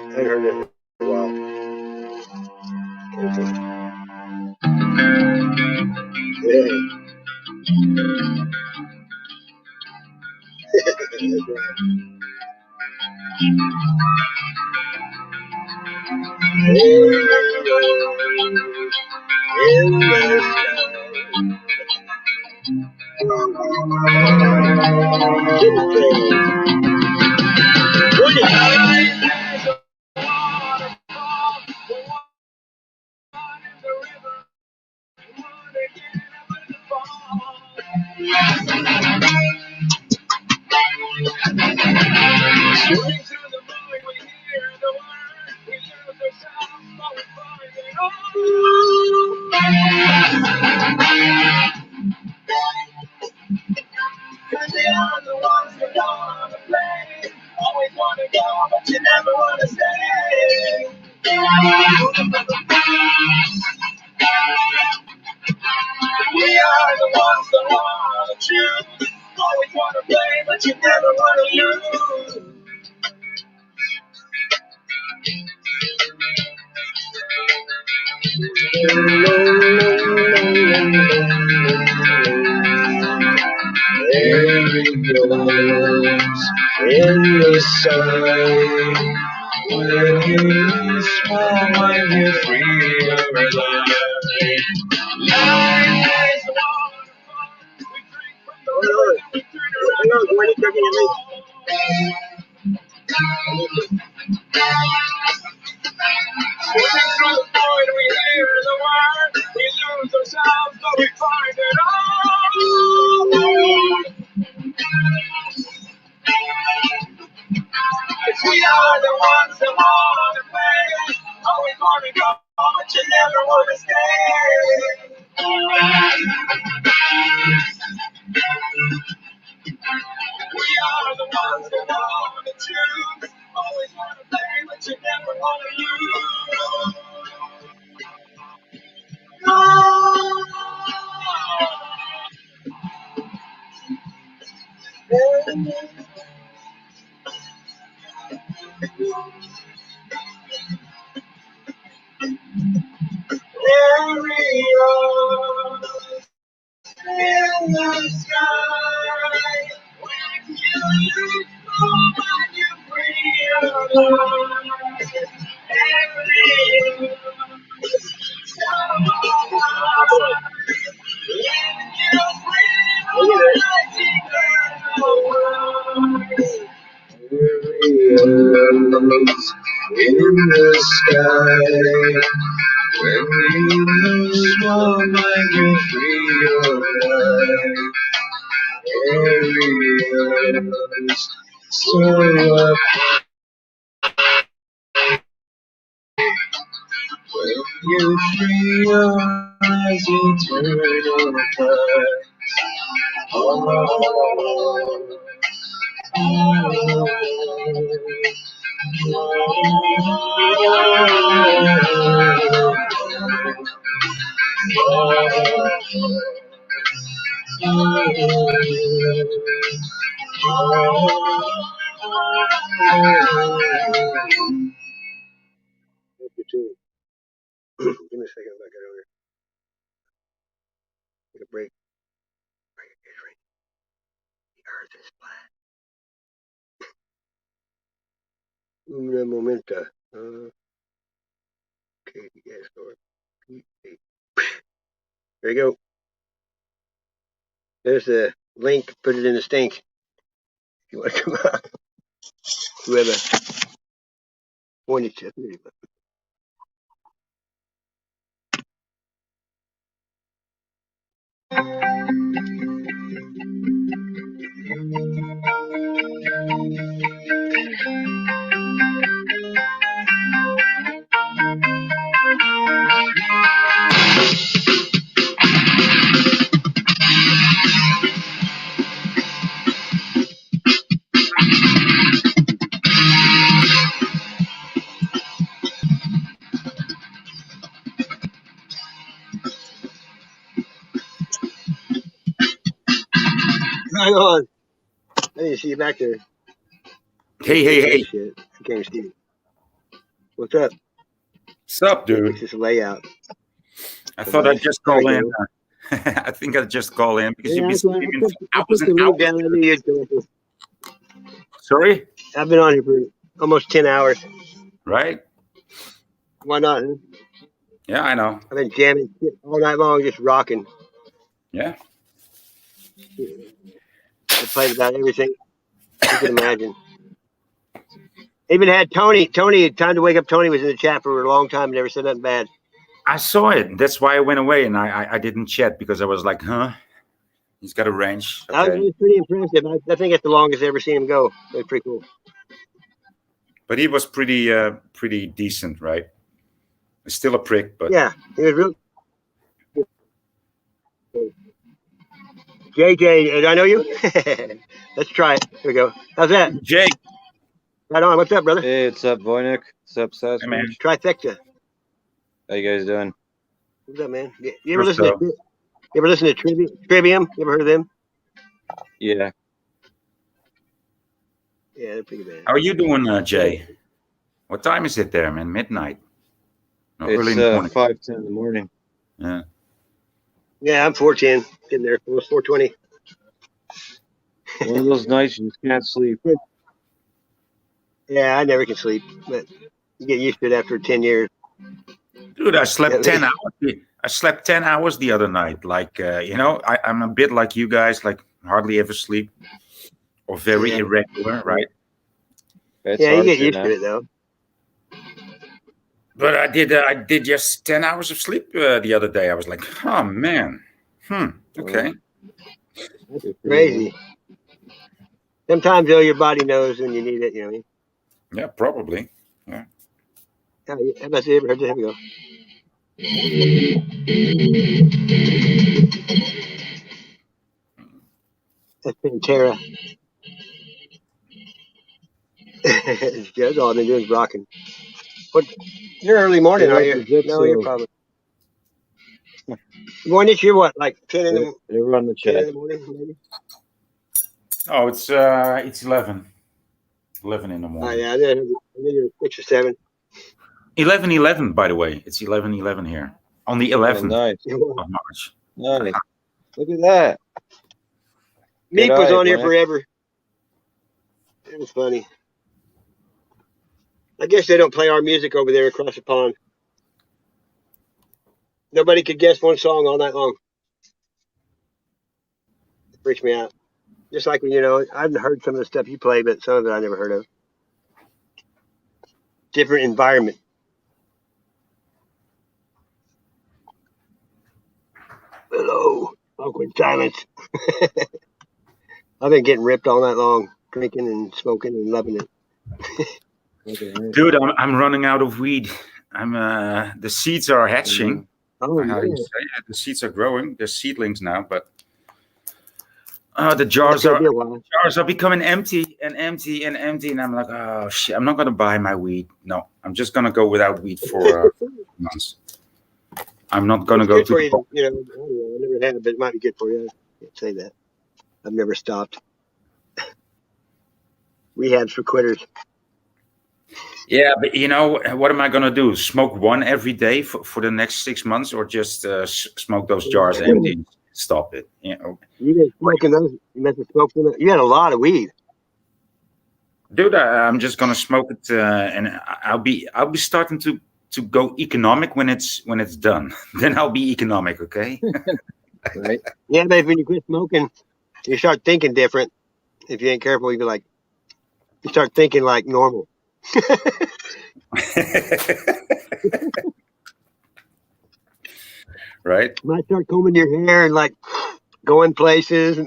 I ain't heard it in a while. in the sky. When you smile, when you're free of life. Life is swimming through the void, we hear the word. We lose ourselves, but we find it all. If we are the ones that want to play, always want to go, but you never want to stay. We are the ones that want to choose, always want to play, but you never want to lose. In the sky, when you look over, you realize every in the sky. When you lose one mind, you free your life. Areas so up. When you free your eyes, eternal life. Give me a second if I get over here. Take a break. The earth is flat. Una momenta. Okay, yes, Lord. There you go. There's the link. Put it in the stink. If you want to come out. Whoever wanted to. Hang on. I didn't see you back there. Hey. Shit. I can't see you. What's up? What's up, dude? Fix this layout. I thought I'd just There we call in. go. I think I'd just call in because Yeah, you've been streaming for I hours put the and link hours. down. I knew you'd come up with. Sorry? I've been on here for almost 10 hours. Right? Why not? Huh? Yeah, I know. I've been jamming shit all night long, just rocking. Yeah. I played about everything you can imagine. Even had Tony. Time to wake up. Tony was in the chat for a long time. Never said nothing bad. I saw it. That's why I went away and I didn't chat because I was like, huh? He's got a range. I Okay. was pretty impressive. I think it's the longest I've ever seen him go. It was pretty cool. But he was pretty decent, right? He's still a prick, but Yeah, he was real. JJ, did I know you? Let's try it. Here we go. How's that? Jake. Right on. What's up, brother? Hey, what's up, Voynick? What's up, Hey, man. Sasquatch? Trifecta. How you guys doing? What's up, man? You ever listen to Trivium? You ever heard of them? Yeah. Yeah, they're pretty bad. How are you doing, Jay? What time is it there, man? Midnight? No, It's early in the morning. 5:10 in the morning. Yeah. Yeah, I'm 410. Getting there. Almost 420. One of those nights you just can't sleep. Yeah, I never can sleep, but you get used to it after 10 years. Dude, I slept At 10 least. hours. I slept 10 hours the other night. Like, I'm a bit like you guys, like hardly ever sleep or very Yeah. irregular, right? It's Yeah, you hard get to, used to man. it though. But I did just 10 hours of sleep the other day. I was like, oh man. Okay. That's crazy. Sometimes though your body knows when you need it, you know what I mean? Yeah, probably. Yeah. How about you ever heard this? Here we go. That's Pantera. Yeah, that's all I've been doing is rocking. What? You're early morning, They're aren't at you? the No, you're Jitsu. probably. Morning, you're what? Like 10 in the They run the 10 in chat. the morning, maybe? Oh, it's 11. 11 in the Oh morning. yeah, I knew you're 6 or 7. 11/11, by the way. It's 11/11 here on the 11th nice. of March. Nice. Look at that. Good Meep was eye, on here Bonek. forever. It was funny. I guess they don't play our music over there across the pond. Nobody could guess one song all night long. It freaks me out. Just like when, I've heard some of the stuff you play, but some of it I never heard of. Different environment. Hello. Awkward silence. I've been getting ripped all night long, drinking and smoking and loving it. Dude, I'm running out of weed. The seeds are hatching. Oh, How do you say it? The seeds are growing. They're seedlings now, but the jars are becoming empty and empty and empty, and I'm like, oh shit! I'm not gonna buy my weed. No, I'm just gonna go without weed for months. I'm not gonna go good to. for you. I don't know, I never had it, but it might be good for you. I can't say that. I've never stopped. Rehabs for quitters. Yeah, but what am I gonna do? Smoke one every day for the next 6 months, or just smoke those jars empty? And stop it. You been smoking those? You must have smoked them. You had a lot of weed, dude. I'm just gonna smoke it, and I'll be starting to go economic when it's done. Then I'll be economic, okay? Right. Yeah, but when you quit smoking, you start thinking different. If you ain't careful, you start thinking like normal. Right. You might start combing your hair and like going places.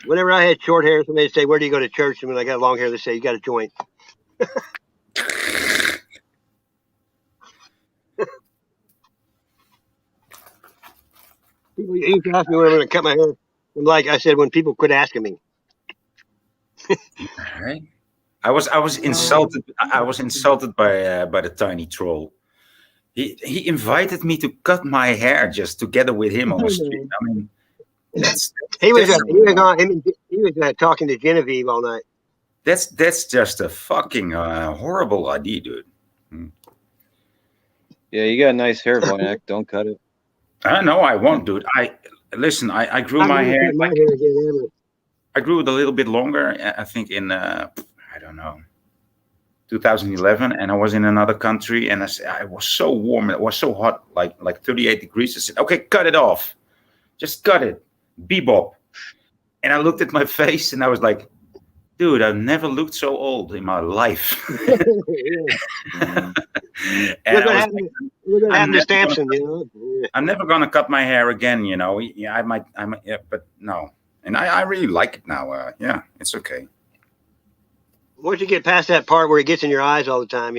Whenever I had short hair, somebody would say, "Where do you go to church?" And when I got long hair, they say, "You got a joint." People used to ask me when I'm going to cut my hair. And like I said, when people quit asking me. Right. I was insulted. I was insulted by the tiny troll. He invited me to cut my hair just together with him on the street. I mean, he was talking to Genevieve all night. That's just a fucking horrible idea, dude. Yeah, you got nice hair, Bonek. Don't cut it. No, I won't, dude. Listen. I grew my hair. I grew it a little bit longer. I think in I don't know, 2011, and I was in another country, and I was so warm. It was so hot, like 38 degrees. I said, "Okay, cut it off. Just cut it, bebop." And I looked at my face, and I was like, "Dude, I've never looked so old in my life." And I'm never gonna cut my hair again. Yeah, I might. Yeah, but no. And I really like it now. Yeah, it's okay. Once you get past that part where it gets in your eyes all the time,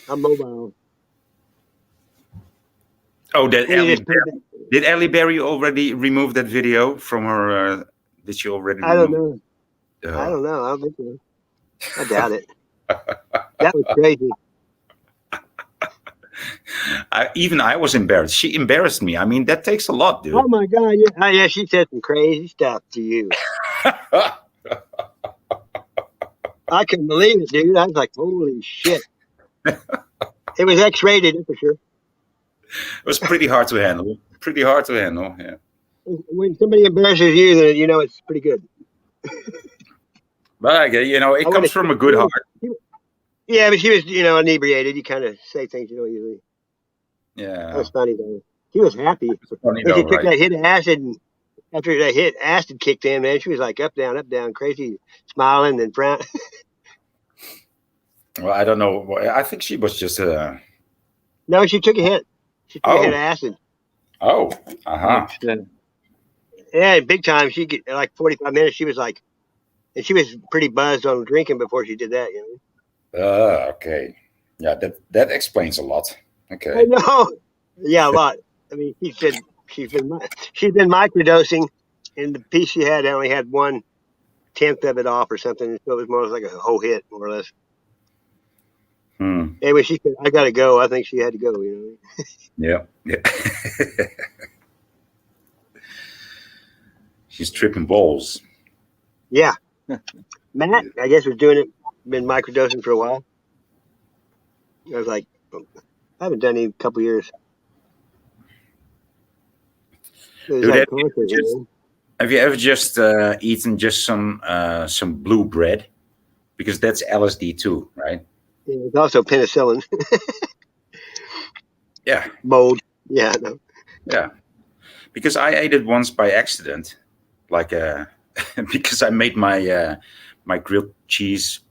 I'm mobile. Oh, did Ellie Berry already remove that video from her? Did she already? I don't know. I don't know. I don't think so. I doubt it. That was crazy. I was embarrassed. She embarrassed me. I mean, that takes a lot, dude. Oh my God! Yeah, she said some crazy stuff to you. I couldn't believe it, dude. I was like, "Holy shit!" It was X-rated for sure. It was pretty hard to handle. Pretty hard to handle. Yeah. When somebody embarrasses you, then you know it's pretty good. But it comes from a good heart. Yeah, but she was, inebriated. You kind of say things you don't usually. Yeah. That was funny though. She was happy. Funny When she though, took right? that hit of acid, and after that hit, acid kicked in, man. She was like up, down, crazy, smiling and frowning. Well, I don't know. I think she was just. No, she took a hit. She took a hit of acid. Oh. Uh-huh. Yeah, big time. She get like 45 minutes. She was like, and she was pretty buzzed on drinking before she did that. Okay. Yeah, that explains a lot. Okay. I know. Yeah, a lot. I mean, she said she's been microdosing, and the piece she had only had 1/10 of it off or something. So it was more like a whole hit, more or less. Anyway, she said, "I gotta go." I think she had to go. Yeah. She's tripping balls. Yeah. Matt, I guess, was doing it, been microdosing for a while. I was like, I haven't done it in a couple years. Dude, have you ever just eaten just some blue bread? Because that's LSD too, right? Yeah, it's also penicillin. Yeah. Mold. Yeah. No. Yeah. Because I ate it once by accident, like because I made my my grilled cheese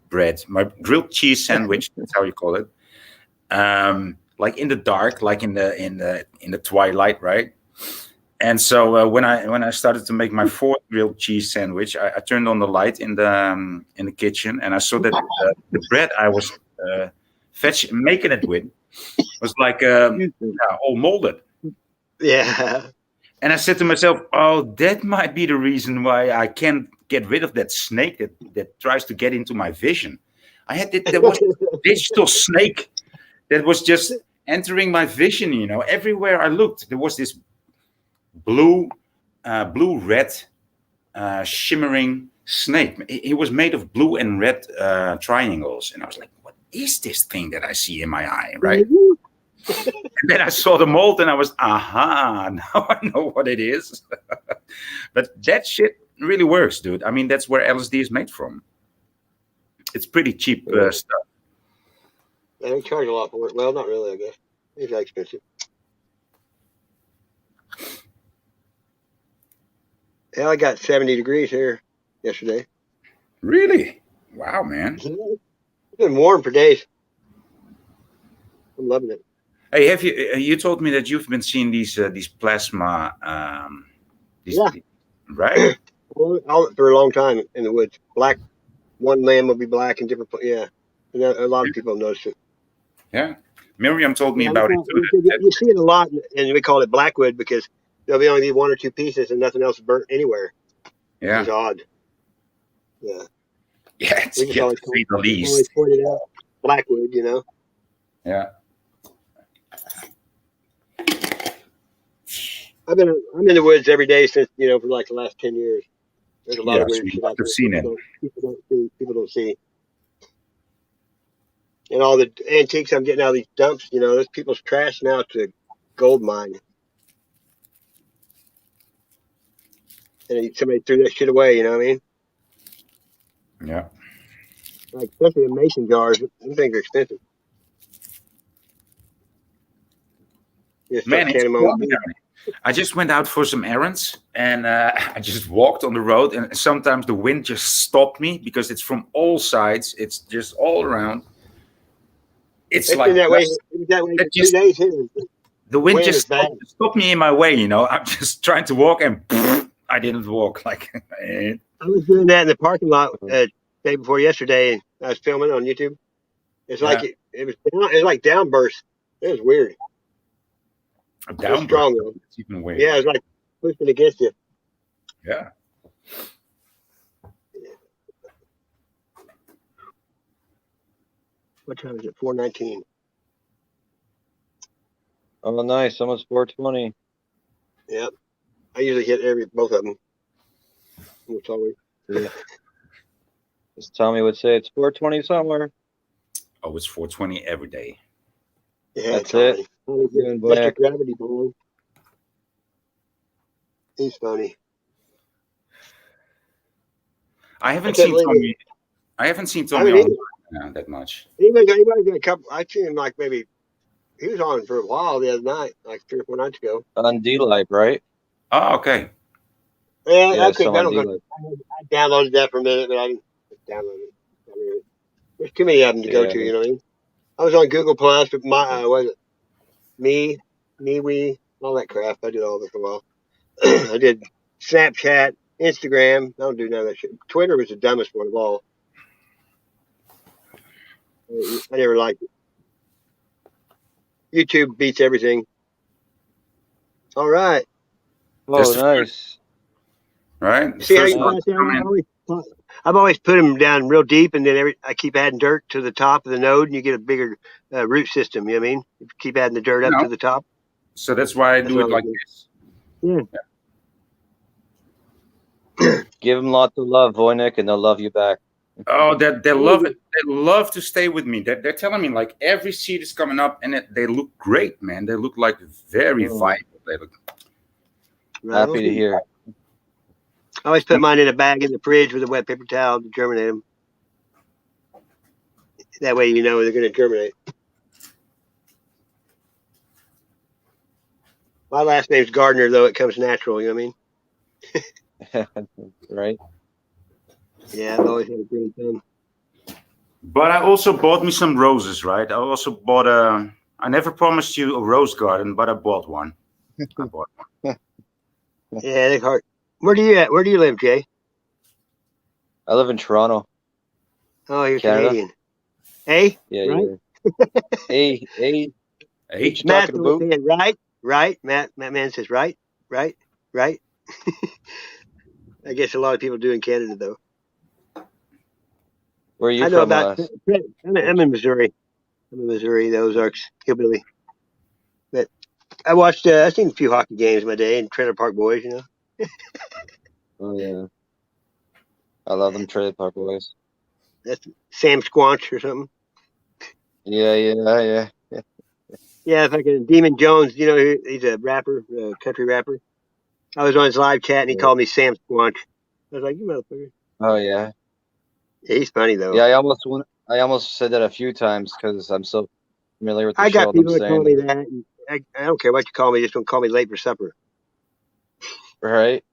bread, my grilled cheese sandwich. That's how you call it. Like in the dark, like in the twilight, right? And so when I started to make my fourth grilled cheese sandwich, I turned on the light in the kitchen, and I saw that the bread I was making it with was like all molded. Yeah. And I said to myself, "Oh, that might be the reason why I can't get rid of that snake that tries to get into my vision." There was a digital snake that was just entering my vision. Everywhere I looked, there was this blue-red, shimmering snake. It was made of blue and red triangles, and I was like, "What is this thing that I see in my eye?" Right? And then I saw the mold, and I was, aha! Now I know what it is. But that shit really works, dude. I mean, that's where LSD is made from. It's pretty cheap stuff. Yeah, they charge a lot for it. Well, not really, I guess. It's expensive. Hell, I got 70 degrees here yesterday. Really? Wow, man. It's been warm for days. I'm loving it. Hey, have you told me that you've been seeing these plasma? Right? For a long time in the woods. Black, one limb will be black in different. Yeah, a lot of people have noticed it. Yeah, Miriam told me about it too. You see it a lot, and we call it blackwood because there'll be only 1 or 2 pieces and nothing else burnt anywhere. Yeah, it's odd. Yeah. Yeah, it's we just always the least. pointed out blackwood, Yeah. I'm in the woods every day since for like the last 10 years. There's a lot of weird shit out there. People don't see. And all the antiques I'm getting out of these dumps, those people's trash now to gold mine. And somebody threw that shit away, you know what I mean? Yeah. Like, especially the mason jars. Them things are expensive. Man, it's cold. I just went out for some errands, and I just walked on the road, and sometimes the wind just stopped me because it's from all sides. It's just all around. It's like been that way. That way for 2 days here. The wind just stopped me in my way. I'm just trying to walk, and I didn't walk. Like I was doing that in the parking lot day before yesterday, and I was filming on YouTube. It's like it was like downburst. It was weird. A downburst. Strong, though. It's even weird. Yeah, it's like pushing against you. Yeah. What time is it? 4:19. Oh, nice. Almost 4:20. Yep. I usually hit both of them. It's always. Yeah. As Tommy would say, it's 4:20 somewhere. Oh, it's 4:20 every day. Yeah, That's Tommy. it. Tommy, Doing Mr. Boyack. Gravity Boy. He's funny. I I haven't can't seen believe it. Tommy. I haven't seen I Tommy haven't either. on that much. Anybody got a couple? I seen him like maybe he was on for a while the other night, like 3 or 4 nights ago. On D-Live, right? Oh, okay. Yeah, Yeah, I couldn't. so I on don't go. D-Live. I downloaded that for a minute, but I didn't download it. I mean, there's too many of them to go Yeah. to. You know what I mean? I was on Google Plus with my was it MeWe, all that crap. I did all that for a while. I did Snapchat, Instagram. I don't do none of that shit. Twitter was the dumbest one of all. I never liked it. YouTube beats everything. All right. Oh, nice. Right? The See how first you one got to come in. that? I've always put them down real deep, and then I keep adding dirt to the top of the node, and you get a bigger root system. You know what I mean? You keep adding the dirt up to the top. So that's why I That's do what it I like do. this. Yeah. Give them lots of love, Voynick, and they'll love you back. Oh, they love it. They love to stay with me. They're telling me like every seed is coming up, and they look great, man. They look like very vibrant. They look Happy to hear. I always put mine in a bag in the fridge with a wet paper towel to germinate them. That way, you know they're going to germinate. My last name's Gardner, though it comes natural. You know what I mean? Right. Yeah, I've always had a green thumb. But I also bought me some roses, right? I also bought I never promised you a rose garden, but I bought one. I bought one. Yeah, they're hard. Where do you live, Jay? I live in Toronto. Oh, you're Canada. Canadian. Hey, Yeah, right? yeah. Hey. What you Matt's talking always about? saying right. Matt Man says right. I guess a lot of people do in Canada, though. Where are you I know from? about. I'm in Missouri. I'm in Missouri, the Ozarks, hillbilly. But I watched. I've seen a few hockey games in my day, and Trailer Park Boys. You know. Oh, yeah. I love them Trailer Park Boys. That's Sam Squanch or something. Yeah. Yeah, fucking Demon Jones. You know, he's a rapper, country rapper. I was on his live chat, and he called me Sam Squanch. I was like, you motherfucker. Oh, yeah. Yeah, he's funny though. Yeah, I almost said that a few times because I'm so familiar with the I show. got And I'm people that call me saying, that. And I don't care what you call me. Just don't call me late for supper. right?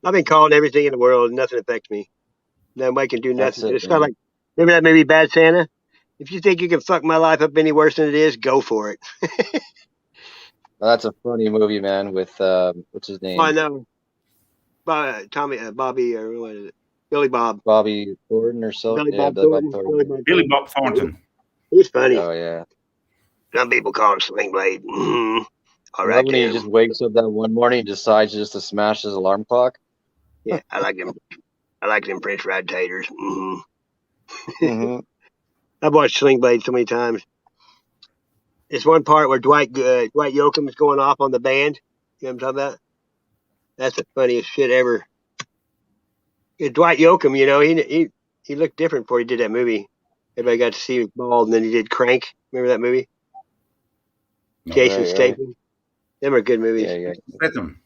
I've been called everything in the world, and nothing affects me. Nobody can do That's nothing. it, It's kind of man. like, remember that movie Bad Santa? If you think you can fuck my life up any worse than it is, go for it. That's a funny movie, man. With what's his I name? know. Bobby, or what is it? Billy Bob. Bobby Thornton or so? Billy Yeah, Bob Billy Bob Thornton. Thornton. Billy Bob Thornton. He's funny. Oh, yeah. Some people call him Sling Blade. Mm-hmm. All I right, love when he then. just wakes up that one morning and decides just to smash his alarm clock. Yeah, I like him. I like them French fried taters. Mm-hmm. Mm-hmm. I've watched Sling Blade so many times. There's one part where Dwight Yoakam's going off on the band. You know what I'm talking about? That's the funniest shit ever. Yeah, Dwight Yoakam, you know, he looked different before he did that movie. Everybody got to see him bald, and then he did Crank. Remember that movie? Jason Right. Statham. Them are good movies. Yeah. Statham.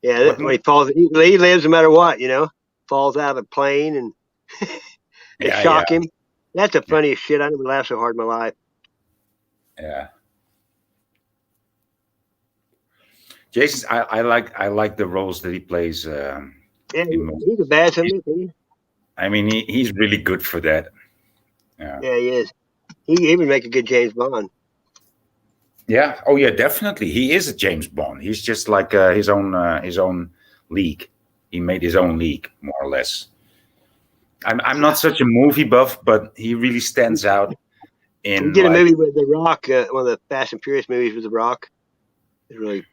Yeah, when he falls, he lives no matter what. You know, falls out of a plane and they shock him. That's the funniest shit. I never laughed so hard in my life. Yeah. Jason, I like the roles that he plays. Yeah, he's a bad something. I mean, he's really good for that. Yeah. Yeah, he is. He would make a good James Bond. Yeah. Oh, yeah. Definitely, he is a James Bond. He's just like his own league. He made his own league, more or less. I'm not such a movie buff, but he really stands out. He did a movie with The Rock, one of the Fast and Furious movies with The Rock. It's really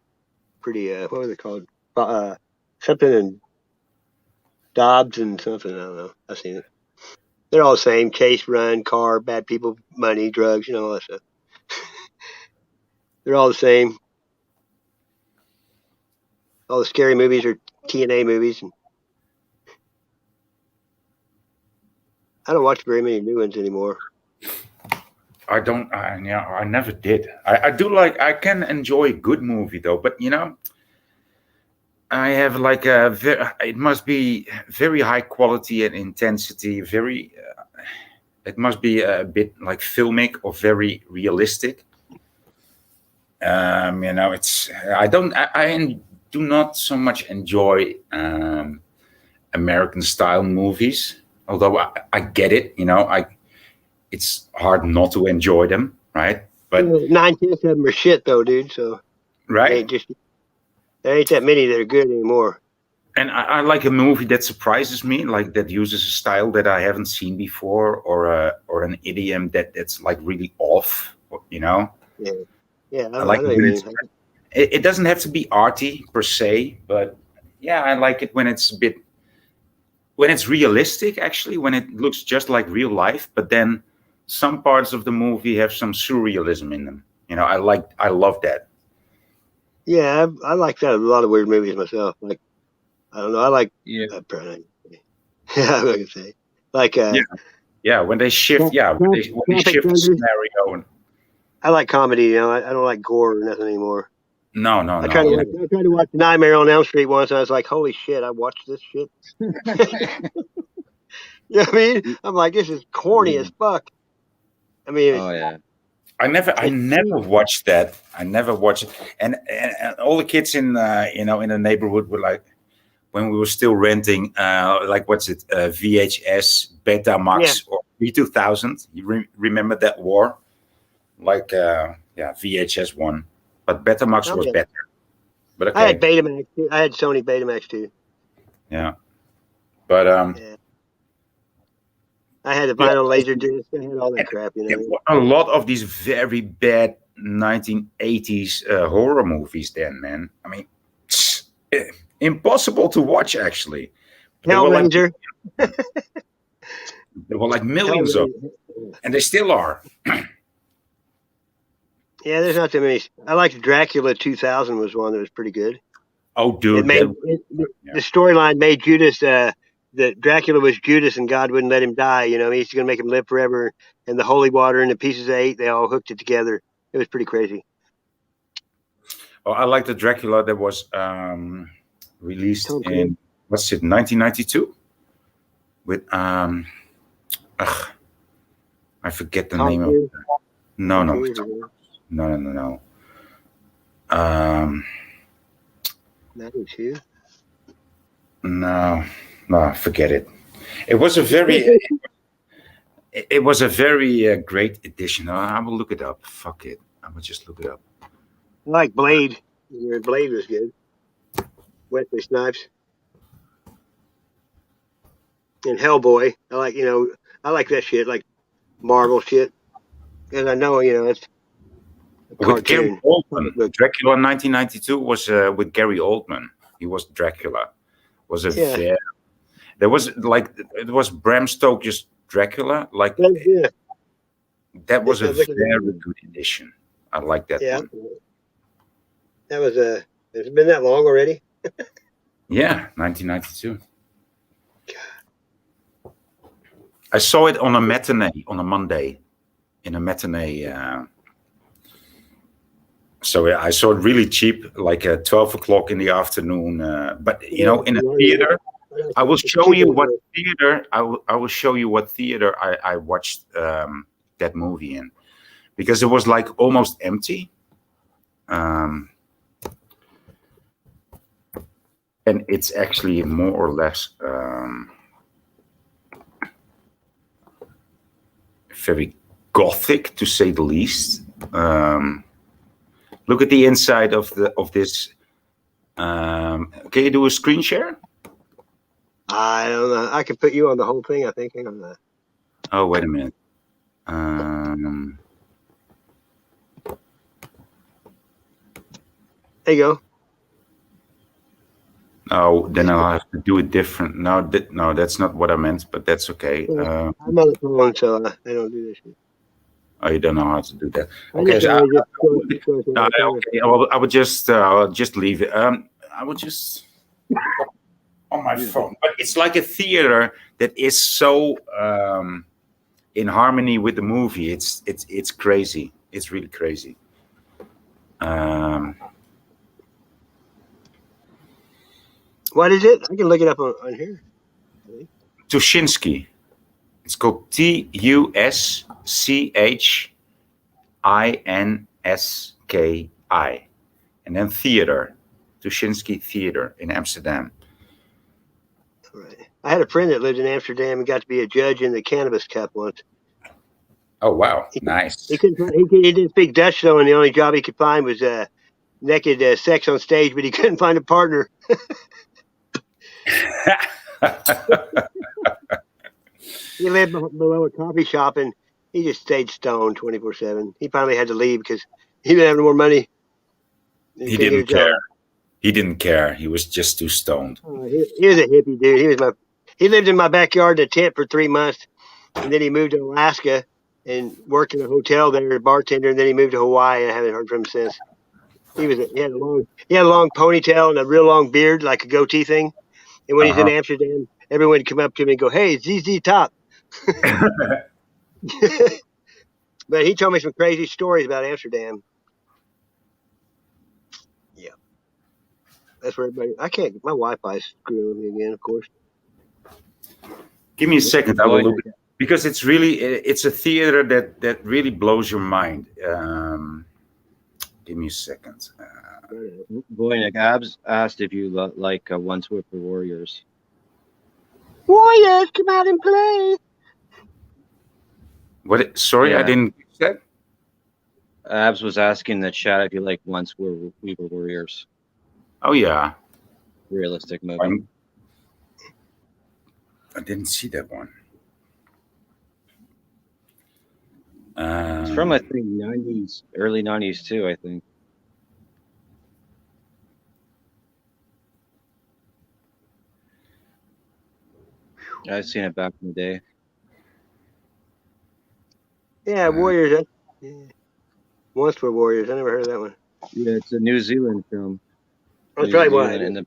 pretty. What was it called? Something in Dobbs and something. I don't know. I've seen it. They're all the same: chase, run, car, bad people, money, drugs. You know all that stuff. They're all the same. All the scary movies are TNA movies. I don't watch very many new ones anymore. I don't. I never did. I do like. I can enjoy a good movie though, but I have like it must be very high quality and intensity. Very. It must be a bit like filmic or very realistic. It's. I don't. I do not so much enjoy American style movies. Although I get it. It's hard not to enjoy them, right? But 9/10 of them are shit though, dude. So right. There ain't that many that are good anymore. And I like a movie that surprises me, like that uses a style that I haven't seen before, or an idiom that's like really off. Yeah, I like it. It doesn't have to be arty per se, but yeah, I like it when it's when it's realistic. Actually, when it looks just like real life, but then some parts of the movie have some surrealism in them. I love that. Yeah, I like that a lot of weird movies myself. Like, I don't know, I like. Yeah. I'm not gonna say. Like. Yeah. When they shift. Yeah. When they shift the scenario. And I like comedy. I don't like gore or nothing anymore. No. I tried to watch Nightmare on Elm Street once, and I was like, "Holy shit! I watched this shit." You know what I mean? I'm like, this is corny as fuck. I mean, oh yeah. I never watched that. I never watched it, and all the kids in in the neighborhood were like, when we were still renting, like what's it, VHS, Betamax, or V2000. You remember that war? Like VHS one, but Betamax was better. But okay. I had Betamax too. I had Sony Betamax too. Yeah, but I had the vinyl laser disc. I had all that crap. A lot of these very bad 1980s horror movies. Then, man, I mean, impossible to watch. Actually, Hellraiser. There were like millions of them, and they still are. Yeah, there's not too many. I liked Dracula 2000 was one that was pretty good. Oh, dude. The storyline made Judas, that Dracula was Judas and God wouldn't let him die. He's going to make him live forever. And the holy water and the pieces of 8, they all hooked it together. It was pretty crazy. Oh, I like the Dracula that was released in, what's it, 1992? With, I forget the name of it. No. No. 92? No, forget it. It was a very, great edition. I will look it up. Fuck it. I will just look it up. I like Blade. Blade was good. Wesley Snipes. And Hellboy. I like that shit, like Marvel shit. And I know, it's with Gary Oldman. Dracula in 1992 was with Gary Oldman. He was Dracula. There was like, it was Bram Stoker's Dracula. Like that was a very good edition. I like that one. That was has it been that long already? Yeah, 1992. I saw it on a matinee on a Monday, in a matinee. So I saw it really cheap, like at 12 o'clock in the afternoon. But in a theater, I will show you what theater. I will show you what theater I watched that movie in, because it was like almost empty. And it's actually more or less very gothic, to say the least. Look at the inside of this. Can you do a screen share? I don't know. I can put you on the whole thing, I think. Hang on. Oh, wait a minute. There you go. Oh, then I'll have to do it different. No, that's not what I meant, but that's okay. I'm on the phone, so I don't do this shit. Oh, you don't know how to do that. Okay, I would just leave it. I would just on my phone. But it's like a theater that is so in harmony with the movie. It's crazy. It's really crazy. What is it? I can look it up on here. Tuschinski. It's called Tuschinski, and then theater, Tuschinski Theater in Amsterdam. Right. I had a friend that lived in Amsterdam and got to be a judge in the Cannabis Cup once. Oh wow, nice. He didn't speak Dutch though, and the only job he could find was naked sex on stage, but he couldn't find a partner. He lived below a coffee shop, and he just stayed stoned 24/7. He finally had to leave because he didn't have any more money. He didn't care. He didn't care. He was just too stoned. He was a hippie dude. He lived in my backyard in a tent for 3 months, and then he moved to Alaska and worked in a hotel there as a bartender, and then he moved to Hawaii, and I haven't heard from him since. He had a long ponytail and a real long beard, like a goatee thing. And when he's in Amsterdam, everyone would come up to him and go, "Hey, ZZ Top." But he told me some crazy stories about Amsterdam. Yeah, that's where everybody. I can't. My Wi-Fi's screwing me again, of course. Give me a second. I will look because it's a theater that really blows your mind. Give me a second. Boy, Abs asked if you like One Swoop for Warriors. Warriors, come out and play. What? Sorry, I didn't get that. Abs was asking in the chat if you like Once We Were Warriors. Oh yeah, realistic movie. I didn't see that one. It's from I think 90s, early 90s too. I think. I've seen it back in the day. Yeah, Warriors. Once Were Warriors. I never heard of that one. Yeah, it's a New Zealand film. I'll tell you what.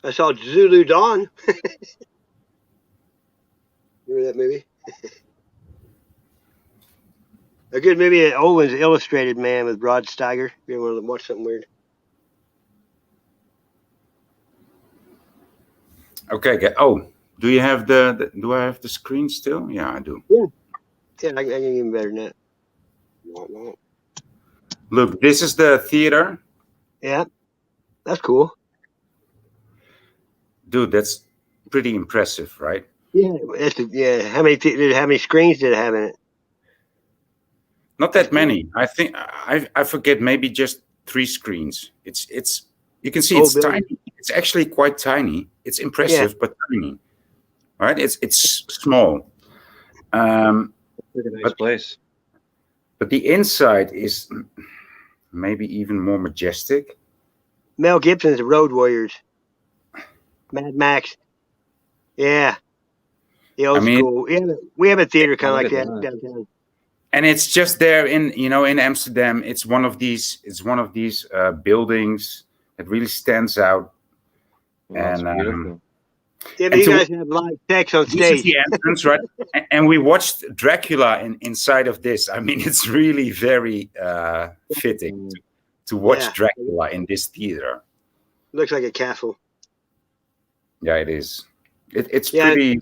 I saw Zulu Dawn. Remember that movie? A good movie, an old one's Illustrated Man with Rod Steiger. If you ever want to watch something weird. Okay. Oh, do you have do I have the screen still? Yeah, I do. Yeah, I can even better than that. Look, this is the theater. Yeah, that's cool. Dude, that's pretty impressive, right? Yeah, How many screens did it have in it? Not that many. I think I forget. Maybe just 3 screens. It's. You can see it's tiny. It's actually quite tiny. It's impressive, but tiny. Right? It's small. It's a nice place. But the inside is maybe even more majestic. Mel Gibson's Road Warriors. Mad Max. Yeah. The old school. We have a theater kind of like that downtown. And it's just there in Amsterdam. It's one of these buildings that really stands out. Well, and beautiful. Yeah, but you guys have live sex on stage. This is the entrance, right? And we watched Dracula inside of this. I mean, it's really very fitting to watch Dracula in this theater. Looks like a castle. Yeah, it is. It's pretty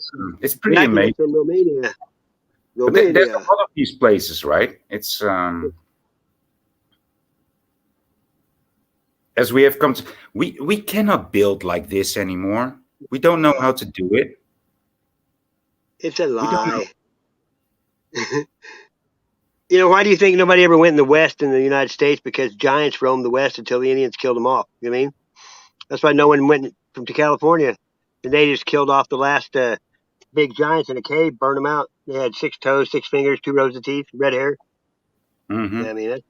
amazing. From Romania. But there's a lot of these places, right? It's as we have come to, we cannot build like this anymore. We don't know how to do it. It's a lie. Why do you think nobody ever went in the West in the United States? Because giants roamed the West until the Indians killed them off. You know what I mean? That's why no one went to California. The natives killed off the last big giants in a cave, burned them out. They had 6 toes, 6 fingers, 2 rows of teeth, red hair. Mm-hmm. Yeah, I mean,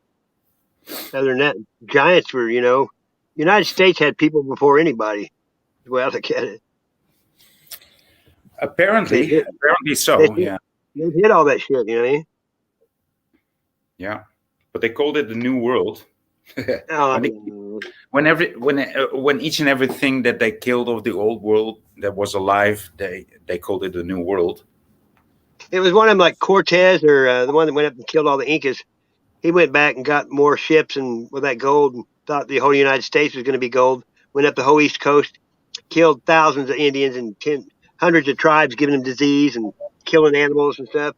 other than that, giants were, United States had people before anybody. The way I look at it. Apparently so. Yeah. They did all that shit. You know what I mean? Yeah, but they called it the New World. When each and everything that they killed of the old world that was alive, they called it the New World. It was one of them like Cortez or the one that went up and killed all the Incas. He went back and got more ships and with that gold and thought the whole United States was going to be gold. Went up the whole East Coast, killed thousands of Indians and hundreds of tribes, giving them disease and killing animals and stuff.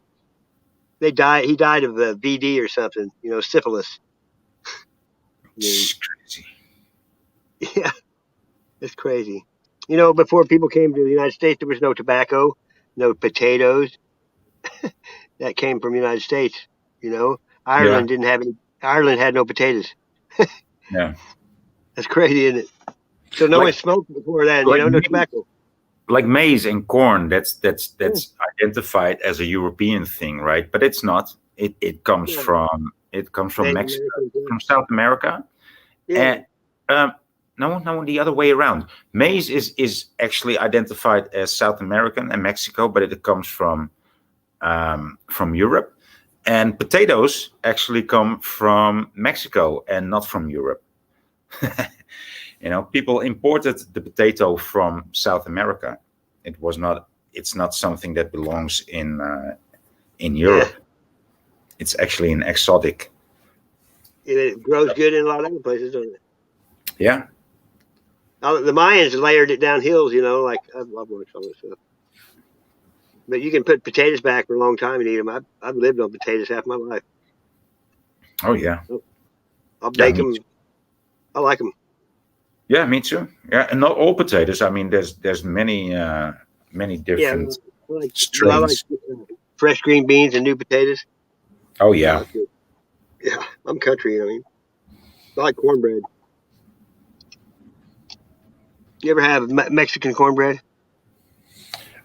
They died. He died of VD or something, syphilis. It's crazy. Yeah, it's crazy. Before people came to the United States, there was no tobacco, no potatoes. That came from the United States. Yeah. Ireland didn't have any. Ireland had no potatoes. Yeah. That's crazy, isn't it? So no one smoked before that, no tobacco. Like maize and corn, that's identified as a European thing, right? But it's not. It comes from Mexico, from South America. Yeah. And no, the other way around. Maize is actually identified as South American and Mexico, but it comes from Europe. And potatoes actually come from Mexico and not from Europe. People imported the potato from South America. It's not something that belongs in Europe. Yeah. It's actually an exotic. It grows good in a lot of other places, doesn't it? Yeah. The Mayans layered it down hills, like I've watched all this stuff. But you can put potatoes back for a long time and eat them. I've lived on potatoes half my life. Oh yeah. I'll bake them. I like them. Yeah, me too. Yeah, and not all potatoes. I mean, there's many different strains. I like fresh green beans and new potatoes. Oh yeah. Yeah, I'm country. I like cornbread. You ever have Mexican cornbread?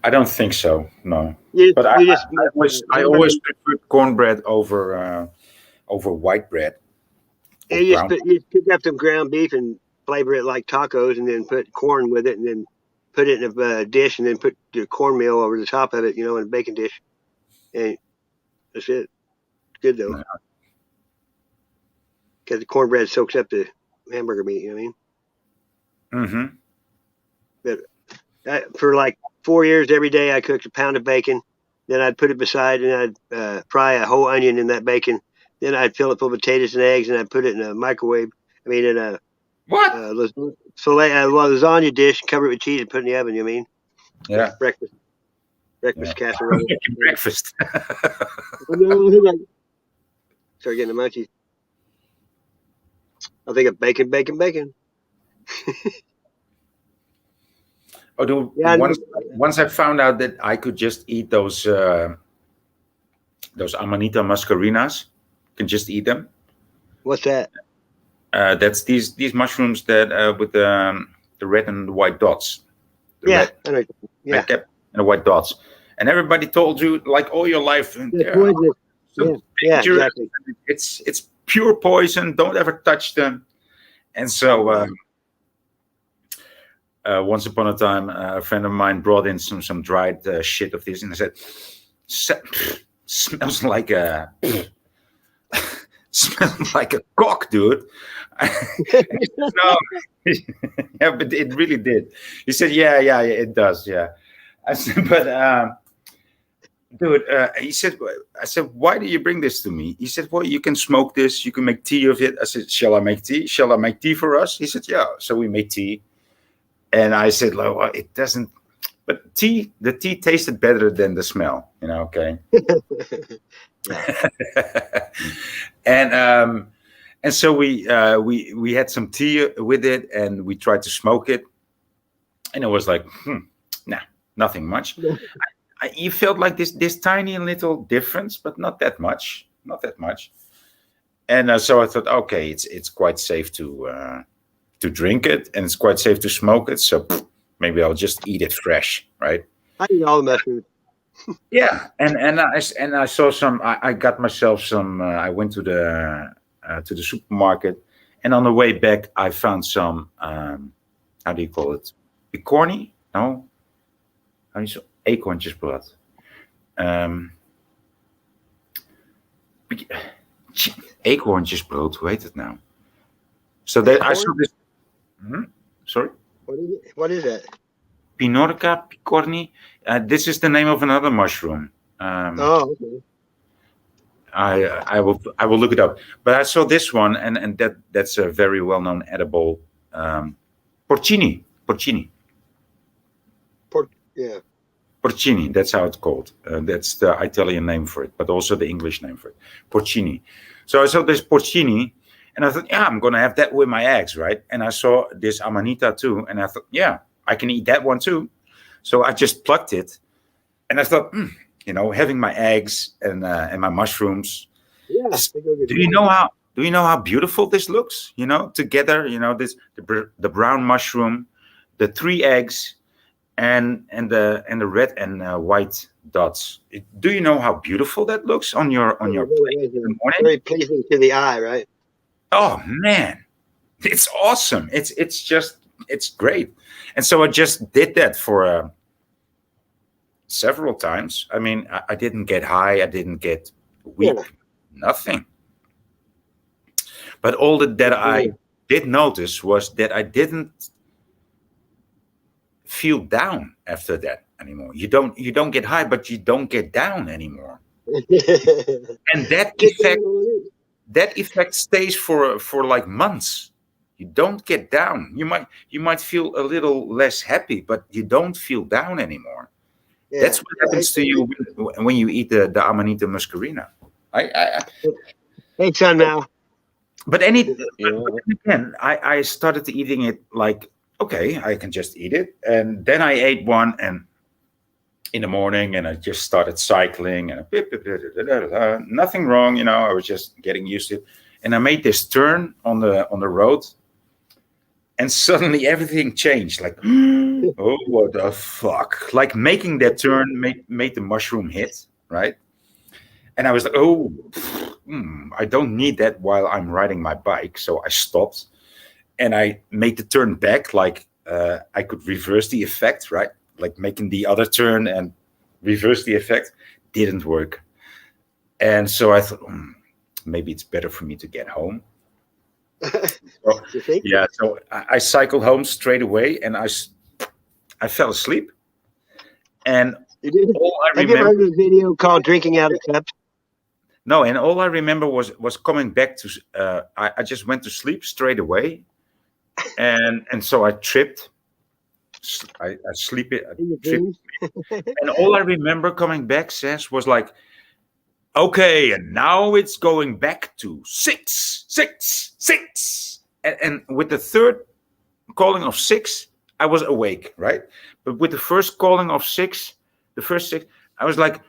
I don't think so. No. But I always prefer cornbread over white bread. You just pick up some ground beef and flavor it like tacos, and then put corn with it, and then put it in a dish, and then put the cornmeal over the top of it, in a baking dish, and that's it. It's good though, because the cornbread soaks up the hamburger meat. You know what I mean? Mm-hmm. But for like 4 years, every day I cooked a pound of bacon. Then I'd put it beside, and I'd fry a whole onion in that bacon. Then I'd fill it full of potatoes and eggs, and I'd put it in a microwave. In a lasagna dish, cover it with cheese, and put it in the oven. You know what I mean? Yeah. Breakfast casserole. Breakfast. Start getting the munchies. I think of bacon. Once I found out that I could just eat those Amanita muscarinas, can just eat them. What's that? That's these mushrooms that with the red and the white dots. Red and the white dots. And everybody told you like all your life. Exactly. It's pure poison. Don't ever touch them. And so once upon a time, a friend of mine brought in some dried shit of this, and I said, "Smells like a cock, dude." No, yeah, but it really did. He said, "Yeah, it does." Yeah, I said, "But dude," he said, "I said, why do you bring this to me?" He said, "Well, you can smoke this. You can make tea of it." I said, "Shall I make tea? Shall I make tea for us?" He said, "Yeah." So we made tea. And I said, well, it doesn't, but the tea tasted better than the smell, okay. And so we had some tea with it, and we tried to smoke it, and it was like, nah, nothing much. You felt like this tiny little difference, but not that much. And so I thought, okay, it's quite safe to drink it, and it's quite safe to smoke it, so maybe I'll just eat it fresh, right? I eat all the mushrooms. Yeah, and I saw some. I got myself some. I went to the supermarket, and on the way back, I found some. How do you call it? Picorni? No. How do you say acorntjesbrood? Acorntjesbrood. Hoe heet het nou? So that I saw this. Sorry? What is that? Pinorca, picorni. This is the name of another mushroom. Okay. I will look it up. But I saw this one, and that's a very well known edible, porcini. Yeah. Porcini, that's how it's called. That's the Italian name for it, but also the English name for it, porcini. So I saw this porcini, and I thought, yeah, I'm gonna have that with my eggs, right? And I saw this amanita too, and I thought, yeah, I can eat that one too. So I just plucked it, and I thought, having my eggs and my mushrooms. Yeah. Do you know how beautiful this looks? Together, this the brown mushroom, the 3 eggs, and the red and white dots. Do you know how beautiful that looks on your plate in the morning? Very pleasing to the eye, right? Oh man, it's awesome. It's great. And so I just did that for several times. I mean, I didn't get high. I didn't get weak. Yeah. Nothing. But all that I did notice was that I didn't feel down after that anymore. You don't get high, but you don't get down anymore. And that effect stays for like months. You don't get down. You might feel a little less happy, but you don't feel down anymore. Yeah. That's what happens to you when you eat the Amanita muscarina. Hey, son, now. But again, I started eating it like, okay, I can just eat it. And then I ate one and in the morning, and I just started cycling, and nothing wrong, I was just getting used to it. And I made this turn on the road, and suddenly everything changed. Like, oh, what the fuck? Like making that turn made the mushroom hit, right? And I was like, oh, I don't need that while I'm riding my bike. So I stopped and I made the turn back, like I could reverse the effect, right? Like making the other turn and reverse the effect didn't work. And so I thought, maybe it's better for me to get home. So I cycled home straight away, and I fell asleep. And have you ever heard of a video called "Drinking Out of Cups"? No, and all I remember was coming back to. I just went to sleep straight away, and so I tripped. I tripped, and all I remember coming back was like, okay, and now it's going back to 6, 6, 6, and with the third calling of 6, I was awake, right? But with the first calling of 6, the first 6, I was like,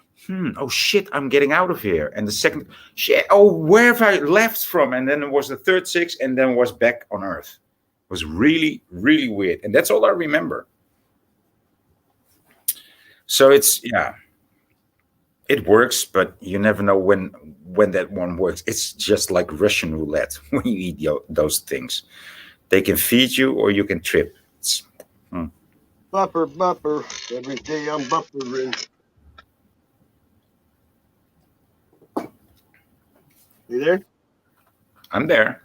oh shit, I'm getting out of here. And the second, shit, oh, where have I left from? And then it was the third 6, and then was back on Earth. It was really, really weird. And that's all I remember. So it works, but you never know when that one works. It's just like Russian roulette when you eat those things. They can feed you or you can trip. Buffer. Every day I'm buffering. You there? I'm there.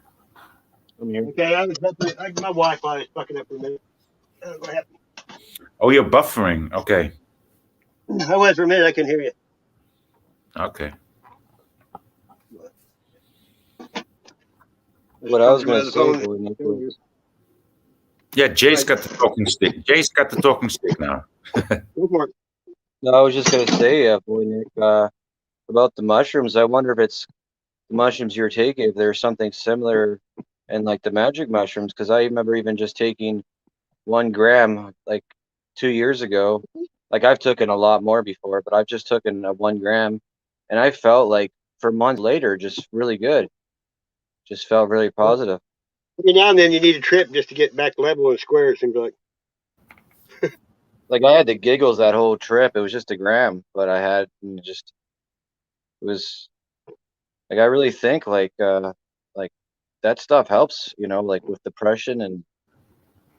I'm here. Okay, my Wi-Fi is fucking up for a minute. Oh, you're buffering. Okay. I was for a minute. I can hear you. Okay. What I was going to say. Yeah, Jay's got the talking stick. Jay's got the talking stick now. Go for it. No, I was just going to say, boy Nick, about the mushrooms. I wonder if it's the mushrooms you're taking, if there's something similar in like the magic mushrooms, because I remember even just taking 1 gram like 2 years ago. Like I've taken a lot more before, but I've just taken 1 gram, and I felt like for months later just really good. Just felt really positive. Every now and then you need a trip just to get back level and square, it seems like. Like I had the giggles that whole trip. It was just 1 gram, but I had it was like I really think like that stuff helps, like with depression and.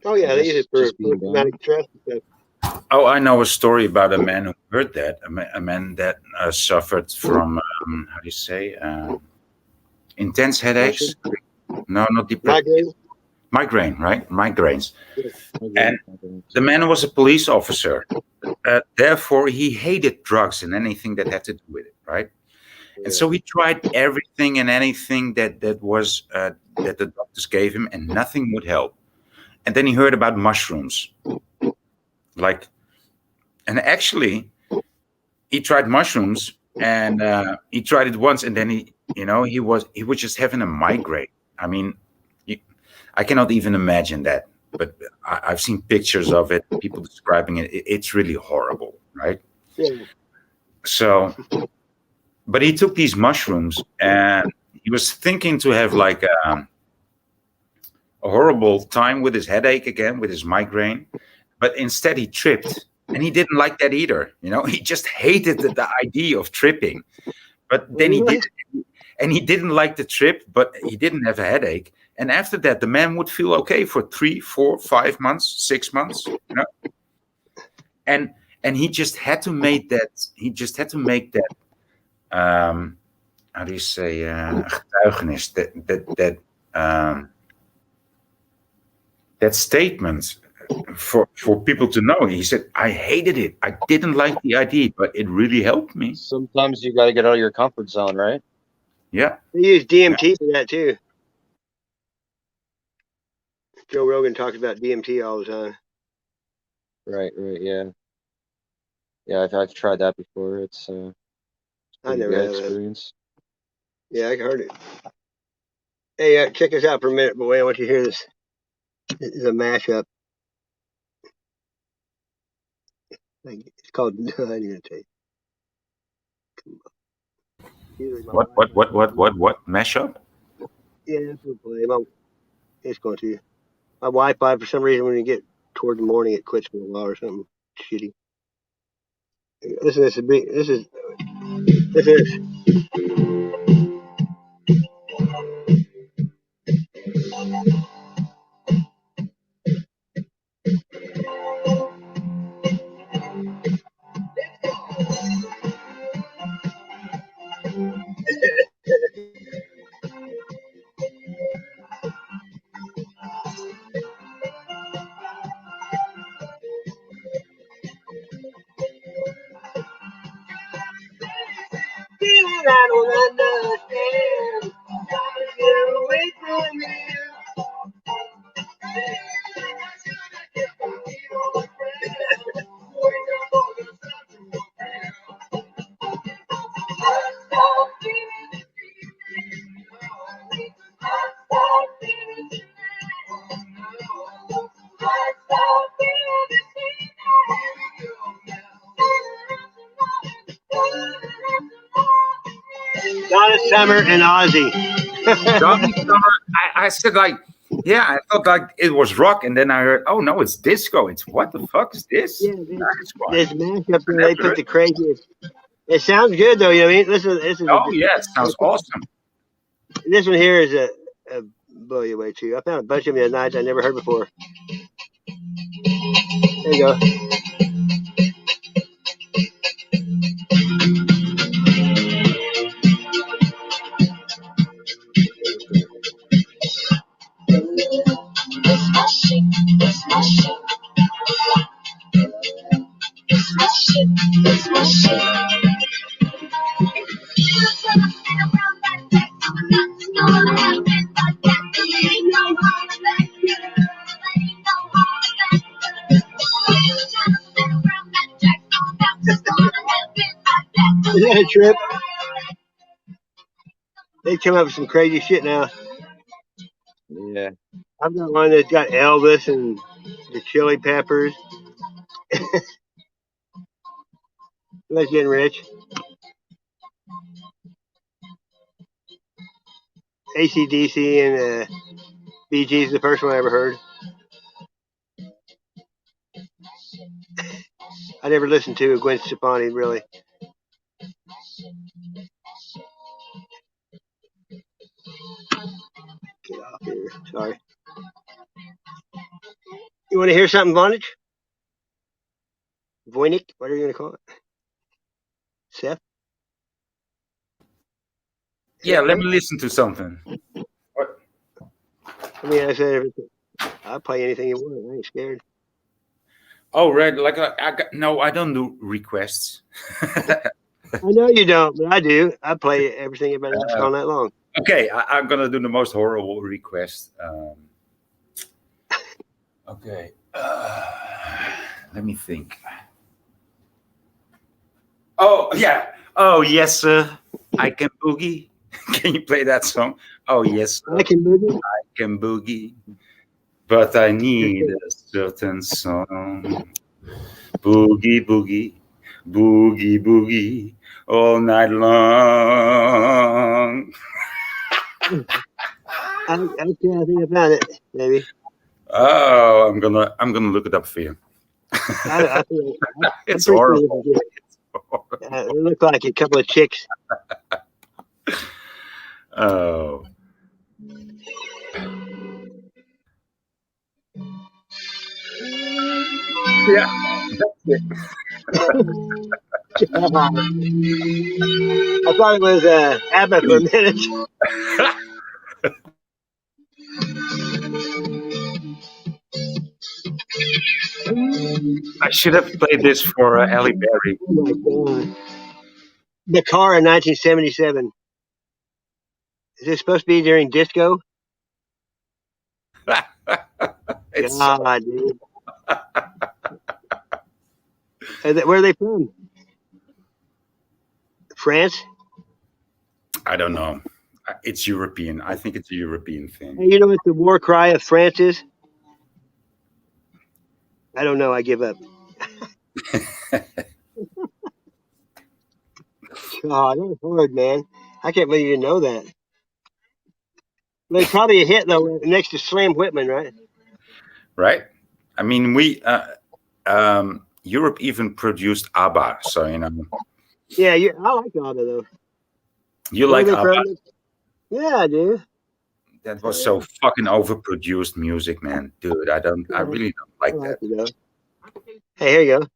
Oh yeah, they use it for traumatic stress and stuff. Oh, I know a story about a man who heard that. A man that suffered from how do you say intense headaches. No, not depression. migraine, right? Migraines. And the man was a police officer. Therefore, he hated drugs and anything that had to do with it, right? And so he tried everything and anything that was that the doctors gave him, and nothing would help. And then he heard about mushrooms, and actually, he tried mushrooms, and he tried it once, and then he was just having a migraine. I mean, I cannot even imagine that, but I've seen pictures of it, people describing it. It's really horrible, right? Yeah. So, but he took these mushrooms, and he was thinking to have like a horrible time with his headache again, with his migraine, but instead he tripped, and he didn't like that either. He just hated the idea of tripping. But then he did, and he didn't like the trip, but he didn't have a headache. And after that, the man would feel okay for 3, 4, 5 months, 6 months, And he just had to make that. He just had to make that. How do you say getuigenis? That statement for people to know. He said, "I hated it. I didn't like the idea, but it really helped me." Sometimes you got to get out of your comfort zone, right? Yeah. They use DMT for that too. Joe Rogan talks about DMT all the time. Right, yeah. Yeah, I've tried that before. It's I never good have. experience. Yeah, I heard it. Hey, check us out for a minute, boy. I want you to hear this. This is a mashup. It's called. I didn't even tell you. What? Mashup? Yeah, it's going to play. It's going to. My Wi-Fi, for some reason, when you get toward the morning, it quits for a while or something shitty. This is a big. This is. Feeling I don't understand. Get away from you. Donna Summer and Ozzy. Donna Summer. I said yeah, I thought it was rock, and then I heard, oh no, it's disco. It's what the fuck is this? Yeah, this mashup where they put the craziest. It sounds good though, you know what I mean? This is. Oh yeah, it sounds awesome. This one here is a blow you away too. I found a bunch of them the other night I never heard before. There you go. Is that a trip? They come up with some crazy shit now. Yeah. I've got one that's got Elvis and the Chili Peppers. That's getting rich. AC/DC and Bee Gees is the first one I ever heard. I never listened to Gwen Stefani, really. Get off here. Sorry. You want to hear something, Vonage? Voynich? What are you going to call it? Seth? Yeah, let me listen to something. I mean, I said I'll play anything you want. I ain't scared. Oh, right. Like no, I don't do requests. I know you don't, but I do. I play everything everybody asks all night long. Okay, I'm gonna do the most horrible request. Okay, let me think. Oh yeah. Oh yes, sir. I can boogie. Can you play that song? Oh yes, sir. I can boogie. I can boogie, but I need a certain song. Boogie boogie, boogie boogie, all night long. I think I found it, maybe. Oh, I'm gonna look it up for you. It's horrible. It looked like a couple of chicks. Oh. Yeah, that's it. I thought it was ABBA for a minute. I should have played this for Halle Berry. Oh my god! The Car in 1977. Is this supposed to be during disco? God, dude. Where are they from? France? I don't know. It's European. I think it's a European thing. Hey, you know what the war cry of France is? I don't know. I give up. God, that was hard, man. I can't believe you didn't know that. But it's probably a hit though, next to Slam Whitman, right? Right. I mean, Europe even produced ABBA, so you know. Yeah, I like ABBA though. You like ABBA? Yeah, I do. That was so fucking overproduced music, man. Dude, I really don't like that. Hey, here you go.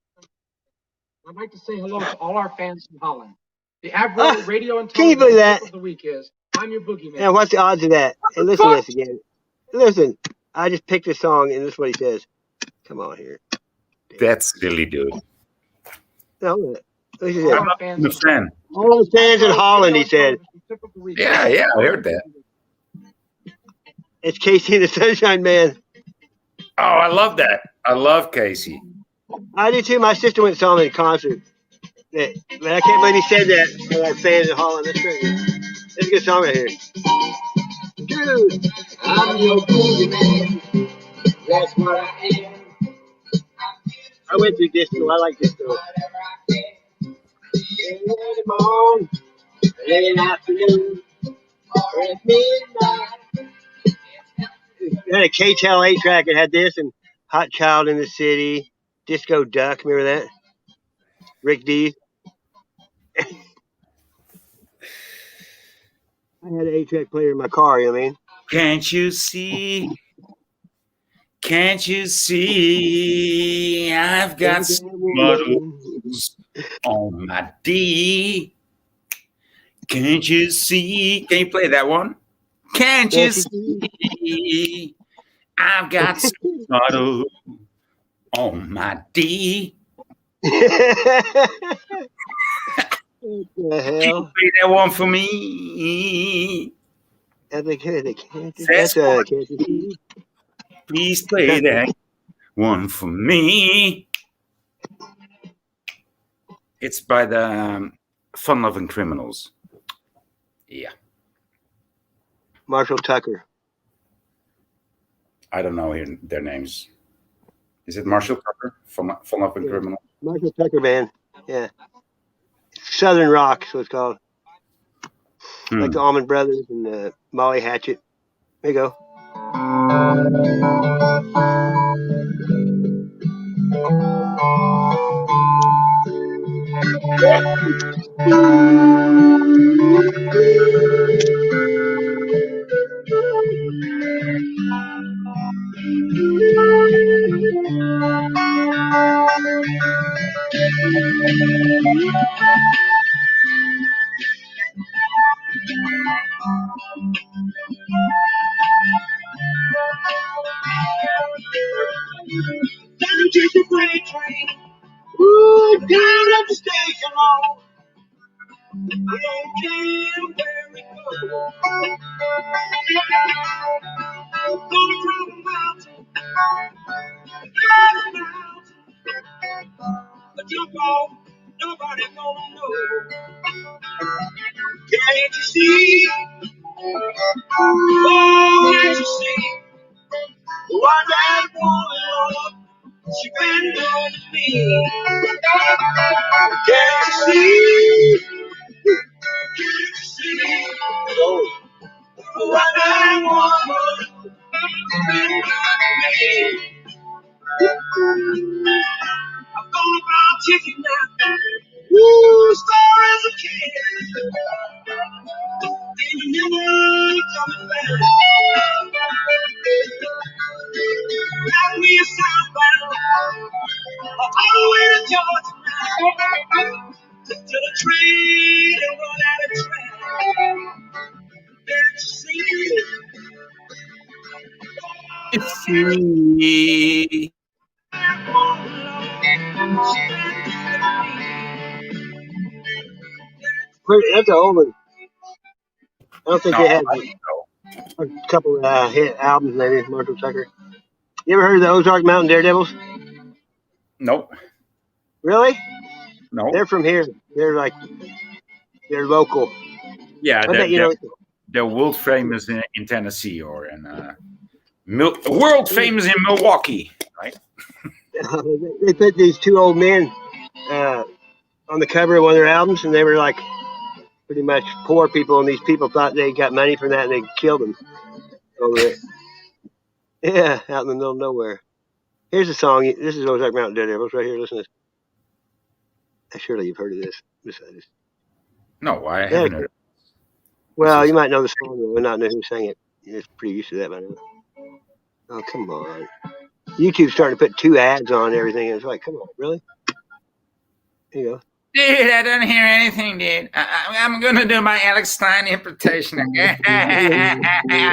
I'd like to say hello to all our fans from Holland. The average radio and can you believe that? of the week is I'm your boogeyman. Yeah, what's the odds of that? Hey, listen to this again. Listen, I just picked a song, and this is what he says. Come on here. That's silly, dude. No, what is I'm not a fan. All the fans in Holland, he said. Yeah, I heard that. It's Casey and the Sunshine Man. Oh, I love that. I love Casey. I do too. My sister went and saw him in concert. But I can't believe he said that for our fans in Holland. That's great. That's a good song right here. Dude, I'm your boogeyman. That's what I am. I went through disco. I like disco. Early morning, late afternoon, or at midnight. It had a K-Tel 8-track. It had this and Hot Child in the City, Disco Duck. Remember that? Rick D. I had an 8-track player in my car, you know what I mean? Can't you see? Can't you see? I've got models on my D. Can't you see? Can you play that one? Can't you see? I've got models on my D. What the hell? Can you play that one for me? Please play that one for me. It's by the Fun-Loving Criminals. Yeah. Marshall Tucker. I don't know their names. Is it Marshall Tucker? Fun-Loving Criminals? Marshall Tucker Band. Yeah. Southern Rock, so it's called. Like the Allman Brothers and Molly Hatchet. There you go. Jump off, nobody gonna know. Can't you see? Oh, can't you see what that woman she been doing to me? Can't you see? Can't you see? Oh, what that woman been doing to me? I'm gonna buy a ticket now. Woo, star as a kid. And you never coming back. Got me a southbound. All the way to Georgia now. To the train and run out of track. Can't you see? See. That's an old one. I don't think No, they had no. a couple hit albums, maybe, Marshall Tucker. You ever heard of the Ozark Mountain Daredevils? Nope. Really? No. They're from here. They're local. Yeah, I bet you know. they're world famous in Tennessee or in world famous in Milwaukee, right? They put these two old men on the cover of one of their albums, and they were like pretty much poor people, and these people thought they got money from that, and they killed them over it. Yeah, out in the middle of nowhere. Here's a song. This is Ozark Mountain Daredevils right here. Listen to this. Surely you've heard of this. No, I haven't heard it. Well, you might know the song, but not know who sang it. You're pretty used to that by now. Oh, come on. YouTube's starting to put 2 ads on everything. And it's like, come on, really? Here you go. Dude, I don't hear anything, dude. I'm going to do my Alex Stein interpretation again.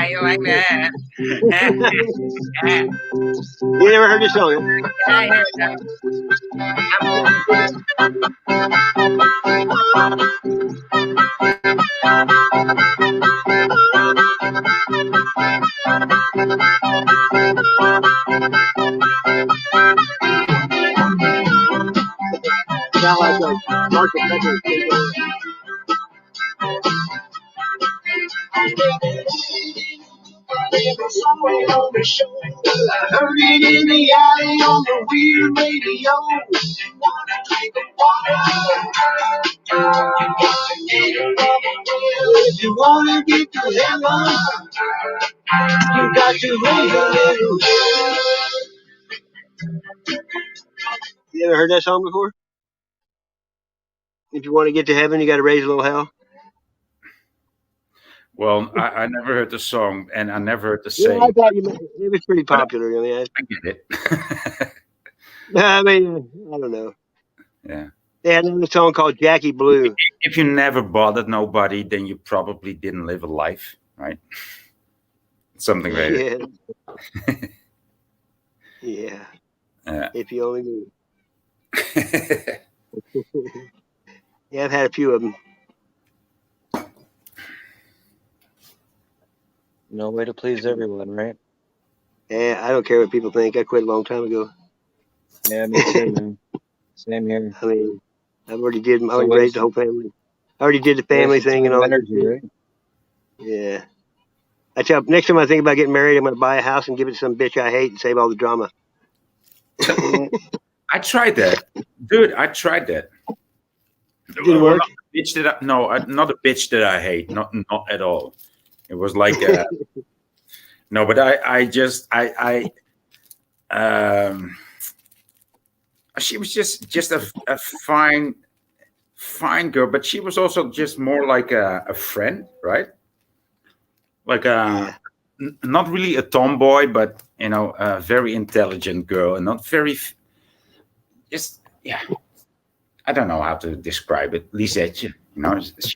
You like that? You never heard this song? I heard that. Sound like Marshall Tucker. I heard it in the alley on the weird radio. Wanna drink the water? You got to get it from the well. If you wanna get to heaven, you got to raise a little hell. You ever heard that song before? If you want to get to heaven, you got to raise a little hell. Well, I never heard the song, and I never heard the saying. Yeah, I thought it was pretty popular. I mean, I get it. I mean, I don't know. Yeah. They had another song called Jackie Blue. If you never bothered nobody, then you probably didn't live a life, right? Something like that. Yeah. If you only knew. Yeah, I've had a few of them. No way to please everyone, right? Yeah, I don't care what people think. I quit a long time ago. Yeah, me too, man. Same here. I mean, I already raised the whole family. I already did the family thing and all that. Right? Yeah. I tell next time I think about getting married, I'm going to buy a house and give it to some bitch I hate and save all the drama. I tried that, dude. I tried that. Didn't work. Not a bitch that I hate. Not at all. It was like no, but she was just a fine girl, but she was also just more like a friend, right? Like not really a tomboy, but a very intelligent girl, and not very I don't know how to describe it. Lisette, she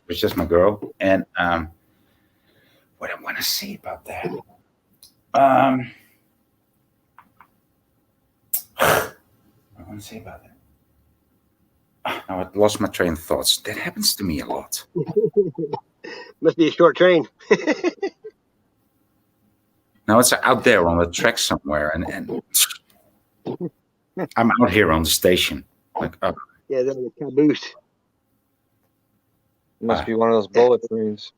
was just my girl. And what I want to say about that? I want to say about that. Now I lost my train of thoughts. That happens to me a lot. Must be a short train. No, it's out there on the track somewhere, and I'm out here on the station. Like, oh. Yeah, that's a caboose. It must be one of those bullet trains.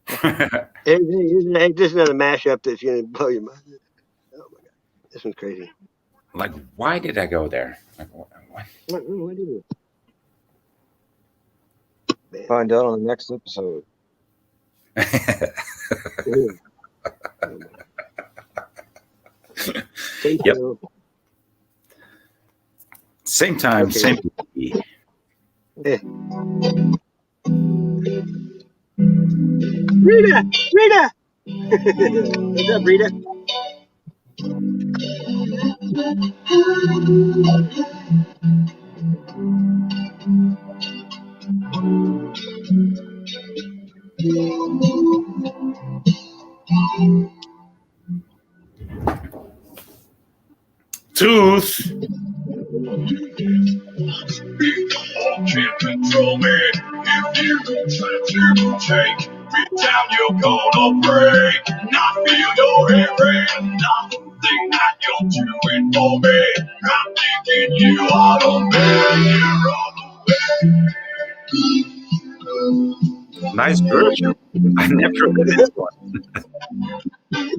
Hey, this is another mashup that's gonna blow your mind. Oh my god, this one's crazy. Like, why did I go there? Like, what? What is it? Find out on the next episode. Yep. Same time, Okay. same TV. Rita! What's up, Rita? Tooth. Can't control me if you try to take me down. You're gonna break. Not feel your every nothing that you're doing for me. I'm thinking you are the man. Nice version. I never heard this one.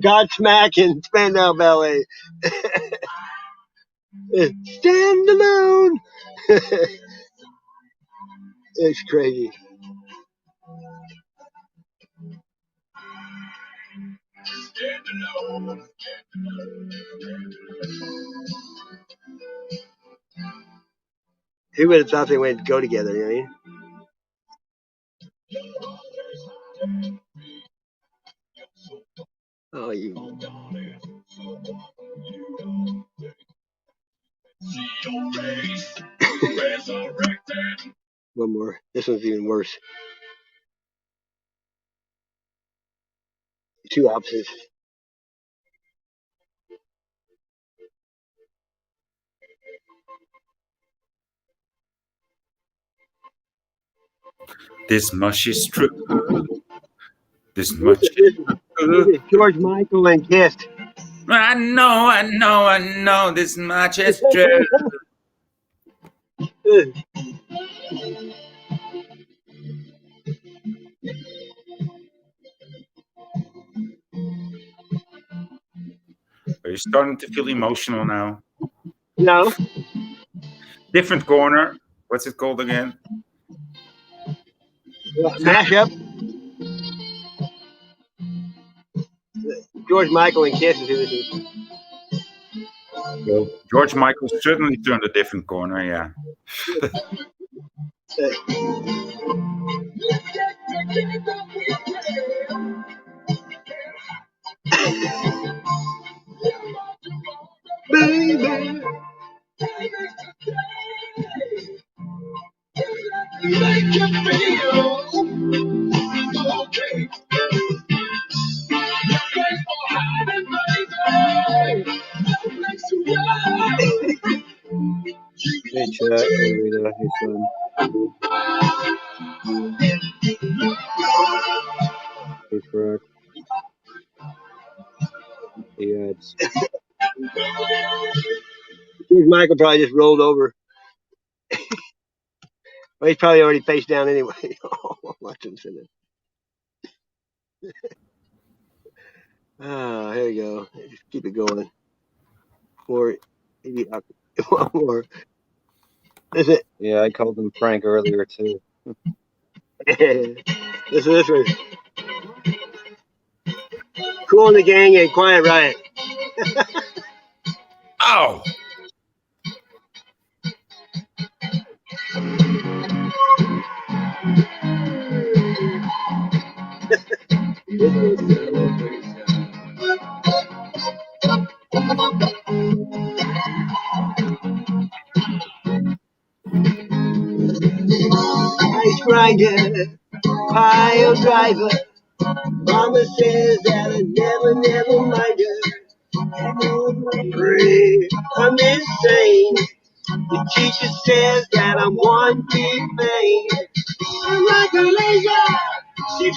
Godsmack and Spandau Ballet. Stand alone. It's crazy. Who would have thought they would go together, you know what I mean? Oh, you. One more. This one's even worse. Two opposites. This much is true. This much is true. This is George Michael and Kiss. I know. This much is true. Are you starting to feel emotional now? No. Different corner. What's it called again? Mashup. George Michael and Kiss is who this is. Well, George Michael certainly turned a different corner, yeah. Baby. Make you feel okay. Hey, chat. Hey, Rita. Hey, son. Hey, Frank. Hey, ads. George Michael probably just rolled over. Well, he's probably already face down anyway. Watch him sit there. Oh, here we go. Just keep it going. More, maybe one more. That's it. Yeah, I called him Frank earlier, too. This one. Cool in the Gang and Quiet Riot. Oh! Ice grinder, pile driver. Mama says that I never mind her. Pray, I'm insane. The teacher says that I'm one big thing. I'm like a laser. She I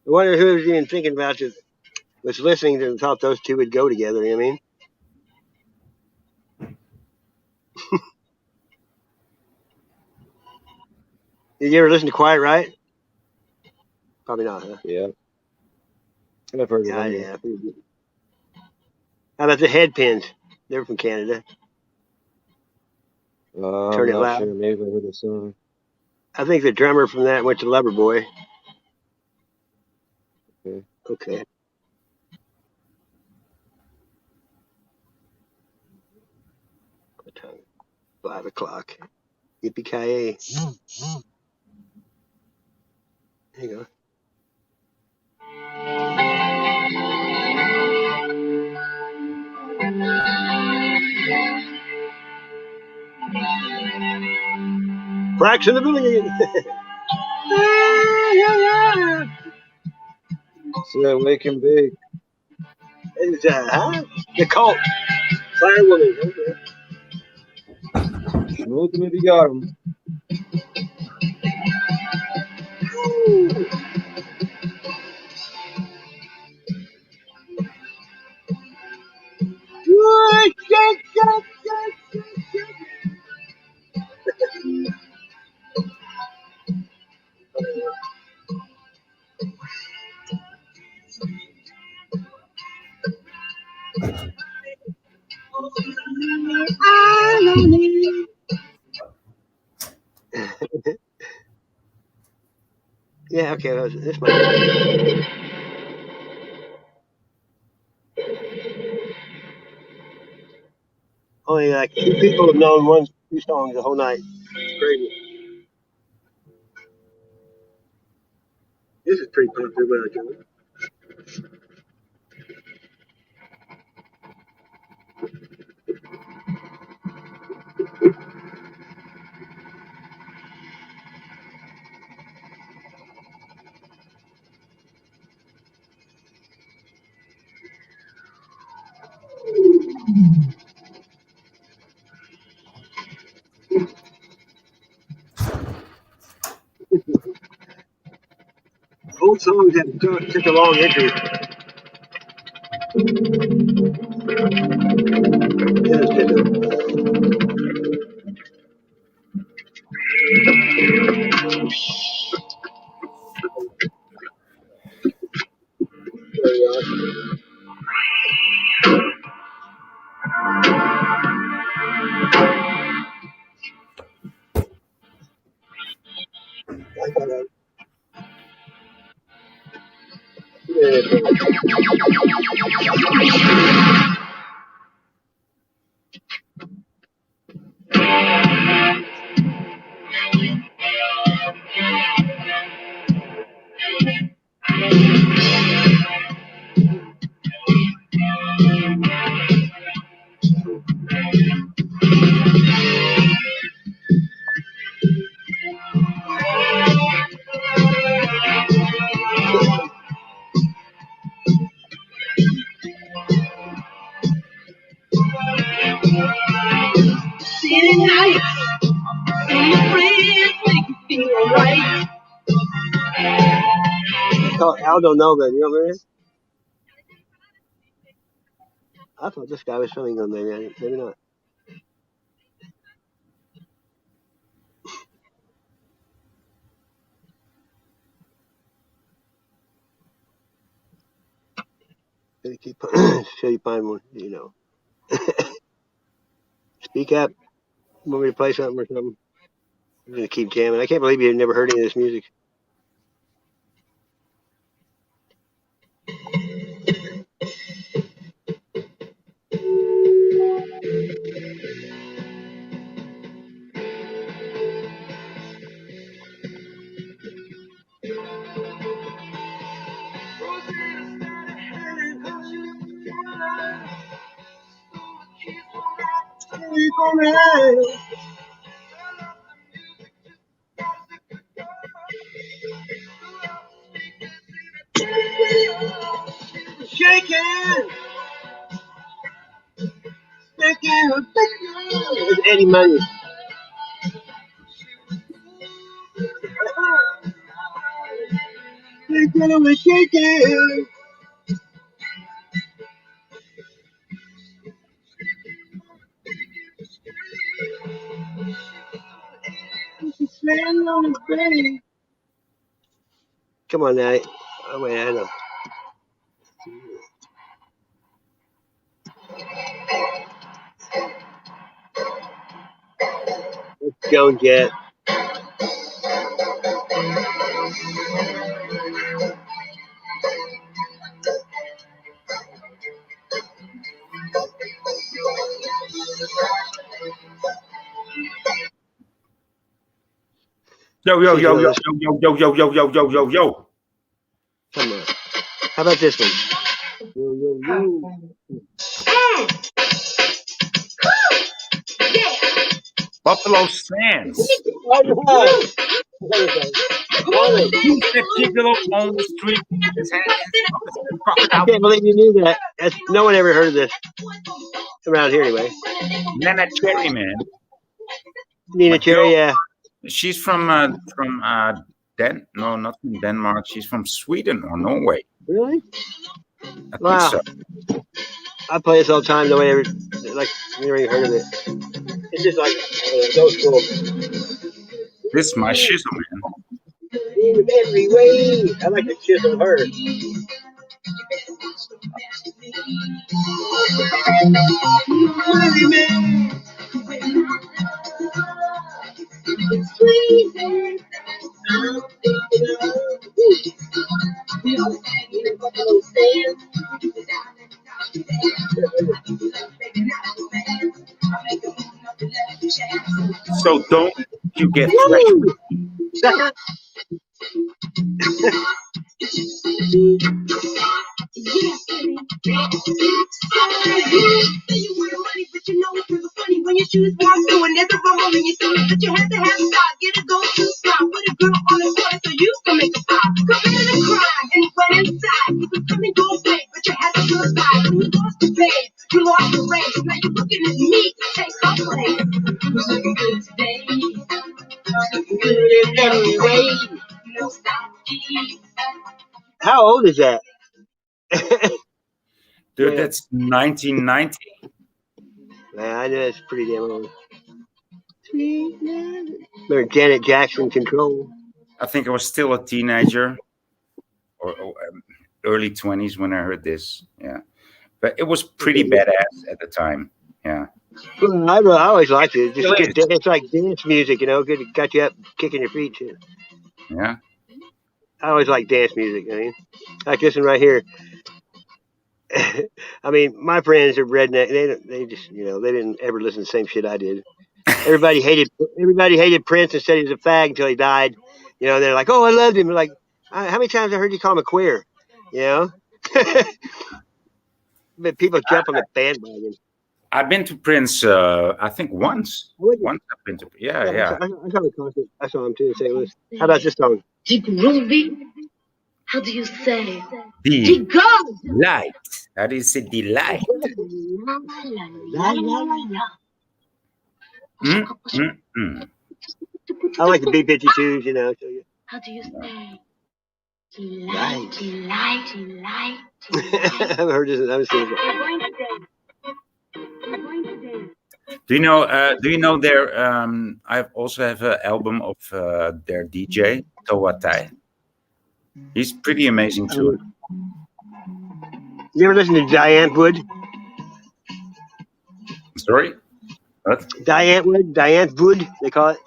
wonder who was even thinking about this, was listening to and thought those two would go together, you know what I mean? Did you ever listen to Quiet Riot? Probably not, huh? Yeah. I've heard of them. Yeah. How about the Headpins? They're from Canada. I'm Turn It not Loud. sure. Maybe I heard the song. I think the drummer from that went to Loverboy. Okay. What time? 5 o'clock. Yippee-ki-yay. There you go. Cracks in the building. See that Wake and Bake. It's, the Cult. Firewoman. Okay. Smoke them if you got them. Yeah, okay. Well, this might. Only like 2 people have known 2 songs the whole night. It's crazy. This is pretty popular, but I can. Old songs have such a long entry. City nights, and your friends make you feel right. It's called Aldo Nova. You know what it is? I thought this guy was filming them. Maybe not. They keep till you find one. You know. Speak up. Want me to play something or something? I'm gonna keep jamming. I can't believe you've never heard any of this music. Shaking, It's Eddie Money. Come on now. Oh, wait, I know. Let's go, Jet. Yo, yo, yo, yo, yo, yo, yo, yo, yo, yo, yo, yo. Come on. How about this one? Yo, yo, yo. Buffalo Sands. Who's that gigolo on the street with his hands up his I crocodile? can't believe you knew that. No one ever heard of this around here, anyway. Nana Cherry, man. Nina Cherry, yeah. She's from no, not from Denmark. She's from Sweden or Norway. Really? I Wow. think so. I play this all the time. Nobody ever, like, never even heard of it. It's just like, so cool. This is my shizzle, man. In every way. I like the chisel her. So don't you get fresh with me. Sucker. When you choose one, doing there's a rumble when you see it, but you have to have a start. Get a go-to spot, put a girl on the corner so you can make a pop. Committed a crime and went inside. You could come and go away, but you had to do it right. When you lost the babe, you lost the race. Now you're looking at me to take her place. Who's looking good today? Looking good in every way. No stopping. How old is that? Dude, Yeah. that's 1990. Man, I know it's pretty damn old. Remember Janet Jackson Control? I think I was still a teenager or early 20s when I heard this. Yeah. But it was pretty badass at the time. Yeah. Well, I always liked it. Just good, it's like dance music, you know. Good, got you up kicking your feet too. Yeah. I always like dance music. I mean, like this one right here. I mean, my friends are redneck. They just, you know, they didn't ever listen to the same shit I did. Everybody hated Prince and said he was a fag until he died. You know, they're like, oh, I loved him. Like, how many times I heard you call him a queer? You know, but people jump on the bandwagon. I've been to Prince, I think once. Once I've been to, yeah. I saw the concert. I saw him too in St. Louis. How about this song? Groovy? How do you say? Delight. How do you say delight? I like the B-52s, you know. So, yeah. How do you say? Right. Delight. I haven't heard this. I haven't seen it. Do you know their? I also have an album of their DJ Towatai. He's pretty amazing too. You ever listen to Diane Wood? Sorry, what? Diane Wood, they call it.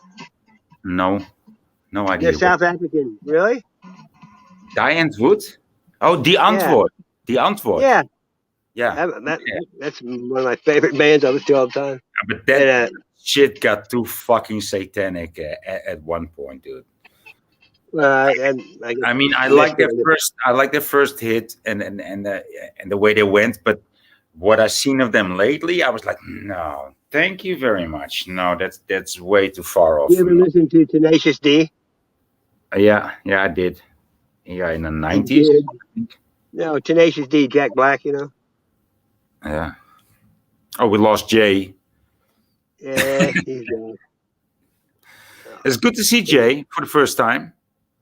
No idea. They're South African, really? Diane Wood? Oh, Die Antwoord. Die Antwoord. Yeah. That's one of my favorite bands. I listen to all the time. But that shit got too fucking satanic at one point, dude. I mean, I like their first hit and the way they went, but what I've seen of them lately, I was like, no, thank you very much. No, that's way too far off. You ever listen to Tenacious D? Yeah, I did. Yeah, in the 90s. No, Tenacious D, Jack Black, you know. Yeah. Oh, we lost Jay. Yeah, he's gone. It's good to see Jay for the first time.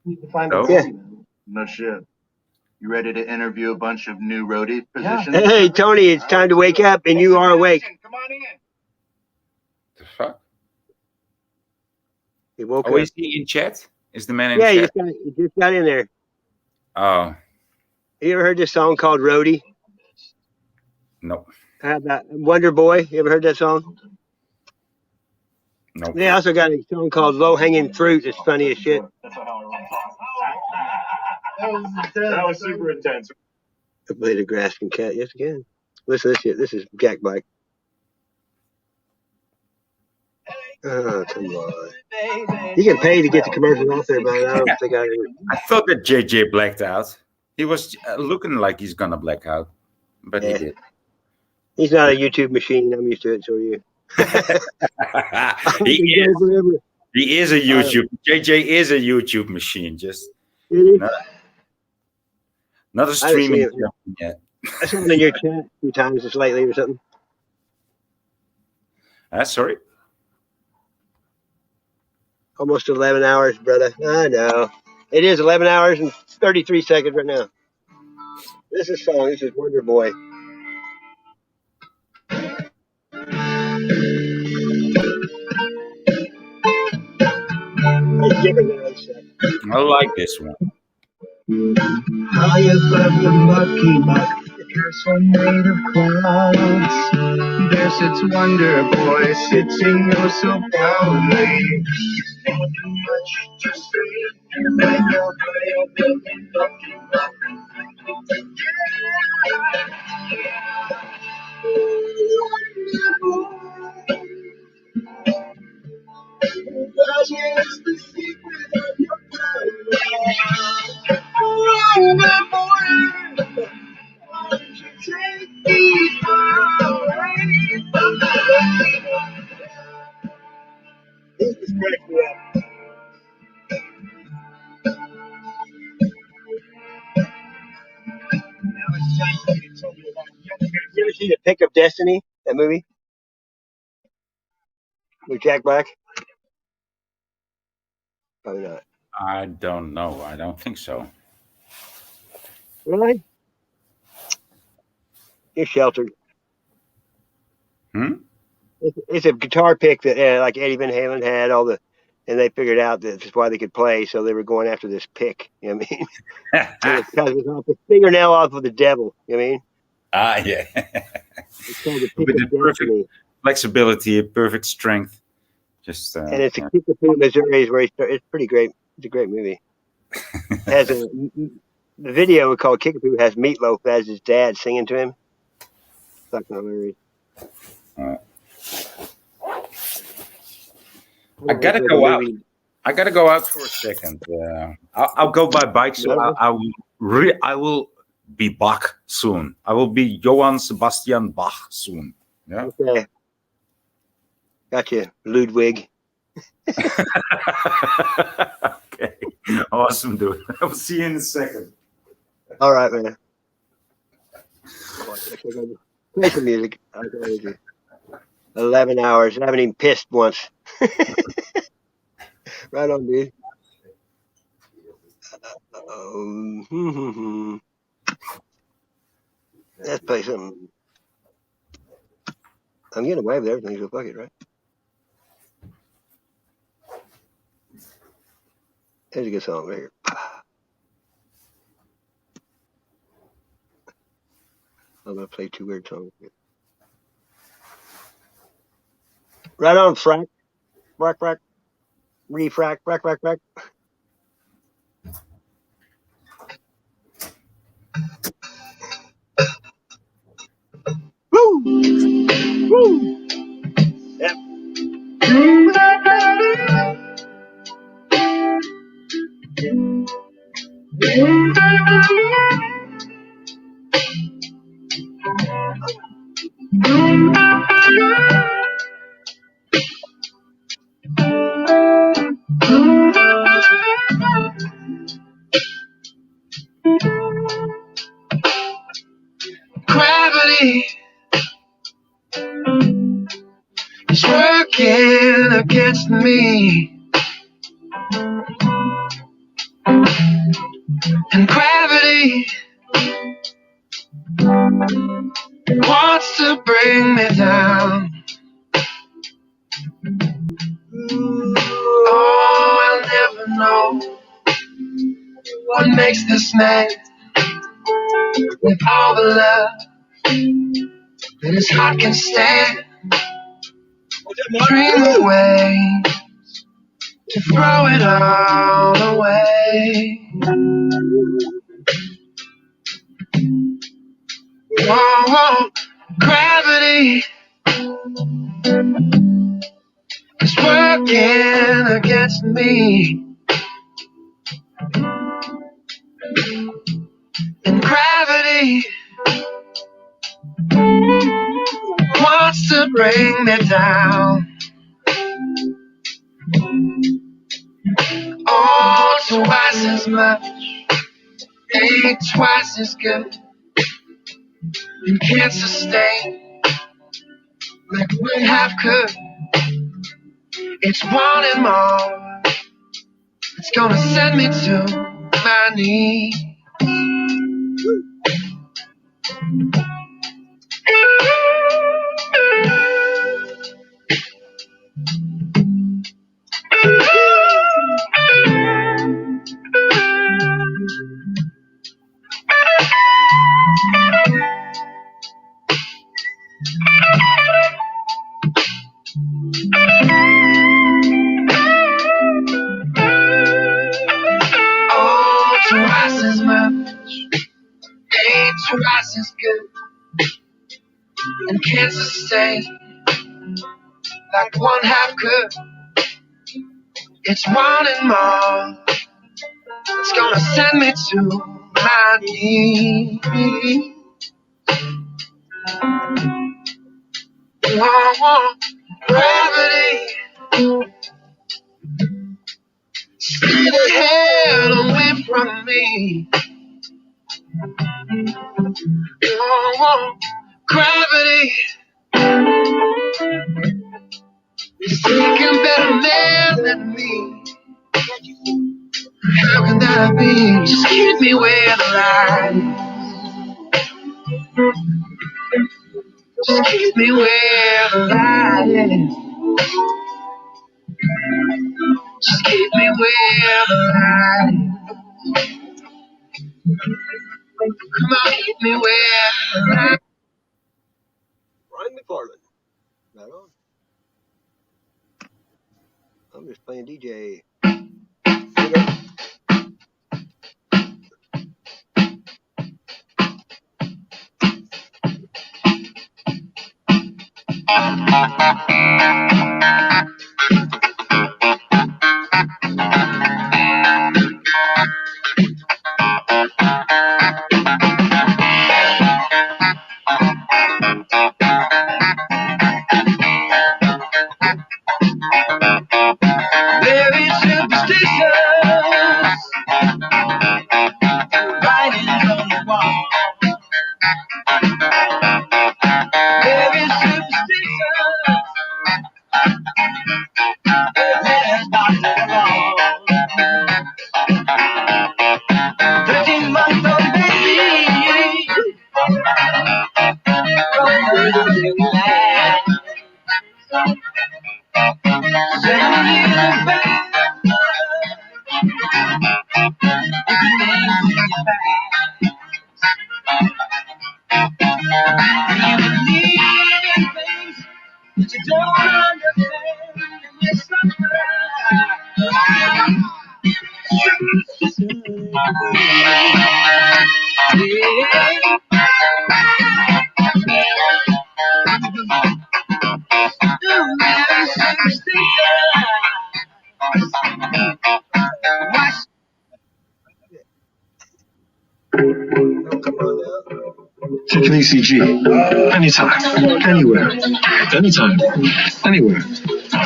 Yeah. No shit. You ready to interview a bunch of new roadie positions? Hey, Tony, it's time to wake up, and you are awake. The fuck? He woke Oh, up. is he in chat? Is the man in Yeah, chat? he just got in there. Oh. You ever heard this song called Roadie? No. How about Wonder Boy? You ever heard that song? No. They also got a song called Low Hanging Fruit. It's funny as shit. That was super intense. I played a grasping cat. Yes, again. Listen to this shit. This is Jack Black. Oh, come on. You can pay to get the commercials off there, but I don't think I ever. I thought that JJ blacked out. He was looking like he's gonna black out, but he did. He's not a YouTube machine. I'm used to it. So are you. He is a YouTube. JJ is a YouTube machine. Just not a streaming yet. I saw him in your chat a few times just lately or something. Sorry. Almost 11 hours, brother. I know. It is 11 hours and 33 seconds right now. This is song. This is Wonder Boy. It's different than other stuff. I like this one. High above the mucky muck, the castle made of clouds. There sits Wonder Boy, sitting oh so proudly. Nothing much to say, and I know high above the mucky muck. That's the secret of your power. Wonder Boy, won't you take me away from the rain? This is cracking me up. Now it's time for me to tell you about Young Man. You ever see The Pick of Destiny, that movie? With Jack Black? Probably not. I don't know. I don't think so. Really? You're sheltered. It's a guitar pick that like Eddie Van Halen had and they figured out that that's why they could play, so they were going after this pick. You know what I mean? So it was off the fingernail off of the devil. You know what I mean? Yeah. It's called The Pick With the of Destiny. perfect flexibility, perfect strength. Just and it's in Kickapoo, Missouri, is where he started. It's pretty great. It's a great movie. It has the video called Kickapoo has Meatloaf as his dad singing to him. Fucking hilarious. I gotta go out. I gotta go out for a second. I'll go by bike, so I will be Bach soon. I will be Johann Sebastian Bach soon. Yeah. Okay. Gotcha, Ludwig. Okay. Awesome, dude. I will see you in a second. All right, man. Play some music. 11 hours. I haven't even pissed once. Right on, dude. Let's play something. I'm getting away with everything, so fuck it, right? Here's a good song right here. I'm going to play two weird songs. Right on, frack. Frack, frack. Refrack, frack, frack, frack. Woo! Woo! Yep. Gravity working against me. And gravity wants to bring me down. Oh, I'll never know what makes this man with all the love that his heart can stand. Dream away to throw it all away. Oh, gravity is working against me. And gravity wants to bring me down. Oh, twice as much ain't twice as good. And can't sustain like we have could. It's wanting more. It's gonna send me to my knees. Oh, twice as much ain't twice as good. And can't sustain like one half could. It's wanting more. It's gonna send me to my knees. Oh, gravity, stay the hell away from me. Oh, gravity is taking better men than me. How can that be? Just keep me where the light. Just keep me where the light is. Just keep me where the light is. Come on, keep me where the light. Brian McFarland. Right on. I'm just playing DJ. Here we go. Very superstitious, writings on the wall. Very superstitious, letters not to wrong. 13-month-old baby, losing land. 7 years of back. You believe in things that you don't understand, and you're Take an ECG. Anytime. Anywhere. Anytime. Anywhere.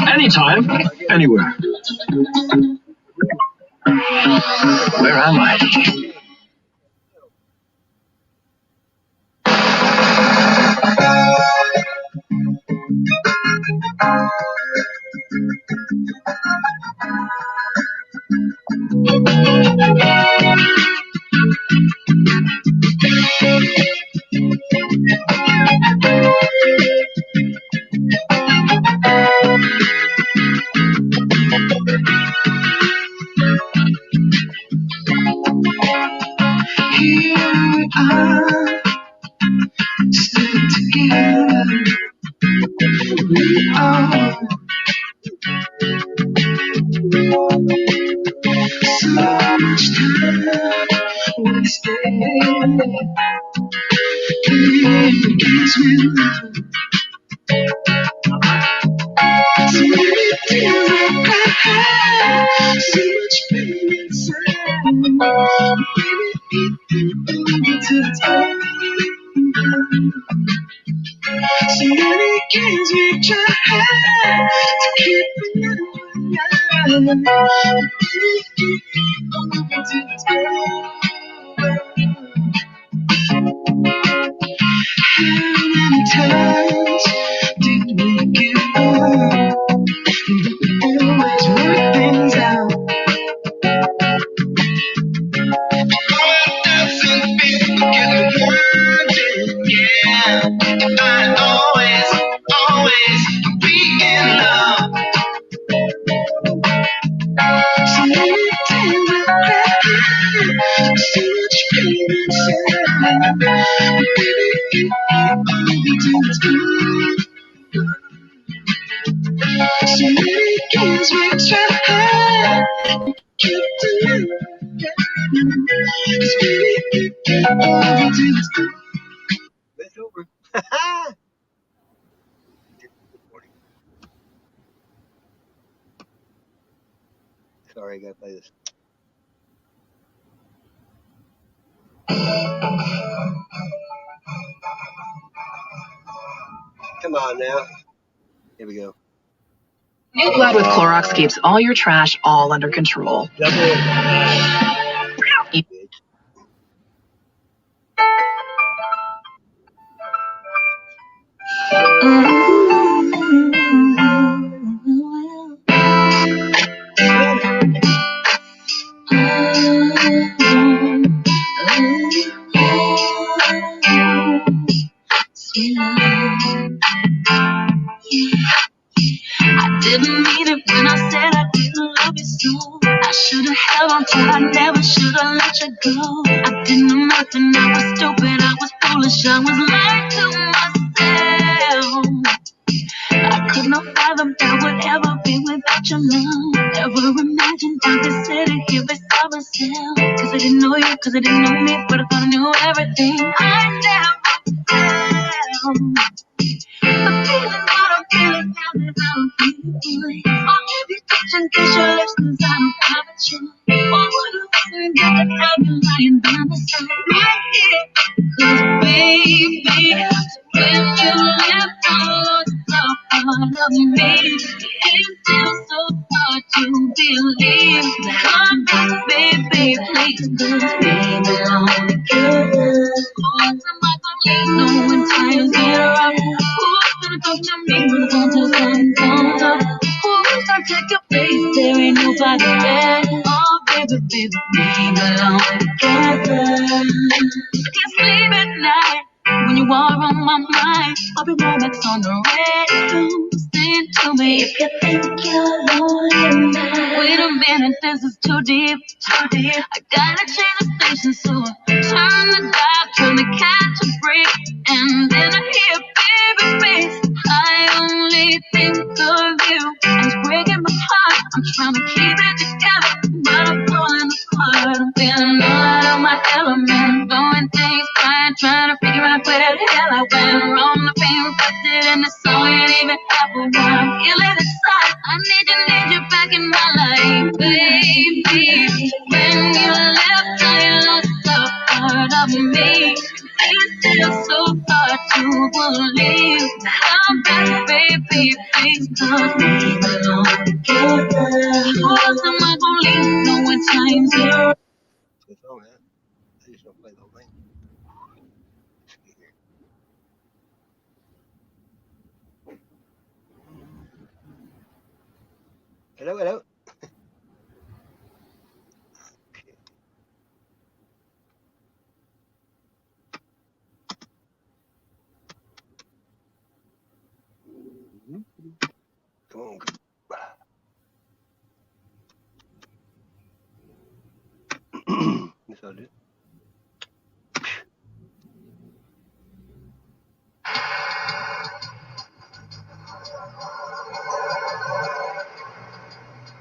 Anytime. Anywhere. Where am I? So much pain inside. Baby, to the top. So many games we tried to keep from you and I. Baby, over to the top. How many times did we give up? We always work things out. Dancing feet get me wanting, yeah. I always be in love. So many times I cried, so much pain inside. Baby, over to the top. So many games we tried, keep doing. Cause baby, over to the top. It's over. Sorry, I gotta play this. Come on now. Here we go. New Blood with Clorox keeps all your trash all under control. I didn't mean it when I said I didn't love you so. I should've held on to I never should've let you go. I didn't know nothing, I was stupid, I was foolish, I was lying to myself. I could not fathom that would ever be without your love. Never imagined I'd be sitting here beside myself. Cause I didn't know you, cause I didn't know me, but I thought I knew everything. I never felt the feeling that I'm feeling now that I'm feeling. I'll give you touch and kiss your lips cause I don't have a choice. What would have been good to have you lying by my side right here? Cause baby, when you left all the part of me, it feels so hard to believe that I'm back, baby, please. Cause we belong together. Who's am I gonna leave? No when times get rough. Who's gonna talk to me when the sun comes up? Who's gonna take your place? There ain't nobody there. Oh, baby, baby, we belong together. Can't sleep at night when you are on my mind. I'll be Rolex on the radio, sing to me if you think you're lonely tonight. Wait a minute, this is too deep, too deep. I gotta change the station, so I turn the dial, trying to catch a break, and then I hear baby face. I only think of you, and it's breaking my heart. I'm trying to keep it together, but I'm falling apart. I'm feeling all out of my element, going things fine, trying to figure out where the hell I went wrong. The pain reflected in the song ain't even half of what I'm feeling inside. I need you back in my life, baby. When you left, I lost a part of me. It feels so hard to believe that I'm back, baby. Please, cause we belong together. Who's am I gonna leave? No one times here. Good song, man. I just don't play the whole thing. Hello, hello. Come on. Yes, I do.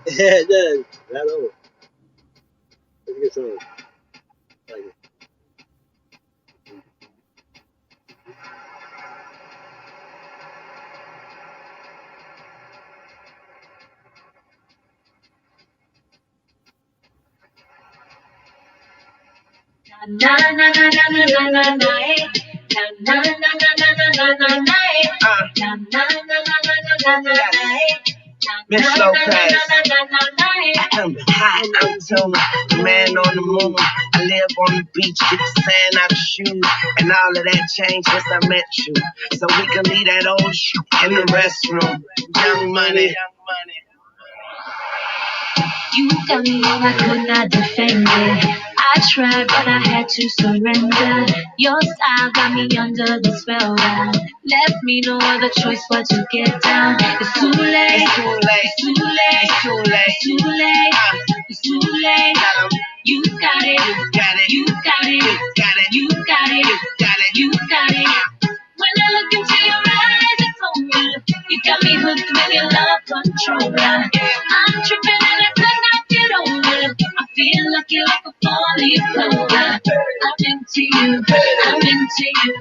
Yeah, it does. Right on. That's a good song. I like it. Na na na na na na na na eh. Na na na na na na na na na eh. Na na na na na na na na eh. Miss Lopez. I'm high, I'm toned, man on the moon. I live on the beach, get the sand out of shoes. And all of that changed since I met you. So we can leave that old shit in the restroom. Young money. You got me when I could not defend it. I tried, but I had to surrender. Your style got me under the spell now. Left me no other choice but to get down. It's too late. It's too late. It's too late. It's too late. It's too late. It's too late. You got it. You got it. You got it. You got it. You got it. You got it. You got it. When I look into your eyes, it's on you. You got me hooked with your love controller. I'm tripping and I could not get over. I feel like you're like a four-leaf clover. I'm into you. I'm into you.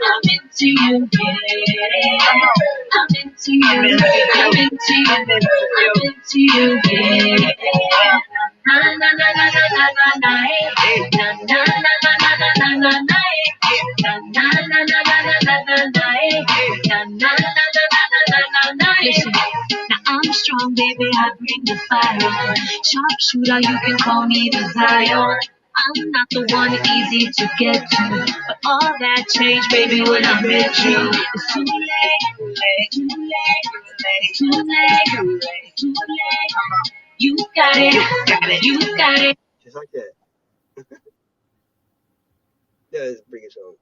I'm into you. Yeah. I'm into you. I'm into you. I'm into you. Yeah. Na na na na na na na na eh. Na na na na na na na na na eh. Na na na na na na na na na eh. Na na na na na na na na eh. Listen, now I'm strong, baby. I bring the fire. Sharpshooter, you can call me the Zion. I'm not the one easy to get to, but all that changed, baby, when I met you. It's too late, it's too late, it's too late, it's too late. You got it, you got it. Just like that. Yeah, let's bring it on.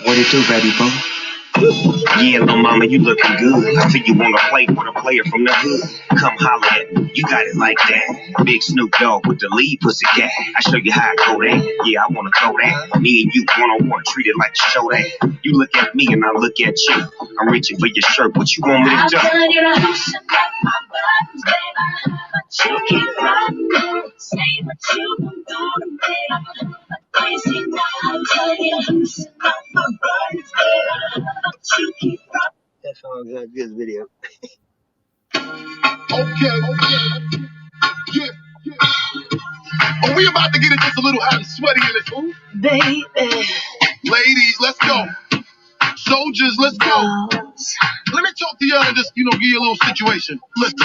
What it do, baby boo? Yeah, little mama, you looking good. I feel you wanna play with a player from the hood. Come holler at me, you got it like that. Big Snoop Dogg with the lead pussy cat. I show you how I go that. Yeah, I wanna throw that. Me and you one-on-one, treat it like a show that. You look at me and I look at you. I'm reaching for your shirt, what you want me to do? I tell you to loosen up my buttons, baby, but you keep running. Say what you gon' do to me, but crazy now. I tell you to loosen up my buttons, baby, but you keep running. That song's not good video. Okay. Yeah. Are we about to get it just a little hot and sweaty in this room? Baby. Ladies, let's go. Soldiers, let's go. Let me talk to y'all and just, give you a little situation. Listen.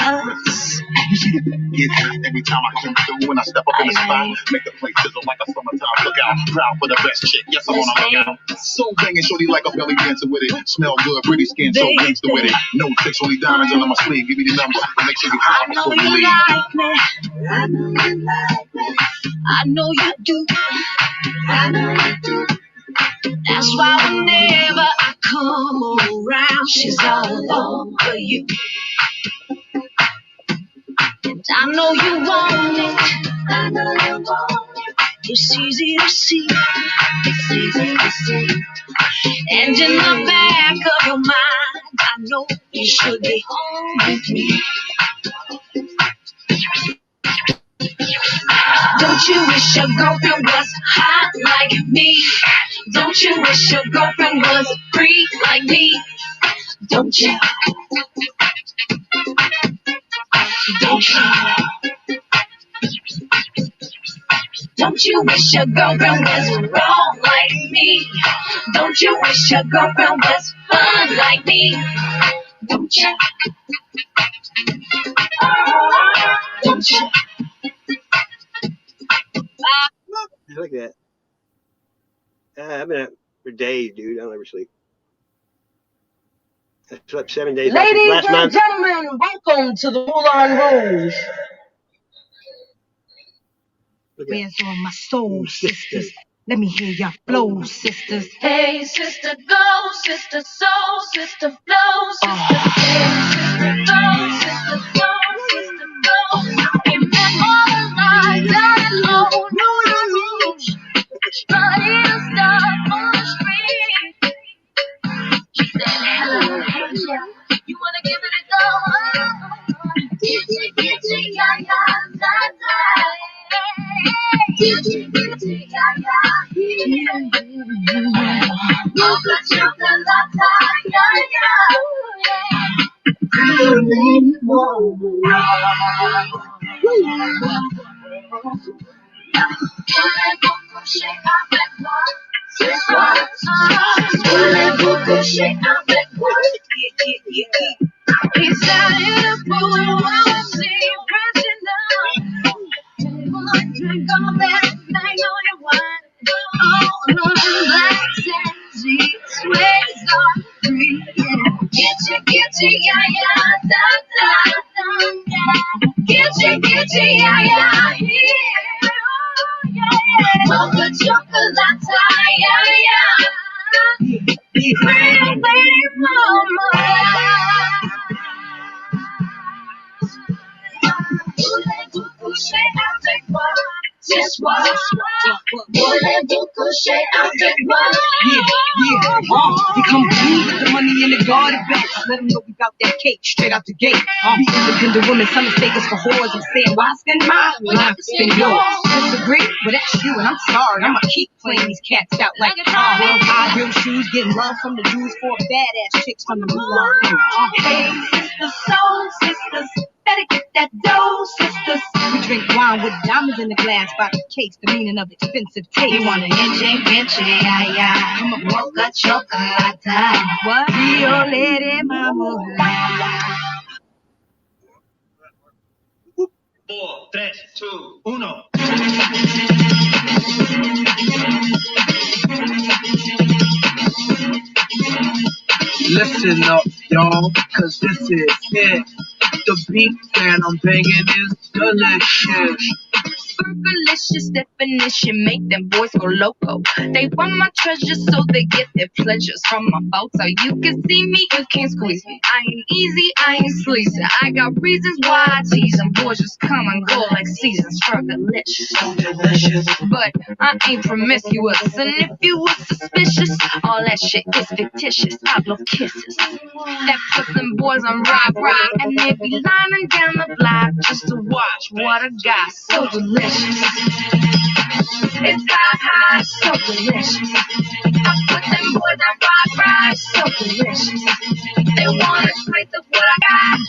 You see the get hot every time I come through when I step up in the spot. Make the place sizzle like a summertime cookout. Proud for the best chick. Yes, I'm on a lookout. So banging, shorty like a belly dancer with it. Smell good, pretty skin, so gangster with it. No tricks, only diamonds under my sleeve. Give me the number and make sure you hide before you leave. Like me. I know you like me. I know you do. I know you do. That's why whenever I come around, she's all over you. And I know you want it. I know you want it. It's easy to see. It's easy to see. And in the back of your mind, I know you should be home with me. Don't you wish your girlfriend was hot like me? Don't you wish your girlfriend was a freak like me? Don't you? Don't you? Don't you wish your girlfriend was wrong like me? Don't you wish your girlfriend was fun like me? Don't you? Don't you? Just like that. I've been up for days, dude. I don't ever sleep. I slept 7 days Ladies last and month. gentlemen, welcome to the Moulin Rouge. Where's all my soul sisters? Let me hear your flow, sisters. Hey, sister, go, sister, soul, sister, flow, sister. Hey, sister, go, sister, soul, sister, flow. Remember all the nights out alone, know what I mean? Trying to stop on the street. She said, hello, hey, yeah. You wanna give it a go? Giddy, giddy, ya, ya, da, da. Giddy, giddy, ya, ya, mocha chocolate, ya, ya. Feeling warm. Voulez-vous coucher avec moi? He started to pull around, see crashing down. Drink all that night on your wine. All on black sandy sways are free. Get you, yeah, yeah, da, da, da, da. Get you, yeah, yeah, yeah. Mocha chocolate, yeah, yeah. Pretty lady mama. Voulez-vous coucher avec moi? Just what? Voulez-vous coucher avec moi? Yeah. You come through with the money in the garden bags. Let them know we got that cake straight out the gate. We independent women, some mistake us for whores. I'm saying, why spend mine when I can spend yours? Disagree, but that's you, and I'm sorry. I'ma keep playing these cats out like cars. High heel shoes, getting love from the dudes for badass chicks from the Moulin Rouge. Hey, sisters, soul sisters, better get that dough, sisters. We drink wine with diamonds in the glass by the case, the meaning of expensive taste. You want a inche, yeah, yeah. Come on, Mocha chocolate. What? Rio Lady Mama. 4, 3, 2, 1. Listen up, y'all, cause this is it. The beat that I'm banging is delicious. Fergalicious definition, make them boys go loco. They want my treasures, so they get their pleasures from my photo. You can see me, you can't squeeze me. I ain't easy, I ain't sleazy. I got reasons why I tease them. Boys just come and go like seasons. Fergalicious, so delicious. But I ain't promiscuous, and if you was suspicious, all that shit is fictitious. I blow kisses that put them boys on rock, and they be lining down the block just to watch what I got. So delicious. It's hot, so delicious. I put them boys on rock, so delicious. They wanna taste of what I got.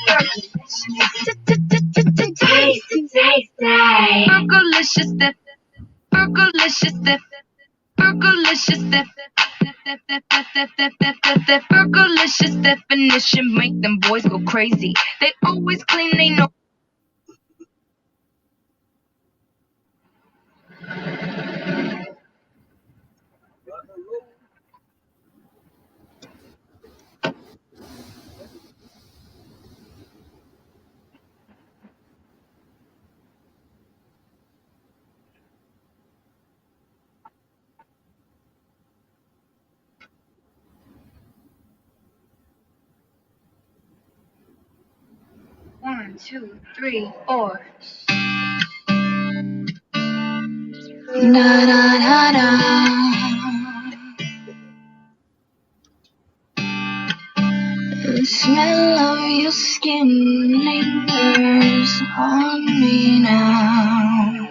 Tasty, tasty. Fergalicious dip, Fergalicious dip, Fergalicious dip. Fergalicious definition make them boys go crazy. They always claim they know. One, two, three, four. Da da da da. The smell of your skin lingers on me now.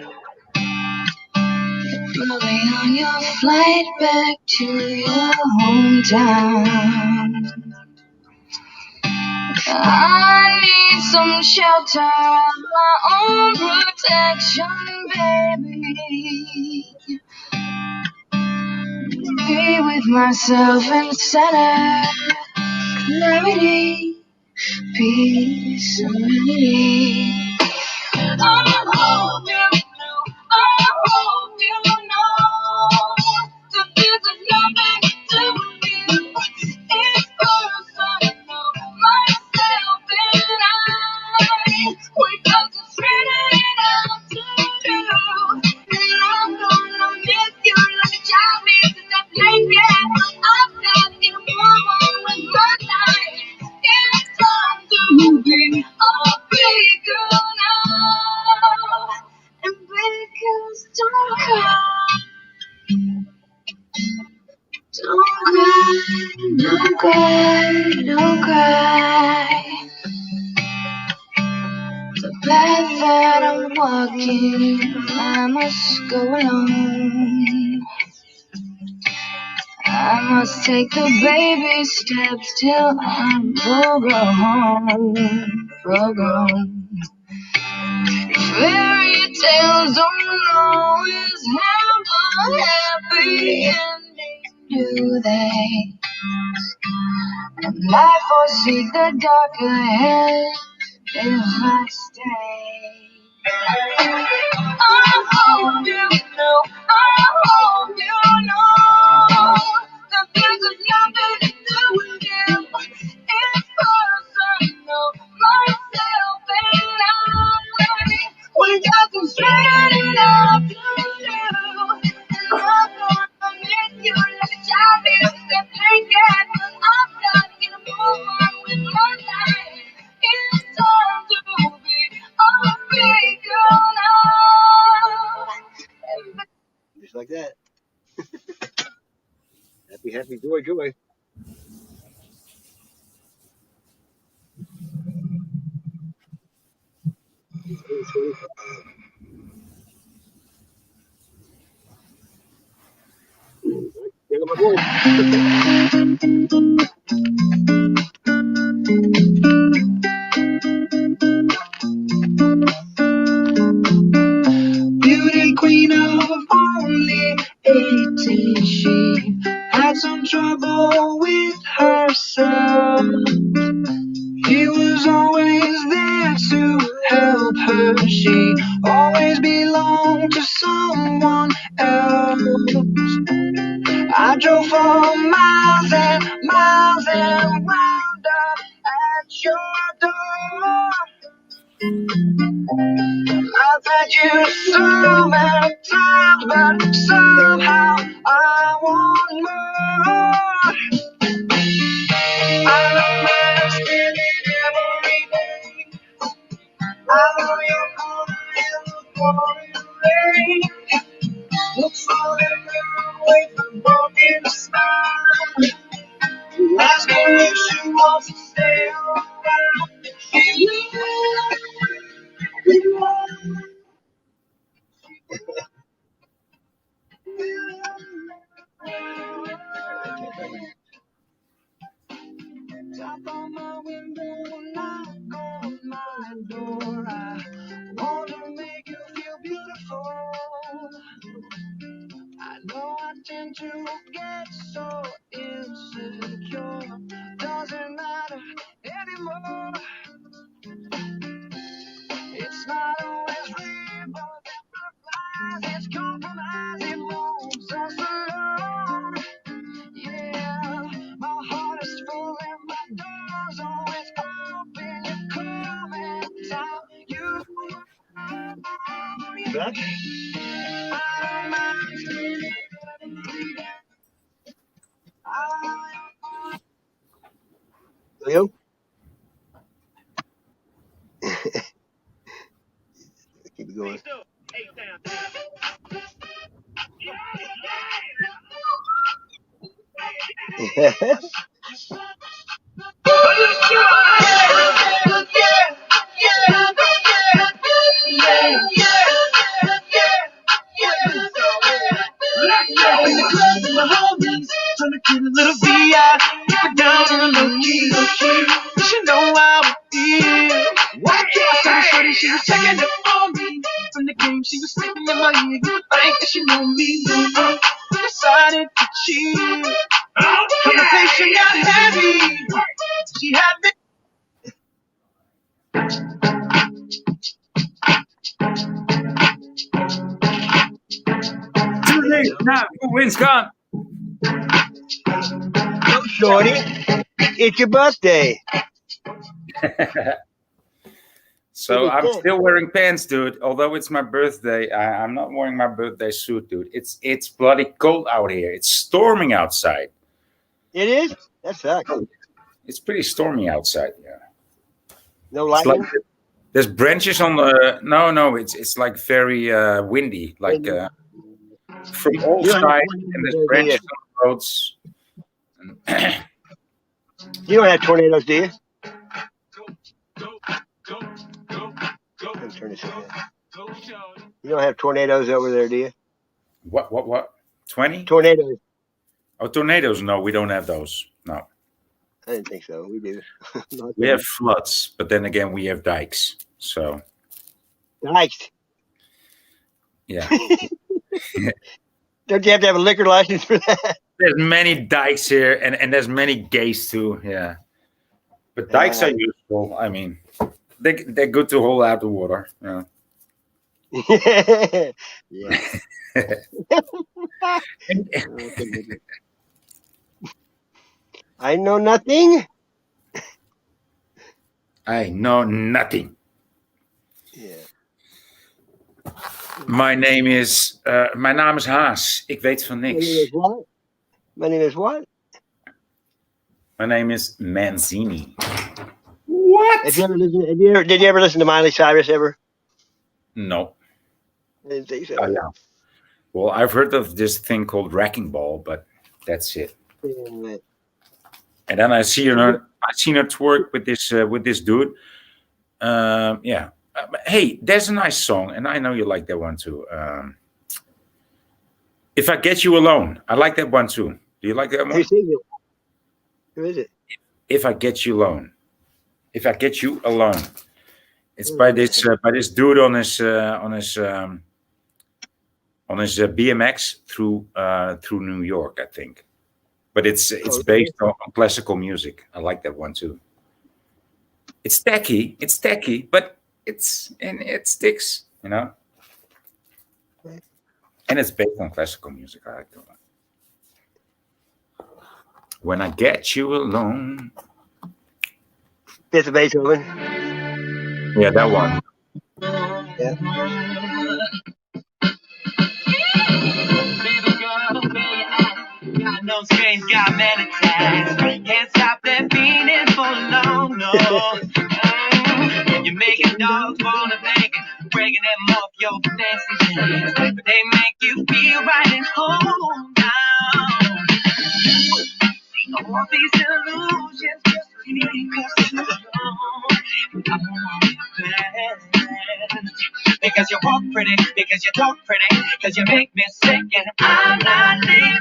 Probably on your flight back to your hometown. I need some shelter, my own protection, baby. Be with myself and center clarity, peace, serenity. I hope you know that this is nothing to do with you. It's personal, myself and I. We got to straighten it out to you. And I'm gonna miss you like a child misses a blanket. I've got it warm with my life. It's time to be a big girl now. And big girls don't cry. Don't cry, don't cry. The path that I'm walking, I must go alone. I must take the baby steps till I'm full grown. Fairy tales don't always have a they? And life foresees the dark ahead if I stay. I hope you know, I hope you know that this has nothing to do with you. It's personal, myself and I. We got some straightened out to do. And I'm gonna miss you like a child is that blanket. But I'm not gonna move on with my life. It's time to be a big girl now. Just like that. Happy, happy, joy, joy. Get on my board. Beauty queen of only 18, she had some trouble with herself. He was always there to help her. She always belonged to someone else. I drove for miles and miles and wound up at your door. I've had you so many times, but somehow I want more. I know my skin in every day. I know you're gonna in the pouring rain. Look for the mirror, wait for broken stars. Ask her if she wants to stay around. She will. Tap on my window, knock on my door. I want to make you feel beautiful. I know I tend to get so insecure. Doesn't matter anymore. It's not always rainbows and butterflies. It's compromise. It moves us along. Yeah, my heart is full and my door's always open. You come and tell you. Back? Leo? Keep it going. Trying to get a little VI, keep it down on a low key, low key. You should know how I feel. Why can't I shorty? She was checking up on me. From the game, she was sleeping in my ear. You would think that she knew me. Decided to cheat. Conversation got heavy. She had me. Too late now. Who wins gone? Oh, shorty, it's your birthday. So I'm still wearing pants, dude. Although it's my birthday, I'm not wearing my birthday suit, dude. It's bloody cold out here. It's storming outside. It is? That sucks. It's pretty stormy outside. Yeah. No It's lightning? like there's branches on the. No. It's like very windy. Like from all sides, and there's branches on the roads. You don't have tornadoes, do you? Let me turn this again. You don't have tornadoes over there, do you? What? 20? Tornadoes. Oh, tornadoes. No, we don't have those. No. I didn't think so. We do. We have floods, but then again, we have dikes. So. Dikes. Yeah. Don't you have to have a liquor license for that? there's many dikes here, and there's many gays too. Yeah, but dikes are useful. I mean, they're good to hold out the water. Yeah. Yeah. I know nothing. I know nothing. Yeah. Mijn naam is Haas. Ik weet van My name is niks. what? My name is what? My name is Manzini. What? Did you ever listen to Miley Cyrus ever? No. I didn't think so. Oh, yeah. Well, I've heard of this thing called Wrecking Ball, but that's it. Yeah. And then I seen her twerk with this dude. Yeah. Hey, there's a nice song, and I know you like that one too. If I Get You Alone, I like that one too. Do you like that one? Who sings it? Who is it? If I Get You Alone. If I Get You Alone. It's by this dude on his BMX through New York, I think. But it's based on classical music. I like that one too. It's tacky, but it sticks, you know. And it's based on classical music. I like that one. When I Get You Alone. Fifth of Beethoven. Yeah, that one. Yeah. Got no strings, got many tags. Can't stop that feeling for long, no. You're making dogs wanna bang it, breaking them off your fancy chains. But they make you feel right at home now. All these illusions just keep us too long. I want it bad. Because you walk pretty, because you talk pretty, because you make me sick, and I'm not leaving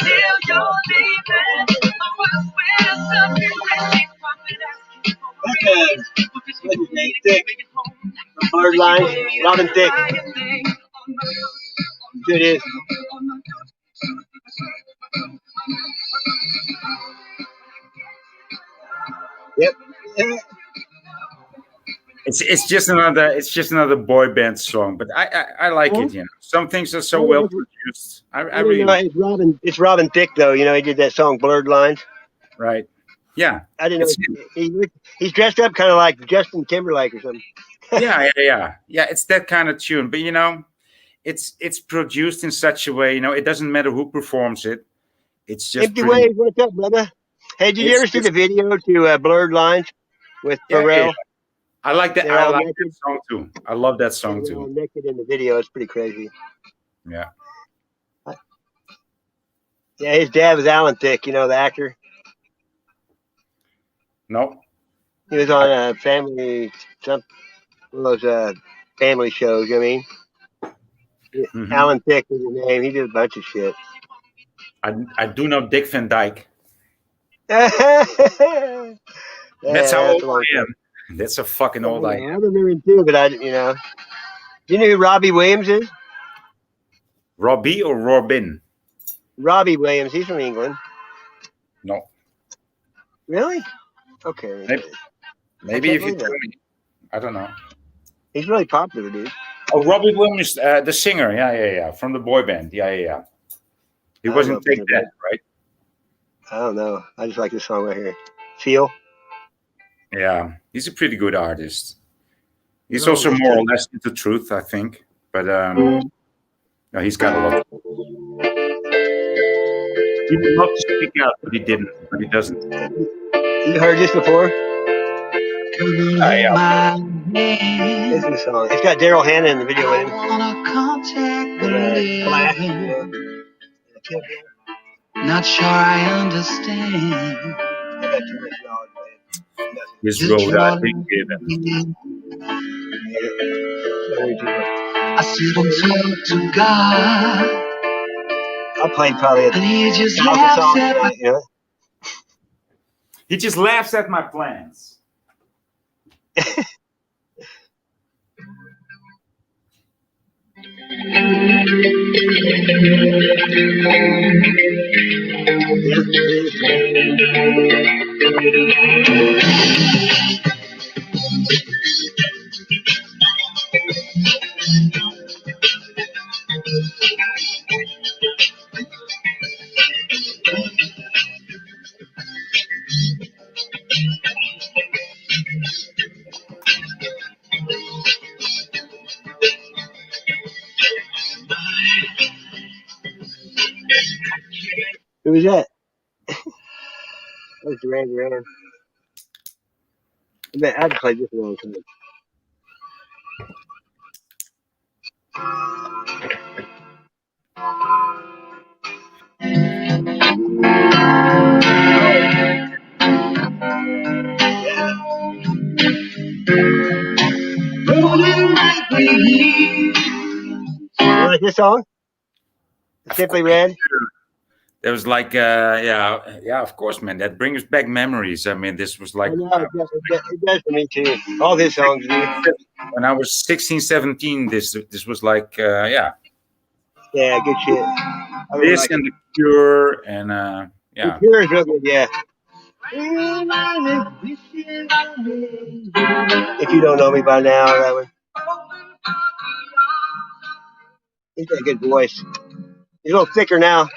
till you're leaving. I wanna swear to something that she's probably asking for. Okay. What's his name? Thick. Hard lines. Robin Thicke. It is. Yep. It's just another boy band song, but I like it. You know, some things are so well produced. I really know it's Robin Thicke though. You know, he did that song "Blurred Lines." Right. Yeah. I didn't know he's dressed up kind of like Justin Timberlake or something. Yeah. It's that kind of tune, but you know, it's produced in such a way. You know, it doesn't matter who performs it. It's just Empty Waves. What's up, brother? Hey, did you ever see the video to "Blurred Lines" with Pharrell? Yeah. I like that. They're I all like naked. that song too. I love that song They're too. all naked in the video. It's pretty crazy. Yeah. Yeah, his dad was Alan Thicke. You know the actor. No. He was on a family, one of those family shows. You know what I mean? Alan Thicke is his name. He did a bunch of shit. I do know Dick Van Dyke. That's how old I am. That's a fucking old I am. I remember him too, but do you know who Robbie Williams is? Robbie or Robin? Robbie Williams. He's from England. No. Really? Okay. Maybe if you tell me. I don't know. He's really popular, dude. Oh, Robbie Williams, the singer. Yeah. From the boy band. Yeah. He wasn't Take That, right? I don't know. I just like this song right here. Feel. Yeah, he's a pretty good artist. He's also more or less into truth, I think. But no, he's got a lot. He would love to speak out, but he didn't. But he doesn't. You heard this before? Yeah. This is a song. It's got Daryl Hannah in the video with him. Not sure I understand. I got too much knowledge, man. This road I've been given. I still to God. I played probably and he just laughs at my, you know? He just laughs at my plans. Who was that? That was Duran Duran. I bet I'd played this a long time. You like this song? Simply Red? There was like, yeah, of course, man. That brings back memories. I mean, this was like. I know, it does for me too. All his songs do. When I was 16, 17, this was like, yeah. Yeah, good shit. This like and The Cure and, yeah. The Cure is real good, yeah. If you don't know me by now, that one. He's got a good voice. He's a little thicker now.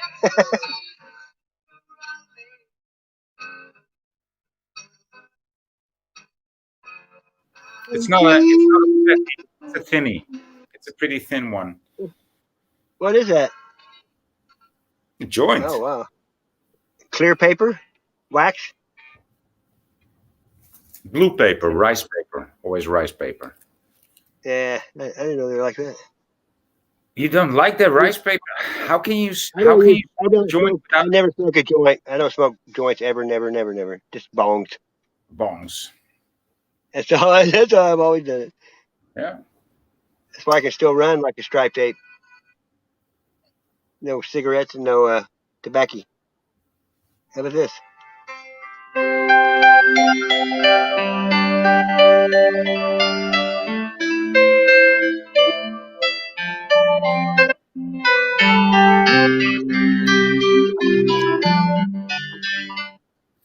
It's not it's a thinny. It's a pretty thin one. What is that? A joint. Oh, wow. Clear paper? Wax? Blue paper, rice paper. Always rice paper. Yeah, I didn't know they were like that. You don't like that rice paper? How can you? I never smoke a joint. I don't smoke joints ever, never. Just bongs. Bongs. That's all I've always done it. Yeah. That's why I can still run like a striped ape. No cigarettes and no tobacco. How about this?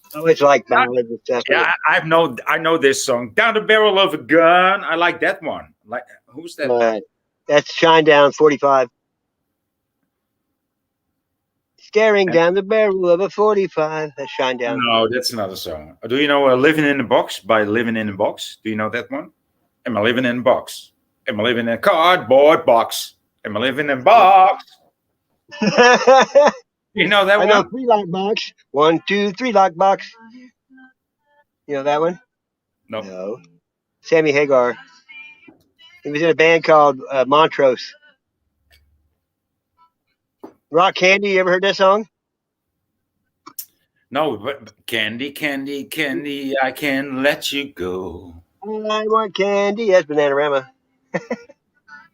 I always like ballads and stuff. Yeah, I know this song. Down the barrel of a gun. I like that one. Like, who's that? That's Shinedown 45. Staring down the barrel of a 45. That's Shinedown. No, that's another song. Do you know Living in the Box by Living in the Box? Do you know that one? Am I living in a box? Am I living in a cardboard box? Am I living in a box? You know that one? I know 3 lock box. 1, 2, 3 lock box. You know that one? No. Sammy Hagar. He was in a band called Montrose. Rock Candy, you ever heard that song? No, but Candy, Candy, Candy, I can't let you go. I want candy. That's Bananarama.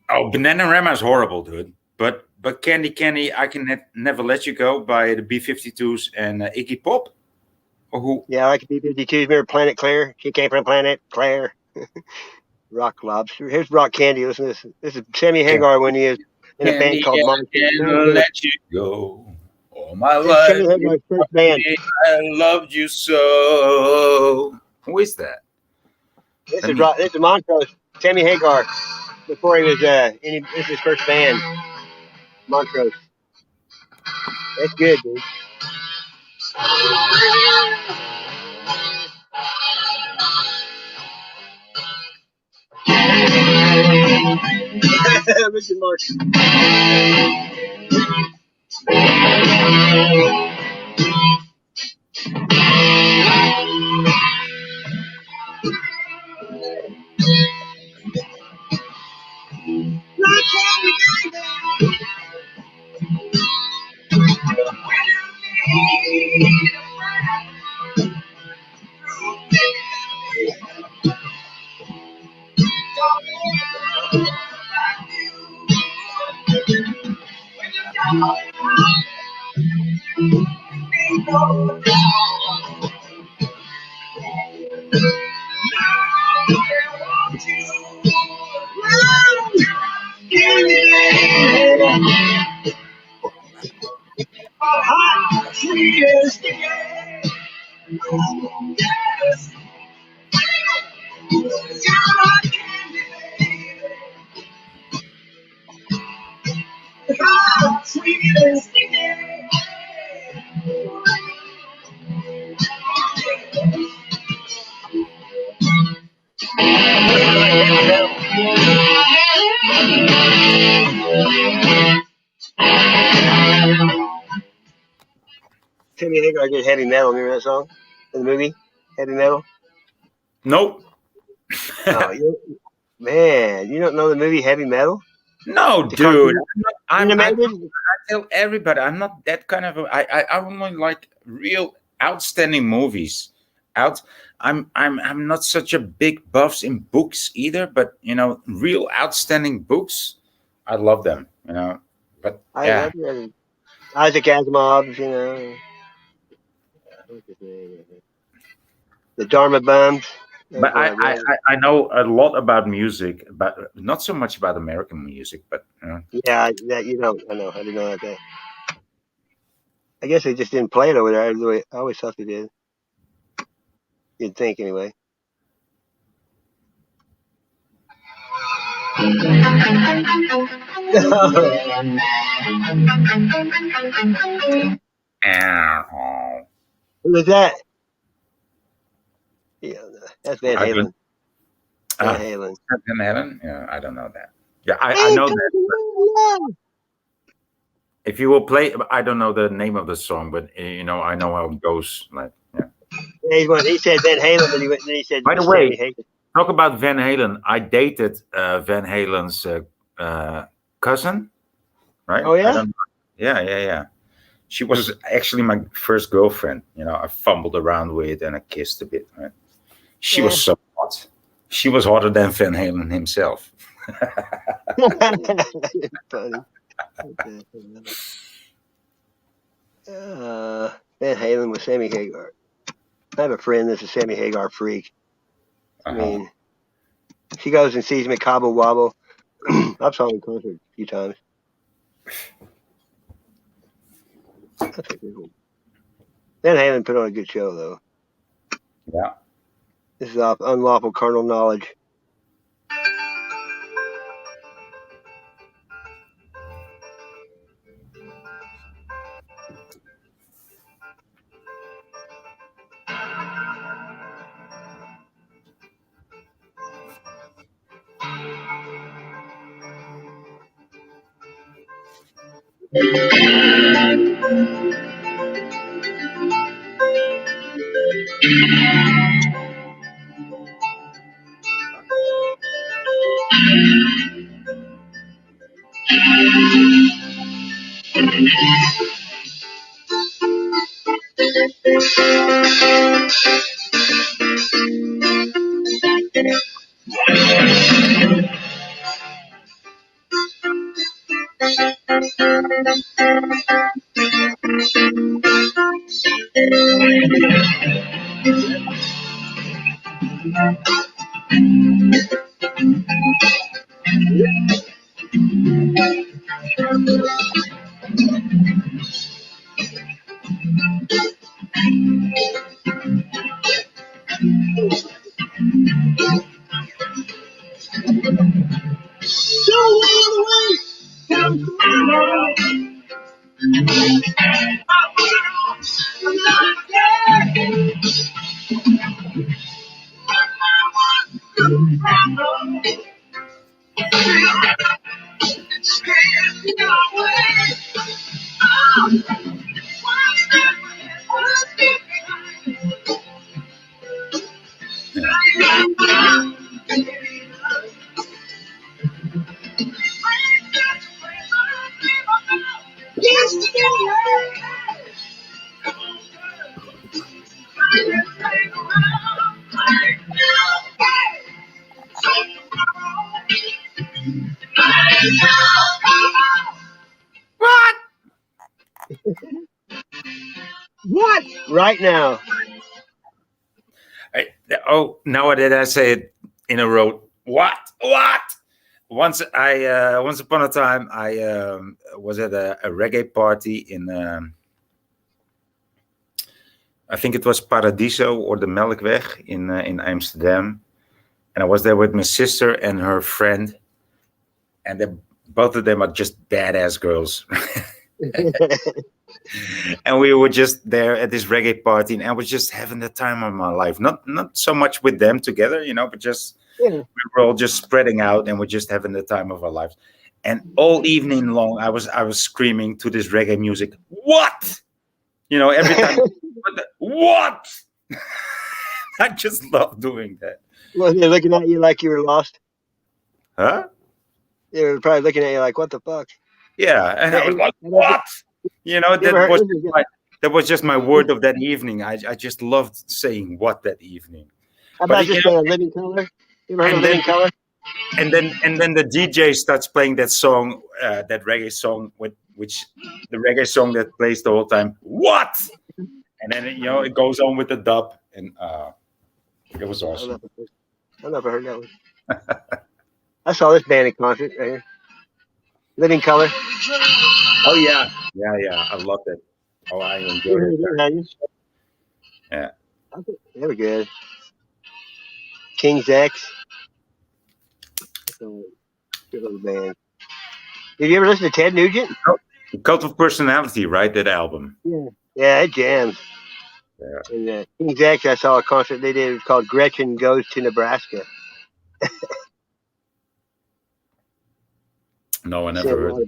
Oh, Bananarama is horrible, dude. But Candy, Candy, I can never let you go by the B-52s and Iggy Pop. Or who? Yeah, I like the B-52s. Remember Planet Claire? She came from Planet Claire. Rock Lobster. Here's Rock Candy. Listen to this. This is Sammy Hagar when he is in a band called Montrose. I can't let you go. All my life, Sammy Hagar's first band. I loved you so. Who is that? This is Montrose. Sammy Hagar. Before he was this is his first band. Montrose. That's good, dude. Richard Marx. Hot, sweet, and sticky. Yes. You're my candy, baby. Hot, sweet, and sticky. Timmy Hagar did Heavy Metal. Remember that song in the movie Heavy Metal? Nope. Oh, man, you don't know the movie Heavy Metal? No, The dude. cartoon? I tell everybody I'm not that kind of. I only like real outstanding movies. I'm not such a big buffs in books either, but real outstanding books, I love them. But yeah. I've read Isaac Asimov, what's his name? The Dharma Bums. But I know a lot about music, but not so much about American music. But yeah, that you know, I know. I didn't know that. I guess they just didn't play it over there. I always thought they did. You'd think anyway. Who was that? Yeah, that's Van Halen. Van Halen. Van Halen? Yeah, I don't know that. Yeah, I know that. If you will play, I don't know the name of the song, but I know how it goes. Like, yeah. He said Van Halen, but then he said. By the way, talk about Van Halen. I dated Van Halen's cousin, right? Oh yeah. Yeah. She was actually my first girlfriend. I fumbled around with and I kissed a bit. Right? She was so hot. She was hotter than Van Halen himself. Funny. Van Halen with Sammy Hagar. I have a friend that's a Sammy Hagar freak. I mean, she goes and sees me Cabo Wabo. I've saw him in concert a few times. That's a good one. Van Halen put on a good show, though. Yeah. This is off Unlawful Carnal Knowledge. What? What? Right now. Now that I say it in a row. What? once upon a time, I was at a reggae party in, I think it was Paradiso or the Melkweg in Amsterdam, and I was there with my sister and her friend, and both of them are just badass girls. And we were just there at this reggae party, and I was just having the time of my life. Not so much with them together, but just we were all just spreading out, and we're just having the time of our lives. And all evening long, I was screaming to this reggae music. What? Every time. What? I just love doing that. Well, they're looking at you like you were lost. Huh? They were probably looking at you like, what the fuck? Yeah, and I was like, what? That was just my word of that evening. I just loved saying what that evening. How about just Living Color? You ever heard of Living Color? And then the DJ starts playing that song, that reggae song, which the reggae song that plays the whole time. What? And then it goes on with the dub, and it was awesome. I never heard that one. I saw this band in concert right here. Living Color. Oh yeah. I loved it. Oh, I enjoyed it. Yeah. They were good. King's X. Good little band. Did you ever listen to Ted Nugent? Cult of Personality, right? That album. Yeah, it jams. Yeah. And King's X, I saw a concert they did. It was called Gretchen Goes to Nebraska. No, I never heard of that.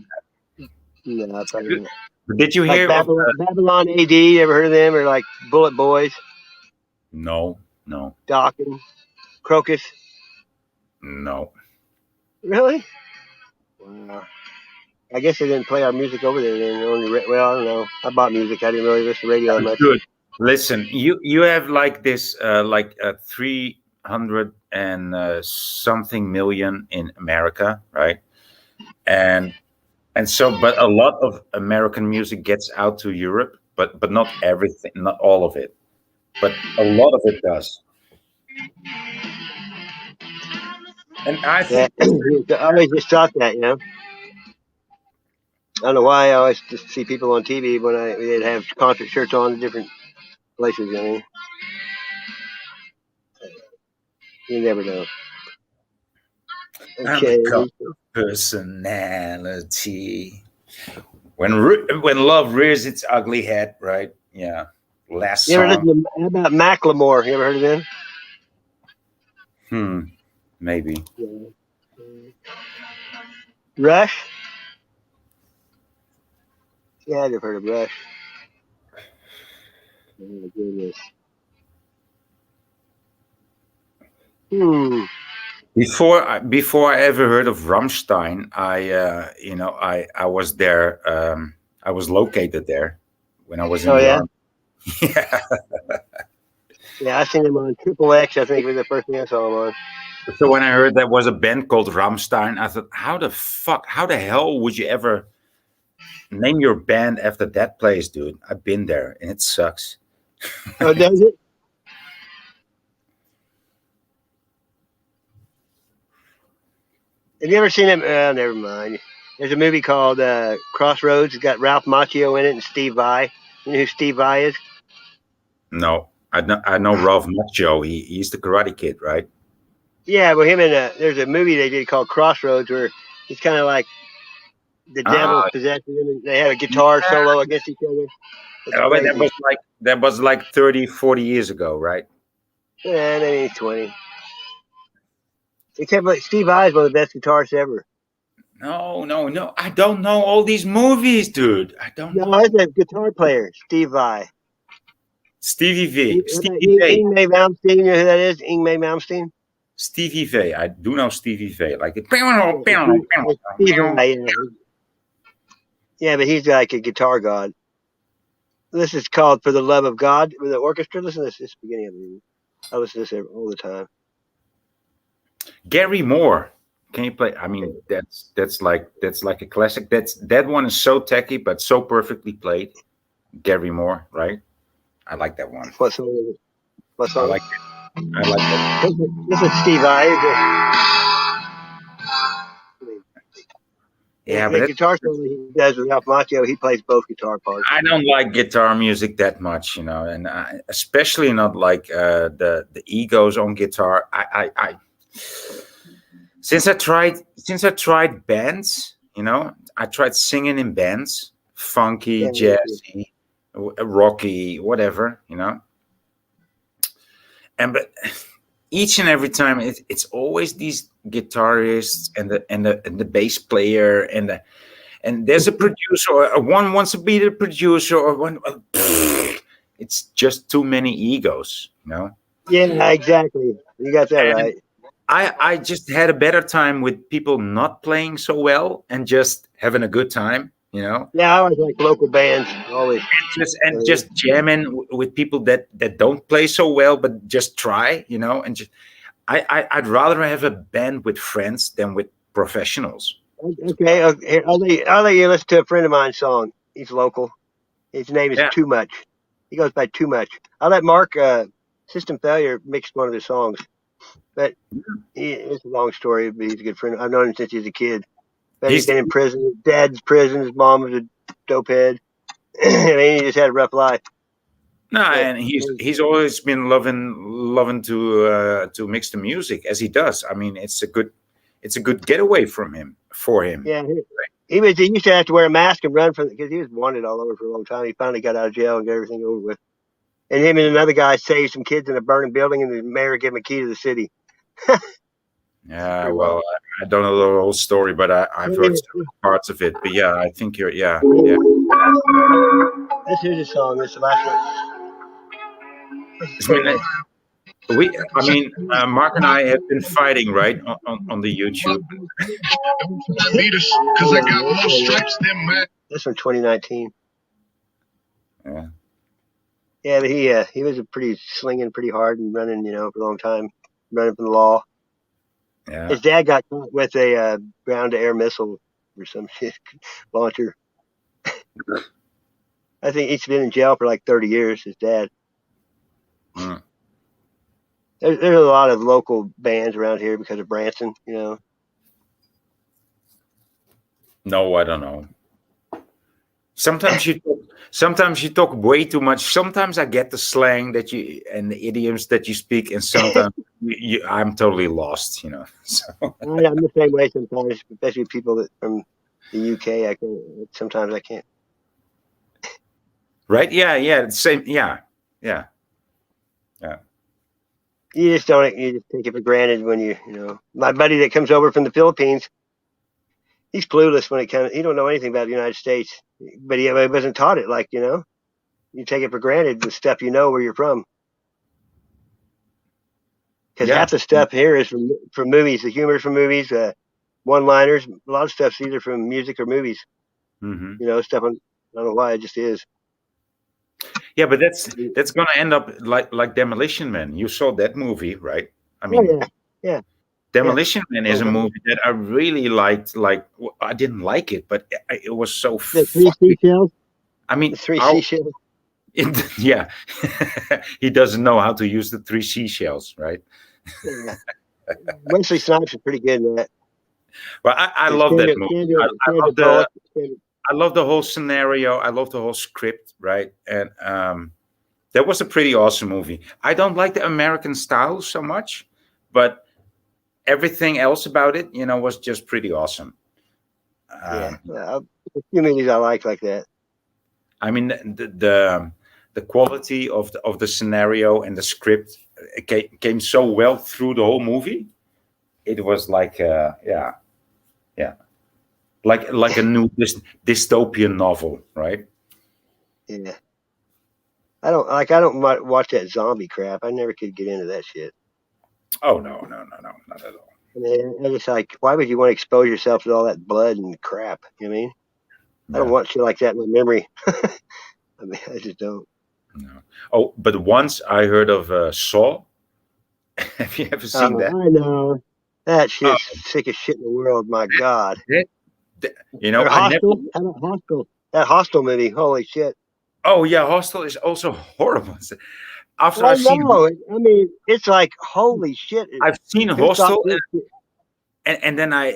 No, probably not. Did you hear Babylon AD? You ever heard of them? Or like Bullet Boys? No. Dawkins? Crocus? No. Really? Wow. I guess they didn't play our music over there. Then well, I don't know. I bought music. I didn't really listen to radio that much. Good. Listen, you have like this 300 and something million in America, right? And so, but a lot of American music gets out to Europe, but not everything, not all of it, but a lot of it does. And I think I always just thought that, I don't know why I always just see people on TV when they'd have concert shirts on in different places. You never know. Okay. Personality. When love rears its ugly head, right? Yeah. Last song. How about Macklemore? You ever heard of them? Maybe. Rush? Yeah, I've heard of Rush. Oh my goodness. Before I ever heard of Rammstein, I was there. I was located there when I was in the army. Yeah. Yeah, I seen him on Triple X. I think was the first thing I saw him on. So when I heard that was a band called Rammstein, I thought, how the hell would you ever name your band after that place, dude? I've been there and it sucks. Oh, does it? Have you ever seen him? Never mind. There's a movie called Crossroads. It's got Ralph Macchio in it and Steve Vai. You know who Steve Vai is? No, I know Ralph Macchio. He's the Karate Kid, right? Yeah, well, him and there's a movie they did called Crossroads where he's kind of like the devil possessed him, and they had a guitar solo against each other. But that was like 30, 40 years ago, right? Yeah, maybe 20. Except Steve Vai is one of the best guitarists ever. No. I don't know all these movies, dude. I don't know. No, he's a guitar player, Steve Vai. Stevie V. Yngwie Malmsteen, you know who that is? Yngwie Malmsteen? Stevie V. I do know Stevie V. Like it. Yeah, but he's like a guitar god. This is called For the Love of God with the orchestra. Listen to this. This is the beginning of the movie. I listen to this all the time. Gary Moore. Can you play? I mean, that's like a classic. That one is so tacky, but so perfectly played. Gary Moore, right? I like that one. What song is it? What song? I like that. This is Steve Vai. Yeah, the but guitar solo he does with Ralph Macchio, he plays both guitar parts. I don't like guitar music that much, and especially not like the egos on guitar. I since I tried bands, I tried singing in bands, funky, jazzy, rocky, whatever, but each and every time it's always these guitarists and the bass player and there's a producer or one wants to be the producer or one. It's just too many egos, Yeah, exactly. You got that right. I just had a better time with people not playing so well and just having a good time, Yeah, I always like local bands, always. And just jamming with people that don't play so well but just try, and just I'd rather have a band with friends than with professionals. Okay, I'll let you listen to a friend of mine's song. He's local. His name is Too Much. He goes by Too Much. I'll let Mark System Failure mix one of his songs. But it's a long story, but he's a good friend. I've known him since he was a kid. But he's been in prison. His dad's prison. His mom was a dopehead. I mean, he just had a rough life. No, and he's always been loving to mix the music as he does. I mean, it's a good getaway for him. Yeah, he used to have to wear a mask and run because he was wanted all over for a long time. He finally got out of jail and got everything over with. And him and another guy saved some kids in a burning building, and the mayor gave him a key to the city. Yeah, well, I don't know the whole story, but I've heard some parts of it. But yeah, I think you're, yeah. Let's hear the song. This is the last one. Mark and I have been fighting, right, on the YouTube. Because I got more stripes than man. That's from 2019. Yeah. Yeah, but he was slinging pretty hard and running, for a long time, running from the law. Yeah. His dad got caught with a ground-to-air missile or some shit launcher. I think he's been in jail for like 30 years. His dad. Mm. There's a lot of local bands around here because of Branson, No, I don't know. Sometimes you talk way too much. Sometimes I get the slang and the idioms that you speak, and sometimes I'm totally lost. So. I'm the same way sometimes, especially people that from the UK. Sometimes I can't. Right? Yeah. Same. Yeah. You just take it for granted when my buddy that comes over from the Philippines. He's clueless when it comes. He don't know anything about the United States, but he wasn't taught it. Like you take it for granted with stuff where you're from. Because half the stuff here is from movies. The humor from movies, one-liners. A lot of stuff's either from music or movies. Mm-hmm. Stuff. I don't know why it just is. Yeah, but that's gonna end up like Demolition Man. You saw that movie, right? I mean, yeah. Demolition Man is a movie that I really liked. Like, I didn't like it, but it was so. The three seashells. I mean, the three seashells. Yeah, he doesn't know how to use the three seashells, right? Yeah. Wesley Snipes is pretty good in that. Well, I love that movie. I love the whole scenario. I love the whole script, right? And that was a pretty awesome movie. I don't like the American style so much, but everything else about it, was just pretty awesome. A few movies I like that. I mean, the quality of the scenario and the script came so well through the whole movie. It was like, like a new dystopian novel, right? Yeah. I don't watch that zombie crap. I never could get into that shit. Oh no, not at all. I mean, it's just like, why would you want to expose yourself to all that blood and crap? You know what I mean? I don't want shit like that in my memory. I mean, I just don't. No. Oh, but once I heard of Saw. Have you ever seen that? I know. That shit's sick as shit in the world. My God. Hostel. That Hostel movie. Holy shit. Oh yeah, Hostel is also horrible. After I mean, it's like holy shit. I've seen Hostel, and then I